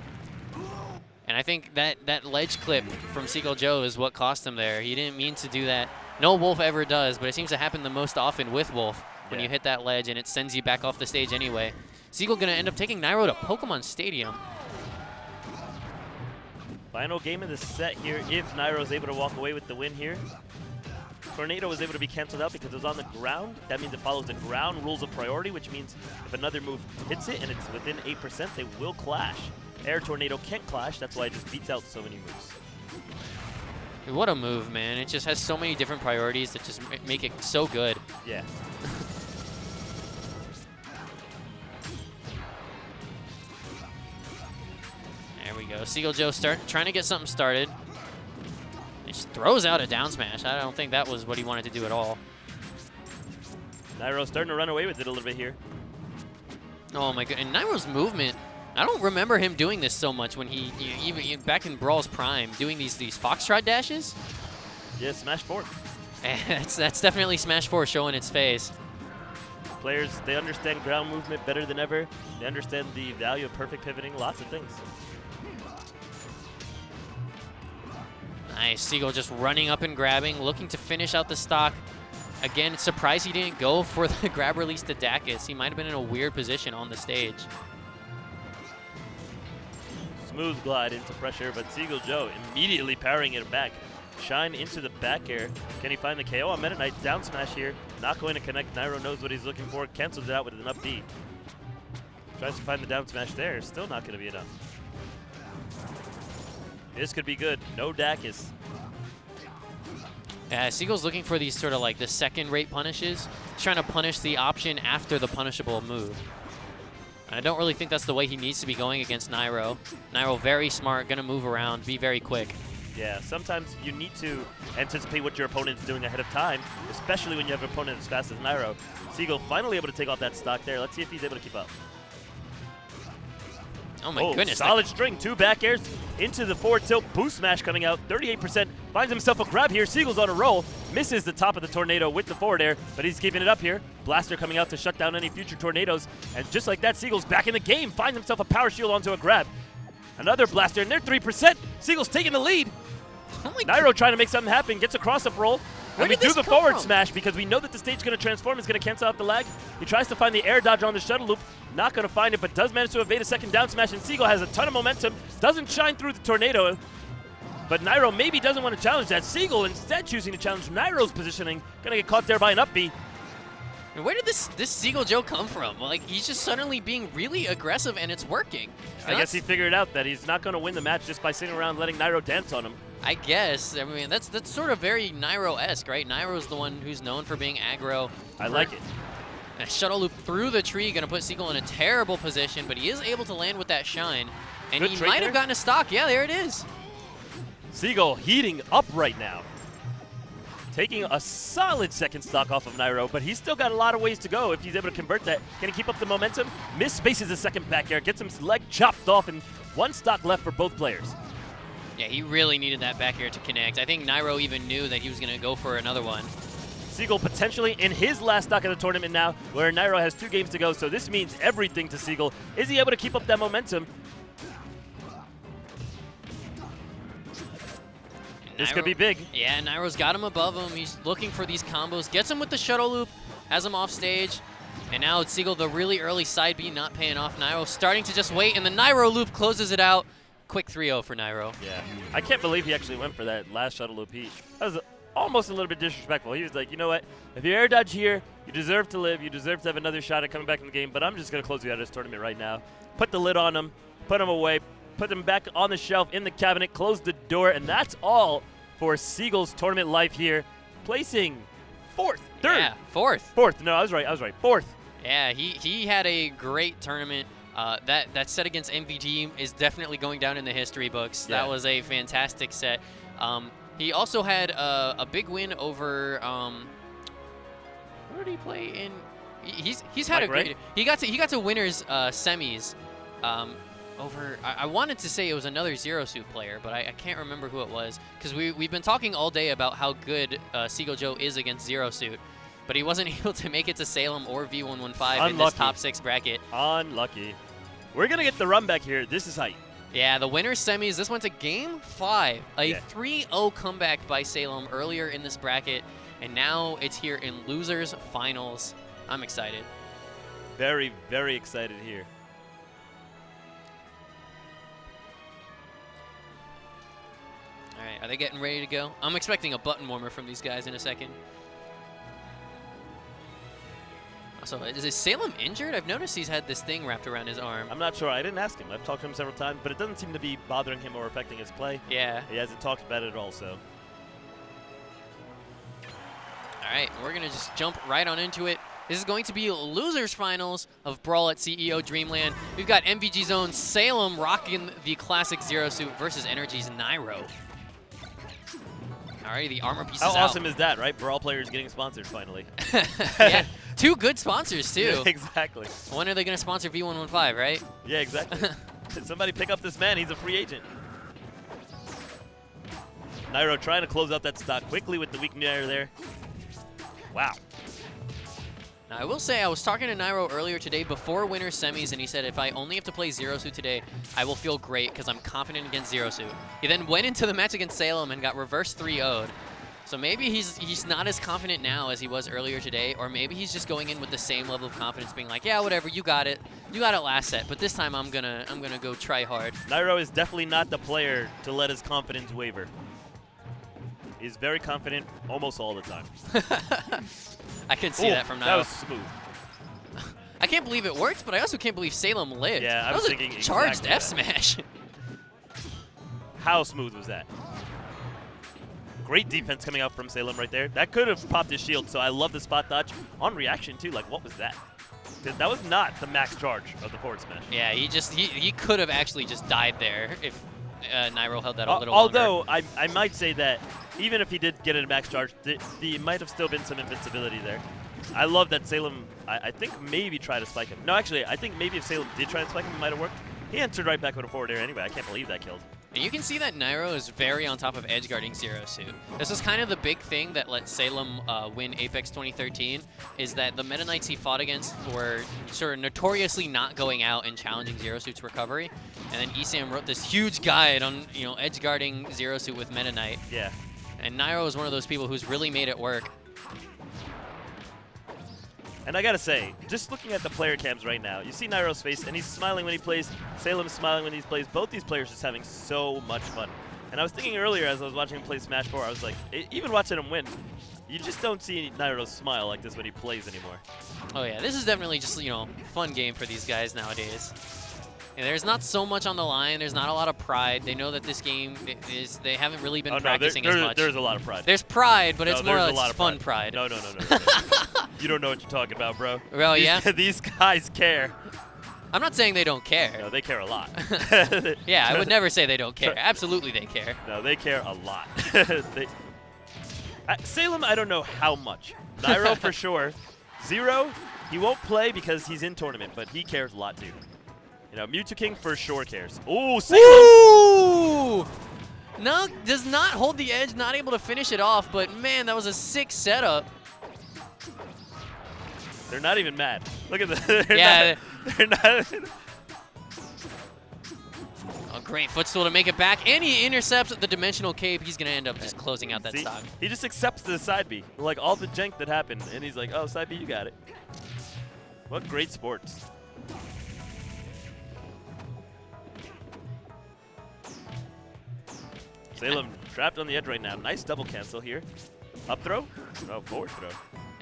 And I think that ledge clip from Seagull Joe is what cost him there. He didn't mean to do that. No Wolf ever does, but it seems to happen the most often with Wolf when you hit that ledge and it sends you back off the stage anyway. Seagull going to end up taking Nairo to Pokemon Stadium.
Final game of the set here, if Nairo's able to walk away with the win here. Tornado was able to be canceled out because it was on the ground. That means it follows the ground rules of priority, which means if another move hits it and it's within 8%, they will clash. Air Tornado can't clash, that's why it just beats out so many moves.
Dude, what a move, man. It just has so many different priorities that just make it so good.
Yeah.
There we go. Seagull Joe trying to get something started. He just throws out a down smash. I don't think that was what he wanted to do at all.
Nairo's starting to run away with it a little bit here.
Oh my god! And Nairo's movement, I don't remember him doing this so much when even back in Brawl's prime, doing these foxtrot dashes.
Yeah, Smash 4.
That's definitely Smash 4 showing its face.
Players, they understand ground movement better than ever. They understand the value of perfect pivoting, lots of things.
Nice, Seagull just running up and grabbing, looking to finish out the stock. Again, surprised he didn't go for the grab release to Dacus. He might have been in a weird position on the stage.
Smooth glide into pressure, but Seagull Joe immediately powering it back. Shine into the back air. Can he find the KO on Meta Knight? Down smash here. Not going to connect. Nairo knows what he's looking for. Cancels it out with an up B. Tries to find the down smash there. Still not going to be enough. This could be good. No Dacus.
Yeah, Seagull's looking for these sort of like the second-rate punishes. He's trying to punish the option after the punishable move. And I don't really think that's the way he needs to be going against Nairo. Nairo very smart, going to move around, be very quick.
Yeah, sometimes you need to anticipate what your opponent's doing ahead of time, especially when you have an opponent as fast as Nairo. Seagull finally able to take off that stock there. Let's see if he's able to keep up.
Oh my goodness.
Solid string, 2 back airs into the forward tilt. Boost smash coming out, 38%. Finds himself a grab here. Seagull's on a roll. Misses the top of the tornado with the forward air, but he's keeping it up here. Blaster coming out to shut down any future tornadoes. And just like that, Seagull's back in the game. Finds himself a power shield onto a grab. Another blaster, and they're 3%. Seagull's taking the lead.
Oh
Nairo trying to make something happen. Gets a cross-up roll. Let me
did
do
this
the
come
forward
from?
smash because we know that the stage is going to transform. It's going to cancel out the lag. He tries to find the air dodge on the shuttle loop. Not going to find it, but does manage to evade a second down smash. And Seagull has a ton of momentum. Doesn't shine through the tornado. But Nairo maybe doesn't want to challenge that. Seagull instead choosing to challenge Nairo's positioning. Going to get caught there by an up B.
And where did this Seagull Joe come from? Like, he's just suddenly being really aggressive, and it's working.
I guess he figured out that he's not going to win the match just by sitting around letting Nairo dance on him.
I guess. I mean, that's sort of very Nairo-esque, right? Nairo's the one who's known for being aggro.
I like it.
A shuttle loop through the tree, going to put Seagull in a terrible position, but he is able to land with that shine. And
Good
he
trade
might
there.
have gotten a stock. Yeah, there it is.
Seagull heating up right now. Taking a solid second stock off of Nairo, but he's still got a lot of ways to go if he's able to convert that. Can he keep up the momentum? Misspaces a second back air, gets his leg chopped off, and one stock left for both players.
Yeah, he really needed that back air to connect. I think Nairo even knew that he was going to go for another one.
Seagull potentially in his last stock of the tournament now, where Nairo has 2 games to go, so this means everything to Seagull. Is he able to keep up that momentum? This could be big.
Yeah, Nairo's got him above him. He's looking for these combos. Gets him with the shuttle loop, has him off stage. And now it's Seagull, the really early side B not paying off. Nairo starting to just wait, and the Nairo loop closes it out. Quick 3-0 for Nairo.
Yeah. I can't believe he actually went for that last shuttle loop. That was almost a little bit disrespectful. He was like, you know what? If you air dodge here, you deserve to live. You deserve to have another shot at coming back in the game, but I'm just going to close you out of this tournament right now. Put the lid on him, put him away, put him back on the shelf in the cabinet, close the door, and that's all for Seagull's tournament life here. Placing 4th, 3rd.
Yeah, 4th.
4th. No, I was right. 4th.
Yeah, he had a great tournament. That set against MVD is definitely going down in the history books.
Yeah.
That was a fantastic set. He also had a big win over where did he play in? He's had
Mike
a great.
Ray?
He got to winners semis. Over, I wanted to say it was another Zero Suit player, but I can't remember who it was because we've been talking all day about how good Seagull Joe is against Zero Suit, but he wasn't able to make it to Salem or V115 in this top 6 bracket.
Unlucky. We're going to get the run back here. This is hype.
Yeah, the winners semis, this went to Game 5. A
Yeah.
3-0 comeback by Salem earlier in this bracket, and now it's here in losers finals. I'm excited.
Very, very excited here.
All right, are they getting ready to go? I'm expecting a button warmer from these guys in a second. Also, is Salem injured? I've noticed he's had this thing wrapped around his arm.
I'm not sure. I didn't ask him. I've talked to him several times, but it doesn't seem to be bothering him or affecting his play.
Yeah.
He hasn't talked about it at all, so.
All right, we're going to just jump right on into it. This is going to be losers finals of Brawl at CEO Dreamland. We've got MVG Zone Salem rocking the classic Zero Suit versus Energy's Nairo. All right, the armor piece is
How
out.
awesome is that, right? Brawl players getting sponsored finally.
Yeah, 2 good sponsors, too.
Yeah, exactly.
When are they going to sponsor V115, right?
Yeah, exactly. Somebody pick up this man. He's a free agent. Nairo trying to close out that stock quickly with the weak air there. Wow.
Now, I will say I was talking to Nairo earlier today before winter semis, and he said if I only have to play Zero Suit today, I will feel great because I'm confident against Zero Suit. He then went into the match against Salem and got reverse 3-0'd. So maybe he's not as confident now as he was earlier today, or maybe he's just going in with the same level of confidence, being like, yeah, whatever, you got it. You got it last set, but this time I'm gonna go try hard.
Nairo is definitely not the player to let his confidence waver. He's very confident almost all the time.
I can see that from Nairo.
That was smooth.
I can't believe it worked, but I also can't believe Salem lived.
Yeah, I
that
was
was
thinking
a charged
exactly
F smash.
How smooth was that? Great defense coming out from Salem right there. That could have popped his shield, so I love the spot dodge. On reaction, too, like, what was that? 'Cause that was not the max charge of the forward smash.
Yeah, he could have actually just died there if Nairo held that a little
Although,
longer.
I might say that even if he did get a max charge, there might have still been some invincibility there. I love that Salem, I think maybe tried to spike him. No, actually, I think maybe if Salem did try to spike him, it might have worked. He answered right back with a forward air anyway. I can't believe that killed.
And you can see that Nairo is very on top of edge guarding Zero Suit. This is kind of the big thing that let Salem win Apex 2013, is that the Meta Knights he fought against were sort of notoriously not going out and challenging Zero Suit's recovery. And then ESAM wrote this huge guide on edge guarding Zero Suit with Meta Knight.
Yeah.
And Nairo is one of those people who's really made it work.
And I gotta say, just looking at the player cams right now, you see Nairo's face, and he's smiling when he plays. Salem's smiling when he plays. Both these players just having so much fun. And I was thinking earlier as I was watching him play Smash 4, I was like, even watching him win, you just don't see Nairo smile like this when he plays anymore.
Oh yeah, this is definitely just, you know, fun game for these guys nowadays. And there's not so much on the line. There's not a lot of pride. They know that this game they haven't really been practicing as much.
There's a lot of pride.
There's pride, but it's more
there's
like
a lot of
fun pride.
No. You don't know what you're talking about, bro.
Well, yeah?
These guys care.
I'm not saying they don't care.
No, they care a lot.
Yeah, I would never say they don't care. Absolutely they care.
No, they care a lot. Salem, I don't know how much. Nairo for sure. Zero, he won't play because he's in tournament, but he cares a lot too. You know, Mewtwo King for sure cares. Ooh, Salem!
Ooh! No, does not hold the edge, not able to finish it off, but man, that was a sick setup.
They're not even mad. Look at the. They're not.
A great footstool to make it back, and he intercepts the dimensional cape. He's gonna end up just closing out that
See,
stock.
he just accepts the side B, like all the jank that happened, and he's like, "Oh, side B, you got it." What great sports. Salem trapped on the edge right now. Nice double cancel here. Up throw? No, forward throw.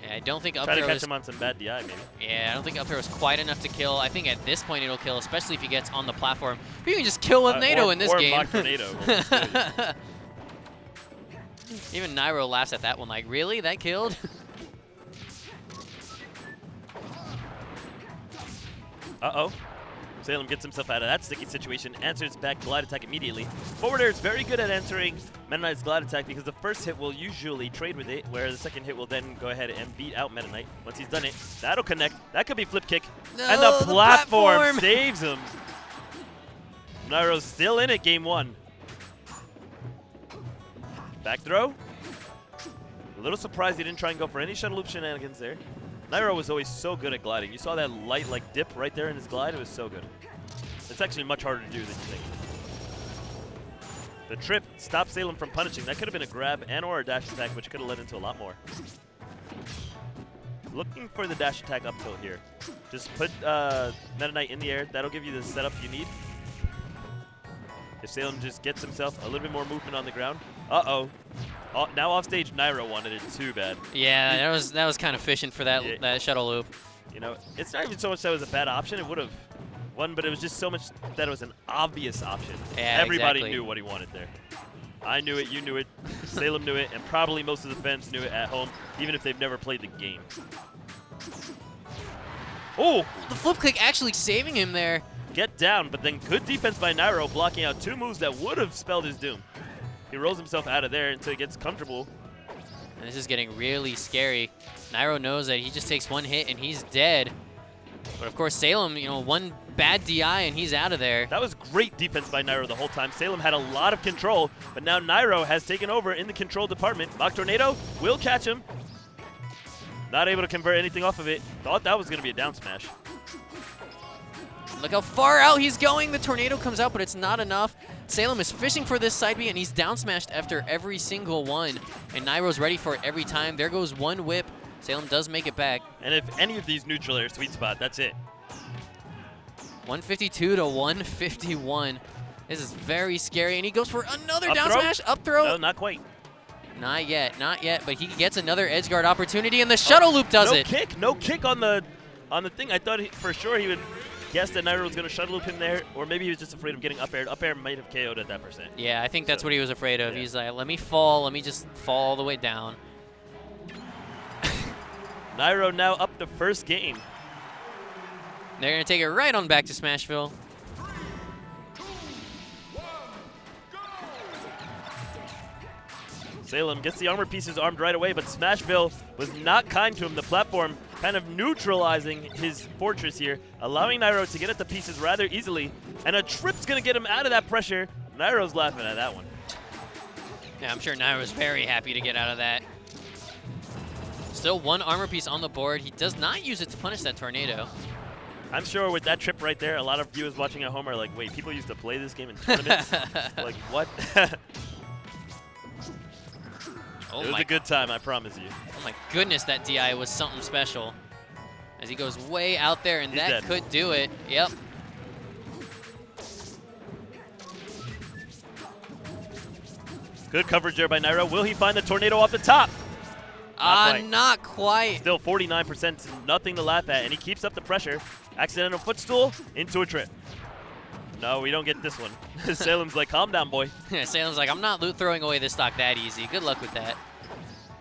Yeah, I don't think up
Try to
throw
catch
is,
him on some bad DI, maybe.
Yeah, I don't think up throw is quite enough to kill. I think at this point it'll kill, especially if he gets on the platform. But you can just kill with NATO in this game.
Or Tornado.
Even Nairo laughs at that one like, really? That killed?
Uh-oh. Salem gets himself out of that sticky situation, answers back glide attack immediately. Forward air is very good at answering Meta Knight's glide attack because the first hit will usually trade with it, where the second hit will then go ahead and beat out Meta Knight. Once he's done it, that'll connect. That could be flip kick.
No,
and the platform
platform
saves him. Nairo's still in it, game one. Back throw. A little surprised he didn't try and go for any shuttle loop shenanigans there. Nairo was always so good at gliding. You saw that light like dip right there in his glide. It was so good. It's actually much harder to do than you think. The trip stopped Salem from punishing. That could have been a grab and or a dash attack, which could have led into a lot more. Looking for the dash attack up tilt here. Just put Meta Knight in the air. That'll give you the setup you need. If Salem just gets himself a little bit more movement on the ground. Uh-oh. Now off stage, Nairo wanted it too bad.
Yeah, that was kind of fishing for that that shuttle loop.
You know, it's not even so much that it was a bad option. It would have won, but it was just so much that it was an obvious option.
Yeah,
Everybody
exactly.
knew what he wanted there. I knew it, you knew it, Salem knew it, and probably most of the fans knew it at home, even if they've never played the game. Oh!
The flip kick actually saving him there.
Get down, but then good defense by Nairo, blocking out two moves that would have spelled his doom. He rolls himself out of there until he gets comfortable.
And this is getting really scary. Nairo knows that he just takes one hit and he's dead. But of course, Salem, you know, one bad DI and he's out of there.
That was great defense by Nairo the whole time. Salem had a lot of control, but now Nairo has taken over in the control department. Mock Tornado will catch him. Not able to convert anything off of it. Thought that was going to be a down smash.
Look how far out he's going. The tornado comes out, but it's not enough. Salem is fishing for this side B, and he's down smashed after every single one. And Nairo's ready for it every time. There goes one whip. Salem does make it back.
And if any of these neutral air sweet spot, that's it.
152 to 151. This is very scary. And he goes for another
Up
down
throw?
smash. Up throw.
No, not quite.
Not yet, not yet. But he gets another edge guard opportunity, and the shuttle loop does it.
No kick on the thing. I thought for sure he would guess that Nairo was going to shuttle loop him there, or maybe he was just afraid of getting up aired. Up air might have KO'd at that percent.
Yeah, I think that's what he was afraid of.
Yeah.
He's like, let me fall. Let me just fall all the way down.
Nairo now up the first game.
They're going to take it right on back to Smashville.
Salem gets the armor pieces armed right away, but Smashville was not kind to him. The platform kind of neutralizing his fortress here, allowing Nairo to get at the pieces rather easily. And a trip's going to get him out of that pressure. Nairo's laughing at that one.
Yeah, I'm sure Nairo's very happy to get out of that. Still one armor piece on the board. He does not use it to punish that tornado.
I'm sure with that trip right there, a lot of viewers watching at home are like, wait, people used to play this game in tournaments? Like, what?
Oh
it was
my
a good time, I promise you.
Oh my goodness, that DI was something special. As he goes way out there, and
He's
that
dead.
could do it. Yep.
Good coverage there by Nairo. Will he find the tornado off the top?
Not quite.
Still 49%, nothing to laugh at, and he keeps up the pressure. Accidental footstool into a trip. No, we don't get this one. Salem's like, calm down, boy.
Yeah, Salem's like, I'm not throwing away this stock that easy. Good luck with that.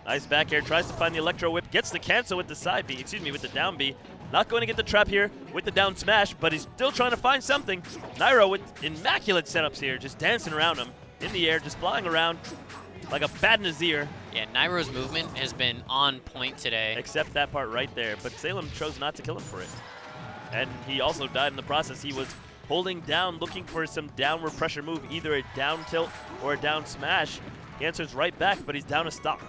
Nice back air, tries to find the electro whip, gets the cancel with the side B, with the down B. Not going to get the trap here with the down smash, but he's still trying to find something. Nairo with immaculate setups here, just dancing around him in the air, just flying around like a bad Nazir.
Yeah, Nairo's movement has been on point today.
Except that part right there, but Salem chose not to kill him for it. And he also died in the process. He was holding down, looking for some downward pressure move, either a down tilt or a down smash. He answers right back, but he's down a stock.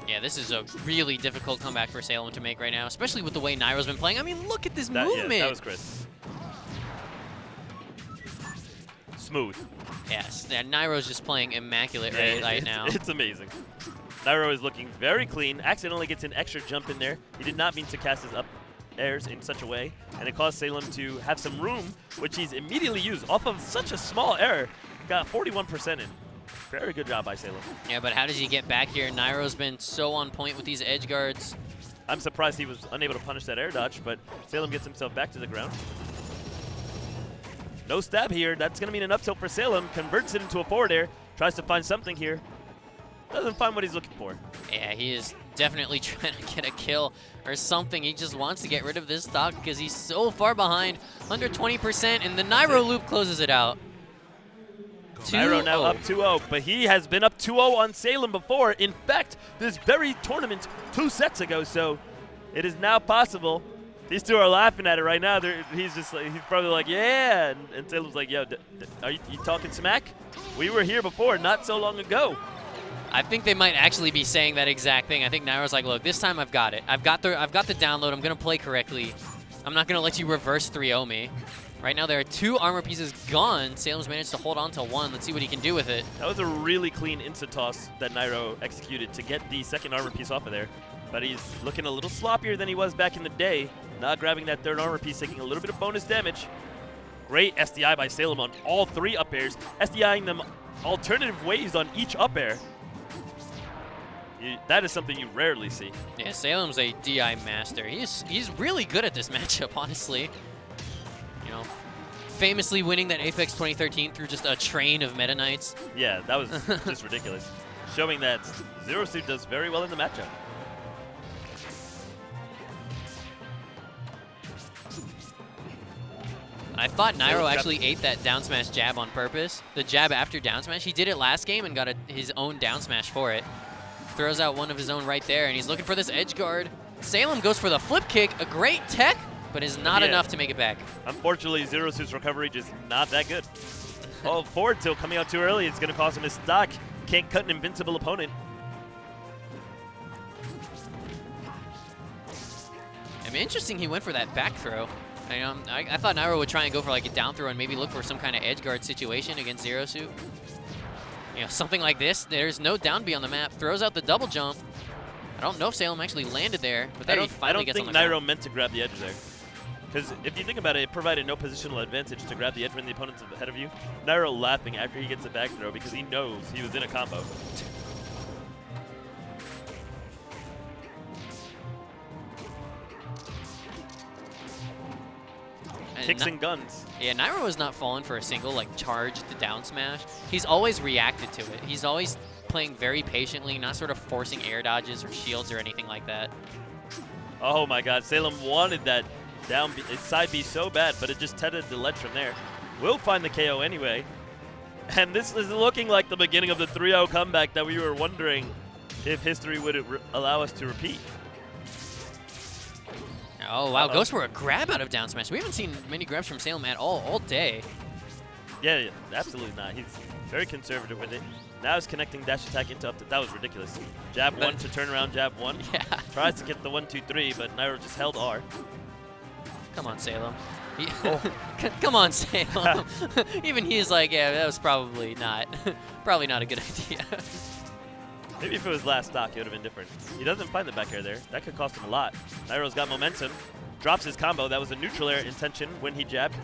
Yeah, this is a really difficult comeback for Salem to make right now, especially with the way Nairo's been playing. I mean, look at this movement.
Yeah, that was crisp. Smooth.
Yes, yeah, Nairo's just playing immaculate right now.
It's amazing. Nairo is looking very clean, accidentally gets an extra jump in there. He did not mean to cast his up airs in such a way, and it caused Salem to have some room, which he's immediately used off of such a small error. Got 41% in. Very good job by Salem.
Yeah, but how does he get back here? Nairo's been so on point with these edge guards.
I'm surprised he was unable to punish that air dodge, but Salem gets himself back to the ground. No stab here. That's going to mean an up tilt for Salem. Converts it into a forward air. Tries to find something here. Doesn't find what he's looking for.
Yeah, he is definitely trying to get a kill or something. He just wants to get rid of this stock because he's so far behind, under 20%, and the Nairo loop closes it out.
Nairo now up 2-0, but he has been up 2-0 on Salem before. In fact, this very tournament 2 sets ago, so it is now possible. These two are laughing at it right now. He's just like, he's probably like, yeah, and Salem's like, yo, are you talking smack? We were here before, not so long ago.
I think they might actually be saying that exact thing. I think Nairo's like, look, this time I've got it. I've got the download. I'm gonna play correctly. I'm not gonna let you reverse 3-0 me. Right now there are 2 armor pieces gone. Salem's managed to hold on to 1. Let's see what he can do with it.
That was a really clean instant toss that Nairo executed to get the second armor piece off of there. But he's looking a little sloppier than he was back in the day. Not grabbing that third armor piece, taking a little bit of bonus damage. Great SDI by Salem on all 3 up airs, SDIing them alternative ways on each up air. That is something you rarely see.
Yeah, Salem's a DI master. He's really good at this matchup, honestly. You know, famously winning that Apex 2013 through just a train of Meta Knights.
Yeah, that was just ridiculous. Showing that Zero Suit does very well in the matchup.
I thought Nairo actually ate that down smash jab on purpose. The jab after down smash. He did it last game and got his own down smash for it. Throws out one of his own right there, and he's looking for this edge guard. Salem goes for the flip kick, a great tech, but is not enough to make it back.
Unfortunately, Zero Suit's recovery just not that good. Oh, forward tilt coming out too early. It's going to cost him his stock. Can't cut an invincible opponent.
I mean, interesting he went for that back throw. I thought Nairo would try and go for like a down throw and maybe look for some kind of edge guard situation against Zero Suit. You know, something like this. There's no down B on the map. Throws out the double jump. I don't know if Salem actually landed there, but there he finally gets on the ground.
I don't think Nairo meant to grab the edge there. Because if you think about it, it provided no positional advantage to grab the edge when the opponent's ahead of you. Nairo laughing after he gets the back throw because he knows he was in a combo. Kicks and guns.
Yeah, Nairo has not fallen for a single like charge to down smash. He's always reacted to it. He's always playing very patiently, not sort of forcing air dodges or shields or anything like that.
Oh my god, Salem wanted that down B, side B so bad, but it just tethered the ledge from there. Will find the KO anyway. And this is looking like the beginning of the 3-0 comeback that we were wondering if history would allow us to repeat.
Oh, wow. Goes for a grab out of down smash. We haven't seen many grabs from Salem at all day.
Yeah, absolutely not. He's very conservative with it. Now he's connecting dash attack into up. That was ridiculous. Jab 1 to turn around, jab 1.
Yeah.
Tries to get the 1-2-3, but Nairo just held R.
Come on, Salem. Come on, Salem. Even he's like, yeah, that was probably not a good idea.
Maybe if it was last stock, it would have been different. He doesn't find the back air there. That could cost him a lot. Nairo's got momentum. Drops his combo. That was a neutral air intention when he jabbed.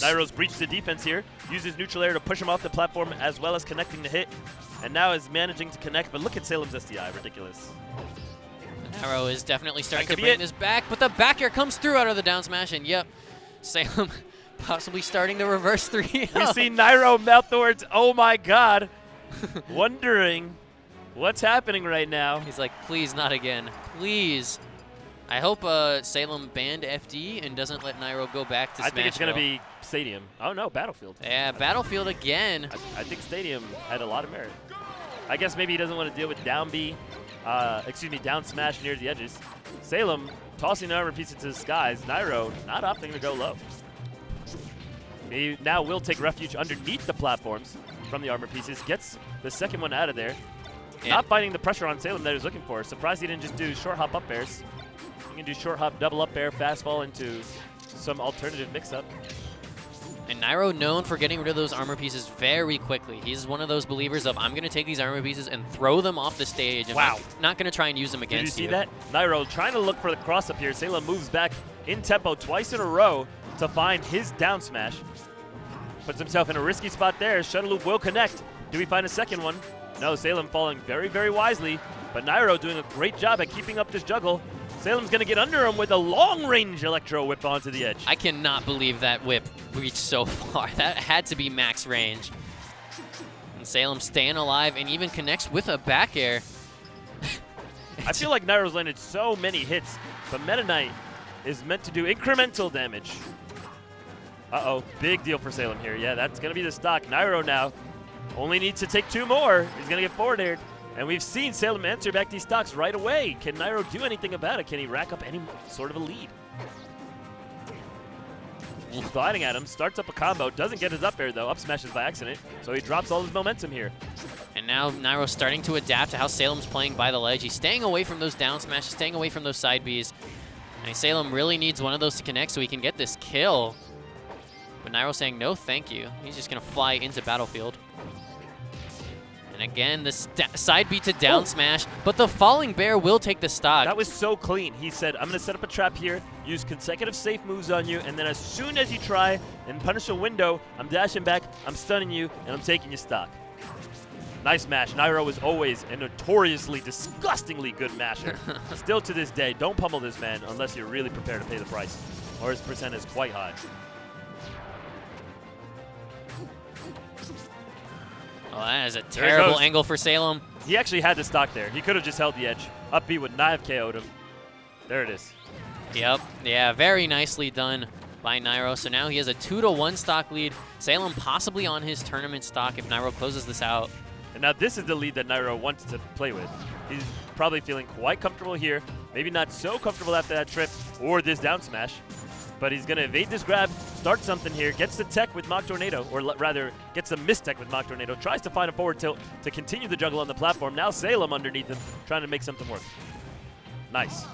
Nairo's breached the defense here. Uses neutral air to push him off the platform as well as connecting the hit. And now is managing to connect. But look at Salem's SDI. Ridiculous.
Nairo is definitely starting to bring this back, but the back air comes through out of the down smash, and yep, Salem possibly starting the reverse 3.
We see Nairo mouth the words, "Oh my God," wondering what's happening right now.
He's like, please not again, please. I hope Salem banned FD and doesn't let Nairo go back to Smash.
I think it's going to be Stadium. Oh no, Battlefield.
Yeah, Battlefield again.
I think Stadium had a lot of merit. I guess maybe he doesn't want to deal with down B. Down smash near the edges. Salem tossing the armor piece into the skies. Nairo not opting to go low. He now will take refuge underneath the platforms from the armor pieces. Gets the second one out of there. Yeah. Not finding the pressure on Salem that he was looking for. Surprised he didn't just do short hop up airs. You can do short hop, double up air, fast fall into some alternative mix-up.
And Nairo known for getting rid of those armor pieces very quickly. He's one of those believers of, I'm going to take these armor pieces and throw them off the stage. And not going to try and use them against you.
Did you see that? Nairo trying to look for the cross up here. Salem moves back in tempo twice in a row to find his down smash. Puts himself in a risky spot there. Shuttle loop will connect. Do we find a second one? No, Salem falling very, very wisely. But Nairo doing a great job at keeping up this juggle. Salem's going to get under him with a long-range electro whip onto the edge.
I cannot believe that whip reached so far. That had to be max range. And Salem staying alive and even connects with a back air.
I feel like Nairo's landed so many hits, but Meta Knight is meant to do incremental damage. Uh-oh, big deal for Salem here. Yeah, that's going to be the stock. Nairo now only needs to take 2 more. He's going to get forward aired. And we've seen Salem answer back these stocks right away. Can Nairo do anything about it? Can he rack up any sort of a lead? He's gliding at him, starts up a combo, doesn't get his up air though, up smashes by accident, so he drops all his momentum here.
And now Nairo's starting to adapt to how Salem's playing by the ledge. He's staying away from those down smashes, staying away from those side Bs. And Salem really needs one of those to connect so he can get this kill. But Nairo saying no thank you. He's just going to fly into Battlefield. And again, the side B to down smash, but the falling bear will take the stock.
That was so clean. He said, I'm going to set up a trap here, use consecutive safe moves on you, and then as soon as you try and punish a window, I'm dashing back, I'm stunning you, and I'm taking your stock. Nice mash. Nairo is always a notoriously, disgustingly good masher. Still to this day, don't pummel this man unless you're really prepared to pay the price, or his percent is quite high.
Oh, that is a terrible angle for Salem.
He actually had the stock there. He could have just held the edge. Up B would not have KO'd him. There it is.
Yep. Yeah, very nicely done by Nairo. So now he has a 2-1 stock lead. Salem possibly on his tournament stock if Nairo closes this out.
And now this is the lead that Nairo wants to play with. He's probably feeling quite comfortable here. Maybe not so comfortable after that trip or this down smash. But he's going to evade this grab, start something here, gets the tech with Mach Tornado, or rather, gets the mistech with Mach Tornado, tries to find a forward tilt to continue the juggle on the platform. Now Salem underneath him, trying to make something work. Nice.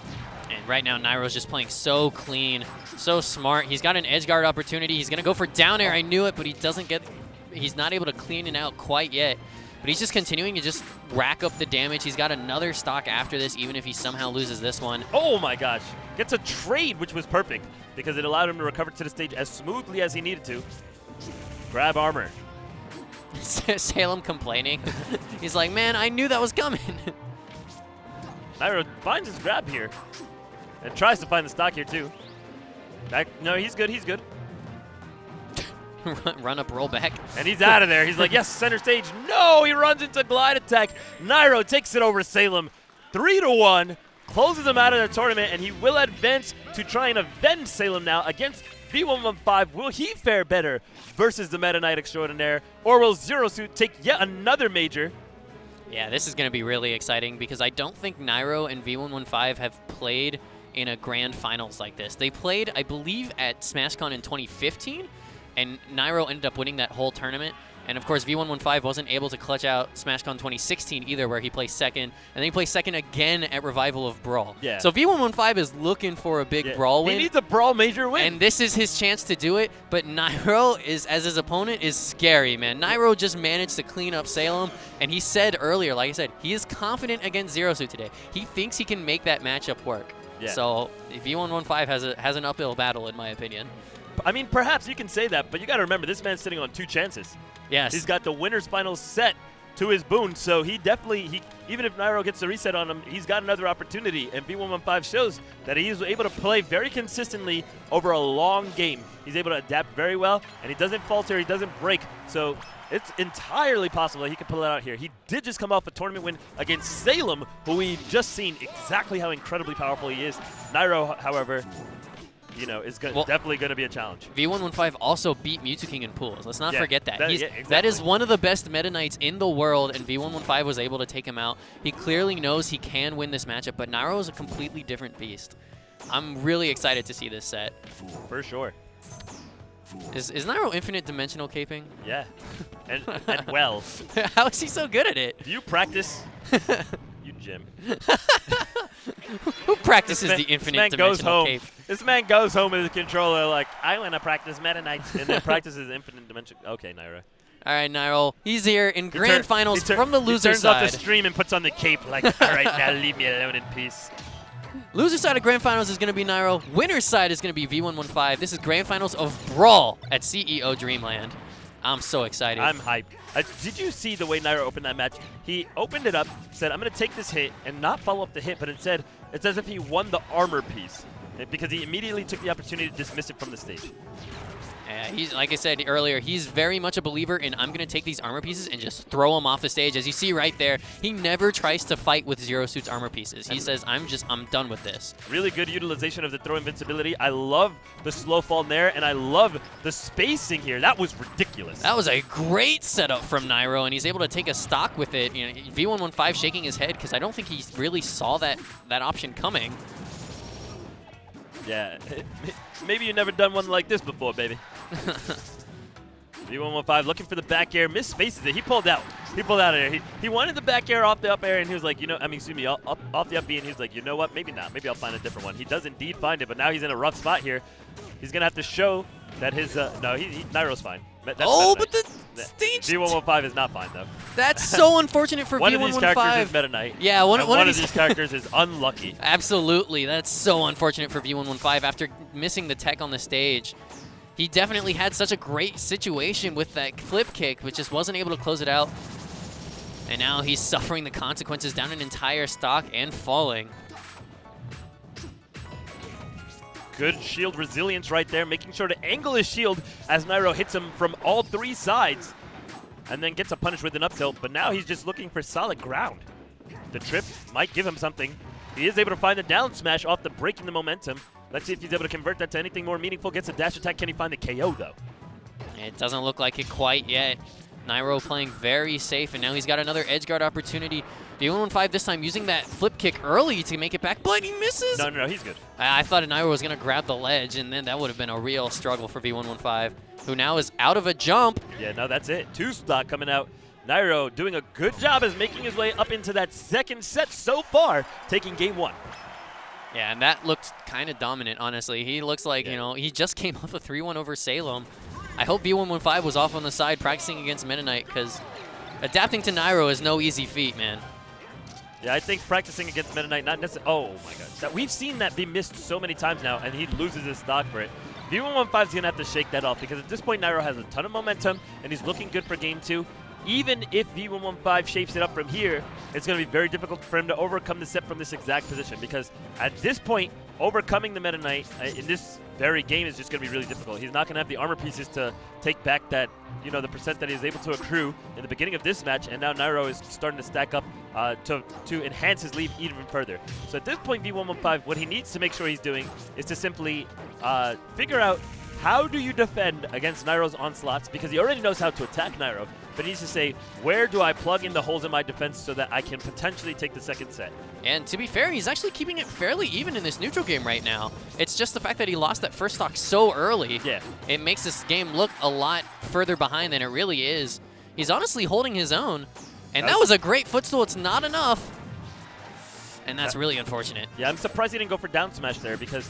And right now, Nairo's just playing so clean, so smart. He's got an edge guard opportunity. He's going to go for down air. I knew it, but he's not able to clean it out quite yet. But he's just continuing to just rack up the damage. He's got another stock after this, even if he somehow loses this one.
Oh my gosh. Gets a trade, which was perfect, because it allowed him to recover to the stage as smoothly as he needed to. Grab armor.
Salem complaining. He's like, man, I knew that was coming.
Nairo finds his grab here and tries to find the stock here too. No, he's good, he's good.
Run up, roll back.
And he's out of there. He's like, yes, center stage. No, he runs into glide attack. Nairo takes it over Salem. 3-1, closes him out of the tournament, and he will advance to try and avenge Salem now against V115. Will he fare better versus the Meta Knight Extraordinaire, or will Zero Suit take yet another major?
Yeah, this is going to be really exciting because I don't think Nairo and V115 have played in a grand finals like this. They played, I believe, at SmashCon in 2015, and Nairo ended up winning that whole tournament. And of course, V115 wasn't able to clutch out SmashCon 2016 either, where he placed second, and then he placed second again at Revival of Brawl.
Yeah.
So V115 is looking for a big Brawl win.
He needs a Brawl major win.
And this is his chance to do it, but Nairo, as his opponent, is scary, man. Nairo just managed to clean up Salem, and he said earlier, like I said, he is confident against Zero Suit today. He thinks he can make that matchup work.
Yeah.
So V115 has an uphill battle, in my opinion.
I mean, perhaps you can say that, but you got to remember, this man's sitting on 2 chances.
Yes.
He's got the winner's finals set to his boon, so he definitely, even if Nairo gets the reset on him, he's got another opportunity, and V115 shows that he is able to play very consistently over a long game. He's able to adapt very well, and he doesn't falter, he doesn't break, so it's entirely possible that he could pull it out here. He did just come off a tournament win against Salem, who we've just seen exactly how incredibly powerful he is. Nairo, however, you know, is definitely going to be a challenge.
V115 also beat Mewtwo King in pools. Let's not forget that.
Exactly.
That is one of the best Meta Knights in the world, and V115 was able to take him out. He clearly knows he can win this matchup, but Nairo is a completely different beast. I'm really excited to see this set.
For sure.
Is Nairo infinite dimensional caping?
Yeah, and well.
How is he so good at it?
Do you practice? You Jim.
Who practices the infinite dimensional cape?
This man goes home with his controller like, I want to practice Meta Knights, and then practices infinite dimension. Okay, Nairo.
All right, Nairo. He's here in grand finals from the loser
side. He turns
side.
off the stream and puts on the cape like, all right, now leave me alone in peace.
Loser side of grand finals is going to be Nairo. Winner's side is going to be V115. This is grand finals of Brawl at CEO Dreamland. I'm so excited.
I'm hyped. Did you see the way Nairo opened that match? He opened it up, said, I'm going to take this hit, and not follow up the hit, but instead, it's as if he won the armor piece, because he immediately took the opportunity to dismiss it from the stage.
He's, like I said earlier, he's very much a believer in I'm going to take these armor pieces and just throw them off the stage. As you see right there, he never tries to fight with Zero Suit's armor pieces. He says, I'm done with this.
Really good utilization of the throw invincibility. I love the slow fall in there, and I love the spacing here. That was ridiculous.
That was a great setup from Nairo, and he's able to take a stock with it. You know, V115 shaking his head because I don't think he really saw that option coming.
Yeah, maybe you've never done one like this before, baby. V115 looking for the back air, missed spaces it. He pulled out. He pulled out of there. He wanted the back air off the up air, and he was like, off the up B, and he was like, you know what? Maybe not. Maybe I'll find a different one. He does indeed find it, but now he's in a rough spot here. He's gonna have to show that his Nairo's fine. That's
but the stage
V115 is not fine though.
That's so unfortunate for V115.
One of these characters is Meta Knight.
Yeah, one
of these characters is unlucky.
Absolutely, that's so unfortunate for V115 after missing the tech on the stage. He definitely had such a great situation with that flip kick, but just wasn't able to close it out. And now he's suffering the consequences, down an entire stock and falling.
Good shield resilience right there, making sure to angle his shield as Nairo hits him from all 3 sides and then gets a punish with an up tilt, but now he's just looking for solid ground. The trip might give him something. He is able to find the down smash off the breaking the momentum. Let's see if he's able to convert that to anything more meaningful. Gets a dash attack. Can he find the KO, though?
It doesn't look like it quite yet. Nairo playing very safe, and now he's got another edge guard opportunity. V115 this time using that flip kick early to make it back, but he misses.
No, he's good.
I thought Nairo was going to grab the ledge, and then that would have been a real struggle for V115, who now is out of a jump.
Yeah, no, that's it. 2 stock coming out. Nairo doing a good job as making his way up into that second set so far, taking game 1.
Yeah, and that looked kind of dominant, honestly. He looks like, he just came off a 3-1 over Salem. I hope V115 was off on the side practicing against Meta Knight, because adapting to Nairo is no easy feat, man.
Yeah, I think practicing against Meta Knight, not necessarily. Oh my God, we've seen that be missed so many times now, and he loses his stock for it. V115 is gonna have to shake that off because at this point Nairo has a ton of momentum and he's looking good for game 2. Even if V115 shapes it up from here, it's going to be very difficult for him to overcome the set from this exact position because at this point, overcoming the Meta Knight in this very game is just going to be really difficult. He's not going to have the armor pieces to take back that, the percent that he was able to accrue in the beginning of this match, and now Nairo is starting to stack up to enhance his lead even further. So at this point, V115, what he needs to make sure he's doing is to simply figure out how do you defend against Nairo's onslaughts, because he already knows how to attack Nairo, but he needs to say, where do I plug in the holes in my defense so that I can potentially take the second set?
And to be fair, he's actually keeping it fairly even in this neutral game right now. It's just the fact that he lost that first stock so early.
Yeah.
It makes this game look a lot further behind than it really is. He's honestly holding his own. And that was a great footstool. It's not enough. And that's really unfortunate.
Yeah, I'm surprised he didn't go for down smash there because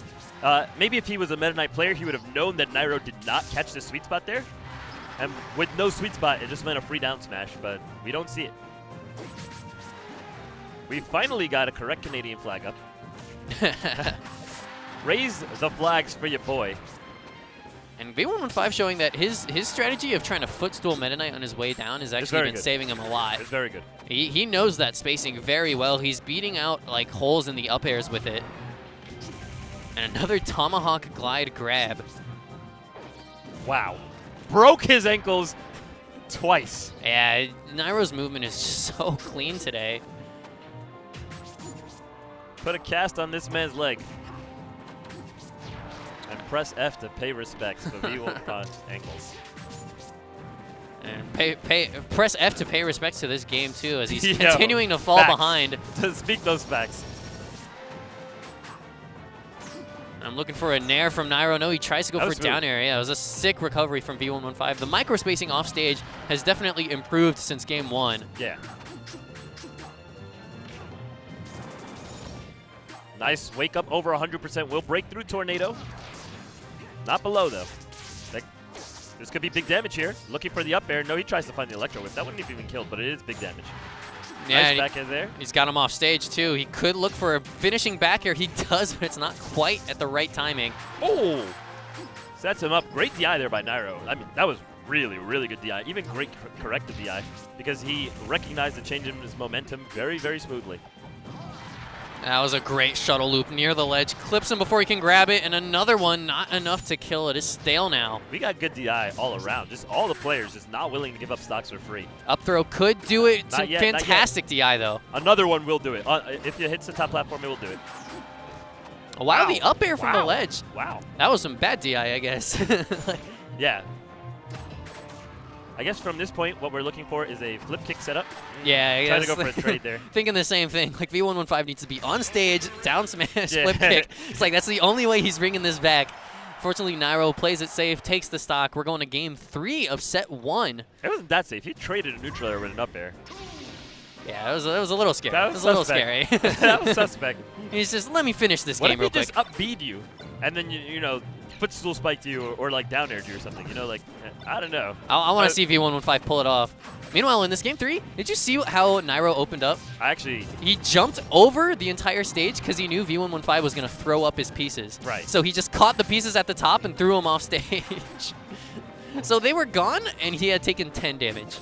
maybe if he was a Meta Knight player, he would have known that Nairo did not catch the sweet spot there. And with no sweet spot, it just meant a free down smash, but we don't see it. We finally got a correct Canadian flag up. Raise the flags for your boy.
And V115 showing that his strategy of trying to footstool Meta Knight on his way down has actually been saving him a lot.
It's very good.
He knows that spacing very well. He's beating out like holes in the up airs with it. And another tomahawk glide grab.
Wow. Broke his ankles twice.
Yeah, Nairo's movement is just so clean today.
Put a cast on this man's leg. And press F to pay respects for V115 ankles.
And press F to pay respects to this game too, as he's continuing to fall behind.
To speak those facts.
I'm looking for a nair from Nairo. No, he tries to go for down air. Yeah, it was a sick recovery from V115. The micro spacing off stage has definitely improved since game 1.
Yeah. Nice wake up over 100%. Will break through Tornado. Not below though. This could be big damage here. Looking for the up air. No, he tries to find the Electro Whip. That wouldn't have even killed, but it is big damage.
Yeah,
nice back in there.
He's got him off stage too. He could look for a finishing back air. He does, but it's not quite at the right timing.
Oh! Sets him up. Great DI there by Nairo. I mean, that was really, really good DI. Even great corrected DI because he recognized the change in his momentum very, very smoothly.
That was a great shuttle loop near the ledge. Clips him before he can grab it, and another one, not enough to kill it. It's stale now.
We got good DI all around. Just all the players just not willing to give up stocks for free.
Up throw could do it.
Not yet,
fantastic DI, though.
Another one will do it. If it hits the top platform, it will do it.
Wow, the up air from the ledge.
Wow.
That was some bad DI, I guess.
Yeah. I guess from this point, what we're looking for is a flip kick setup.
Yeah, I guess.
Trying to go for a trade there.
Thinking the same thing. Like, V115 needs to be on stage, down smash, flip kick. It's like, that's the only way he's bringing this back. Fortunately, Nairo plays it safe, takes the stock. We're going to game 3 of set 1.
It wasn't that safe. He traded a neutral air with an up air.
Yeah, it was a little scary.
That was
a little scary.
That was suspect.
He's just, let me finish this
what
game real quick.
What if he just up-beat you, and then, you know, footstool spiked you or like down aired you or something? You know, like, I don't know.
I want to see V115 pull it off. Meanwhile, in this game 3, did you see how Nairo opened up? He jumped over the entire stage because he knew V115 was going to throw up his pieces.
Right.
So he just caught the pieces at the top and threw them off stage. So they were gone, and he had taken 10 damage.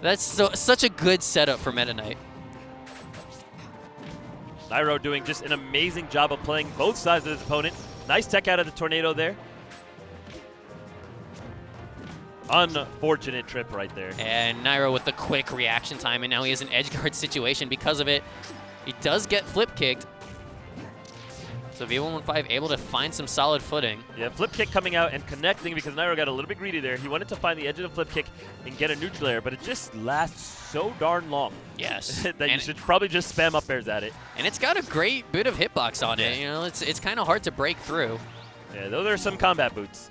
That's such a good setup for Meta Knight.
Nairo doing just an amazing job of playing both sides of his opponent. Nice tech out of the Tornado there. Unfortunate trip right there.
And Nairo with the quick reaction time, and now he has an edge guard situation because of it. He does get flip kicked. So V115 able to find some solid footing.
Yeah, flip kick coming out and connecting because Nairo got a little bit greedy there. He wanted to find the edge of the flip kick and get a neutral air, but it just lasts so darn long.
Yes.
that you should probably just spam up airs at it.
And it's got a great bit of hitbox on it. You know, it's kind of hard to break through.
Yeah, those are some combat boots.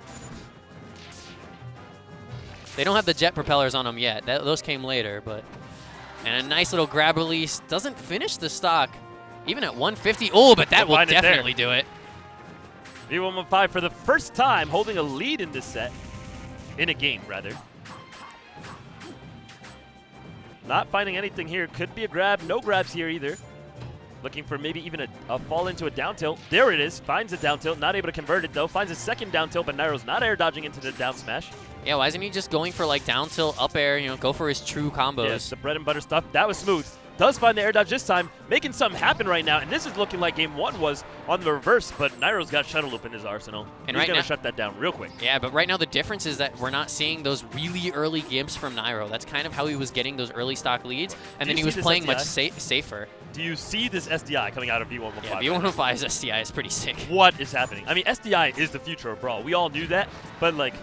They don't have the jet propellers on them yet. Those came later, but... And a nice little grab release. Doesn't finish the stock. Even at 150. Oh, but that will definitely do it.
V115 for the first time holding a lead in this set. In a game, rather. Not finding anything here. Could be a grab. No grabs here either. Looking for maybe even a fall into a down tilt. There it is. Finds a down tilt. Not able to convert it, though. Finds a second down tilt, but Nairo's not air dodging into the down smash.
Yeah, why isn't he just going for, like, down tilt, up air, you know, go for his true combos?
Yes, the bread and butter stuff. That was smooth. Does find the air dodge this time, making something happen right now. And this is looking like game 1 was on the reverse, but Nairo's got shuttle loop in his arsenal.
And
he's going to shut that down real quick.
Yeah, but right now the difference is that we're not seeing those really early gimps from Nairo. That's kind of how he was getting those early stock leads, and then he was playing much safer.
Do you see this SDI coming out of V115?
Yeah, V115's SDI is pretty sick.
What is happening? I mean, SDI is the future of Brawl. We all knew that, but like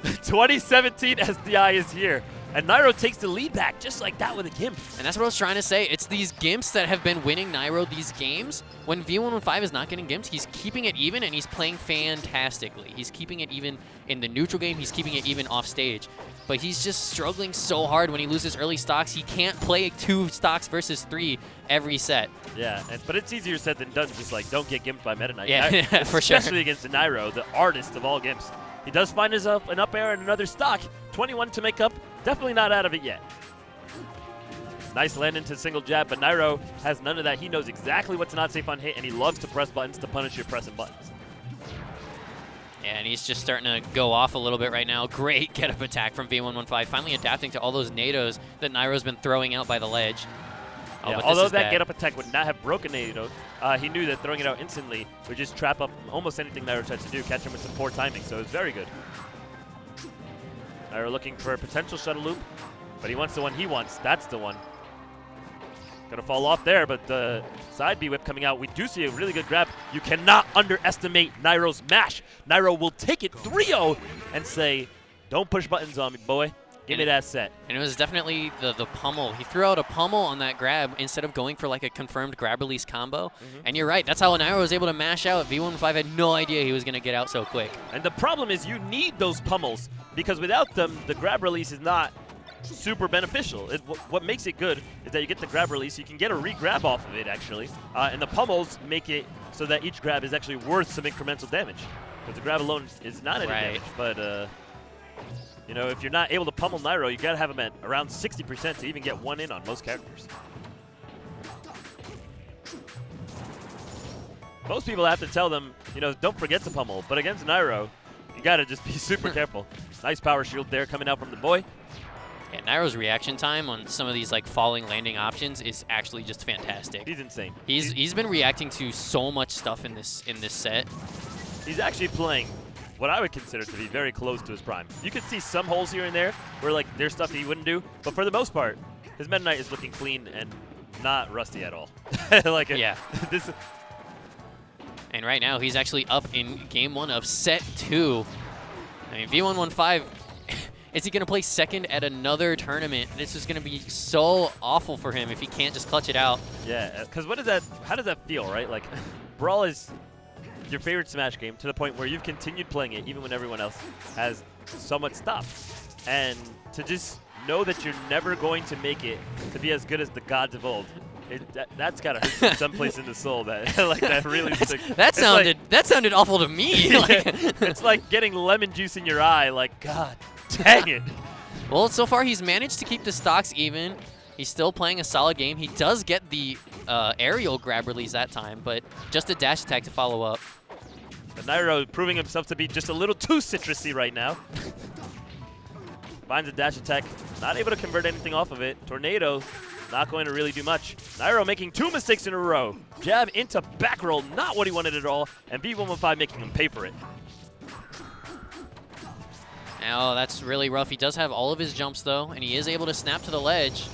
2017 SDI is here. And Nairo takes the lead back just like that with a Gimp.
And that's what I was trying to say. It's these Gimps that have been winning Nairo these games. When V115 is not getting Gimps, he's keeping it even, and he's playing fantastically. He's keeping it even in the neutral game. He's keeping it even off stage. But he's just struggling so hard when he loses early stocks. He can't play 2 stocks versus 3 every set.
Yeah, but it's easier said than done. Just like, don't get gimped by Meta Knight.
Yeah, for sure.
Especially against Nairo, the artist of all gimps. He does find his an up air and another stock. 21 to make up. Definitely not out of it yet. Nice land into single jab, but Nairo has none of that. He knows exactly what's not safe on hit, and he loves to press buttons to punish your pressing buttons.
Yeah, and he's just starting to go off a little bit right now. Great get-up attack from V115, finally adapting to all those nados that Nairo's been throwing out by the ledge. Oh,
Yeah, although that get-up attack would not have broken Nado, he knew that throwing it out instantly would just trap up almost anything Nairo tries to do, catch him with some poor timing, so it was very good. Nairo looking for a potential shuttle loop, but he wants the one he wants. That's the one. Gonna fall off there, but the side B whip coming out. We do see a really good grab. You cannot underestimate Nairo's mash. Nairo will take it 3-0 and say, don't push buttons on me, boy. Give me that set.
And it was definitely the pummel. He threw out a pummel on that grab instead of going for like a confirmed grab release combo. And you're right, that's how Nairo was able to mash out. V115 had no idea he was going to get out so quick.
And the problem is you need those pummels, because without them, the grab release is not super beneficial. What makes it good is that you get the grab release, you can get a re-grab off of it actually, and the pummels make it so that each grab is actually worth some incremental damage. Because the grab alone is not any damage, but you know, if you're not able to pummel Nairo, you gotta have him at around 60% to even get one in on most characters. Most people have to tell them, you know, don't forget to pummel, but against Nairo, you gotta just be super careful. Nice power shield there coming out from the boy.
Yeah, Nairo's reaction time on some of these like falling landing options is actually just fantastic.
He's insane.
He's been reacting to so much stuff in this set.
He's actually playing what I would consider to be very close to his prime. You could see some holes here and there where like there's stuff that he wouldn't do, but for the most part, his Meta Knight is looking clean and not rusty at all. Like
yeah.
This.
And right now he's actually up in game 1 of set 2. I mean, V115. Is he going to play second at another tournament? This is going to be so awful for him if he can't just clutch it out.
Yeah, because what is that? How does that feel, right? Like, Brawl is your favorite Smash game to the point where you've continued playing it even when everyone else has somewhat stopped. And to just know that you're never going to make it to be as good as the gods of old, that's got to hurt someplace in the soul. That like that really.
That sounded awful to me. Like,
it's like getting lemon juice in your eye. Like, God dang it.
Well, so far he's managed to keep the stocks even. He's still playing a solid game. He does get the aerial grab release that time, but just a dash attack to follow up.
But Nairo proving himself to be just a little too citrusy right now. Finds a dash attack, not able to convert anything off of it. Tornado, not going to really do much. Nairo making 2 mistakes in a row. Jab into back roll, not what he wanted at all, and V115 making him pay for it.
Oh, that's really rough. He does have all of his jumps, though, and he is able to snap to the ledge.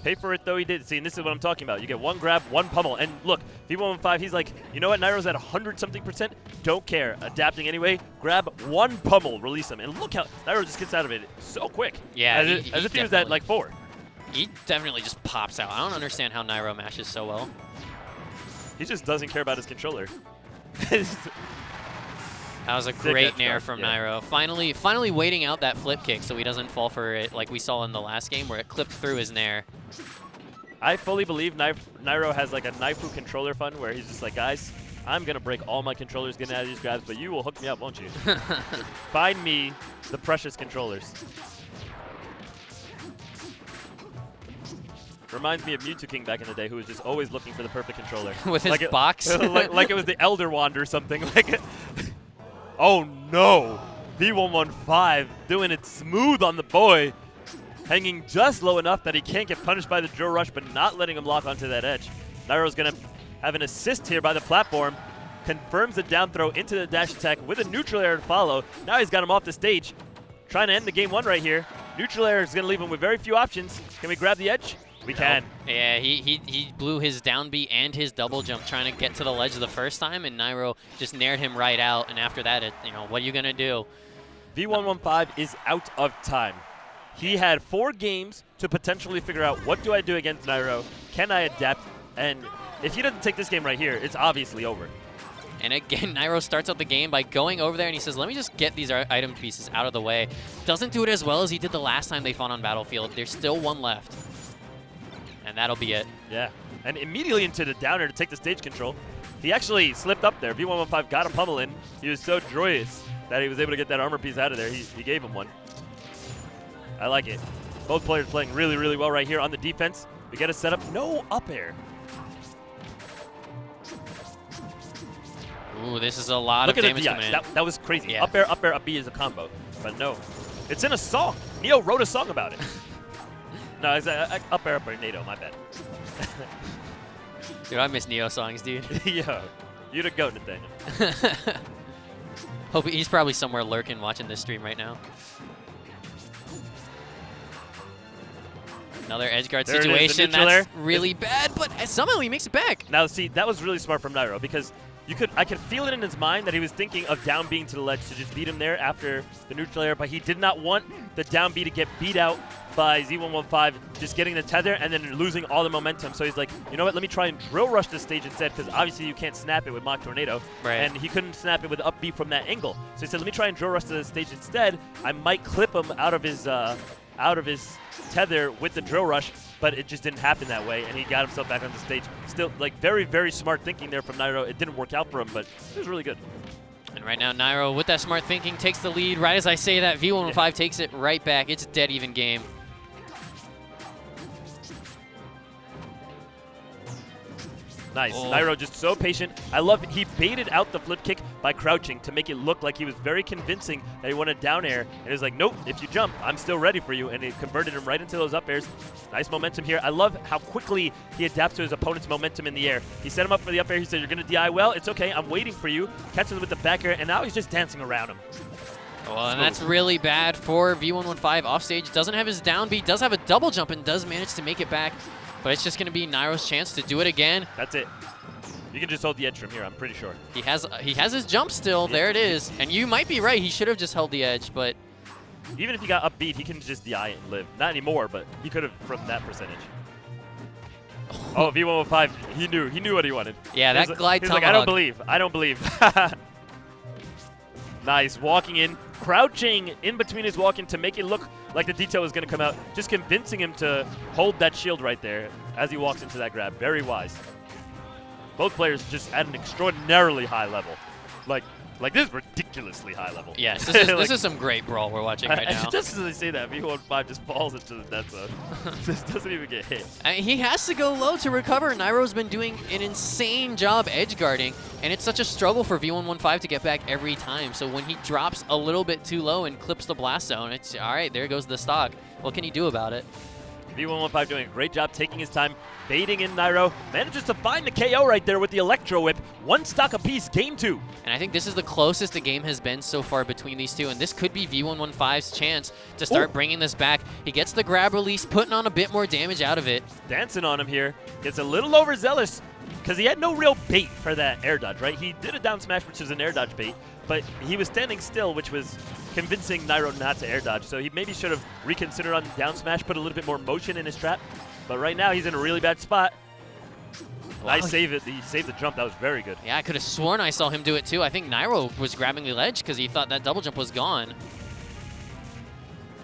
Pay for it, though, he did. See, and this is what I'm talking about. You get one grab, one pummel. And look, V115, he's like, you know what? Nairo's at 100-something%. Don't care. Adapting anyway. Grab one pummel, release him. And look how Nairo just gets out of it so quick.
Yeah,
as if he was at, like, 4.
He definitely just pops out. I don't understand how Nairo mashes so well.
He just doesn't care about his controller.
That was a great nair from Nairo. Finally waiting out that flip kick so he doesn't fall for it like we saw in the last game where it clipped through his nair.
I fully believe Nairo has like a Naifu controller fund where he's just like, guys, I'm going to break all my controllers getting out of these grabs, but you will hook me up, won't you? Find me the precious controllers. Reminds me of Mewtwo King back in the day, who was just always looking for the perfect controller.
With his box?
like it was the Elder Wand or something. Like, oh no! V115 doing it smooth on the boy. Hanging just low enough that he can't get punished by the drill rush, but not letting him lock onto that edge. Nairo's going to have an assist here by the platform. Confirms the down throw into the dash attack with a neutral air to follow. Now he's got him off the stage. Trying to end the game 1 right here. Neutral air is going to leave him with very few options. Can we grab the edge? We can.
Yeah, he blew his down B and his double jump trying to get to the ledge the first time, and Nairo just nared him right out. And after that, you know, what are you going to do?
V115 is out of time. He had 4 games to potentially figure out, what do I do against Nairo? Can I adapt? And if he doesn't take this game right here, it's obviously over.
And again, Nairo starts out the game by going over there and he says, let me just get these item pieces out of the way. Doesn't do it as well as he did the last time they fought on Battlefield. There's still 1 left. And that'll be it.
Yeah. And immediately into the downer to take the stage control. He actually slipped up there. V115 got a pummel in. He was so joyous that he was able to get that armor piece out of there. He gave him one. I like it. Both players playing really, really well right here on the defense. We get a setup. No up air.
Ooh, this is a lot
Look
of
at
damage
the
coming in.
That was crazy.
Yeah.
Up air, up B is a combo. But no. It's in a song. Neo wrote a song about it. No, it's up air, NATO. My bad.
Dude, I miss Neo songs, dude.
Yo, you the goat, Nathaniel.
Hope he's probably somewhere lurking watching this stream right now. Another edge guard
There it is, the
situation
neutral
that's
air.
really bad, but somehow he makes it back.
Now, see, that was really smart from Nairo because I could feel it in his mind that he was thinking of down being to the ledge to just beat him there after the neutral air, but he did not want the down B to get beat out by Z115, just getting the tether and then losing all the momentum. So he's like, you know what, let me try and drill rush this stage instead, because obviously you can't snap it with Mach Tornado.
Right.
And he couldn't snap it with up B from that angle. So he said, let me try and drill rush to the stage instead. I might clip him out of his tether with the drill rush, but it just didn't happen that way, and he got himself back on the stage. Still, like, very, very smart thinking there from Nairo. It didn't work out for him, but it was really good.
And right now, Nairo, with that smart thinking, takes the lead. Right as I say that, V115 takes it right back. It's a dead even game.
Nice.
Oh.
Nairo just so patient. I love it. He baited out the flip kick by crouching to make it look like he was very convincing that he wanted down air. And he was like, nope, if you jump, I'm still ready for you. And it converted him right into those up airs. Nice momentum here. I love how quickly he adapts to his opponent's momentum in the air. He set him up for the up air. He said, you're going to DI well. It's okay. I'm waiting for you. Catches him with the back air. And now he's just dancing around him.
Well, and that's really bad for V115 offstage. Doesn't have his down B, does have a double jump, and does manage to make it back. But it's just going to be Nairo's chance to do it again.
That's it. You can just hold the edge from here, I'm pretty sure.
He has his jump still. Yeah. There it is. And you might be right. He should have just held the edge, but...
Even if he got upbeat, he can just DI it and live. Not anymore, but he could have from that percentage. Oh, V115, he knew what he wanted.
Yeah, that glide
tomahawk. He's like, I don't believe. Nice, walking in, crouching in between his walk-in to make it look like the detail was going to come out. Just convincing him to hold that shield right there as he walks into that grab. Very wise. Both players just at an extraordinarily high level. Like this ridiculously high level.
Yes, this is some great Brawl we're watching right now.
Just as I say that, V115 just falls into the death zone. Just doesn't even get hit.
He has to go low to recover. Nairo's been doing an insane job edge guarding, and it's such a struggle for V115 to get back every time. So when he drops a little bit too low and clips the blast zone, it's all right, there goes the stock. What can he do about it?
V115 doing a great job taking his time, baiting in Nairo, manages to find the KO right there with the Electro Whip. 1 stock apiece, game 2.
And I think this is the closest the game has been so far between these two, and this could be V115's chance to start bringing this back. He gets the grab release, putting on a bit more damage out of it.
Dancing on him here. Gets a little overzealous because he had no real bait for that air dodge, right? He did a down smash, which is an air dodge bait, but he was standing still, which was convincing Nairo not to air dodge. So he maybe should have reconsidered on down smash, put a little bit more motion in his trap. But right now he's in a really bad spot.
Wow.
Nice save it. He saved the jump. That was very good.
Yeah, I could have sworn I saw him do it too. I think Nairo was grabbing the ledge because he thought that double jump was gone.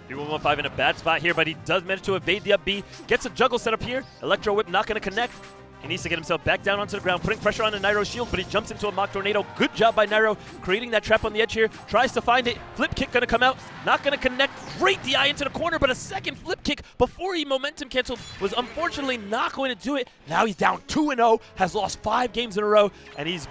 V115 in a bad spot here, but he does manage to evade the up B. Gets a juggle set up here. Electro Whip not going to connect. He needs to get himself back down onto the ground, putting pressure on the Nairo's shield, but he jumps into a Mach Tornado. Good job by Nairo, creating that trap on the edge here. Tries to find it. Flip kick going to come out. Not going to connect. Great DI into the corner, but a second flip kick before he momentum canceled was unfortunately not going to do it. Now he's down 2-0, has lost 5 games in a row, and he's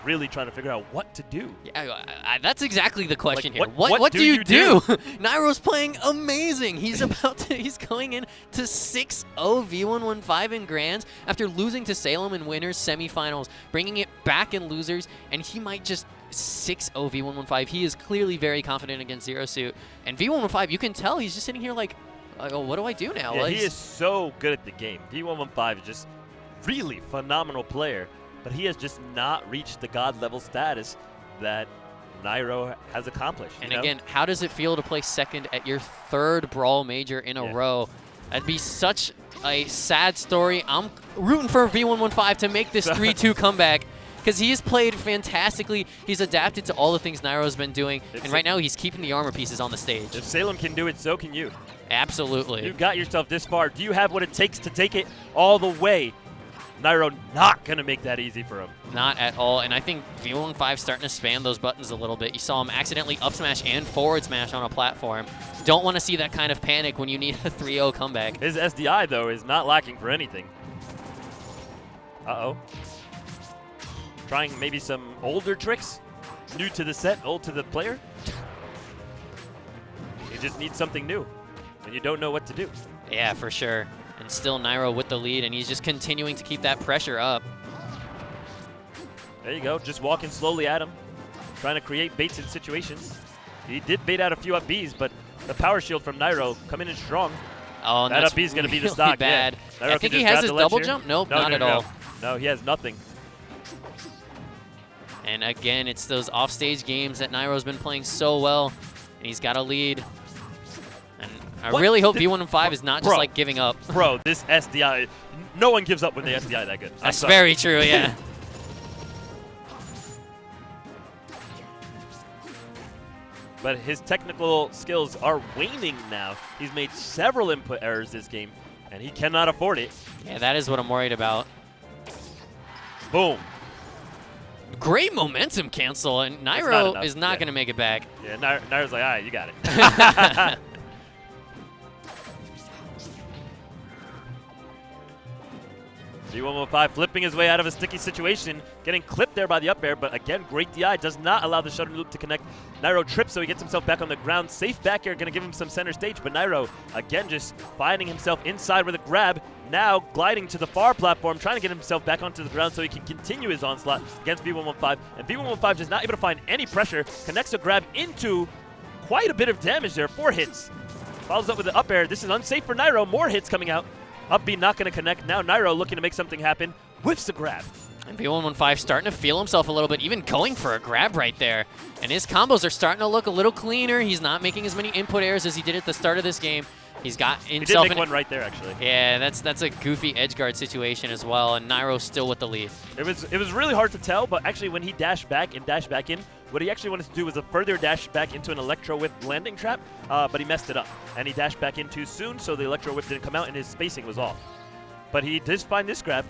really trying to figure out what to do.
Yeah, that's exactly the question
like,
here.
What
do you do? Nairo's playing amazing. He's he's going in to 6-0 V115 in grands after losing to Salem in winners semifinals, bringing it back in losers, and he might just 6-0 V115. He is clearly very confident against Zero Suit, and V115, you can tell he's just sitting here like, oh, what do I do now?
Yeah, he is so good at the game. V115 is just really phenomenal player. But he has just not reached the god level status that Nairo has accomplished.
And
you know?
again, how does it feel to play second at your 3rd Brawl major in a row? That'd be such a sad story. I'm rooting for V115 to make this 3-2 comeback because he's played fantastically. He's adapted to all the things Nairo's been doing, and right now he's keeping the armor pieces on the stage.
If Salem can do it, so can you.
Absolutely.
You got yourself this far. Do you have what it takes to take it all the way? Nairo not going to make that easy for him.
Not at all, and I think V15 starting to spam those buttons a little bit. You saw him accidentally up smash and forward smash on a platform. Don't want to see that kind of panic when you need a 3-0 comeback.
His SDI, though, is not lacking for anything. Uh-oh. Trying maybe some older tricks? New to the set, old to the player? You just need something new, and you don't know what to do.
Yeah, for sure. And still Nairo with the lead, and he's just continuing to keep that pressure up.
There you go, just walking slowly at him, trying to create baits in situations. He did bait out a few up Bs, but the power shield from Nairo coming in strong.
Oh, and
that
that's
up B is going to be the
really
stock.
bad.
Yeah. Nairo
I think
can
he
just
has
grab
his
the ledge
double
here.
jump? Nope,
No,
not
no,
at
no.
all.
No, he has nothing.
And again, it's those offstage games that Nairo's been playing so well, and he's got a lead. And I
What?
really hope V115 is not just
Bro.
like giving up.
Bro, this SDI, no one gives up when they SDI that good. I'm
That's
sorry.
very true, yeah.
But his technical skills are waning now. He's made several input errors this game, and he cannot afford it.
Yeah, that is what I'm worried about.
Boom.
Great momentum cancel, and
not
Nairo
enough,
is not
yeah.
going to make it back.
Yeah, Nairo's like, all right, you got it. V115 flipping his way out of a sticky situation, getting clipped there by the up air, but again, great DI does not allow the shutter loop to connect. Nairo trips, so he gets himself back on the ground. Safe back air, going to give him some center stage, but Nairo, again, just finding himself inside with a grab, now gliding to the far platform, trying to get himself back onto the ground so he can continue his onslaught against V115. And V115 just not able to find any pressure, connects a grab into quite a bit of damage there, 4 hits. Follows up with the up air. This is unsafe for Nairo, more hits coming out. Up B not going to connect. Now Nairo looking to make something happen. Whiffs the grab.
And V115 starting to feel himself a little bit, even going for a grab right there. And his combos are starting to look a little cleaner. He's not making as many input errors as he did at the start of this game. He's got himself
He did make one right there, actually.
Yeah, that's a goofy edge guard situation as well, and Nairo's still with the lead.
It was really hard to tell, but actually when he dashed back and dashed back in, what he actually wanted to do was a further dash back into an Electro Whip landing trap, but he messed it up. And he dashed back in too soon, so the Electro Whip didn't come out and his spacing was off. But he did find this grab.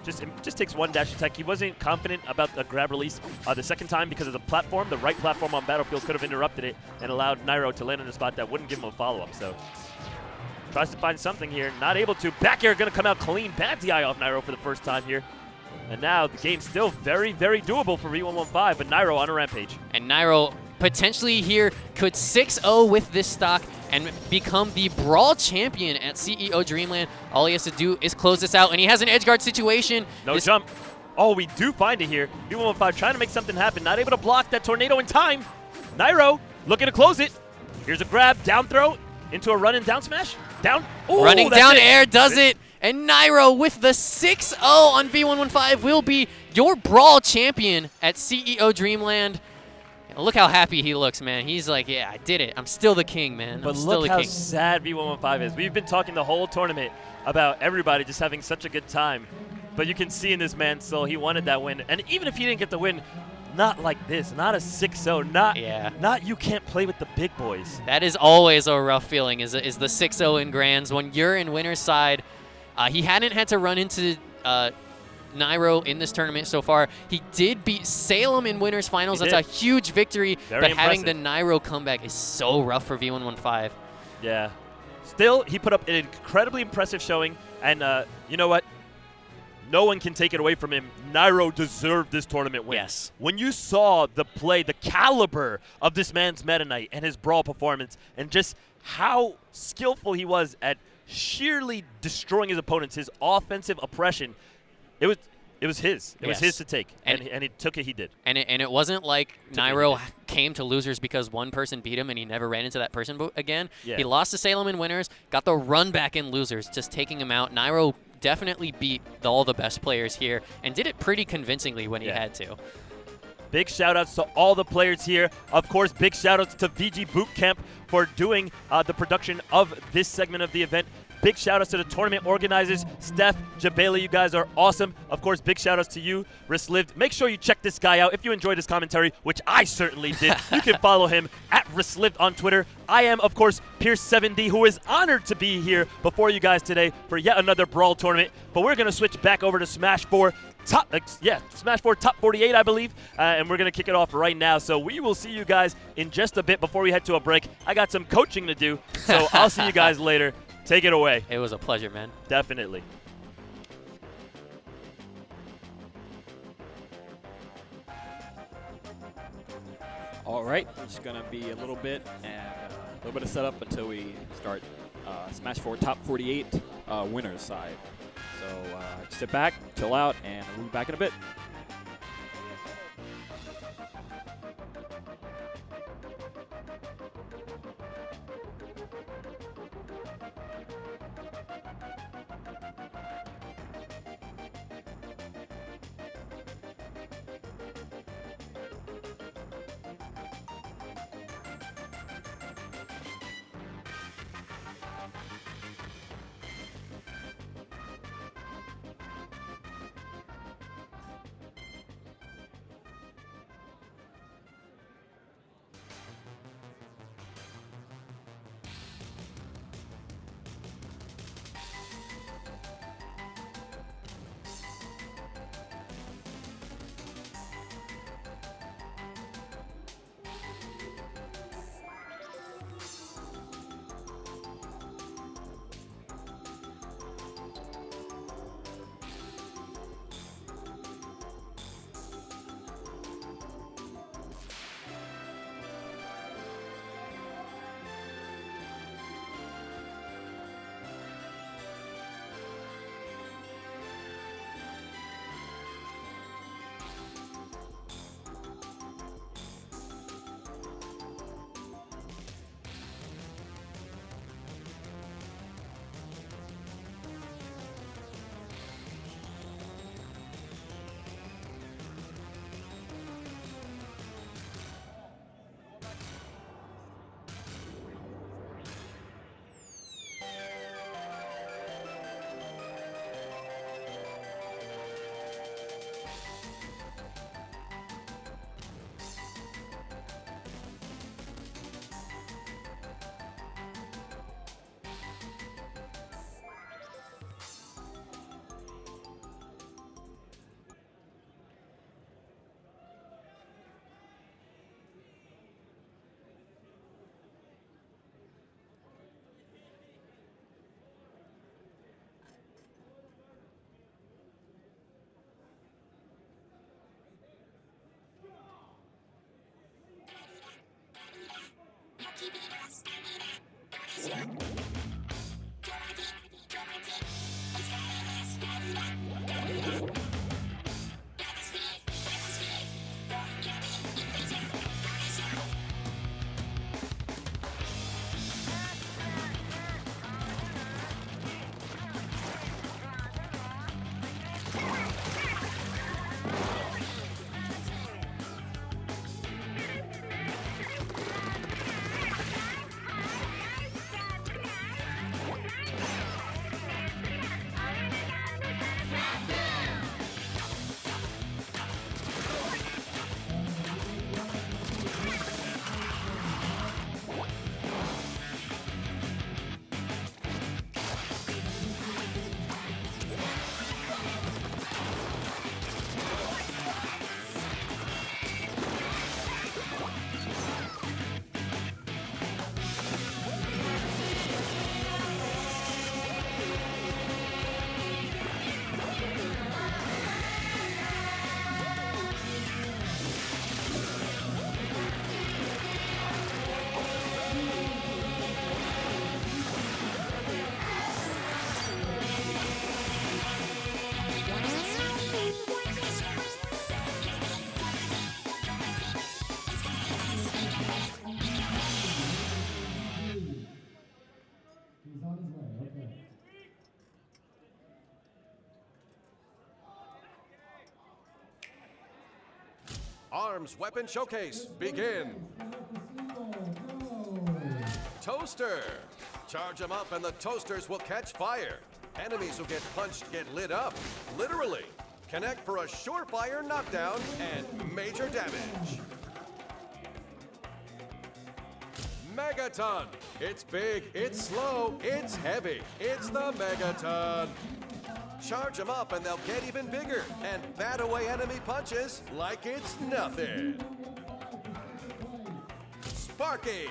Just takes one dash attack. He wasn't confident about the grab release the second time because of the platform. The right platform on Battlefield could have interrupted it and allowed Nairo to land in a spot that wouldn't give him a follow-up. So tries to find something here. Not able to. Back air going to come out clean. Bad DI off Nairo for the first time here. And now the game's still very, very doable for V115, but Nairo on a rampage.
And Nairo potentially here could 6-0 with this stock and become the Brawl champion at CEO Dreamland. All he has to do is close this out, and he has an edge guard situation.
No jump. Oh, we do find it here. V115 trying to make something happen. Not able to block that tornado in time. Nairo looking to close it. Here's a grab, down throw, into a run and down smash. Down. Ooh,
Running
that's
down
it.
air does it. And Nairo with the 6-0 on V115 will be your Brawl champion at CEO Dreamland. And look how happy he looks, man. He's like, yeah, I did it. I'm still the king, man.
But
I'm still
look
the
how
king.
sad V115 is. We've been talking the whole tournament about everybody just having such a good time. But you can see in this man's soul, he wanted that win. And even if he didn't get the win, not like this, not a 6-0, not you can't play with the big boys.
That is always a rough feeling, is the 6-0 in Grands. When you're in winner's side, he hadn't had to run into Nairo in this tournament so far. He did beat Salem in winners finals. That's a huge victory.
Very
but having the
impressive.
Nairo comeback is so rough for V115.
Yeah. Still, he put up an incredibly impressive showing. And you know what? No one can take it away from him. Nairo deserved this tournament win.
Yes.
When you saw the play, the caliber of this man's Meta Knight and his Brawl performance, and just how skillful he was at sheerly destroying his opponents, his offensive oppression, it was his. It was his to take, and he took it. He did.
And it wasn't like Nairo came to losers because one person beat him and he never ran into that person again.
Yeah.
He lost to Salem in winners, got the run back in losers, just taking him out. Nairo definitely beat all the best players here and did it pretty convincingly when he had to.
Big shout-outs to all the players here. Of course, big shout-outs to VG Bootcamp for doing the production of this segment of the event. Big shout-outs to the tournament organizers, Steph, Jabela, you guys are awesome. Of course, big shout-outs to you, Rislived. Make sure you check this guy out if you enjoyed his commentary, which I certainly did. You can follow him at Rislived on Twitter. I am, of course, Pierce7D, who is honored to be here before you guys today for yet another Brawl tournament. But we're going to switch back over to Smash 4 Smash 4 Top 48, I believe, and we're going to kick it off right now. So we will see you guys in just a bit before we head to a break. I got some coaching to do, so I'll see you guys later. Take it away.
It was a pleasure, man.
Definitely.
All right, it's going to be a little bit of setup until we start Smash 4 Top 48 winners side. So sit back, chill out, and we'll be back in a bit.
Arms Weapon Showcase, begin. Toaster. Charge them up and the toasters will catch fire. Enemies who get punched get lit up, literally. Connect for a surefire knockdown and major damage. Megaton. It's big, it's slow, it's heavy. It's the Megaton. Charge them up and they'll get even bigger and bat away enemy punches like it's nothing. Sparky.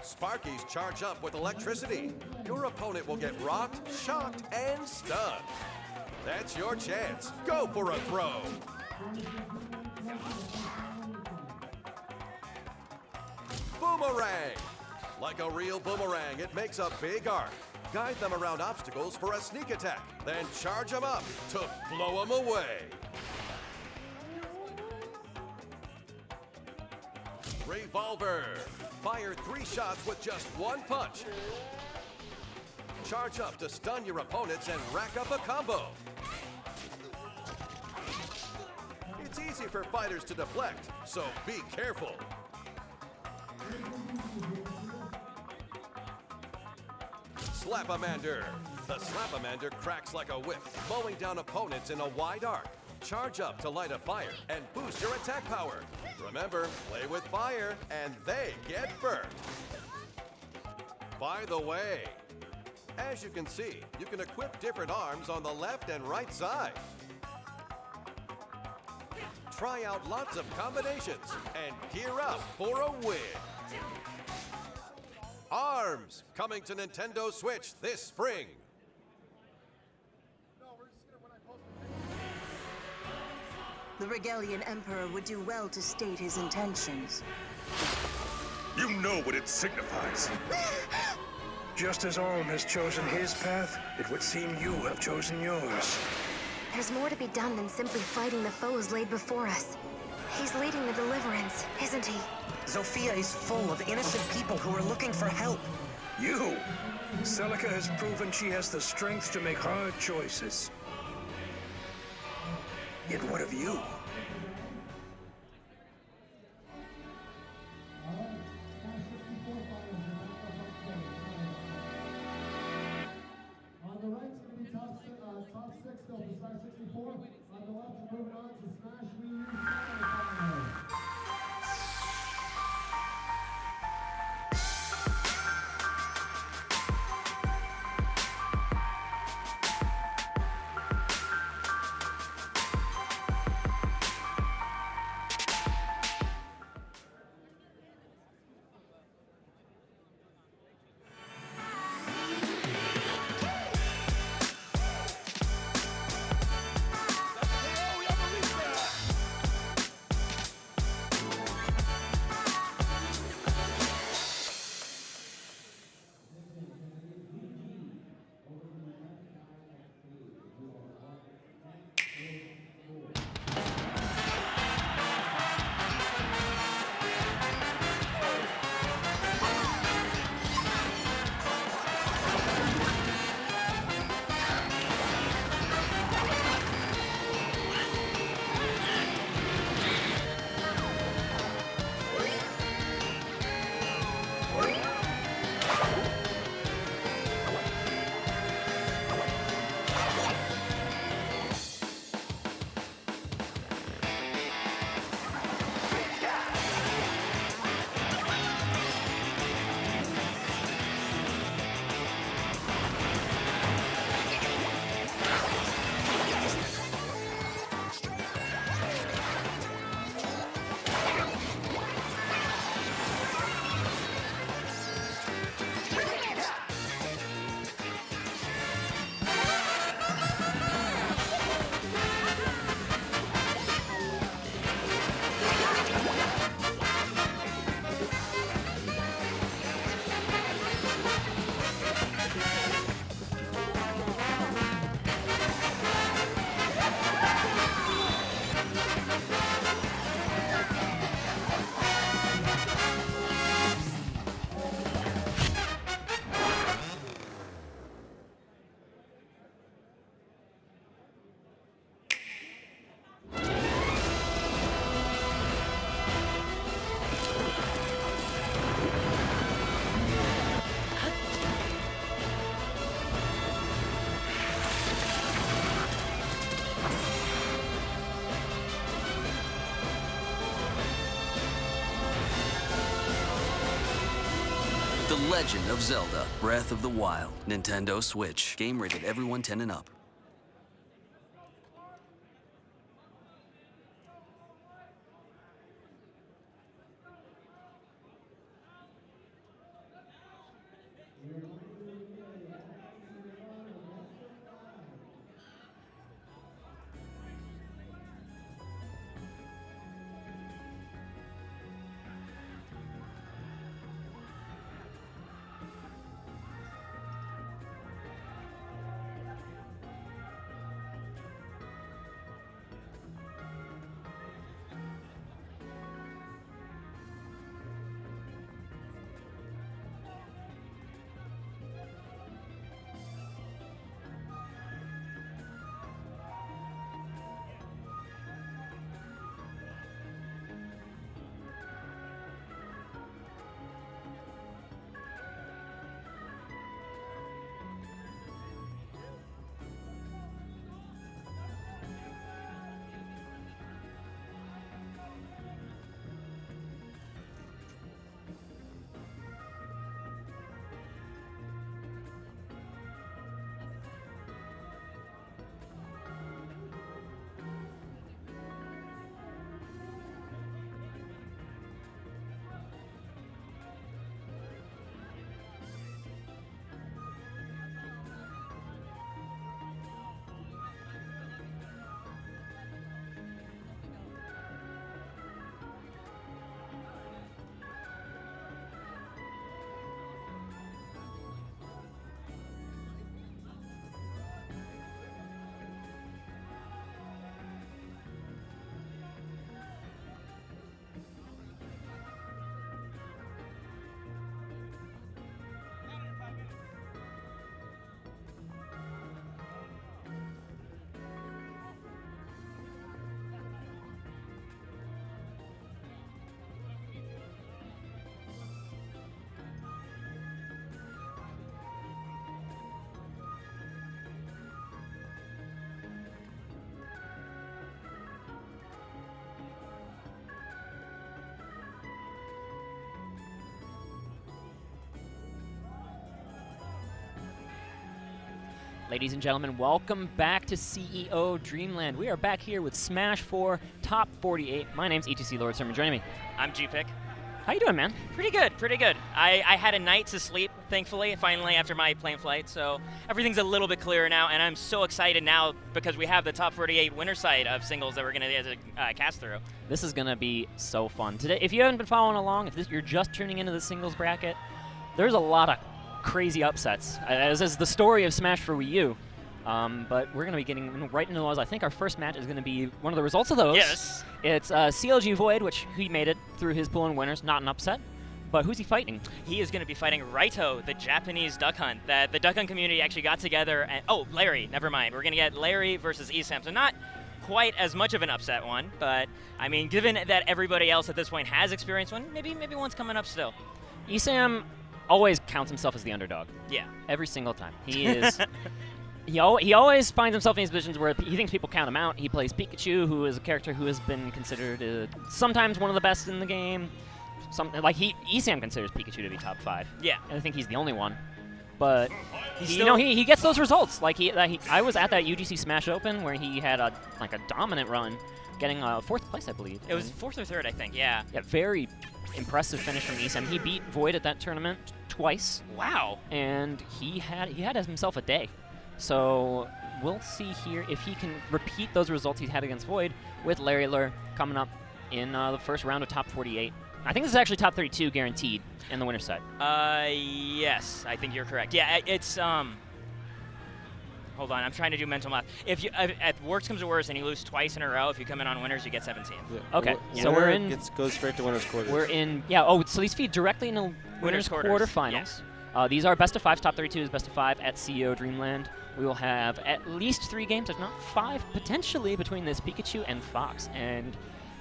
Sparkies charge up with electricity. Your opponent will get rocked, shocked, and stunned. That's your chance. Go for a throw. Boomerang. Like a real boomerang, it makes a big arc. Guide them around obstacles for a sneak attack, then charge them up to blow them away. Revolver. Fire 3 shots with just 1 punch. Charge up to stun your opponents and rack up a combo. It's easy for fighters to deflect, so be careful. Slap-a-mander. The Slap-a-mander cracks like a whip, mowing down opponents in a wide arc. Charge up to light a fire and boost your attack power. Remember, play with fire and they get burnt. By the way, as you can see, you can equip different arms on the left and right side. Try out lots of combinations and gear up for a win. Arms, coming to Nintendo Switch this spring.
The Regalian Emperor would do well to state his intentions.
You know what it signifies. Just as Orm has chosen his path, it would seem you have chosen yours.
There's more to be done than simply fighting the foes laid before us. He's leading the deliverance, isn't he?
Zofia is full of innocent people who are looking for help.
You! Celica has proven she has the strength to make hard choices. Yet what of you?
On the right, it's going to be top 6 still for Smash 64. On the left, moving on to Smash Wii U Final.
The Legend of Zelda: Breath of the Wild. Nintendo Switch. Game rated everyone 10 and up.
Ladies and gentlemen, welcome back to CEO Dreamland. We are back here with Smash 4 Top 48. My name's ETC Lord Sermon. Joining me.
I'm G-Pick.
How you doing, man?
Pretty good, pretty good. I had a night to sleep, thankfully, finally, after my plane flight, so everything's a little bit clearer now, and I'm so excited now because we have the Top 48 winner side of singles that we're going to cast through.
This is going to be so fun. Today, if you haven't been following along, if you're just tuning into the singles bracket, there's a lot of crazy upsets, as is the story of Smash for Wii U. But we're going to be getting right into those. I think our first match is going to be one of the results of those.
Yes.
It's CLG Void, which he made it through his pool and winners. Not an upset. But who's he fighting?
He is going to be fighting Raito, the Japanese Duck Hunt. The Duck Hunt community actually got together and... Oh, Larry, never mind. We're going to get Larry versus Esam. So not quite as much of an upset one, but, I mean, given that everybody else at this point has experienced one, maybe one's coming up still.
Esam always counts himself as the underdog.
Yeah.
Every single time. He is... He always finds himself in these positions where he thinks people count him out. He plays Pikachu, who is a character who has been considered sometimes one of the best in the game. Esam considers Pikachu to be top 5.
Yeah.
And I think he's the only one. But he gets those results. I was at that UGC Smash Open where he had a dominant run, getting 4th place, I believe.
It was 4th or 3rd, I think. Yeah.
Yeah, very impressive finish from Esam. He beat Void at that tournament twice.
Wow.
And he had himself a day. So we'll see here if he can repeat those results he had against Void with Larry Lur coming up in the first round of top 48. I think this is actually top 32 guaranteed in the winner's side.
Yes, I think you're correct. Yeah, it's hold on, I'm trying to do mental math. If worst comes to worst and you lose twice in a row, if you come in on winners, you get 17.
Yeah.
Okay, so
Winner
we're in.
goes straight to winners quarters.
We're in. Yeah. Oh, so these feed directly into winners quarterfinals.
Yes.
These are best of 5. Top 32 is best of 5 at CEO Dreamland. We will have at least 3 games, if not 5, potentially, between this Pikachu and Fox. And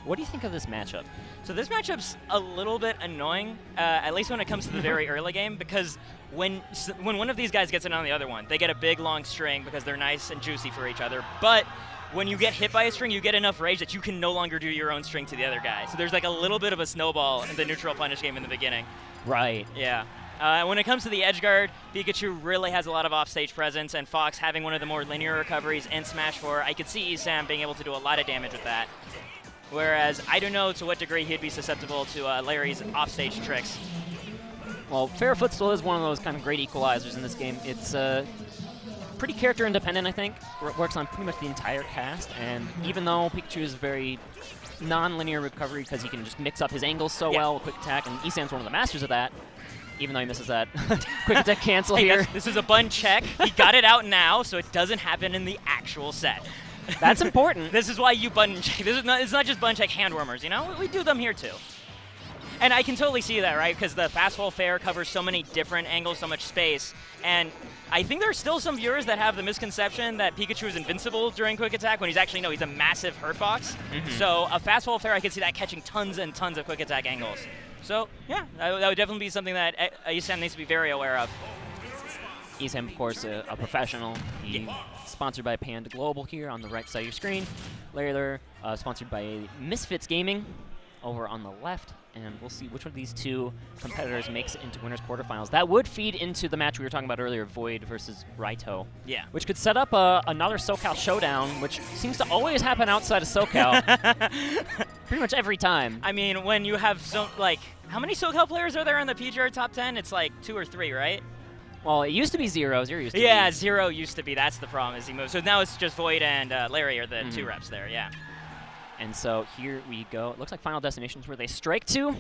what do you think of this matchup?
So this matchup's a little bit annoying, at least when it comes to the very early game, because when one of these guys gets in on the other one, they get a big, long string because they're nice and juicy for each other. But when you get hit by a string, you get enough rage that you can no longer do your own string to the other guy. So there's like a little bit of a snowball in the neutral punish game in the beginning.
Right.
Yeah. When it comes to the edge guard, Pikachu really has a lot of offstage presence, and Fox having one of the more linear recoveries in Smash 4, I could see Esam being able to do a lot of damage with that. Whereas I don't know to what degree he'd be susceptible to Larry's offstage tricks.
Well, Fairfoot still is one of those kind of great equalizers in this game. It's pretty character independent, I think. Works on pretty much the entire cast, and even though Pikachu is very non-linear recovery because he can just mix up his angles so well with quick attack, and Esam's one of the masters of that, even though he misses that quick attack cancel here.
This is a bun check. He got it out now, so it doesn't happen in the actual set.
That's important.
This is why you button check. It's not just button check hand warmers, you know? We do them here too. And I can totally see that, right? Because the fastball fair covers so many different angles, so much space. And I think there are still some viewers that have the misconception that Pikachu is invincible during quick attack when he's actually, no, he's a massive hurt box. So a fastball fair, I could see that catching tons and tons of quick attack angles. So, yeah, that would definitely be something that Esam needs to be very aware of.
Esam, of course, a professional. He's sponsored by Panda Global here on the right side of your screen. Larry there, sponsored by Misfits Gaming over on the left. And we'll see which one of these two competitors makes it into winners quarterfinals. That would feed into the match we were talking about earlier, Void versus Raito.
Yeah.
Which could set up another SoCal showdown, which seems to always happen outside of SoCal. Pretty much every time.
I mean, when you have how many SoCal players are there in the PGR top 10? It's like 2 or 3, right?
Well, it used to be Zero. Zero used to be.
Yeah, Zero used to be. That's the problem, is he moved. So now it's just Void and Larry are the two reps there, yeah.
And so here we go. It looks like Final Destination's where they strike to,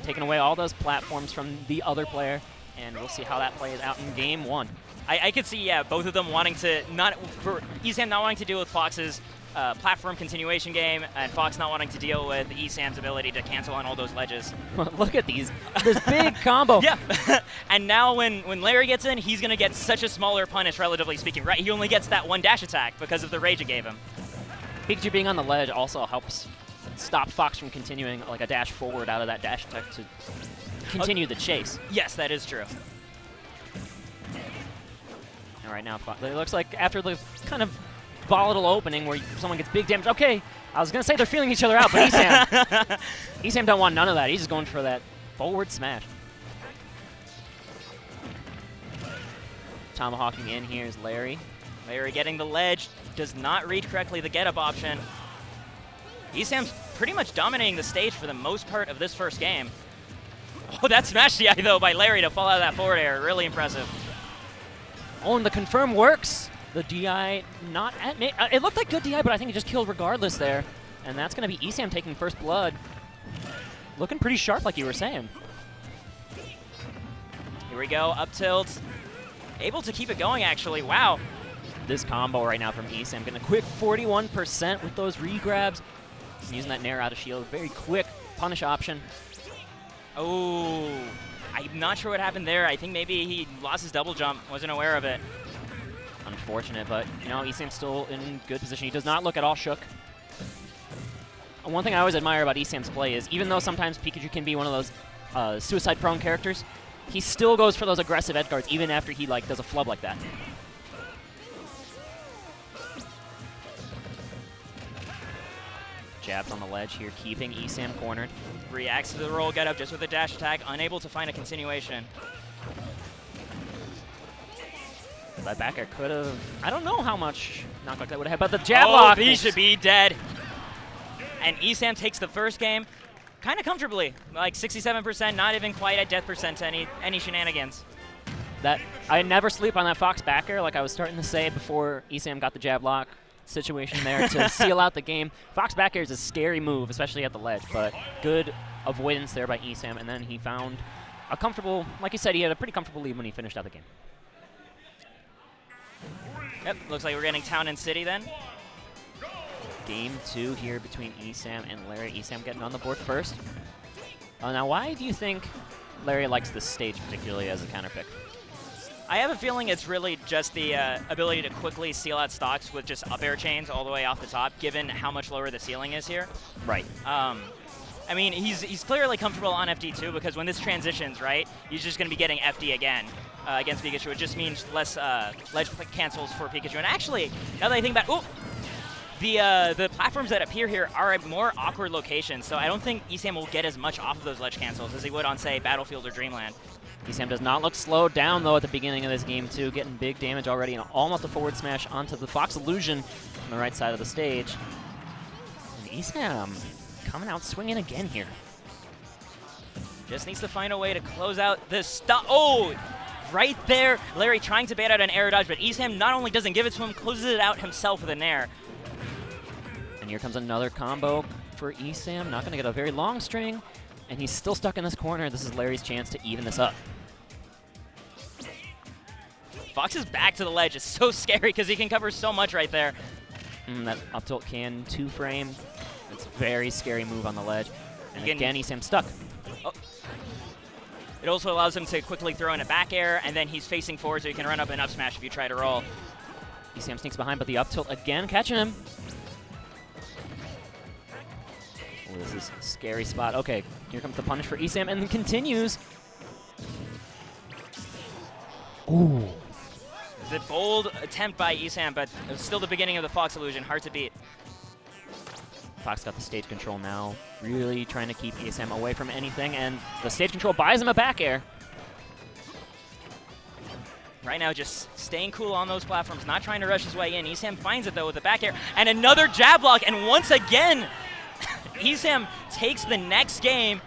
taking away all those platforms from the other player, and we'll see how that plays out in game one.
I could see, yeah, both of them wanting to Esam not wanting to deal with Fox's platform continuation game, and Fox not wanting to deal with Esam's ability to cancel on all those ledges.
Look at this big combo.
Yeah, and now when Larry gets in, he's gonna get such a smaller punish, relatively speaking, right? He only gets that one dash attack because of the rage it gave him.
Pikachu being on the ledge also helps stop Fox from continuing like a dash forward out of that dash attack to continue the chase.
Yes, that is true.
All right, now it looks like after the kind of volatile opening where someone gets big damage. Okay, I was gonna say they're feeling each other out, but Esam don't want none of that. He's just going for that forward smash. Tomahawking in here is Larry.
Larry getting the ledge, does not read correctly the get-up option. Esam's pretty much dominating the stage for the most part of this first game. Oh, that smash DI, though, by Larry to fall out of that forward air. Really impressive.
Oh, and the confirm works. The DI not at me. It looked like good DI, but I think it just killed regardless there. And that's going to be Esam taking first blood. Looking pretty sharp, like you were saying.
Here we go, up tilt. Able to keep it going, actually. Wow.
This combo right now from Esam, getting a quick 41% with those re-grabs. Using that Nair out of shield. Very quick punish option.
Oh, I'm not sure what happened there. I think maybe he lost his double jump. Wasn't aware of it.
Unfortunate, but you know, Esam's still in good position. He does not look at all shook. And one thing I always admire about Esam's play is even though sometimes Pikachu can be one of those suicide-prone characters, he still goes for those aggressive edge guards even after he does a flub like that. Jabs on the ledge here, keeping Esam cornered.
Reacts to the roll get up just with a dash attack, unable to find a continuation.
That back air could have, I don't know how much knockback that would have had, but the jab lock.
He should be dead. And Esam takes the first game kind of comfortably, like 67%, not even quite at death percent to any shenanigans.
That I never sleep on that Fox back air, like I was starting to say before Esam got the jab lock situation there to seal out the game. Fox back air is a scary move, especially at the ledge, but good avoidance there by Esam, and then he found a comfortable, like you said, he had a pretty comfortable lead when he finished out the game.
Yep, looks like we're getting Town and City then.
Game 2 here between Esam and Larry. Esam getting on the board first. Now, why do you think Larry likes this stage particularly as a counter pick?
I have a feeling it's really just the ability to quickly seal out stocks with just up air chains all the way off the top, given how much lower the ceiling is here.
Right.
I mean, he's clearly comfortable on FD too, because when this transitions, right, he's just going to be getting FD again against Pikachu. It just means less ledge cancels for Pikachu. And actually, now that I think about the platforms that appear here are at more awkward locations, so I don't think Esam will get as much off of those ledge cancels as he would on, say, Battlefield or Dreamland.
Esam does not look slowed down, though, at the beginning of this game, too, getting big damage already, and almost a forward smash onto the Fox Illusion on the right side of the stage. And Esam coming out swinging again here.
Just needs to find a way to close out this stuff. Oh, right there. Larry trying to bait out an air dodge, but Esam not only doesn't give it to him, closes it out himself with an air.
And here comes another combo for Esam. Not going to get a very long string, and he's still stuck in this corner. This is Larry's chance to even this up.
Fox is back to the ledge. It's so scary because he can cover so much right there.
That up tilt can 2-frame. It's a very scary move on the ledge. And
Again,
again, Esam stuck.
Oh. It also allows him to quickly throw in a back air, and then he's facing forward so he can run up and up smash if you try to roll.
Esam sneaks behind, but the up tilt again catching him. Oh, this is a scary spot. Okay, here comes the punish for Esam, and then continues. Ooh.
It's a bold attempt by Esam, but it was still the beginning of the Fox Illusion. Hard to beat.
Fox got the stage control now, really trying to keep Esam away from anything, and the stage control buys him a back air.
Right now, just staying cool on those platforms, not trying to rush his way in. Esam finds it, though, with a back air, and another jab block, and once again, Esam takes the next game.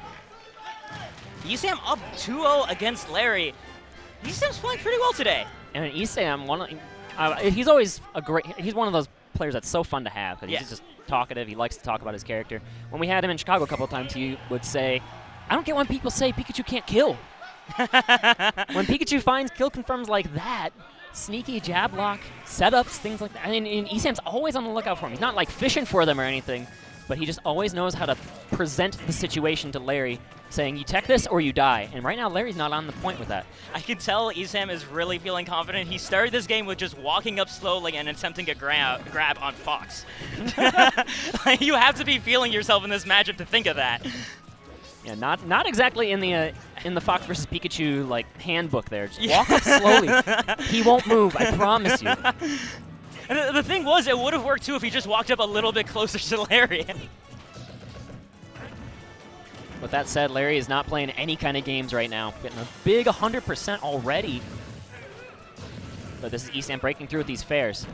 Esam up 2-0 against Larry. Esam's playing pretty well today.
And Esam, he's always he's one of those players that's so fun to have, because he's just talkative. He likes to talk about his character. When we had him in Chicago a couple of times, he would say, I don't get when people say Pikachu can't kill. When Pikachu finds kill confirms like that, sneaky jab lock, setups, things like that. I mean, Esam's always on the lookout for him. He's not like fishing for them or anything, but he just always knows how to present the situation to Larry, saying, you tech this or you die. And right now, Larry's not on the point with that.
I can tell Esam is really feeling confident. He started this game with just walking up slowly and attempting a grab on Fox. You have to be feeling yourself in this matchup to think of that.
Yeah, not exactly in the Fox versus Pikachu like handbook there. Just walk up slowly. He won't move, I promise you.
And the thing was, it would have worked too if he just walked up a little bit closer to Larry.
With that said, Larry is not playing any kind of games right now. Getting a big 100% already. But this is Esam breaking through with these fairs.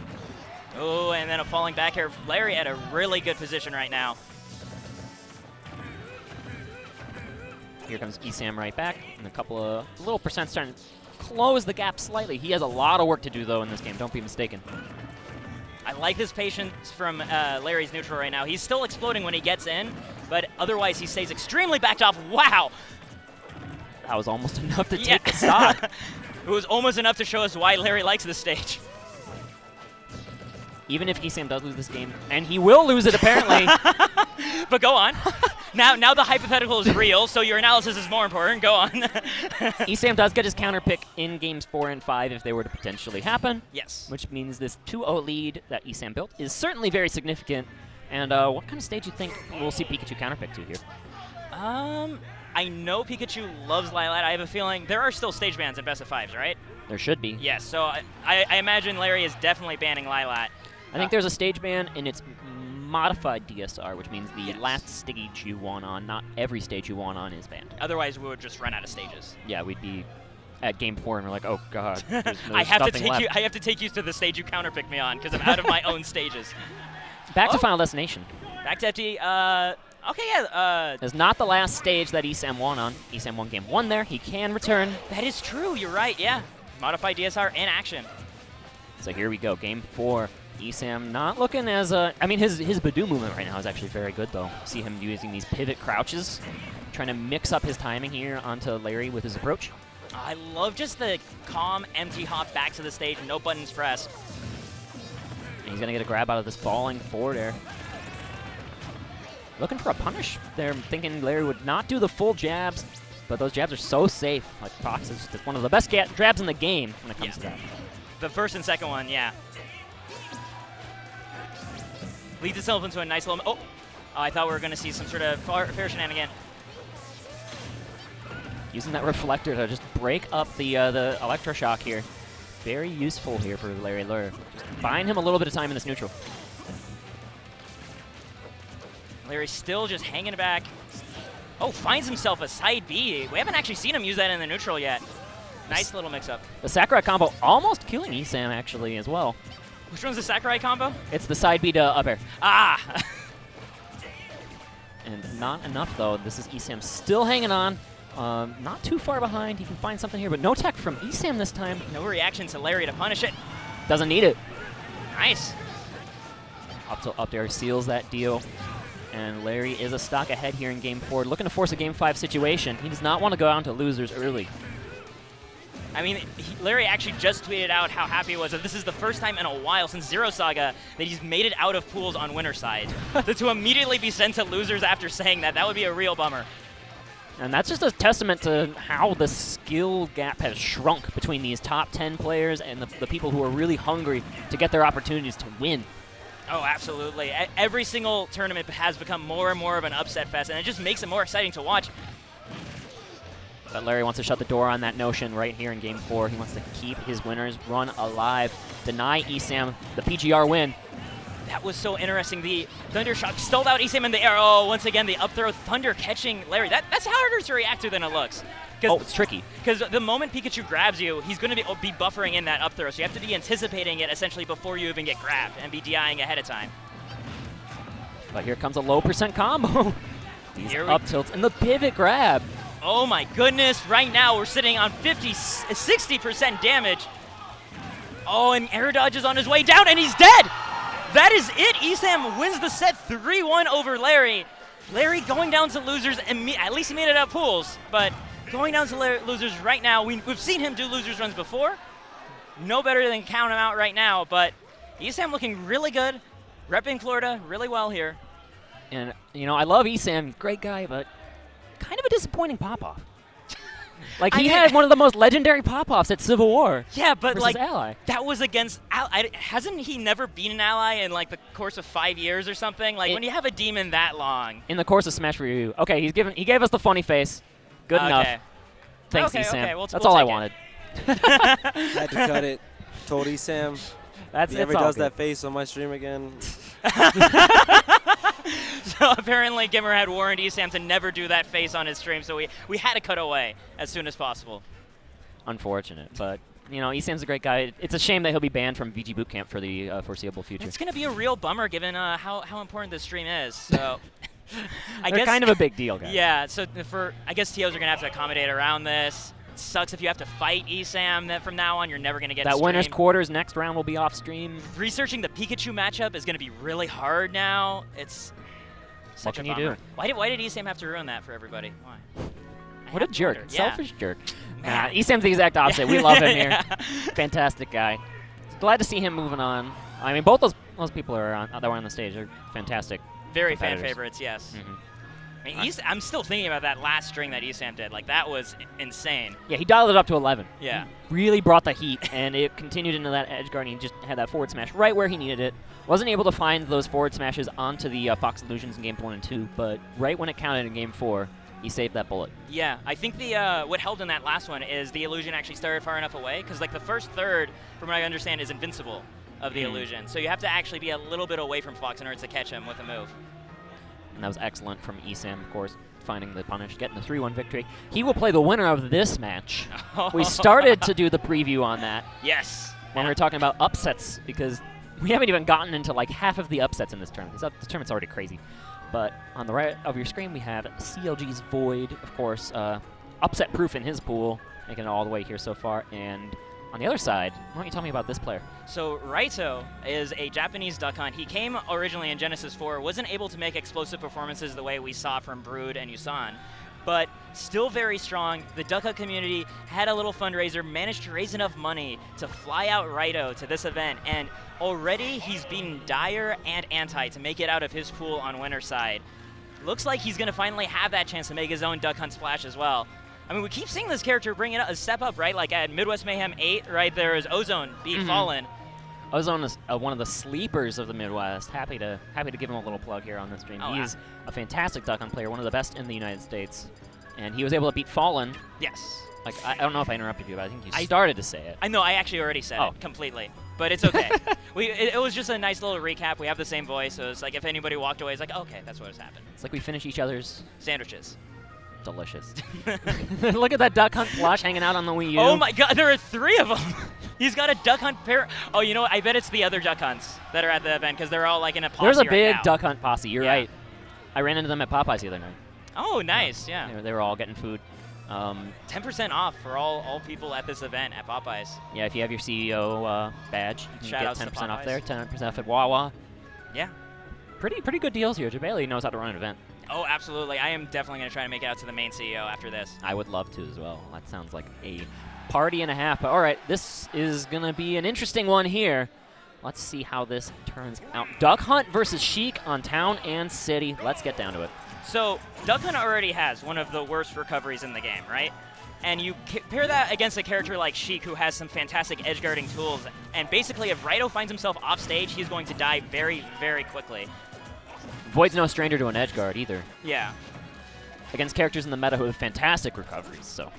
Oh, and then a falling back here. Larry at a really good position right now.
Here comes Esam right back, and a couple of little percent starting to close the gap slightly. He has a lot of work to do, though, in this game. Don't be mistaken.
I like this patience from Larry's neutral right now. He's still exploding when he gets in, but otherwise he stays extremely backed off. Wow!
That was almost enough to take the stock.
It was almost enough to show us why Larry likes this stage.
Even if Esam does lose this game, and he will lose it apparently.
But go on. Now the hypothetical is real, so your analysis is more important. Go on.
Esam does get his counter pick in games 4 and 5 if they were to potentially happen.
Yes.
Which means this 2-0 lead that Esam built is certainly very significant. And what kind of stage do you think we'll see Pikachu counter pick to here?
I know Pikachu loves Lilat. I have a feeling there are still stage bans in best of 5s, right?
There should be.
Yes, so I imagine Larry is definitely banning Lilat.
I think there's a stage ban in its modified DSR, which means the last stage you won on, not every stage you won on, is banned.
Otherwise, we would just run out of stages.
Yeah, we'd be at game 4 and we're like, oh god,
I have to take you to the stage you counterpick me on because I'm out of my own stages.
Back to Final Destination.
Back to FD. Okay, yeah.
It's not the last stage that Esam won on. Esam won game 1 there. He can return.
That is true. You're right. Yeah. Modified DSR in action.
So here we go. Game 4. Esam not looking as a... I mean, his Badoo movement right now is actually very good, though. See him using these pivot crouches, trying to mix up his timing here onto Larry with his approach.
I love just the calm, empty hop back to the stage, no buttons pressed.
And he's going to get a grab out of this falling forward air. Looking for a punish. They're thinking Larry would not do the full jabs, but those jabs are so safe. Like, Fox is just one of the best jabs in the game when it comes to that.
The first and second one, yeah. Leads itself into a nice little... Oh, I thought we were going to see some sort of fair shenanigan.
Using that reflector to just break up the electroshock here. Very useful here for Larry Lure. Just buying him a little bit of time in this neutral.
Larry still just hanging back. Oh, finds himself a side B. We haven't actually seen him use that in the neutral yet. Nice little mix-up.
The Sakurai combo almost killing Esam actually as well.
Which one's the Sakurai combo?
It's the side B to up air.
Ah!
And not enough though. This is Esam still hanging on. Not too far behind. He can find something here, but no tech from Esam this time.
No reaction to Larry to punish it.
Doesn't need it.
Nice.
Up there seals that deal. And Larry is a stock ahead here in Game 4, looking to force a Game 5 situation. He does not want to go down to losers early.
I mean, Larry actually just tweeted out how happy he was that this is the first time in a while since Zero Saga that he's made it out of pools on winner side. So to immediately be sent to losers after saying that would be a real bummer.
And that's just a testament to how the skill gap has shrunk between these top 10 players and the people who are really hungry to get their opportunities to win.
Oh, absolutely. Every single tournament has become more and more of an upset fest, and it just makes it more exciting to watch.
But Larry wants to shut the door on that notion right here in Game 4. He wants to keep his winners run alive, deny Esam the PGR win.
That was so interesting. The Thunder Shock stalled out Esam in the air. Oh, once again, the up throw Thunder catching Larry. That's harder to react to than it looks.
Oh, it's tricky.
Because the moment Pikachu grabs you, he's going to be buffering in that up throw. So you have to be anticipating it essentially before you even get grabbed and be DIing ahead of time.
But here comes a low percent combo. These up tilts and the pivot grab.
Oh my goodness, right now we're sitting on 60% damage. Oh, and air dodge is on his way down, and he's dead! That is it! Esam wins the set 3-1 over Larry. Larry going down to losers, and at least he made it out pools, but going down to losers right now. We've seen him do losers runs before. No better than count him out right now, but Esam looking really good. Repping Florida really well here.
And, you know, I love Esam, great guy, but kind of a disappointing pop-off. Like, he had one of the most legendary pop-offs at Civil War.
Yeah, but like,
Ally.
that was against hasn't he never beaten an Ally in like the course of 5 years or something? Like, when you have a demon that long.
In the course of Smash for You. Okay, he gave us the funny face. Good enough. Thanks, Esam.
Okay,
That's all I wanted.
Had to cut it. Told Esam.
If
he ever does that face on my stream again.
So apparently Gimmer had warned Esam to never do that face on his stream, so we had to cut away as soon as possible.
Unfortunate, but you know, Esam's a great guy. It's a shame that he'll be banned from VG Bootcamp for the foreseeable future.
It's going to be a real bummer given how important this stream is. So
I guess kind of a big deal, guys.
Yeah, so I guess TOs are going to have to accommodate around this. It sucks if you have to fight Esam. That from now on you're never going to get
that
stream.
winner's quarters next round will be off stream.
Researching the Pikachu matchup is going to be really hard now. It's
what can you do?
Why did Esam have to ruin that for everybody? Why?
What a jerk.
Yeah.
Selfish jerk. Nah, Esam's the exact opposite. We love him here. Fantastic guy. Glad to see him moving on. I mean, both those people that were on the stage are fantastic.
Very fan favorites, yes.
Mm-hmm.
I mean, I'm still thinking about that last string that Esam did. Like, that was insane.
Yeah, he dialed it up to 11.
Yeah.
He really brought the heat, and it continued into that edge guard, and he just had that forward smash right where he needed it. Wasn't able to find those forward smashes onto the Fox Illusions in Games 1 and 2, but right when it counted in Game 4, he saved that bullet.
Yeah, I think what helped in that last one is the illusion actually started far enough away, because like the first third, from what I understand, is invincible of the illusion. So you have to actually be a little bit away from Fox in order to catch him with a move.
And that was excellent from Esam, of course, finding the punish, getting the 3-1 victory. He will play the winner of this match. We started to do the preview on that.
Yes.
When we were talking about upsets, because we haven't even gotten into like half of the upsets in this tournament. This tournament's already crazy. But on the right of your screen, we have CLG's Void, of course, upset-proof in his pool, making it all the way here so far. And on the other side, why don't you tell me about this player?
So Raito is a Japanese duck hunt. He came originally in Genesis 4, wasn't able to make explosive performances the way we saw from Brood and Yusan, but still very strong. The duck hunt community had a little fundraiser, managed to raise enough money to fly out Raito to this event, and already he's beaten Dyer and Anti to make it out of his pool on winner side. Looks like he's going to finally have that chance to make his own duck hunt splash as well. I mean, we keep seeing this character bring it a step up, right? Like at Midwest Mayhem 8, right, there is Ozone beat Fallen.
Ozone is one of the sleepers of the Midwest. Happy to give him a little plug here on this stream.
Oh,
He's a fantastic duck hunt player, one of the best in the United States. And he was able to beat Fallen.
Yes.
Like, I don't know if I interrupted you, but I think you started to say it.
I know, I actually already said it completely, but it's okay. It was just a nice little recap. We have the same voice, so it's like if anybody walked away, it's like, okay, that's what has happened.
It's like we finish each other's
sandwiches.
Delicious. Look at that Duck Hunt plush hanging out on the Wii U.
Oh my god, there are 3 of them! He's got a Duck Hunt pair. Oh, you know what? I bet it's the other Duck Hunts that are at the event, because they're all like in a posse
There's a
right
big
now.
Duck Hunt posse, you're right. I ran into them at Popeyes the other night.
Oh, nice, yeah.
They were all getting food.
10% off for all people at this event at Popeyes.
Yeah, if you have your CEO badge, you can
Shout
get
outs to
10% off
Popeyes.
there, 10% off at Wawa.
Yeah.
Pretty good deals here. Jabali knows how to run an event.
Oh, absolutely. I am definitely going to try to make it out to the main CEO after this.
I would love to as well. That sounds like a party and a half. But all right, this is going to be an interesting one here. Let's see how this turns out. Duck Hunt versus Sheik on Town and City. Let's get down to it.
So, Duck Hunt already has one of the worst recoveries in the game, right? And you pair that against a character like Sheik, who has some fantastic edgeguarding tools, and basically if Raito finds himself off stage, he's going to die very, very quickly.
Void's no stranger to an edge guard either.
Yeah.
Against characters in the meta who have fantastic recoveries, so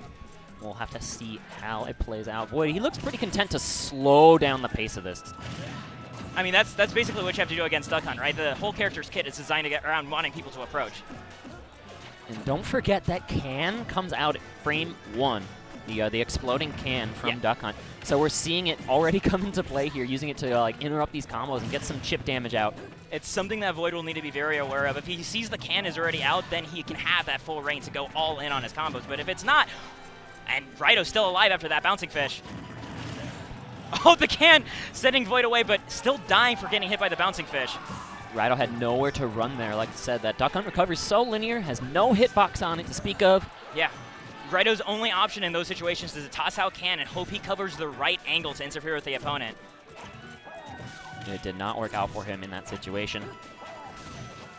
we'll have to see how it plays out. Void, he looks pretty content to slow down the pace of this.
I mean, that's basically what you have to do against Duck Hunt, right? The whole character's kit is designed to get around wanting people to approach.
And don't forget that can comes out at frame 1, the exploding can from Duck Hunt. So we're seeing it already come into play here, using it to like interrupt these combos and get some chip damage out.
It's something that Void will need to be very aware of. If he sees the can is already out, then he can have that full reign to go all in on his combos. But if it's not, and Raito's still alive after that bouncing fish. Oh, the can sending Void away, but still dying for getting hit by the bouncing fish.
Raito had nowhere to run there. Like I said, that Duck Hunt recovery is so linear, has no hitbox on it to speak of.
Yeah. Raito's only option in those situations is to toss out can and hope he covers the right angle to interfere with the opponent.
It did not work out for him in that situation.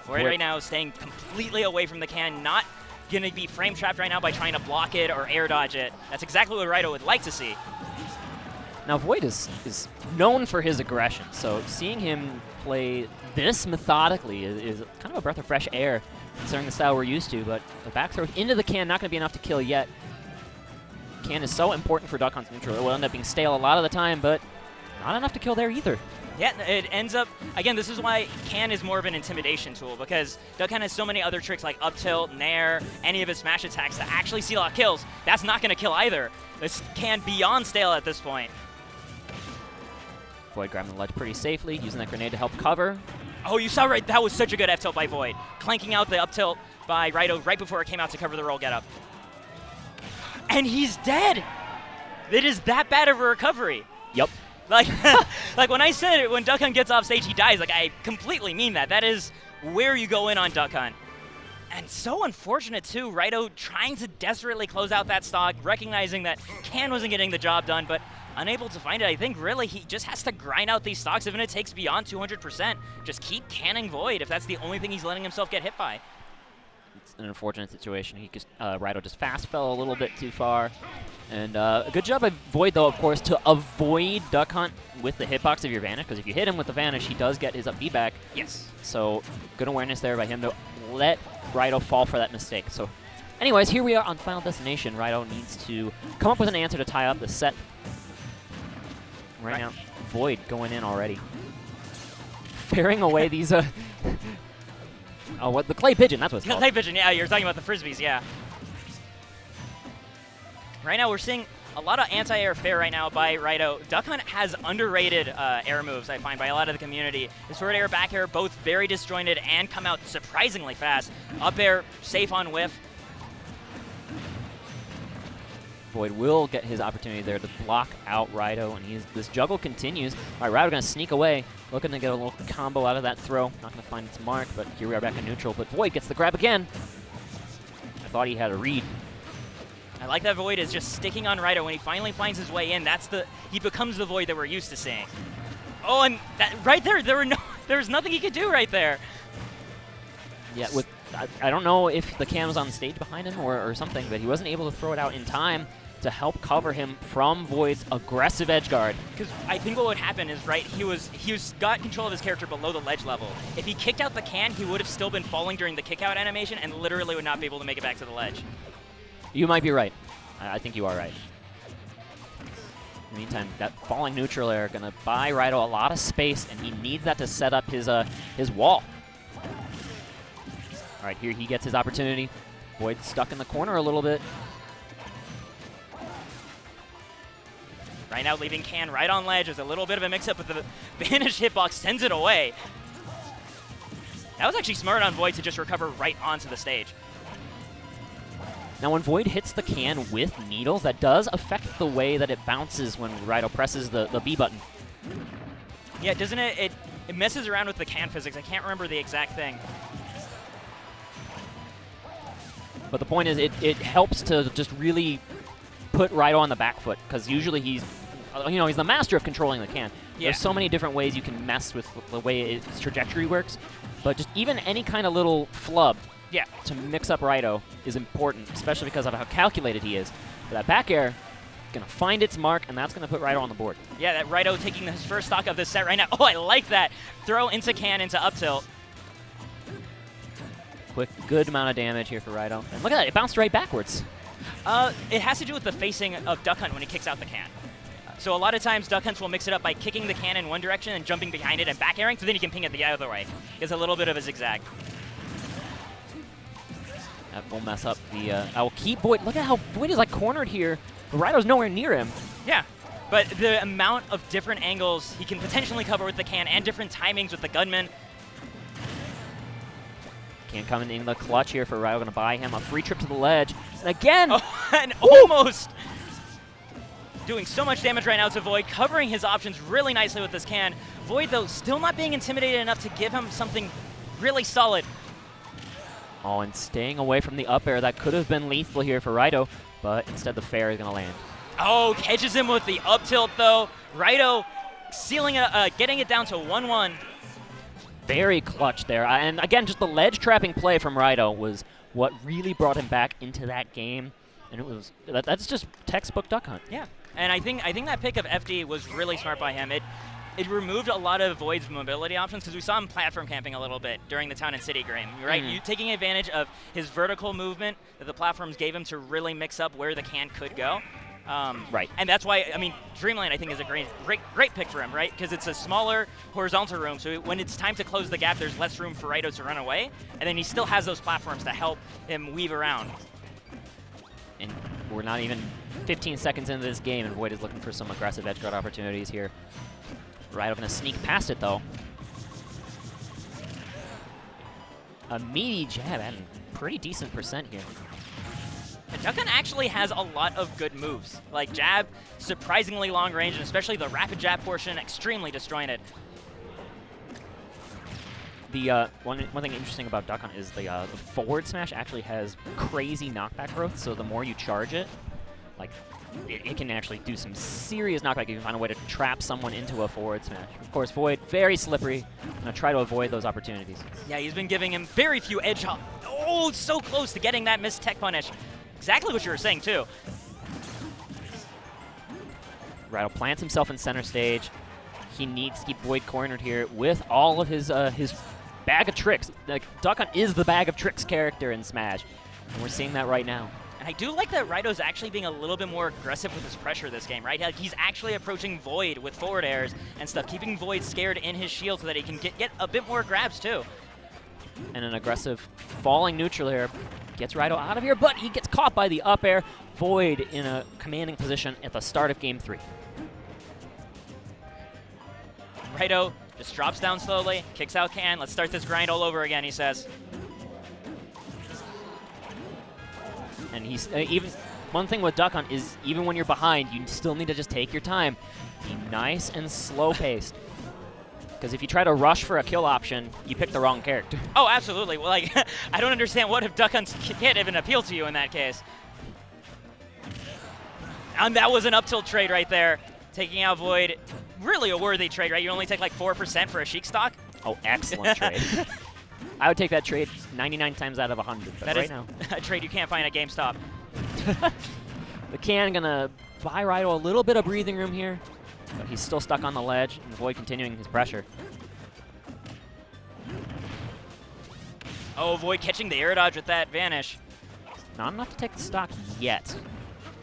Void right now is staying completely away from the can, not going to be frame trapped right now by trying to block it or air dodge it. That's exactly what Raito would like to see.
Now Void is known for his aggression, so seeing him play this methodically is kind of a breath of fresh air, considering the style we're used to, but the back throw into the can, not going to be enough to kill yet. Can is so important for Duck Hunt's neutral. It will end up being stale a lot of the time, but not enough to kill there either.
Yeah, it ends up, again, this is why can is more of an intimidation tool, because Duck Hunt has so many other tricks like up tilt, nair, any of his smash attacks to actually seal out kills. That's not going to kill either. This can beyond stale at this point.
Void grabbing the ledge pretty safely, using that grenade to help cover.
Oh, you saw right, that was such a good F-tilt by Void. Clanking out the up tilt by Raito right before it came out to cover the roll get-up. And he's dead! It is that bad of a recovery.
Yep.
Like, like when I said it, when Duck Hunt gets off stage, he dies. Like, I completely mean that. That is where you go in on Duck Hunt. And so unfortunate, too. Raito trying to desperately close out that stock, recognizing that Can wasn't getting the job done, but unable to find it. I think, really, he just has to grind out these stocks, even if it takes beyond 200%. Just keep canning Void if that's the only thing he's letting himself get hit by.
It's an unfortunate situation. He just, Raito just fast fell a little bit too far. And a good job by Void, though, of course, to avoid Duck Hunt with the hitbox of your Vanish, because if you hit him with the Vanish, he does get his up B back.
Yes.
So good awareness there by him to let Raito fall for that mistake. So anyways, here we are on Final Destination. Raito needs to come up with an answer to tie up the set. Right now, Void going in already. Faring away these, oh, what, the clay pigeon, that's what it's called.
Clay pigeon, yeah, you're talking about the Frisbees, yeah. Right now, we're seeing a lot of anti-air fare right now by Raito. Duck Hunt has underrated air moves, I find, by a lot of the community. His forward air, back air, both very disjointed and come out surprisingly fast. Up air, safe on whiff.
Void will get his opportunity there to block out Raito, and this juggle continues. All right, Raito going to sneak away, looking to get a little combo out of that throw. Not going to find its mark, but here we are back in neutral. But Void gets the grab again. I thought he had a read.
I like that Void is just sticking on Raito. When he finally finds his way in, he becomes the Void that we're used to seeing. Oh, and that, right there, there was nothing he could do right there.
Yeah, I don't know if the can was on stage behind him or something, but he wasn't able to throw it out in time to help cover him from Void's aggressive edge guard.
Because I think what would happen is, right, he got control of his character below the ledge level. If he kicked out the can, he would have still been falling during the kick out animation and literally would not be able to make it back to the ledge.
You might be right. I think you are right. In the meantime, that falling neutral air going to buy Raito a lot of space, and he needs that to set up his wall. All right, here he gets his opportunity. Void stuck in the corner a little bit.
Right now, leaving Can right on ledge. There's a little bit of a mix-up, but the Vanish hitbox sends it away. That was actually smart on Void to just recover right onto the stage.
Now, when Void hits the can with needles, that does affect the way that it bounces when Raito presses the B button.
Yeah, doesn't it? It messes around with the can physics. I can't remember the exact thing.
But the point is, it helps to just really put Raito on the back foot, because usually he's the master of controlling the can.
Yeah.
There's so many different ways you can mess with the way its trajectory works, but just even any kind of little flub to mix up Raito is important, especially because of how calculated he is. But that back air is going to find its mark, and that's going to put Raito on the board.
Yeah, that Raito taking his first stock of this set right now. Oh, I like that. Throw into can into up tilt.
Quick, good amount of damage here for Raito. And look at that, it bounced right backwards.
It has to do with the facing of Duck Hunt when he kicks out the can. So a lot of times Duck Hunts will mix it up by kicking the can in one direction and jumping behind it and back airing, so then you can ping it the other way. It's a little bit of a zigzag.
That will mess up the... I will keep Void. Look at how Void is like cornered here. Raito's nowhere near him.
Yeah, but the amount of different angles he can potentially cover with the can and different timings with the gunman.
Can come in the clutch here for Raito. Going to buy him a free trip to the ledge. And again!
And almost doing so much damage right now to Void, covering his options really nicely with this can. Void, though, still not being intimidated enough to give him something really solid.
Oh, and staying away from the up air. That could have been lethal here for Raito, but instead the fair is going to land.
Oh, catches him with the up tilt, though. Raito sealing it, getting it down to 1-1.
Very clutch there. And again, just the ledge trapping play from Raito was what really brought him back into that game. And it was that's just textbook Duck Hunt.
Yeah, and I think that pick of FD was really smart by him. It removed a lot of Void's mobility options, because we saw him platform camping a little bit during the Town and City game, right? You taking advantage of his vertical movement that the platforms gave him to really mix up where the can could go.
Right.
And that's why, I mean, Dreamland, I think, is a great pick for him, right? Because it's a smaller horizontal room, so when it's time to close the gap, there's less room for Raito to run away, and then he still has those platforms to help him weave around.
And we're not even 15 seconds into this game, and Void is looking for some aggressive edge guard opportunities here. Raito going to sneak past it, though. A meaty jab and pretty decent percent here.
Duck Hunt actually has a lot of good moves. Like jab, surprisingly long range, and especially the rapid jab portion, extremely disjointed.
The one thing interesting about Duck Hunt is the forward smash actually has crazy knockback growth, so the more you charge it, like, it can actually do some serious knockback. You can find a way to trap someone into a forward smash. Of course, Void, very slippery. Gonna try to avoid those opportunities.
Yeah, he's been giving him very few edge hop. Oh, so close to getting that missed tech punish. Exactly what you were saying, too.
Raito plants himself in center stage. He needs to keep Void cornered here with all of his bag of tricks. Like, Duck Hunt is the bag of tricks character in Smash, and we're seeing that right now.
And I do like that Raito's actually being a little bit more aggressive with his pressure this game, right? Like, he's actually approaching Void with forward airs and stuff, keeping Void scared in his shield so that he can get a bit more grabs, too.
And an aggressive falling neutral air gets Raito out of here, but he gets caught by the up air. Void in a commanding position at the start of Game 3.
Raito just drops down slowly, kicks out can. Let's start this grind all over again, he says.
And he's even one thing with Duck Hunt is even when you're behind, you still need to just take your time. Be nice and slow-paced. Because if you try to rush for a kill option, you pick the wrong character.
Oh, absolutely. Well, like, I don't understand what if Duck Hunt's can't even appeal to you in that case. And that was an up tilt trade right there. Taking out Void. Really a worthy trade, right? You only take like 4% for a Sheik stock.
Oh, excellent trade. I would take that trade 99 times out of 100, but
that
right
is
now.
A trade you can't find at GameStop.
The can gonna buy Raito a little bit of breathing room here, but he's still stuck on the ledge, and Void continuing his pressure.
Oh, Void catching the air dodge with that vanish.
Not enough to take the stock yet.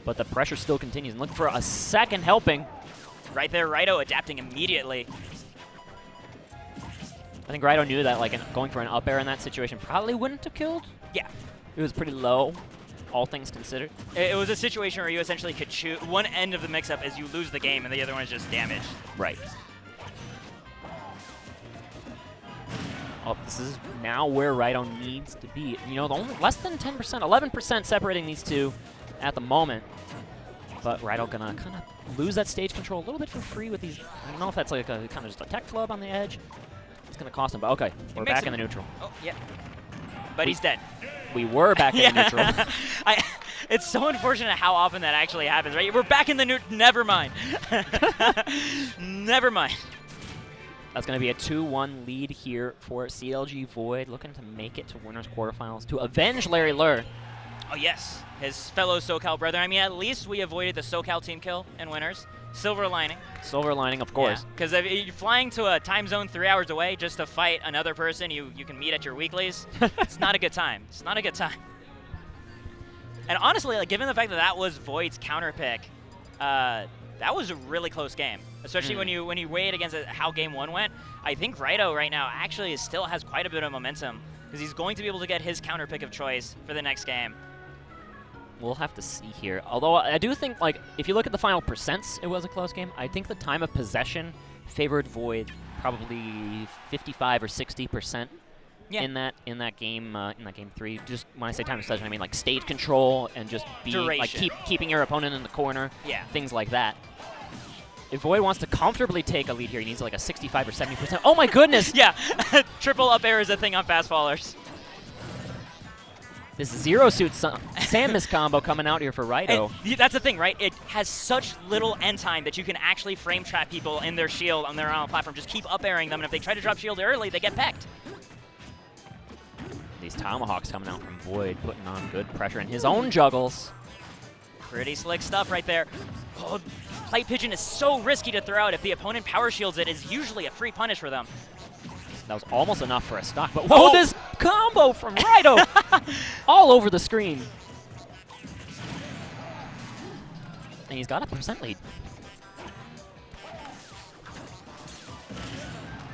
but the pressure still continues. And looking for a second helping.
Right there, Raito adapting immediately.
I think Raito knew that like going for an up air in that situation probably wouldn't have killed.
Yeah.
It was pretty low, all things considered.
It was a situation where you essentially could choose one end of the mix-up as you lose the game, and the other one is just damage.
Right. Oh, this is now where Raito needs to be. You know, the only less than 10%, 11% separating these two at the moment. But Raito gonna kind of lose that stage control a little bit for free with these. I don't know if that's like a kind of just a tech flub on the edge. It's gonna cost him, but okay, we're back in the neutral.
Oh, yeah. But he's dead.
We were back in the neutral.
It's so unfortunate how often that actually happens, right? We're back in the neutral. Never mind. Never mind.
That's going to be a 2-1 lead here for CLG Void, looking to make it to winners quarterfinals to avenge Larry Lur.
Oh, yes. His fellow SoCal brother. I mean, at least we avoided the SoCal team kill in winners. Silver lining.
Silver lining, of course.
Because if you're flying to a time zone 3 hours away just to fight another person you can meet at your weeklies, it's not a good time. It's not a good time. And honestly, like, given the fact that that was Void's counter pick, that was a really close game. Especially when you weigh it against how Game 1 went. I think Raito right now actually still has quite a bit of momentum because he's going to be able to get his counter pick of choice for the next game.
We'll have to see here. Although I do think, like, if you look at the final percents, it was a close game. I think the time of possession favored Void probably 55 or 60% in that game game 3. Just when I say time of possession, I mean like stage control and just like keeping your opponent in the corner.
Yeah.
Things like that. If Void wants to comfortably take a lead here, he needs like a 65 or 70%. Oh my goodness!
Yeah, triple up air is a thing on fast fallers.
This Zero Suit Samus combo coming out here for Raito.
And that's the thing, right? It has such little end time that you can actually frame trap people in their shield on their own platform. Just keep up airing them, and if they try to drop shield early, they get pecked.
These tomahawks coming out from Void, putting on good pressure in his own juggles.
Pretty slick stuff right there. Oh, Light Pigeon is so risky to throw out. If the opponent power shields it, it's usually a free punish for them.
That was almost enough for a stock, but whoa, this combo from Raito all over the screen. And he's got a percent lead.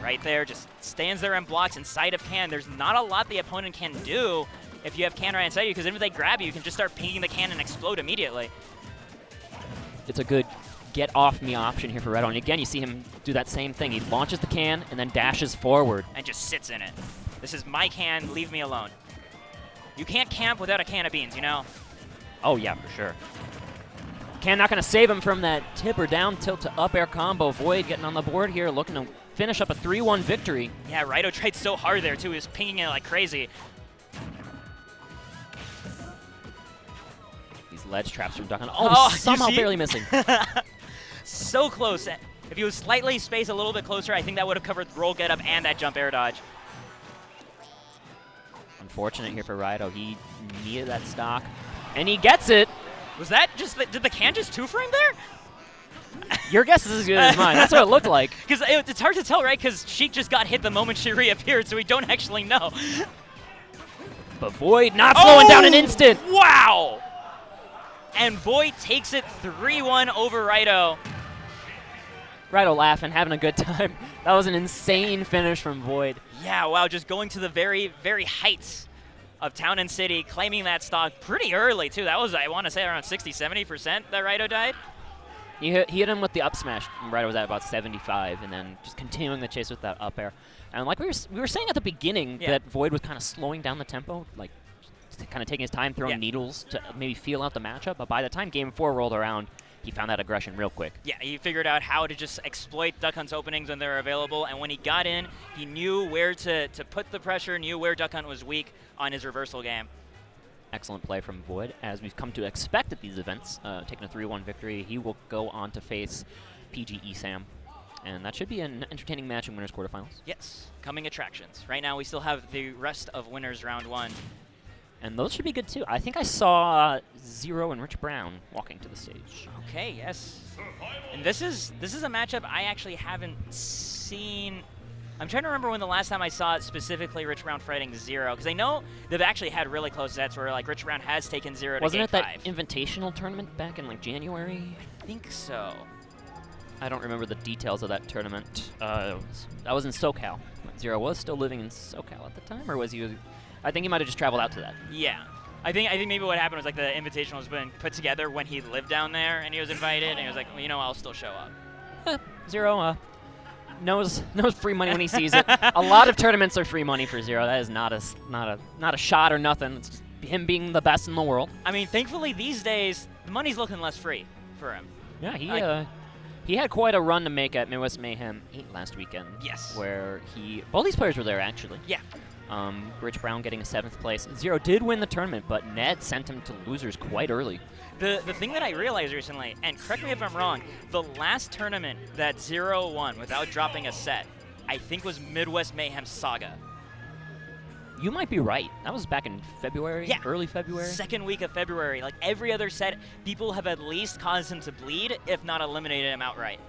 Right there, just stands there and blocks inside of can. There's not a lot the opponent can do if you have can right inside you, because if they grab you, you can just start pinging the can and explode immediately.
It's a good get off me option here for Raito. And again, you see him do that same thing. He launches the can and then dashes forward.
And just sits in it. This is my can, leave me alone. You can't camp without a can of beans, you know?
Oh yeah, for sure. Can not going to save him from that tip or down tilt to up air combo. Void getting on the board here, looking to finish up a 3-1 victory.
Yeah, Raito tried so hard there too. He was pinging it like crazy.
These ledge traps from Duckhand. Oh, somehow barely missing.
So close. If he was slightly spaced a little bit closer, I think that would have covered roll get up and that jump air dodge.
Unfortunate here for Raito. He needed that stock, and he gets it.
Was that just did the can just two-frame there?
Your guess is as good as mine. That's what it looked like.
Because it's hard to tell, right? Because Sheik just got hit the moment she reappeared, so we don't actually know.
But Void not slowing down an instant.
Wow! And Void takes it 3-1 over Raito.
Raito laughing, having a good time. That was an insane finish from Void.
Yeah, wow, just going to the very, very heights of Town and City, claiming that stock pretty early, too. That was, I want to say, around 60-70% that Raito died.
He hit him with the up smash. Raito was at about 75, and then just continuing the chase with that up air. And like we were saying at the beginning, that Void was kind of slowing down the tempo, like kind of taking his time, throwing needles to maybe feel out the matchup. But by the time Game 4 rolled around, he found that aggression real quick.
Yeah, he figured out how to just exploit Duck Hunt's openings when they were available, and when he got in, he knew where to put the pressure, knew where Duck Hunt was weak on his reversal game.
Excellent play from Void, as we've come to expect at these events. Taking a 3-1 victory, he will go on to face PG ESAM. And that should be an entertaining match in winners quarterfinals.
Yes, coming attractions. Right now we still have the rest of winners round 1.
And those should be good too. I think I saw Zero and Rich Brown walking to the stage.
Okay, yes. And this is a matchup I actually haven't seen I'm trying to remember when the last time I saw it specifically Rich Brown fighting Zero, because I know they've actually had really close sets where like Rich Brown has taken Zero to
Wasn't
game
it that
5.
invitational tournament back in like January?
I think so.
I don't remember the details of that tournament. That was in SoCal. Zero was still living in SoCal at the time, or was he? I think he might have just traveled out to that.
Yeah. I think maybe what happened was like the invitation was been put together when he lived down there and he was invited and he was like, well, you know, I'll still show up.
Zero knows free money when he sees it. A lot of tournaments are free money for Zero. That is not a shot or nothing. It's just him being the best in the world.
I mean, thankfully these days the money's looking less free for him.
Yeah, he had quite a run to make at Midwest Mayhem 8 last weekend.
Yes.
Where both these players were there actually.
Yeah.
Rich Brown getting a 7th place. Zero did win the tournament, but Ned sent him to losers quite early.
The thing that I realized recently, and correct me if I'm wrong, the last tournament that Zero won without dropping a set, I think was Midwest Mayhem Saga.
You might be right. That was back in February?
Yeah.
Early February?
Second week of February. Like every other set, people have at least caused him to bleed, if not eliminated him outright.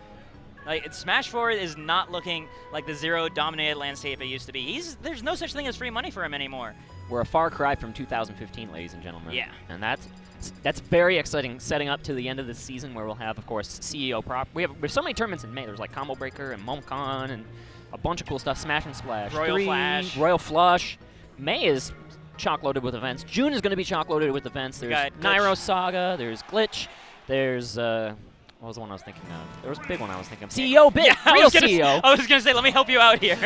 Like Smash 4 is not looking like the Zero-dominated landscape it used to be. There's no such thing as free money for him anymore.
We're a far cry from 2015, ladies and gentlemen.
Yeah.
And that's very exciting, setting up to the end of the season where we'll have, of course, CEO Prop. There's so many tournaments in May. There's like Combo Breaker and MomCon and a bunch of cool stuff. Smash and Splash. Royal Flush. May is chock-loaded with events. June is going to be chock-loaded with events. There's Nairo Saga. There's Glitch. There's what was the one I was thinking of? There was a big one I was thinking of. CEO Big!
Yeah,
Real CEO!
I was going to say, let me help you out here.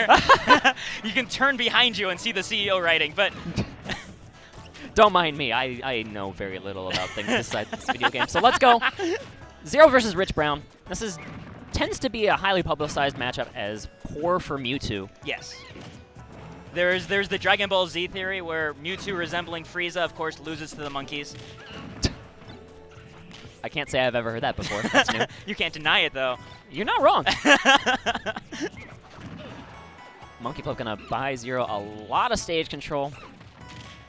You can turn behind you and see the CEO writing, but...
Don't mind me. I know very little about things besides this video game. So let's go. Zero versus Rich Brown. This tends to be a highly publicized matchup as poor for Mewtwo.
Yes. There's the Dragon Ball Z theory where Mewtwo resembling Frieza, of course, loses to the monkeys.
I can't say I've ever heard that before. That's new.
You can't deny it, though.
You're not wrong. Monkey Flip gonna buy Zero a lot of stage control.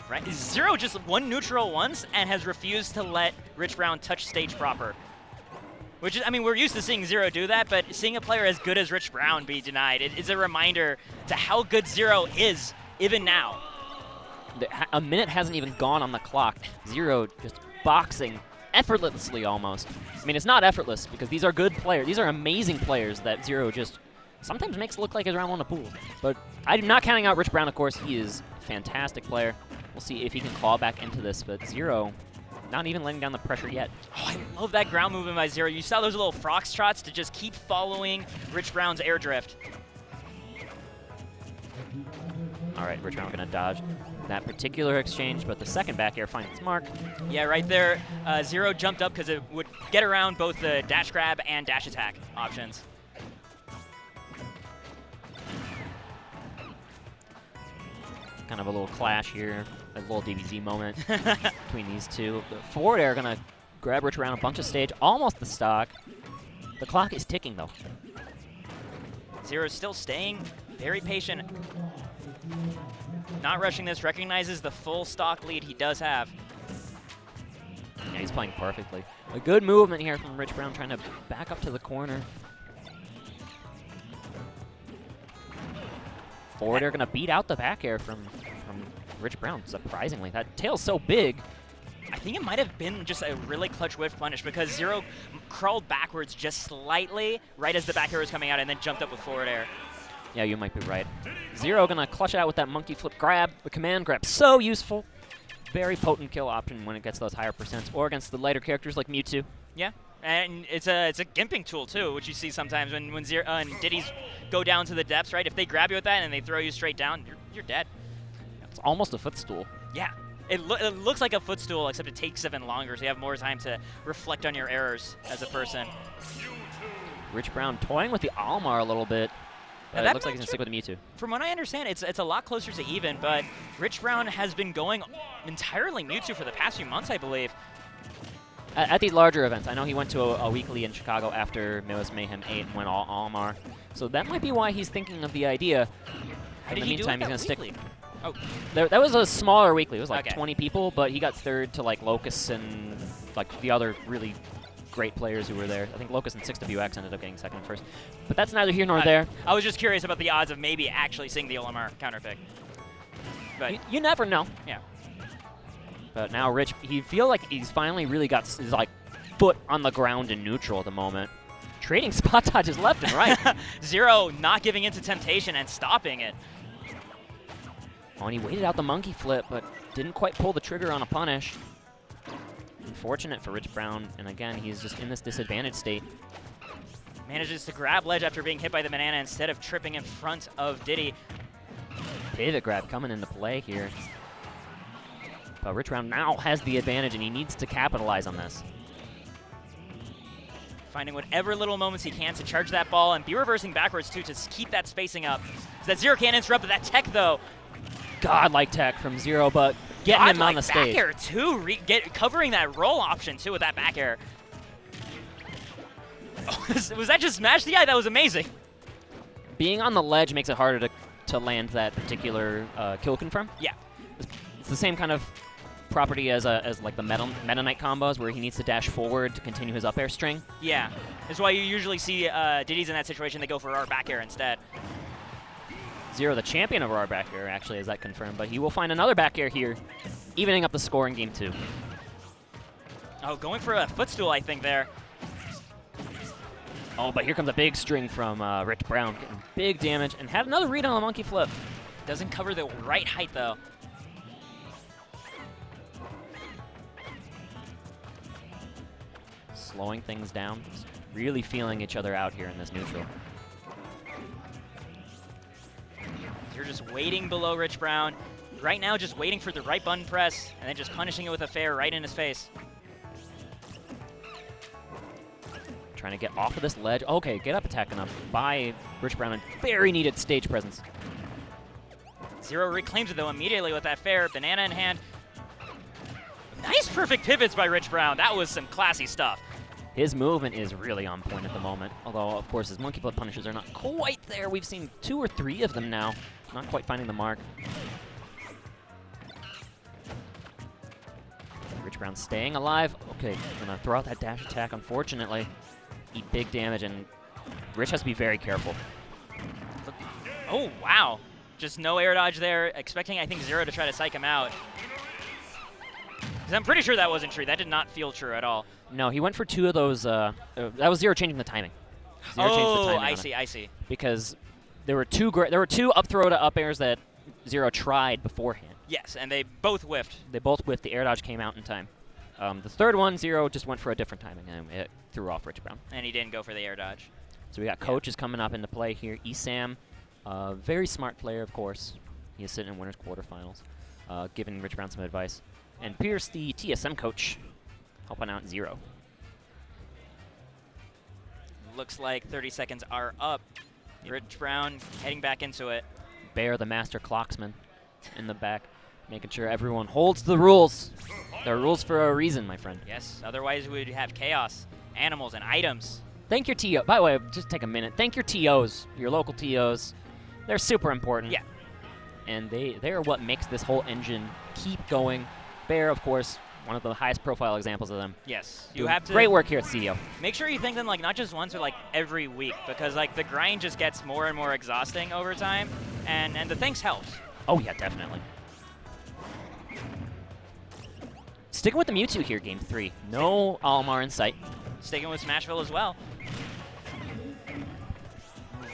Right. Zero just won neutral once and has refused to let Rich Brown touch stage proper. Which is, I mean, we're used to seeing Zero do that, but seeing a player as good as Rich Brown be denied, it is a reminder to how good Zero is, even now.
A minute hasn't even gone on the clock. Zero just boxing effortlessly almost. I mean, it's not effortless because these are good players. These are amazing players that Zero just sometimes makes look like his round 1 of pool. But I'm not counting out Rich Brown, of course. He is a fantastic player. We'll see if he can claw back into this, but Zero not even letting down the pressure yet.
Oh, I love that ground movement by Zero. You saw those little foxtrots to just keep following Rich Brown's air drift.
All right, Rich Brown going to dodge that particular exchange, but the second back air finds its mark.
Yeah, right there, Zero jumped up because it would get around both the dash grab and dash attack options.
Kind of a little clash here, a little DBZ moment between these two. The forward air going to grab Rich Brown a bunch of stage, almost the stock. The clock is ticking, though.
Zero's still staying very patient. Not rushing this, recognizes the full stock lead he does have.
Yeah, he's playing perfectly. A good movement here from Rich Brown, trying to back up to the corner. Forward air going to beat out the back air from Rich Brown, surprisingly. That tail's so big.
I think it might have been just a really clutch whiff punish because Zero crawled backwards just slightly right as the back air was coming out and then jumped up with forward air.
Yeah, you might be right. Zero going to clutch it out with that monkey flip grab. The command grab, so useful. Very potent kill option when it gets those higher percents or against the lighter characters like Mewtwo.
Yeah, and it's a gimping tool too, which you see sometimes when Zero and Diddy's go down to the depths, right? If they grab you with that and they throw you straight down, you're dead.
It's almost a footstool.
Yeah, it looks like a footstool, except it takes even longer, so you have more time to reflect on your errors as a person.
Rich Brown toying with the Almar a little bit. But it looks like he's going to stick with the Mewtwo.
From what I understand, it's a lot closer to even, but Rich Brown has been going entirely Mewtwo for the past few months, I believe.
At these larger events. I know he went to a weekly in Chicago after Midwest Mayhem 8 and went all Almar. So that might be why he's thinking of the idea.
How did he do it
he's going to stick.
Oh.
That was a smaller weekly. It was like
Okay.
20 people, but he got third to like Locust and like the other really great players who were there. I think Locust and 6WX ended up getting second and first. But that's neither here nor there.
I was just curious about the odds of maybe actually seeing the Olimar counterpick. But
You never know.
yeah.
But now Rich, he feel like he's finally really got his like foot on the ground in neutral at the moment. Trading spot dodges left and right.
Zero not giving into temptation and stopping it.
Oh, and he waited out the monkey flip, but didn't quite pull the trigger on a punish. Unfortunate for Rich Brown, and again, he's just in this disadvantaged state.
Manages to grab ledge after being hit by the banana instead of tripping in front of Diddy.
Pivot grab coming into play here. But Rich Brown now has the advantage, and he needs to capitalize on this.
Finding whatever little moments he can to charge that ball and be reversing backwards, too, to keep that spacing up. So that Zero can't interrupt, but that tech, though.
Godlike tech from Zero, but getting him on the stage.
Back air, too. Covering that roll option, too, with that back air. Oh, was that just smash? Yeah, that was amazing.
Being on the ledge makes it harder to land that particular kill confirm.
Yeah.
It's the same kind of property as like the Meta Knight combos, where he needs to dash forward to continue his up air string.
Yeah. That's why you usually see Diddy's in that situation. They go for our back air instead.
Zero, the champion of our back air, actually, is that confirmed, but he will find another back air here, evening up the score in game 2.
Oh, going for a footstool, I think, there.
Oh, but here comes a big string from Rich Brown, getting big damage, and had another read on the monkey flip.
Doesn't cover the right height, though.
Slowing things down, just really feeling each other out here in this neutral.
You're just waiting below Rich Brown. Right now, just waiting for the right button press, and then just punishing it with a fair right in his face.
Trying to get off of this ledge. Okay, get up attack enough by Rich Brown, and very needed stage presence.
Zero reclaims it, though, immediately with that fair. Banana in hand. Nice perfect pivots by Rich Brown. That was some classy stuff.
His movement is really on point at the moment, although, of course, his monkey flip punishes are not quite there. We've seen 2 or 3 of them now, not quite finding the mark. Rich Brown staying alive. Okay, gonna throw out that dash attack, unfortunately. Eat big damage, and Rich has to be very careful.
Oh, wow. Just no air dodge there, expecting, I think, Zero to try to psych him out. Because I'm pretty sure that wasn't true. That did not feel true at all.
No, he went for 2 of those. That was Zero changing the timing. Zero changed the timing
I
on
see,
it.
I see.
Because there were 2 up throw to up airs that Zero tried beforehand.
Yes, and they both whiffed.
They both whiffed. The air dodge came out in time. The third one, Zero just went for a different timing, and it threw off Rich Brown.
And he didn't go for the air dodge.
So we got coaches coming up into play here. Esam, very smart player, of course. He is sitting in winners quarterfinals, giving Rich Brown some advice. And Pierce, the TSM coach, helping out Zero.
Looks like 30 seconds are up. Rich Brown heading back into it.
Bear, the master clocksman, in the back, making sure everyone holds the rules. There are rules for a reason, my friend.
Yes, otherwise we'd have chaos, animals, and items.
Thank your TO. By the way, just take a minute. Thank your TOs, your local TOs. They're super important.
Yeah.
And they are what makes this whole engine keep going. Bear, of course, one of the highest profile examples of them.
Yes, you
Doing
have to.
Great work here at CEO.
Make sure you thank them like not just once or like every week, because like the grind just gets more and more exhausting over time, and the thanks helps.
Oh yeah, definitely. Sticking with the Mewtwo here, game 3. No Olimar in sight.
Sticking with Smashville as well.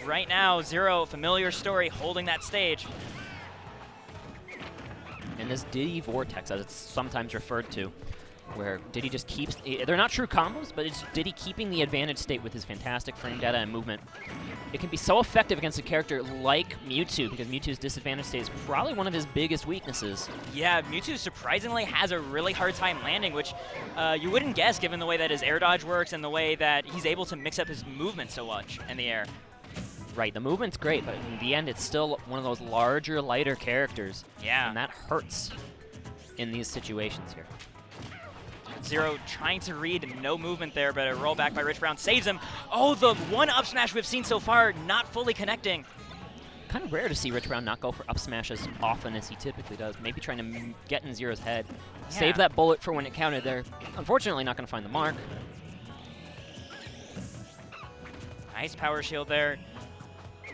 Right now, Zero, familiar story, holding that stage.
And this Diddy Vortex, as it's sometimes referred to, where Diddy just keeps, they're not true combos, but it's Diddy keeping the advantage state with his fantastic frame data and movement. It can be so effective against a character like Mewtwo, because Mewtwo's disadvantage state is probably one of his biggest weaknesses.
Yeah, Mewtwo surprisingly has a really hard time landing, which you wouldn't guess given the way that his air dodge works and the way that he's able to mix up his movement so much in the air.
Right, the movement's great, but in the end, it's still one of those larger, lighter characters.
Yeah.
And that hurts in these situations here.
Zero trying to read, no movement there, but a rollback by Rich Brown saves him. Oh, the one up smash we've seen so far, not fully connecting.
Kind of rare to see Rich Brown not go for up smash as often as he typically does. Maybe trying to get in Zero's head.
Yeah.
Save that bullet for when it counted there. Unfortunately, not going to find the mark.
Nice power shield there.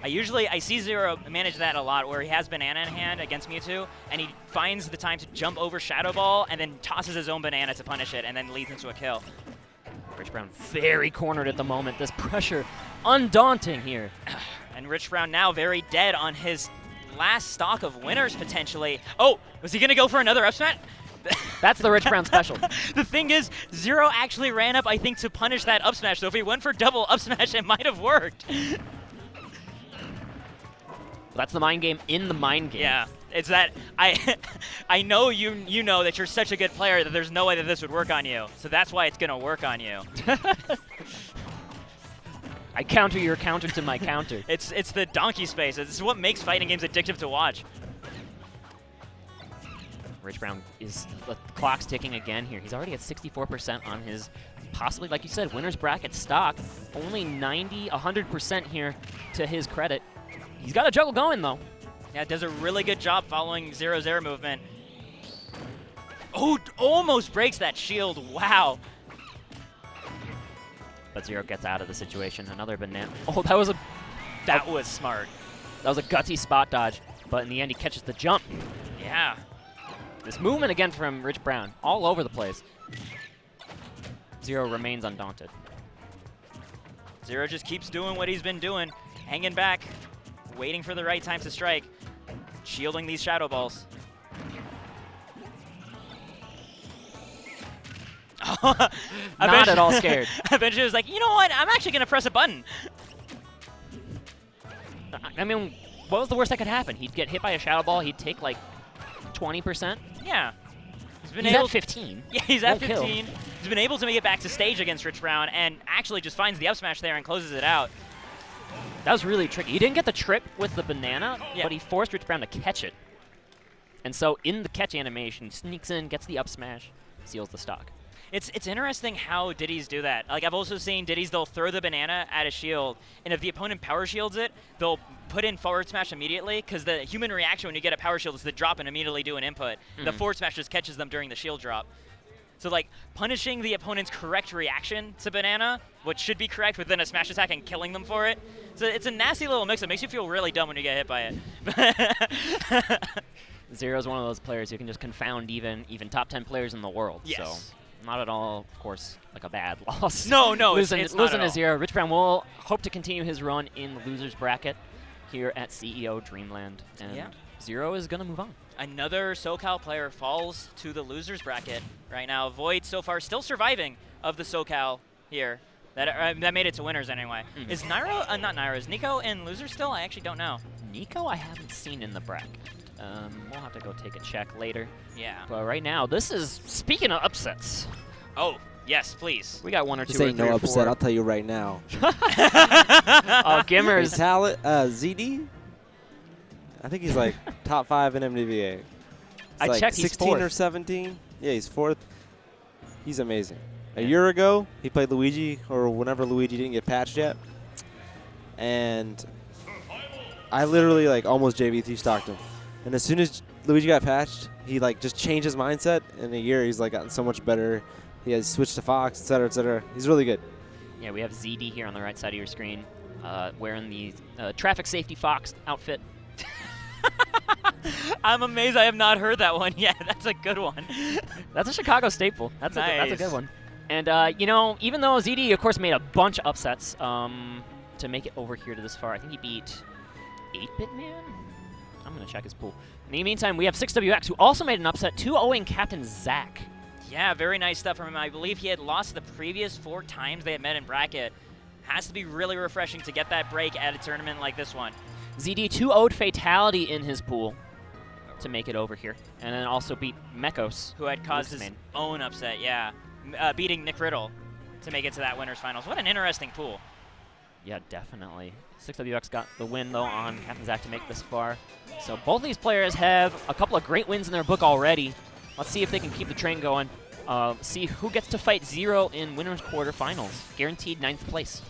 I see Zero manage that a lot, where he has banana in hand against Mewtwo, and he finds the time to jump over Shadow Ball and then tosses his own banana to punish it, and then leads into a kill.
Rich Brown very cornered at the moment. This pressure undaunting here.
And Rich Brown now very dead on his last stock of winners, potentially. Oh, was he going to go for another up smash?
That's the Rich Brown special.
The thing is, Zero actually ran up, I think, to punish that up smash, so if he went for double up smash, it might have worked.
That's the mind game in the mind game.
Yeah, it's that I know you know that you're such a good player that there's no way that this would work on you. So that's why it's going to work on you.
I counter your counter to my counter.
It's the donkey space. It's what makes fighting games addictive to watch.
Rich Brown is, the clock's ticking again here. He's already at 64% on his, possibly, like you said, winner's bracket stock. Only 90, 100% here to his credit. He's got a juggle going, though.
Yeah, does a really good job following Zero's air movement. Oh, almost breaks that shield. Wow.
But Zero gets out of the situation. Another banana. Oh,
that was smart.
That was a gutsy spot dodge. But in the end, he catches the jump.
Yeah.
This movement again from Rich Brown, all over the place. Zero remains undaunted.
Zero just keeps doing what he's been doing, hanging back, waiting for the right time to strike, shielding these Shadow Balls.
Not at all scared.
Eventually he was like, you know what, I'm actually going to press a button.
I mean, what was the worst that could happen? He'd get hit by a Shadow Ball, he'd take like 20%?
Yeah.
He's at 15.
Yeah, he's at
Won't
15.
kill.
He's been able to make it back to stage against Rich Brown and actually just finds the up smash there and closes it out.
That was really tricky. He didn't get the trip with the banana,
yeah,
but he forced Rich Brown to catch it. And so in the catch animation, sneaks in, gets the up smash, seals the stock.
It's interesting how Diddy's do that. Like, I've also seen Diddy's, they'll throw the banana at a shield, and if the opponent power shields it, they'll put in forward smash immediately, because the human reaction when you get a power shield is to drop and immediately do an input. The forward smash just catches them during the shield drop. So, like, punishing the opponent's correct reaction to banana, which should be correct within a smash attack, and killing them for it. So it's a nasty little mix. It makes you feel really dumb when you get hit by it.
Zero's one of those players who can just confound even top 10 players in the world.
Yes.
So not at all, of course, like a bad loss.
No,
losing,
it's
losing
not
to Zero. Rich Brown will hope to continue his run in the loser's bracket here at CEO Dreamland. And
yeah,
Zero is going to move on.
Another SoCal player falls to the loser's bracket right now. Void so far still surviving of the SoCal here. That made it to winners anyway. Is Nairo, not Nairo, is Nico in loser still? I actually don't know.
Nico I haven't seen in the bracket. We'll have to go take a check later.
Yeah.
But right now, this is, speaking of upsets.
Oh, yes, please.
We got one or
This
two or
ain't
three
no
or
upset,
four.
I'll tell you right now.
Gimmers.
Talent, ZD? I think he's like top 5 in MDVA.
I
like
checked, he's
16
fourth.
or 17. Yeah, he's 4th. He's amazing. A year ago, he played Luigi, or whenever Luigi didn't get patched yet. And I literally like almost JV3 stocked him. And as soon as Luigi got patched, he like just changed his mindset. In a year, he's like gotten so much better. He has switched to Fox, etc., etc. He's really good.
Yeah, we have ZD here on the right side of your screen, wearing the traffic safety Fox outfit.
I'm amazed I have not heard that one yet. That's a good one.
That's a Chicago staple. That's
nice.
a good one. And, you know, even though ZD, of course, made a bunch of upsets to make it over here to this far, I think he beat 8-Bit Man? I'm going to check his pool. In the meantime, we have 6WX, who also made an upset, 2-0ing Captain Zach.
Yeah, very nice stuff from him. I believe he had lost the previous 4 times they had met in bracket. Has to be really refreshing to get that break at a tournament like this one.
ZD 2-0'd Fatality in his pool to make it over here. And then also beat Mekos.
Who had caused his own upset, yeah. Beating Nick Riddle to make it to that winner's finals. What an interesting pool.
Yeah, definitely. 6WX got the win, though, on Captain Zach to make this far. So both these players have a couple of great wins in their book already. Let's see if they can keep the train going. See who gets to fight Zero in winners quarterfinals. Guaranteed 9th place.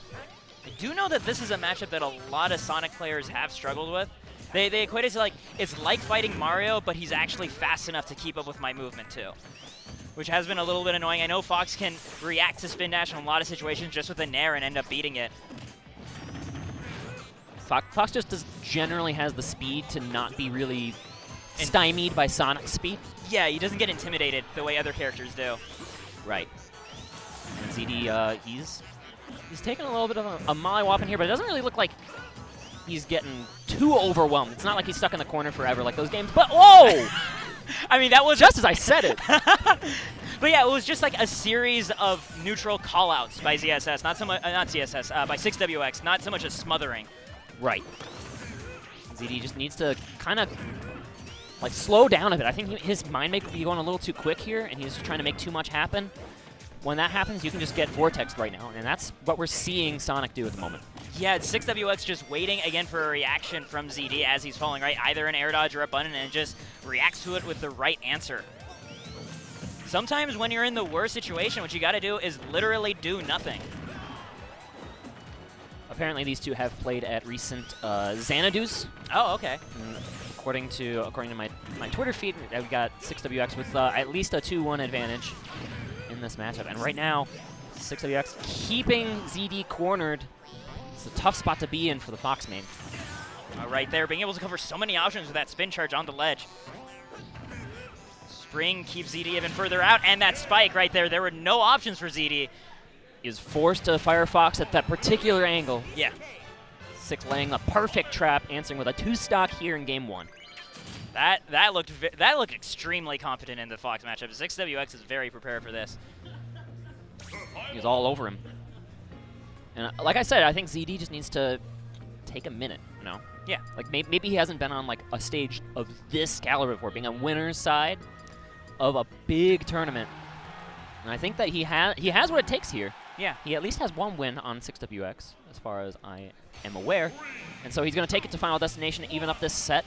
I do know that this is a matchup that a lot of Sonic players have struggled with. They equate it to like, it's like fighting Mario, but he's actually fast enough to keep up with my movement too. Which has been a little bit annoying. I know Fox can react to spin dash in a lot of situations just with a nair and end up beating it.
Fox just generally has the speed to not be really stymied by Sonic's speed.
Yeah, he doesn't get intimidated the way other characters do.
Right. And ZD, he's taking a little bit of a mollywop in here, but it doesn't really look like he's getting too overwhelmed. It's not like he's stuck in the corner forever like those games. But whoa!
I mean, that was
just as I said it.
But yeah, it was just like a series of neutral callouts by ZSS, not so much, not CSS, by 6WX, not so much as smothering.
Right. ZD just needs to kind of like slow down a bit. I think his mind may be going a little too quick here, and he's trying to make too much happen. When that happens, you can just get vortexed right now, and that's what we're seeing Sonic do at the moment.
Yeah, 6WX just waiting again for a reaction from ZD as he's falling, right? Either an air dodge or a button, and just reacts to it with the right answer. Sometimes when you're in the worst situation, what you got to do is literally do nothing.
Apparently, these two have played at recent Xanadu's.
Oh, okay.
According to my Twitter feed, we got 6WX with at least a 2-1 advantage in this matchup. And right now, 6WX keeping ZD cornered. It's a tough spot to be in for the Fox main.
Right there, being able to cover so many options with that spin charge on the ledge. Spring keeps ZD even further out, and that spike right there. There were no options for ZD.
He was forced to fire Fox at that particular angle.
Yeah.
6 laying a perfect trap, answering with a 2-stock here in game 1.
That looked extremely confident in the Fox matchup. 6WX is very prepared for this.
He was all over him. And like I said, I think ZD just needs to take a minute, you know?
Yeah.
Like maybe he hasn't been on like a stage of this caliber before, being a winner's side of a big tournament. And I think that he has what it takes here.
Yeah.
He at least has 1 win on 6WX, as far as I am aware. And so he's going to take it to Final Destination to even up this set.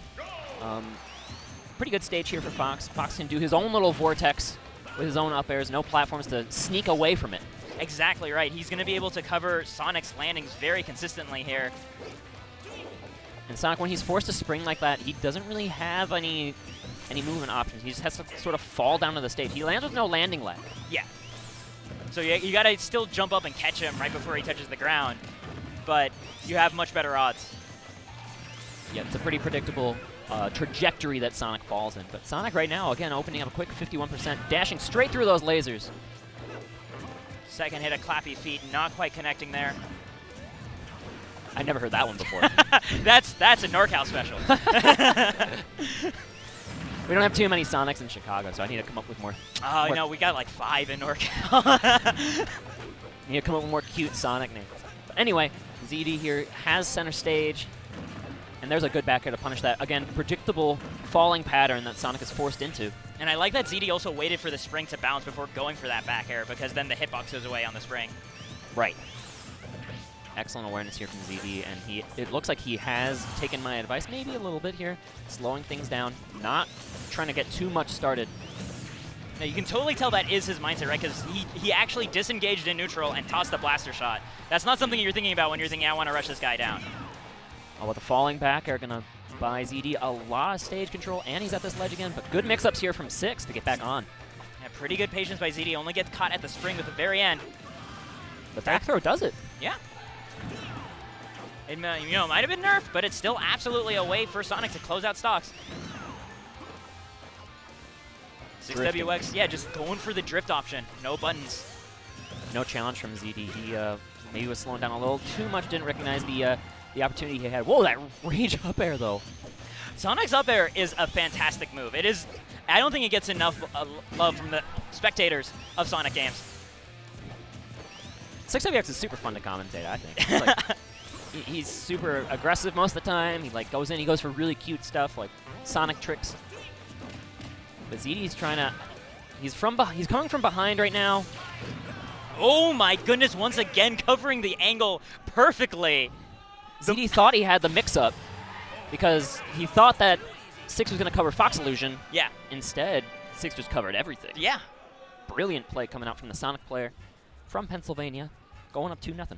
Pretty good stage here for Fox. Fox can do his own little vortex with his own up airs, no platforms to sneak away from it.
Exactly right. He's going to be able to cover Sonic's landings very consistently here.
And Sonic, when he's forced to spring like that, he doesn't really have any movement options. He just has to sort of fall down to the stage. He lands with no landing lag.
Yeah. So you got to still jump up and catch him right before he touches the ground, but you have much better odds.
Yeah, it's a pretty predictable trajectory that Sonic falls in. But Sonic right now, again, opening up a quick 51%, dashing straight through those lasers.
Second hit of clappy feet, not quite connecting there.
I never heard that one before.
That's a NorCal special.
We don't have too many Sonics in Chicago, so I need to come up with more.
Oh, no, we got like 5 in NorCal.
Need to come up with more cute Sonic names. But anyway, ZD here has center stage, and there's a good back air to punish that. Again, predictable falling pattern that Sonic is forced into.
And I like that ZD also waited for the spring to bounce before going for that back air, because then the hitbox goes away on the spring.
Right. Excellent awareness here from ZD, and it looks like he has taken my advice maybe a little bit here, slowing things down, not trying to get too much started.
Now you can totally tell that is his mindset, right? Because he actually disengaged in neutral and tossed the blaster shot. That's not something you're thinking about when you're thinking, I want to rush this guy down.
Oh, with the falling back air, going to buy ZD a lot of stage control, and he's at this ledge again, but good mix-ups here from 6 to get back on.
Yeah, pretty good patience by ZD, only gets caught at the spring at the very end.
The back throw does it.
Yeah. It might have been nerfed, but it's still absolutely a way for Sonic to close out stocks. 6WX, yeah, just going for the drift option. No buttons.
No challenge from ZD. He maybe was slowing down a little too much, didn't recognize the opportunity he had. Whoa, that rage up air, though.
Sonic's up air is a fantastic move. It is. I don't think it gets enough love from the spectators of Sonic games.
6WX is super fun to commentate, I think. He's super aggressive most of the time. He goes in, he goes for really cute stuff like Sonic tricks. But ZD's trying to, he's coming from behind right now.
Oh my goodness, once again covering the angle perfectly.
ZD thought he had the mix-up because he thought that 6 was going to cover Fox Illusion.
Yeah.
Instead, 6 just covered everything.
Yeah.
Brilliant play coming out from the Sonic player from Pennsylvania, going up 2-0.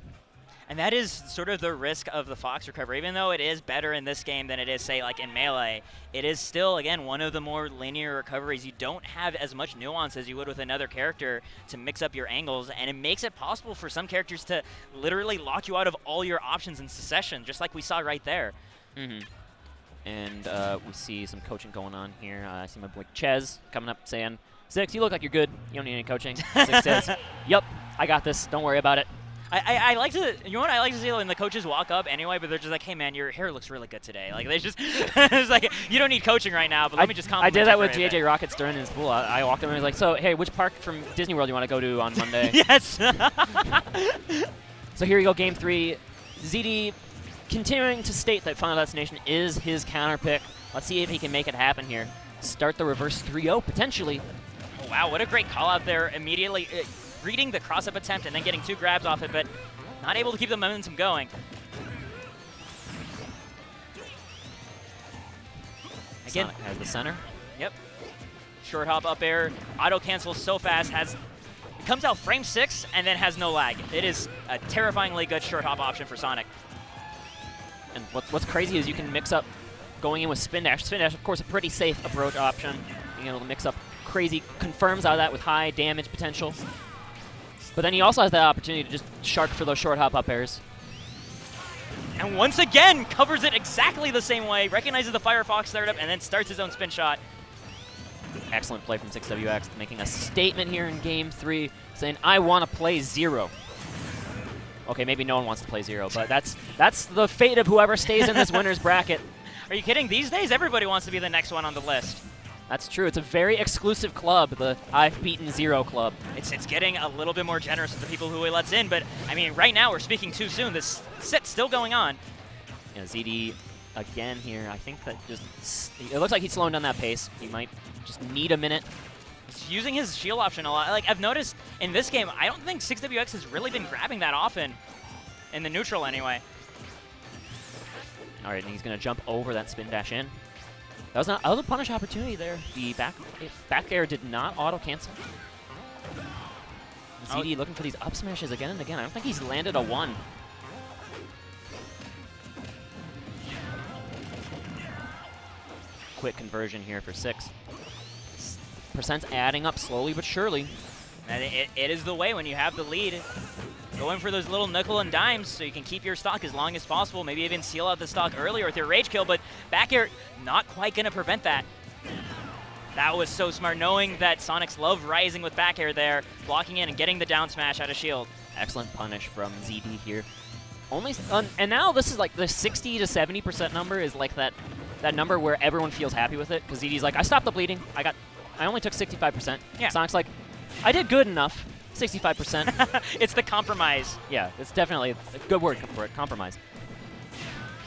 And that is sort of the risk of the Fox recovery. Even though it is better in this game than it is, say, like in Melee, it is still, again, one of the more linear recoveries. You don't have as much nuance as you would with another character to mix up your angles, and it makes it possible for some characters to literally lock you out of all your options in succession, just like we saw right there.
And we see some coaching going on here. I see my boy Ches coming up saying, Six, you look like you're good. You don't need any coaching. Six says, yup, I got this. Don't worry about it.
I like to, you know what I like to see when the coaches walk up anyway, but they're just like, hey man, your hair looks really good today. Like they just, it's like, you don't need coaching right now, but let me just compliment
I did that
you
with
for a bit.
JJ Rockets during his pool. I walked up and was like, so hey, which park from Disney World do you want to go to on Monday?
Yes.
So here we go, game 3. ZD continuing to state that Final Destination is his counter pick. Let's see if he can make it happen here. Start the reverse 3-0 potentially.
Oh, wow, what a great call out there. Immediately reading the cross-up attempt and then getting 2 grabs off it, but not able to keep the momentum going. Again,
Sonic has the center.
Yep. Short hop up air, auto cancel so fast, comes out frame 6 and then has no lag. It is a terrifyingly good short hop option for Sonic.
And what's crazy is you can mix up going in with spin dash. Spin dash, of course, a pretty safe approach option. Being able to mix up crazy confirms out of that with high damage potential. But then he also has that opportunity to just shark for those short hop up airs.
And once again, covers it exactly the same way, recognizes the Firefox startup, and then starts his own spin shot.
Excellent play from 6WX, making a statement here in game 3, saying, I want to play 0. Okay, maybe no one wants to play 0, but that's the fate of whoever stays in this winner's bracket.
Are you kidding? These days, everybody wants to be the next one on the list.
That's true. It's a very exclusive club, the I've beaten 0 club.
It's getting a little bit more generous with the people who he lets in, but I mean, right now we're speaking too soon. This set's still going on.
Yeah, ZD again here. I think that it looks like he's slowing down that pace. He might just need a minute.
He's using his shield option a lot. Like I've noticed in this game, I don't think 6WX has really been grabbing that often, in the neutral anyway.
All right, and he's going to jump over that spin dash in. That was a punish opportunity there. The back air did not auto cancel. ZD looking for these up smashes again and again. I don't think he's landed a 1. Quick conversion here for 6. Percent's adding up slowly but surely.
And it is the way when you have the lead. Go in for those little nickel and dimes so you can keep your stock as long as possible. Maybe even seal out the stock earlier with your rage kill, but back air not quite going to prevent that. That was so smart, knowing that Sonic's love rising with back air there, blocking in and getting the down smash out of shield.
Excellent punish from ZD here. And now this is like the 60 to 70% number is like that number where everyone feels happy with it, because ZD's like, I stopped the bleeding. I only took 65%.
Yeah.
Sonic's like, I did good enough. 65%.
It's the compromise.
Yeah, it's definitely a good word for it, compromise.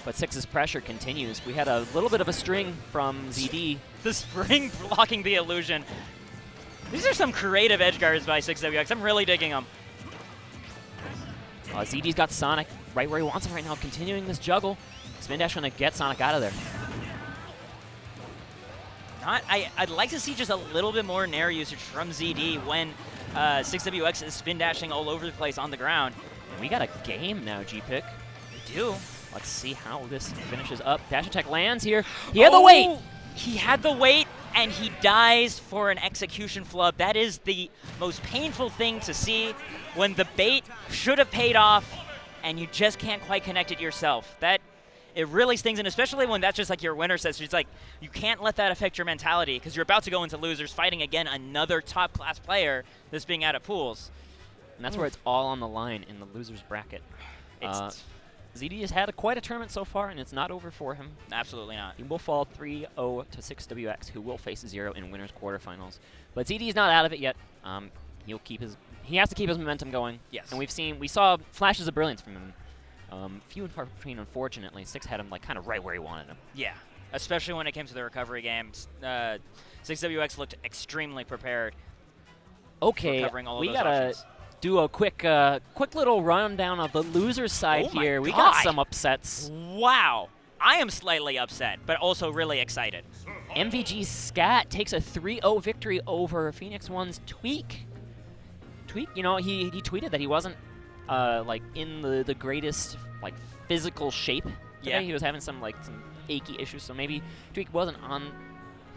But 6's pressure continues. We had a little bit of a string from ZD.
The spring blocking the illusion. These are some creative edge guards by 6WX. I'm really digging them.
ZD's got Sonic right where he wants him right now, continuing this juggle. Spin dash going to get Sonic out of there.
I'd like to see just a little bit more nair usage from ZD when 6WX is spin dashing all over the place on the ground.
And we got a game now, G-Pick.
We do.
Let's see how this finishes up. Dash attack lands here. He had the weight.
He had the weight, and he dies for an execution flub. That is the most painful thing to see when the bait should have paid off, and you just can't quite connect it yourself. It really stings, and especially when that's just like your winner says. It's like, you can't let that affect your mentality, because you're about to go into losers fighting again another top-class player that's being out of pools.
And that's where it's all on the line in the losers bracket. ZD has had quite a tournament so far, and it's not over for him.
Absolutely not.
He will fall 3-0 to 6WX, who will face 0 in winners quarterfinals. But ZD is not out of it yet. He has to keep his momentum going.
Yes.
And we saw flashes of brilliance from him. Few and far between, unfortunately. 6 had him like kind of right where he wanted him.
Yeah, especially when it came to the recovery games. 6WX looked extremely prepared.
Okay, we gotta do a quick little rundown of the loser side here. We got some upsets.
Wow, I am slightly upset, but also really excited.
MVG Scat takes a 3-0 victory over Phoenix One's Tweak. Tweak, you know, he tweeted that he wasn't like in the greatest like physical shape today.
Yeah.
He was having some achy issues, so maybe Tweak wasn't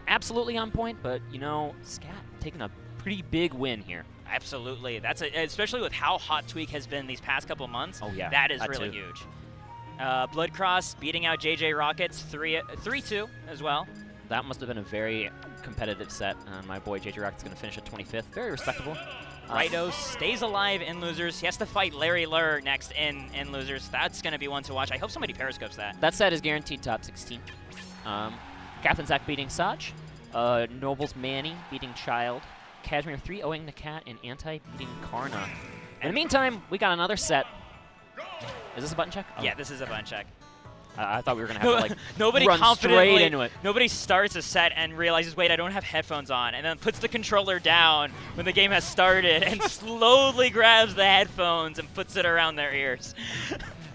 absolutely on point, but you know, Scat taking a pretty big win here.
Absolutely. That's especially with how hot Tweak has been these past couple months.
Oh yeah,
that is really huge. Bloodcross beating out JJ Rockets 3-2 as well.
That must have been a very competitive set. My boy JJ Rocket's going to finish at 25th. Very respectable.
Raito stays alive in losers. He has to fight Larry Lurr next in losers. That's going to be one to watch. I hope somebody periscopes that.
That set is guaranteed top 16. Captain Zach beating Saj. Nobles Manny beating Child. Cashmere 3-0ing the Cat, and Anti beating Karna. In the meantime, we got another set. Is this a button check? Oh.
Yeah, this is a button check.
I thought we were going to have to
nobody
run straight into it.
Nobody starts a set and realizes, wait, I don't have headphones on, and then puts the controller down when the game has started and slowly grabs the headphones and puts it around their ears.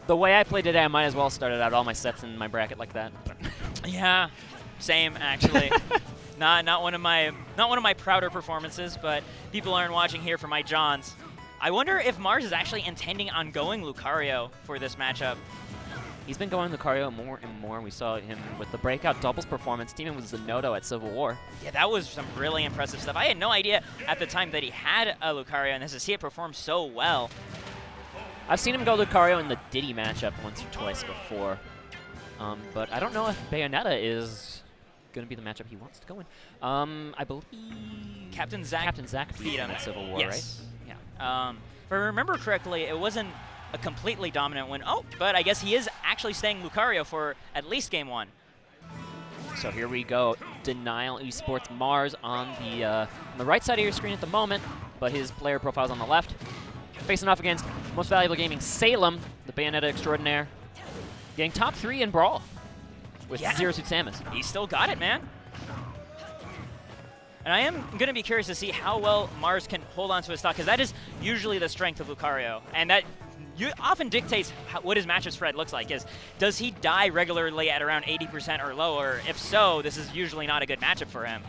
The way I played today, I might as well started out all my sets in my bracket like that.
Yeah, same actually. not one of my prouder performances, but people aren't watching here for my Johns. I wonder if Mars is actually intending on going Lucario for this matchup.
He's been going Lucario more and more. We saw him with the breakout doubles performance, teaming with Zenodo at Civil War.
Yeah, that was some really impressive stuff. I had no idea at the time that he had a Lucario, and to see it perform so well.
I've seen him go Lucario in the Diddy matchup once or twice before, but I don't know if Bayonetta is going to be the matchup he wants to go in. I believe
Captain Zach
beat him at Civil War,
yes.
right?
Yeah. If I remember correctly, it wasn't a completely dominant win. Oh, but I guess he is actually staying Lucario for at least game 1.
So here we go. Denial Esports Mars on the right side of your screen at the moment, but his player profile's on the left. Facing off against Most Valuable Gaming Salem, the Bayonetta extraordinaire, getting top 3 in Brawl with Zero Suit Samus.
He still got it, man. And I am going to be curious to see how well Mars can hold on to his stock, because that is usually the strength of Lucario, and that often dictates what his matchup spread looks like. Does he die regularly at around 80% or lower? If so, this is usually not a good matchup for him.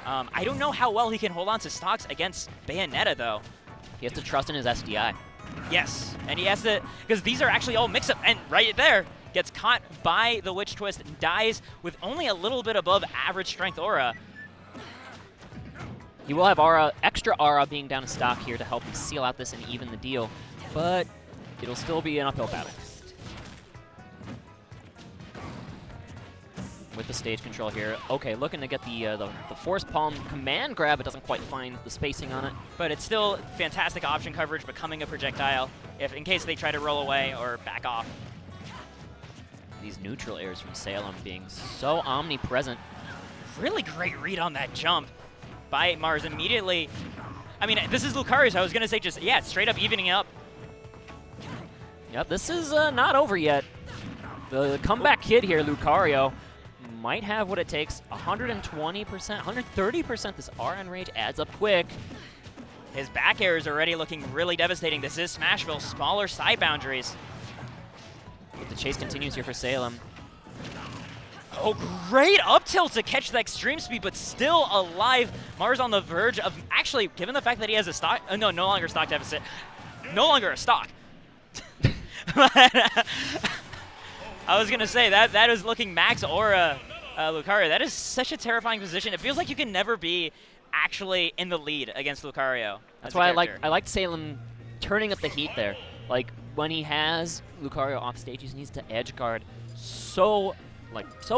I don't know how well he can hold on to stocks against Bayonetta, though.
He has to trust in his SDI.
Yes, and he has to, because these are actually all mix-up, and right there, gets caught by the Witch Twist, dies with only a little bit above average strength aura.
He will have aura, extra aura being down in stock here to help him seal out this and even the deal, but it'll still be an uphill battle. With the stage control here. Okay, looking to get the Force Palm command grab, but doesn't quite find the spacing on it.
But it's still fantastic option coverage, becoming a projectile, in case they try to roll away or back off.
These neutral airs from Salem being so omnipresent.
Really great read on that jump by Mars immediately. I mean, this is Lucario, so I was going to say just, yeah, straight up evening up.
Yep, this is not over yet. The comeback kid here, Lucario, might have what it takes. 120%, 130%. This RN rage adds up quick.
His back air is already looking really devastating. This is Smashville, smaller side boundaries.
But the chase continues here for Salem.
Oh, great up tilt to catch the extreme speed, but still alive. Mars on the verge of, actually, given the fact that he has a stock, no longer stock deficit, no longer a stock. I was going to say, that is looking max aura, Lucario. That is such a terrifying position. It feels like you can never be actually in the lead against Lucario.
That's why I like Salem turning up the heat there. Like, when he has Lucario off stage, he needs to edge guard so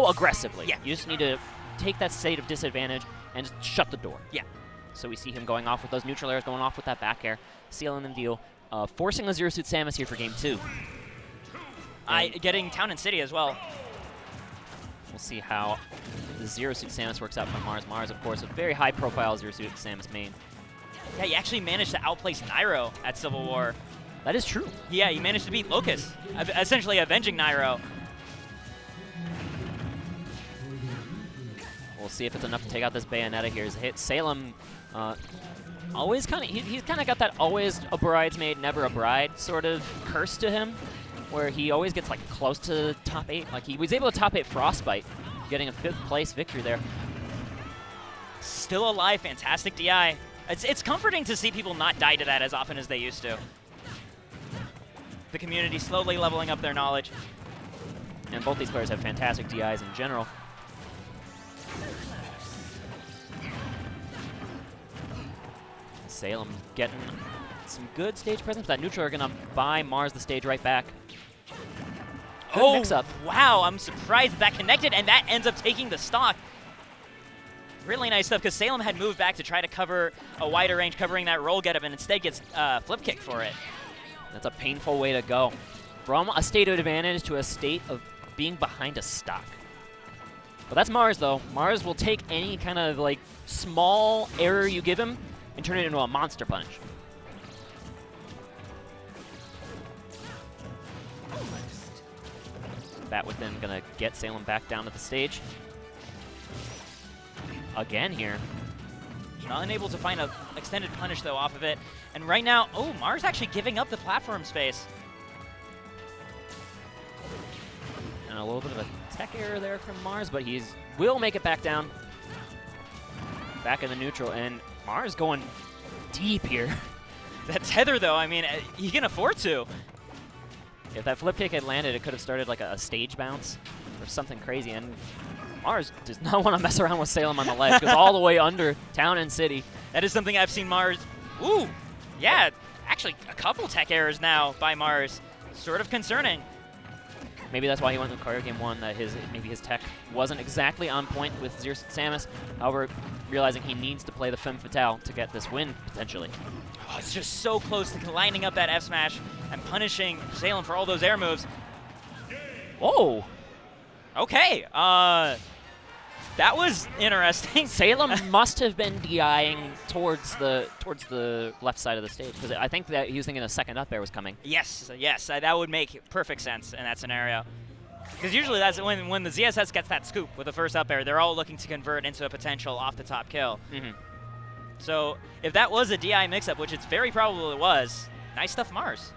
aggressively.
Yeah.
You just need to take that state of disadvantage and just shut the door.
Yeah.
So we see him going off with those neutral airs, going off with that back air, sealing the deal, forcing the Zero Suit Samus here for game 2.
Getting Town and City as well.
We'll see how the Zero Suit Samus works out for Mars. Mars, of course, a very high-profile Zero Suit Samus main.
Yeah, he actually managed to outplace Nairo at Civil War.
That is true.
Yeah, he managed to beat Locust, essentially avenging Nairo.
We'll see if it's enough to take out this Bayonetta here. Salem always kind of, he's kind of got that always a bridesmaid, never a bride sort of curse to him, where he always gets like close to top 8. Like he was able to top 8 Frostbite, getting a 5th place victory there.
Still alive, fantastic DI. It's comforting to see people not die to that as often as they used to. the community slowly leveling up their knowledge.
And both these players have fantastic DIs in general. Salem getting some good stage presence. That neutral are going to buy Mars the stage right back. Good mix-up.
Wow, I'm surprised that connected, and that ends up taking the stock. Really nice stuff, because Salem had moved back to try to cover a wider range, covering that roll getup, and instead gets flip kick for it.
That's a painful way to go. From a state of advantage to a state of being behind a stock. But that's Mars, though. Mars will take any kind of like small error you give him and turn it into a monster punch. That would then gonna get Salem back down to the stage. Again here.
Unable to find an extended punish, though, off of it. And right now, oh, Mars actually giving up the platform space.
And a little bit of a tech error there from Mars, but he will make it back down. Back in the neutral, and Mars going deep here.
That tether, though, I mean, he can afford to.
If that flip kick had landed, it could have started like a stage bounce or something crazy, and Mars does not want to mess around with Salem on the ledge. Goes all the way under town and city.
That is something I've seen Mars. Ooh, yeah, actually a couple tech errors now by Mars. Sort of concerning.
Maybe that's why he went to Cardio Game 1, that maybe his tech wasn't exactly on point with Zero Samus. However, realizing he needs to play the Femme Fatale to get this win, potentially.
Oh, it's just so close to lining up that F smash and punishing Salem for all those air moves.
Whoa.
Okay, that was interesting.
Salem must have been DIing towards the left side of the stage, because I think that he was thinking a second up air was coming.
Yes, that would make perfect sense in that scenario. Because usually that's when the ZSS gets that scoop with the first up air, they're all looking to convert into a potential off-the-top kill. So if that was a DI mix-up, which it's very probable it was, nice stuff, Mars.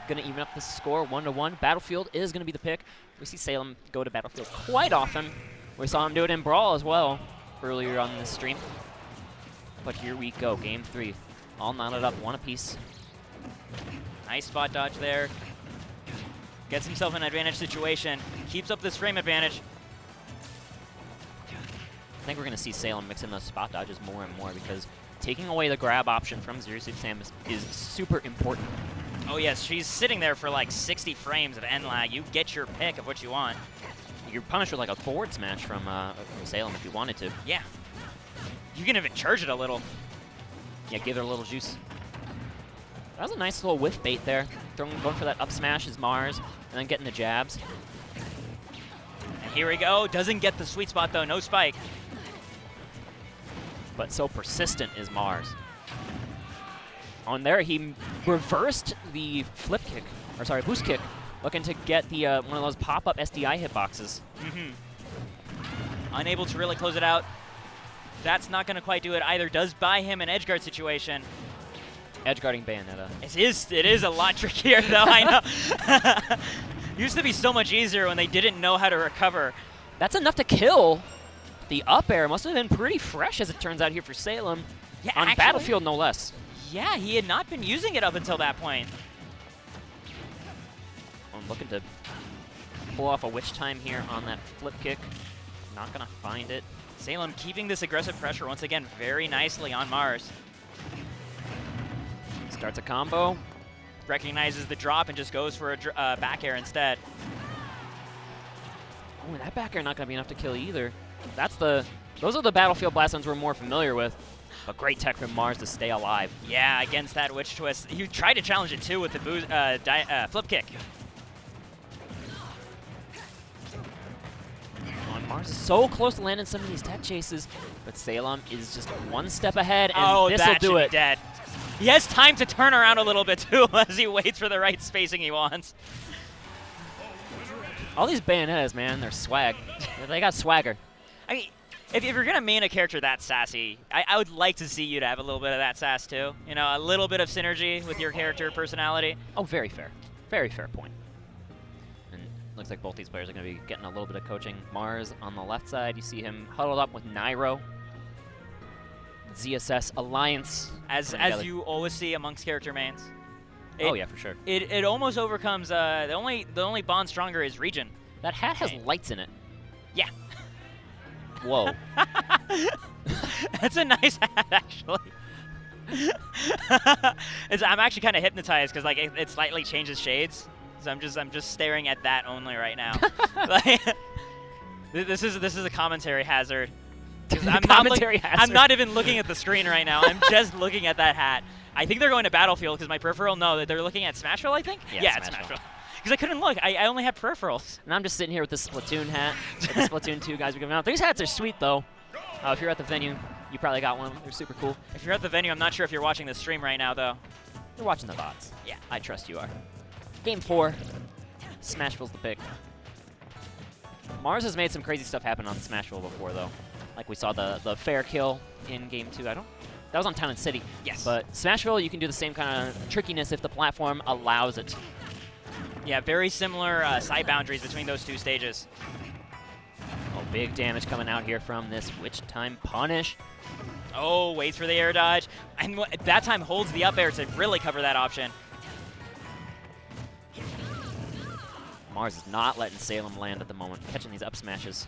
Going to even up the score 1-1. Battlefield is going to be the pick. We see Salem go to Battlefield quite often. We saw him do it in Brawl as well earlier on this stream. But here we go, game 3. All knotted up, one apiece.
Nice spot dodge there. Gets himself in an advantage situation. Keeps up this frame advantage.
I think we're going to see Salem mix in those spot dodges more and more, because taking away the grab option from Zero Suit Samus is super important.
Oh yes, she's sitting there for like 60 frames of end lag. You get your pick of what you want.
You're punished with like a forward smash from Salem if you wanted to.
Yeah. You can even charge it a little.
Yeah, give it a little juice. That was a nice little whiff bait there. Going for that up smash is Mars, and then getting the jabs.
And here we go. Doesn't get the sweet spot though, no spike.
But so persistent is Mars. On there, he reversed the flip kick, or sorry, boost kick, looking to get the one of those pop-up SDI hitboxes.
Unable to really close it out. That's not going to quite do it either. Does buy him an edge guard situation.
Edge guarding Bayonetta.
It is a lot trickier though, I know. Used to be so much easier when they didn't know how to recover.
That's enough to kill. The up air must have been pretty fresh, as it turns out, here for Salem.
Yeah,
on
actually,
Battlefield, no less.
Yeah, he had not been using it up until that point.
I'm looking to pull off a witch time here on that flip kick. Not going to find it.
Salem keeping this aggressive pressure once again very nicely on Mars.
Starts a combo.
Recognizes the drop and just goes for a back air instead.
Oh, and that back air not going to be enough to kill either. Those are the Battlefield blast zones we're more familiar with. But great tech from Mars to stay alive.
Yeah, against that witch twist. He tried to challenge it too with the flip kick.
Mars is so close to landing some of these tech chases, but Salem is just one step ahead, and this'll do it.
Dead. He has time to turn around a little bit too as he waits for the right spacing he wants.
All these Bayonettas, man, they're swag. They got swagger.
I mean, if you're going to main a character that sassy, I would like to see you to have a little bit of that sass too. You know, a little bit of synergy with your character personality.
Oh, very fair. Very fair point. And looks like both these players are going to be getting a little bit of coaching. Mars on the left side, you see him huddled up with Nairo. ZSS Alliance.
As you always see amongst character mains.
Oh yeah, for sure.
It almost overcomes. The only bond stronger is region.
That hat has lights in it.
Yeah.
Whoa.
That's a nice hat, actually. I'm actually kind of hypnotized because like it slightly changes shades. So I'm just staring at that only right now. Like, this is a commentary hazard. I'm not even looking at the screen right now. I'm just looking at that hat. I think they're going to Battlefield because my peripheral. No, that they're looking at Smashville. I think. Yeah, it's Smashville. Because I couldn't look. I only had peripherals.
And I'm just sitting here with this Splatoon hat. That the Splatoon 2 guys are giving out. These hats are sweet though. If you're at the venue, you probably got one of them. They're super cool.
If you're at the venue, I'm not sure if you're watching the stream right now though.
You're watching the bots.
Yeah.
I trust you are. Game 4. Smashville's the pick. Mars has made some crazy stuff happen on Smashville before though. Like we saw the fair kill in Game 2. That was on Town and City.
Yes.
But Smashville, you can do the same kind of trickiness if the platform allows it.
Yeah, very similar side boundaries between those two stages.
Oh, big damage coming out here from this Witch Time punish.
Oh, waits for the air dodge. And that time holds the up air to really cover that option.
Mars is not letting Salem land at the moment, catching these up smashes.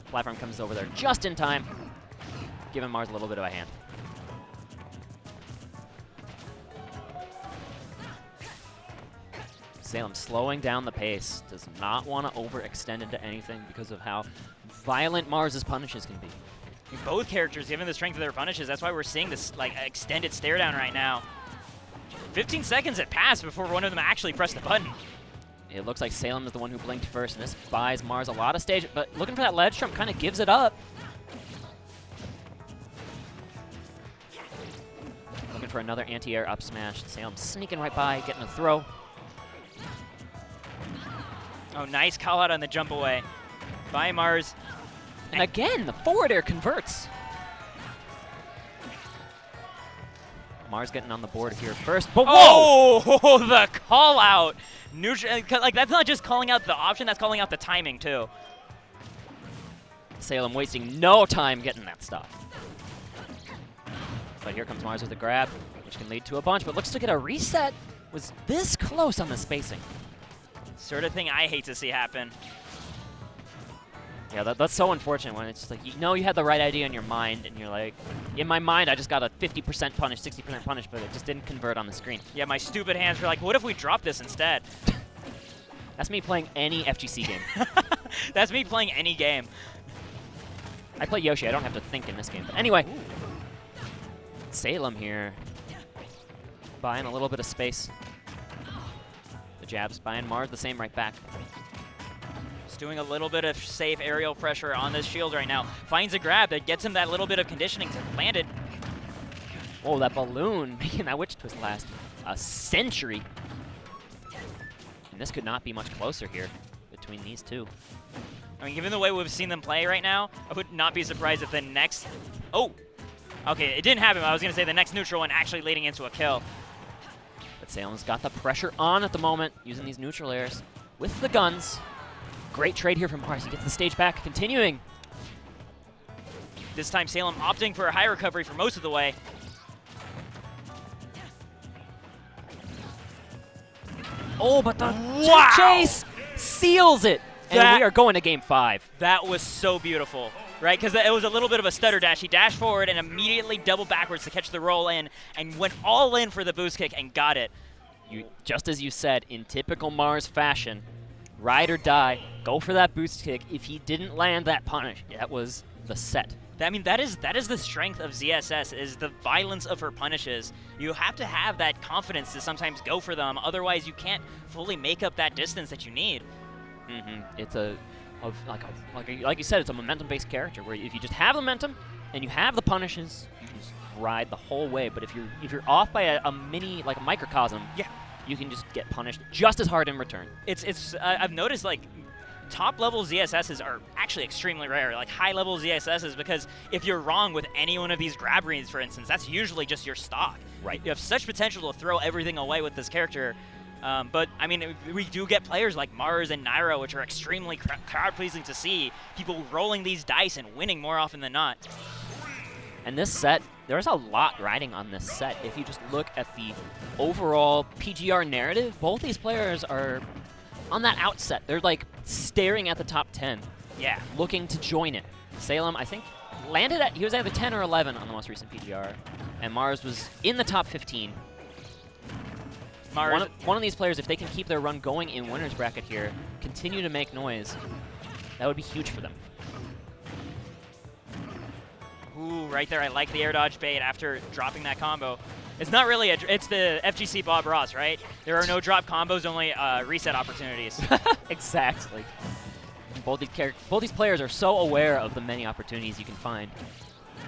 Platform comes over there just in time, giving Mars a little bit of a hand. Salem slowing down the pace, does not want to overextend into anything because of how violent Mars's punishes can be.
Both characters, given the strength of their punishes, that's why we're seeing this like extended stare down right now. 15 seconds had passed before one of them actually pressed the button.
It looks like Salem is the one who blinked first, and this buys Mars a lot of stage, but looking for that ledge jump kind of gives it up. Looking for another anti-air up smash. Salem sneaking right by, getting a throw.
Oh, nice call out on the jump away by Mars.
And again, the forward air converts. Mars getting on the board here first. But whoa!
Oh, the call out. Like, that's not just calling out the option, that's calling out the timing, too.
Salem wasting no time getting that stop. But here comes Mars with a grab, which can lead to a bunch, but looks to get a reset. Was this close on the spacing.
Sort of thing I hate to see happen.
Yeah, that's so unfortunate when it's just like, you know you had the right idea in your mind, and you're like, in my mind, I just got a 50% punish, 60% punish, but it just didn't convert on the screen.
Yeah, my stupid hands were like, what if we drop this instead?
That's me playing any FGC game.
That's me playing any game.
I play Yoshi. I don't have to think in this game. But anyway, Salem here, buying a little bit of space. The jabs buying Mars the same right back.
Just doing a little bit of safe aerial pressure on this shield right now. Finds a grab that gets him that little bit of conditioning to land it.
Oh, that balloon making that witch twist last a century. And this could not be much closer here between these two.
I mean, given the way we've seen them play right now, I would not be surprised if the next... Oh! Okay, it didn't happen. I was going to say the next neutral one actually leading into a kill.
But Salem's got the pressure on at the moment, using these neutral airs with the guns. Great trade here from Mars. He gets the stage back, continuing.
This time Salem opting for a high recovery for most of the way.
Oh, but the chase seals it. And we are going to game 5.
That was so beautiful, right? Because it was a little bit of a stutter dash. He dashed forward and immediately doubled backwards to catch the roll in and went all in for the boost kick and got it.
Just as you said, in typical Mars fashion, ride or die, go for that boost kick. If he didn't land that punish, that was the set.
I mean, that is the strength of ZSS, is the violence of her punishes. You have to have that confidence to sometimes go for them. Otherwise, you can't fully make up that distance that you need.
It's like you said, it's a momentum-based character where if you just have momentum and you have the punishes, you can just ride the whole way. But if you're off by a mini, like a microcosm,
yeah,
you can just get punished just as hard in return.
I've noticed like top-level ZSSs are actually extremely rare, like high-level ZSSs, because if you're wrong with any one of these grab reads, for instance, that's usually just your stock.
Right.
You have such potential to throw everything away with this character. But, I mean, we do get players like Mars and Nairo, which are extremely crowd-pleasing to see. People rolling these dice and winning more often than not.
And this set, there's a lot riding on this set. If you just look at the overall PGR narrative, both these players are on that outset. They're like staring at the top 10.
Yeah.
Looking to join it. Salem, I think, landed at, he was either 10 or 11 on the most recent PGR. And Mars was in the top 15.
Mars,
one of these players, if they can keep their run going in winner's bracket here, continue to make noise, that would be huge for them.
Ooh, right there, I like the air dodge bait after dropping that combo. It's not really it's the FGC Bob Ross, right? There are no drop combos, only reset opportunities.
Exactly. Both these players are so aware of the many opportunities you can find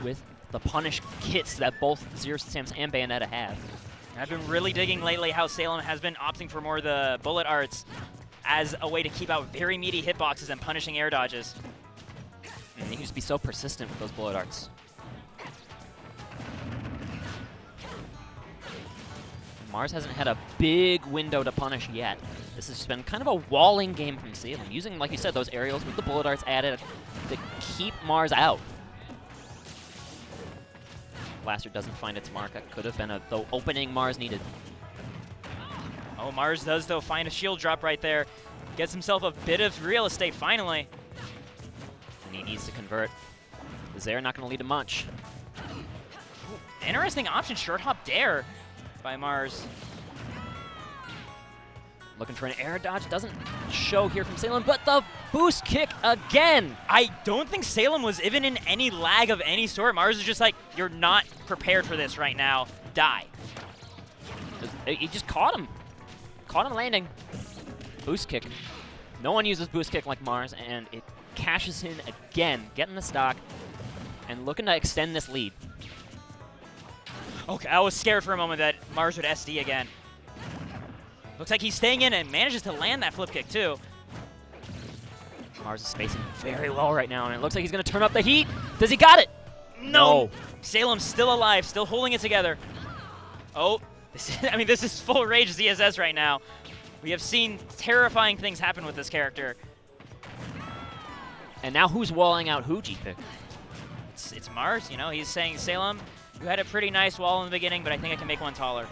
with the punish kits that both Zero Stamps and Bayonetta have.
I've been really digging lately how Salem has been opting for more of the bullet arts as a way to keep out very meaty hitboxes and punishing air dodges.
And he used to be so persistent with those bullet arts. Mars hasn't had a big window to punish yet. This has been kind of a walling game from Salem, using, like you said, those aerials with the bullet arts added to keep Mars out. Blaster doesn't find its mark. That could have been the opening Mars needed.
Oh, Mars does, though, find a shield drop right there. Gets himself a bit of real estate, finally.
And he needs to convert. The Zaire not going to lead to much.
Ooh, interesting option, short hop dare by Mars.
Looking for an air dodge. Doesn't show here from Salem, but the boost kick again.
I don't think Salem was even in any lag of any sort. Mars is just like, you're not prepared for this right now. Die.
He just caught him. Caught him landing. Boost kick. No one uses boost kick like Mars, and it cashes in again, getting the stock, and looking to extend this lead.
Okay, I was scared for a moment that Mars would SD again. Looks like he's staying in and manages to land that flip kick, too.
Mars is spacing very well right now, and it looks like he's going to turn up the heat. Does he got it?
No. Salem's still alive, still holding it together. Oh, this is full rage ZSS right now. We have seen terrifying things happen with this character.
And now who's walling out who, G-Pick?
It's Mars, you know. He's saying, Salem, you had a pretty nice wall in the beginning, but I think I can make one taller.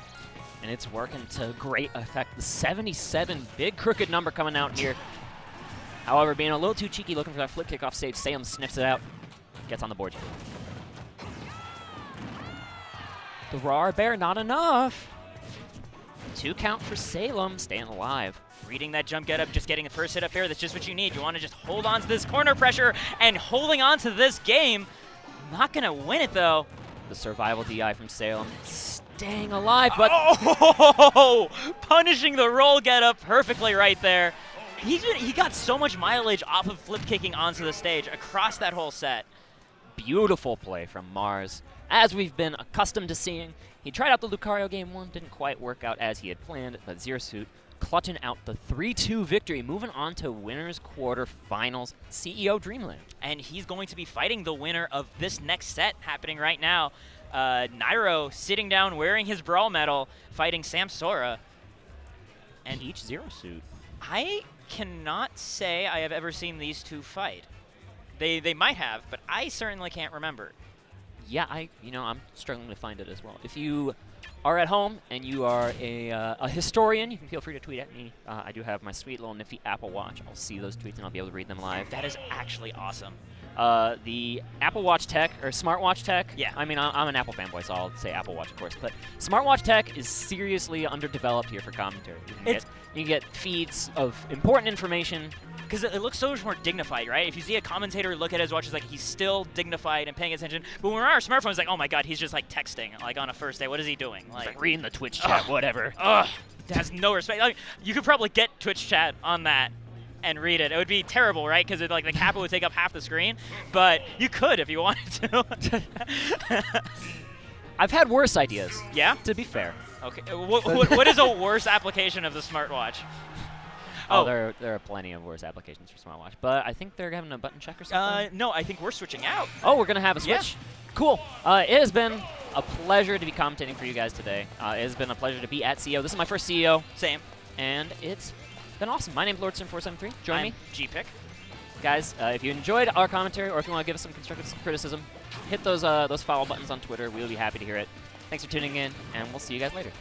And it's working to great effect. The 77, big crooked number coming out here. However, being a little too cheeky looking for that flip kick off stage, Salem sniffs it out, gets on the board. The raw bear, not enough. 2 count for Salem, staying alive.
Reading that jump get up, just getting the first hit up air, that's just what you need. You want to just hold on to this corner pressure and holding on to this game. Not going to win it, though.
The survival DI from Salem. Staying alive, but
punishing the roll get up perfectly right there. He got so much mileage off of flip kicking onto the stage across that whole set.
Beautiful play from Mars, as we've been accustomed to seeing. He tried out the Lucario game 1, didn't quite work out as he had planned, but Zero Suit clutching out the 3-2 victory, moving on to winners quarterfinals, CEO Dreamland.
And he's going to be fighting the winner of this next set happening right now. Nairo sitting down wearing his Brawl medal, fighting Samsora.
And each Zero Suit.
I cannot say I have ever seen these two fight. They might have, but I certainly can't remember.
Yeah, I'm struggling to find it as well. If you are at home and you are a historian, you can feel free to tweet at me. I do have my sweet little nifty Apple Watch. I'll see those tweets and I'll be able to read them live.
That is actually awesome.
The Apple Watch tech, or smartwatch tech.
Yeah.
I mean, I'm an Apple fanboy, so I'll say Apple Watch, of course. But smartwatch tech is seriously underdeveloped here for commentary. You can get feeds of important information.
Because it looks so much more dignified, right? If you see a commentator look at his watch, it's like he's still dignified and paying attention. But when we're on our smartphones, it's like, oh my god, he's just like texting, like on a first day. What is he doing?
Like reading the Twitch chat, whatever.
Ugh, has no respect. Like, you could probably get Twitch chat on that and read it. It would be terrible, right? Because like the kappa would take up half the screen. But you could if you wanted to.
I've had worse ideas.
Yeah?
To be fair.
Okay. What is a worse application of the smartwatch?
Oh, there are plenty of worse applications for smartwatch, but I think they're having a button check or something.
No, I think we're switching out.
Oh, we're gonna have a switch.
Yeah.
Cool. It has been a pleasure to be commentating for you guys today. It has been a pleasure to be at CEO. This is my first CEO.
Same.
And it's been awesome. My name's LordStorm473. Join me.
G-Pick.
Guys, if you enjoyed our commentary or if you want to give us some constructive criticism, hit those follow buttons on Twitter. We'll be happy to hear it. Thanks for tuning in, and we'll see you guys later.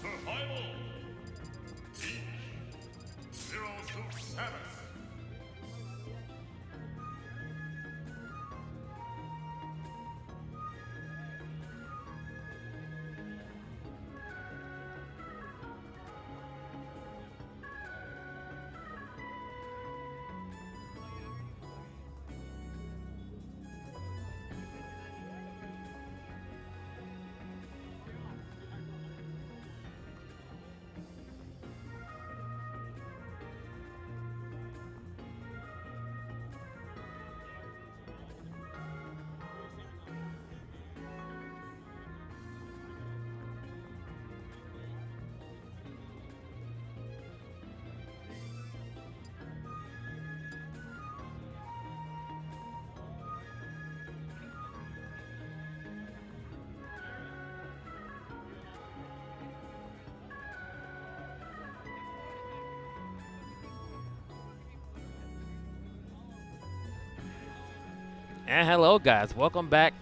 Survival. Teach. Zero to Samus.
And hello, guys. Welcome back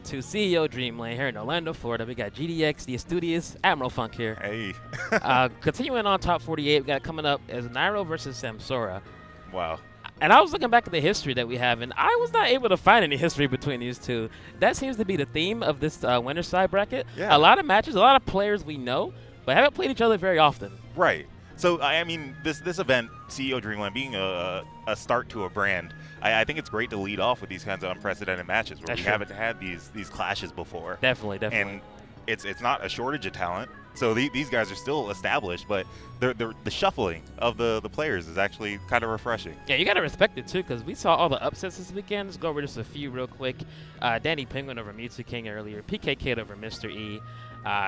to CEO Dreamland here in Orlando, Florida. We got GDX, the studious Admiral Funk here.
Hey.
Continuing on top 48, we got coming up as Nairo versus Samsora.
Wow.
And I was looking back at the history that we have, and I was not able to find any history between these two. That seems to be the theme of this winner's side bracket.
Yeah.
A lot of matches, a lot of players we know, but haven't played each other very often.
Right. So, I mean, this event, CEO Dreamland, being a start to a brand, I think it's great to lead off with these kinds of unprecedented matches where we haven't had these clashes before.
Definitely.
And it's not a shortage of talent. So these guys are still established, but the shuffling of the players is actually kind of refreshing.
Yeah, you got to respect it, too, because we saw all the upsets this weekend. Let's go over just a few real quick. Danny Penguin over Mewtwo King earlier. PK Kid over Mr. E.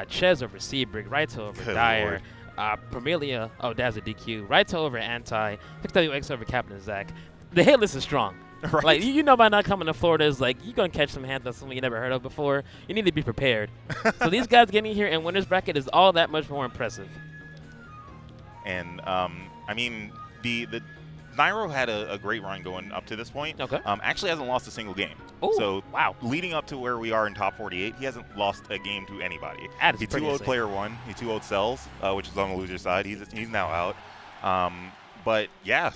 Ches over Seabrig. Raito over
Good
Dyer.
Lord.
Promelia, that's a DQ. Raito over Anti. 6WX over Captain Zach. The hit list is strong.
Right.
Like, you know by not coming to Florida is like, you're going to catch some hands on someone you never heard of before. You need to be prepared. So these guys getting here in winner's bracket is all that much more impressive.
And, I mean, the Nairo had a great run going up to this point.
Okay.
Actually hasn't lost a single game.
Ooh,
so
wow.
Leading up to where we are in top 48, he hasn't lost a game to anybody.
That is
He
pretty
2-0'd
insane.
player one. He 2-0'd Cells, which is on the loser side. He's now out. But yeah,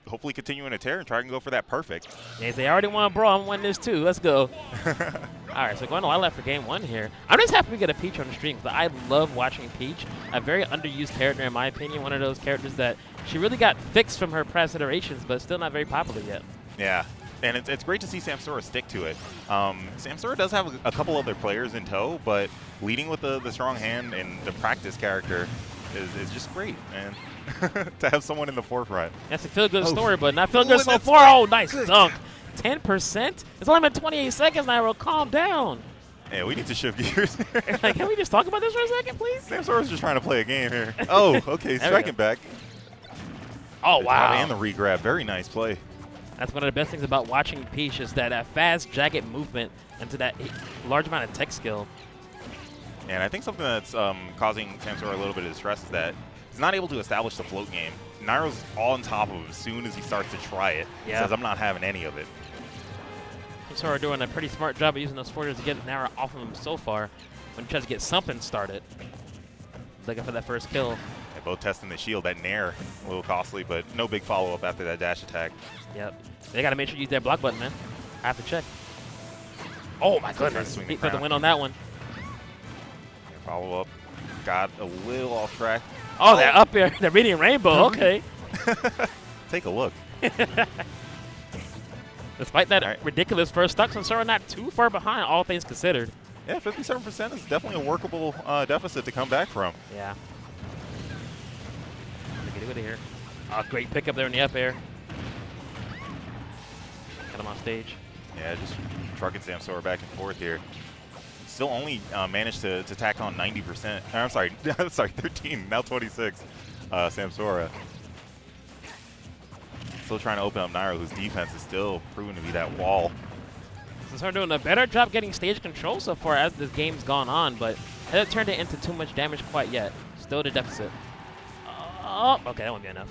hopefully continuing to tear and try and go for that perfect.
Yeah, they already won Brawl. I'm winning this too. Let's go. All right, so going to left for game one here. I'm just happy we get a Peach on the stream because I love watching Peach. A very underused character, in my opinion. One of those characters that she really got fixed from her past iterations, but still not very popular yet.
Yeah, and it's great to see Samsora stick to it. Samsora does have a couple other players in tow, but leading with the strong hand and the practice character is just great, man. To have someone in the forefront.
That's a feel-good story, but not feel-good so far. Oh, nice dunk. 10%? It's only been 28 seconds, Nairo. Calm down.
Yeah, we need to shift gears.
Like, can we just talk about this for a second, please?
Samsora's just trying to play a game here. Oh, okay, striking back.
Oh, wow.
And the re-grab. Very nice play.
That's one of the best things about watching Peach is that fast, jagged movement into that large amount of tech skill.
And I think something that's causing Samsora a little bit of distress is that he's not able to establish the float game. Nairo's all on top of him as soon as he starts to try it.
Yeah.
He says, I'm not having any of it.
Samsora doing a pretty smart job of using those forwards to get Nairo off of him so far when he tries to get something started. Looking for that first kill.
They're both testing the shield. That nair, a little costly, but no big follow-up after that dash attack.
Yep. They got to make sure you use that block button, man. I have to check. Oh, my goodness. Deep for the win on that one.
Follow-up. Got a little off track.
Oh, they're up here. They're reading Rainbow. Okay.
Take a look.
Despite that ridiculous first stock, Samsora not too far behind, all things considered.
Yeah, 57% is definitely a workable deficit to come back from.
Yeah. Get it here. Oh, great pickup there in the up air. Got him on stage.
Yeah, just trucking Samsora back and forth here. Still only managed to tack on 90%. I'm sorry, 13, now 26, Samsora. Still trying to open up Nairo, whose defense is still proven to be that wall.
Samsora doing a better job getting stage control so far as this game's gone on, but hasn't turned it into too much damage quite yet. Still the deficit. Oh, okay, that won't be enough.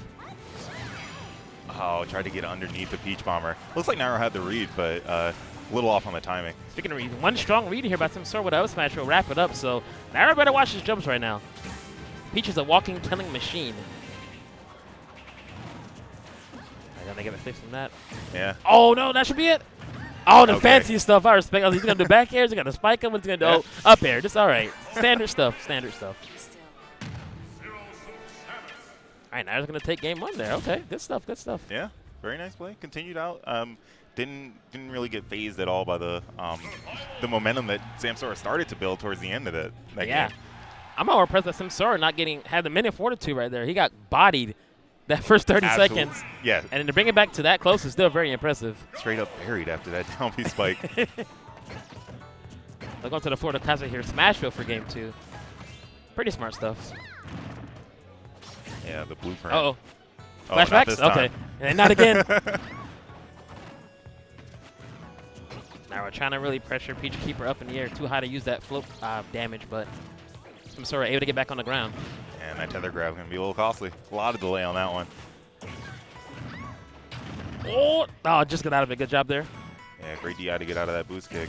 Oh, tried to get underneath the Peach Bomber. Looks like Nairo had the read, but a little off on the timing.
Speaking of read, one strong read here by Samsora with a smash will wrap it up, so Nairo better watch his jumps right now. Peach is a walking killing machine. I gotta get a fix from that.
Yeah.
Oh, no, that should be it. Oh, the
Okay.
fancy stuff. I respect. Oh, he's going to do back airs. He's going to spike him. What's he going to do? Oh, up air. Just all right. Standard stuff. Standard stuff. All right, Nairo's going to take game one there. Okay, good stuff. Good stuff.
Yeah, very nice play. Continued out. Didn't really get phased at all by the momentum that Samsora started to build towards the end of that
Yeah.
game.
I'm more impressed that Samsora not had the minute fortitude right there. He got bodied that first 30
Absolutely.
seconds.
Yeah.
And then to bring it back to that close is still very impressive.
Straight up buried after that down B spike.
They're going to the Florida Classic here. Smashville for game two. Pretty smart stuff.
Yeah, the blueprint.
Uh-oh.
Oh, not
Flashbacks?
this time.
Okay. And not again. Now we're trying to really pressure Peach, keep her up in the air. Too high to use that float damage, but Samsora able to get back on the ground.
And that tether grab is going to be a little costly. A lot of delay on that one.
Oh, just got out of it. Good job there.
Yeah, great DI to get out of that boost kick.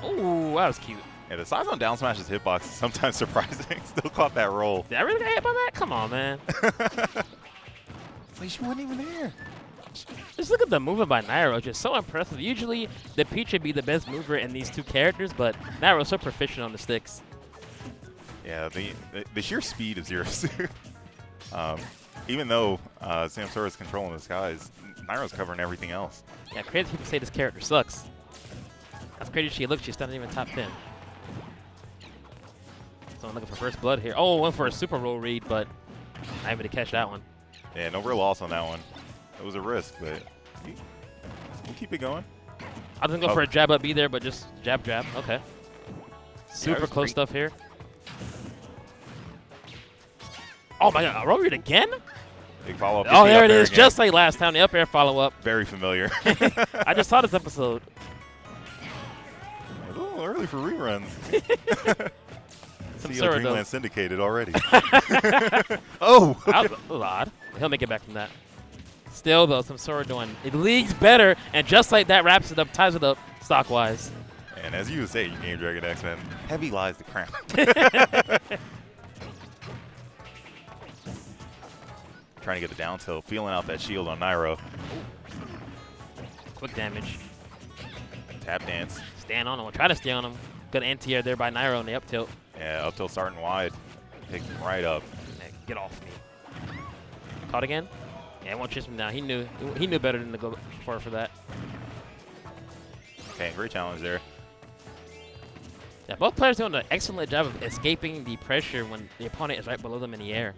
Oh, that was cute.
Yeah, the size on down smash's hitbox is sometimes surprising. Still caught that roll.
Did I really get hit by that? Come on, man.
Like she wasn't even there.
Just look at the movement by Nairo. Just so impressive. Usually, the Peach would be the best mover in these two characters, but Nairo's so proficient on the sticks.
Yeah, the sheer speed of Zero Suit. Even though Samsora's controlling the skies, Nairo's covering everything else.
Yeah, crazy people say this character sucks. That's crazy she looks. She's not even top 10. So I'm looking for first blood here. Oh, went for a super roll read, but not able to catch that one.
Yeah, no real loss on that one. It was a risk, but we'll keep it going.
I was going to go for a jab up B there, but just jab, jab. Okay. Super close stuff here. Oh, my God. Roll read again?
Big follow-up.
Oh, there it is. Just like last time. The up air follow-up.
Very familiar.
I just saw this episode.
A little early for reruns.
Some
CEO
Samsora
Dreamland
does.
syndicated already. Oh!
That was a little odd. He'll make it back from that. Still, though, Samsora doing it leagues better, and just like that wraps it up, ties it up stock-wise.
And as you would say, Game Dragon X-Men, heavy lies the crown. Trying to get the down tilt, feeling out that shield on Nairo.
Quick damage.
Tap dance.
Stand on him. We'll try to stay on him. Good anti-air there by Nairo on the up tilt.
Yeah, up tilt starting wide. Takes him right up.
Hey, get off me. Caught again? Yeah, it won't chase him down. He knew better than to go for that.
Okay, great challenge there.
Yeah, both players doing an excellent job of escaping the pressure when the opponent is right below them in the air.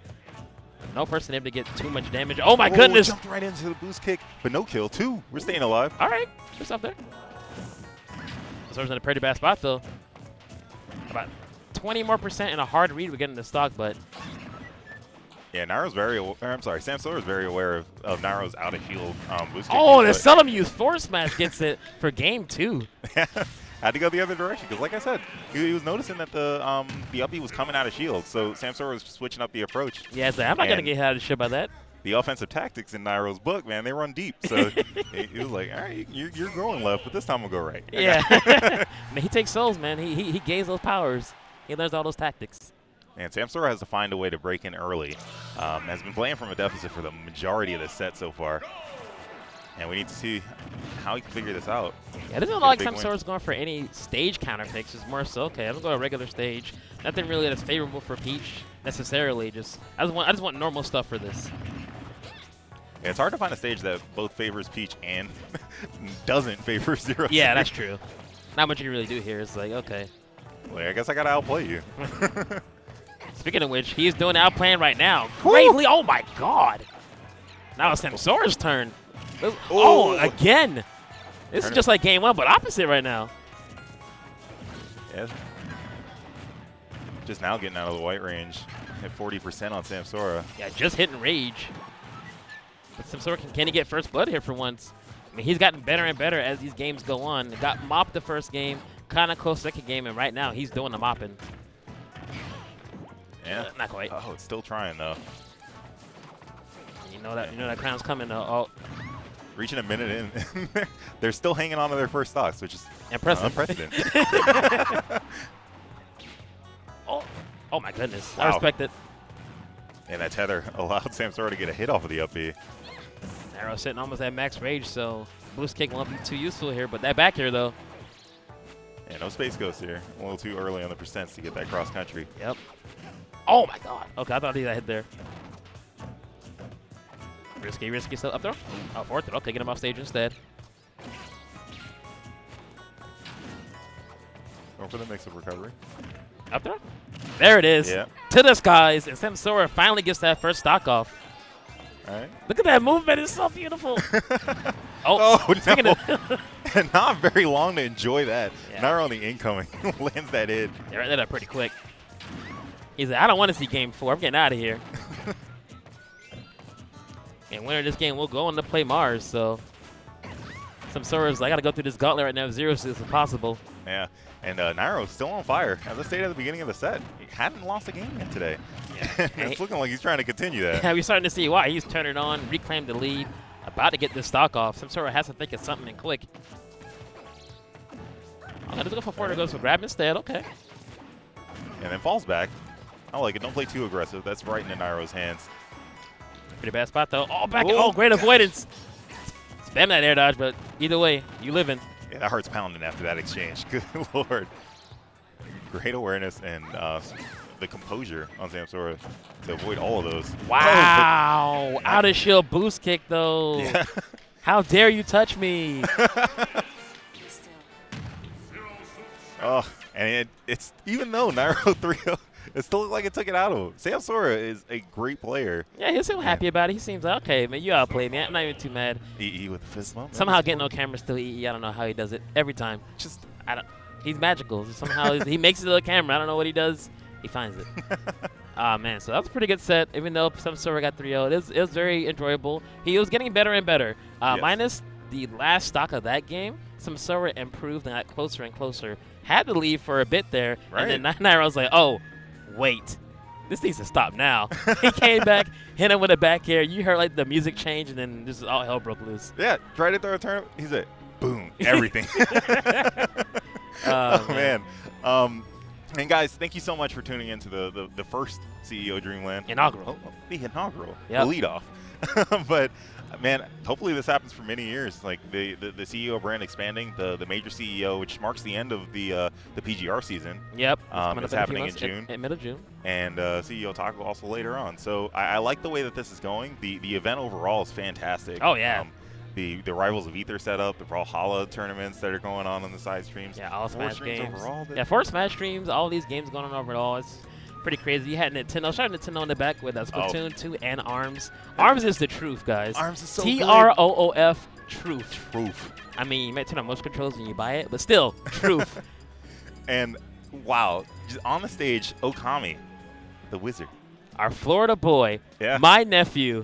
No person able to get too much damage. Oh my goodness!
Jumped right into the boost kick, but no kill too. We're staying alive.
All right, just up there. Samsora's in a pretty bad spot though. About 20% more in a hard read we're getting the stock, but
yeah, Nairo's Samsora's very aware of Nairo's out of shield boost kick.
oh, the Seldom Used Force Smash gets it for game two.
Had to go the other direction because, like I said, he was noticing that the uppy was coming out of shield, so Samsora was just switching up the approach.
Yeah, so I'm not going to get out of shit by that.
The offensive tactics in Nairo's book, man, they run deep. So he was like, all right, you're going left, but this time we'll go right.
Yeah. I mean, he takes souls, man. He gains those powers. He learns all those tactics.
And Samsora has to find a way to break in early. Has been playing from a deficit for the majority of the set so far. And we need to see how he can figure this out.
Yeah, it doesn't look like Samsora's going for any stage counter picks. It's more so, okay, I'm going to go a regular stage. Nothing really that's favorable for Peach necessarily. I just want normal stuff for this.
Yeah, it's hard to find a stage that both favors Peach and doesn't favor Zero.
Yeah, that's true. Not much you can really do here. It's like, okay.
Well, I guess I got to outplay you.
Speaking of which, he's doing outplaying right now. Gravely, oh my god. Now it's Samsora's turn. Oh, again. This is just like game one, but opposite right now.
Yeah. Just now getting out of the white range at 40% on Samsora.
Yeah, just hitting rage. But Samsora can he get first blood here for once? I mean, he's gotten better and better as these games go on. Got mopped the first game, kind of close second game, and right now he's doing the mopping.
Yeah.
Not quite.
Oh, it's still trying though.
You know that crown's coming though. Oh.
Reaching a minute in, they're still hanging on to their first stocks, which is
impressive.
Unprecedented.
Oh my goodness!
Wow.
I respect it.
And that tether allowed Samsora to get a hit off of the up B.
Arrow sitting almost at max rage, so boost kick won't be too useful here. But that back here though.
Yeah, no space ghost here. A little too early on the percents to get that cross country.
Yep. Oh my god. Okay, I thought he got hit there. Risky stuff up there. Oh, fourth. Okay, get him off stage instead.
Going for the mix of recovery.
Up there? There it is.
Yeah.
To the skies, and Samsora finally gets that first stock off.
All right.
Look at that movement. It's so beautiful.
No. And not very long to enjoy that.
Yeah.
Not only incoming. Lands that in.
They ran that up pretty quick. He's like, I don't want to see game 4. I'm getting out of here. And winner of this game will go on to play Mars, so Samsora's like, I got to go through this gauntlet right now if Zero Suit is possible.
Yeah, and Nairo's still on fire. As I stated at the beginning of the set, he hadn't lost a game yet today. Yeah. It's looking like he's trying to continue that.
Yeah, we're starting to see why. He's turning it on, reclaimed the lead, about to get this stock off. Samsora has to think of something and quick. I'm going to go for forward, goes for grab instead. Okay.
And then falls back. I like it. Don't play too aggressive. That's right into Nairo's hands.
Pretty bad spot, though. Oh, back. Oh, great avoidance. Spam that air dodge, but either way, you living.
Yeah, that heart's pounding after that exchange. Good Lord. Great awareness and the composure on Samsora to avoid all of those.
Wow.
Oh,
out of shield boost kick, though.
Yeah.
How dare you touch me?
Oh, and it's even though Nairo 3-0, it still looked like it took it out of him. Samsora is a great player.
Yeah, he's still happy about it. He seems like, okay, man, you outplayed me. I'm not even too mad.
EE with the fist bump.
Somehow getting no camera still EE. I don't know how he does it every time. He's magical. Somehow he makes it to the camera. I don't know what he does. He finds it. Man, so that was a pretty good set. Even though Samsora got 3-0, it was very enjoyable. He was getting better and better.
Yes.
Minus the last stock of that game, Samsora improved and got closer and closer. Had to leave for a bit there,
right.
And then Nairo was like, oh, wait. This needs to stop now. He came back, hit him with a back air. You heard like the music change, and then just all hell broke loose.
Yeah, tried to throw a turn. He said, boom, everything. Oh, man. And guys, thank you so much for tuning in to the first CEO Dreamland.
Inaugural.
Oh, the inaugural.
Yep.
The leadoff. But, man, hopefully this happens for many years. Like the CEO brand expanding, the major CEO, which marks the end of the PGR season.
Yep.
It's happening in June.
In middle of June.
And CEO Taco also later on. So I like the way that this is going. The event overall is fantastic.
Oh, yeah.
The Rivals of Ether setup, the Brawlhalla tournaments that are going on the side streams.
Yeah, all Smash games.
Overall,
yeah, 4 Smash streams, all these games going on overall. It's pretty crazy. You had Nintendo, shout out Nintendo in the back with Splatoon 2 and ARMS. ARMS is the truth, guys.
ARMS is so
TROOF, truth.
Truth.
I mean, you might turn on motion controls when you buy it, but still, truth.
And wow, just on the stage, Okami, the wizard.
Our Florida boy,
Yeah.
my nephew,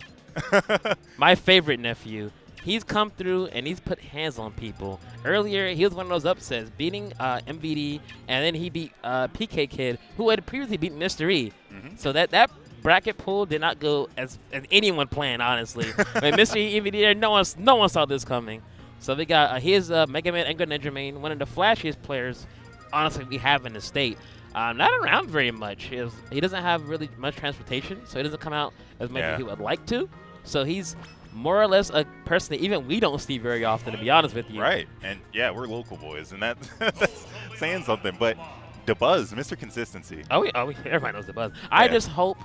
my favorite nephew, he's come through and he's put hands on people. Earlier, he was one of those upsets, beating MVD, and then he beat PK Kid, who had previously beaten Mr. E. So that bracket pool did not go as anyone planned, honestly. But Mr. E, MVD, there, no one saw this coming. So we got his Mega Man and Greninja main, one of the flashiest players, honestly, we have in the state. Not around very much. He doesn't have really much transportation, so he doesn't come out as much as he would like to. So he's more or less a person that even we don't see very often, to be honest with you.
Right. And, yeah, we're local boys, and that's saying something. But the Buzz, Mr. Consistency.
Everybody knows the Buzz.
Yeah.
I just hope,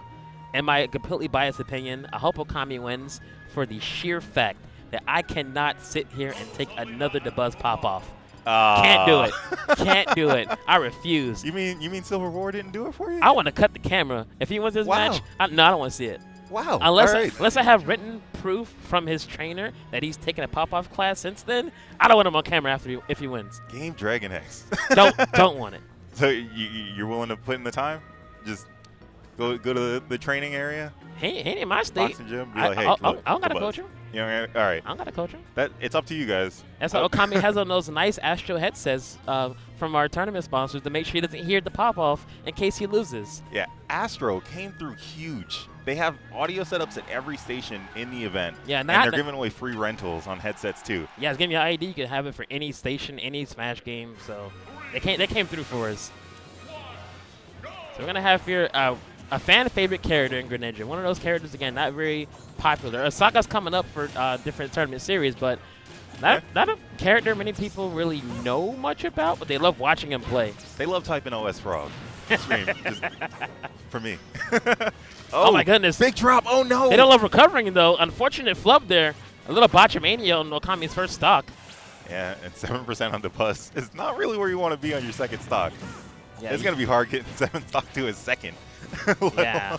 in my completely biased opinion, I hope Okami wins for the sheer fact that I cannot sit here and take another DeBuzz pop-off. Can't do it. Can't do it. I refuse.
You mean Silver War didn't do it for you?
I want to cut the camera. If he wins this match, no, I don't want to see it.
Wow.
Unless I have written proof from his trainer that he's taken a pop-off class since then, I don't want him on camera if he wins.
Game Dragon X.
don't want it.
So you're willing to put in the time? Just go to the training area?
He ain't in my state.
Boxing gym? Be like, hey,
I
look,
don't got to
DeBuzz.
coach him.
You know, all right.
I don't got to coach him.
It's up to you guys.
That's why Okami has on those nice Astro headsets from our tournament sponsors to make sure he doesn't hear the pop-off in case he loses.
Yeah, Astro came through huge. They have audio setups at every station in the event. Yeah, and they're giving away free rentals on headsets too.
Yeah, it's giving you an ID. You can have it for any station, any Smash game. So they came through for us. So we're gonna have here a fan favorite character in Greninja. One of those characters, again, not very popular. Osaka's coming up for different tournament series, but not a character many people really know much about, but they love watching him play.
They love typing OS Frog. Scream, just for me.
Oh my goodness.
Big drop. Oh no.
They don't love recovering though. Unfortunate flub there. A little Botchamania on Okami's first stock.
Yeah, and 7% on the bus. It's not really where you want to be on your second stock.
Yeah,
it's going to be hard getting 7 stock to his second.
Yeah.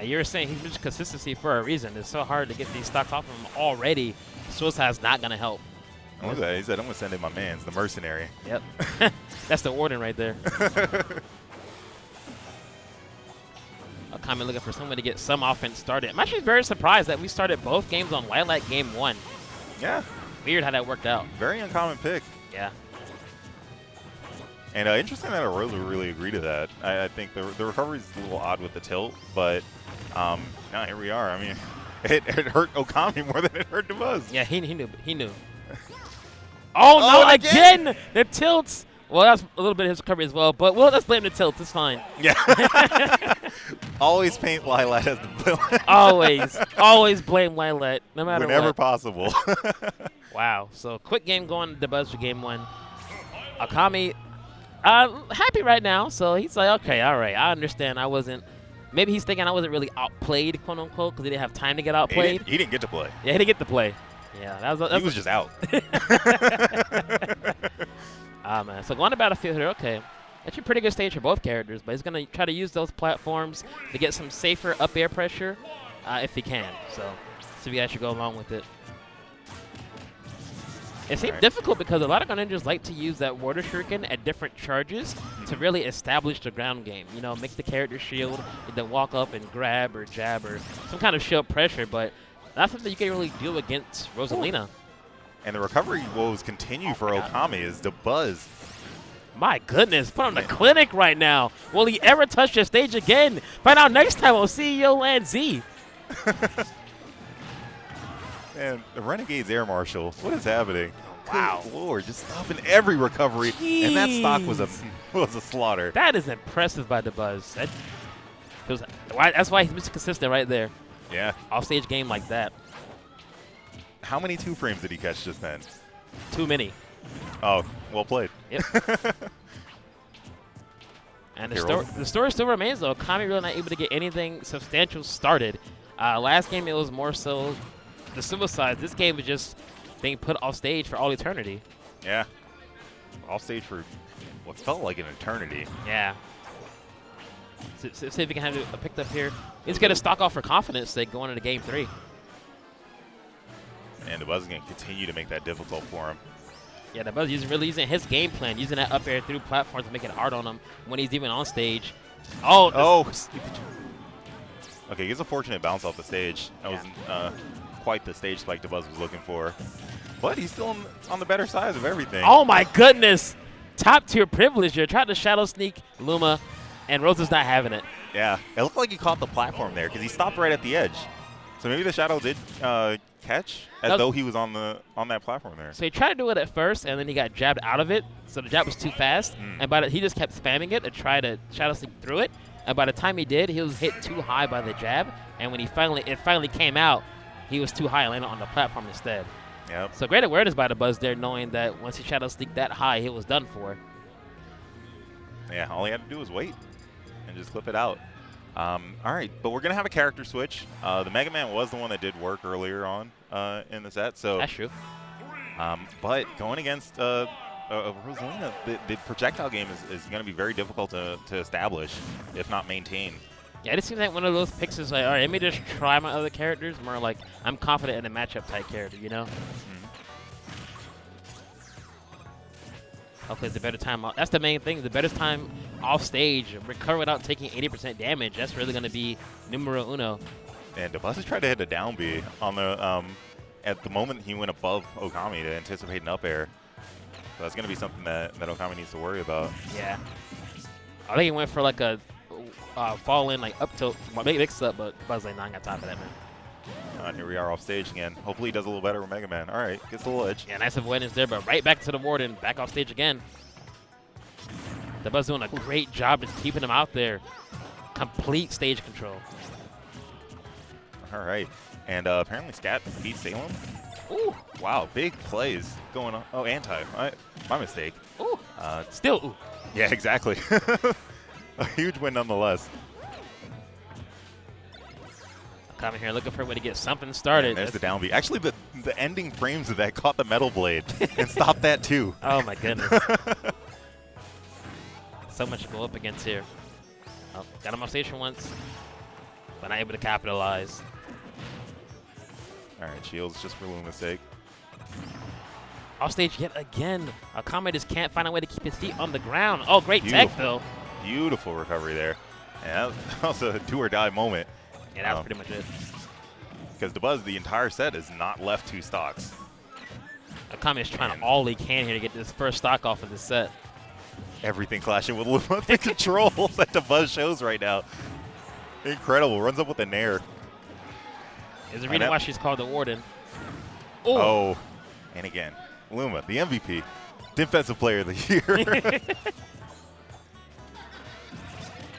You were saying he's reached consistency for a reason. It's so hard to get these stocks off of him already. Suicide's not going to help.
Look at that. He said, I'm going to send in my mans, the mercenary.
Yep. That's the warden right there. Okami looking for someone to get some offense started. I'm actually very surprised that we started both games on Lilac game 1.
Yeah.
Weird how that worked out.
Very uncommon pick.
Yeah.
And interesting that Arosa really agreed to that. I think the recovery is a little odd with the tilt, but now here we are. I mean, it hurt Okami more than it hurt DeBuzz.
Yeah, he knew. Oh, no, again! The tilts. Well, that's a little bit of his recovery as well, but let's blame the tilts. It's fine.
Yeah. Always paint Lilat as the villain.
Always blame Lilat, no matter
Whenever
what.
possible.
Wow. So quick game going to DeBuzz for game 1. Okami happy right now, so he's like, okay, all right, I understand. Maybe he's thinking I wasn't really outplayed, quote unquote, because he didn't have time to get outplayed.
He didn't get to play.
Yeah, he didn't get to play. Yeah,
he was just out.
Man. So going to Battlefield here, okay. Actually, pretty good stage for both characters, but he's going to try to use those platforms to get some safer up air pressure if he can. So we guys should go along with it. It seemed difficult because a lot of Greninjas like to use that water shuriken at different charges to really establish the ground game. You know, make the character shield, and then walk up and grab or jab or some kind of shield pressure, but that's something you can really do against Rosalina.
And the recovery woes continue for Okami as DeBuzz.
My goodness, put on the clinic right now. Will he ever touch the stage again? Find out next time on CEO Land Z.
Man, the Renegade's Air Marshal, what is happening?
Wow.
Good Lord, just stopping every recovery. Jeez. And that stock was a slaughter.
That is impressive by DeBuzz. That's why he's Mr. Consistent right there.
Yeah.
Off-stage game like that.
How many 2 frames did he catch just then?
Too many.
Oh, well played.
Yep. And the story still remains, though. Okami really not able to get anything substantial started. Last game, it was more so the suicides. This game was just being put off stage for all eternity.
Yeah. Off stage for what felt like an eternity.
Yeah. See if we can have it picked up here. He's going to stock off for confidence sake going into game 3.
And DeBuzz is going to continue to make that difficult for him.
Yeah, DeBuzz is really using his game plan, using that up air through platforms to make it hard on him when he's even on stage. Oh!
Okay, he gets a fortunate bounce off the stage. That was quite the stage spike DeBuzz was looking for. But he's still on the better side of everything.
Oh my goodness. Top tier privilege here. Tried to shadow sneak Luma, and Rosa's not having it.
Yeah, it looked like he caught the platform there because he stopped right at the edge. So maybe the shadow did catch as though he was on that platform there.
So he tried to do it at first, and then he got jabbed out of it. So the jab was too fast, and he just kept spamming it to try to shadow sneak through it. And by the time he did, he was hit too high by the jab. And when it finally came out, he was too high and landed on the platform instead.
Yep.
So great awareness by DeBuzz there, knowing that once he shadow sneaked that high, he was done for.
Yeah, all he had to do was wait and just clip it out. All right, but we're going to have a character switch. The Mega Man was the one that did work earlier on in the set. So
that's true.
But going against Rosalina, the projectile game is going to be very difficult to establish, if not maintain.
Yeah, it seems like one of those picks is like, all right, let me just try my other characters. More like I'm confident in a matchup type character, you know? Hopefully it's a better time. That's the main thing. The better time off stage, recover without taking 80% damage. That's really going to be numero uno.
And DeBuzz is trying to hit a down B on the at the moment he went above Okami to anticipate an up air. So that's going to be something that Okami needs to worry about.
Yeah. I think he went for like a fall in, like up tilt, mix up, but Buzz like, nah, I got time for that, man.
Here we are off stage again. Hopefully he does a little better with Mega Man. All right, gets a little edge.
Yeah, nice avoidance there, but right back to the Warden, back off stage again. The Buzz doing a great job just keeping him out there. Complete stage control.
All right, and apparently Scat beat Salem.
Ooh.
Wow, big plays going on. Oh, anti. My mistake.
Ooh. Still ooh.
Yeah, exactly. A huge win nonetheless.
Coming here looking for a way to get something started.
And there's the down B. Actually, the ending frames of that caught the metal blade and stopped that too.
Oh my goodness. So much to go up against here. Oh, got him off station once, but not able to capitalize.
All right, shields just for Luma's sake.
Off stage yet again. Akame just can't find a way to keep his feet on the ground. Oh, great tech though.
Beautiful recovery there. And that was a do or die moment.
Yeah, that was pretty much it.
Because DeBuzz, the entire set, has not left 2 stocks.
Akame is trying all he can here to get this first stock off of this set.
Everything clashing with Luma. The controls that DeBuzz shows right now. Incredible. Runs up with a nair.
There's a reason why she's called the Warden.
Ooh. Oh, and again, Luma, the MVP, Defensive Player of the Year.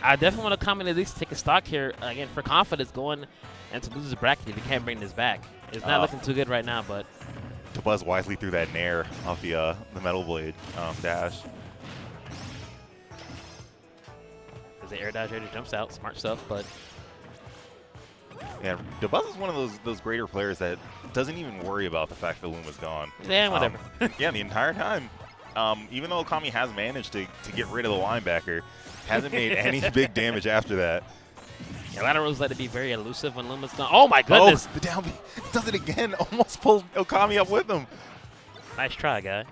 I definitely want to comment at least take a stock here again for confidence going into loser's bracket if you can't bring this back. It's not looking too good right now, but
DeBuzz wisely threw that nair off the metal blade dash.
There's the air dash here, just jumps out, smart stuff, but
yeah, DeBuzz is one of those greater players that doesn't even worry about the fact that Luma's gone.
Yeah, whatever.
Yeah, the entire time. Even though Okami has managed to get rid of the linebacker, hasn't made any big damage after that.
Yeah, laterals like to be very elusive when Luma's gone. Oh my goodness!
Oh, the down B does it again. Almost pulled Okami up with him.
Nice try, guy.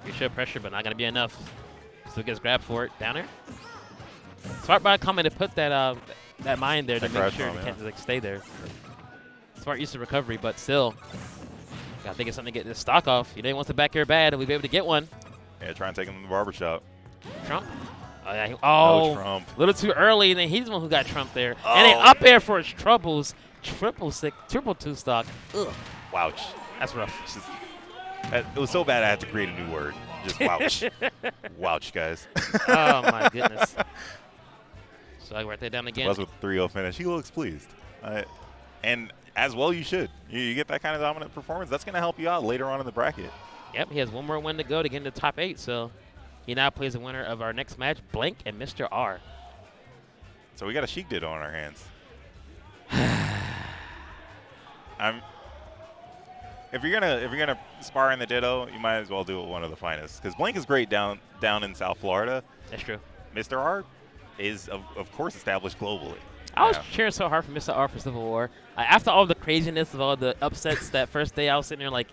You show pressure, but not gonna be enough. So he gets grabbed for it. Down there. Smart by Okami to put that that mine there to make sure he can't like stay there. Smart use of recovery, but still, gotta think of something to get this stock off. He didn't want the back air bad, and we'll be able to get one.
Yeah, try and take him to the barbershop.
Trump? Oh, yeah.
No Trump.
A little too early, and then he's the one who got Trump there. Oh. And then up air for his troubles. Triple 2 stock. Ugh.
Wouch.
That's rough.
It was so bad I had to create a new word. Just wouch. Wouch, guys.
Oh, my goodness. So I write that down again.
Was with 3-0 finish. He looks pleased. And as well you should. You get that kind of dominant performance, that's going to help you out later on in the bracket.
Yep, he has one more win to go to get into the top 8, so he now plays the winner of our next match, Blank and Mr. R.
So we got a Sheik Ditto on our hands. If you're gonna spar in the Ditto, you might as well do it with one of the finest. Because Blank is great down in South Florida.
That's true.
Mr. R is of course established globally.
I was cheering so hard for Mr. R for Civil War. After all the craziness of all the upsets that first day, I was sitting there like,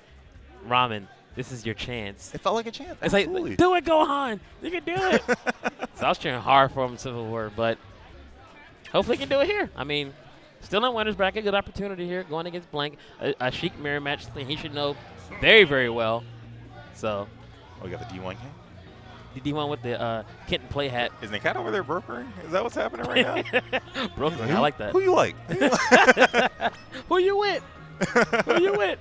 Ramen, this is your chance.
It felt like a chance.
It's
Absolutely.
like, do it, Gohan. You can do it. So I was cheering hard for him in Civil War, but hopefully he can do it here. I mean, Still in winner's bracket. Good opportunity here going against Blank. A Sheik mirror match thing he should know very, very well. So.
Oh, we got the D1 king?
The D1 with the Kitten play hat.
Isn't the cat over there brokering? Is that what's happening right now?
Brokering, I like that.
Who you like?
Who you with? Who you with?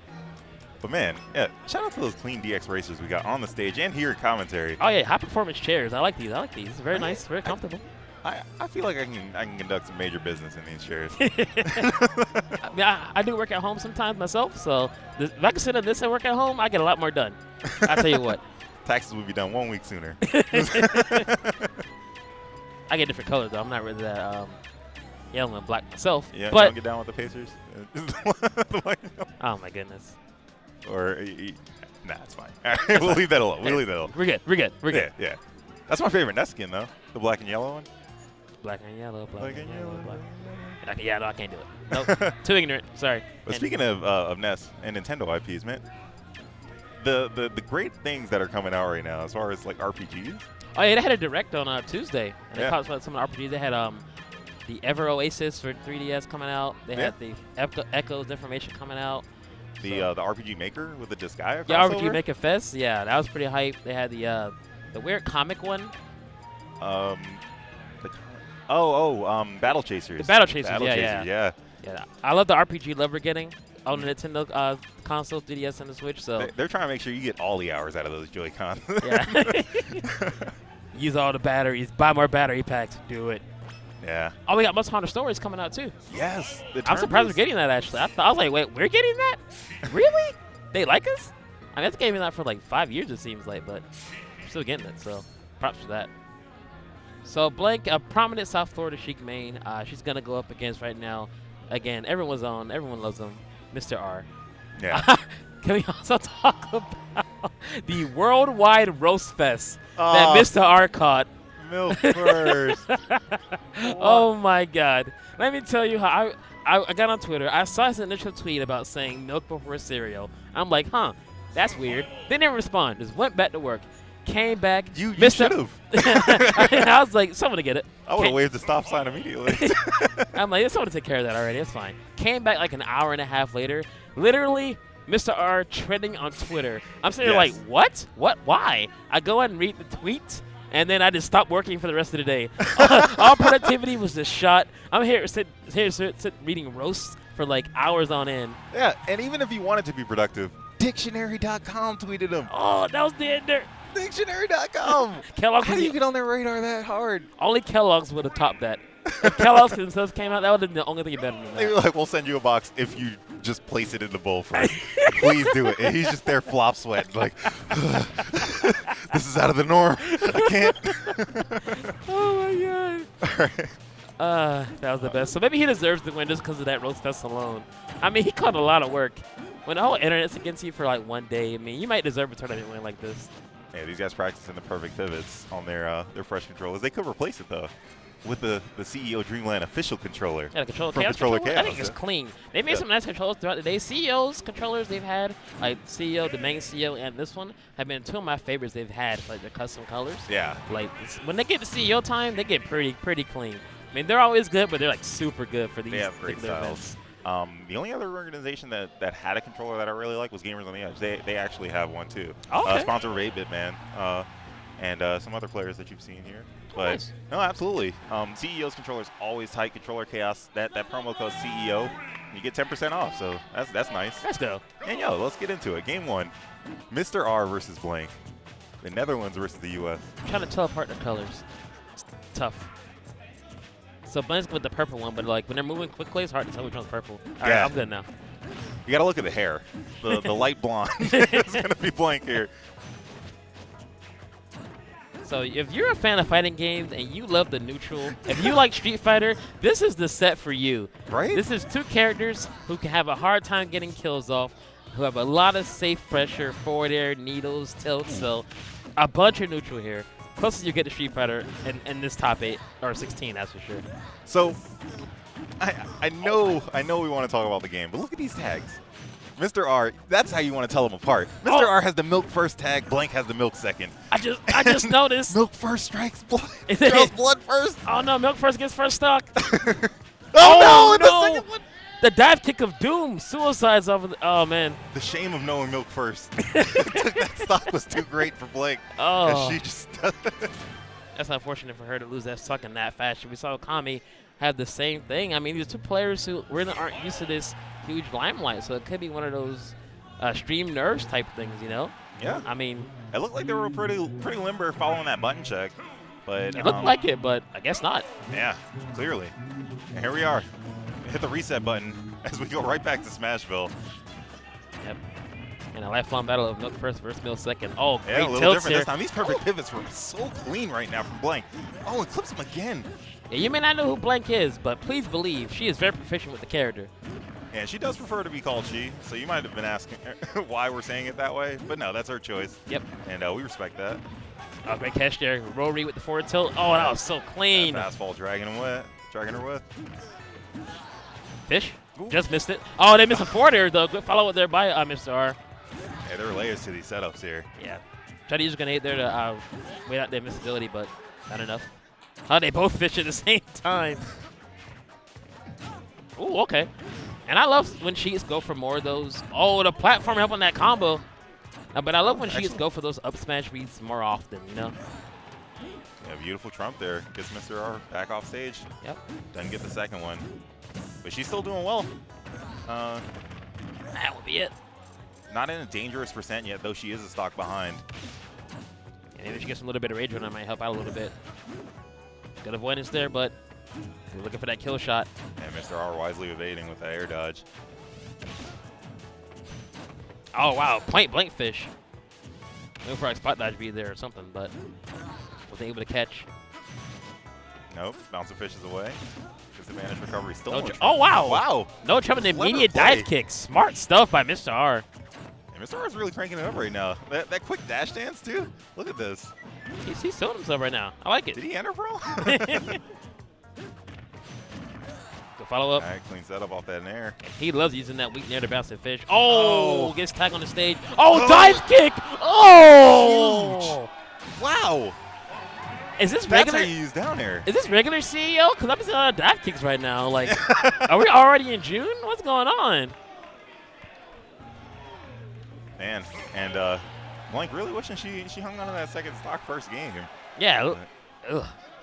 But man, yeah, shout out to those clean DX racers we got on the stage and here in commentary.
Oh yeah, high performance chairs. I like these. It's very nice, very comfortable.
I feel like I can conduct some major business in these chairs.
I mean, I do work at home sometimes myself, so if I can sit in this and work at home, I get a lot more done. I'll tell you what.
Taxes will be done 1 week sooner.
I get different colors though. I'm not really that yellow and black myself.
Yeah,
but
you don't get down with the Pacers.
Oh my goodness.
Or nah, it's fine. All right, we'll leave that alone. We'll leave that alone.
We're good. We're good. We're good.
Yeah. That's my favorite Nest skin though. The black and yellow one.
Black and yellow. Black and yellow. Black. Yeah, no, I can't do it. Nope. Too ignorant. Sorry.
But speaking of Nest and Nintendo IPs, man, the great things that are coming out right now as far as like RPGs.
Oh yeah, they had a direct on Tuesday, and they talked about some of the RPGs. They had the Ever Oasis for 3DS coming out. They had the Echoes information coming out.
The RPG Maker with the Disgaea crossover?
Yeah, RPG Maker Fest. Yeah, that was pretty hype. They had the weird comic one.
Battle Chasers.
The Battle Chasers.
Battle Chasers, yeah.
I love the RPG love we're getting on the Nintendo console, 3DS, and the Switch. So
they're trying to make sure you get all the hours out of those Joy-Cons.
Yeah. Use all the batteries. Buy more battery packs. Do it.
Yeah.
Oh, we got Monster Hunter Stories coming out too.
Yes.
I'm surprised we're getting that actually. I was like, wait, we're getting that? Really? They like us? I mean, that's game been out for like 5 years it seems like, but we're still getting it. So props for that. So Blank, a prominent South Florida Sheik main. She's gonna go up against right now. Again, everyone loves him, Mr. R.
Yeah.
Can we also talk about the worldwide roast fest that Mr. R caught?
Milk first.
Oh my God! Let me tell you how I got on Twitter. I saw his initial tweet about saying milk before cereal. I'm like, huh, that's weird. They didn't respond. Just went back to work. Came back.
You should have.
I was like, someone to get it.
I would have waved the stop sign immediately.
I'm like, someone to take care of that already. It's fine. Came back like an hour and a half later. Literally, Mr. R trending on Twitter. I'm sitting there like, what? What? Why? I go and read the tweet. And then I just stopped working for the rest of the day. All productivity was just shot. I'm here reading roasts for like hours on end.
Yeah, and even if you wanted to be productive, Dictionary.com tweeted him.
Oh, that was the ender.
Dictionary.com.
Kellogg's
How do you get on their radar that hard?
Only Kellogg's would have topped that. If Kellogg's themselves came out, that would have been the only thing better than that.
They were like, we'll send you a box if you just place it in the bowl first. Please do it. And he's just there flop sweating like, this is out of the norm. I can't.
Oh, my God.
All right.
That was the best. So maybe he deserves the win just because of that roast fest alone. I mean, he caught a lot of work. When the whole internet's against you for like one day, I mean, you might deserve a tournament win like this.
Yeah, these guys practicing the perfect pivots on their fresh controllers. They could replace it, though, with the CEO Dreamland official controller.
Yeah, the
from
Chaos
Controller
controller?
Chaos.
I think it's clean. They made some nice controllers throughout the day. CEO's controllers they've had, like CEO, the main CEO, and this one have been two of my favorites they've had, like the custom colors.
Yeah.
Like when they get the CEO time, they get pretty clean. I mean, they're always good, but they're like super good for these
They have great
particular
styles.
events.
The only other organization that had a controller that I really like was Gamers on the Edge. They actually have one too.
Okay.
Sponsored by 8-Bit Man and some other players that you've seen here. But
Nice.
no, absolutely. CEO's controller is always tight. Controller Chaos. That promo code CEO, you get 10% off. So that's nice.
Let's go.
And yo, let's get into it. Game one, Mr. R versus Blank. The Netherlands versus the U.S.
I'm trying to tell apart the colors. It's tough. So Blank's with the purple one, but like when they're moving quickly, it's hard to tell which one's purple. All right,
Yeah.
I'm good now.
You got to look at the hair. The light blonde is going to be Blank here.
So if you're a fan of fighting games and you love the neutral, if you like Street Fighter, this is the set for you.
Right?
This is two characters who can have a hard time getting kills off, who have a lot of safe pressure, forward air, needles, tilts, so a bunch of neutral here. Closest you get to Street Fighter in this top 8 or 16, that's for sure.
So I know we want to talk about the game, but look at these tags. Mr. R, that's how you want to tell them apart. Mr. R has the milk first tag, Blank has the milk second.
I just noticed.
Milk first strikes blood.
Is
Draws blood first.
Oh no, milk first gets first stock. Oh, no! The dive kick of doom. Suicides over the. Oh, man.
The shame of knowing milk first. That stock was too great for Blake.
Oh.
She just.
That's unfortunate for her to lose that stock in that fashion. We saw Kami have the same thing. I mean, these two players who really aren't used to this huge limelight, so it could be one of those stream nerves type things, you know?
Yeah.
I mean,
it looked like they were pretty limber following that button check. But
it looked like it, but I guess not.
Yeah, clearly. And here we are. Hit the reset button as we go right back to Smashville.
Yep. And a lifelong battle of Milk first versus Milk second. Oh, great
yeah, a little
tilts
different
here.
this time. These perfect pivots were so clean right now from Blank. Oh, it clips him again.
Yeah, you may not know who Blank is, but please believe she is very proficient with the character.
Yeah, she does prefer to be called she, so you might have been asking why we're saying it that way. But no, that's her choice.
Yep.
And we respect that.
Oh, great catch there. Rory with the forward tilt. Oh, that was so clean.
Fastball dragging her with.
Fish. Ooh. Just missed it. Oh, they missed a forward there, though. Good follow-up there by Mr. R.
Yeah, there are layers to these setups here.
Yeah. Try to use a grenade there to wait out their missability, but not enough. Oh, they both fish at the same time. Ooh, okay. And I love when Sheets go for more of those. Oh, the platform help on that combo. But I love when Sheets go for those up smash reads more often, you know?
Yeah, beautiful trump there. Gets Mr. R back off stage.
Yep.
Doesn't get the second one. But she's still doing well.
That would be it.
Not in a dangerous percent yet, though she is a stock behind.
And maybe she gets a little bit of rage run, that might help out a little bit. Good avoidance there, but we're looking for that kill shot.
And Mr. R wisely evading with that air dodge.
Oh, wow. Point blank fish. Looking for a spot dodge be there or something, but wasn't able to catch.
Nope. Bouncer fishes away. Disadvantage recovery still.
No oh, wow.
Wow.
No trouble in the immediate dive kick. Smart stuff by Mr. R.
And Mr. R is really cranking it up right now. That quick dash dance, too. Look at this.
He's selling himself right now. I like it.
Did he enter, bro?
Go follow up.
All right, clean setup off that nair.
He loves using that weak nair to bounce that fish. Oh, gets tagged on the stage. Oh, dive kick. Oh.
Huge. Wow.
Is this
That's
regular?
how you use down air.
Is this regular CEO? Because I'm seeing a lot of dive kicks right now. Like, are we already in June? What's going on?
Man, and Blank really wishing she hung on to that second stock first game.
Yeah.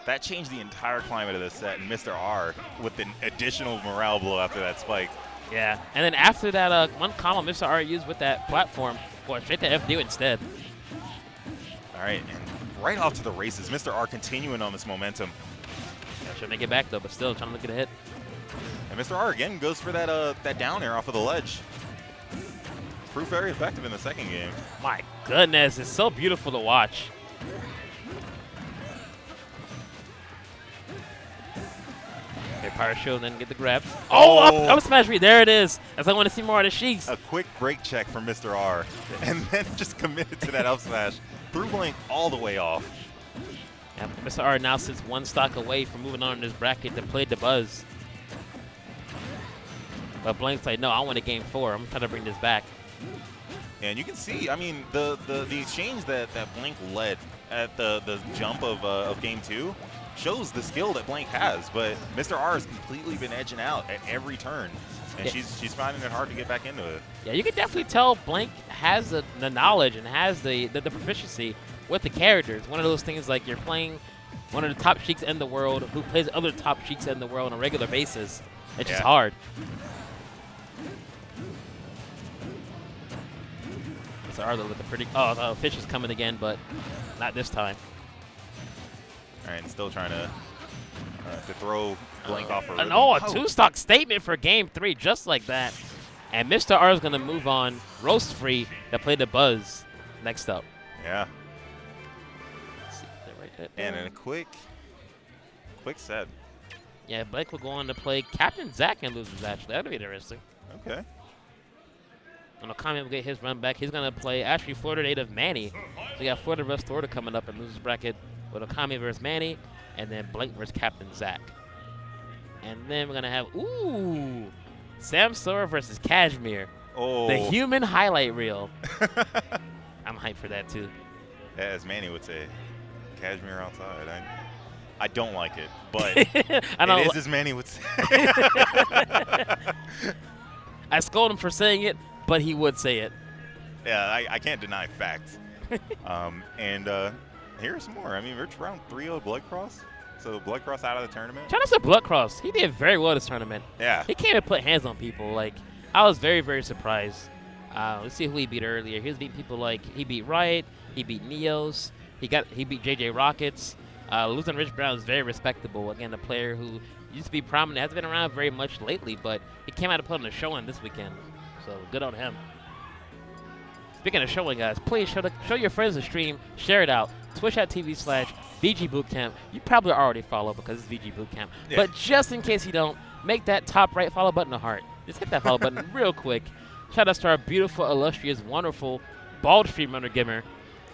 That changed the entire climate of this set, and Mr. R with an additional morale blow after that spike.
Yeah, and then after that one combo Mr. R used with that platform, well, straight to FD instead.
All right, and right off to the races. Mr. R continuing on this momentum.
Yeah, should make it back though, but still trying to look at a hit.
And Mr. R again goes for that down air off of the ledge. Proved very effective in the second game.
My goodness, it's so beautiful to watch. Okay, Pirate Shield, then get the grab. Oh, up smash read. There it is. As I want to see more of the Sheiks.
A quick break check from Mr. R, and then just committed to that up smash. Threw Blank all the way off.
Yep, Mr. R now sits one stock away from moving on in this bracket to play the buzz. But Blank's like, no, I want a game 4. I'm trying to bring this back.
And you can see, I mean, the exchange that Blank led at the jump of game 2 shows the skill that Blank has. But Mr. R has completely been edging out at every turn. And
yeah.
she's finding it hard to get back into it.
Yeah, you can definitely tell Blank has the knowledge and has the proficiency with the characters. One of those things like you're playing one of the top Sheiks in the world who plays other top Sheiks in the world on a regular basis. It's just hard. So Arlo with a pretty. Oh, Fish is coming again, but not this time.
All right, and still trying to throw Blank off.
And a two-stock statement for game 3, just like that. And Mr. R is going to move on roast free to play the buzz next up.
Yeah.
Let's see,
and in a quick set.
Yeah, Blake will go on to play Captain Zack and loses, actually. That'll be interesting.
Okay.
And Okami will get his run back. He's going to play, actually, Florida native Manny. So we got Florida vs. Florida coming up in losers bracket with Okami versus Manny, and then Blake versus Captain Zack. And then we're going to have, Sam Sora versus Cashmere.
Oh.
The human highlight reel. I'm hyped for that, too.
As Manny would say, Cashmere outside. I don't like it, but
I don't
it is as Manny would say.
I scold him for saying it, but he would say it.
Yeah, I can't deny facts. And here's some more. I mean, we're around 3-0 Blood Cross. So Blood Cross out of the tournament.
Shout out to Blood Cross. He did very well this tournament.
Yeah.
He came and put hands on people. Like, I was very, very surprised. Let's see who he beat earlier. He was beating people like, he beat Riot, he beat Neos, he beat JJ Rockets. Losing Rich Brown is very respectable. Again, a player who used to be prominent, hasn't been around very much lately, but he came out to put on a showing this weekend. So good on him. Speaking of showing, guys, please show your friends the stream, share it out. Twitch.tv/VG Bootcamp. You probably already follow because it's VG Bootcamp. Yeah. But just in case you don't, make that top right follow button a heart. Just hit that follow button real quick. Shout out to our beautiful, illustrious, wonderful, bald stream runner Gimmer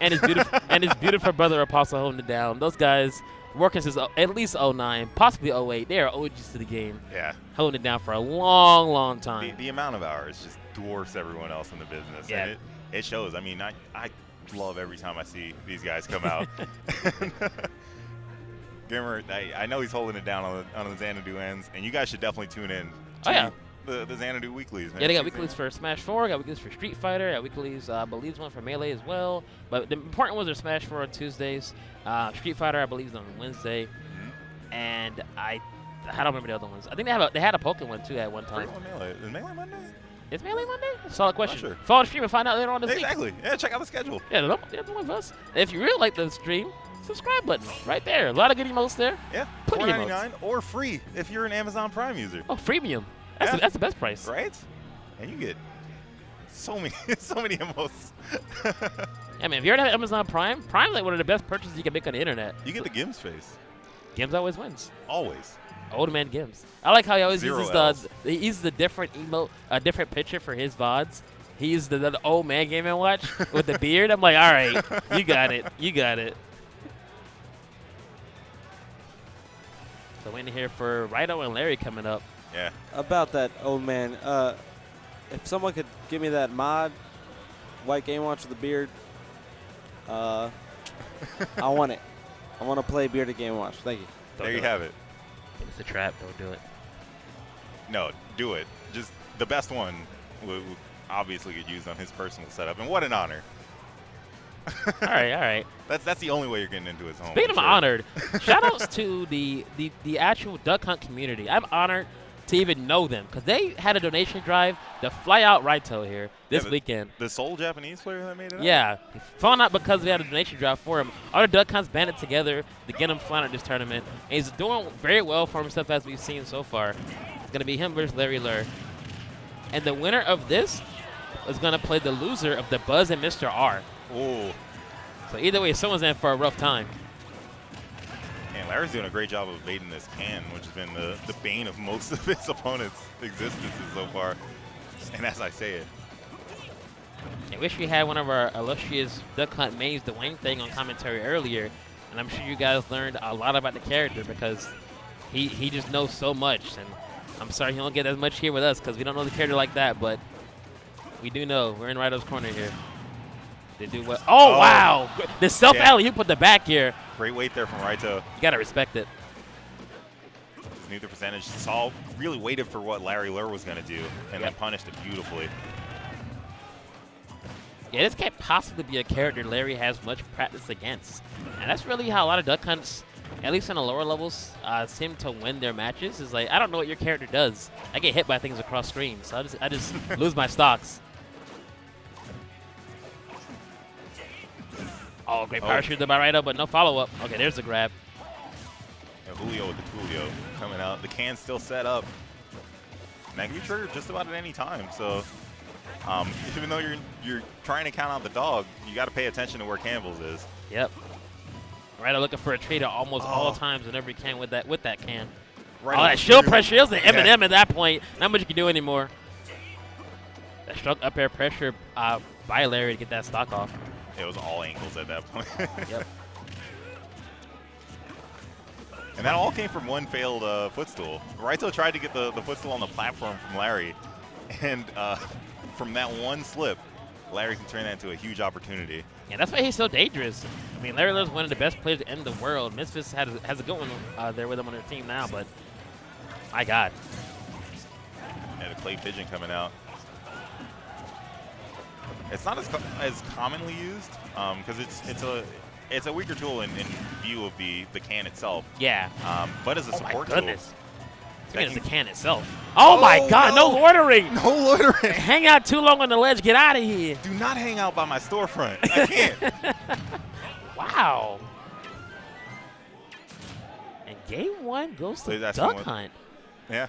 and his beautiful and his beautiful brother Apostle holding it down. Those guys working since at least 09, possibly 08. They are OGs to the game.
Yeah.
Holding it down for a long, long time.
The amount of hours just dwarfs everyone else in the business.
Yeah.
And it shows. I mean, I love every time I see these guys come out. Gimmer, I know he's holding it down on the Xanadu ends, and you guys should definitely tune in to the Xanadu weeklies, man.
Yeah, they got weeklies for Smash 4, got weeklies for Street Fighter, got weeklies, I believe one for Melee as well. But the important ones are Smash 4 on Tuesdays, Street Fighter, I believe, is on Wednesday. Mm-hmm. And I don't remember the other ones. I think they had a Pokemon one, too, at one time.
Is Melee Monday?
Is Melee Monday? Solid question.
Sure.
Follow the stream and find out later on this week.
Exactly. Yeah, check out the schedule.
Yeah, don't one of us. And if you really like the stream, subscribe button right there. A lot of good emotes there.
Yeah, $4.99 or free if you're an Amazon Prime user.
Oh, freemium. That's the best price.
Right? And you get so many emotes.
I mean, if you're at Amazon Prime's like one of the best purchases you can make on the internet.
You get the Gims face.
Gims always wins.
Always.
Old man Gims. I like how he always
Zero
uses the different emote, a different picture for his VODs. He uses the old man Game & Watch with the beard. I'm like, all right, you got it. You got it. So waiting here for Rido and Larry coming up.
Yeah.
About that old man, if someone could give me that mod, white Game Watch with the beard, I want it. I want to play bearded Game Watch. Thank you.
There you have it.
It's a trap. Don't do it.
No, do it. Just the best one would obviously get used on his personal setup, and what an honor.
all right.
That's the only way you're getting into his home.
Speaking of honored, shout outs to the actual Duck Hunt community. I'm honored to even know them because they had a donation drive to fly out Raito here this weekend.
The sole Japanese player that made it up?
Yeah. Found out because we had a donation drive for him. All the Duck Hunts banded together to get him flying out this tournament. And he's doing very well for himself as we've seen so far. It's going to be him versus Larry Lur. And the winner of this is going to play the loser of the Buzz and Mr. R.
Ooh.
So either way, someone's in for a rough time.
And Larry's doing a great job of evading this can, which has been the bane of most of his opponents' existences so far. And as I say it.
I wish we had one of our illustrious Duck Hunt mains, the Wayne thing, on commentary earlier. And I'm sure you guys learned a lot about the character because he just knows so much. And I'm sorry he don't get as much here with us because we don't know the character like that, but we do know. We're in Rido's corner here. They do what? Oh, wow! The self-alley, you put the back here.
Great weight there from Raito.
You got to respect it.
Neither percentage. Saul really waited for what Larry Lur was going to do and then punished it beautifully.
Yeah, this can't possibly be a character Larry has much practice against. And that's really how a lot of Duck Hunts, at least on the lower levels, seem to win their matches. Is like, I don't know what your character does. I get hit by things across screen, so I just lose my stocks. Oh, great power shooter by Rido, but no follow-up. Okay, there's the grab.
And Julio with the Coolio coming out. The can's still set up. And that can be triggered just about at any time. So even though you're trying to count out the dog, you got to pay attention to where Campbell's is.
Yep. Rido looking for a trade almost all times whenever he can with that can.
Right,
that shield pressure. It was an M&M at that point. Not much you can do anymore. That struck up air pressure by Larry to get that stock off.
It was all ankles at that point.
Yep.
And that all came from one failed footstool. Raito tried to get the footstool on the platform from Larry. And from that one slip, Larry can turn that into a huge opportunity.
Yeah, that's why he's so dangerous. I mean, Larry Love's one of the best players in the world. Misfits has a good one there with him on their team now, but my God.
Yeah, the clay pigeon coming out. It's not as commonly used because it's a weaker tool in view of the can itself.
Yeah.
But as a support
tool. It's
can
the can itself. Oh my God! No loitering.
No loitering.
Hang out too long on the ledge. Get out of here.
Do not hang out by my storefront. I can't.
Wow. And game 1 goes to Duck Hunt.
Yeah.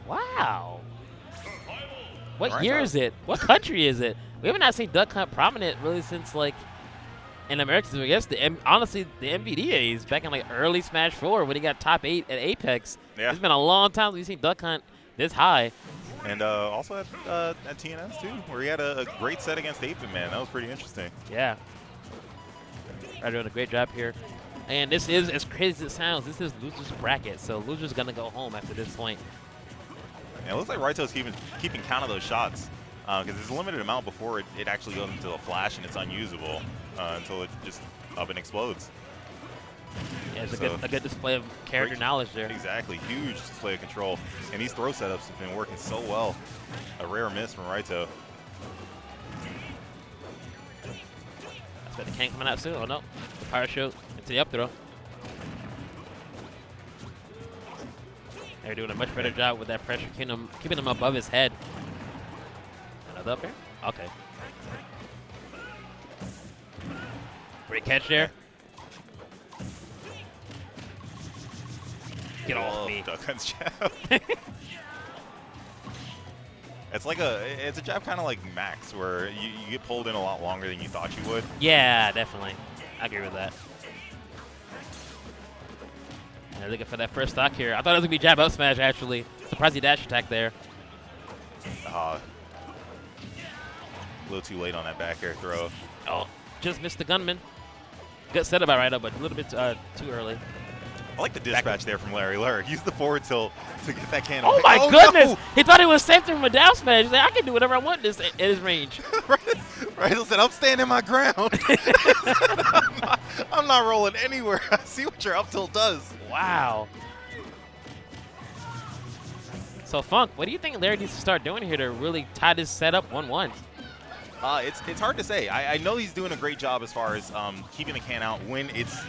Wow. What
Right,
year is it? What country is it? We haven't not seen Duck Hunt prominent really since like in America. I guess honestly the MVDAs back in like early Smash 4 when he got top 8 at Apex.
Yeah.
It's been a long time since we've seen Duck Hunt this high.
And also at TNS too, where he had a great set against 8-Bit Man. That was pretty interesting.
Yeah. They're doing a great job here. And this is, as crazy as it sounds, this is Loser's bracket. So Loser's going to go home after this point.
Yeah, it looks like Raito's keeping count of those shots because there's a limited amount before it actually goes into a flash and it's unusable until it just up and explodes.
Yeah, it's a good display of character knowledge there.
Exactly. Huge display of control. And these throw setups have been working so well. A rare miss from Raito.
That's what the can coming out soon. Oh, no. The parachute into the up throw. They're doing a much better job with that pressure, keeping him above his head. Another up here? Okay. Great catch there. Get off me.
Duck Hunt's jab. It's a jab kind of like Max, where you get pulled in a lot longer than you thought you would.
Yeah, definitely. I agree with that. And they're looking for that first stock here. I thought it was going to be jab up smash, actually. Surprised he dash attack there.
A little too late on that back air throw.
Oh, just missed the gunman. Good setup by Raito, but a little bit too early.
I like the dispatch there from Larry. Larry, use the forward tilt to get that can.
Oh my goodness! No! He thought it was safe from a down smash. He's like, I can do whatever I want at his range.
Raito said, I'm standing my ground. I'm not rolling anywhere. I see what your up tilt does.
Wow. So, Funk, what do you think Larry needs to start doing here to really tie this setup 1-1?
It's hard to say. I know he's doing a great job as far as keeping the can out when it's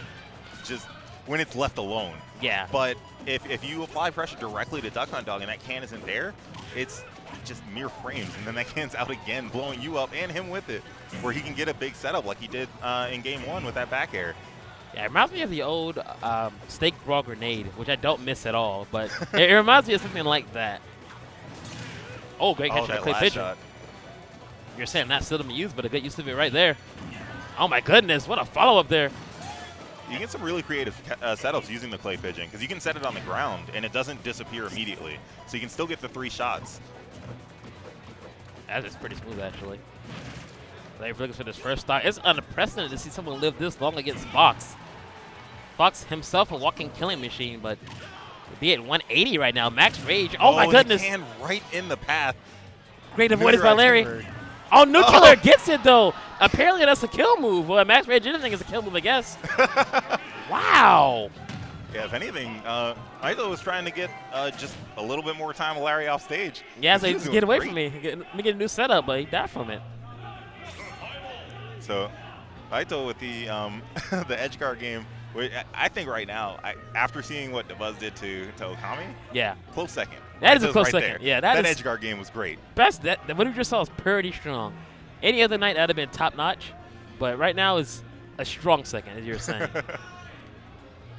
left alone.
Yeah.
But if you apply pressure directly to Duck Hunt Dog and that can isn't there, it's just mere frames, and then that can's out again, blowing you up and him with it, where he can get a big setup like he did in game 1 with that back air.
Yeah, it reminds me of the old Steak Brawl grenade, which I don't miss at all, but it reminds me of something like that. Oh, great catch that clay pigeon. Shot. You're saying not still to be used, but a good use of it right there. Oh my goodness, what a follow-up there.
You get some really creative setups using the clay pigeon because you can set it on the ground and it doesn't disappear immediately. So you can still get the 3 shots.
That is pretty smooth, actually. They're looking for this first start. It's unprecedented to see someone live this long against Fox. Fox himself a walking killing machine, but be at 180 right now. Max Rage. Oh my goodness.
Can right in the path.
Great avoidance by Larry. Oh, Nuclear gets it, though. Apparently, that's a kill move. Well, Max Rage anything is a kill move, I guess. Wow.
Yeah, if anything, Raito was trying to get just a little bit more time with Larry off stage.
Yeah, so just get away from me. Let me get a new setup, but he died from it.
So, Raito with the the edge guard game, I think right now, after seeing what DeBuzz did to Okami,
yeah,
close second.
That is a close
right
second.
There.
Yeah,
that edge guard game was great.
Best what we just saw is pretty strong. Any other night that'd have been top notch, but right now is a strong second, as you were saying.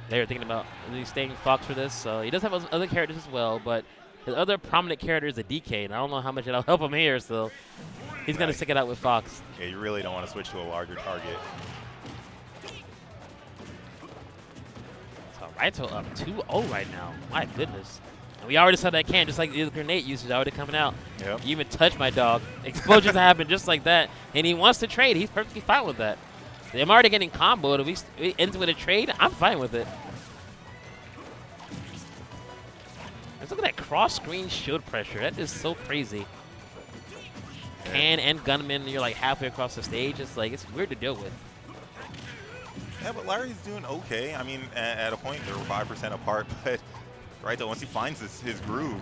They were thinking about staying Fox for this, so he does have other characters as well, but his other prominent character is a DK, and I don't know how much it'll help him here, so he's going to stick it out with Fox.
Yeah, you really don't want to switch to a larger target.
So Raito up 2-0 right now. My goodness. And we already saw that can, just like the grenade usage already coming out.
Yep.
You even touch my dog. Explosions happen just like that, and he wants to trade. He's perfectly fine with that. I'm already getting comboed. If we ends with a trade, I'm fine with it. Let's look at that cross-screen shield pressure. That is so crazy. can and gunman, and you're like halfway across the stage. It's like, it's weird to deal with.
Yeah, but Larry's doing okay. I mean, at a point, they were 5% apart, but right though, once he finds his groove,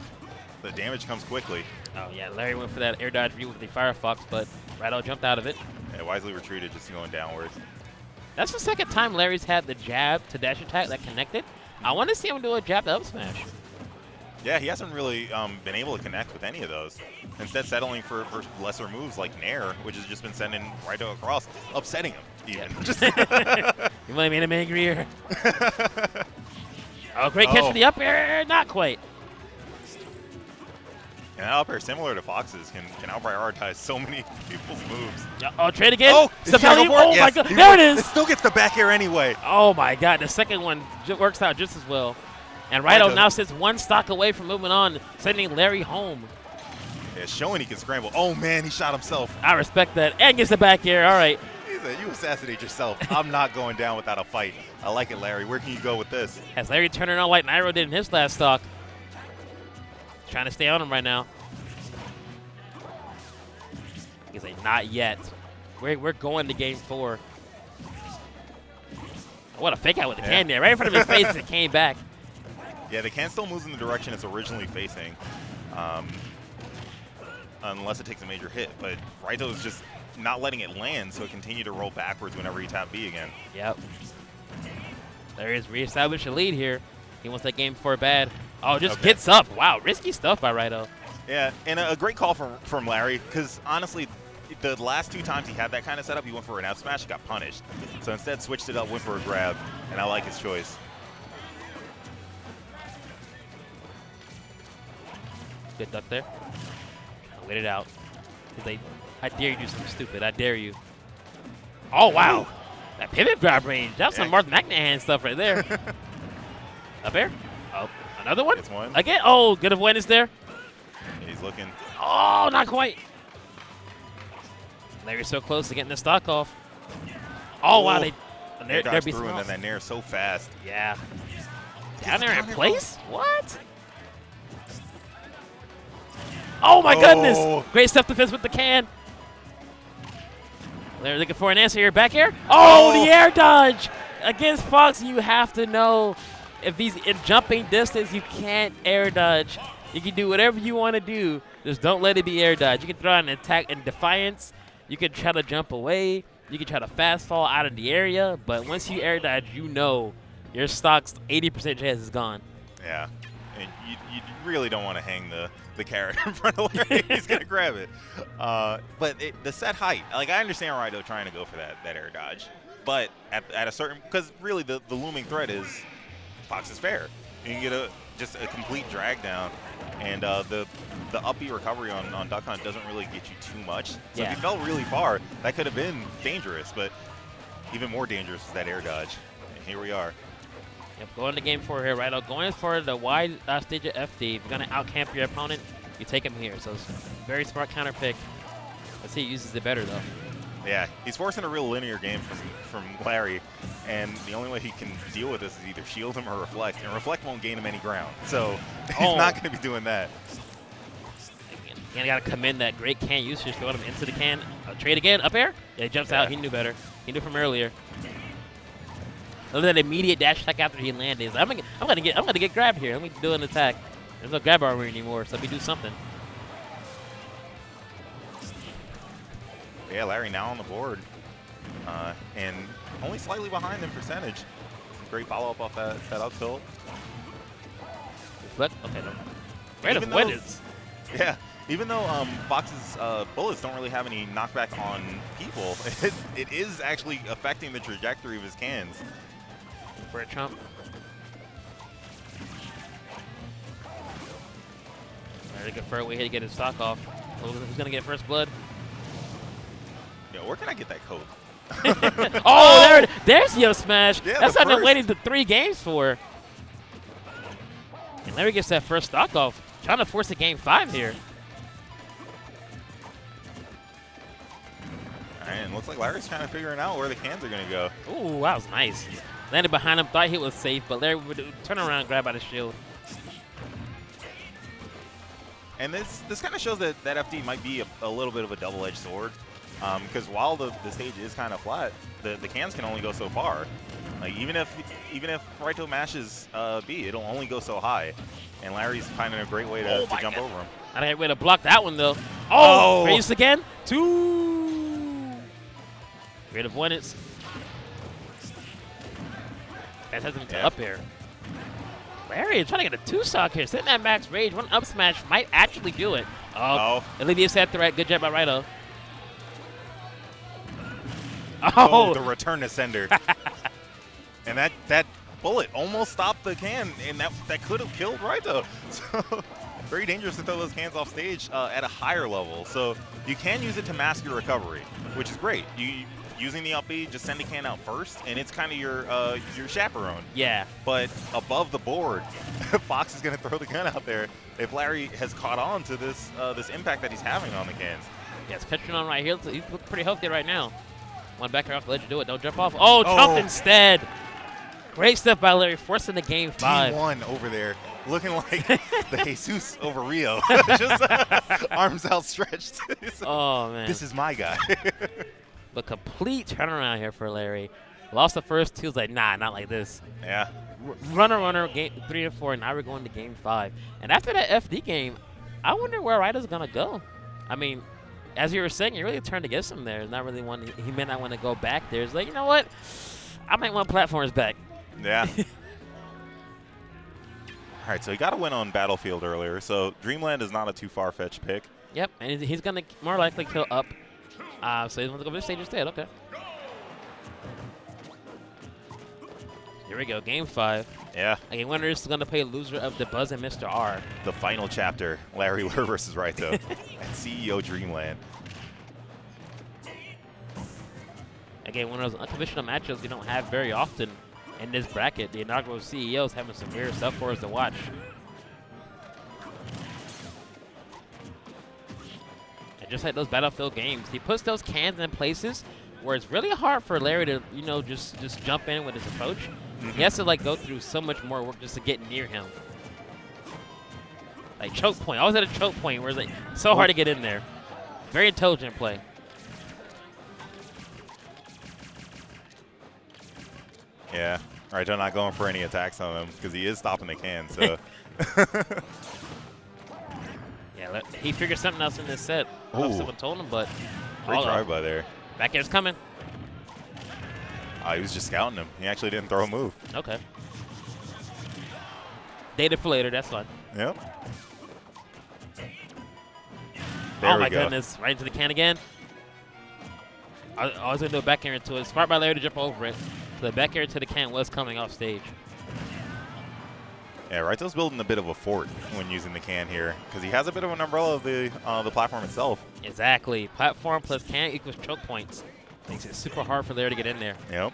the damage comes quickly.
Oh, yeah, Larry went for that air dodge view with the Firefox, but Righto jumped out of it.
Yeah, wisely retreated, just going downwards.
That's the second time Larry's had the jab to dash attack that connected. I want to see him do a jab to up smash.
Yeah, he hasn't really been able to connect with any of those. Instead, settling for lesser moves like Nair, which has just been sending Righto across, upsetting him even.
Yeah. You might have made him angrier. Oh, great catch for the up air. Not quite.
And that up air, similar to Fox's, can out-prioritize so many people's moves.
Oh, trade again.
Oh,
oh my God. There it is.
It still gets the back air anyway.
Oh, my God. The second one works out just as well. And Righto now sits one stock away from moving on, sending Larry home.
Yeah, showing he can scramble. Oh, man, he shot himself.
I respect that. And gets the back air. All right.
He said, you assassinate yourself. I'm not going down without a fight. I like it, Larry. Where can you go with this?
Has Larry turning on like Nairo did in his last stock. Trying to stay on him right now. He's like, not yet. We're going to game 4. What a fake out with the can there. Right in front of his face as it came back.
Yeah, the can still moves in the direction it's originally facing. Unless it takes a major hit. But Raito's just not letting it land, so it continued to roll backwards whenever he tapped B again.
Yep. Larry's reestablished a lead here. He wants that game 4 bad. Oh, just gets up. Wow, risky stuff by Righto.
Yeah, and a great call from Larry, because honestly, the last 2 times he had that kind of setup, he went for an F smash, got punished. So instead switched it up, went for a grab, and I like his choice.
Good duck there. Wait it out. He's like, I dare you to do something stupid. I dare you. Oh, wow. That pivot grab range. That's some Marth McNahan stuff right there. Up air. Oh, another one?
Gets one.
Again. Oh, good avoidance there.
He's looking.
Oh, not quite. Larry's so close to getting the stock off. Oh, wow.
Nair dodged through, and then that Nair so fast.
Yeah. Down there in place? What? Oh, my goodness. Great self-defense with the can. They're looking for an answer here. Back air. Oh, the air dodge. Against Fox, you have to know if he's in jumping distance, you can't air dodge. You can do whatever you want to do. Just don't let it be air dodge. You can throw out an attack in defiance. You can try to jump away. You can try to fast fall out of the area. But once you air dodge, you know your stock's 80% chance is gone.
Yeah. And you really don't want to hang the carrot in front of Larry. He's going to grab it. But the set height, like I understand Righto trying to go for that air dodge. But at a certain, because really the looming threat is Fox is fair. You can get just a complete drag down. And the up B recovery on Duck Hunt doesn't really get you too much. So if you fell really far, that could have been dangerous. But even more dangerous is that air dodge. And here we are.
Yep, going to game 4 here, Righto. Going for the wide stage of FD. If you're going to out-camp your opponent, you take him here. So it's a very smart counter pick. Let's see he uses it better, though.
Yeah, he's forcing a real linear game from Larry, and the only way he can deal with this is either shield him or reflect, and reflect won't gain him any ground. So he's not going to be doing that.
Again, got to commend that great can usage, throwing him into the can. Trade again, up air. Yeah, he jumps out. He knew better. He knew from earlier. Look at that immediate dash attack after he landed. Like, I'm gonna get grabbed here. Let me do an attack. There's no grab armor anymore, so let me do something.
Yeah, Larry now on the board, and only slightly behind in percentage. Great follow-up off that up tilt.
Reflect? Okay, no. Great avoidance.
Yeah, even though Fox's bullets don't really have any knockback on people, it is actually affecting the trajectory of his cans.
For a chump. Very good for a way to get his stock off. Who's going to get first blood?
Yo, where can I get that code?
Oh, there's your smash.
Yeah,
that's what I've been waiting to 3 games for. And Larry gets that first stock off. Trying to force a game 5 here.
All right, and looks like Larry's kind of figuring out where the cans are going to go.
Ooh, that was nice. Landed behind him, thought he was safe, but Larry would turn around, grab out his shield.
And this kind of shows that FD might be a little bit of a double-edged sword. Because while the stage is kind of flat, the cans can only go so far. Like even if Raito mashes B, it'll only go so high. And Larry's finding a great way to jump over him.
I didn't way to block that one though. Oh, raised again. 2. Great avoidance. That has him to up air. Larry is trying to get a 2-stock here. Sitting at max rage. One up smash might actually do it. Oh, alleviates that threat. Good job by Raito.
Oh, the return to sender. And that bullet almost stopped the can, and that could have killed Raito. So very dangerous to throw those cans off stage at a higher level. So you can use it to mask your recovery, which is great. Using the up B, just send a can out first, and it's kind of your chaperone.
Yeah.
But above the board, Fox is going to throw the gun out there if Larry has caught on to this impact that he's having on the cans.
Yeah, it's catching on right here. He's looking pretty healthy right now. One back off the ledge to do it. Don't jump off. Oh, jumped instead. Great stuff by Larry, forcing the game 5.
T1 over there, looking like the Jesus over Rio. Just arms outstretched.
Oh, man.
This is my guy.
But complete turnaround here for Larry. Lost the first 2. Was like, nah, not like this.
Yeah.
Runner, game 3 and 4. Now we're going to game 5. And after that FD game, I wonder where Raito's going to go. I mean, as you were saying, he really turned against him there. Not really one. He may not want to go back there. It's like, you know what? I might want platforms back.
Yeah. All right, so he got a win on Battlefield earlier. So Dreamland is not a too far-fetched pick.
Yep, and he's going to more likely kill up. So he's going to go to the stage instead. Okay. Here we go, game 5.
Yeah.
Again, winner is going to play loser of the Buzz and Mr. R.
The final chapter, Larry Lur versus Raito at CEO Dreamland.
Again, one of those unconventional matchups we don't have very often in this bracket. The inaugural CEOs having some weird stuff for us to watch. And just like those Battlefield games, he puts those cans in places where it's really hard for Larry to, you know, just jump in with his approach. He has to like go through so much more work just to get near him. Like choke point, always at a choke point where it's like so hard to get in there. Very intelligent play.
Yeah. All right, I'm not going for any attacks on him because he is stopping the can. So.
Yeah, he figured something else in this set. I don't know if someone told him, but
great try by there.
Back air's coming.
He was just scouting him. He actually didn't throw a move.
Okay. Data for later. That's fine.
Yep.
Oh my goodness! Right into the can again. I was gonna do a back air into it. Smart by Larry to jump over it. So the back air to the can was coming off stage.
Yeah, Raito's building a bit of a fort when using the can here because he has a bit of an umbrella of the platform itself.
Exactly. Platform plus can equals choke points. Makes it super hard for Larry to get in there.
Yep.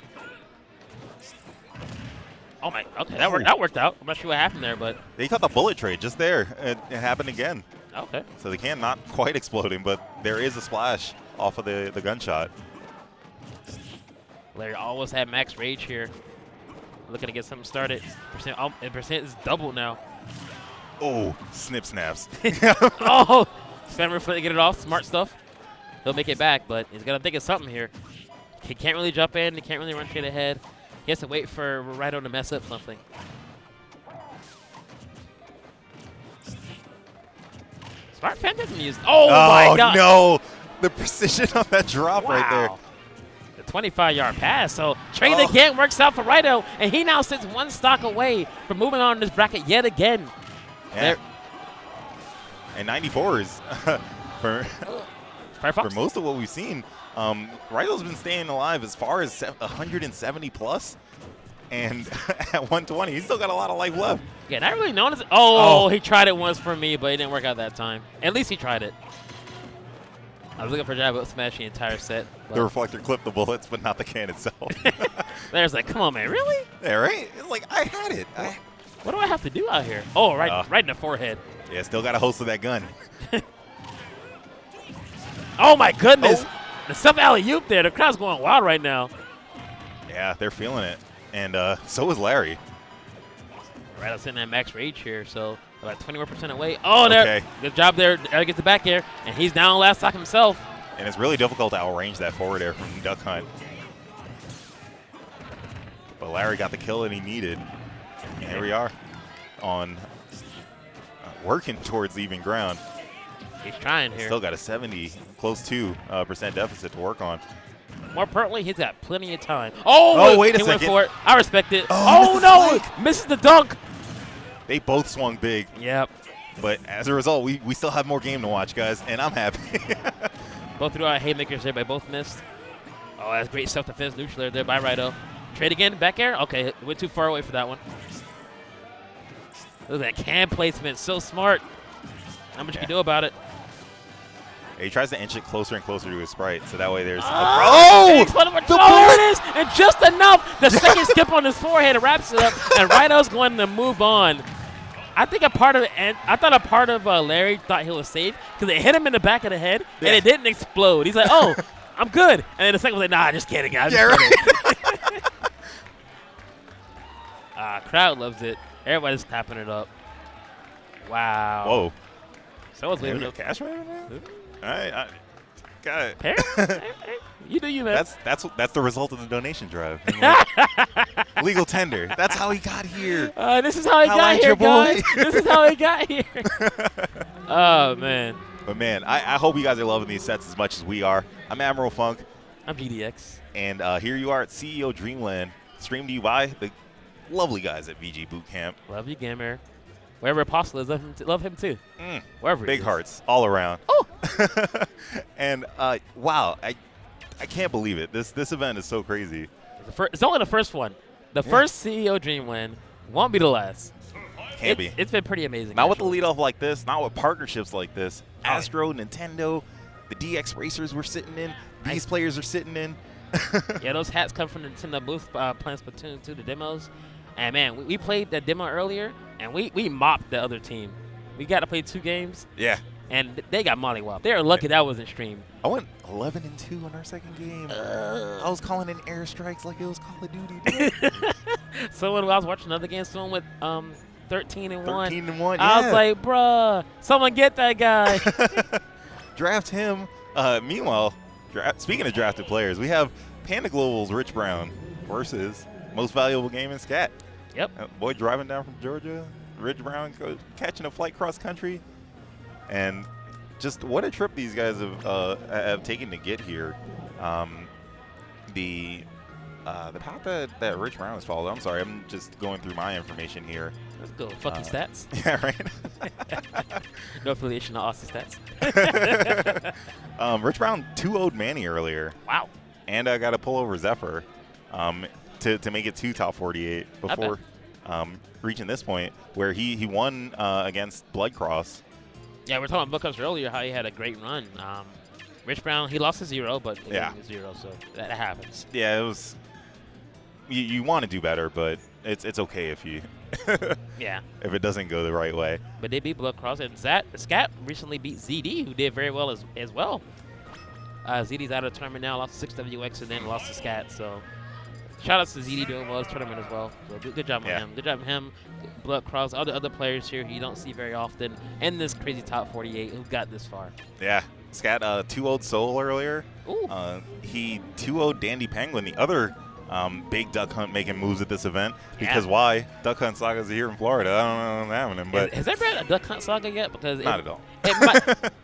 Oh my. Okay, that worked out. I'm not sure what happened there, but
he caught the bullet trade just there. It happened again.
Okay.
So the can not quite exploding, but there is a splash off of the gunshot.
Larry almost had max rage here. Looking to get something started. Percent is doubled now.
Oh, snip snaps.
Oh, Spammer to get it off. Smart stuff. He'll make it back, but he's got to think of something here. He can't really jump in. He can't really run straight ahead. He has to wait for Raito to mess up something. Smart fan doesn't use. Oh my God!
No, the precision on that drop right there.
The 25-yard pass. So trade again works out for Raito, and he now sits 1 stock away from moving on in this bracket yet again.
Yeah. And 94s for most of what we've seen. Raito's been staying alive as far as 170 plus, and at 120, he's still got a lot of life left.
Yeah, not really known as. Oh, he tried it once for me, but it didn't work out that time. At least he tried it. I was looking for jab up smash the entire set.
The reflector clipped the bullets, but not the can itself.
There's like, come on, man, really?
Yeah, right? It's like, I had it.
What do I have to do out here? Oh, right in the forehead.
Yeah, still got a host of that gun.
Oh, my goodness. The sub alley-oop there. The crowd's going wild right now.
Yeah, they're feeling it. And so is Larry.
Right, I'm sitting at max rage here, so About 21% away. Oh, there.
Okay.
Good job there. Eric gets the back air, and he's down last stock himself.
And it's really difficult to outrange that forward air from Duck Hunt. But Larry got the kill that he needed. And here we are on working towards even ground.
He's trying here.
Still got a 70, close to percent deficit to work on.
More importantly, he's got plenty of time. Oh,
wait a
he went
second.
for it. I respect it.
Oh,
No! Misses the dunk.
They both swung big.
Yep.
But as a result, we still have more game to watch, guys, and I'm happy.
Both threw out haymakers there, but both missed. Oh, that's great self-defense neutral there by Righto. Trade again, back air? Okay, went too far away for that one. Look at that cam placement, so smart. Not much you can do about it.
He tries to inch it closer and closer to his sprite, so that way there's
Oh, there it is, and just enough. The second skip on his forehead wraps it up, and Righto's going to move on. I think a part of Larry thought he was safe because it hit him in the back of the head, and it didn't explode. He's like, oh, I'm good. And then the second was like, nah, just kidding, guys. Yeah, right. Crowd loves it. Everybody's tapping it up. Wow.
Whoa.
Someone's leaving
no
it.
cash right now? I got it.
Hey, you do you, man.
That's the result of the donation drive. Legal tender. That's how he got here.
This is how he got here, guys. This is how he got here. Oh, man.
But, man, I hope you guys are loving these sets as much as we are. I'm Admiral Funk.
I'm GDX.
And here you are at CEO Dreamland, streamed to you by the lovely guys at VG Bootcamp.
Love you, Gamer. Wherever Apostle is, love him too. Wherever
Big
he is.
hearts all around.
Oh!
And, wow, I can't believe it. This event is so crazy.
It's only the first one. The first CEO Dreamland won't be the last.
Can't be.
It's been pretty amazing.
Not with the leadoff like this, not with partnerships like this. Astro, Nintendo, the DX racers we're sitting in, these players are sitting in.
Yeah, those hats come from the Nintendo booth playing Splatoon 2, the demos. And, man, we played that demo earlier, and we mopped the other team. We got to play 2 games.
Yeah.
And they got mollywopped. They were lucky that wasn't streamed.
I went 11-2 on our second game. I was calling in airstrikes like it was Call of Duty.
So when I was watching another game, someone with 13-1.
13-1,
I was like, bruh, someone get that guy.
Draft him. Meanwhile, speaking of drafted players, we have Panda Global's Rich Brown versus most valuable game in Scat.
Yep.
Boy driving down from Georgia. Rich Brown catching a flight cross country. And just what a trip these guys have taken to get here. The path that Rich Brown has followed. I'm sorry, I'm just going through my information here.
Let's go. Fucking stats.
Yeah, right.
No affiliation to Aussie stats.
Rich Brown 2-0'd Manny earlier.
Wow.
And got to pull over Zephyr to make it to top 48 before reaching this point where he won against Bloodcross.
Yeah, we were talking about Book Ups earlier, how he had a great run. Rich Brown, he lost to 0, but he
yeah,
won to 0, so that happens.
Yeah, it was. You want to do better, but it's okay if you.
Yeah.
If it doesn't go the right way.
But they beat Bloodcross, and Scat recently beat ZD, who did very well as well. ZD's out of the tournament now, lost to 6WX, and then lost to Scat. So shout outs to ZD doing well in this tournament as well. So good job on him. Good job on him. Bloodcross, all the other players here who you don't see very often, and this crazy top 48 who got this far.
Yeah. Scat 2-0'd Soul earlier. He 2-0'd Dandy Penguin, the other big duck hunt making moves at this event. Because why? Duck Hunt Saga's here in Florida. I don't know what's happening. But
has there been a Duck Hunt Saga yet? Because
not at all.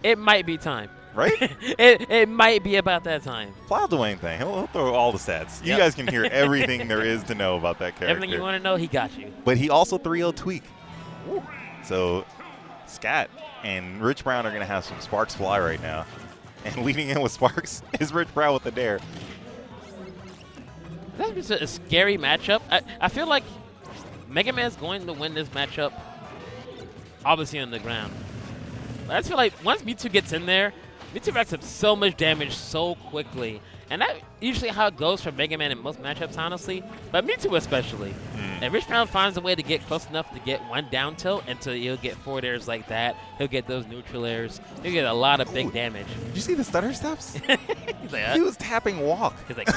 It might be time.
Right?
it might be about that time.
Fly Dwayne thing. He'll throw all the stats. You guys can hear everything there is to know about that character.
Everything you want to know, he got you.
But he also 3-0 Tweak. Ooh. So Scat and Rich Brown are going to have some sparks fly right now. And leading in with sparks is Rich Brown with the dare.
That's just a scary matchup. I feel like Mega Man's going to win this matchup, obviously on the ground. I just feel like once Mewtwo gets in there, Mewtwo racks up so much damage so quickly. And that's usually how it goes for Mega Man in most matchups, honestly. But Mewtwo especially. And Rich Brown finds a way to get close enough to get one down tilt until he'll get forward airs like that. He'll get those neutral airs. He'll get a lot of big damage.
Did you see the stutter steps?
He's like,
he was tapping walk.
He's like,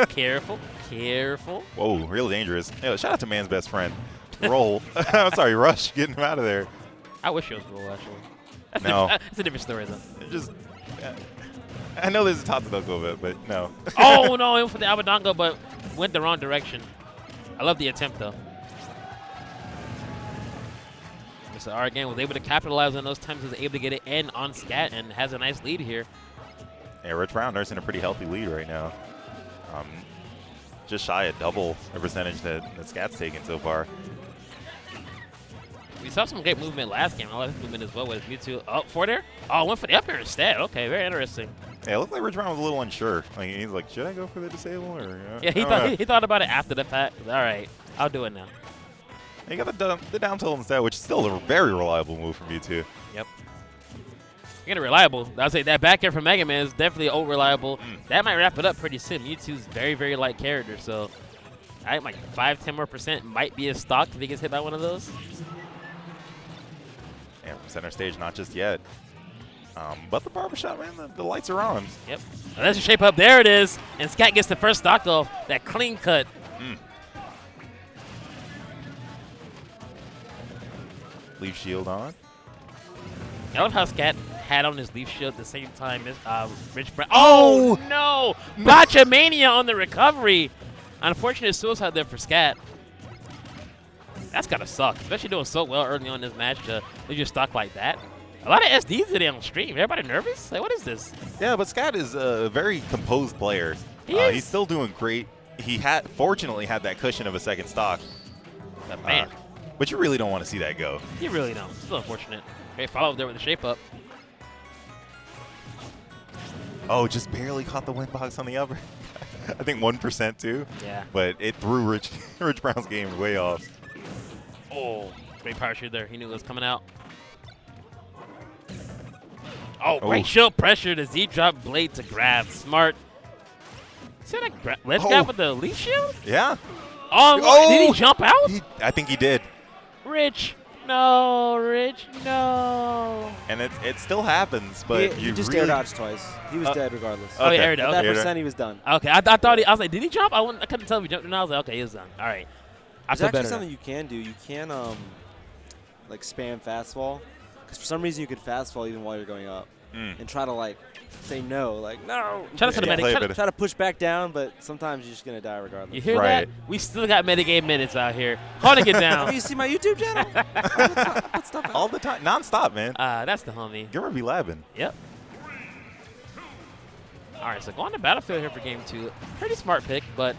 careful, careful.
Whoa, real dangerous. Yo, shout out to man's best friend. Roll. I'm sorry, Rush, getting him out of there.
I wish it was Brawl, actually. That's
No.
That's a different story, though.
I know there's a top to a little bit, but no.
Oh, no, it went for the Abadongo, but went the wrong direction. I love the attempt, though. Mr. R again was able to capitalize on those times, was able to get it in on Scat, and has a nice lead here.
Yeah, Rich Brown nursing a pretty healthy lead right now. Just shy of double the percentage that Scat's taken so far.
We saw some great movement last game. I like this movement as well with Mewtwo. Oh, for there? Oh, went for the up air instead. Okay, very interesting.
Yeah, it looked like Rich Brown was a little unsure. Like, he's like, should I go for the disable? Or,
Yeah, he thought about it after the fact. All right, I'll do it now.
He got the down tilt instead, which is still a very reliable move from Mewtwo.
Yep. You're gonna reliable. I'll say that back air from Mega Man is definitely over-reliable. That might wrap it up pretty soon. Mewtwo's very, very light character, so I think like 5-10% more might be a stock if he gets hit by one of those.
Yeah, from center stage, not just yet. But the barbershop, man, the lights are on.
Yep. Well, that's the shape up. There it is. And Scat gets the first stock off. That clean cut.
Leaf shield on.
I love how Scat had on his leaf shield at the same time as Rich Brown. Oh, no! Gotcha Mania on the recovery. Unfortunate suicide there for Scat. That's gotta suck, especially doing so well early on in this match to lose your stock like that. A lot of SDs today on stream. Everybody nervous? Like, what is this?
Yeah, but Scat is a very composed player. He's still doing great. He fortunately had that cushion of a second stock.
Man.
But you really don't want to see that go.
You really don't. It's still unfortunate. Great follow-up there with the shape up.
Oh, just barely caught the wind box on the upper. I think 1% too.
Yeah.
But it threw Rich Brown's game way off.
Oh, great power shoot there. He knew it was coming out. Oh, great shield pressure. The Z drop blade to grab. Smart. See that ledge grab with the leaf shield?
Yeah.
Oh, did he jump out?
I think he did.
Rich. No, Rich, no.
And it still happens, but
he just air dodged twice. He was dead regardless.
Oh, yeah, air
At that percent, he was done.
Okay, I thought I was like, did he jump? I couldn't tell if he jumped, and I was like, okay, he was done. All right.
There's actually something you can do. You can like spam fastball, because for some reason you could fastball even while you're going up, and try to like say no, like no.
Try to
push back down, but sometimes you're just gonna die regardless.
You hear that? We still got metagame minutes out here. Holding it down.
Oh, you see my YouTube channel?
All the time, non-stop, man.
That's the homie.
Gamer be labbing.
Yep. All right, so going to Battlefield here for game 2. Pretty smart pick, but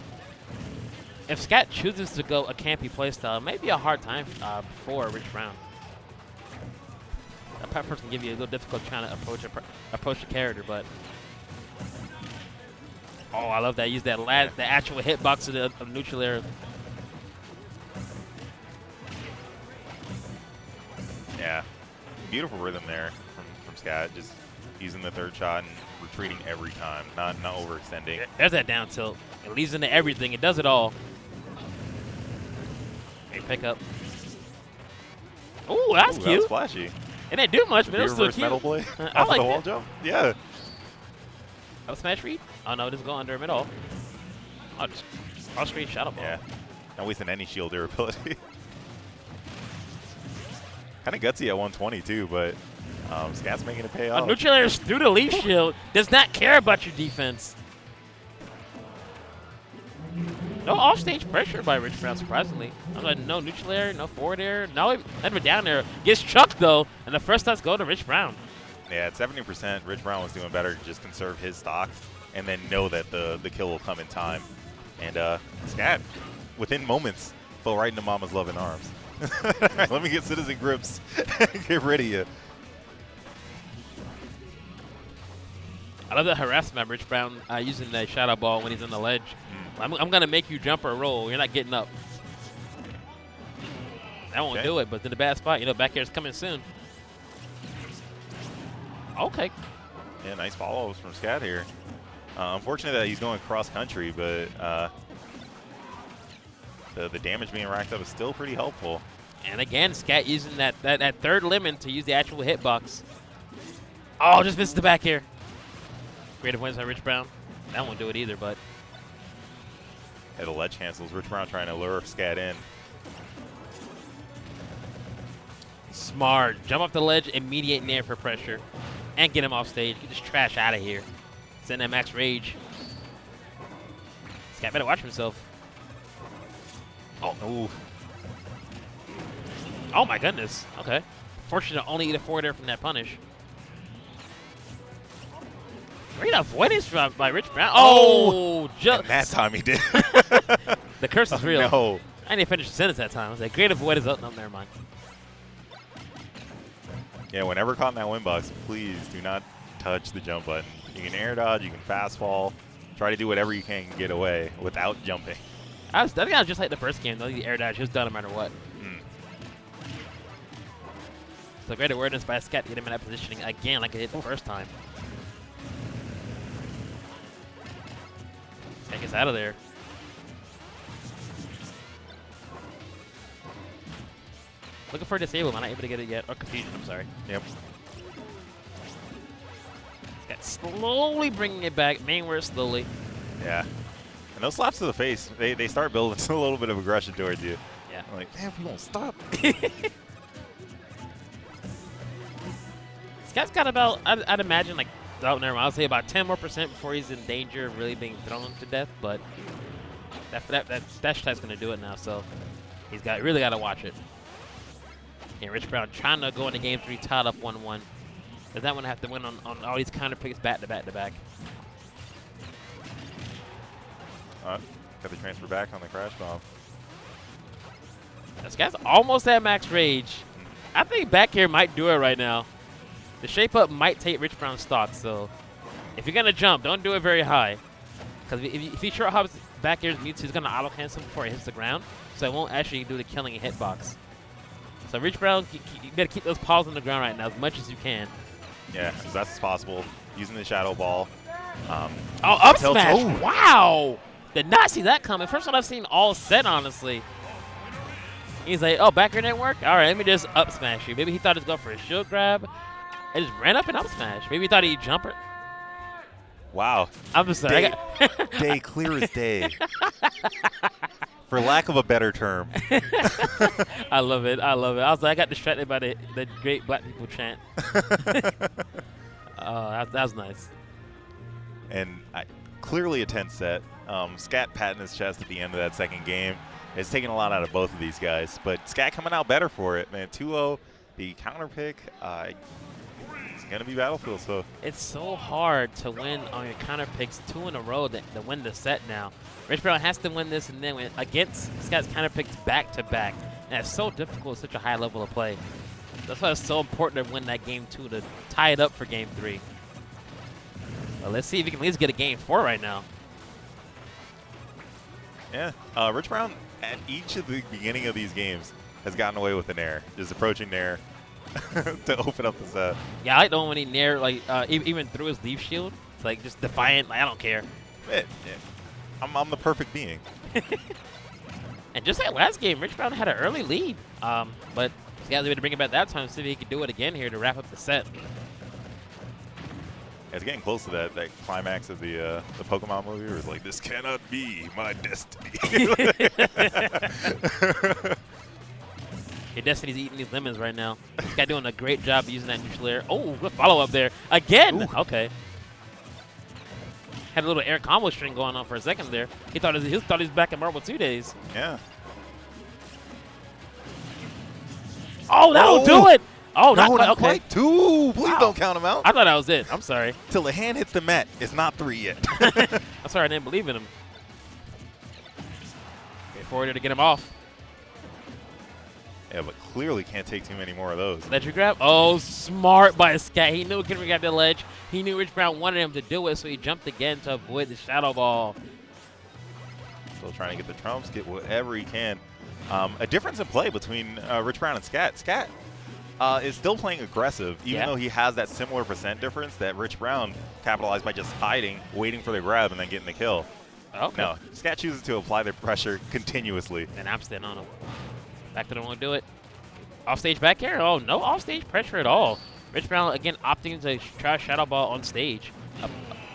if Scat chooses to go a campy playstyle, it may be a hard time for Rich Brown. That platform can give you a little difficult trying to approach the character, but oh, I love that. Use that the actual hitbox of the neutral air.
Yeah, beautiful rhythm there from Scat. Just using the third shot and retreating every time, not overextending.
There's that down tilt. It leads into everything. It does it all. Great pickup. Ooh, that's cute.
That was flashy.
It didn't do much, but it was still
reverse
cute.
metal play
I
off
like
the wall
that.
jump. Yeah.
Oh, smash read? Oh, no, it doesn't go under him at all. Oh, just off-screen shadow ball.
Yeah. Not wasting any shield durability. Kind of gutsy at 120, too, but Scat's making it pay off.
Neutral air through the leaf shield. Does not care about your defense. No offstage pressure by Rich Brown, surprisingly. I'm like, no neutral air, no forward air, no never down air. Gets chucked, though, and the first touch go to Rich Brown.
Yeah, at 70%, Rich Brown was doing better to just conserve his stock and then know that the kill will come in time. And Scat, within moments, fell right into Mama's loving arms. Let me get citizen grips and get rid of you.
I love the harassment by Rich Brown using that shadow ball when he's on the ledge. I'm going to make you jump or roll. You're not getting up. That won't do it, but in the bad spot, back air's coming soon. Okay.
Yeah, nice follow-ups from Scat here. Unfortunate that he's going cross-country, but the damage being racked up is still pretty helpful.
And again, Scat using that third lemon to use the actual hitbox. Oh, just misses the back air. Great wins by Rich Brown. That won't do it either, but.
Yeah, the ledge cancels. Rich Brown trying to lure Scat in.
Smart. Jump off the ledge, immediate nair for pressure, and get him off stage. Get this trash out of here. Send that max rage. This guy better watch himself. Oh.
Ooh.
Oh my goodness. Okay. Fortunate to only eat a forward air from that punish. Great avoidance by Rich Brown. Oh, just
And that time he did.
the curse is real.
No.
I didn't finish the sentence that time. I was like, great avoidance. Oh, no, never mind.
Yeah, whenever caught in that win box, please do not touch the jump button. You can air dodge, you can fast fall, try to do whatever you can get away without jumping.
I think I was just like the first game, though. The air dodge was done no matter what. So great awareness by Scat to get him in that positioning again like it did the first time. Scat gets out of there. Looking for a disable, I'm not able to get it yet. Or confusion, I'm sorry.
Yep.
Scat slowly bringing it back. Mainward slowly.
Yeah. And those slaps to the face, they start building a little bit of aggression towards you.
Yeah.
I'm like, damn, you won't stop.
Scat's got about, I'd imagine, like, oh, never mind. I'll say about 10% more before he's in danger of really being thrown to death. But that dash attack's going to do it now, so he's really got to watch it. And Rich Brown trying to go into game 3 tied up 1-1. Does that one have to win on all these counter picks back to back to back?
Got the transfer back on the crash bomb.
This guy's almost at max rage. I think back here might do it right now. The shape up might take Rich Brown's stock, so if you're going to jump, don't do it very high. Because if he short hops back air's Mewtwo, he's going to auto cancel before it hits the ground, so it won't actually do the killing hitbox. So Rich Brown, you better keep those paws on the ground right now as much as you can.
Yeah, as best as possible. Using the Shadow Ball.
Oh, up smash! Oh. Wow! Did not see that coming. First one I've seen all set, honestly. He's like, oh, back air didn't work? All right, let me just up smash you. Maybe he thought he was going for a shield grab. I just ran up and up smash. Maybe he thought he'd jump it.
Wow.
I'm just sorry.
Day clear as day. For lack of a better term.
I love it. I love it. I got distracted by the great black people chant. That was nice.
And clearly a tense set. Scat patting his chest at the end of that second game. It's taking a lot out of both of these guys. But Scat coming out better for it, man. 2-0, the counter pick. It's going to be Battlefield. So
it's so hard to win on your counter picks 2 in a row to win the set now. Rich Brown has to win this and then win against Scat's counter picks back to back. And it's so difficult at such a high level of play. That's why it's so important to win that game 2 to tie it up for game 3. Well, let's see if we can at least get a game 4 right now.
Yeah, Rich Brown at each of the beginning of these games has gotten away with an air, just approaching nair to open up the set.
Yeah, I like the one when he nair, like, even through his leaf shield. It's like just defiant, like, I don't care.
I'm the perfect being.
And just like last game, Rich Brown had an early lead. But he got to bring it back that time to see if he could do it again here to wrap up the set.
It's getting close to that climax of the Pokemon movie where it's like, this cannot be my destiny.
Your destiny's eating these lemons right now. This guy doing a great job using that neutral air. Oh, good follow-up there. Again! Ooh. Okay. Had a little air combo string going on for a second there. He thought he was back in Marble 2 days.
Yeah.
Oh, that'll do it! Oh,
no,
not
okay.
Quite
2. Please don't count him out.
I thought that was it. I'm sorry.
Till the hand hits the mat. It's not 3 yet.
I'm sorry, I didn't believe in him. Okay, forward to get him off.
Yeah, but clearly can't take too many more of those.
Ledger grab. Oh, smart by Scat. He knew he couldn't grab the ledge. He knew Rich Brown wanted him to do it, so he jumped again to avoid the Shadow Ball.
Still trying to get the trumps, get whatever he can. A difference in play between Rich Brown and Scat. Scat is still playing aggressive, even though he has that similar percent difference that Rich Brown capitalized by just hiding, waiting for the grab, and then getting the kill.
Okay.
No, Scat chooses to apply the pressure continuously.
And I'm standing on him. Back to the one to do it. Offstage back here? Oh, no offstage pressure at all. Rich Brown, again, opting to try Shadow Ball on stage.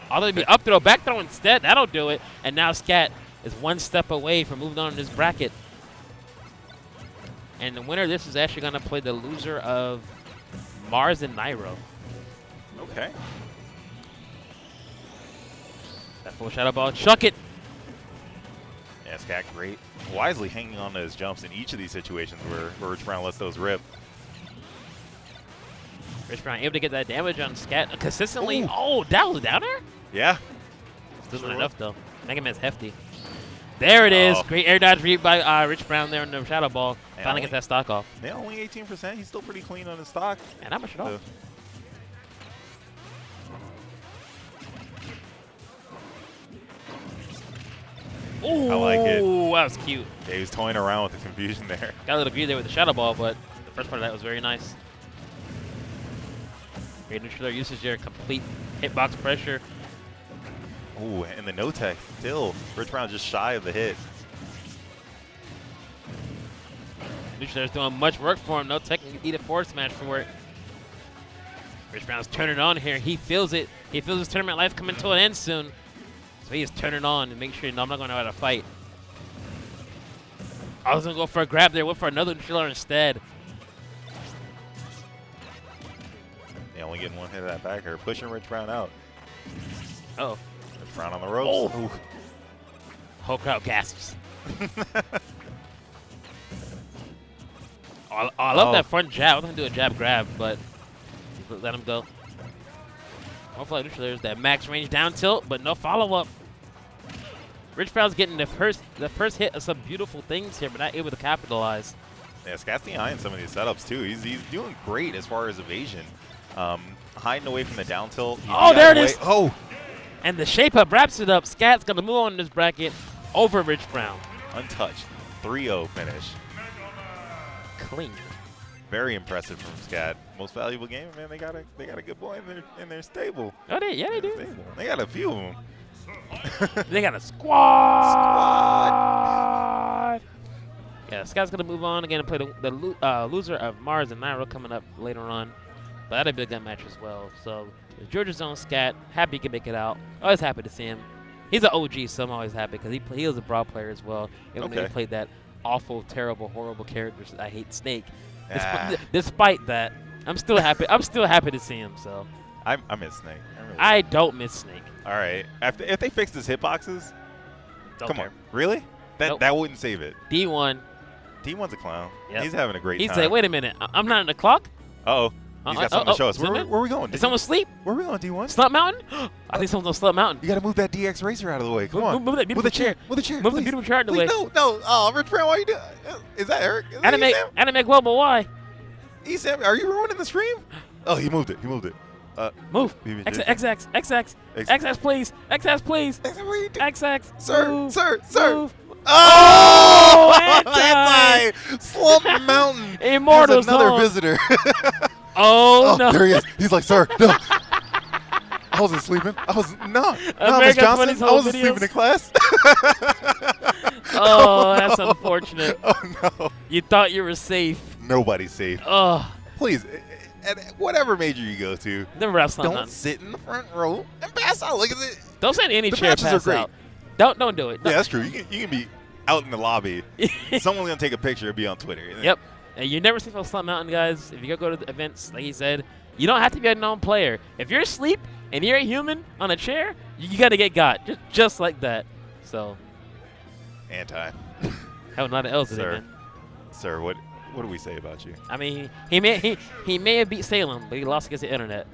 Although it'd be up throw, back throw instead. That'll do it. And now Scat is one step away from moving on in this bracket. And the winner of this is actually going to play the loser of Mars and Nairo.
Okay.
That full shadow ball. Chuck it.
Yeah, Scat great. Wisely hanging on to his jumps in each of these situations where Rich Brown lets those rip.
Rich Brown able to get that damage on Scat consistently. Ooh. Oh, that was down there?
Yeah.
Still not enough, though. Mega Man's hefty. There it is. Great air dodge read by Rich Brown there on the shadow ball.
And
Finally gets that stock off.
Yeah, only 18%. He's still pretty clean on his stock.
And not much at all. Ooh,
I like it.
That was cute.
Yeah, he was toying around with the confusion there.
Got a little greedy there with the shadow ball, but the first part of that was very nice. Great neutral usage there. Complete hitbox pressure.
Ooh, and the no-tech still. Rich Brown just shy of the hit.
Neutral doing much work for him. No tech can eat a forward smash for it. Rich Brown's turning on here. He feels it. He feels his tournament life coming to an end soon. So he is turning on to make sure, no, I'm not going to know how to fight. I was going to go for a grab there. Went for another neutral instead.
Yeah, only getting one hit of that back air. Pushing Rich Brown out.
Uh-oh.
Rich Brown on the ropes.
Oh. Whole crowd gasps. I love that front jab. I was going to do a jab grab, but let him go. Hopefully there's that max range down tilt, but no follow-up. Rich Brown's getting the first hit of some beautiful things here, but not able to capitalize.
Yeah, Scat's eyeing some of these setups, too. He's doing great as far as evasion. Hiding away from the down tilt.
Oh, there it is.
Oh!
And the shape up wraps it up. Scat's going to move on in this bracket over Rich Brown.
Untouched. 3-0 finish.
Clean.
Very impressive from Scat. Most valuable game, man. They got a good boy in their stable.
Oh, they do.
Stable. They got a few of them.
They got a squad. Yeah, Scat's gonna move on again and play the loser of Mars and Nairo coming up later on. But that'll be a good match as well. So Georgia's own Scat, happy he can make it out. Always happy to see him. He's an OG, so I'm always happy because he was a Brawl player as well. Even though he played that awful, terrible, horrible characters. I hate Snake. Despite that, I'm still happy. I'm still happy to see him. So
I miss Snake.
I don't miss Snake.
All right. If they fixed his hitboxes, come on, really?
Nope.
That wouldn't save it.
D1.
D1's a clown.
Yep.
He's having a great time.
He's like, wait a minute, I'm not in the clock.
Uh-oh. He's got something to show us. Where are we going?
Is someone asleep?
Where are we going, D1?
Slump Mountain? I think someone's on Slump Mountain.
You got to move that DX Racer out of the way. Come on.
Move that beautiful chair.
Move the chair.
Move the beautiful chair out of the way.
No. Oh, Rich Brown, why are you doing? Is that Eric? Is that
Anime Global, why?
Esam, are you ruining the stream? Oh, he moved it.
Move. XX, please. XX, please. XX.
Sir.
Move.
Oh! Anti! Slump Mountain.
Immortals.
There's another visitor.
Oh, no.
There he is. He's like, sir, no. I wasn't sleeping. I was not. Miss Johnson. I wasn't sleeping in class.
Oh, that's unfortunate.
Oh, no.
You thought you were safe.
Nobody's safe.
Oh.
Please, at whatever major you go to,
don't
sit in the front row and pass out. Look at it.
Don't sit in any chair
matches
pass
are great.
out. Don't do it.
Yeah, that's true. You can be out in the lobby. Someone's going to take a picture and be on Twitter.
Yep. And you never see from Slump Mountain, guys. If you go to the events, like he said, you don't have to be a known player. If you're asleep and you're a human on a chair, you got to get got. Just like that. So.
Anti.
Hell, not an L today, man.
Sir, what do we say about you?
I mean, he may have beat Salem, but he lost against the internet.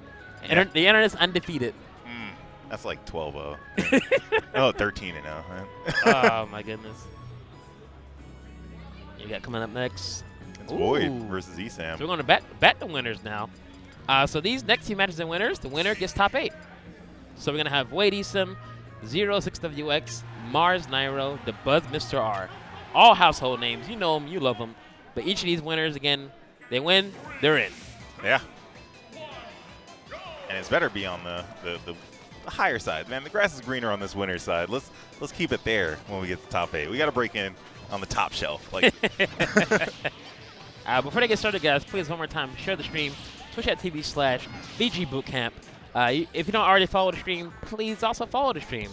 Yeah.
The internet's undefeated.
That's like 12-0. Oh, 13-0.
Oh, my goodness. You got coming up next.
It's Void versus Esam.
So we're going to bet the winners now. So these next two matches and winners, the winner gets top 8. So we're going to have Void Esam, 06WX, Mars Nairo, the Buzz Mr. R. All household names. You know them, you love them. But each of these winners, again, they win, they're in.
Yeah. And it's better be on the higher side. Man, the grass is greener on this winner's side. Let's keep it there when we get to top 8. We got to break in on the top shelf. Like.
Before they get started, guys, please one more time, share the stream, twitch.tv/VGBootcamp. If you don't already follow the stream, please also follow the stream.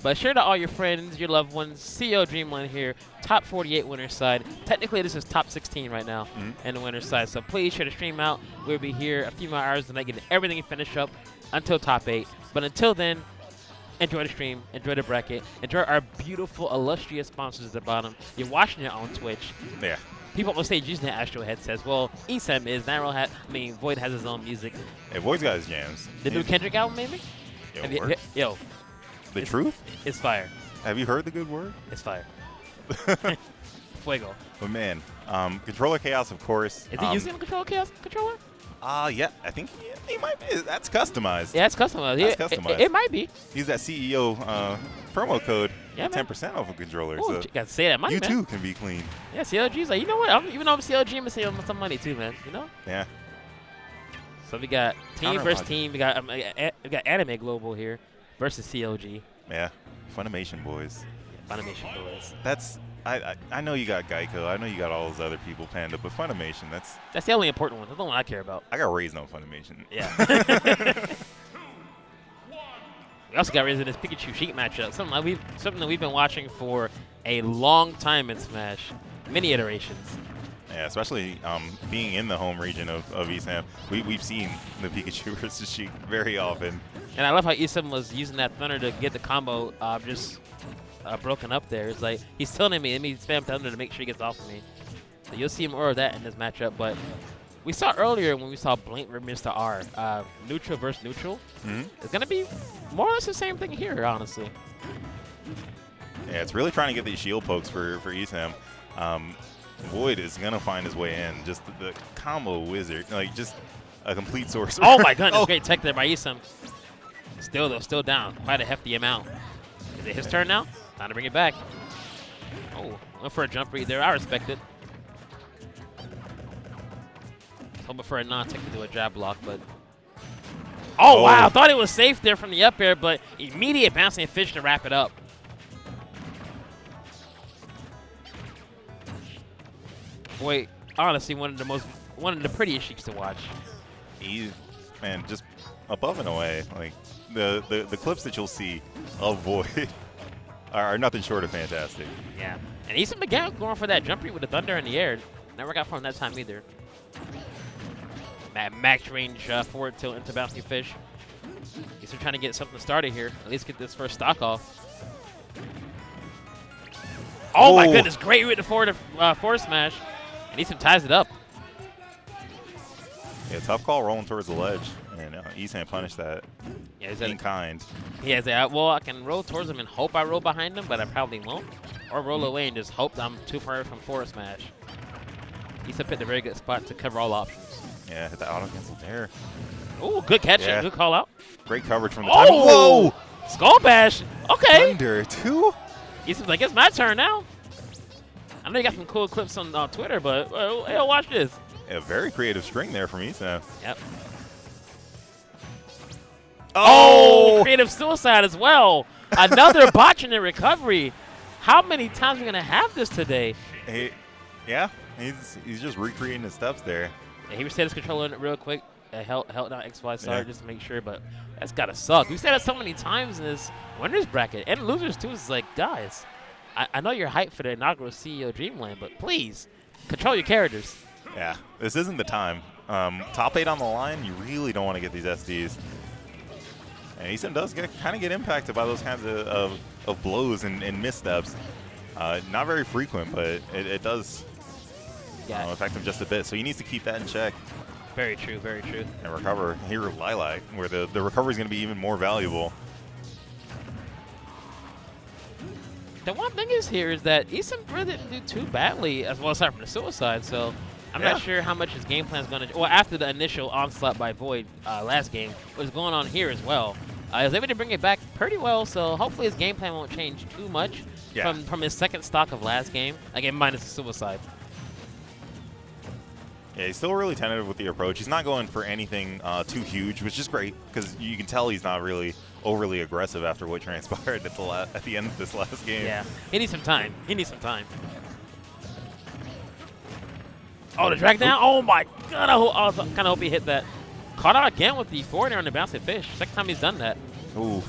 But share to all your friends, your loved ones. CEO Dreamland here, top 48 winner's side. Technically, this is top 16 right now in the winner's side. So please share the stream out. We'll be here a few more hours tonight, getting everything finished up until top 8. But until then, enjoy the stream, enjoy the bracket, enjoy our beautiful, illustrious sponsors at the bottom. You're watching it on Twitch.
Yeah.
People on stage using the Astro headsets. Well, ESEM is. Void has his own music.
Hey, Void's got his jams.
The new Kendrick album, maybe? Yo.
The truth?
It's fire.
Have you heard the good word?
It's fire. Fuego.
But man, Controller Chaos, of course.
Is he using the Controller Chaos controller?
Yeah, I think he might be. That's customized.
Yeah, it's customized.
That's customized.
It might be.
Use that CEO promo code.
Yeah,
10% off a controller.
Ooh,
So
you gotta say that money,
you
man.
too can be clean.
Yeah, CLG's like, you know what? Even though I'm CLG, I'm gonna save some money too, man. You know?
Yeah.
So we got team
Counter
versus
logic.
team. We got Anime Global here versus CLG.
Yeah. Funimation boys.
Funimation boys.
That's I know you got Geico. I know you got all those other people, Panda, but Funimation,
That's the only important one. That's the one I care about.
I got raised on Funimation.
Yeah. We also got raised in this Pikachu Sheet matchup. Something that we've been watching for a long time in Smash. Many iterations.
Yeah, especially being in the home region of ESAM, we've seen the Pikachu versus Sheik very often.
And I love how Isam was using that Thunder to get the combo broken up there. It's like, he's telling me, let me spam Thunder to make sure he gets off of me. So you'll see more of that in this matchup. But we saw earlier when we saw Blink versus Mr. R, neutral versus neutral. It's going to be more or less the same thing here, honestly.
Yeah, it's really trying to get these shield pokes for ESAM. Void is going to find his way in. Just the combo wizard, like just a complete sorcerer.
Oh my goodness, great tech there by Isam. Still down, quite a hefty amount. Is it his turn now? Time to bring it back. Oh, went for a jump read there. I respect it. Hoping for a non-tech to do a jab block, but... Oh, wow, thought it was safe there from the up air, but immediate bouncing fish to wrap it up. Boy, honestly, one of the prettiest Sheiks to watch.
Man, just above and away. Like the clips that you'll see of Void are nothing short of fantastic.
Yeah, and Ethan began going for that jump read with the Thunder in the air. Never got from that time either. Max range forward tilt into bouncing fish. He's trying to get something started here. At least get this first stock off. Oh my goodness, great with the forward smash. And Ethan ties it up.
Yeah, tough call rolling towards the ledge. And Ethan punished that in kind.
Yeah, well, I can roll towards him and hope I roll behind him, but I probably won't. Or roll away and just hope I'm too far from forward smash. Ethan picked a very good spot to cover all options.
Yeah, hit the auto cancel there.
Oh, good catch.
Yeah.
Good call out.
Great coverage from the time.
Whoa! Skull bash. Okay.
Thunder, too?
Ethan's like, it's my turn now. I know you got some cool clips on Twitter, but hey, watch this.
A very creative string there from Ethan.
Yep. Oh, creative suicide as well. Another botch in the recovery. How many times are we going to have this today?
Yeah, he's just recreating the steps there.
Yeah, he reset his controller in it real quick. Held down XY start just to make sure, but that's got to suck. We said it so many times in this winners bracket and losers too. It's like, guys, I know you're hyped for the inaugural CEO Dreamland, but please control your characters.
Yeah, this isn't the time. Top 8 on the line, you really don't want to get these SDs. And Easton does kind of get impacted by those kinds of blows and missteps. Not very frequent, but it does affect him just a bit. So he needs to keep that in check.
Very true, very true.
And recover here with Lilac, where the recovery is going to be even more valuable.
The one thing is that Easton really didn't do too badly, as well aside from the suicide. So I'm not sure how much his game plan is going to. Well, after the initial onslaught by Void last game, what's going on here as well. He was able to bring it back pretty well, so hopefully his game plan won't change too much from his second stock of last game. Again, minus the suicide.
Yeah, he's still really tentative with the approach. He's not going for anything too huge, which is great because you can tell he's not really overly aggressive after what transpired at the end of this last game.
Yeah, he needs some time. Oh, the drag down? Oh my god, I kind of hope he hit that. Caught out again with the forward air on the bouncing fish. Second time he's done that.
Ooh.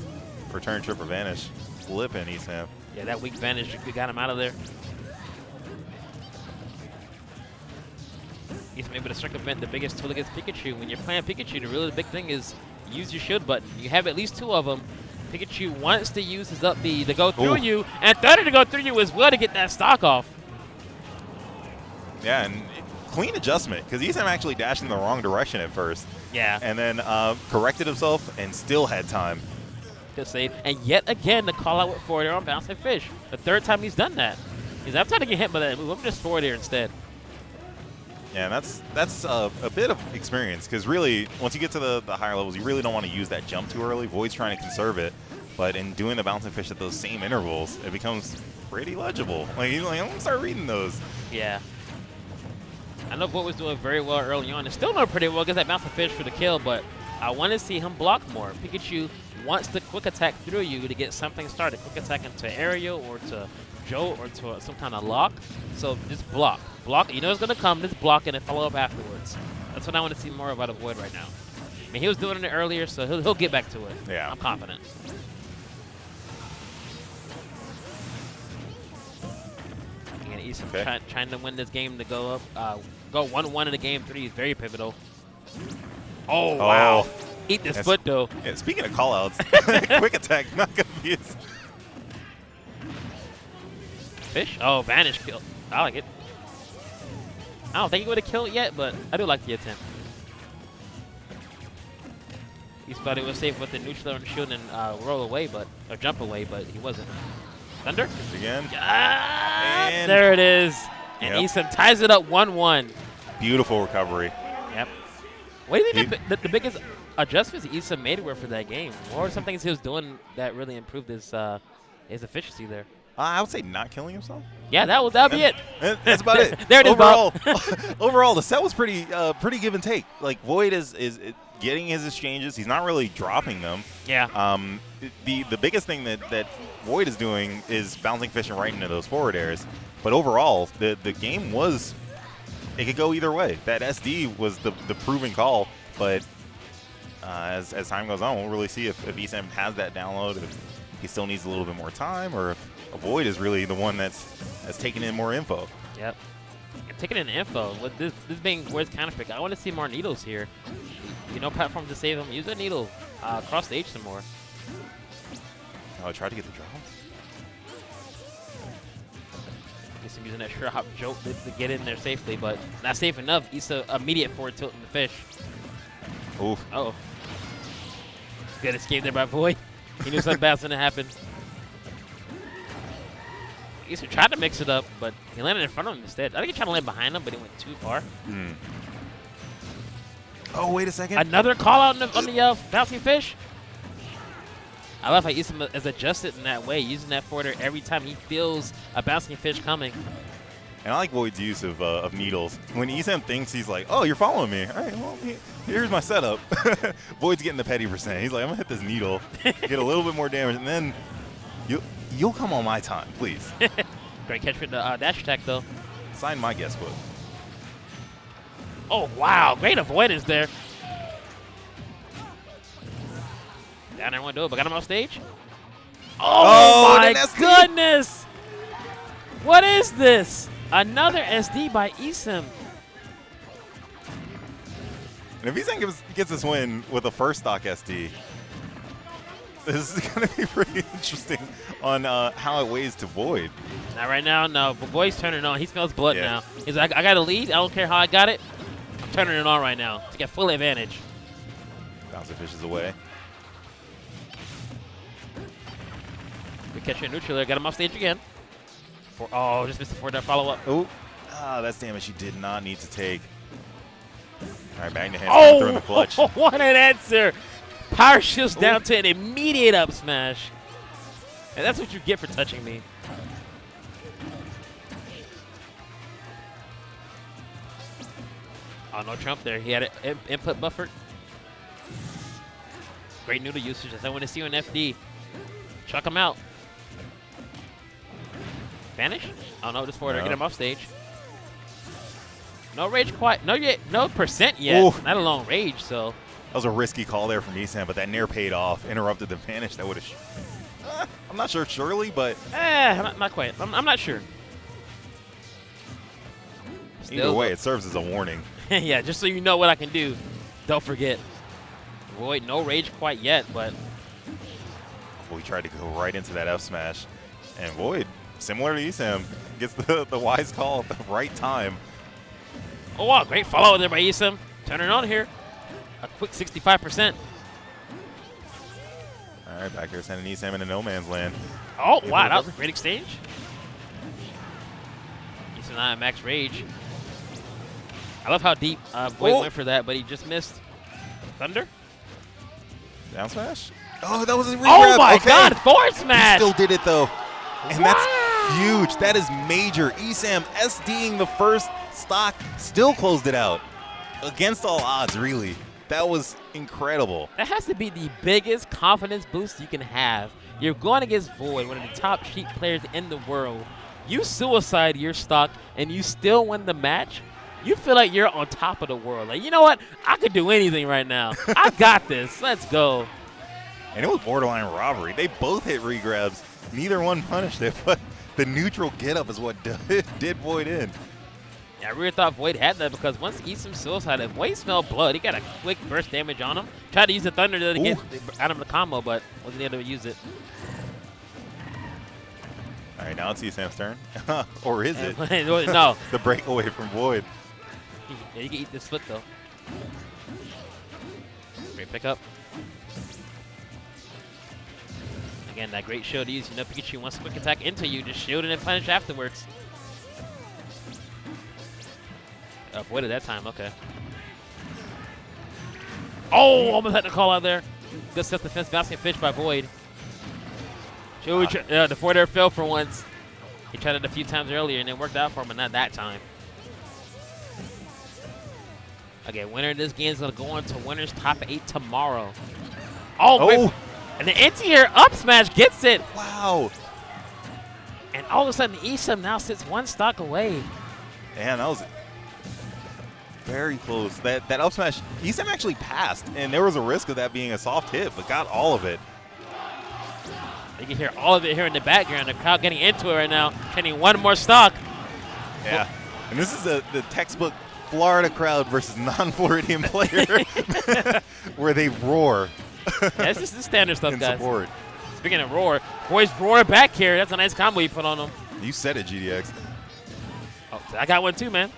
return trip or vanish. Flipping Esam.
Yeah, that weak vanish got him out of there. He's able to circumvent the biggest tool against Pikachu. When you're playing Pikachu, the big thing is use your shield button. You have at least 2 of them. Pikachu wants to use his up B to go through you, and Thunder to go through you as well to get that stock off.
Yeah, and clean adjustment, because Esam actually dashed in the wrong direction at first.
Yeah.
And then corrected himself and still had time.
Good save. And yet again, the call out with forward air on bouncing fish. The 3rd time he's done that. He's I'm trying to get hit by that move. I'm just forward air instead.
Yeah, that's a bit of experience, because really, once you get to the higher levels, you really don't want to use that jump too early. Void's trying to conserve it, but in doing the bouncing fish at those same intervals, it becomes pretty legible. Like, I'm going to start reading those.
Yeah. I know Void was doing very well early on, and still doing pretty well, gets that bouncing fish for the kill, but I want to see him block more. Pikachu wants the quick attack through you to get something started. Quick attack into aerial or to jolt or to some kind of lock. So just block. Block. You know it's going to come. Just block it and follow up afterwards. That's what I want to see more of out of Void right now. I mean, he was doing it earlier, so he'll get back to it.
Yeah.
I'm confident. And he's trying to win this game to go up. Go 1-1 in the game 3 is very pivotal. Oh, wow. Eat this foot, though.
Yeah, speaking of callouts, quick attack, not going to be as...
Fish? Oh, vanish kill. I like it. I don't think he would have killed it yet, but I do like the attempt. He thought he was safe with the neutral on the shield and roll away, or jump away, but he wasn't. Thunder?
Again.
Ah, there it is. And Eason ties it up 1-1.
Beautiful recovery.
Yep. What do you think the biggest adjustments Eason made were for that game? What were some things he was doing that really improved his efficiency there?
I would say not killing himself.
Yeah, that'd be it.
That's about it.
There it is,
overall, overall, the set was pretty give and take. Like, Void is getting his exchanges. He's not really dropping them.
Yeah.
The biggest thing that Void is doing is bouncing fish and right into those forward airs. But overall, the game was, it could go either way. That SD was the proven call. But as time goes on, we'll really see if Esam has that download, if he still needs a little bit more time, or if Void is really the one that's taking in more info.
Yep. Taking in info. With this being Void's counter pick, I want to see more needles here. You know, platform to save him. Use a needle. Cross stage some more.
Oh, I tried to get the draw.
Guess I'm using that sure hop joke to get in there safely, but not safe enough. Issa immediate forward tilt in the fish.
Oof.
Uh-oh. Good escape there by Void. He knew something bad's going to happen. Issa tried to mix it up, but he landed in front of him instead. I think he tried to land behind him, but he went too far.
Oh, wait a second.
Another call out on the bouncing fish. I love how Issa is adjusted in that way, using that forwarder every time he feels a bouncing fish coming.
And I like Void's use of needles. When Esam thinks he's like, oh, you're following me. All right, well, here's my setup. Void's getting the petty %. He's like, I'm going to hit this needle, get a little bit more damage, and then you'll come on my time, please.
Great catch for the dash attack, though.
Sign my guest book.
Oh, wow. Great avoidance there. Down there, one do it, but got him off stage. Oh my goodness. What is this? Another SD by Esam.
And if Esam gets this win with a first stock SD, this is going to be pretty interesting on how it weighs to Void.
Not right now, no. But Void's turning it on. He smells blood now. He's like, I got a lead. I don't care how I got it. I'm turning it on right now to get full advantage.
Bouncer fishes away.
Good catch in neutral there. Got him off stage again. Just missed the forward follow-up.
Oh, that's damage you did not need to take. All right, bang the hands. Throwing the clutch.
What an answer. Power shields down to an immediate up smash. And that's what you get for touching me. Oh, no Trump there. He had an input buffered. Great noodle usage. I want to see you in FD. Chuck him out. Vanish? Oh, no, just forward. Get him off stage. No rage quite. No percent yet.
Oof.
Not a long rage, so
was a risky call there from Esam, but that nair paid off. Interrupted the vanish. That would have. I'm not sure, surely, but
not quite. I'm not sure.
Either way, it serves as a warning.
Yeah, just so you know what I can do. Don't forget. Void, no rage quite yet, but
We tried to go right into that F smash, and Void, similar to Esam, gets the wise call at the right time.
oh wow, great follow there by Esam. Turning on here. A quick 65%.
All right, back here sending Esam into no man's land.
Oh, wow, that was a great exchange. Esam not at max rage. I love how deep Void went for that, but he just missed. Thunder?
Down smash? Oh, that was a regrab.
Oh my
okay.
God, forward smash!
He still did it though. And that's huge. That is major. Esam SDing the first stock, still closed it out. Against all odds, really. That was incredible.
That has to be the biggest confidence boost you can have. You're going against Void, one of the top Sheep players in the world. You suicide your stock, and you still win the match. You feel like you're on top of the world. Like, you know what? I could do anything right now. I got this. Let's go.
And it was borderline robbery. They both hit regrabs. Neither one punished it, but the neutral get-up is what did Void in.
Yeah, I really thought Void had that because once Esam suicided, Void smelled blood. He got a quick burst damage on him. Tried to use the Thunder to get out of the combo, but wasn't able to use it.
All right, now it's Esam's turn. Or is it?
No.
The breakaway from Void.
Yeah, you can eat this foot, though. Great pickup. Again, that great shield use. You know, Pikachu wants a quick attack into you. Just shield and then punish afterwards. Avoided that time. Okay. Oh, almost had to call out there. Good self-defense bouncing fish by Void. The forward air fell for once. He tried it a few times earlier and it worked out for him, but not that time. Okay, winner of this game is going to go on to winner's top 8 tomorrow. Oh. And the anti-air up smash gets it.
Wow.
And all of a sudden, Esam now sits one stock away.
Man, that was very close. That up smash, Esam actually passed, and there was a risk of that being a soft hit, but got all of it.
You can hear all of it here in the background. The crowd getting into it right now. Getting one more stock.
Yeah. And this is the textbook Florida crowd versus non-Floridian player where they roar.
Yeah, this is the standard stuff, guys.
Support.
Speaking of roar, Void's roar back here. That's a nice combo you put on him.
You said it, GDX.
Oh, I got one too, man.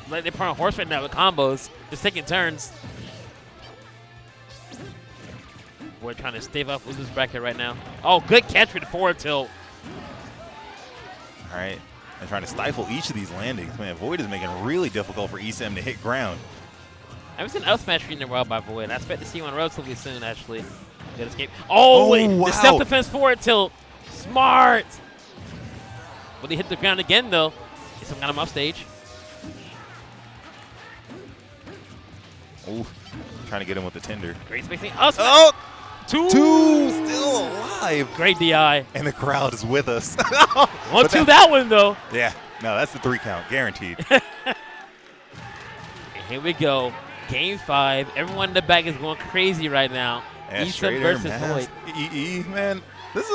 Like they're playing horse right now with combos. Just taking turns. Void trying to stave up Lulu's bracket right now. Oh, good catch with the forward tilt.
All right. And trying to stifle each of these landings. Man, Void is making it really difficult for Esam to hit ground.
I haven't seen an up smash in a while by Void. I expect to see one relatively soon, actually. Good escape. Oh, wait.
Wow.
The self-defense forward tilt. Smart. But he hit the ground again, though. Esam got him off stage.
Oh, trying to get him with the Tinder.
Great spacing. Up smash.
Oh!
Two
still alive.
Great DI.
And the crowd is with us.
1-2 that one, though.
Yeah. No, that's the 3 count. Guaranteed.
And here we go. Game 5. Everyone in the back is going crazy right now.
Yeah,
Esam versus Void.
Man, this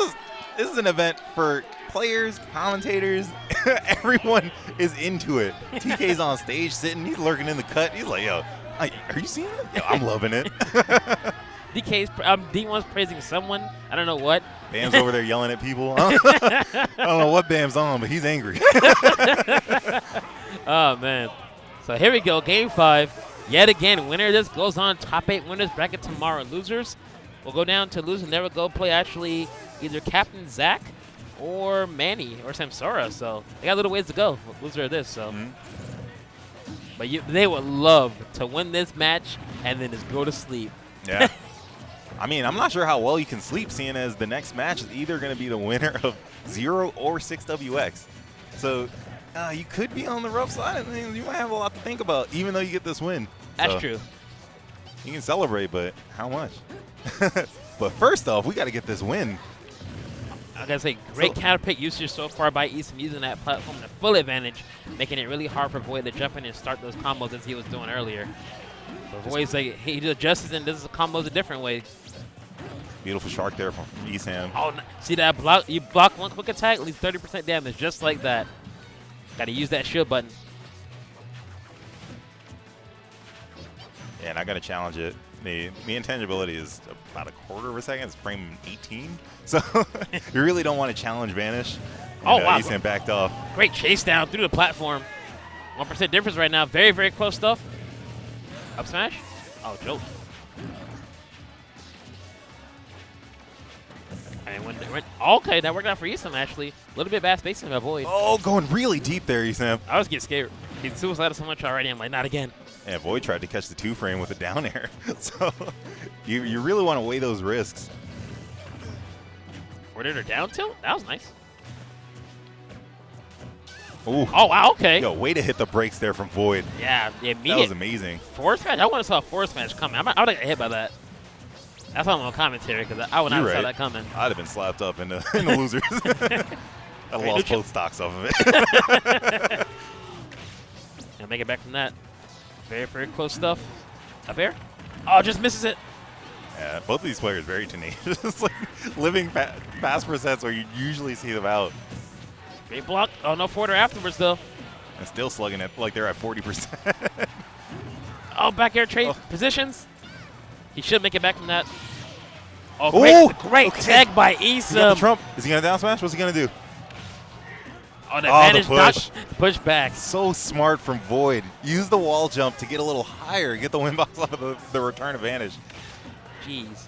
is an event for players, commentators. Everyone is into it. TK's on stage sitting. He's lurking in the cut. He's like, yo, are you seeing it? Yo, I'm loving it.
D1's praising someone. I don't know what.
Bam's over there yelling at people. I don't know what Bam's on, but he's angry.
Oh, man. So here we go. Game 5. Yet again, winner of this goes on top 8 winners bracket tomorrow. Losers will go down to lose and never go play actually either Captain Zach or Manny or Samsara. So they got a little ways to go. Loser of this. So. But they would love to win this match and then just go to sleep.
Yeah. I mean, I'm not sure how well you can sleep, seeing as the next match is either going to be the winner of 0 or 6WX. So you could be on the rough side. I mean, you might have a lot to think about, even though you get this win.
That's
so,
true.
You can celebrate, but how much? But first off, we got to get this win.
I gotta say, great counter pick usage so far by Esam, using that platform to full advantage, making it really hard for Void to jump in and start those combos as he was doing earlier. The Void's like, he adjusts and does combos a different way.
Beautiful shark there from Esam.
Oh, see that block? You block one quick attack, leaves 30% damage, just like that. Got to use that shield button.
Yeah, and I got to challenge it. The intangibility is about a quarter of a second. It's frame 18. So you really don't want to challenge Vanish.
Oh, wow.
Esam backed off.
Great chase down through the platform. 1% difference right now. Very, very close stuff. Up smash. Oh, joke. And okay, that worked out for Esam, actually. A little bit bad spacing by Void.
Oh, going really deep there, Esam.
I was getting scared. He's suicidal so much already. I'm like, not again.
Yeah, Void tried to catch the 2-frame with a down air. So you really want to weigh those risks.
Where did her down tilt? That was nice.
Ooh.
Oh, wow, okay.
Yo, way to hit the brakes there from Void.
Yeah, immediate.
That was amazing.
Force match? I would have saw a force match coming. I would have got hit by that. That's why I'm on commentary, because I would not have saw that coming.
I'd have been slapped up in the losers. I lost both stocks off of it.
And make it back from that. Very, very close stuff. Up air? Oh, just misses it.
Yeah, both of these players very tenacious. Just like living fast percents where you usually see them out.
Great block. Oh, no forwarder afterwards, though.
And still slugging it like they're at 40%.
Oh, back air trade positions. He should make it back from that. Oh, great tag by Esam.
Trump. Is he going to down smash? What's he going to do?
Oh, the advantage
push.
Push back.
So smart from Void. Use the wall jump to get a little higher, get the win box off of the return advantage.
Jeez.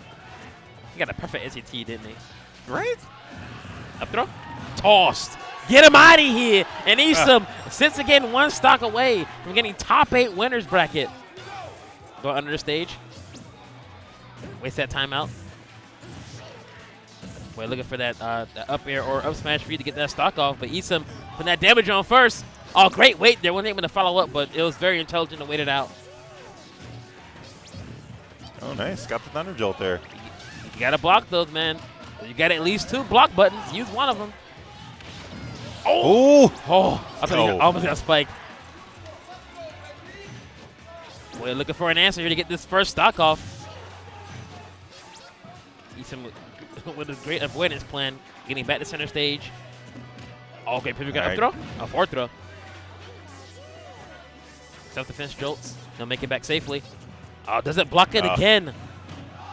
He got a perfect SAT, didn't he?
Right?
Up throw. Tossed. Get him out of here. And Esam, since again, one stock away from getting top 8 winners bracket. Go under the stage. Waste that timeout. We're looking for that up air or up smash for you to get that stock off, but Esam putting that damage on first. Oh, great wait there. Wasn't able to follow up, but it was very intelligent to wait it out.
Oh, nice. Got the Thunder Jolt there.
You got to block those, man. You got at least 2 block buttons. Use one of them. Oh! I thought he almost got spiked. We're looking for an answer here to get this first stock off. Esam with a great avoidance plan, getting back to center stage. Oh, great pivot got up throw. A forward throw. Self-defense jolts. He'll make it back safely. Oh, does it block it again?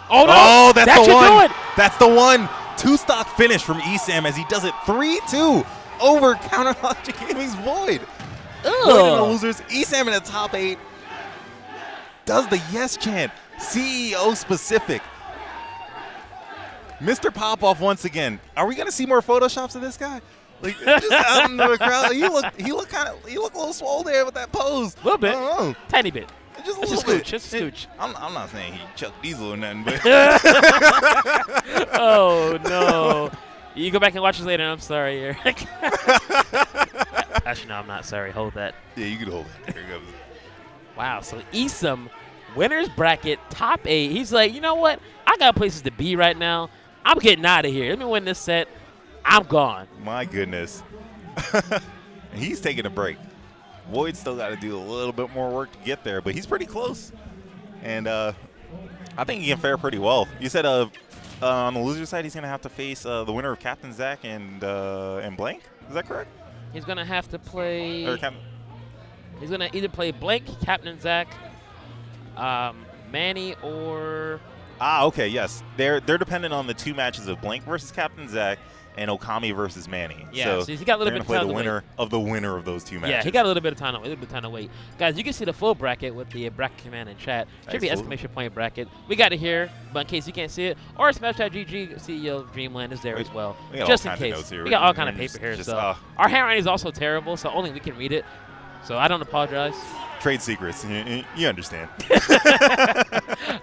Oh, no!
Oh, that's the one!
Do it.
That's the one! 2-stock finish from Esam as he does it 3-2 over Counter Logic Gaming's Void. Void in the losers. Esam in the top 8. Does the yes chant. CEO specific. Mr. Popoff once again. Are we gonna see more photoshops of this guy? Like just out in the crowd. He look a little swole there with that pose.
A little bit.
I don't know.
Tiny bit.
Just a little bit.
Just a scooch.
I'm not saying he Chuck Diesel or nothing, but
oh no. You go back and watch this later. I'm sorry, Eric. Actually, no, I'm not sorry. Hold that.
Yeah, you can hold it. Here it goes.
Wow. So Esam, winners bracket, top 8. He's like, you know what? I got places to be right now. I'm getting out of here. Let me win this set. I'm gone.
My goodness. He's taking a break. Void's still got to do a little bit more work to get there, but he's pretty close. And I think he can fare pretty well. You said on the loser side, he's going to have to face the winner of Captain Zack and Blank. Is that correct?
He's going to have to play. He's going to either play Blank, Captain Zack, Manny, or.
Okay, yes. They're dependent on the 2 matches of Blank versus Captain Zack and Okami versus Manny.
Yeah, so he got a little bit of time
play
to
the winner
wait.
of the winner of those 2 matches.
Yeah, he got a little bit of time to wait. Guys, you can see the full bracket with the bracket command in chat. Should be exclamation point bracket. We got it here, but in case you can't see it, or Smash.gg CEO of Dreamland is there as well.
We got
just
all
in
kinds of
case.
notes here.
We got all kind of paper here. So our handwriting is also terrible, so only we can read it. So I don't apologize.
Trade secrets. You understand.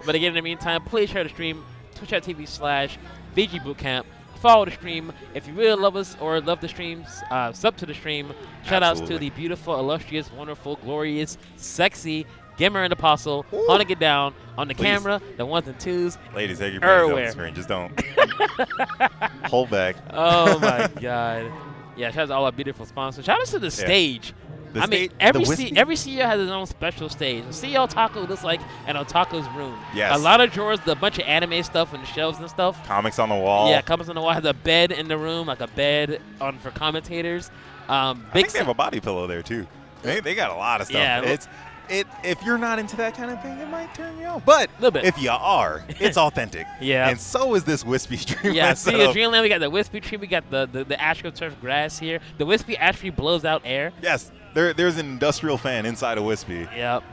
But again, in the meantime, please share the stream. Twitch.tv/VGBootcamp. Follow the stream. If you really love us or love the streams, sub to the stream. Shout outs to the beautiful, illustrious, wonderful, glorious, sexy Gamer and Apostle. Holding it down on the camera, the 1s and 2s.
Ladies, take your hands off the screen. Just don't. Hold back.
Oh, my God. Yeah, shout out to all our beautiful sponsors. Shout out to the stage. I mean, every CEO has his own special stage. CEO Otaku looks like an otaku's room.
Yes.
A lot of drawers, a bunch of anime stuff on the shelves and stuff.
Comics on the wall.
Yeah, comics on the wall. Has a bed in the room, like a bed on for commentators.
I think they have a body pillow there too. They got a lot of stuff.
Yeah,
if you're not into that kind of thing, it might turn you off. But if you are, it's authentic.
Yeah.
And so is this Wispy Dreamland.
Yeah, see, in Dreamland, we got the Wispy tree. We got the AstroTurf grass here. The Wispy actually blows out air.
Yes. There's an industrial fan inside of Wispy.
Yep.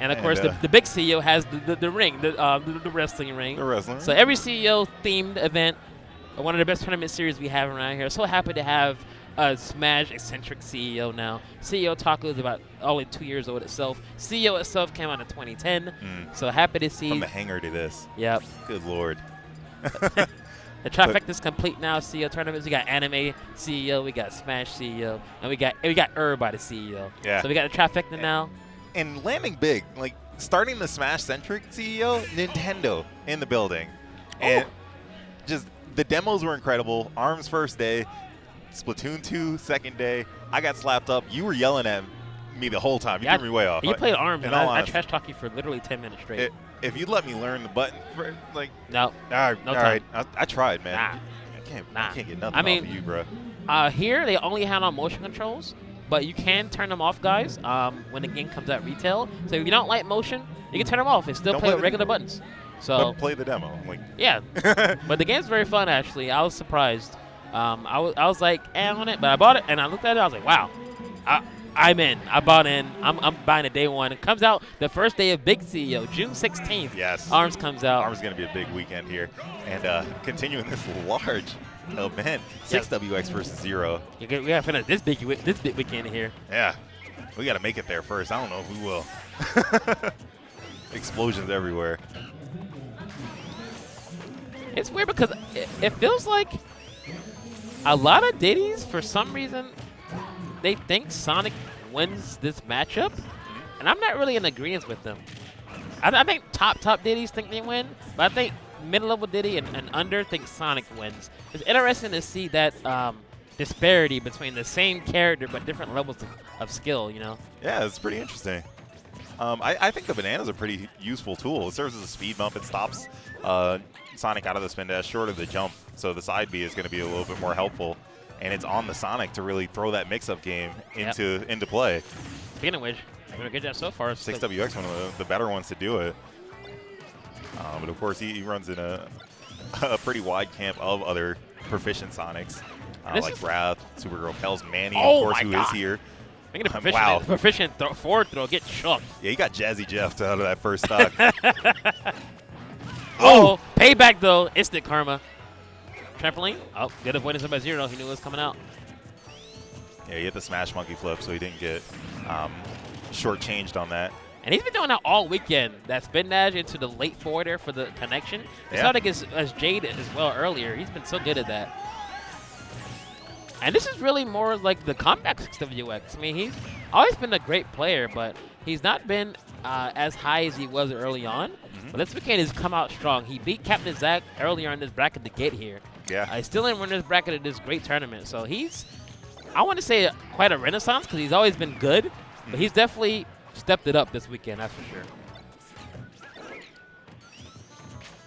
And, of course, the big CEO has the ring, the wrestling ring.
The wrestling
So
ring.
every CEO-themed event, one of the best tournament series we have around here. So happy to have a Smash eccentric CEO now. CEO Taco is about only 2 years old itself. CEO itself came out in 2010. So happy to see.
From the hangar to this.
Yep.
Good Lord.
The trifecta is complete now. CEO tournaments. We got Anime CEO, we got Smash CEO, and we got everybody CEO.
Yeah.
So we got the trifecta now.
And landing big, like starting the Smash-centric CEO, Nintendo in the building. And just the demos were incredible. ARMS first day, Splatoon 2 second day. I got slapped up. You were yelling at me the whole time. You threw me way off.
You played ARMS, and I
honesty.
trash talked you for literally 10 minutes straight.
If you'd let me learn the button, for, like
no,
all right,
no
all
time.
right. I tried, man.
Nah.
I can't get nothing
I mean,
off of you, bro.
Here they only had on motion controls, but you can turn them off, guys, when the game comes out retail. So if you don't like motion, you can turn them off and still play with regular buttons. So
But play the demo. Like
yeah, but the game's very fun actually. I was surprised. I was like on it, but I bought it and I looked at it. I was like, wow, I'm in. I bought in. I'm buying it day one. It comes out the first day of Big CEO, June 16th.
Yes.
ARMS comes out.
ARMS is going to be a big weekend here. And continuing this large event, 6WX versus 0.
We got to finish this big weekend here.
Yeah. We got to make it there first. I don't know if we will. Explosions everywhere.
It's weird because it feels like a lot of Diddy's, for some reason, they think Sonic wins this matchup, and I'm not really in agreement with them. I think top Diddy's think they win, but I think mid-level Diddy and under think Sonic wins. It's interesting to see that disparity between the same character but different levels of skill, you know?
Yeah, it's pretty interesting. I think the banana's a pretty useful tool. It serves as a speed bump. It stops Sonic out of the spin dash short of the jump, so the side B is going to be a little bit more helpful. And it's on the Sonic to really throw that mix-up game into play.
Speaking of which, doing a good job so far.
6WX, one of the better ones to do it. But of course, he runs in a pretty wide camp of other proficient Sonics, like Wrath, Supergirl Kells, Manny, of course, who is here.
Making a proficient forward throw, get chucked.
Yeah, he got Jazzy Jeff out of that first stock.
Oh, payback though, instant karma. Trampoline. Oh, good avoidance by 0. He knew it was coming out.
Yeah, he hit the smash monkey flip, so he didn't get shortchanged on that.
And he's been doing that all weekend. That spin dash into the late forwarder for the connection. It's not against as Jade as well earlier. He's been so good at that. And this is really more like the comeback 6WX. I mean, he's always been a great player, but he's not been as high as he was early on. But this weekend he's come out strong. He beat Captain Zach earlier in this bracket to get here.
Yeah.
He's still in winner's bracket of this great tournament. So he's, I want to say, quite a renaissance because he's always been good. But he's definitely stepped it up this weekend, that's for sure.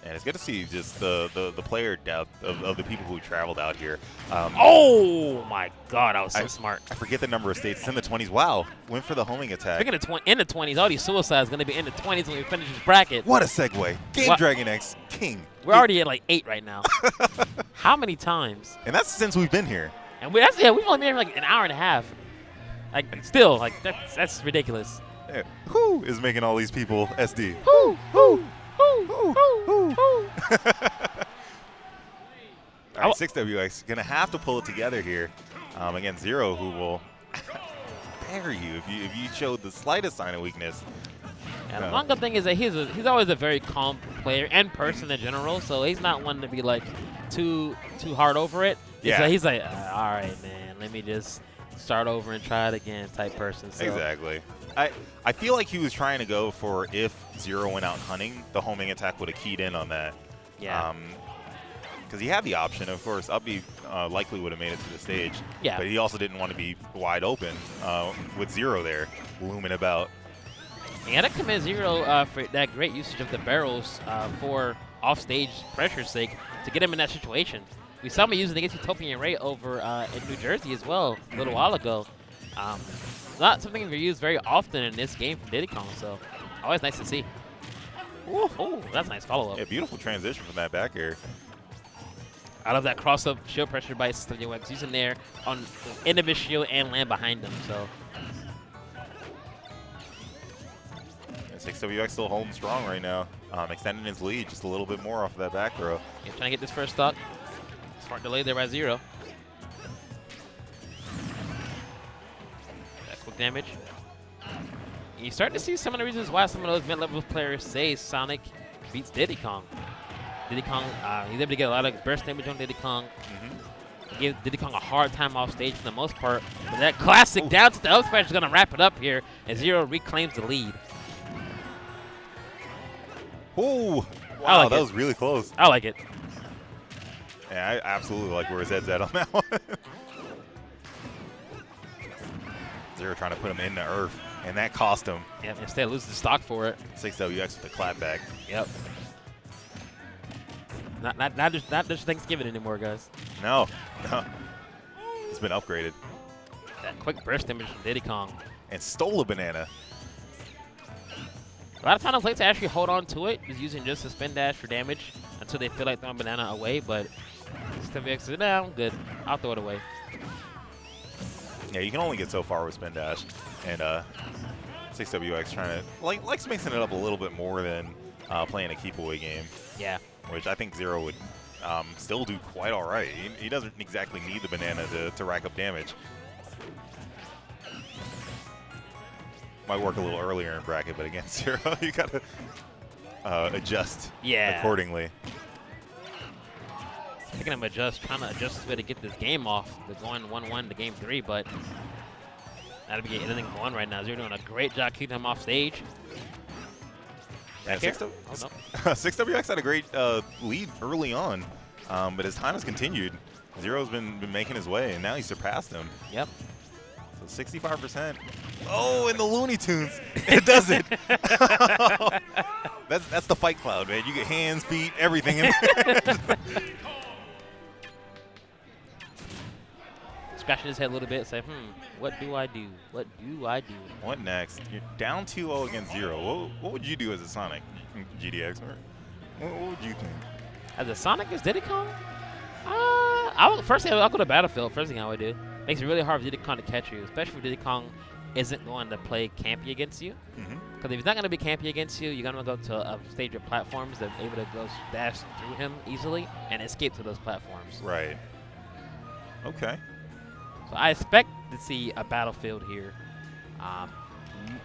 And it's good to see just the player depth of the people who traveled out here.
Oh, my God. I was so smart.
I forget the number of states. It's in the 20s. Wow. Went for the homing attack.
Speaking of in the 20s, all these suicides going to be in the 20s when we finish this bracket.
What a segue. Game Dragon X King.
We're already at like 8 right now. How many times?
And that's since we've been here.
And we've only been here like an hour and a half. Like, still, like, that's ridiculous.
Yeah. Who is making all these people SD?
Who?
All right, 6WX going to have to pull it together here against 0, who will bury you if you showed the slightest sign of weakness.
And the one good thing is that he's always a very calm player and person in general, so he's not one to be like too hard over it.
Yeah.
He's like, all right, man, let me just start over and try it again type person. So.
Exactly. I feel like he was trying to go for if 0 went out hunting, the homing attack would have keyed in on that.
Yeah.
because he had the option. Of course, Uppy likely would have made it to the stage.
Yeah.
But he also didn't want to be wide open with Zero there looming about.
You gotta commend Zero for that great usage of the barrels for offstage pressure's sake to get him in that situation. We saw him using it against Utopian Ray over in New Jersey as well a little while ago. Not something we use very often in this game from Diddy Kong, so always nice to see. Ooh, that's a nice follow-up.
Yeah, beautiful transition from that back air.
I love that cross-up shield pressure by SWX. He's in there on end of his shield and land behind him, so.
6WX still holding strong right now, extending his lead just a little bit more off of that back throw.
Yeah, trying to get this first stock. Smart delay there by Zero. That quick damage. And you start to see some of the reasons why some of those mid-level players say Sonic beats Diddy Kong. Diddy Kong, he's able to get a lot of burst damage on Diddy Kong. Give Diddy Kong a hard time off stage for the most part. But that classic down to the up smash is going to wrap it up here as Zero reclaims the lead.
Ooh, wow,
like
that
it.
was really close.
I like it.
Yeah, I absolutely like where his head's at on that one. Zero trying to put him in the earth, and that cost him.
Yeah, instead loses the stock for it.
6WX with the clapback.
Yep. Not just Thanksgiving anymore, guys.
No. It's been upgraded.
That quick burst damage from Diddy Kong.
And stole a banana.
A lot of times like to actually hold on to it, just using just a spin dash for damage until they feel like throwing banana away, but SWX says, nah, I'm good. I'll throw it away.
Yeah, you can only get so far with spin dash. And 6WX trying to, likes mixing it up a little bit more than playing a keep away game.
Yeah.
Which I think Zero would still do quite all right. He doesn't exactly need the banana to rack up damage. Might work a little earlier in bracket, but against Zero, you got to adjust accordingly.
Picking him trying to adjust his way to get this game off. They're going 1-1 to game 3, but that'll be getting anything going right now. Zero doing a great job keeping him off stage.
Yeah, 6WX had a great lead early on, but as time has continued, Zero's been making his way, and now he surpassed him.
Yep.
So 65%. Oh, and the Looney Tunes. It does it. That's the fight cloud, man. You get hands, feet, everything in there.
Scratching his head a little bit, say, what do I do? What do I do?
What next? You're down 2-0 against Zero. What would you do as a Sonic, GDX? What would you think?
As a Sonic, as Diddy Kong? First thing, I'll go to Battlefield. First thing I would do. Makes it really hard for Diddy Kong to catch you, especially if Diddy Kong isn't going to play campy against you. Because if he's not going to be campy against you, you're going to go to a stage of platforms that are able to go dash through him easily and escape to those platforms.
Right. Okay.
So I expect to see a Battlefield here.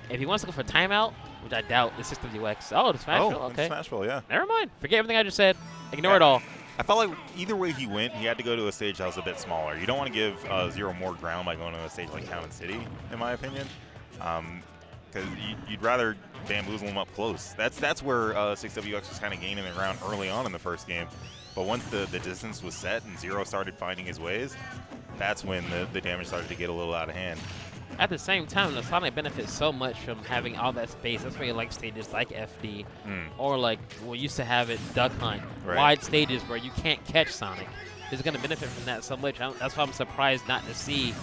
If he wants to go for timeout, which I doubt, the SWX. Oh, the Smash Ball? Okay.
Smash Ball, yeah.
Never mind. Forget everything I just said. Ignore it all.
I felt like either way he went, he had to go to a stage that was a bit smaller. You don't want to give Zero more ground by going to a stage like Town and City, in my opinion, because you'd rather bamboozle him up close. That's where 6WX was kind of gaining the ground early on in the first game. But once the distance was set and Zero started finding his ways, that's when the damage started to get a little out of hand.
At the same time, the Sonic benefits so much from having all that space. That's why you like stages like FD, or like we used to have it Duck Hunt, wide stages where you can't catch Sonic. He's going to benefit from that so much. That's why I'm surprised not to see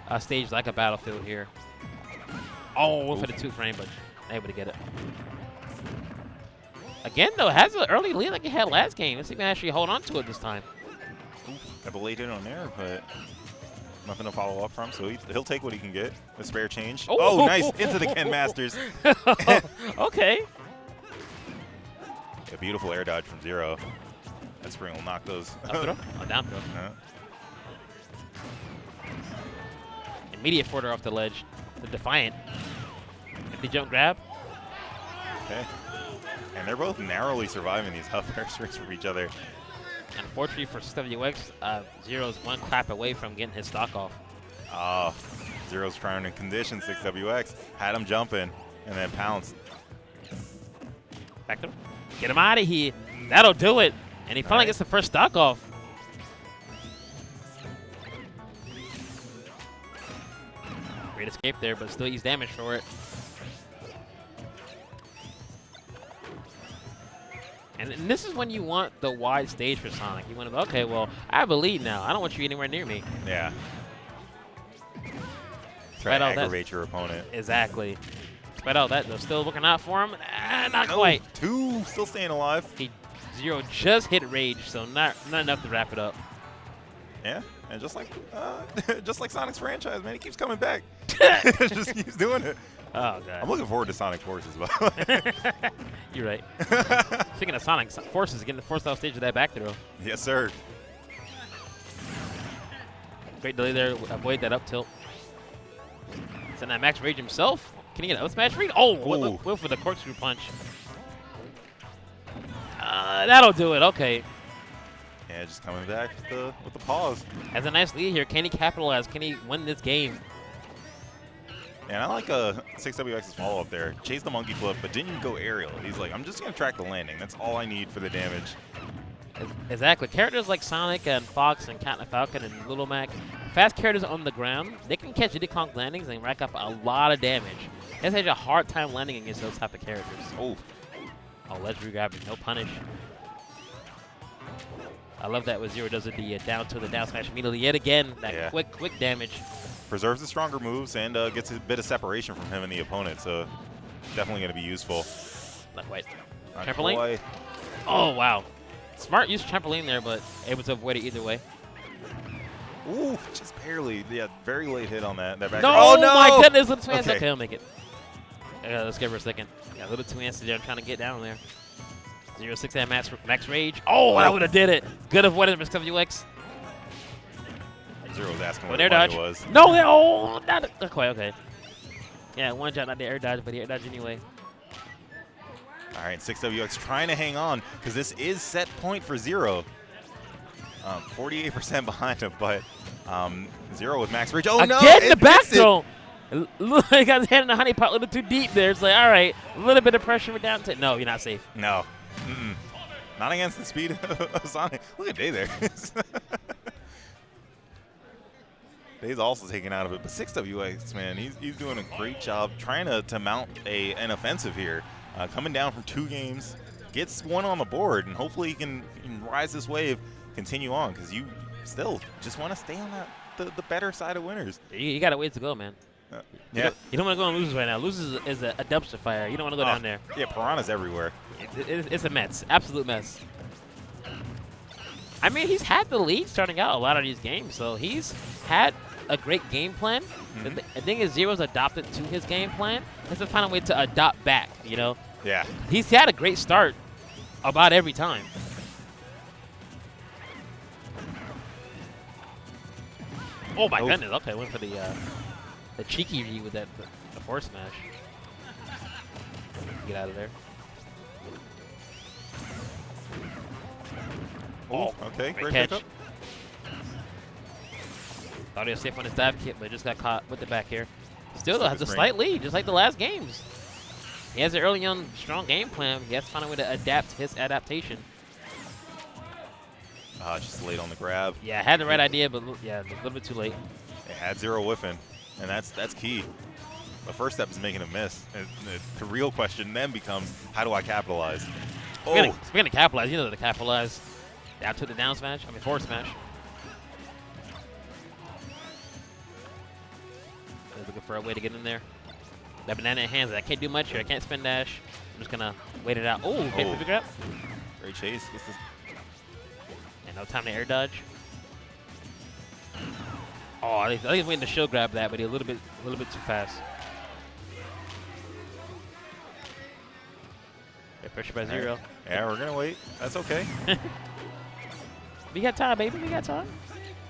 a stage like a Battlefield here. Oh, went for the 2-frame, but able to get it. Again, though, has an early lead like he had last game. Let's see if he can actually hold on to it this time.
Got the late hit on there, but nothing to follow up from, so he'll take what he can get. The spare change. Oh, nice. Into the Ken Masters.
Okay.
A beautiful air dodge from Zero. That spring will knock those.
Up throw? Oh, down throw. Immediate forward off the ledge. The Defiant. Empty jump grab.
Okay. And they're both narrowly surviving these up air strings from each other.
Unfortunately for SWX, Zero's one clap away from getting his stock off.
Oh, Zero's trying to condition 6WX. Had him jumping and then pounced.
Back to him. Get him out of here. That'll do it. And he finally gets the first stock off. Great escape there, but still he's damaged for it. And this is when you want the wide stage for Sonic. You want to go, okay, well, I have a lead now. I don't want you anywhere near me.
Yeah. Try to aggravate your opponent.
Exactly. Despite all that, though, still looking out for him. Not quite.
2 still staying alive.
Zero just hit Rage, so not enough to wrap it up.
Yeah, and just like Sonic's franchise, man, he keeps coming back. Just keeps doing it.
Oh, God.
I'm looking forward to Sonic Forces, by the way.
You're right. Speaking of Sonic Forces, getting the forced off stage with that back throw.
Yes, sir.
Great delay there. Avoid that up tilt. Send that Max Rage himself. Can he get an up smash read? Oh, whiff with the corkscrew punch. That'll do it. Okay.
Yeah, just coming back with the pause.
Has a nice lead here. Can he capitalize? Can he win this game?
And I like a 6WX's follow-up there. Chase the monkey flip, but didn't go aerial. He's like, I'm just going to track the landing. That's all I need for the damage.
Exactly. Characters like Sonic and Fox and Captain Falcon and Little Mac, fast characters on the ground, they can catch Diddy Kong landings and rack up a lot of damage. He has a hard time landing against those type of characters.
Oh,
let's re-grab it. No punish. I love that when Zero does it, the down to the down smash immediately. Yet again, that quick damage.
Preserves the stronger moves and gets a bit of separation from him and the opponent, so definitely going to be useful.
Not quite. Trampoline? Oh, wow. Smart use of trampoline there, but able to avoid it either way.
Ooh, just barely. Yeah, very late hit on that back.
No,
oh, no!
My goodness. Little two hands.
Okay.
Okay, I'll make it. Let's give her a second. Yeah, little two hands there trying to get down there. 0-6 at max Rage. Oh, that would have did it. Good avoidance for WX.
Zero was asking what
air
the
dodge
was.
No, not quite. Okay. Yeah, one shot, not the air dodge, but the air dodge anyway.
All right, 6WX trying to hang on because this is set point for Zero. 48% behind him, but Zero with max Rage. Oh,
Again,
no!
Again, the back throw. Look, I got his hand in the honey pot a little too deep there. It's like, all right, a little bit of pressure down to. No, you're not safe.
No. Not against the speed of Sonic. Look at Day there. Day's also taken out of it, but 6WX, man, he's doing a great job trying to mount an offensive here. Coming down from 2 games, gets one on the board, and hopefully he can rise this wave, continue on, because you still just want to stay on the better side of winners.
You got a ways to go, man.
Yeah.
You don't want to go on Losers right now. Losers is a dumpster fire. You don't want to go down there.
Yeah, piranhas everywhere.
It's a mess. Absolute mess. I mean, he's had the lead starting out a lot of these games, so he's had a great game plan. The thing is, Zero's adopted to his game plan. He has to find a way to adopt back, you know?
Yeah.
He's had a great start about every time. Oh, my goodness. Okay, went for the cheeky V with that the force smash. Get out of there.
Oh, okay. Great
catch.
pickup.
Thought he was safe on his dive kit, but just got caught with the back here. Still, though, has a slight lead, just like the last games. He has an early on strong game plan. He has to find a way to adapt his adaptation.
Just late on the grab.
Yeah, had the right idea, but yeah, a little bit too late.
It had Zero whiffing, and that's key. The first step is making a miss. And the real question then becomes, how do I capitalize?
Speaking of capitalize, you know the capitalize. Down to the down smash, forward smash. Looking for a way to get in there. That banana in hands, I can't do much here. I can't spin dash. I'm just gonna wait it out. Oh, paper grab.
Great chase.
And no time to air dodge. Oh, I think he's waiting to shield grab that, but he's a little bit too fast. Okay, pressure by Zero.
Yeah, we're gonna wait. That's okay.
We got time, baby. We got time.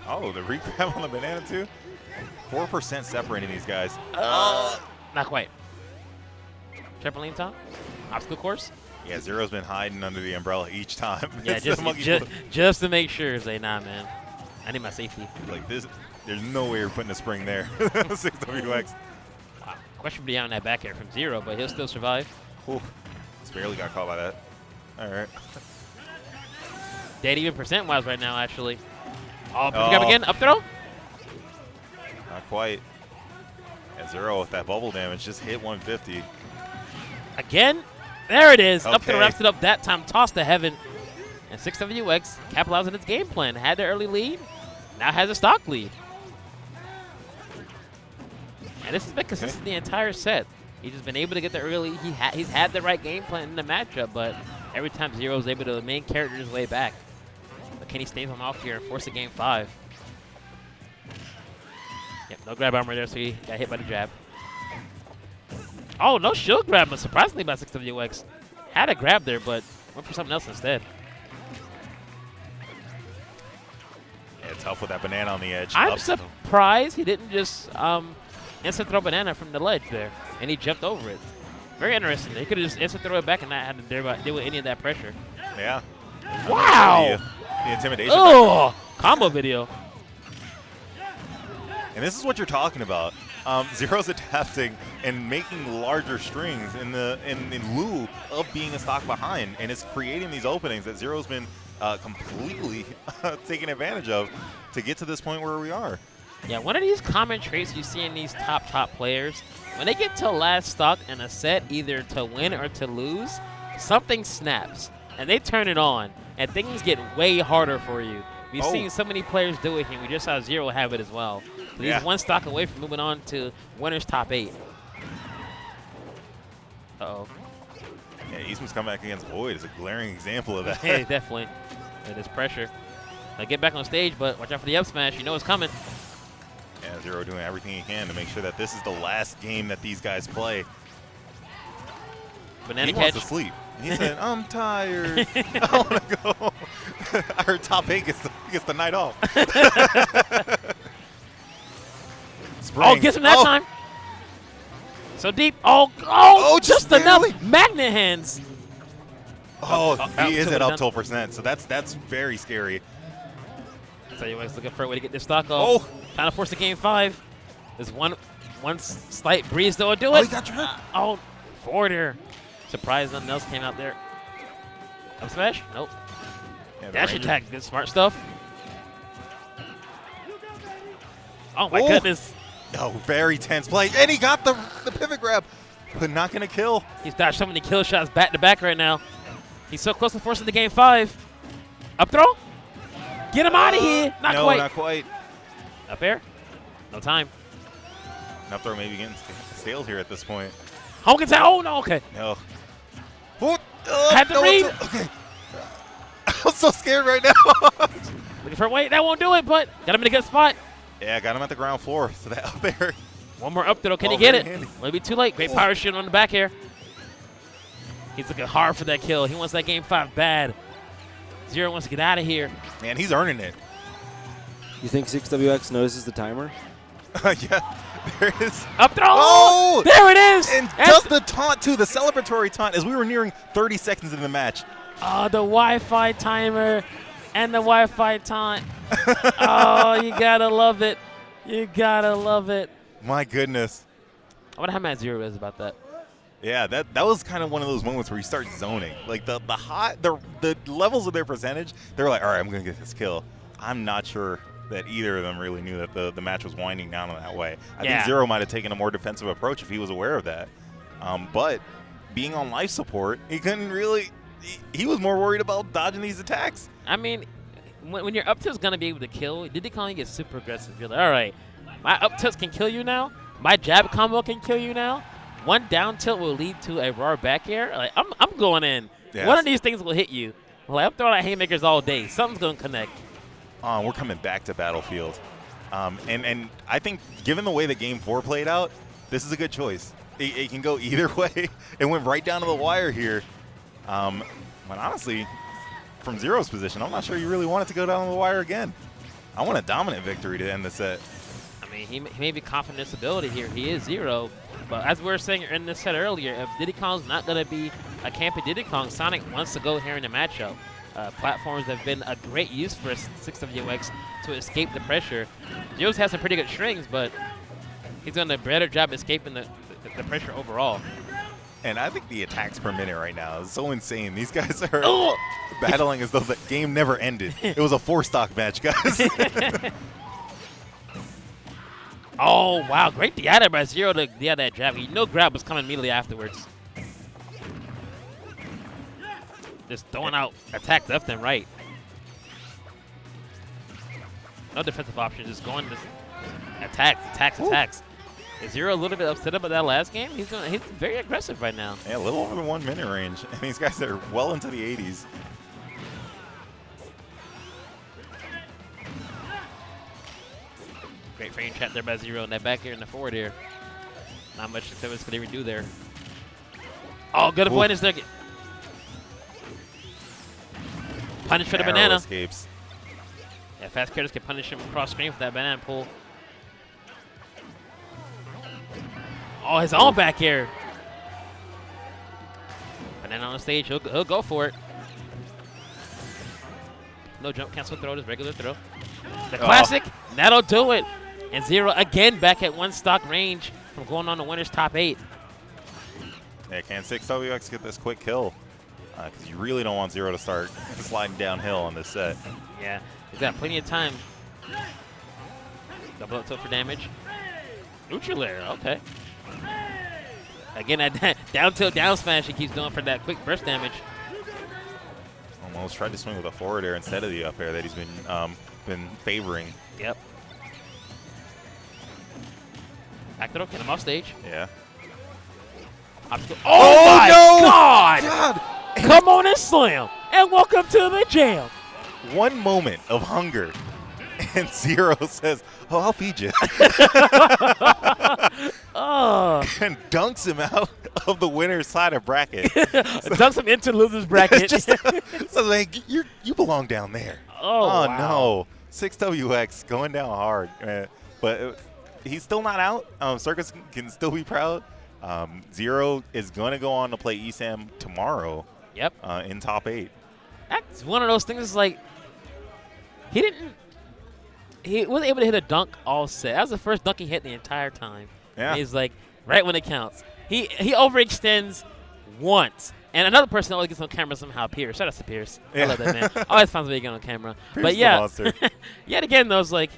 Oh, the re-grab on the banana too. 4% separating these guys.
Not quite. Trampoline time. Obstacle course.
Yeah, Zero's been hiding under the umbrella each time.
Yeah, just to make sure. Say, nah, man. I need my safety.
Like this, there's no way you're putting a spring there. 6WX.
Wow. Question beyond that back air from Zero, but he'll still survive.
Ooh, just barely got caught by that. All right.
dead even percent-wise right now, actually. Oh, pick up again. Up throw?
Not quite. Yeah, Zero with that bubble damage just hit 150.
Again? There it is.
Okay.
Up throw wraps it up that time. Toss to heaven. And 6WX capitalized on its game plan. Had the early lead. Now has a stock lead. And this has been consistent the entire set. He's just been able to get the early. He's had the right game plan in the matchup, but every time Zero is able to main character his way back. But can he stave him off here and force a game 5? Yep, no grab armor there, so he got hit by the jab. Oh, no shield grab, but surprisingly by 6WX. Had a grab there, but went for something else instead.
Yeah, tough with that banana on the edge.
I'm surprised he didn't just instant throw banana from the ledge there, and he jumped over it. Very interesting. He could have just instant throw it back and not had to deal with any of that pressure.
Yeah.
Wow.
The intimidation.
Oh, combo video.
And this is what you're talking about. Zero's adapting and making larger strings in lieu of being a stock behind, and it's creating these openings that Zero's been completely taking advantage of to get to this point where we are.
Yeah, one of these common traits you see in these top players, when they get to last stock in a set, either to win or to lose, something snaps, and they turn it on, and things get way harder for you. We've seen so many players do it here. We just saw Zero have it as well. So he's one stock away from moving on to winner's top 8. Uh-oh.
Yeah, Eastman's comeback against Void is a glaring example of that.
Yeah, definitely. It is pressure. Now get back on stage, but watch out for the up smash. You know it's coming.
Yeah, Zero doing everything he can to make sure that this is the last game that these guys play.
Banana
he
catch.
wants to sleep. He said, I'm tired. I want to go. I heard top 8 gets the night off.
Oh, gets him that time. So deep. Oh, just enough. Magnet hands.
Oh, he is at up tilt %, so that's very scary.
So you looking for a way to get this stock off.
Oh,
trying to force the game 5. There's one slight breeze though. Do it.
Oh, he got tripped.
Oh, forwarder. Surprised nothing else came out there. Up smash? Nope.
Yeah,
dash attack. Good smart stuff. Oh my goodness.
Oh, very tense play. And he got the pivot grab, but not going to kill.
He's dodged so many kill shots back to back right now. He's so close to forcing the game 5. Up throw? Get him out of here. Not quite.
No, not quite.
Up air? No time.
Up throw maybe getting stale here at this point.
Hogan's out. Oh, no. Okay.
No.
Had to read.
Okay. I'm so scared right now.
Looking for a way. That won't do it, but got him in a good spot.
Yeah, got him at the ground floor. So that up there.
One more up throw. Can he get it? Maybe too late. Great power shield on the back air. He's looking hard for that kill. He wants that game 5 bad. Zero wants to get out of here.
Man, he's earning it.
You think 6WX notices the timer?
Yeah, there it is.
Up throw.
Oh,
there it is.
And does the taunt too, the celebratory taunt, as we were nearing 30 seconds into the match.
Oh, the Wi-Fi timer and the Wi-Fi taunt. Oh, you gotta love it. You gotta love it.
My goodness.
I wonder how mad Zero is about that.
Yeah, that was kind of one of those moments where you start zoning. Like the levels of their percentage, they're like, all right, I'm gonna get this kill. I'm not sure that either of them really knew that the match was winding down in that way. I think Zero might have taken a more defensive approach if he was aware of that. But being on life support, he couldn't really. He was more worried about dodging these attacks.
I mean, when your up tilt's gonna be able to kill, Diddy Kong gets super aggressive. You're like, all right, my up tilts can kill you now. My jab combo can kill you now. One down tilt will lead to a raw back air. Like I'm going in.
Yes.
One of these things will hit you. Like, I'm throwing out haymakers all day. Something's gonna connect.
We're coming back to Battlefield, and I think given the way that Game 4 played out, this is a good choice. It can go either way. It went right down to the wire here. But honestly, from Zero's position, I'm not sure you really want it to go down to the wire again. I want a dominant victory to end the set.
I mean, he may be confident in his ability here. He is Zero. But as we were saying in this set earlier, if Diddy Kong's not going to be a campy Diddy Kong, Sonic wants to go here in the matchup. Platforms have been a great use for 6WX to escape the pressure. Zero's has some pretty good strings, but he's done a better job escaping the pressure overall.
And I think the attacks per minute right now is so insane. These guys are battling as though the game never ended. It was a 4-stock match, guys.
Oh, wow. Great DI by Zero to DI that jab. You know grab was coming immediately afterwards. Just throwing out attacks left and right. No defensive options. Just going to attacks. Is Zero a little bit upset about that last game? He's very aggressive right now.
Yeah, a little over the 1 minute range. And these guys are well into the 80s.
Great frame trap there by Zero in that back air and the forward air. Not much Sevis could even do there. Oh, good avoidance there. Punish for the banana.
Escapes.
Yeah, fast characters can punish him across screen with that banana pull. Oh, his own back air. Banana on the stage, he'll go for it. No jump cancel throw, just regular throw. The classic, that'll do it. And Zero again back at 1 stock range from going on the winner's top 8.
Yeah, can 6WX get this quick kill? Because you really don't want Zero to start sliding downhill on this set.
Yeah, he's got plenty of time. Double up tilt for damage. Neutral air, okay. Again, that down tilt down smash he keeps doing for that quick burst damage.
Almost tried to swing with a forward air instead of the up air that he's been favoring.
Yep. Back throw, get him off stage.
Yeah.
Oh my God! Come on and slam, and welcome to the jam.
1 moment of hunger, and Zero says, "Oh, I'll feed you." And dunks him out of the winner's side of bracket.
Dunks him into loser's bracket.
So like, you belong down there.
Oh wow.
No, 6WX going down hard, but he's still not out. Circus can still be proud. Zero is going to go on to play ESAM tomorrow.
Yep.
In top 8.
That's one of those things. Like he wasn't able to hit a dunk all set. That was the first dunk he hit the entire time.
Yeah.
And he's like, right when it counts. He overextends once. And another person always gets on camera somehow, Pierce. Shout out to Pierce.
Yeah.
I love that man. Always finds a way to get on camera.
Pierce
but
is a
yeah,
monster.
yet again, though, it's like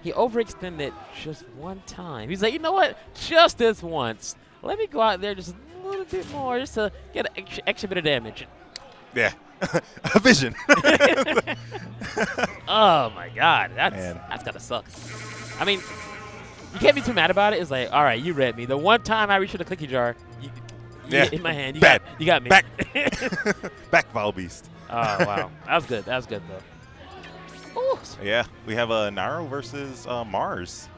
he overextended just one time. He's like, you know what? Just this once. Let me go out there just a little bit more just to get an extra bit of damage.
Yeah. A vision.
Oh, my God. That's got to suck. I mean, you can't be too mad about it. It's like, all right, you read me. The one time I reached for the clicky jar, you in my hand, you got me.
Back. Back, Vile Beast.
Oh, wow. That was good. That was good, though. Ooh.
Yeah, we have a Nairo versus Mars.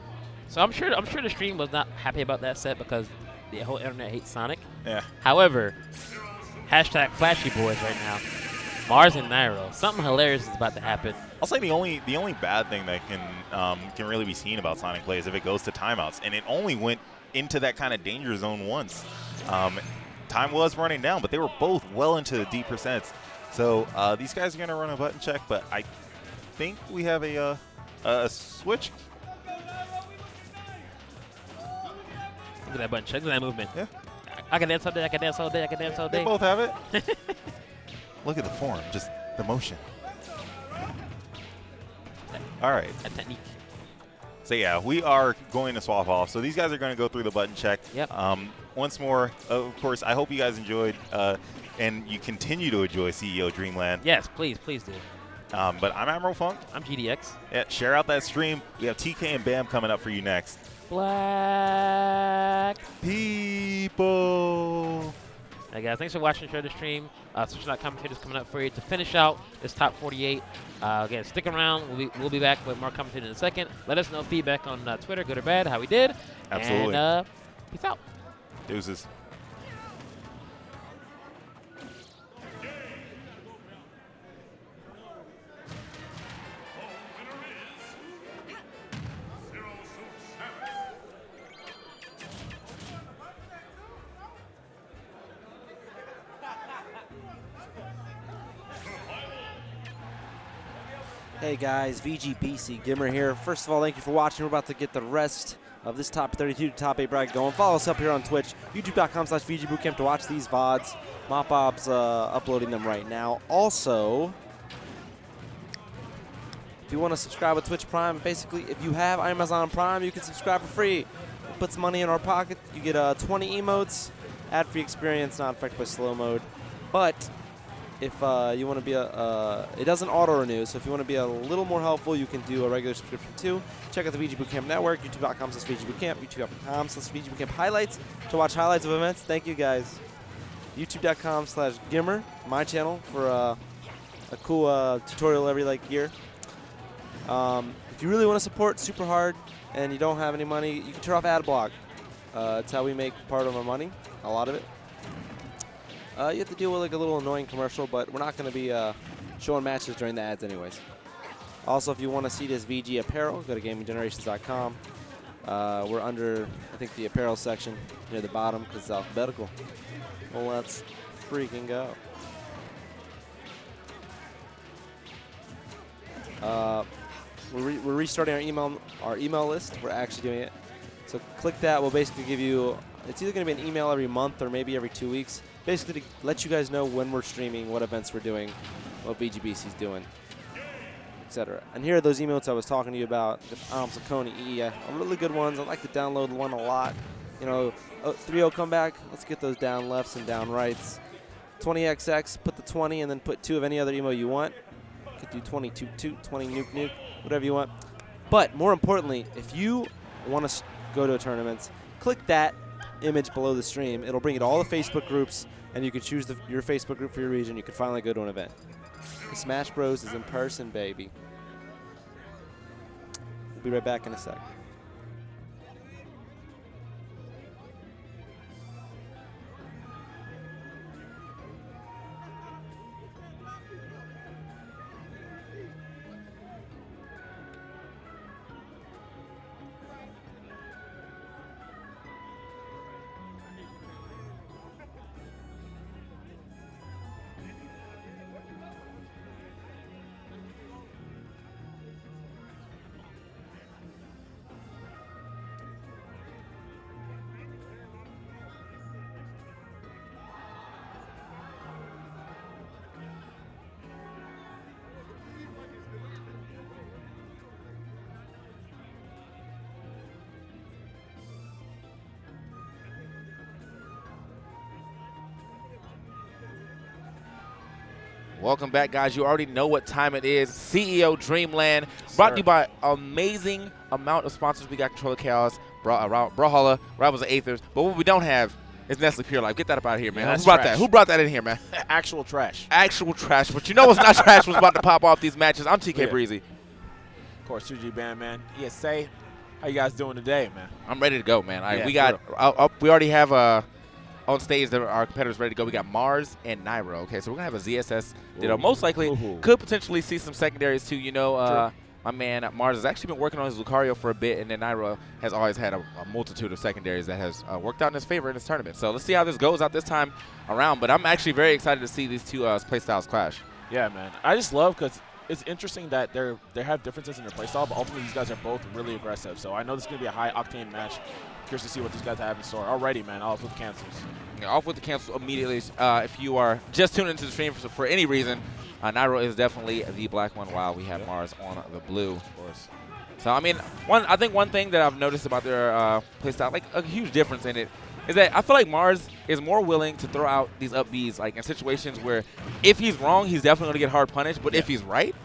So I'm sure the stream was not happy about that set because the whole internet hates Sonic.
Yeah.
However, hashtag Flashy Boys right now. Mars and Nairo. Something hilarious is about to happen.
I'll say the only bad thing that can really be seen about Sonic play is if it goes to timeouts, and it only went into that kind of danger zone once. Time was running down, but they were both well into the deep percents. So these guys are going to run a button check, but I think we have a switch.
Look at that button check. Look at that movement.
Yeah.
I can dance all day. I can dance all day. I can dance all day.
They both have it. Look at the form, just the motion. All right.
That technique.
So yeah, we are going to swap off. So these guys are going to go through the button check.
Yep.
Once more, of course, I hope you guys enjoyed and you continue to enjoy CEO Dreamland.
Yes, please do.
But I'm Admiral Funk.
I'm GDX.
Yeah, share out that stream. We have TK and Bam coming up for you next.
Black
people.
Hey guys, thanks for watching the stream. Switching out commentators coming up for you to finish out this top 48. Again, stick around. We'll be back with more commentators in a second. Let us know feedback on Twitter, good or bad, how we did.
Absolutely.
And peace out.
Deuces.
Hey guys, VGBC Gimmer here. First of all, thank you for watching. We're about to get the rest of this top 32 to top 8 bracket going. Follow us up here on Twitch, youtube.com/VGBootcamp to watch these VODs. Mopbob's uploading them right now. Also, if you want to subscribe with Twitch Prime, basically, if you have Amazon Prime, you can subscribe for free. Put some money in our pocket. You get 20 emotes, ad-free experience, not affected by slow mode. But if you want to be it doesn't auto-renew, so if you want to be a little more helpful, you can do a regular subscription too. Check out the VG Bootcamp Network, youtube.com/VGBootcamp, youtube.com/VGBootcamp highlights to watch highlights of events. Thank you guys. youtube.com/Gimmer, my channel, for a cool tutorial every year. If you really want to support super hard and you don't have any money, you can turn off ad block. It's how we make part of our money, a lot of it. You have to deal with a little annoying commercial, but we're not going to be showing matches during the ads anyways. Also, if you want to see this VG apparel, go to gaminggenerations.com. We're under, I think, the apparel section near the bottom because it's alphabetical. Well, let's freaking go. We're restarting our email list. We're actually doing it. So click that. We'll basically give you, it's either going to be an email every month or maybe every 2 weeks. Basically to let you guys know when we're streaming, what events we're doing, what BGBC's doing, etc. And here are those emotes I was talking to you about. The Sakoni E, are really good ones. I like to download one a lot. You know, 3-0 comeback. Let's get those down lefts and down rights. 20XX, put the 20 and then put 2 of any other emo you want. You could do 20 toot toot, 20 nuke nuke, whatever you want. But more importantly, if you want to go to a tournament, click that image below the stream. It'll bring you to all the Facebook groups, and you can choose your Facebook group for your region. You can finally go to an event. Smash Bros is in person, baby. We'll be right back in a sec.
Welcome back, guys. You already know what time it is. CEO Dreamland, brought to you by amazing amount of sponsors. We got Controller Chaos, Brawlhalla, Rivals of Aethers. But what we don't have is Nestle Pure Life. Get that up out of here, man.
Yeah,
Who brought that? Who brought that in here, man?
Actual trash.
Actual trash. But you know what's not trash was about to pop off these matches. I'm TK Breezy.
Of course, 2G Band, man. ESA, how you guys doing today, man?
I'm ready to go, man. All right,
Yeah,
we got. We already have on stage that our competitors ready to go. We got Mars and Nairo. Okay, so we're gonna have a ZSS ditto. Most likely could potentially see some secondaries too. You know, my man Mars has actually been working on his Lucario for a bit, and then Nairo has always had a multitude of secondaries that has worked out in his favor in this tournament. So let's see how this goes out this time around. But I'm actually very excited to see these two playstyles clash.
Yeah, man. I just love because it's interesting that they have differences in their playstyle, but ultimately these guys are both really aggressive. So I know this is gonna be a high octane match. Curious to see what these guys have in store. Already, man, off with the cancels.
Yeah, off with the cancels immediately. If you are just tuning into the stream for any reason, Nairo is definitely the black one, while we have Mars on the blue. Of
course.
So, I mean, I think one thing that I've noticed about their playstyle, like a huge difference in it, is that I feel like Mars is more willing to throw out these up Bs, like in situations where if he's wrong, he's definitely going to get hard punished, but if he's right,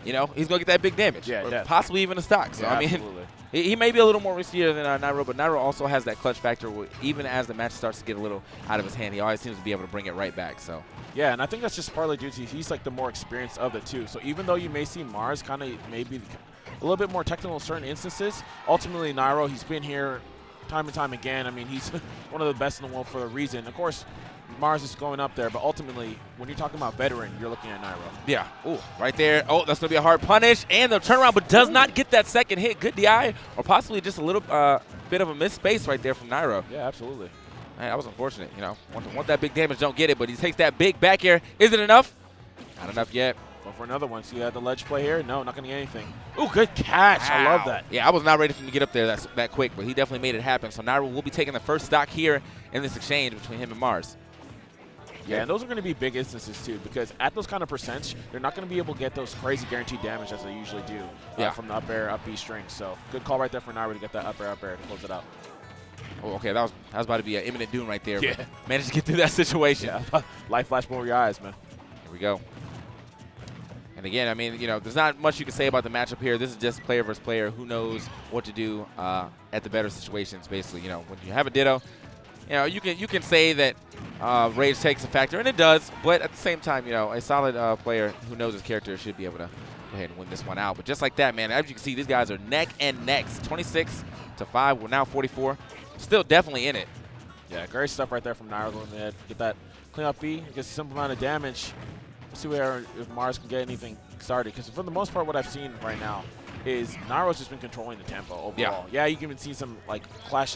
you know, he's going to get that big damage.
Yeah,
or possibly even a stock. So,
yeah,
I mean,
absolutely.
He may be a little more riskier than Nairo, but Nairo also has that clutch factor where even as the match starts to get a little out of his hand, he always seems to be able to bring it right back. So
yeah, and I think that's just partly due to he's like the more experienced of the two. So even though you may see Mars kind of maybe a little bit more technical in certain instances, ultimately Nairo, he's been here time and time again. I mean, he's one of the best in the world for a reason. Of course, Mars is going up there, but ultimately, when you're talking about veteran, you're looking at Nairo.
Yeah, ooh, right there. Oh, that's going to be a hard punish, and the turnaround, but does not get that second hit. Good DI, or possibly just a little bit of a missed space right there from Nairo.
Yeah, absolutely.
Man, that was unfortunate. You know, want that big damage, don't get it, but he takes that big back air. Is it enough? Not enough yet.
Go for another one. See that the ledge play here? No, not going to get anything. Ooh, good catch. I love that.
Yeah, I was not ready for him to get up there that quick, but he definitely made it happen. So Nairo will be taking the first stock here in this exchange between him and Mars.
Yeah, and those are going to be big instances, too, because at those kind of percents, they're not going to be able to get those crazy guaranteed damage as they usually do from the up air, up B string. So good call right there for Nairo to get that up air to close it out.
Oh, okay, that was about to be an imminent doom right there. Yeah. But managed to get through that situation.
Yeah, light flash before your eyes, man.
Here we go. And again, I mean, you know, there's not much you can say about the matchup here. This is just player versus player. Who knows what to do at the better situations, basically. You know, when you have a Ditto, you know, you can say that rage takes a factor, and it does. But at the same time, you know, a solid player who knows his character should be able to go ahead and win this one out. But just like that, man, as you can see, these guys are neck and necks. 26-5. We're now 44. Still definitely in it.
Yeah, great stuff right there from Nairo going ahead. Get that clean up B, gets a simple amount of damage. Let's see if Mars can get anything started. Because for the most part, what I've seen right now is Nairo's just been controlling the tempo overall. Yeah, you can even see some like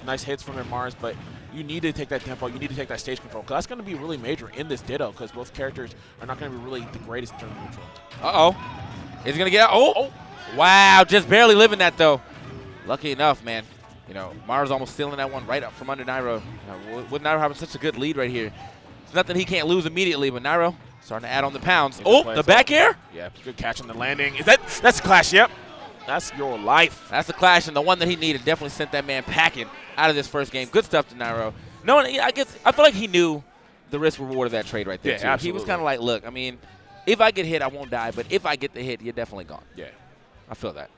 nice hits from Mars, but you need to take that tempo. You need to take that stage control. Because that's going to be really major in this Ditto because both characters are not going to be really the greatest in terms of neutral.
Uh-oh. Is he going to get out? Oh! Wow, just barely living that, though. Lucky enough, man. You know, Mars almost stealing that one right up from under Nairo. You know, with Nairo having such a good lead right here, it's nothing he can't lose immediately, but Nairo starting to add on the pounds. Oh, the back air?
Yeah, good catch on the landing. That's a clash, yep. That's your life.
That's the clash, and the one that he needed definitely sent that man packing out of this first game. Good stuff to Nairo. No, I feel like he knew the risk reward of that trade right there,
yeah,
too.
Absolutely.
He was kind of like, look, I mean, if I get hit, I won't die, but if I get the hit, you're definitely gone.
Yeah.
I feel that.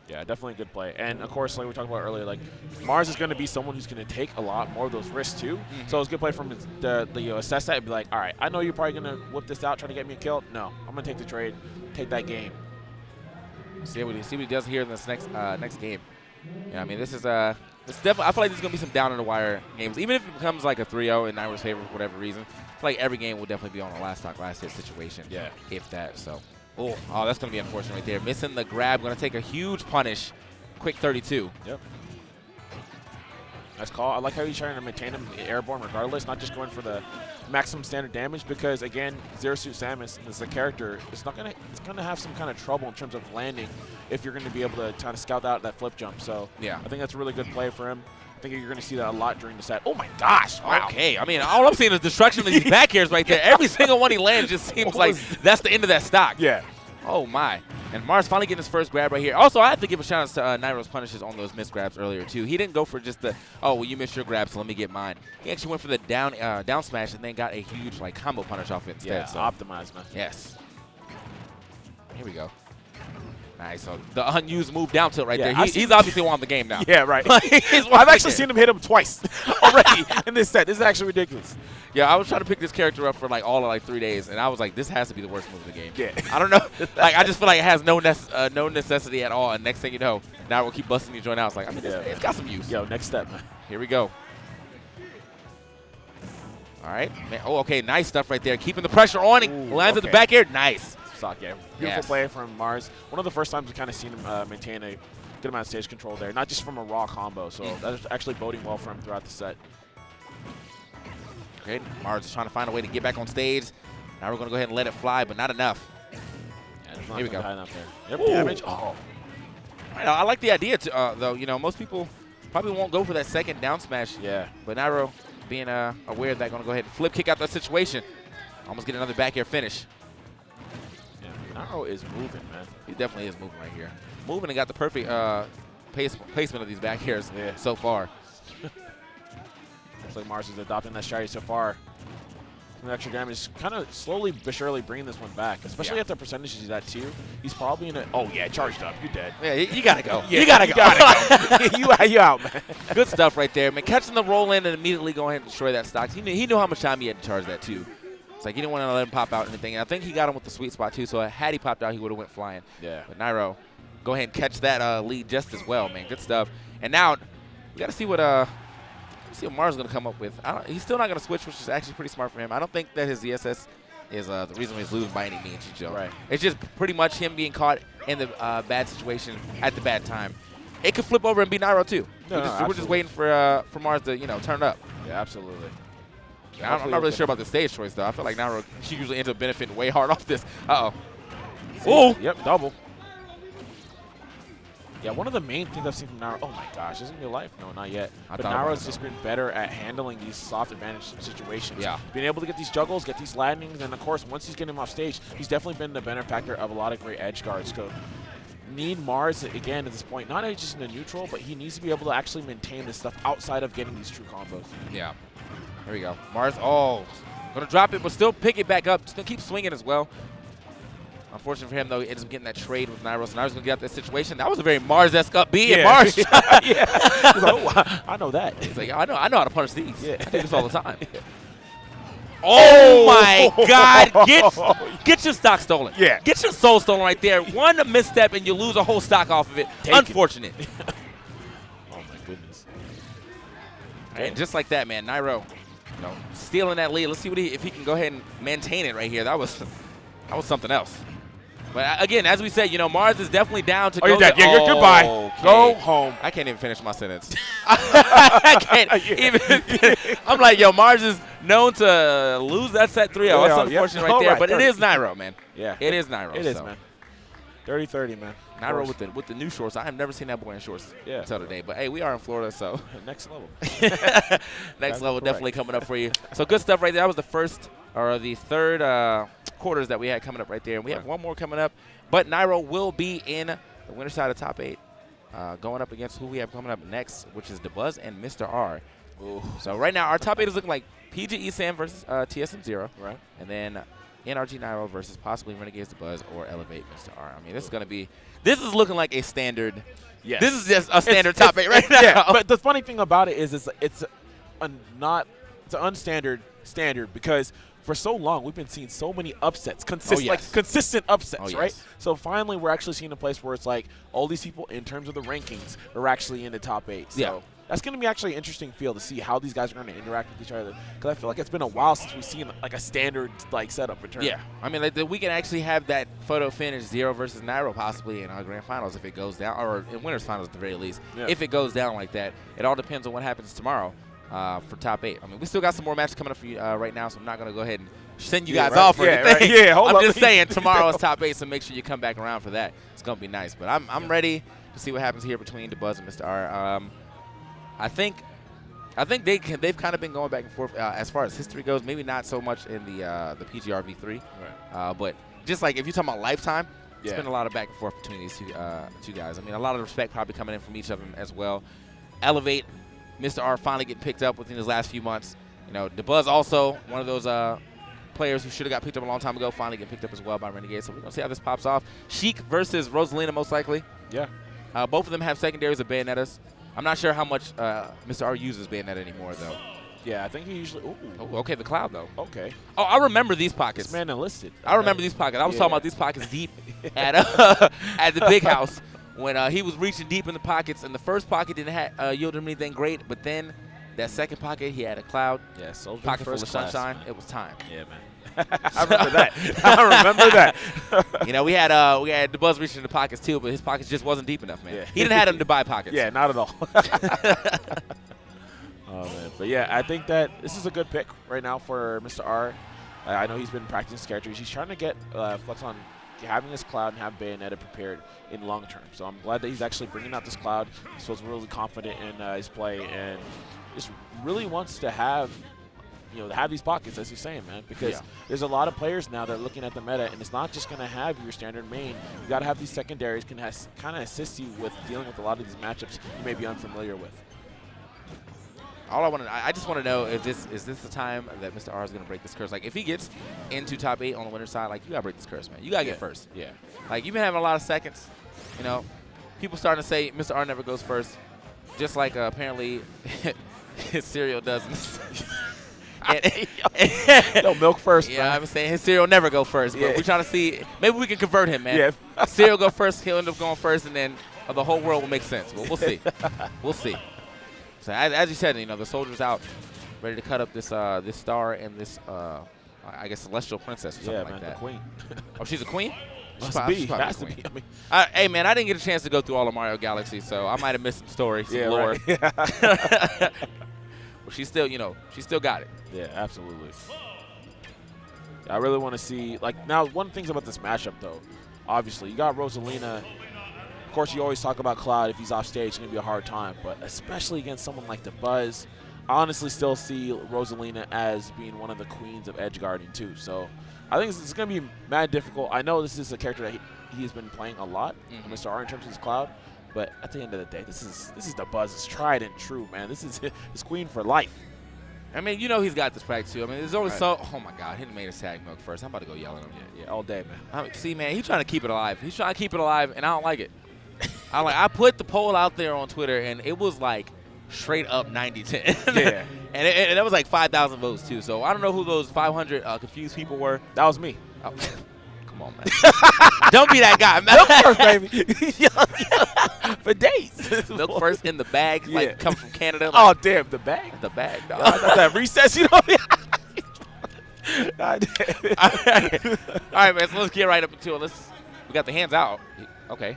Yeah, definitely a good play. And, of course, like we talked about earlier, like Mars is going to be someone who's going to take a lot more of those risks, too. So it's a good play from the assess that and be like, all right, I know you're probably going to whip this out, try to get me a kill. No, I'm going to take the trade, take that game.
See what he does here in this next game. Yeah, I mean, this is it's definitely. I feel like there's going to be some down-in-the-wire games. Even if it becomes like a 3-0 in Nairo's favor for whatever reason, I feel like every game will definitely be on a last hit situation.
Yeah.
If that, so. Oh, that's going to be unfortunate right there. Missing the grab. Going to take a huge punish. Quick 32.
Yep. Nice call. I like how he's trying to maintain him airborne regardless, not just going for the maximum standard damage because, again, Zero Suit Samus as a character, it's going to have some kind of trouble in terms of landing if you're going to be able to kind of scout out that flip jump. So
yeah,
I think that's a really good play for him. I think you're going to see that a lot during the set. Oh, my gosh. Wow.
Okay. I mean, all I'm seeing is destruction of these back airs right there. Every single one he lands just seems like that's the end of that stock.
Yeah.
Oh, my. And Mars finally getting his first grab right here. Also, I have to give a shout-out to Nairo's punishes on those missed grabs earlier, too. He didn't go for just the, oh, well, you missed your grab, so let me get mine. He actually went for the down smash and then got a huge, like, combo punish off it instead.
Yeah,
so.
optimized, man.
Yes. Here we go. Nice. So the unused move down tilt right there. He's obviously won the game now.
Yeah, right. I've actually seen him hit him twice already in this set. This is actually ridiculous.
Yeah, I was trying to pick this character up for like all of like 3 days, and I was like, this has to be the worst move of the game.
Yeah.
I don't know. Like, I just feel like it has no necessity at all. And next thing you know, now we'll keep busting you joint out. It's like, I mean, it's got some use.
Yo, next step, man.
Here we go. All right. Man, oh, okay. Nice stuff right there. Keeping the pressure on. He lands at the back air. Nice.
Sock, yeah. Beautiful play from Mars. One of the first times we kind of seen him maintain a good amount of stage control there, not just from a raw combo. So that's actually boding well for him throughout the set.
Okay, Mars is trying to find a way to get back on stage. Now we're going to go ahead and let it fly, but not enough.
Yeah,
here we go.
High enough there. Yep, damage. Oh.
I like the idea, though. You know, most people probably won't go for that second down smash.
Yeah.
But Nairo, being aware of that, going to go ahead and flip kick out that situation. Almost get another back air finish.
Yeah, Nairo is moving, man.
He definitely is moving right here. Moving and got the perfect placement of these back airs so far.
Looks like Mars is adopting that strategy so far. Some extra damage, kind of slowly but surely bringing this one back, especially at the percentages he's at too. He's probably in a. Oh yeah, charged up. You're dead.
Yeah, you gotta go.
Yeah,
you gotta
go. you out, man.
Good stuff right there, man. Catching the roll in and immediately going ahead and destroy that stock. He knew how much time he had to charge that too. It's like he didn't want to let him pop out or anything. And I think he got him with the sweet spot too. So had he popped out, he would have went flying.
Yeah.
But Nairo, go ahead and catch that lead just as well, man. Good stuff. And now we got to see what Mars is going to come up with. He's still not going to switch, which is actually pretty smart for him. I don't think that his ZSS is the reason he's losing by any means.
Right.
It's just pretty much him being caught in the bad situation at the bad time. It could flip over and be Nairo too. We're just waiting for Mars to turn up.
Yeah, absolutely.
I'm not really sure about the stage choice though. I feel like Nairo usually ends up benefiting way hard off this. Uh-oh. Oh.
Yep, double. Yeah, one of the main things I've seen from Nairo. Oh my gosh, isn't your life? No, not yet. But Nairo's just been better at handling these soft advantage situations.
Yeah.
Being able to get these juggles, get these landings, and of course, once he's getting him off stage, he's definitely been the benefactor of a lot of great edge guards. So need Mars again at this point, not only just in the neutral, but he needs to be able to actually maintain this stuff outside of getting these true combos.
Yeah. There we go. Mars, gonna drop it, but still pick it back up. Still keep swinging as well. Unfortunately for him, though, he ends up getting that trade with Nairo. So Nairo's going to get out that situation. That was a very Mars-esque up B, and Mars
He's like, oh, I know that.
He's like, I know how to punish these.
Yeah.
I do this all the time. Oh, my God. Get your stock stolen.
Yeah.
Get your soul stolen right there. One misstep, and you lose a whole stock off of it. Unfortunate.
Oh, my goodness.
And just like that, man, Nairo, stealing that lead. Let's see if he can go ahead and maintain it right here. That was something else. But again, as we said, Mars is definitely down to go.
You're dead. Yeah, goodbye.
Okay.
Go home.
I can't even finish my sentence. I can't even finish. I'm like, Mars is known to lose that set 3-0. That's unfortunate right there. But it is Nairo, man.
Yeah.
It is Nairo.
It is, man. 30-30, man.
Nairo with the new shorts. I have never seen that boy in shorts until today. But, hey, we are in Florida, so.
Next level.
Next level definitely coming up for you. So good stuff right there. That was the third quarters that we had coming up right there. And we have one more coming up. But Nairo will be in the winner side of top 8, going up against who we have coming up next, which is DeBuzz and Mr. R. Ooh. So right now, our top 8 is looking like PG Esam versus TSM0.
Right.
And then NRG Nairo versus possibly Renegades DeBuzz or Elevate Mr. R. I mean, this is looking like a standard.
Yes.
This is just a standard top 8 right now.
Yeah, but the funny thing about it is it's an unstandard standard because for so long we've been seeing so many upsets, consistent upsets, right? So finally we're actually seeing a place where it's like all these people in terms of the rankings are actually in the top 8. So that's going to be actually an interesting feel to see how these guys are going to interact with each other because I feel like it's been a while since we've seen like a standard setup return.
Yeah, I mean we can actually have that photo finish 0 versus Nairo possibly in our grand finals if it goes down, or in winners finals at the very least.
Yeah.
If it goes down like that, it all depends on what happens tomorrow. For top 8. I mean, we still got some more matches coming up for you right now, so I'm not going to go ahead and send you guys off or anything.
Yeah, hold
I'm
up.
just saying tomorrow is top 8, so make sure you come back around for that. It's going to be nice. But I'm ready to see what happens here between DeBuzz and Mr. R. I think they've kind of been going back and forth as far as history goes. Maybe not so much in the PGR V3, but just like if you're talking about lifetime, it's been a lot of back and forth between these two guys. I mean, a lot of respect probably coming in from each of them as well. Elevate. Mr. R finally getting picked up within his last few months. DeBuzz also one of those players who should have got picked up a long time ago, finally getting picked up as well by Renegade. So we're going to see how this pops off. Sheik versus Rosalina most likely.
Yeah.
Both of them have secondaries of Bayonettas. I'm not sure how much Mr. R uses Bayonetta anymore, though.
Yeah, I think he usually.
Oh, okay, the Cloud, though.
Okay.
Oh, I remember these pockets.
This man enlisted.
I remember these pockets. I was talking about these pockets deep at the big house. When he was reaching deep in the pockets, and the first pocket didn't yield him anything great, but then that second pocket, he had a Cloud.
Yeah, Soldier
pocket full of
class,
sunshine.
man.
It was time.
Yeah, man. I remember that. I remember that.
We had DeBuzz reaching the pockets too, but his pockets just wasn't deep enough, man.
Yeah.
He didn't have them to buy pockets.
Yeah, not at all. Oh man, but yeah, I think that this is a good pick right now for Mr. R. I know he's been practicing his characters. He's trying to get Flex on having this Cloud and have Bayonetta prepared in long term. So I'm glad that he's actually bringing out this Cloud. He feels really confident in his play and just really wants to have these pockets, as you're saying, man, because there's a lot of players now that are looking at the meta, and it's not just going to have your standard main. You got to have these secondaries can kind of assist you with dealing with a lot of these matchups you may be unfamiliar with.
I just want to know if is this the time that Mr. R is going to break this curse? Like, if he gets into top 8 on the winner's side, like, you got to break this curse, man. You got to get first.
Yeah.
Like, you've been having a lot of seconds. People starting to say Mr. R never goes first, just like apparently his cereal doesn't.
No, milk first.
Yeah, I'm saying his cereal never go first, but we're trying to see. Maybe we can convert him, man.
Yeah.
Cereal go first, he'll end up going first, and then the whole world will make sense. Well, we'll see. We'll see. So as you said, the soldier's out, ready to cut up this this star and this I guess celestial princess or something like that.
The queen.
Oh, she's a queen?
Has
to be.
I mean,
hey man, I didn't get a chance to go through all of Mario Galaxy, so I might have missed some stories, some lore.
Right.
Well, she's still, she still got it.
Yeah, absolutely. I really want to see, now, one of the things about this matchup, though, obviously. You got Rosalina. Of course, you always talk about Cloud. If he's off stage, it's going to be a hard time. But especially against someone like DeBuzz, I honestly still see Rosalina as being one of the queens of edge guarding, too. So I think it's going to be mad difficult. I know this is a character that he has been playing a lot, Mr. R, in terms of his Cloud. But at the end of the day, this is DeBuzz's tried and true, man. This is his queen for life.
I mean, you know he's got this practice too. I mean, there's always so. Oh my God, he made us tag milk first. I'm about to go yell at him.
Yeah, all day, man.
See, man, he's trying to keep it alive. He's trying to keep it alive, and I don't like it. I put the poll out there on Twitter, and it was like straight up 90-10.
Yeah.
and that was like 5,000 votes too. So I don't know who those 500 confused people were.
That was me.
Oh. Come on, man. Don't be that guy, man.
Milk first, baby. For days.
Milk first in the bag, like come from Canada. Like,
oh, damn, the bag?
The bag, dog.
I thought that recess, you know.
All right, man, so let's get right up into it. We got the hands out. Okay.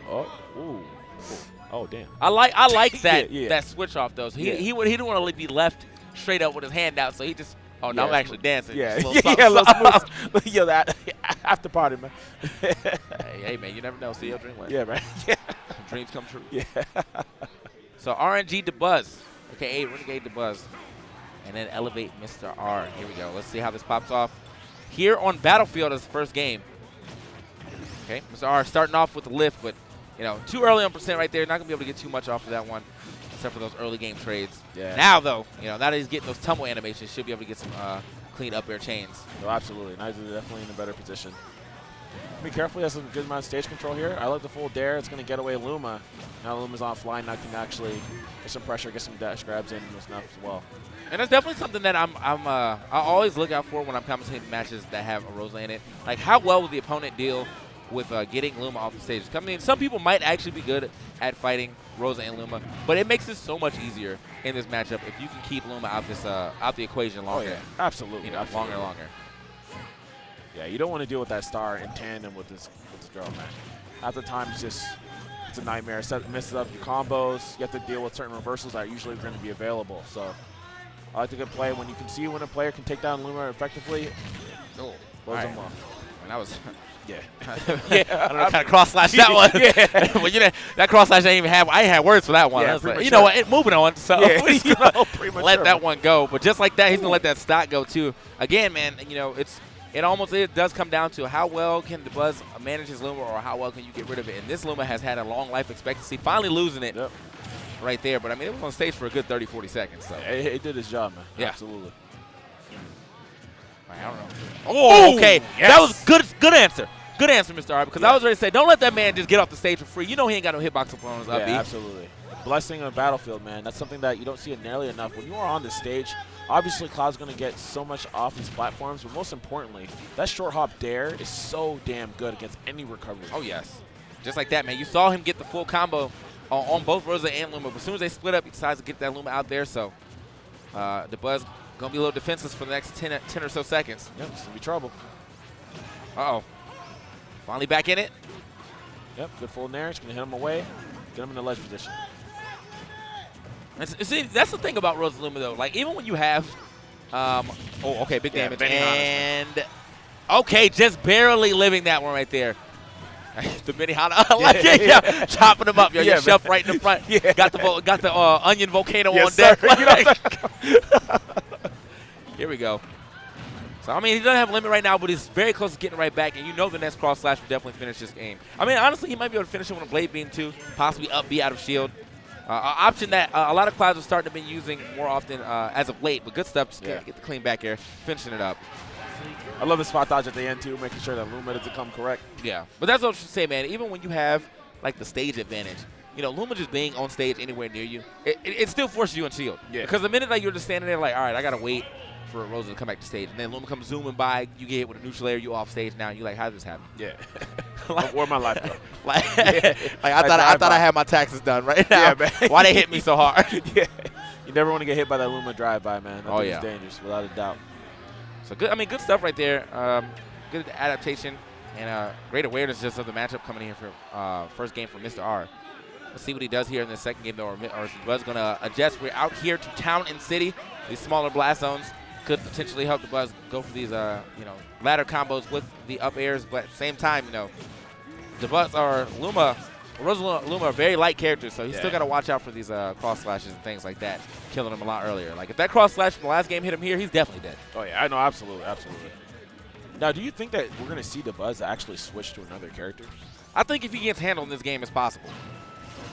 Oh, damn.
I like that
Yeah.
that switch off though. So he didn't want to be left straight up with his hand out. So he just now I'm actually dancing.
Yeah,
Let's
yo, that after party, man.
hey, man, you never know. See your dream.
Yeah, right. Yeah.
Dreams come true.
Yeah.
So RNG DeBuzz, aka Renegade DeBuzz, and then elevate Mr. R. Here we go. Let's see how this pops off. Here on Battlefield is the first game. Okay, Mr. R starting off with the lift, but too early on percent right there. Not gonna be able to get too much off of that one, except for those early game trades.
Yeah.
Now though, now that he's getting those tumble animations, should be able to get some clean up air chains.
Oh, absolutely. Knives is definitely in a better position. Be careful. He has some good amount of stage control here. I like the full dare. It's going to get away Luma. Now Luma's offline. Now can actually get some pressure, get some dash grabs in with Snuff as well.
And that's definitely something that I always look out for when I'm commentating matches that have a Rosa in it. Like, how well will the opponent deal with getting Luma off the stage? I mean, some people might actually be good at fighting Rosa and Luma, but it makes it so much easier in this matchup if you can keep Luma out the equation longer.
Oh, yeah. Absolutely.
Longer and longer.
Yeah, you don't want to deal with that star in tandem with this girl, man. At the time, it's a nightmare. Messes up your combos. You have to deal with certain reversals that are usually going to be available. So I like the good play when you can see when a player can take down Luma effectively.
Oh,
blows them off.
And that was
yeah.
I don't know what kind of cross slash that was.
Yeah.
Well, that cross slash I didn't even have. I had words for that one.
Yeah,
like, you know what? Moving on. So he's gonna let that one go. But just like that, he's gonna let that stock go too. Again, man, it does come down to how well can DeBuzz manage his Luma, or how well can you get rid of it. And this Luma has had a long life expectancy, finally losing it right there. But I mean, it was on stage for a good 30, 40 seconds. So
it did his job, man.
Yeah.
Absolutely.
I don't know. Oh, okay.
Yes.
That was good answer. Good answer, Mr. R, because I was ready to say, don't let that man just get off the stage for free. You know he ain't got no hitbox opponents up.
Yeah, absolutely. Blessing on Battlefield, man. That's something that you don't see it nearly enough. When you are on the stage, obviously Cloud's going to get so much off these platforms, but most importantly, that short hop dare is so damn good against any recovery.
Oh, yes. Just like that, man. You saw him get the full combo on both Rosa and Luma, but as soon as they split up, he decides to get that Luma out there. So DeBuzz going to be a little defenseless for the next 10 or so seconds.
Yep, it's going to be trouble.
Uh-oh. Finally back in it.
Yep, good full nair. It's going to hit him away. Get him in the ledge position.
See, that's the thing about Rosa Luma, though. Like, even when you have okay, big damage. And, okay, just barely living that one right there. The Benihana, chopping him up, yo. You shoved right in the front.
Yeah.
Got the onion volcano on
Sir.
deck. Here we go. So, I mean, he doesn't have a limit right now, but he's very close to getting right back, and you know the next cross slash will definitely finish this game. I mean, honestly, he might be able to finish it with a Blade Beam, too, possibly up B out of shield. An option that a lot of Clouds are starting to be using more often as of late, but good stuff. Just get the clean back air, finishing it up.
I love the spot dodge at the end, too, making sure that Luma doesn't come correct.
Yeah, but that's what I should say, man. Even when you have, like, the stage advantage, Luma just being on stage anywhere near you, it still forces you on shield. Yeah. Because the minute that you're just standing there like, all right, I got to wait for Rosa to come back to stage, and then Luma comes zooming by, you get hit with a neutral air, you off stage now, and you're like, how did this happen?
Yeah. Where my life go?
I thought I had my taxes done right now.
Yeah, man.
Why they hit me so hard?
Yeah. You never want to get hit by that Luma drive-by, man. That
thing
is dangerous, without a doubt.
So good. I mean, good stuff right there. Good adaptation and great awareness just of the matchup coming in here for first game for Mr. R. Let's see what he does here in the second game, though. Or is Buzz going to adjust? We're out here to Town and City, these smaller blast zones. could potentially help the Buzz go for these, ladder combos with the up airs. But at the same time, the Buzz are Rosa Luma are very light characters, so he's still got to watch out for these cross slashes and things like that, killing him a lot earlier. Like, if that cross slash from the last game hit him here, he's definitely dead.
Oh, yeah, I know, absolutely. Now, do you think that we're going to see the Buzz actually switch to another character?
I think if he gets handled in this game, it's possible.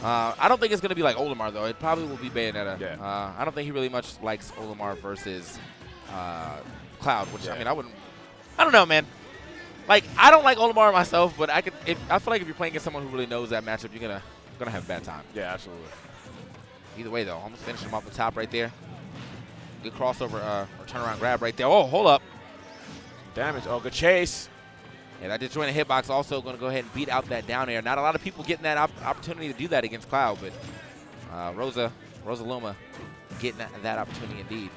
I don't think it's going to be like Olimar, though. It probably will be Bayonetta.
Yeah.
I don't think he really much likes Olimar versus Cloud, which, I mean, I don't know, man. Like, I don't like Olimar myself, but I feel like if you're playing against someone who really knows that matchup, you're gonna have a bad time.
Yeah, absolutely.
Either way, though, almost finishing him off the top right there. Good crossover or turnaround grab right there. Oh, hold up.
Damage. Oh, good chase.
Yeah, that disjointed hitbox also going to go ahead and beat out that down air. Not a lot of people getting that opportunity to do that against Cloud, but Rosa Luma getting that opportunity indeed.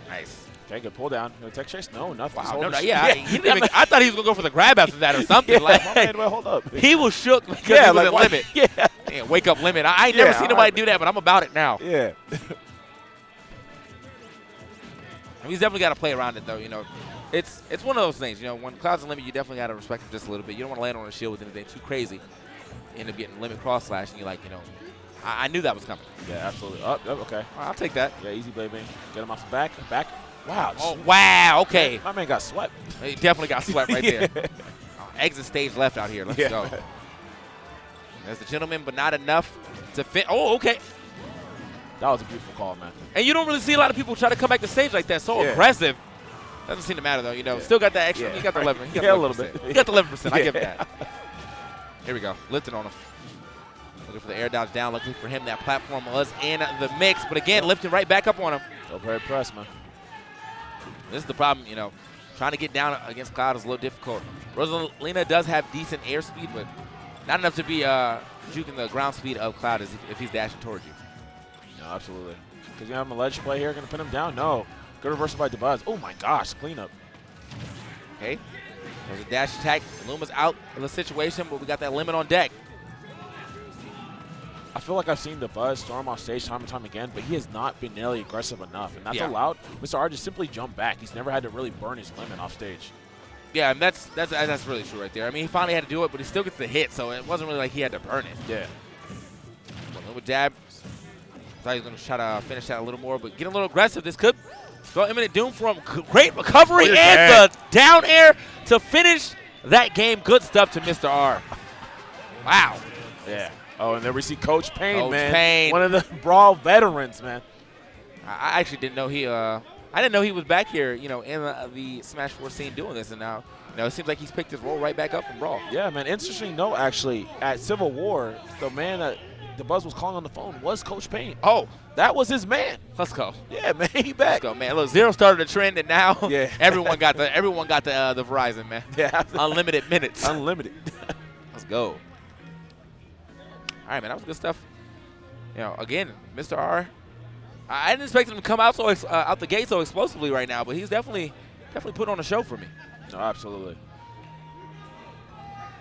Nice.
Okay, good pull down. No tech chase? No, nothing.
Wow, no, he didn't even, I thought he was going to go for the grab after that or something.
Man, well, hold up.
He was shook because he was at limit. Yeah, wake up limit. I ain't never seen nobody do that, but I'm about it now.
Yeah.
He's definitely got to play around it, though. It's one of those things. When Cloud's in limit, you definitely got to respect him just a little bit. You don't want to land on a shield with anything too crazy. End up getting limit cross slash, and you're like, I knew that was coming.
Yeah, absolutely. Oh, okay.
I'll take that.
Yeah, easy blade bang. Get him off the back. Wow.
Oh, wow. Okay.
My man got swept.
He definitely got swept right there. Exit stage left out here. Let's go. There's the gentleman, but not enough to fit. Oh, okay.
That was a beautiful call, man.
And you don't really see a lot of people try to come back to stage like that. So aggressive. Doesn't seem to matter, though. Still got that extra. He got the 11. He got the 11%.
A little bit.
He got the 11%. I give him that. Here we go. Lifting on him. Looking for the air dodge down. Luckily for him, that platform was in the mix. But again, lifting right back up on him.
So very pressed, man.
This is the problem, Trying to get down against Cloud is a little difficult. Rosalina does have decent air speed, but not enough to be juking the ground speed of Cloud if he's dashing towards you.
No, absolutely. Because you have him a ledge play here, going to pin him down? No. Good reversal by DeBuzz. Oh, my gosh. Cleanup.
Okay. There's a dash attack. Luma's out of the situation, but we got that limit on deck.
I feel like I've seen DeBuzz storm off stage time and time again, but he has not been nearly aggressive enough. And that's allowed Mr. R to simply jump back. He's never had to really burn his limit off stage.
Yeah, and that's really true right there. I mean, he finally had to do it, but he still gets the hit, so it wasn't really like he had to burn it.
Yeah.
A little jab. Thought he was going to try to finish that a little more, but get a little aggressive. This could spell imminent doom for him. Great recovery and the down air to finish that game. Good stuff to Mr. R. Wow.
Yeah. Oh, and then we see Coach Payne, man.
Payne.
One of the Brawl veterans, man.
I actually didn't know I didn't know he was back here, in the Smash 4 scene doing this, and now, it seems like he's picked his role right back up from Brawl.
Yeah, man. Interesting note, actually, at Civil War, the man that DeBuzz was calling on the phone was Coach Payne.
Oh,
that was his man.
Let's go.
Yeah, man, he back.
Let's go, man. Look, Zero started a trend, and now everyone got the Verizon, man.
Yeah,
unlimited minutes.
Unlimited.
Let's go. All right, man, that was good stuff. Again, Mr. R. I didn't expect him to come out out the gate so explosively right now, but he's definitely put on a show for me.
No, absolutely.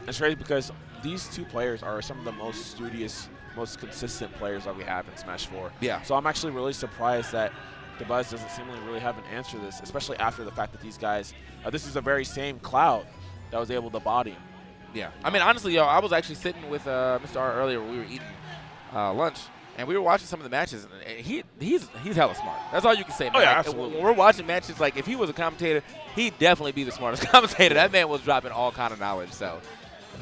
It's crazy because these two players are some of the most studious, most consistent players that we have in Smash 4.
Yeah.
So I'm actually really surprised that DeBuzz doesn't seemingly really have an answer to this, especially after the fact that these guys, this is the very same Cloud that was able to body him.
Yeah. I mean, honestly, I was actually sitting with Mr. R earlier when we were eating lunch, and we were watching some of the matches, and he's hella smart. That's all you can say, man.
Oh, yeah, absolutely.
When we're watching matches, like, if he was a commentator, he'd definitely be the smartest commentator. That man was dropping all kind of knowledge. So,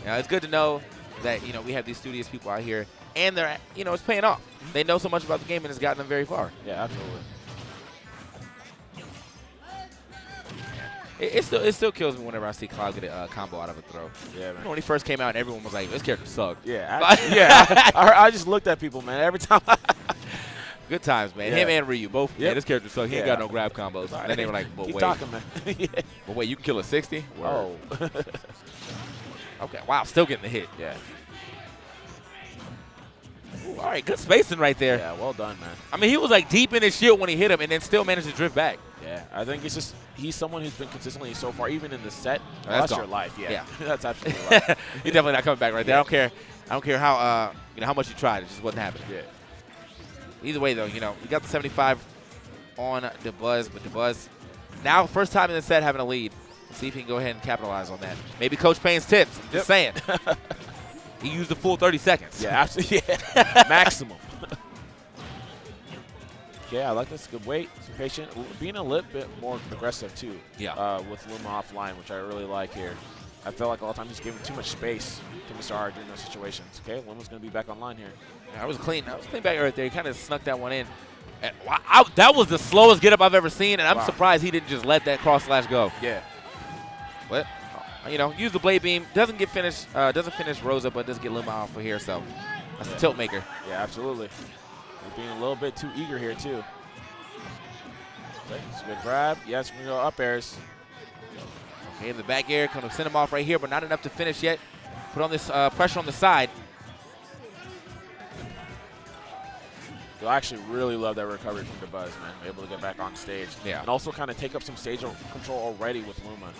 it's good to know that, we have these studious people out here, and they're, it's paying off. They know so much about the game, and it's gotten them very far.
Yeah, absolutely.
It still kills me whenever I see Cloud get a combo out of a throw.
Yeah, man.
When he first came out, everyone was like, this character sucked.
Yeah. I just looked at people, man, every time.
Good times, man.
Yeah.
Him and Ryu, both. Yeah, this character sucked. He ain't got no grab combos.
Right.
And then they were like, but
Keep
wait.
talking, man.
But wait, you can kill a 60?
Oh.
Okay, wow, still getting the hit.
Yeah.
Ooh, all right, good spacing right there.
Yeah, well done, man.
I mean, he was like deep in his shield when he hit him and then still managed to drift back.
Yeah, I think it's just he's someone who's been consistently so far, even in the set.
Oh,
That's your life, yeah. That's absolutely life.
He's definitely not coming back right there. I don't care how how much you tried. It just wasn't happening.
Yeah.
Either way, though, we got the 75 on DeBuzz, but DeBuzz now first time in the set having a lead. Let's see if he can go ahead and capitalize on that. Maybe Coach Payne's tips. Just saying. He used the full 30 seconds.
Yeah, absolutely. Yeah. Maximum. Yeah, I like this. Good wait. Some patient. Being a little bit more aggressive, too.
Yeah.
With Luma offline, which I really like here. I feel like all the time he's giving too much space to Mr. R during those situations. Okay, Luma's going to be back online here.
Yeah, I was clean back right there. He kind of snuck that one in. And that was the slowest get up I've ever seen, and I'm surprised he didn't just let that cross slash go.
Yeah.
But, you know, use the blade beam. Doesn't finish Rosa, but does get Luma off of here, so that's the tilt maker.
Yeah, absolutely. He's being a little bit too eager here, too. Okay, it's a good grab. Yes, we're going to go up airs.
Okay, in the back air, going to send him off right here, but not enough to finish yet. Put on this pressure on the side.
I actually really love that recovery from DeBuzz, man. Able to get back on stage.
Yeah.
And also kind of take up some stage control already with Luma.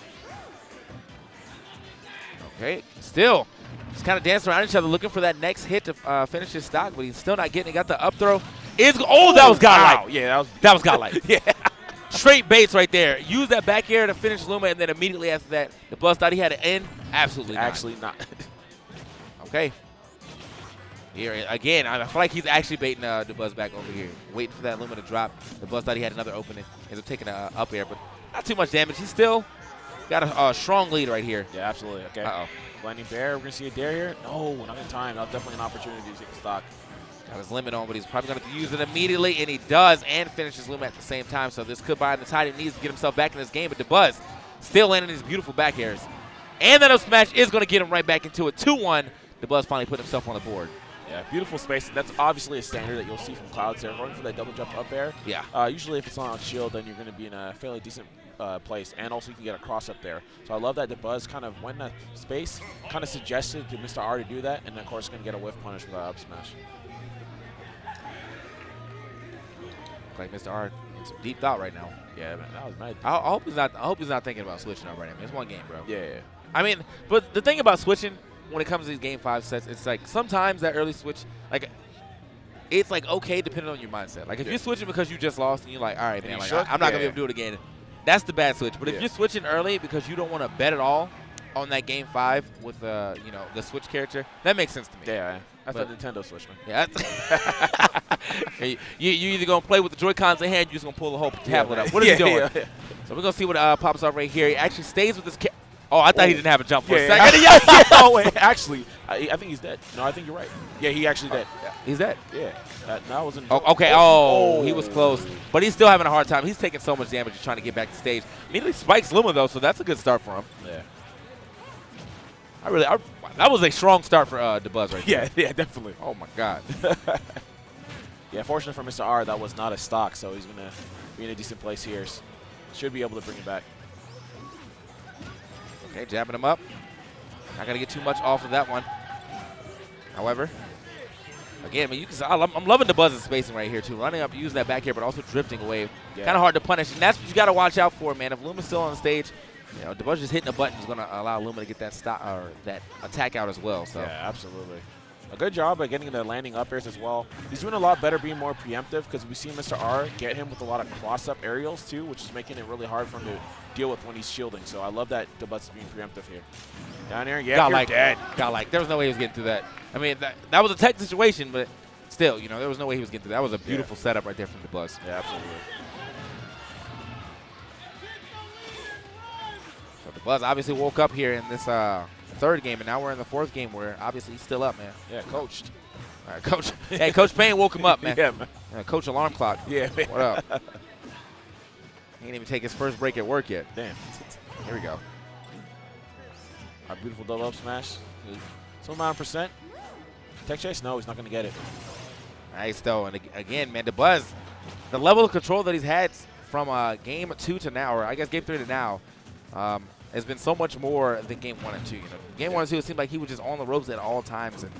Okay, still. Just kind of dancing around each other, looking for that next hit to finish his stock, but he's still not getting it. Got the up throw. That was godlike.
Wow. Yeah,
that was godlike.
Yeah.
Straight baits right there. Use that back air to finish Luma, and then immediately after that, DeBuzz thought he had to end. Absolutely not.
Actually not.
Okay. Here again, I feel like he's actually baiting DeBuzz back over here, waiting for that Luma to drop. DeBuzz thought he had another opening. Ends up taking an up air, but not too much damage. He's still got a strong lead right here.
Yeah, absolutely. Okay.
Uh-oh.
Landing bear. We're going to see a dare here. No, not in time. That was definitely an opportunity to take a stock.
Got his limit on, but he's probably going to use it immediately, and he does, and finishes Luma at the same time. So this could buy him the tide he needs to get himself back in this game. But DeBuzz still landing these beautiful back airs. And that up smash is going to get him right back into it. 2-1. DeBuzz finally put himself on the board.
Yeah, beautiful space. That's obviously a standard that you'll see from Clouds there. Going for that double jump up air.
Yeah.
Usually if it's not on shield, then you're going to be in a fairly decent place. And also you can get a cross up there. So I love that DeBuzz kind of went in that space, kind of suggested to Mr. R to do that, and of course going to get a whiff punish with that up smash.
Like Mr. R in some deep thought right now.
Yeah, man, that was mad.
I hope he's not thinking about switching up right now. It's one game, bro.
Yeah.
I mean, but the thing about switching when it comes to these game 5 sets, it's like sometimes that early switch, like it's like okay depending on your mindset. Like if you're switching because you just lost and you're like, all right, man, like, I'm not gonna be able to do it again. That's the bad switch. But if you're switching early because you don't want to bet at all on that game 5 with you know, the switch character, that makes sense to me.
Yeah, that's a Nintendo Switch, man.
Yeah. you either gonna play with the Joy-Cons in hand, you're just gonna pull the whole tablet up. What is he doing?
Yeah.
So we're gonna see what pops up right here. He actually stays with this. Oh, I thought he didn't have a jump for a
second.
second.
Oh, wait, actually, I think he's dead. No, I think you're right. Yeah, he actually dead.
He's dead.
Yeah. That wasn't.
Oh, okay. Oh, he was close, but he's still having a hard time. He's taking so much damage. He's trying to get back to stage. Immediately spikes Luma though, so that's a good start for him.
Yeah.
That was a strong start for DeBuzz right there.
Yeah, definitely.
Oh my God.
Yeah, fortunate for Mr. R, that was not a stock, so he's gonna be in a decent place here. Should be able to bring it back.
Okay, jabbing him up. Not gonna get too much off of that one. However, again, I mean, I'm loving DeBuzz's spacing right here too. Running up, using that back here, but also drifting away.
Yeah.
Kind of hard to punish, and that's what you got to watch out for, man. If Luma's still on the stage, you know, DeBuzz just hitting a button is gonna allow Luma to get that stop or that attack out as well. So
yeah, absolutely. A good job at getting the landing up airs as well. He's doing a lot better being more preemptive because we see Mr. R get him with a lot of cross-up aerials too, which is making it really hard for him to deal with when he's shielding. So I love that DeBuzz is being preemptive here. Down here, yeah, you're dead.
There was no way he was getting through that. I mean, that was a tech situation, but still, you know, there was no way he was getting through that. That was a beautiful setup right there from DeBuzz.
Yeah, absolutely.
So DeBuzz obviously woke up here in this third game, and now we're in the fourth game where obviously he's still up, man.
Yeah, coached.
All right, Coach. Hey, Coach Payne woke him up, man.
Yeah, man.
Coach Alarm Clock.
Yeah, man.
What up? He didn't even take his first break at work yet.
Damn.
Here we go.
Our beautiful double up smash. Some amount of percent. Tech chase? No, he's not going to get it.
Nice, though. And again, man, DeBuzz, the level of control that he's had from game 2 to now, or I guess game 3 to now, has been so much more than game 1 and 2. You know, game 1 and 2, it seemed like he was just on the ropes at all times, and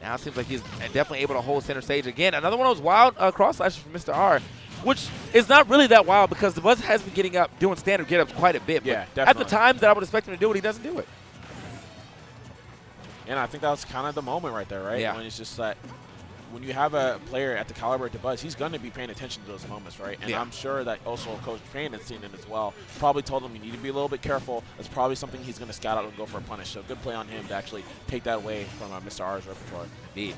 now it seems like he's definitely able to hold center stage again. Another one of those wild cross slashes from Mr. R, which is not really that wild because DeBuzz has been getting up, doing standard get-ups quite a bit.
Yeah,
but
definitely.
at the times that I would expect him to do it, he doesn't do it.
And I think that was kind of the moment right there, right?
Yeah.
When it's just that when you have a player at the caliber of DeBuzz, he's going to be paying attention to those moments, right? And
Yeah.
I'm sure that also Coach Payne has seen it as well. Probably told him you need to be a little bit careful. That's probably something he's going to scout out and go for a punish. So good play on him to actually take that away from Mr. R's repertoire.
Indeed.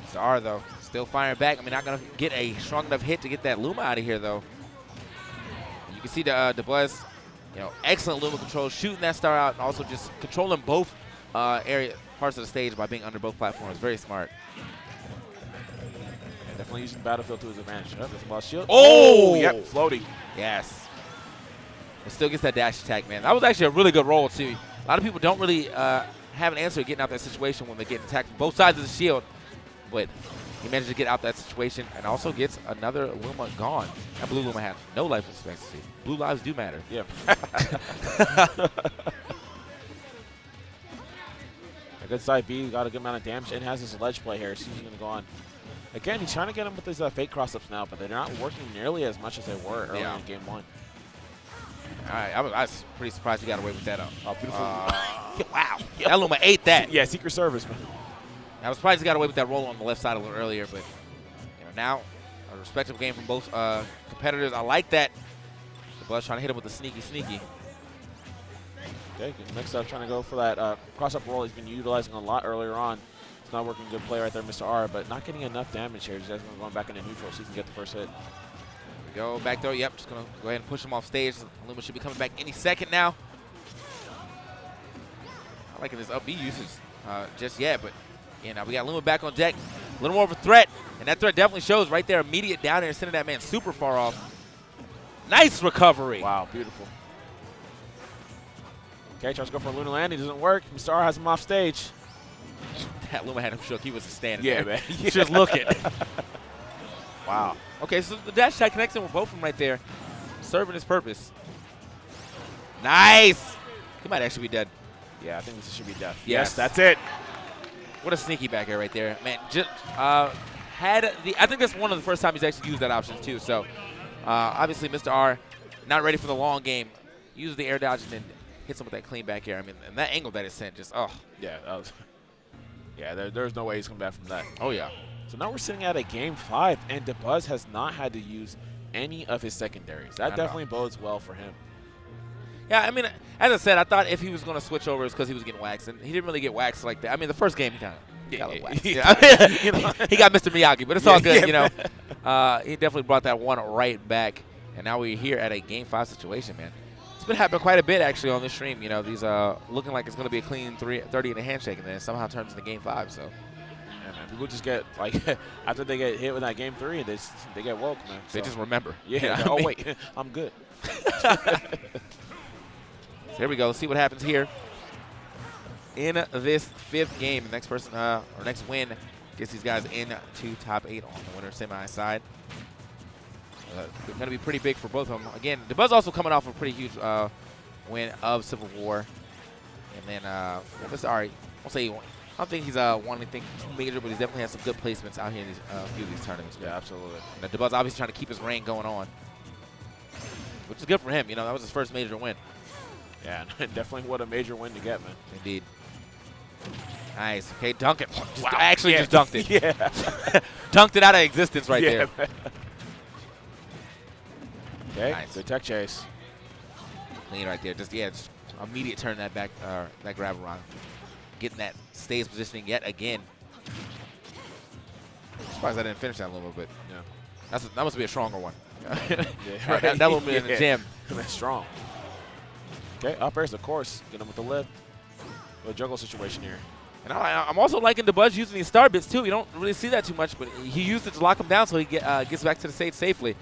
Mr. R, though, still firing back. I mean, not going to get a strong enough hit to get that Luma out of here, though. You can see the DeBuzz, excellent Luma control, shooting that star out, and also just controlling both parts of the stage by being under both platforms. Very smart.
And definitely using the battlefield to his advantage. Oh, there's a lost shield.
Oh!
Yep, floaty.
Yes. It still gets that dash attack, man. That was actually a really good roll, too. A lot of people don't really have an answer to getting out that situation when they get attacked from both sides of the shield. But he managed to get out that situation and also gets another Luma gone. That blue Luma had no life expectancy. Blue lives do matter.
Yeah. A good side B, got a good amount of damage, and has this ledge play here. So he's going to go on. Again, he's trying to get him with his fake cross-ups now, but they're not working nearly as much as they were earlier in Game 1.
All right, I was pretty surprised he got away with that. Oh, beautiful. Wow. That Luma ate that.
Yeah, Secret Service, man.
I was surprised he got away with that roll on the left side a little earlier, but now a respectable game from both competitors. I like that. The Buzz trying to hit him with the sneaky.
Okay, next up, trying to go for that cross-up roll he's been utilizing a lot earlier on. It's not working good play right there, Mr. R, but not getting enough damage here. He's going back into neutral so he can get the first hit.
Go back throw. Yep, just going to go ahead and push him off stage. Luma should be coming back any second now. Not liking this up B usage just yet, but now we got Luma back on deck. A little more of a threat, and that threat definitely shows right there. Immediate down there, sending that man super far off. Nice recovery.
Wow, beautiful. Okay, tries to go for a Luna landing. Doesn't work. Mr. R has him off stage.
That Luma had him shook. He was standing
there.
Man.
Yeah.
Just looking.
Wow.
Okay, so the dash attack connects him with both of them right there. Serving his purpose. Nice. He might actually be dead.
Yeah, I think this should be death.
Yes,
that's it.
What a sneaky back air right there. Man, just I think that's one of the first time he's actually used that option too. So obviously Mr. R not ready for the long game. Uses the air dodge and then hits him with that clean back air. I mean, and that angle that it sent just,
Yeah, that was. Yeah, there's no way he's coming back from that.
Oh, yeah.
So now we're sitting at a Game 5, and DeBuzz has not had to use any of his secondaries. That definitely bodes well for him.
Yeah, I mean, as I said, I thought if he was going to switch over, it's because he was getting waxed, and he didn't really get waxed like that. I mean, the first game, he kind of got waxed. He got Mr. Miyagi, but it's all good, He definitely brought that one right back, and now we're here at a Game 5 situation, man. It's been happening quite a bit, actually, on this stream. These looking like it's going to be a clean 30 and a handshake, and then it somehow turns into Game 5, so.
Yeah, man. People just get, like, after they get hit with that Game 3, they get woke, man.
They just remember.
Yeah. Oh, wait. I'm good.
So here we go. Let's see what happens here in this 5th game. The next person, or next win, gets these guys into top 8 on the winner semi side. Going to be pretty big for both of them. Again, DeBuzz also coming off a pretty huge win of Civil War. And then Mr. Ari, I'll say, I don't think he's won anything too major, but he's definitely had some good placements out here in these, few of these tournaments.
Yeah, absolutely.
And DeBuzz obviously trying to keep his reign going on, which is good for him. That was his first major win.
Yeah, definitely what a major win to get, man.
Indeed. Nice. Okay, dunk it. Just dunked it.
Yeah.
Dunked it out of existence right there.
Man. Okay,
nice.
Good tech chase.
Clean right there. Just immediate turn that back, that grab around. Getting that stage positioning yet again. I'm surprised I didn't finish that a little bit. Yeah. That must be a stronger one.
Yeah, right.
That little bit in the gym.
That's strong. Okay, up airs, of course. Get him with the lift. A juggle situation here.
And I'm also liking DeBuzz using these star bits too. You don't really see that too much, but he used it to lock him down so he gets back to the stage safely.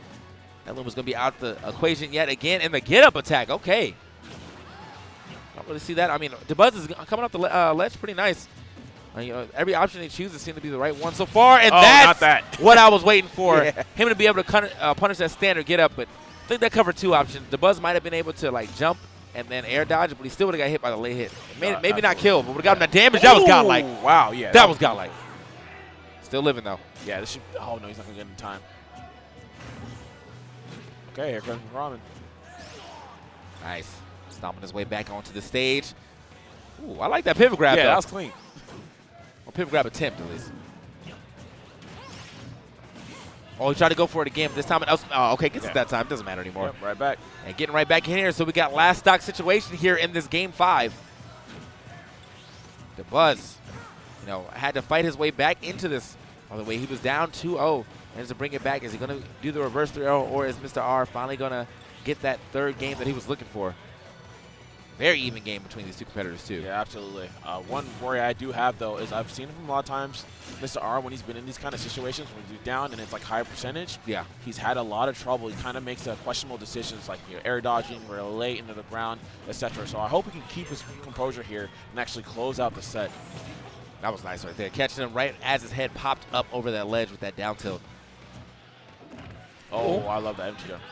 That Luma's going to be out the equation yet again. And the get-up attack, okay. Don't really see that. I mean, DeBuzz is coming off the ledge pretty nice. Every option he chooses seems to be the right one so far. And that's what I was waiting for. Yeah. Him to be able to punish that standard get-up. But I think that covered 2 options. DeBuzz might have been able to, jump and then air dodge, but he still would have got hit by the late hit. Maybe not killed, but would have gotten that damage. That was godlike.
Wow, yeah.
That was godlike. Still living, though.
Yeah, this should. Oh, no, he's not going to get in time. Okay, here comes Ramen.
Nice. Stomping his way back onto the stage. Ooh, I like that pivot grab, though.
Yeah, that was clean.
Or pivot grab attempt, at least. Oh, he tried to go for it again, but this time okay, gets it that time. Doesn't matter anymore.
Yep, right back.
And getting right back in here. So we got last stock situation here in this game 5. The Buzz, had to fight his way back into this. By the way, he was down 2-0. And to bring it back, is he going to do the reverse 3-0, or is Mr. R finally going to get that third game that he was looking for? Very even game between these two competitors, too.
Yeah, absolutely. One worry I do have, though, is I've seen him a lot of times, Mr. R, when he's been in these kind of situations when he's down and it's like high percentage.
Yeah.
He's had a lot of trouble. He kind of makes questionable decisions like air dodging, or late into the ground, etc. So I hope he can keep his composure here and actually close out the set.
That was nice right there. Catching him right as his head popped up over that ledge with that down tilt.
Oh, I love that empty jump.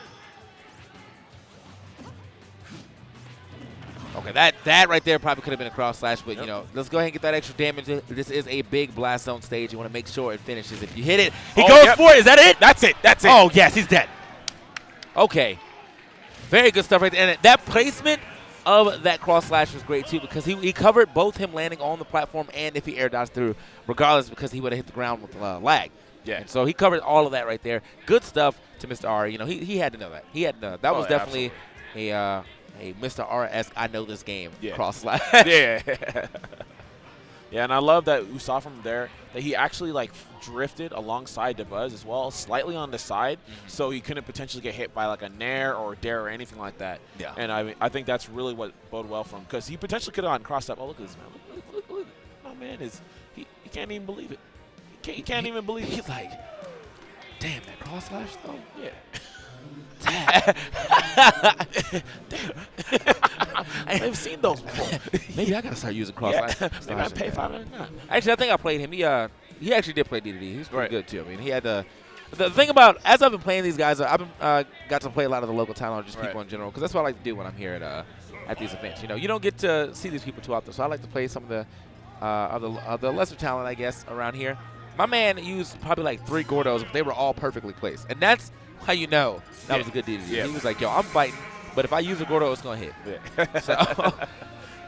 Okay, that right there probably could have been a cross slash, but let's go ahead and get that extra damage. This is a big blast zone stage. You want to make sure it finishes. If you hit it, he goes for it. Is that it?
That's it. That's it.
Oh, yes, he's dead. Okay. Very good stuff right there. And that placement of that cross slash was great, too, because he covered both him landing on the platform and if he air dodged through, regardless, because he would have hit the ground with lag.
Yeah.
And so he covered all of that right there. Good stuff to Mr. R. He had to know that. He had to know that. That was definitely a Mr. R-esque, I know this game cross slash.
Yeah. Yeah, and I love that we saw from there that he actually drifted alongside the Buzz as well, slightly on the side, so he couldn't potentially get hit by a nair or a dare or anything like that.
Yeah.
And I think that's really what bode well for him, because he potentially could have gotten crossed up. Oh, look at this man! Look. My man he can't even believe it. He can't even believe it.
He's like, damn, that cross slash though.
Yeah. I've seen those before.
Maybe I gotta start using cross slash.
Maybe I pay $5.99.
Actually, I think I played him. He actually did play DDD. He's pretty good too. I mean, he had the thing about, as I've been playing these guys, I've been got to play a lot of the local talent, or just people in general, because that's what I like to do when I'm here at these events. You don't get to see these people too often, so I like to play some of the lesser talent, I guess, around here. My man used probably 3 Gordos, but they were all perfectly placed, and that's how you know that was a good DDD.
Yeah.
He was like, yo, I'm fighting, but if I use a Gordo, it's going to hit.
Yeah.
So,
I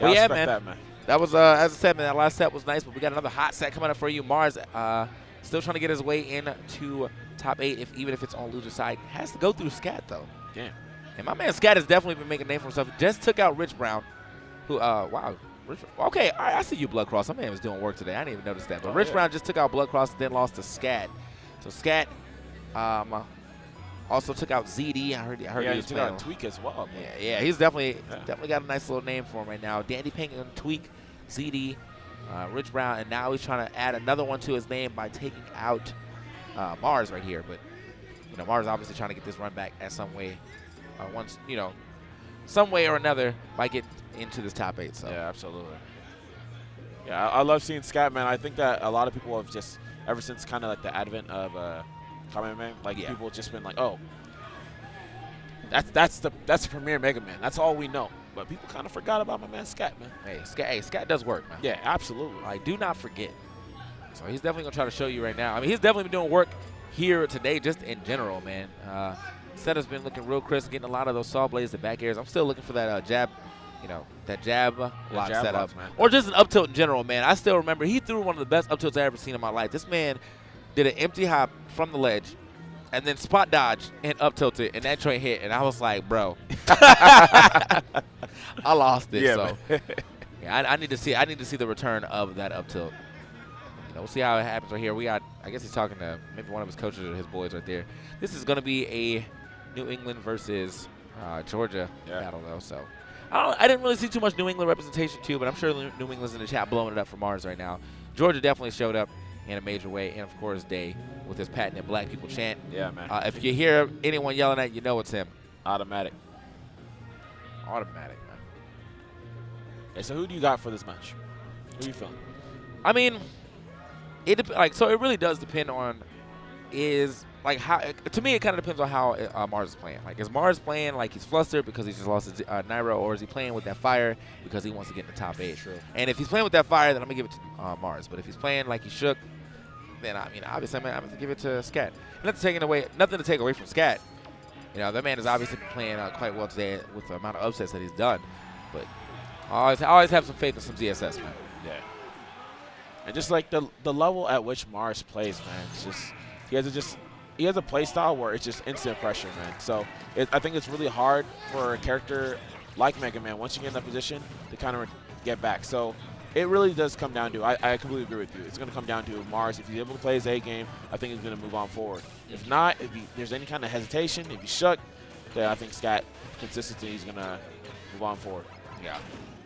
yeah,
respect
man.
that, man.
That was, as I said, man, that last set was nice, but we got another hot set coming up for you. Mars still trying to get his way into top 8, even if it's on loser side. Has to go through Scat, though.
Damn.
And my man Scat has definitely been making a name for himself. Just took out Rich Brown, who, wow. Okay, I see you, Blood Cross. My man was doing work today. I didn't even notice that. But Rich Brown just took out Blood Cross, then lost to Scat. So Scat also took out ZD. I heard he was
took
playing.
out Tweak as well.
Yeah, he's definitely got a nice little name for him right now. Dandy Pink and Tweak, ZD, Rich Brown, and now he's trying to add another one to his name by taking out Mars right here. But Mars obviously trying to get this run back at some way, some way or another by getting into this top 8. So
yeah, absolutely. Yeah, I love seeing Scat, man. I think that a lot of people have just, ever since kind of the advent of Kamehameha, people have just been like, oh, that's the premier Mega Man. That's all we know. But people kind of forgot about my man Scat, man.
Hey, Scat does work, man.
Yeah, absolutely.
Do not forget. So he's definitely gonna try to show you right now. I mean, he's definitely been doing work here today, just in general, man. Setup's been looking real crisp, getting a lot of those saw blades, the back airs. I'm still looking for that jab, that jab lock setup, or just an up tilt in general, man. I still remember he threw one of the best up tilts I ever seen in my life. This man did an empty hop from the ledge, and then spot dodge and up tilted, and that joint hit, and I was like, bro, I lost it.
Yeah,
so yeah, I need to see the return of that up tilt. We'll see how it happens right here. I guess he's talking to maybe one of his coaches or his boys right there. This is going to be a New England versus Georgia battle, though. So I didn't really see too much New England representation, too, but I'm sure New England's in the chat blowing it up for Mars right now. Georgia definitely showed up in a major way, and, of course, Day with his patented Black People chant.
Yeah, man.
If you hear anyone yelling at you, know it's him.
Automatic, man. Hey, so who do you got for this match? Who are you feeling?
I mean, it really does depend on how. To me, it kind of depends on how Mars is playing. Is Mars playing like he's flustered because he just lost his Nairo, or is he playing with that fire because he wants to get in the top 8? True. And if he's playing with that fire, then I'm gonna give it to Mars. But if he's playing like he shook, then obviously I'm gonna give it to Scat. Nothing to take away from Scat. That man has obviously been playing quite well today with the amount of upsets that he's done. But I always have some faith in some ZSS, man.
Yeah. And just the level at which Mars plays, man, it's just he has to just he has a play style where it's just instant pressure, man. So I think it's really hard for a character like Mega Man, once you get in that position, to kind of get back. So it really does come down to, I completely agree with you. It's going to come down to Mars. If he's able to play his A game, I think he's going to move on forward. If not, if there's any kind of hesitation, if he's shook, then I think Scat consistency is going to move on forward.
Yeah.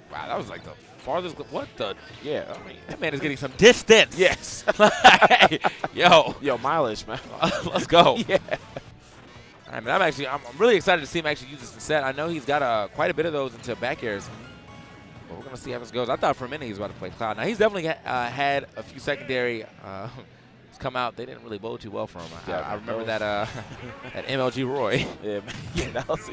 Wow, that was like the farthest. What the?
Yeah, I mean,
that man is getting some distance.
Yes. Yo, mileage, man.
Let's go.
Yeah.
All right, man. I'm really excited to see him actually use this in set. I know he's got quite a bit of those into back airs. But we're gonna see how this goes. I thought for a minute he was about to play Cloud. Now he's definitely had a few secondary come out. They didn't really bode too well for him.
Yeah,
I remember that at MLG Roy.
Yeah, man. Yeah, that was.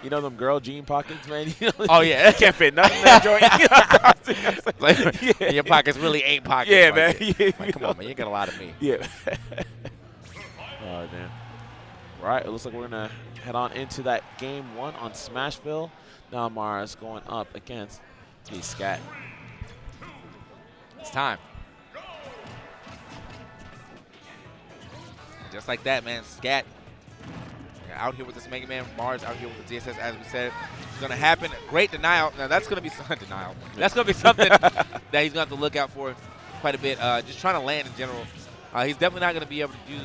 You know them girl jean pockets, man? You know,
oh, yeah.
You can't fit nothing in that joint.
Like, yeah. Your pockets really ain't pockets.
Yeah,
like,
man. Yeah,
like, come on, man. You got a lot of me.
Yeah. Oh, damn. All right, it looks like we're going to head on into that game 1 on Smashville. Now Mars going up against the Scat.
It's time. Just like that, man. Scat out here with this Mega Man. Mars out here with the DSS, as we said. It's going to happen. Great denial. Now, that's going to be denial. That's going to be something that he's going to have to look out for quite a bit. Just trying to land in general. He's definitely not going to be able to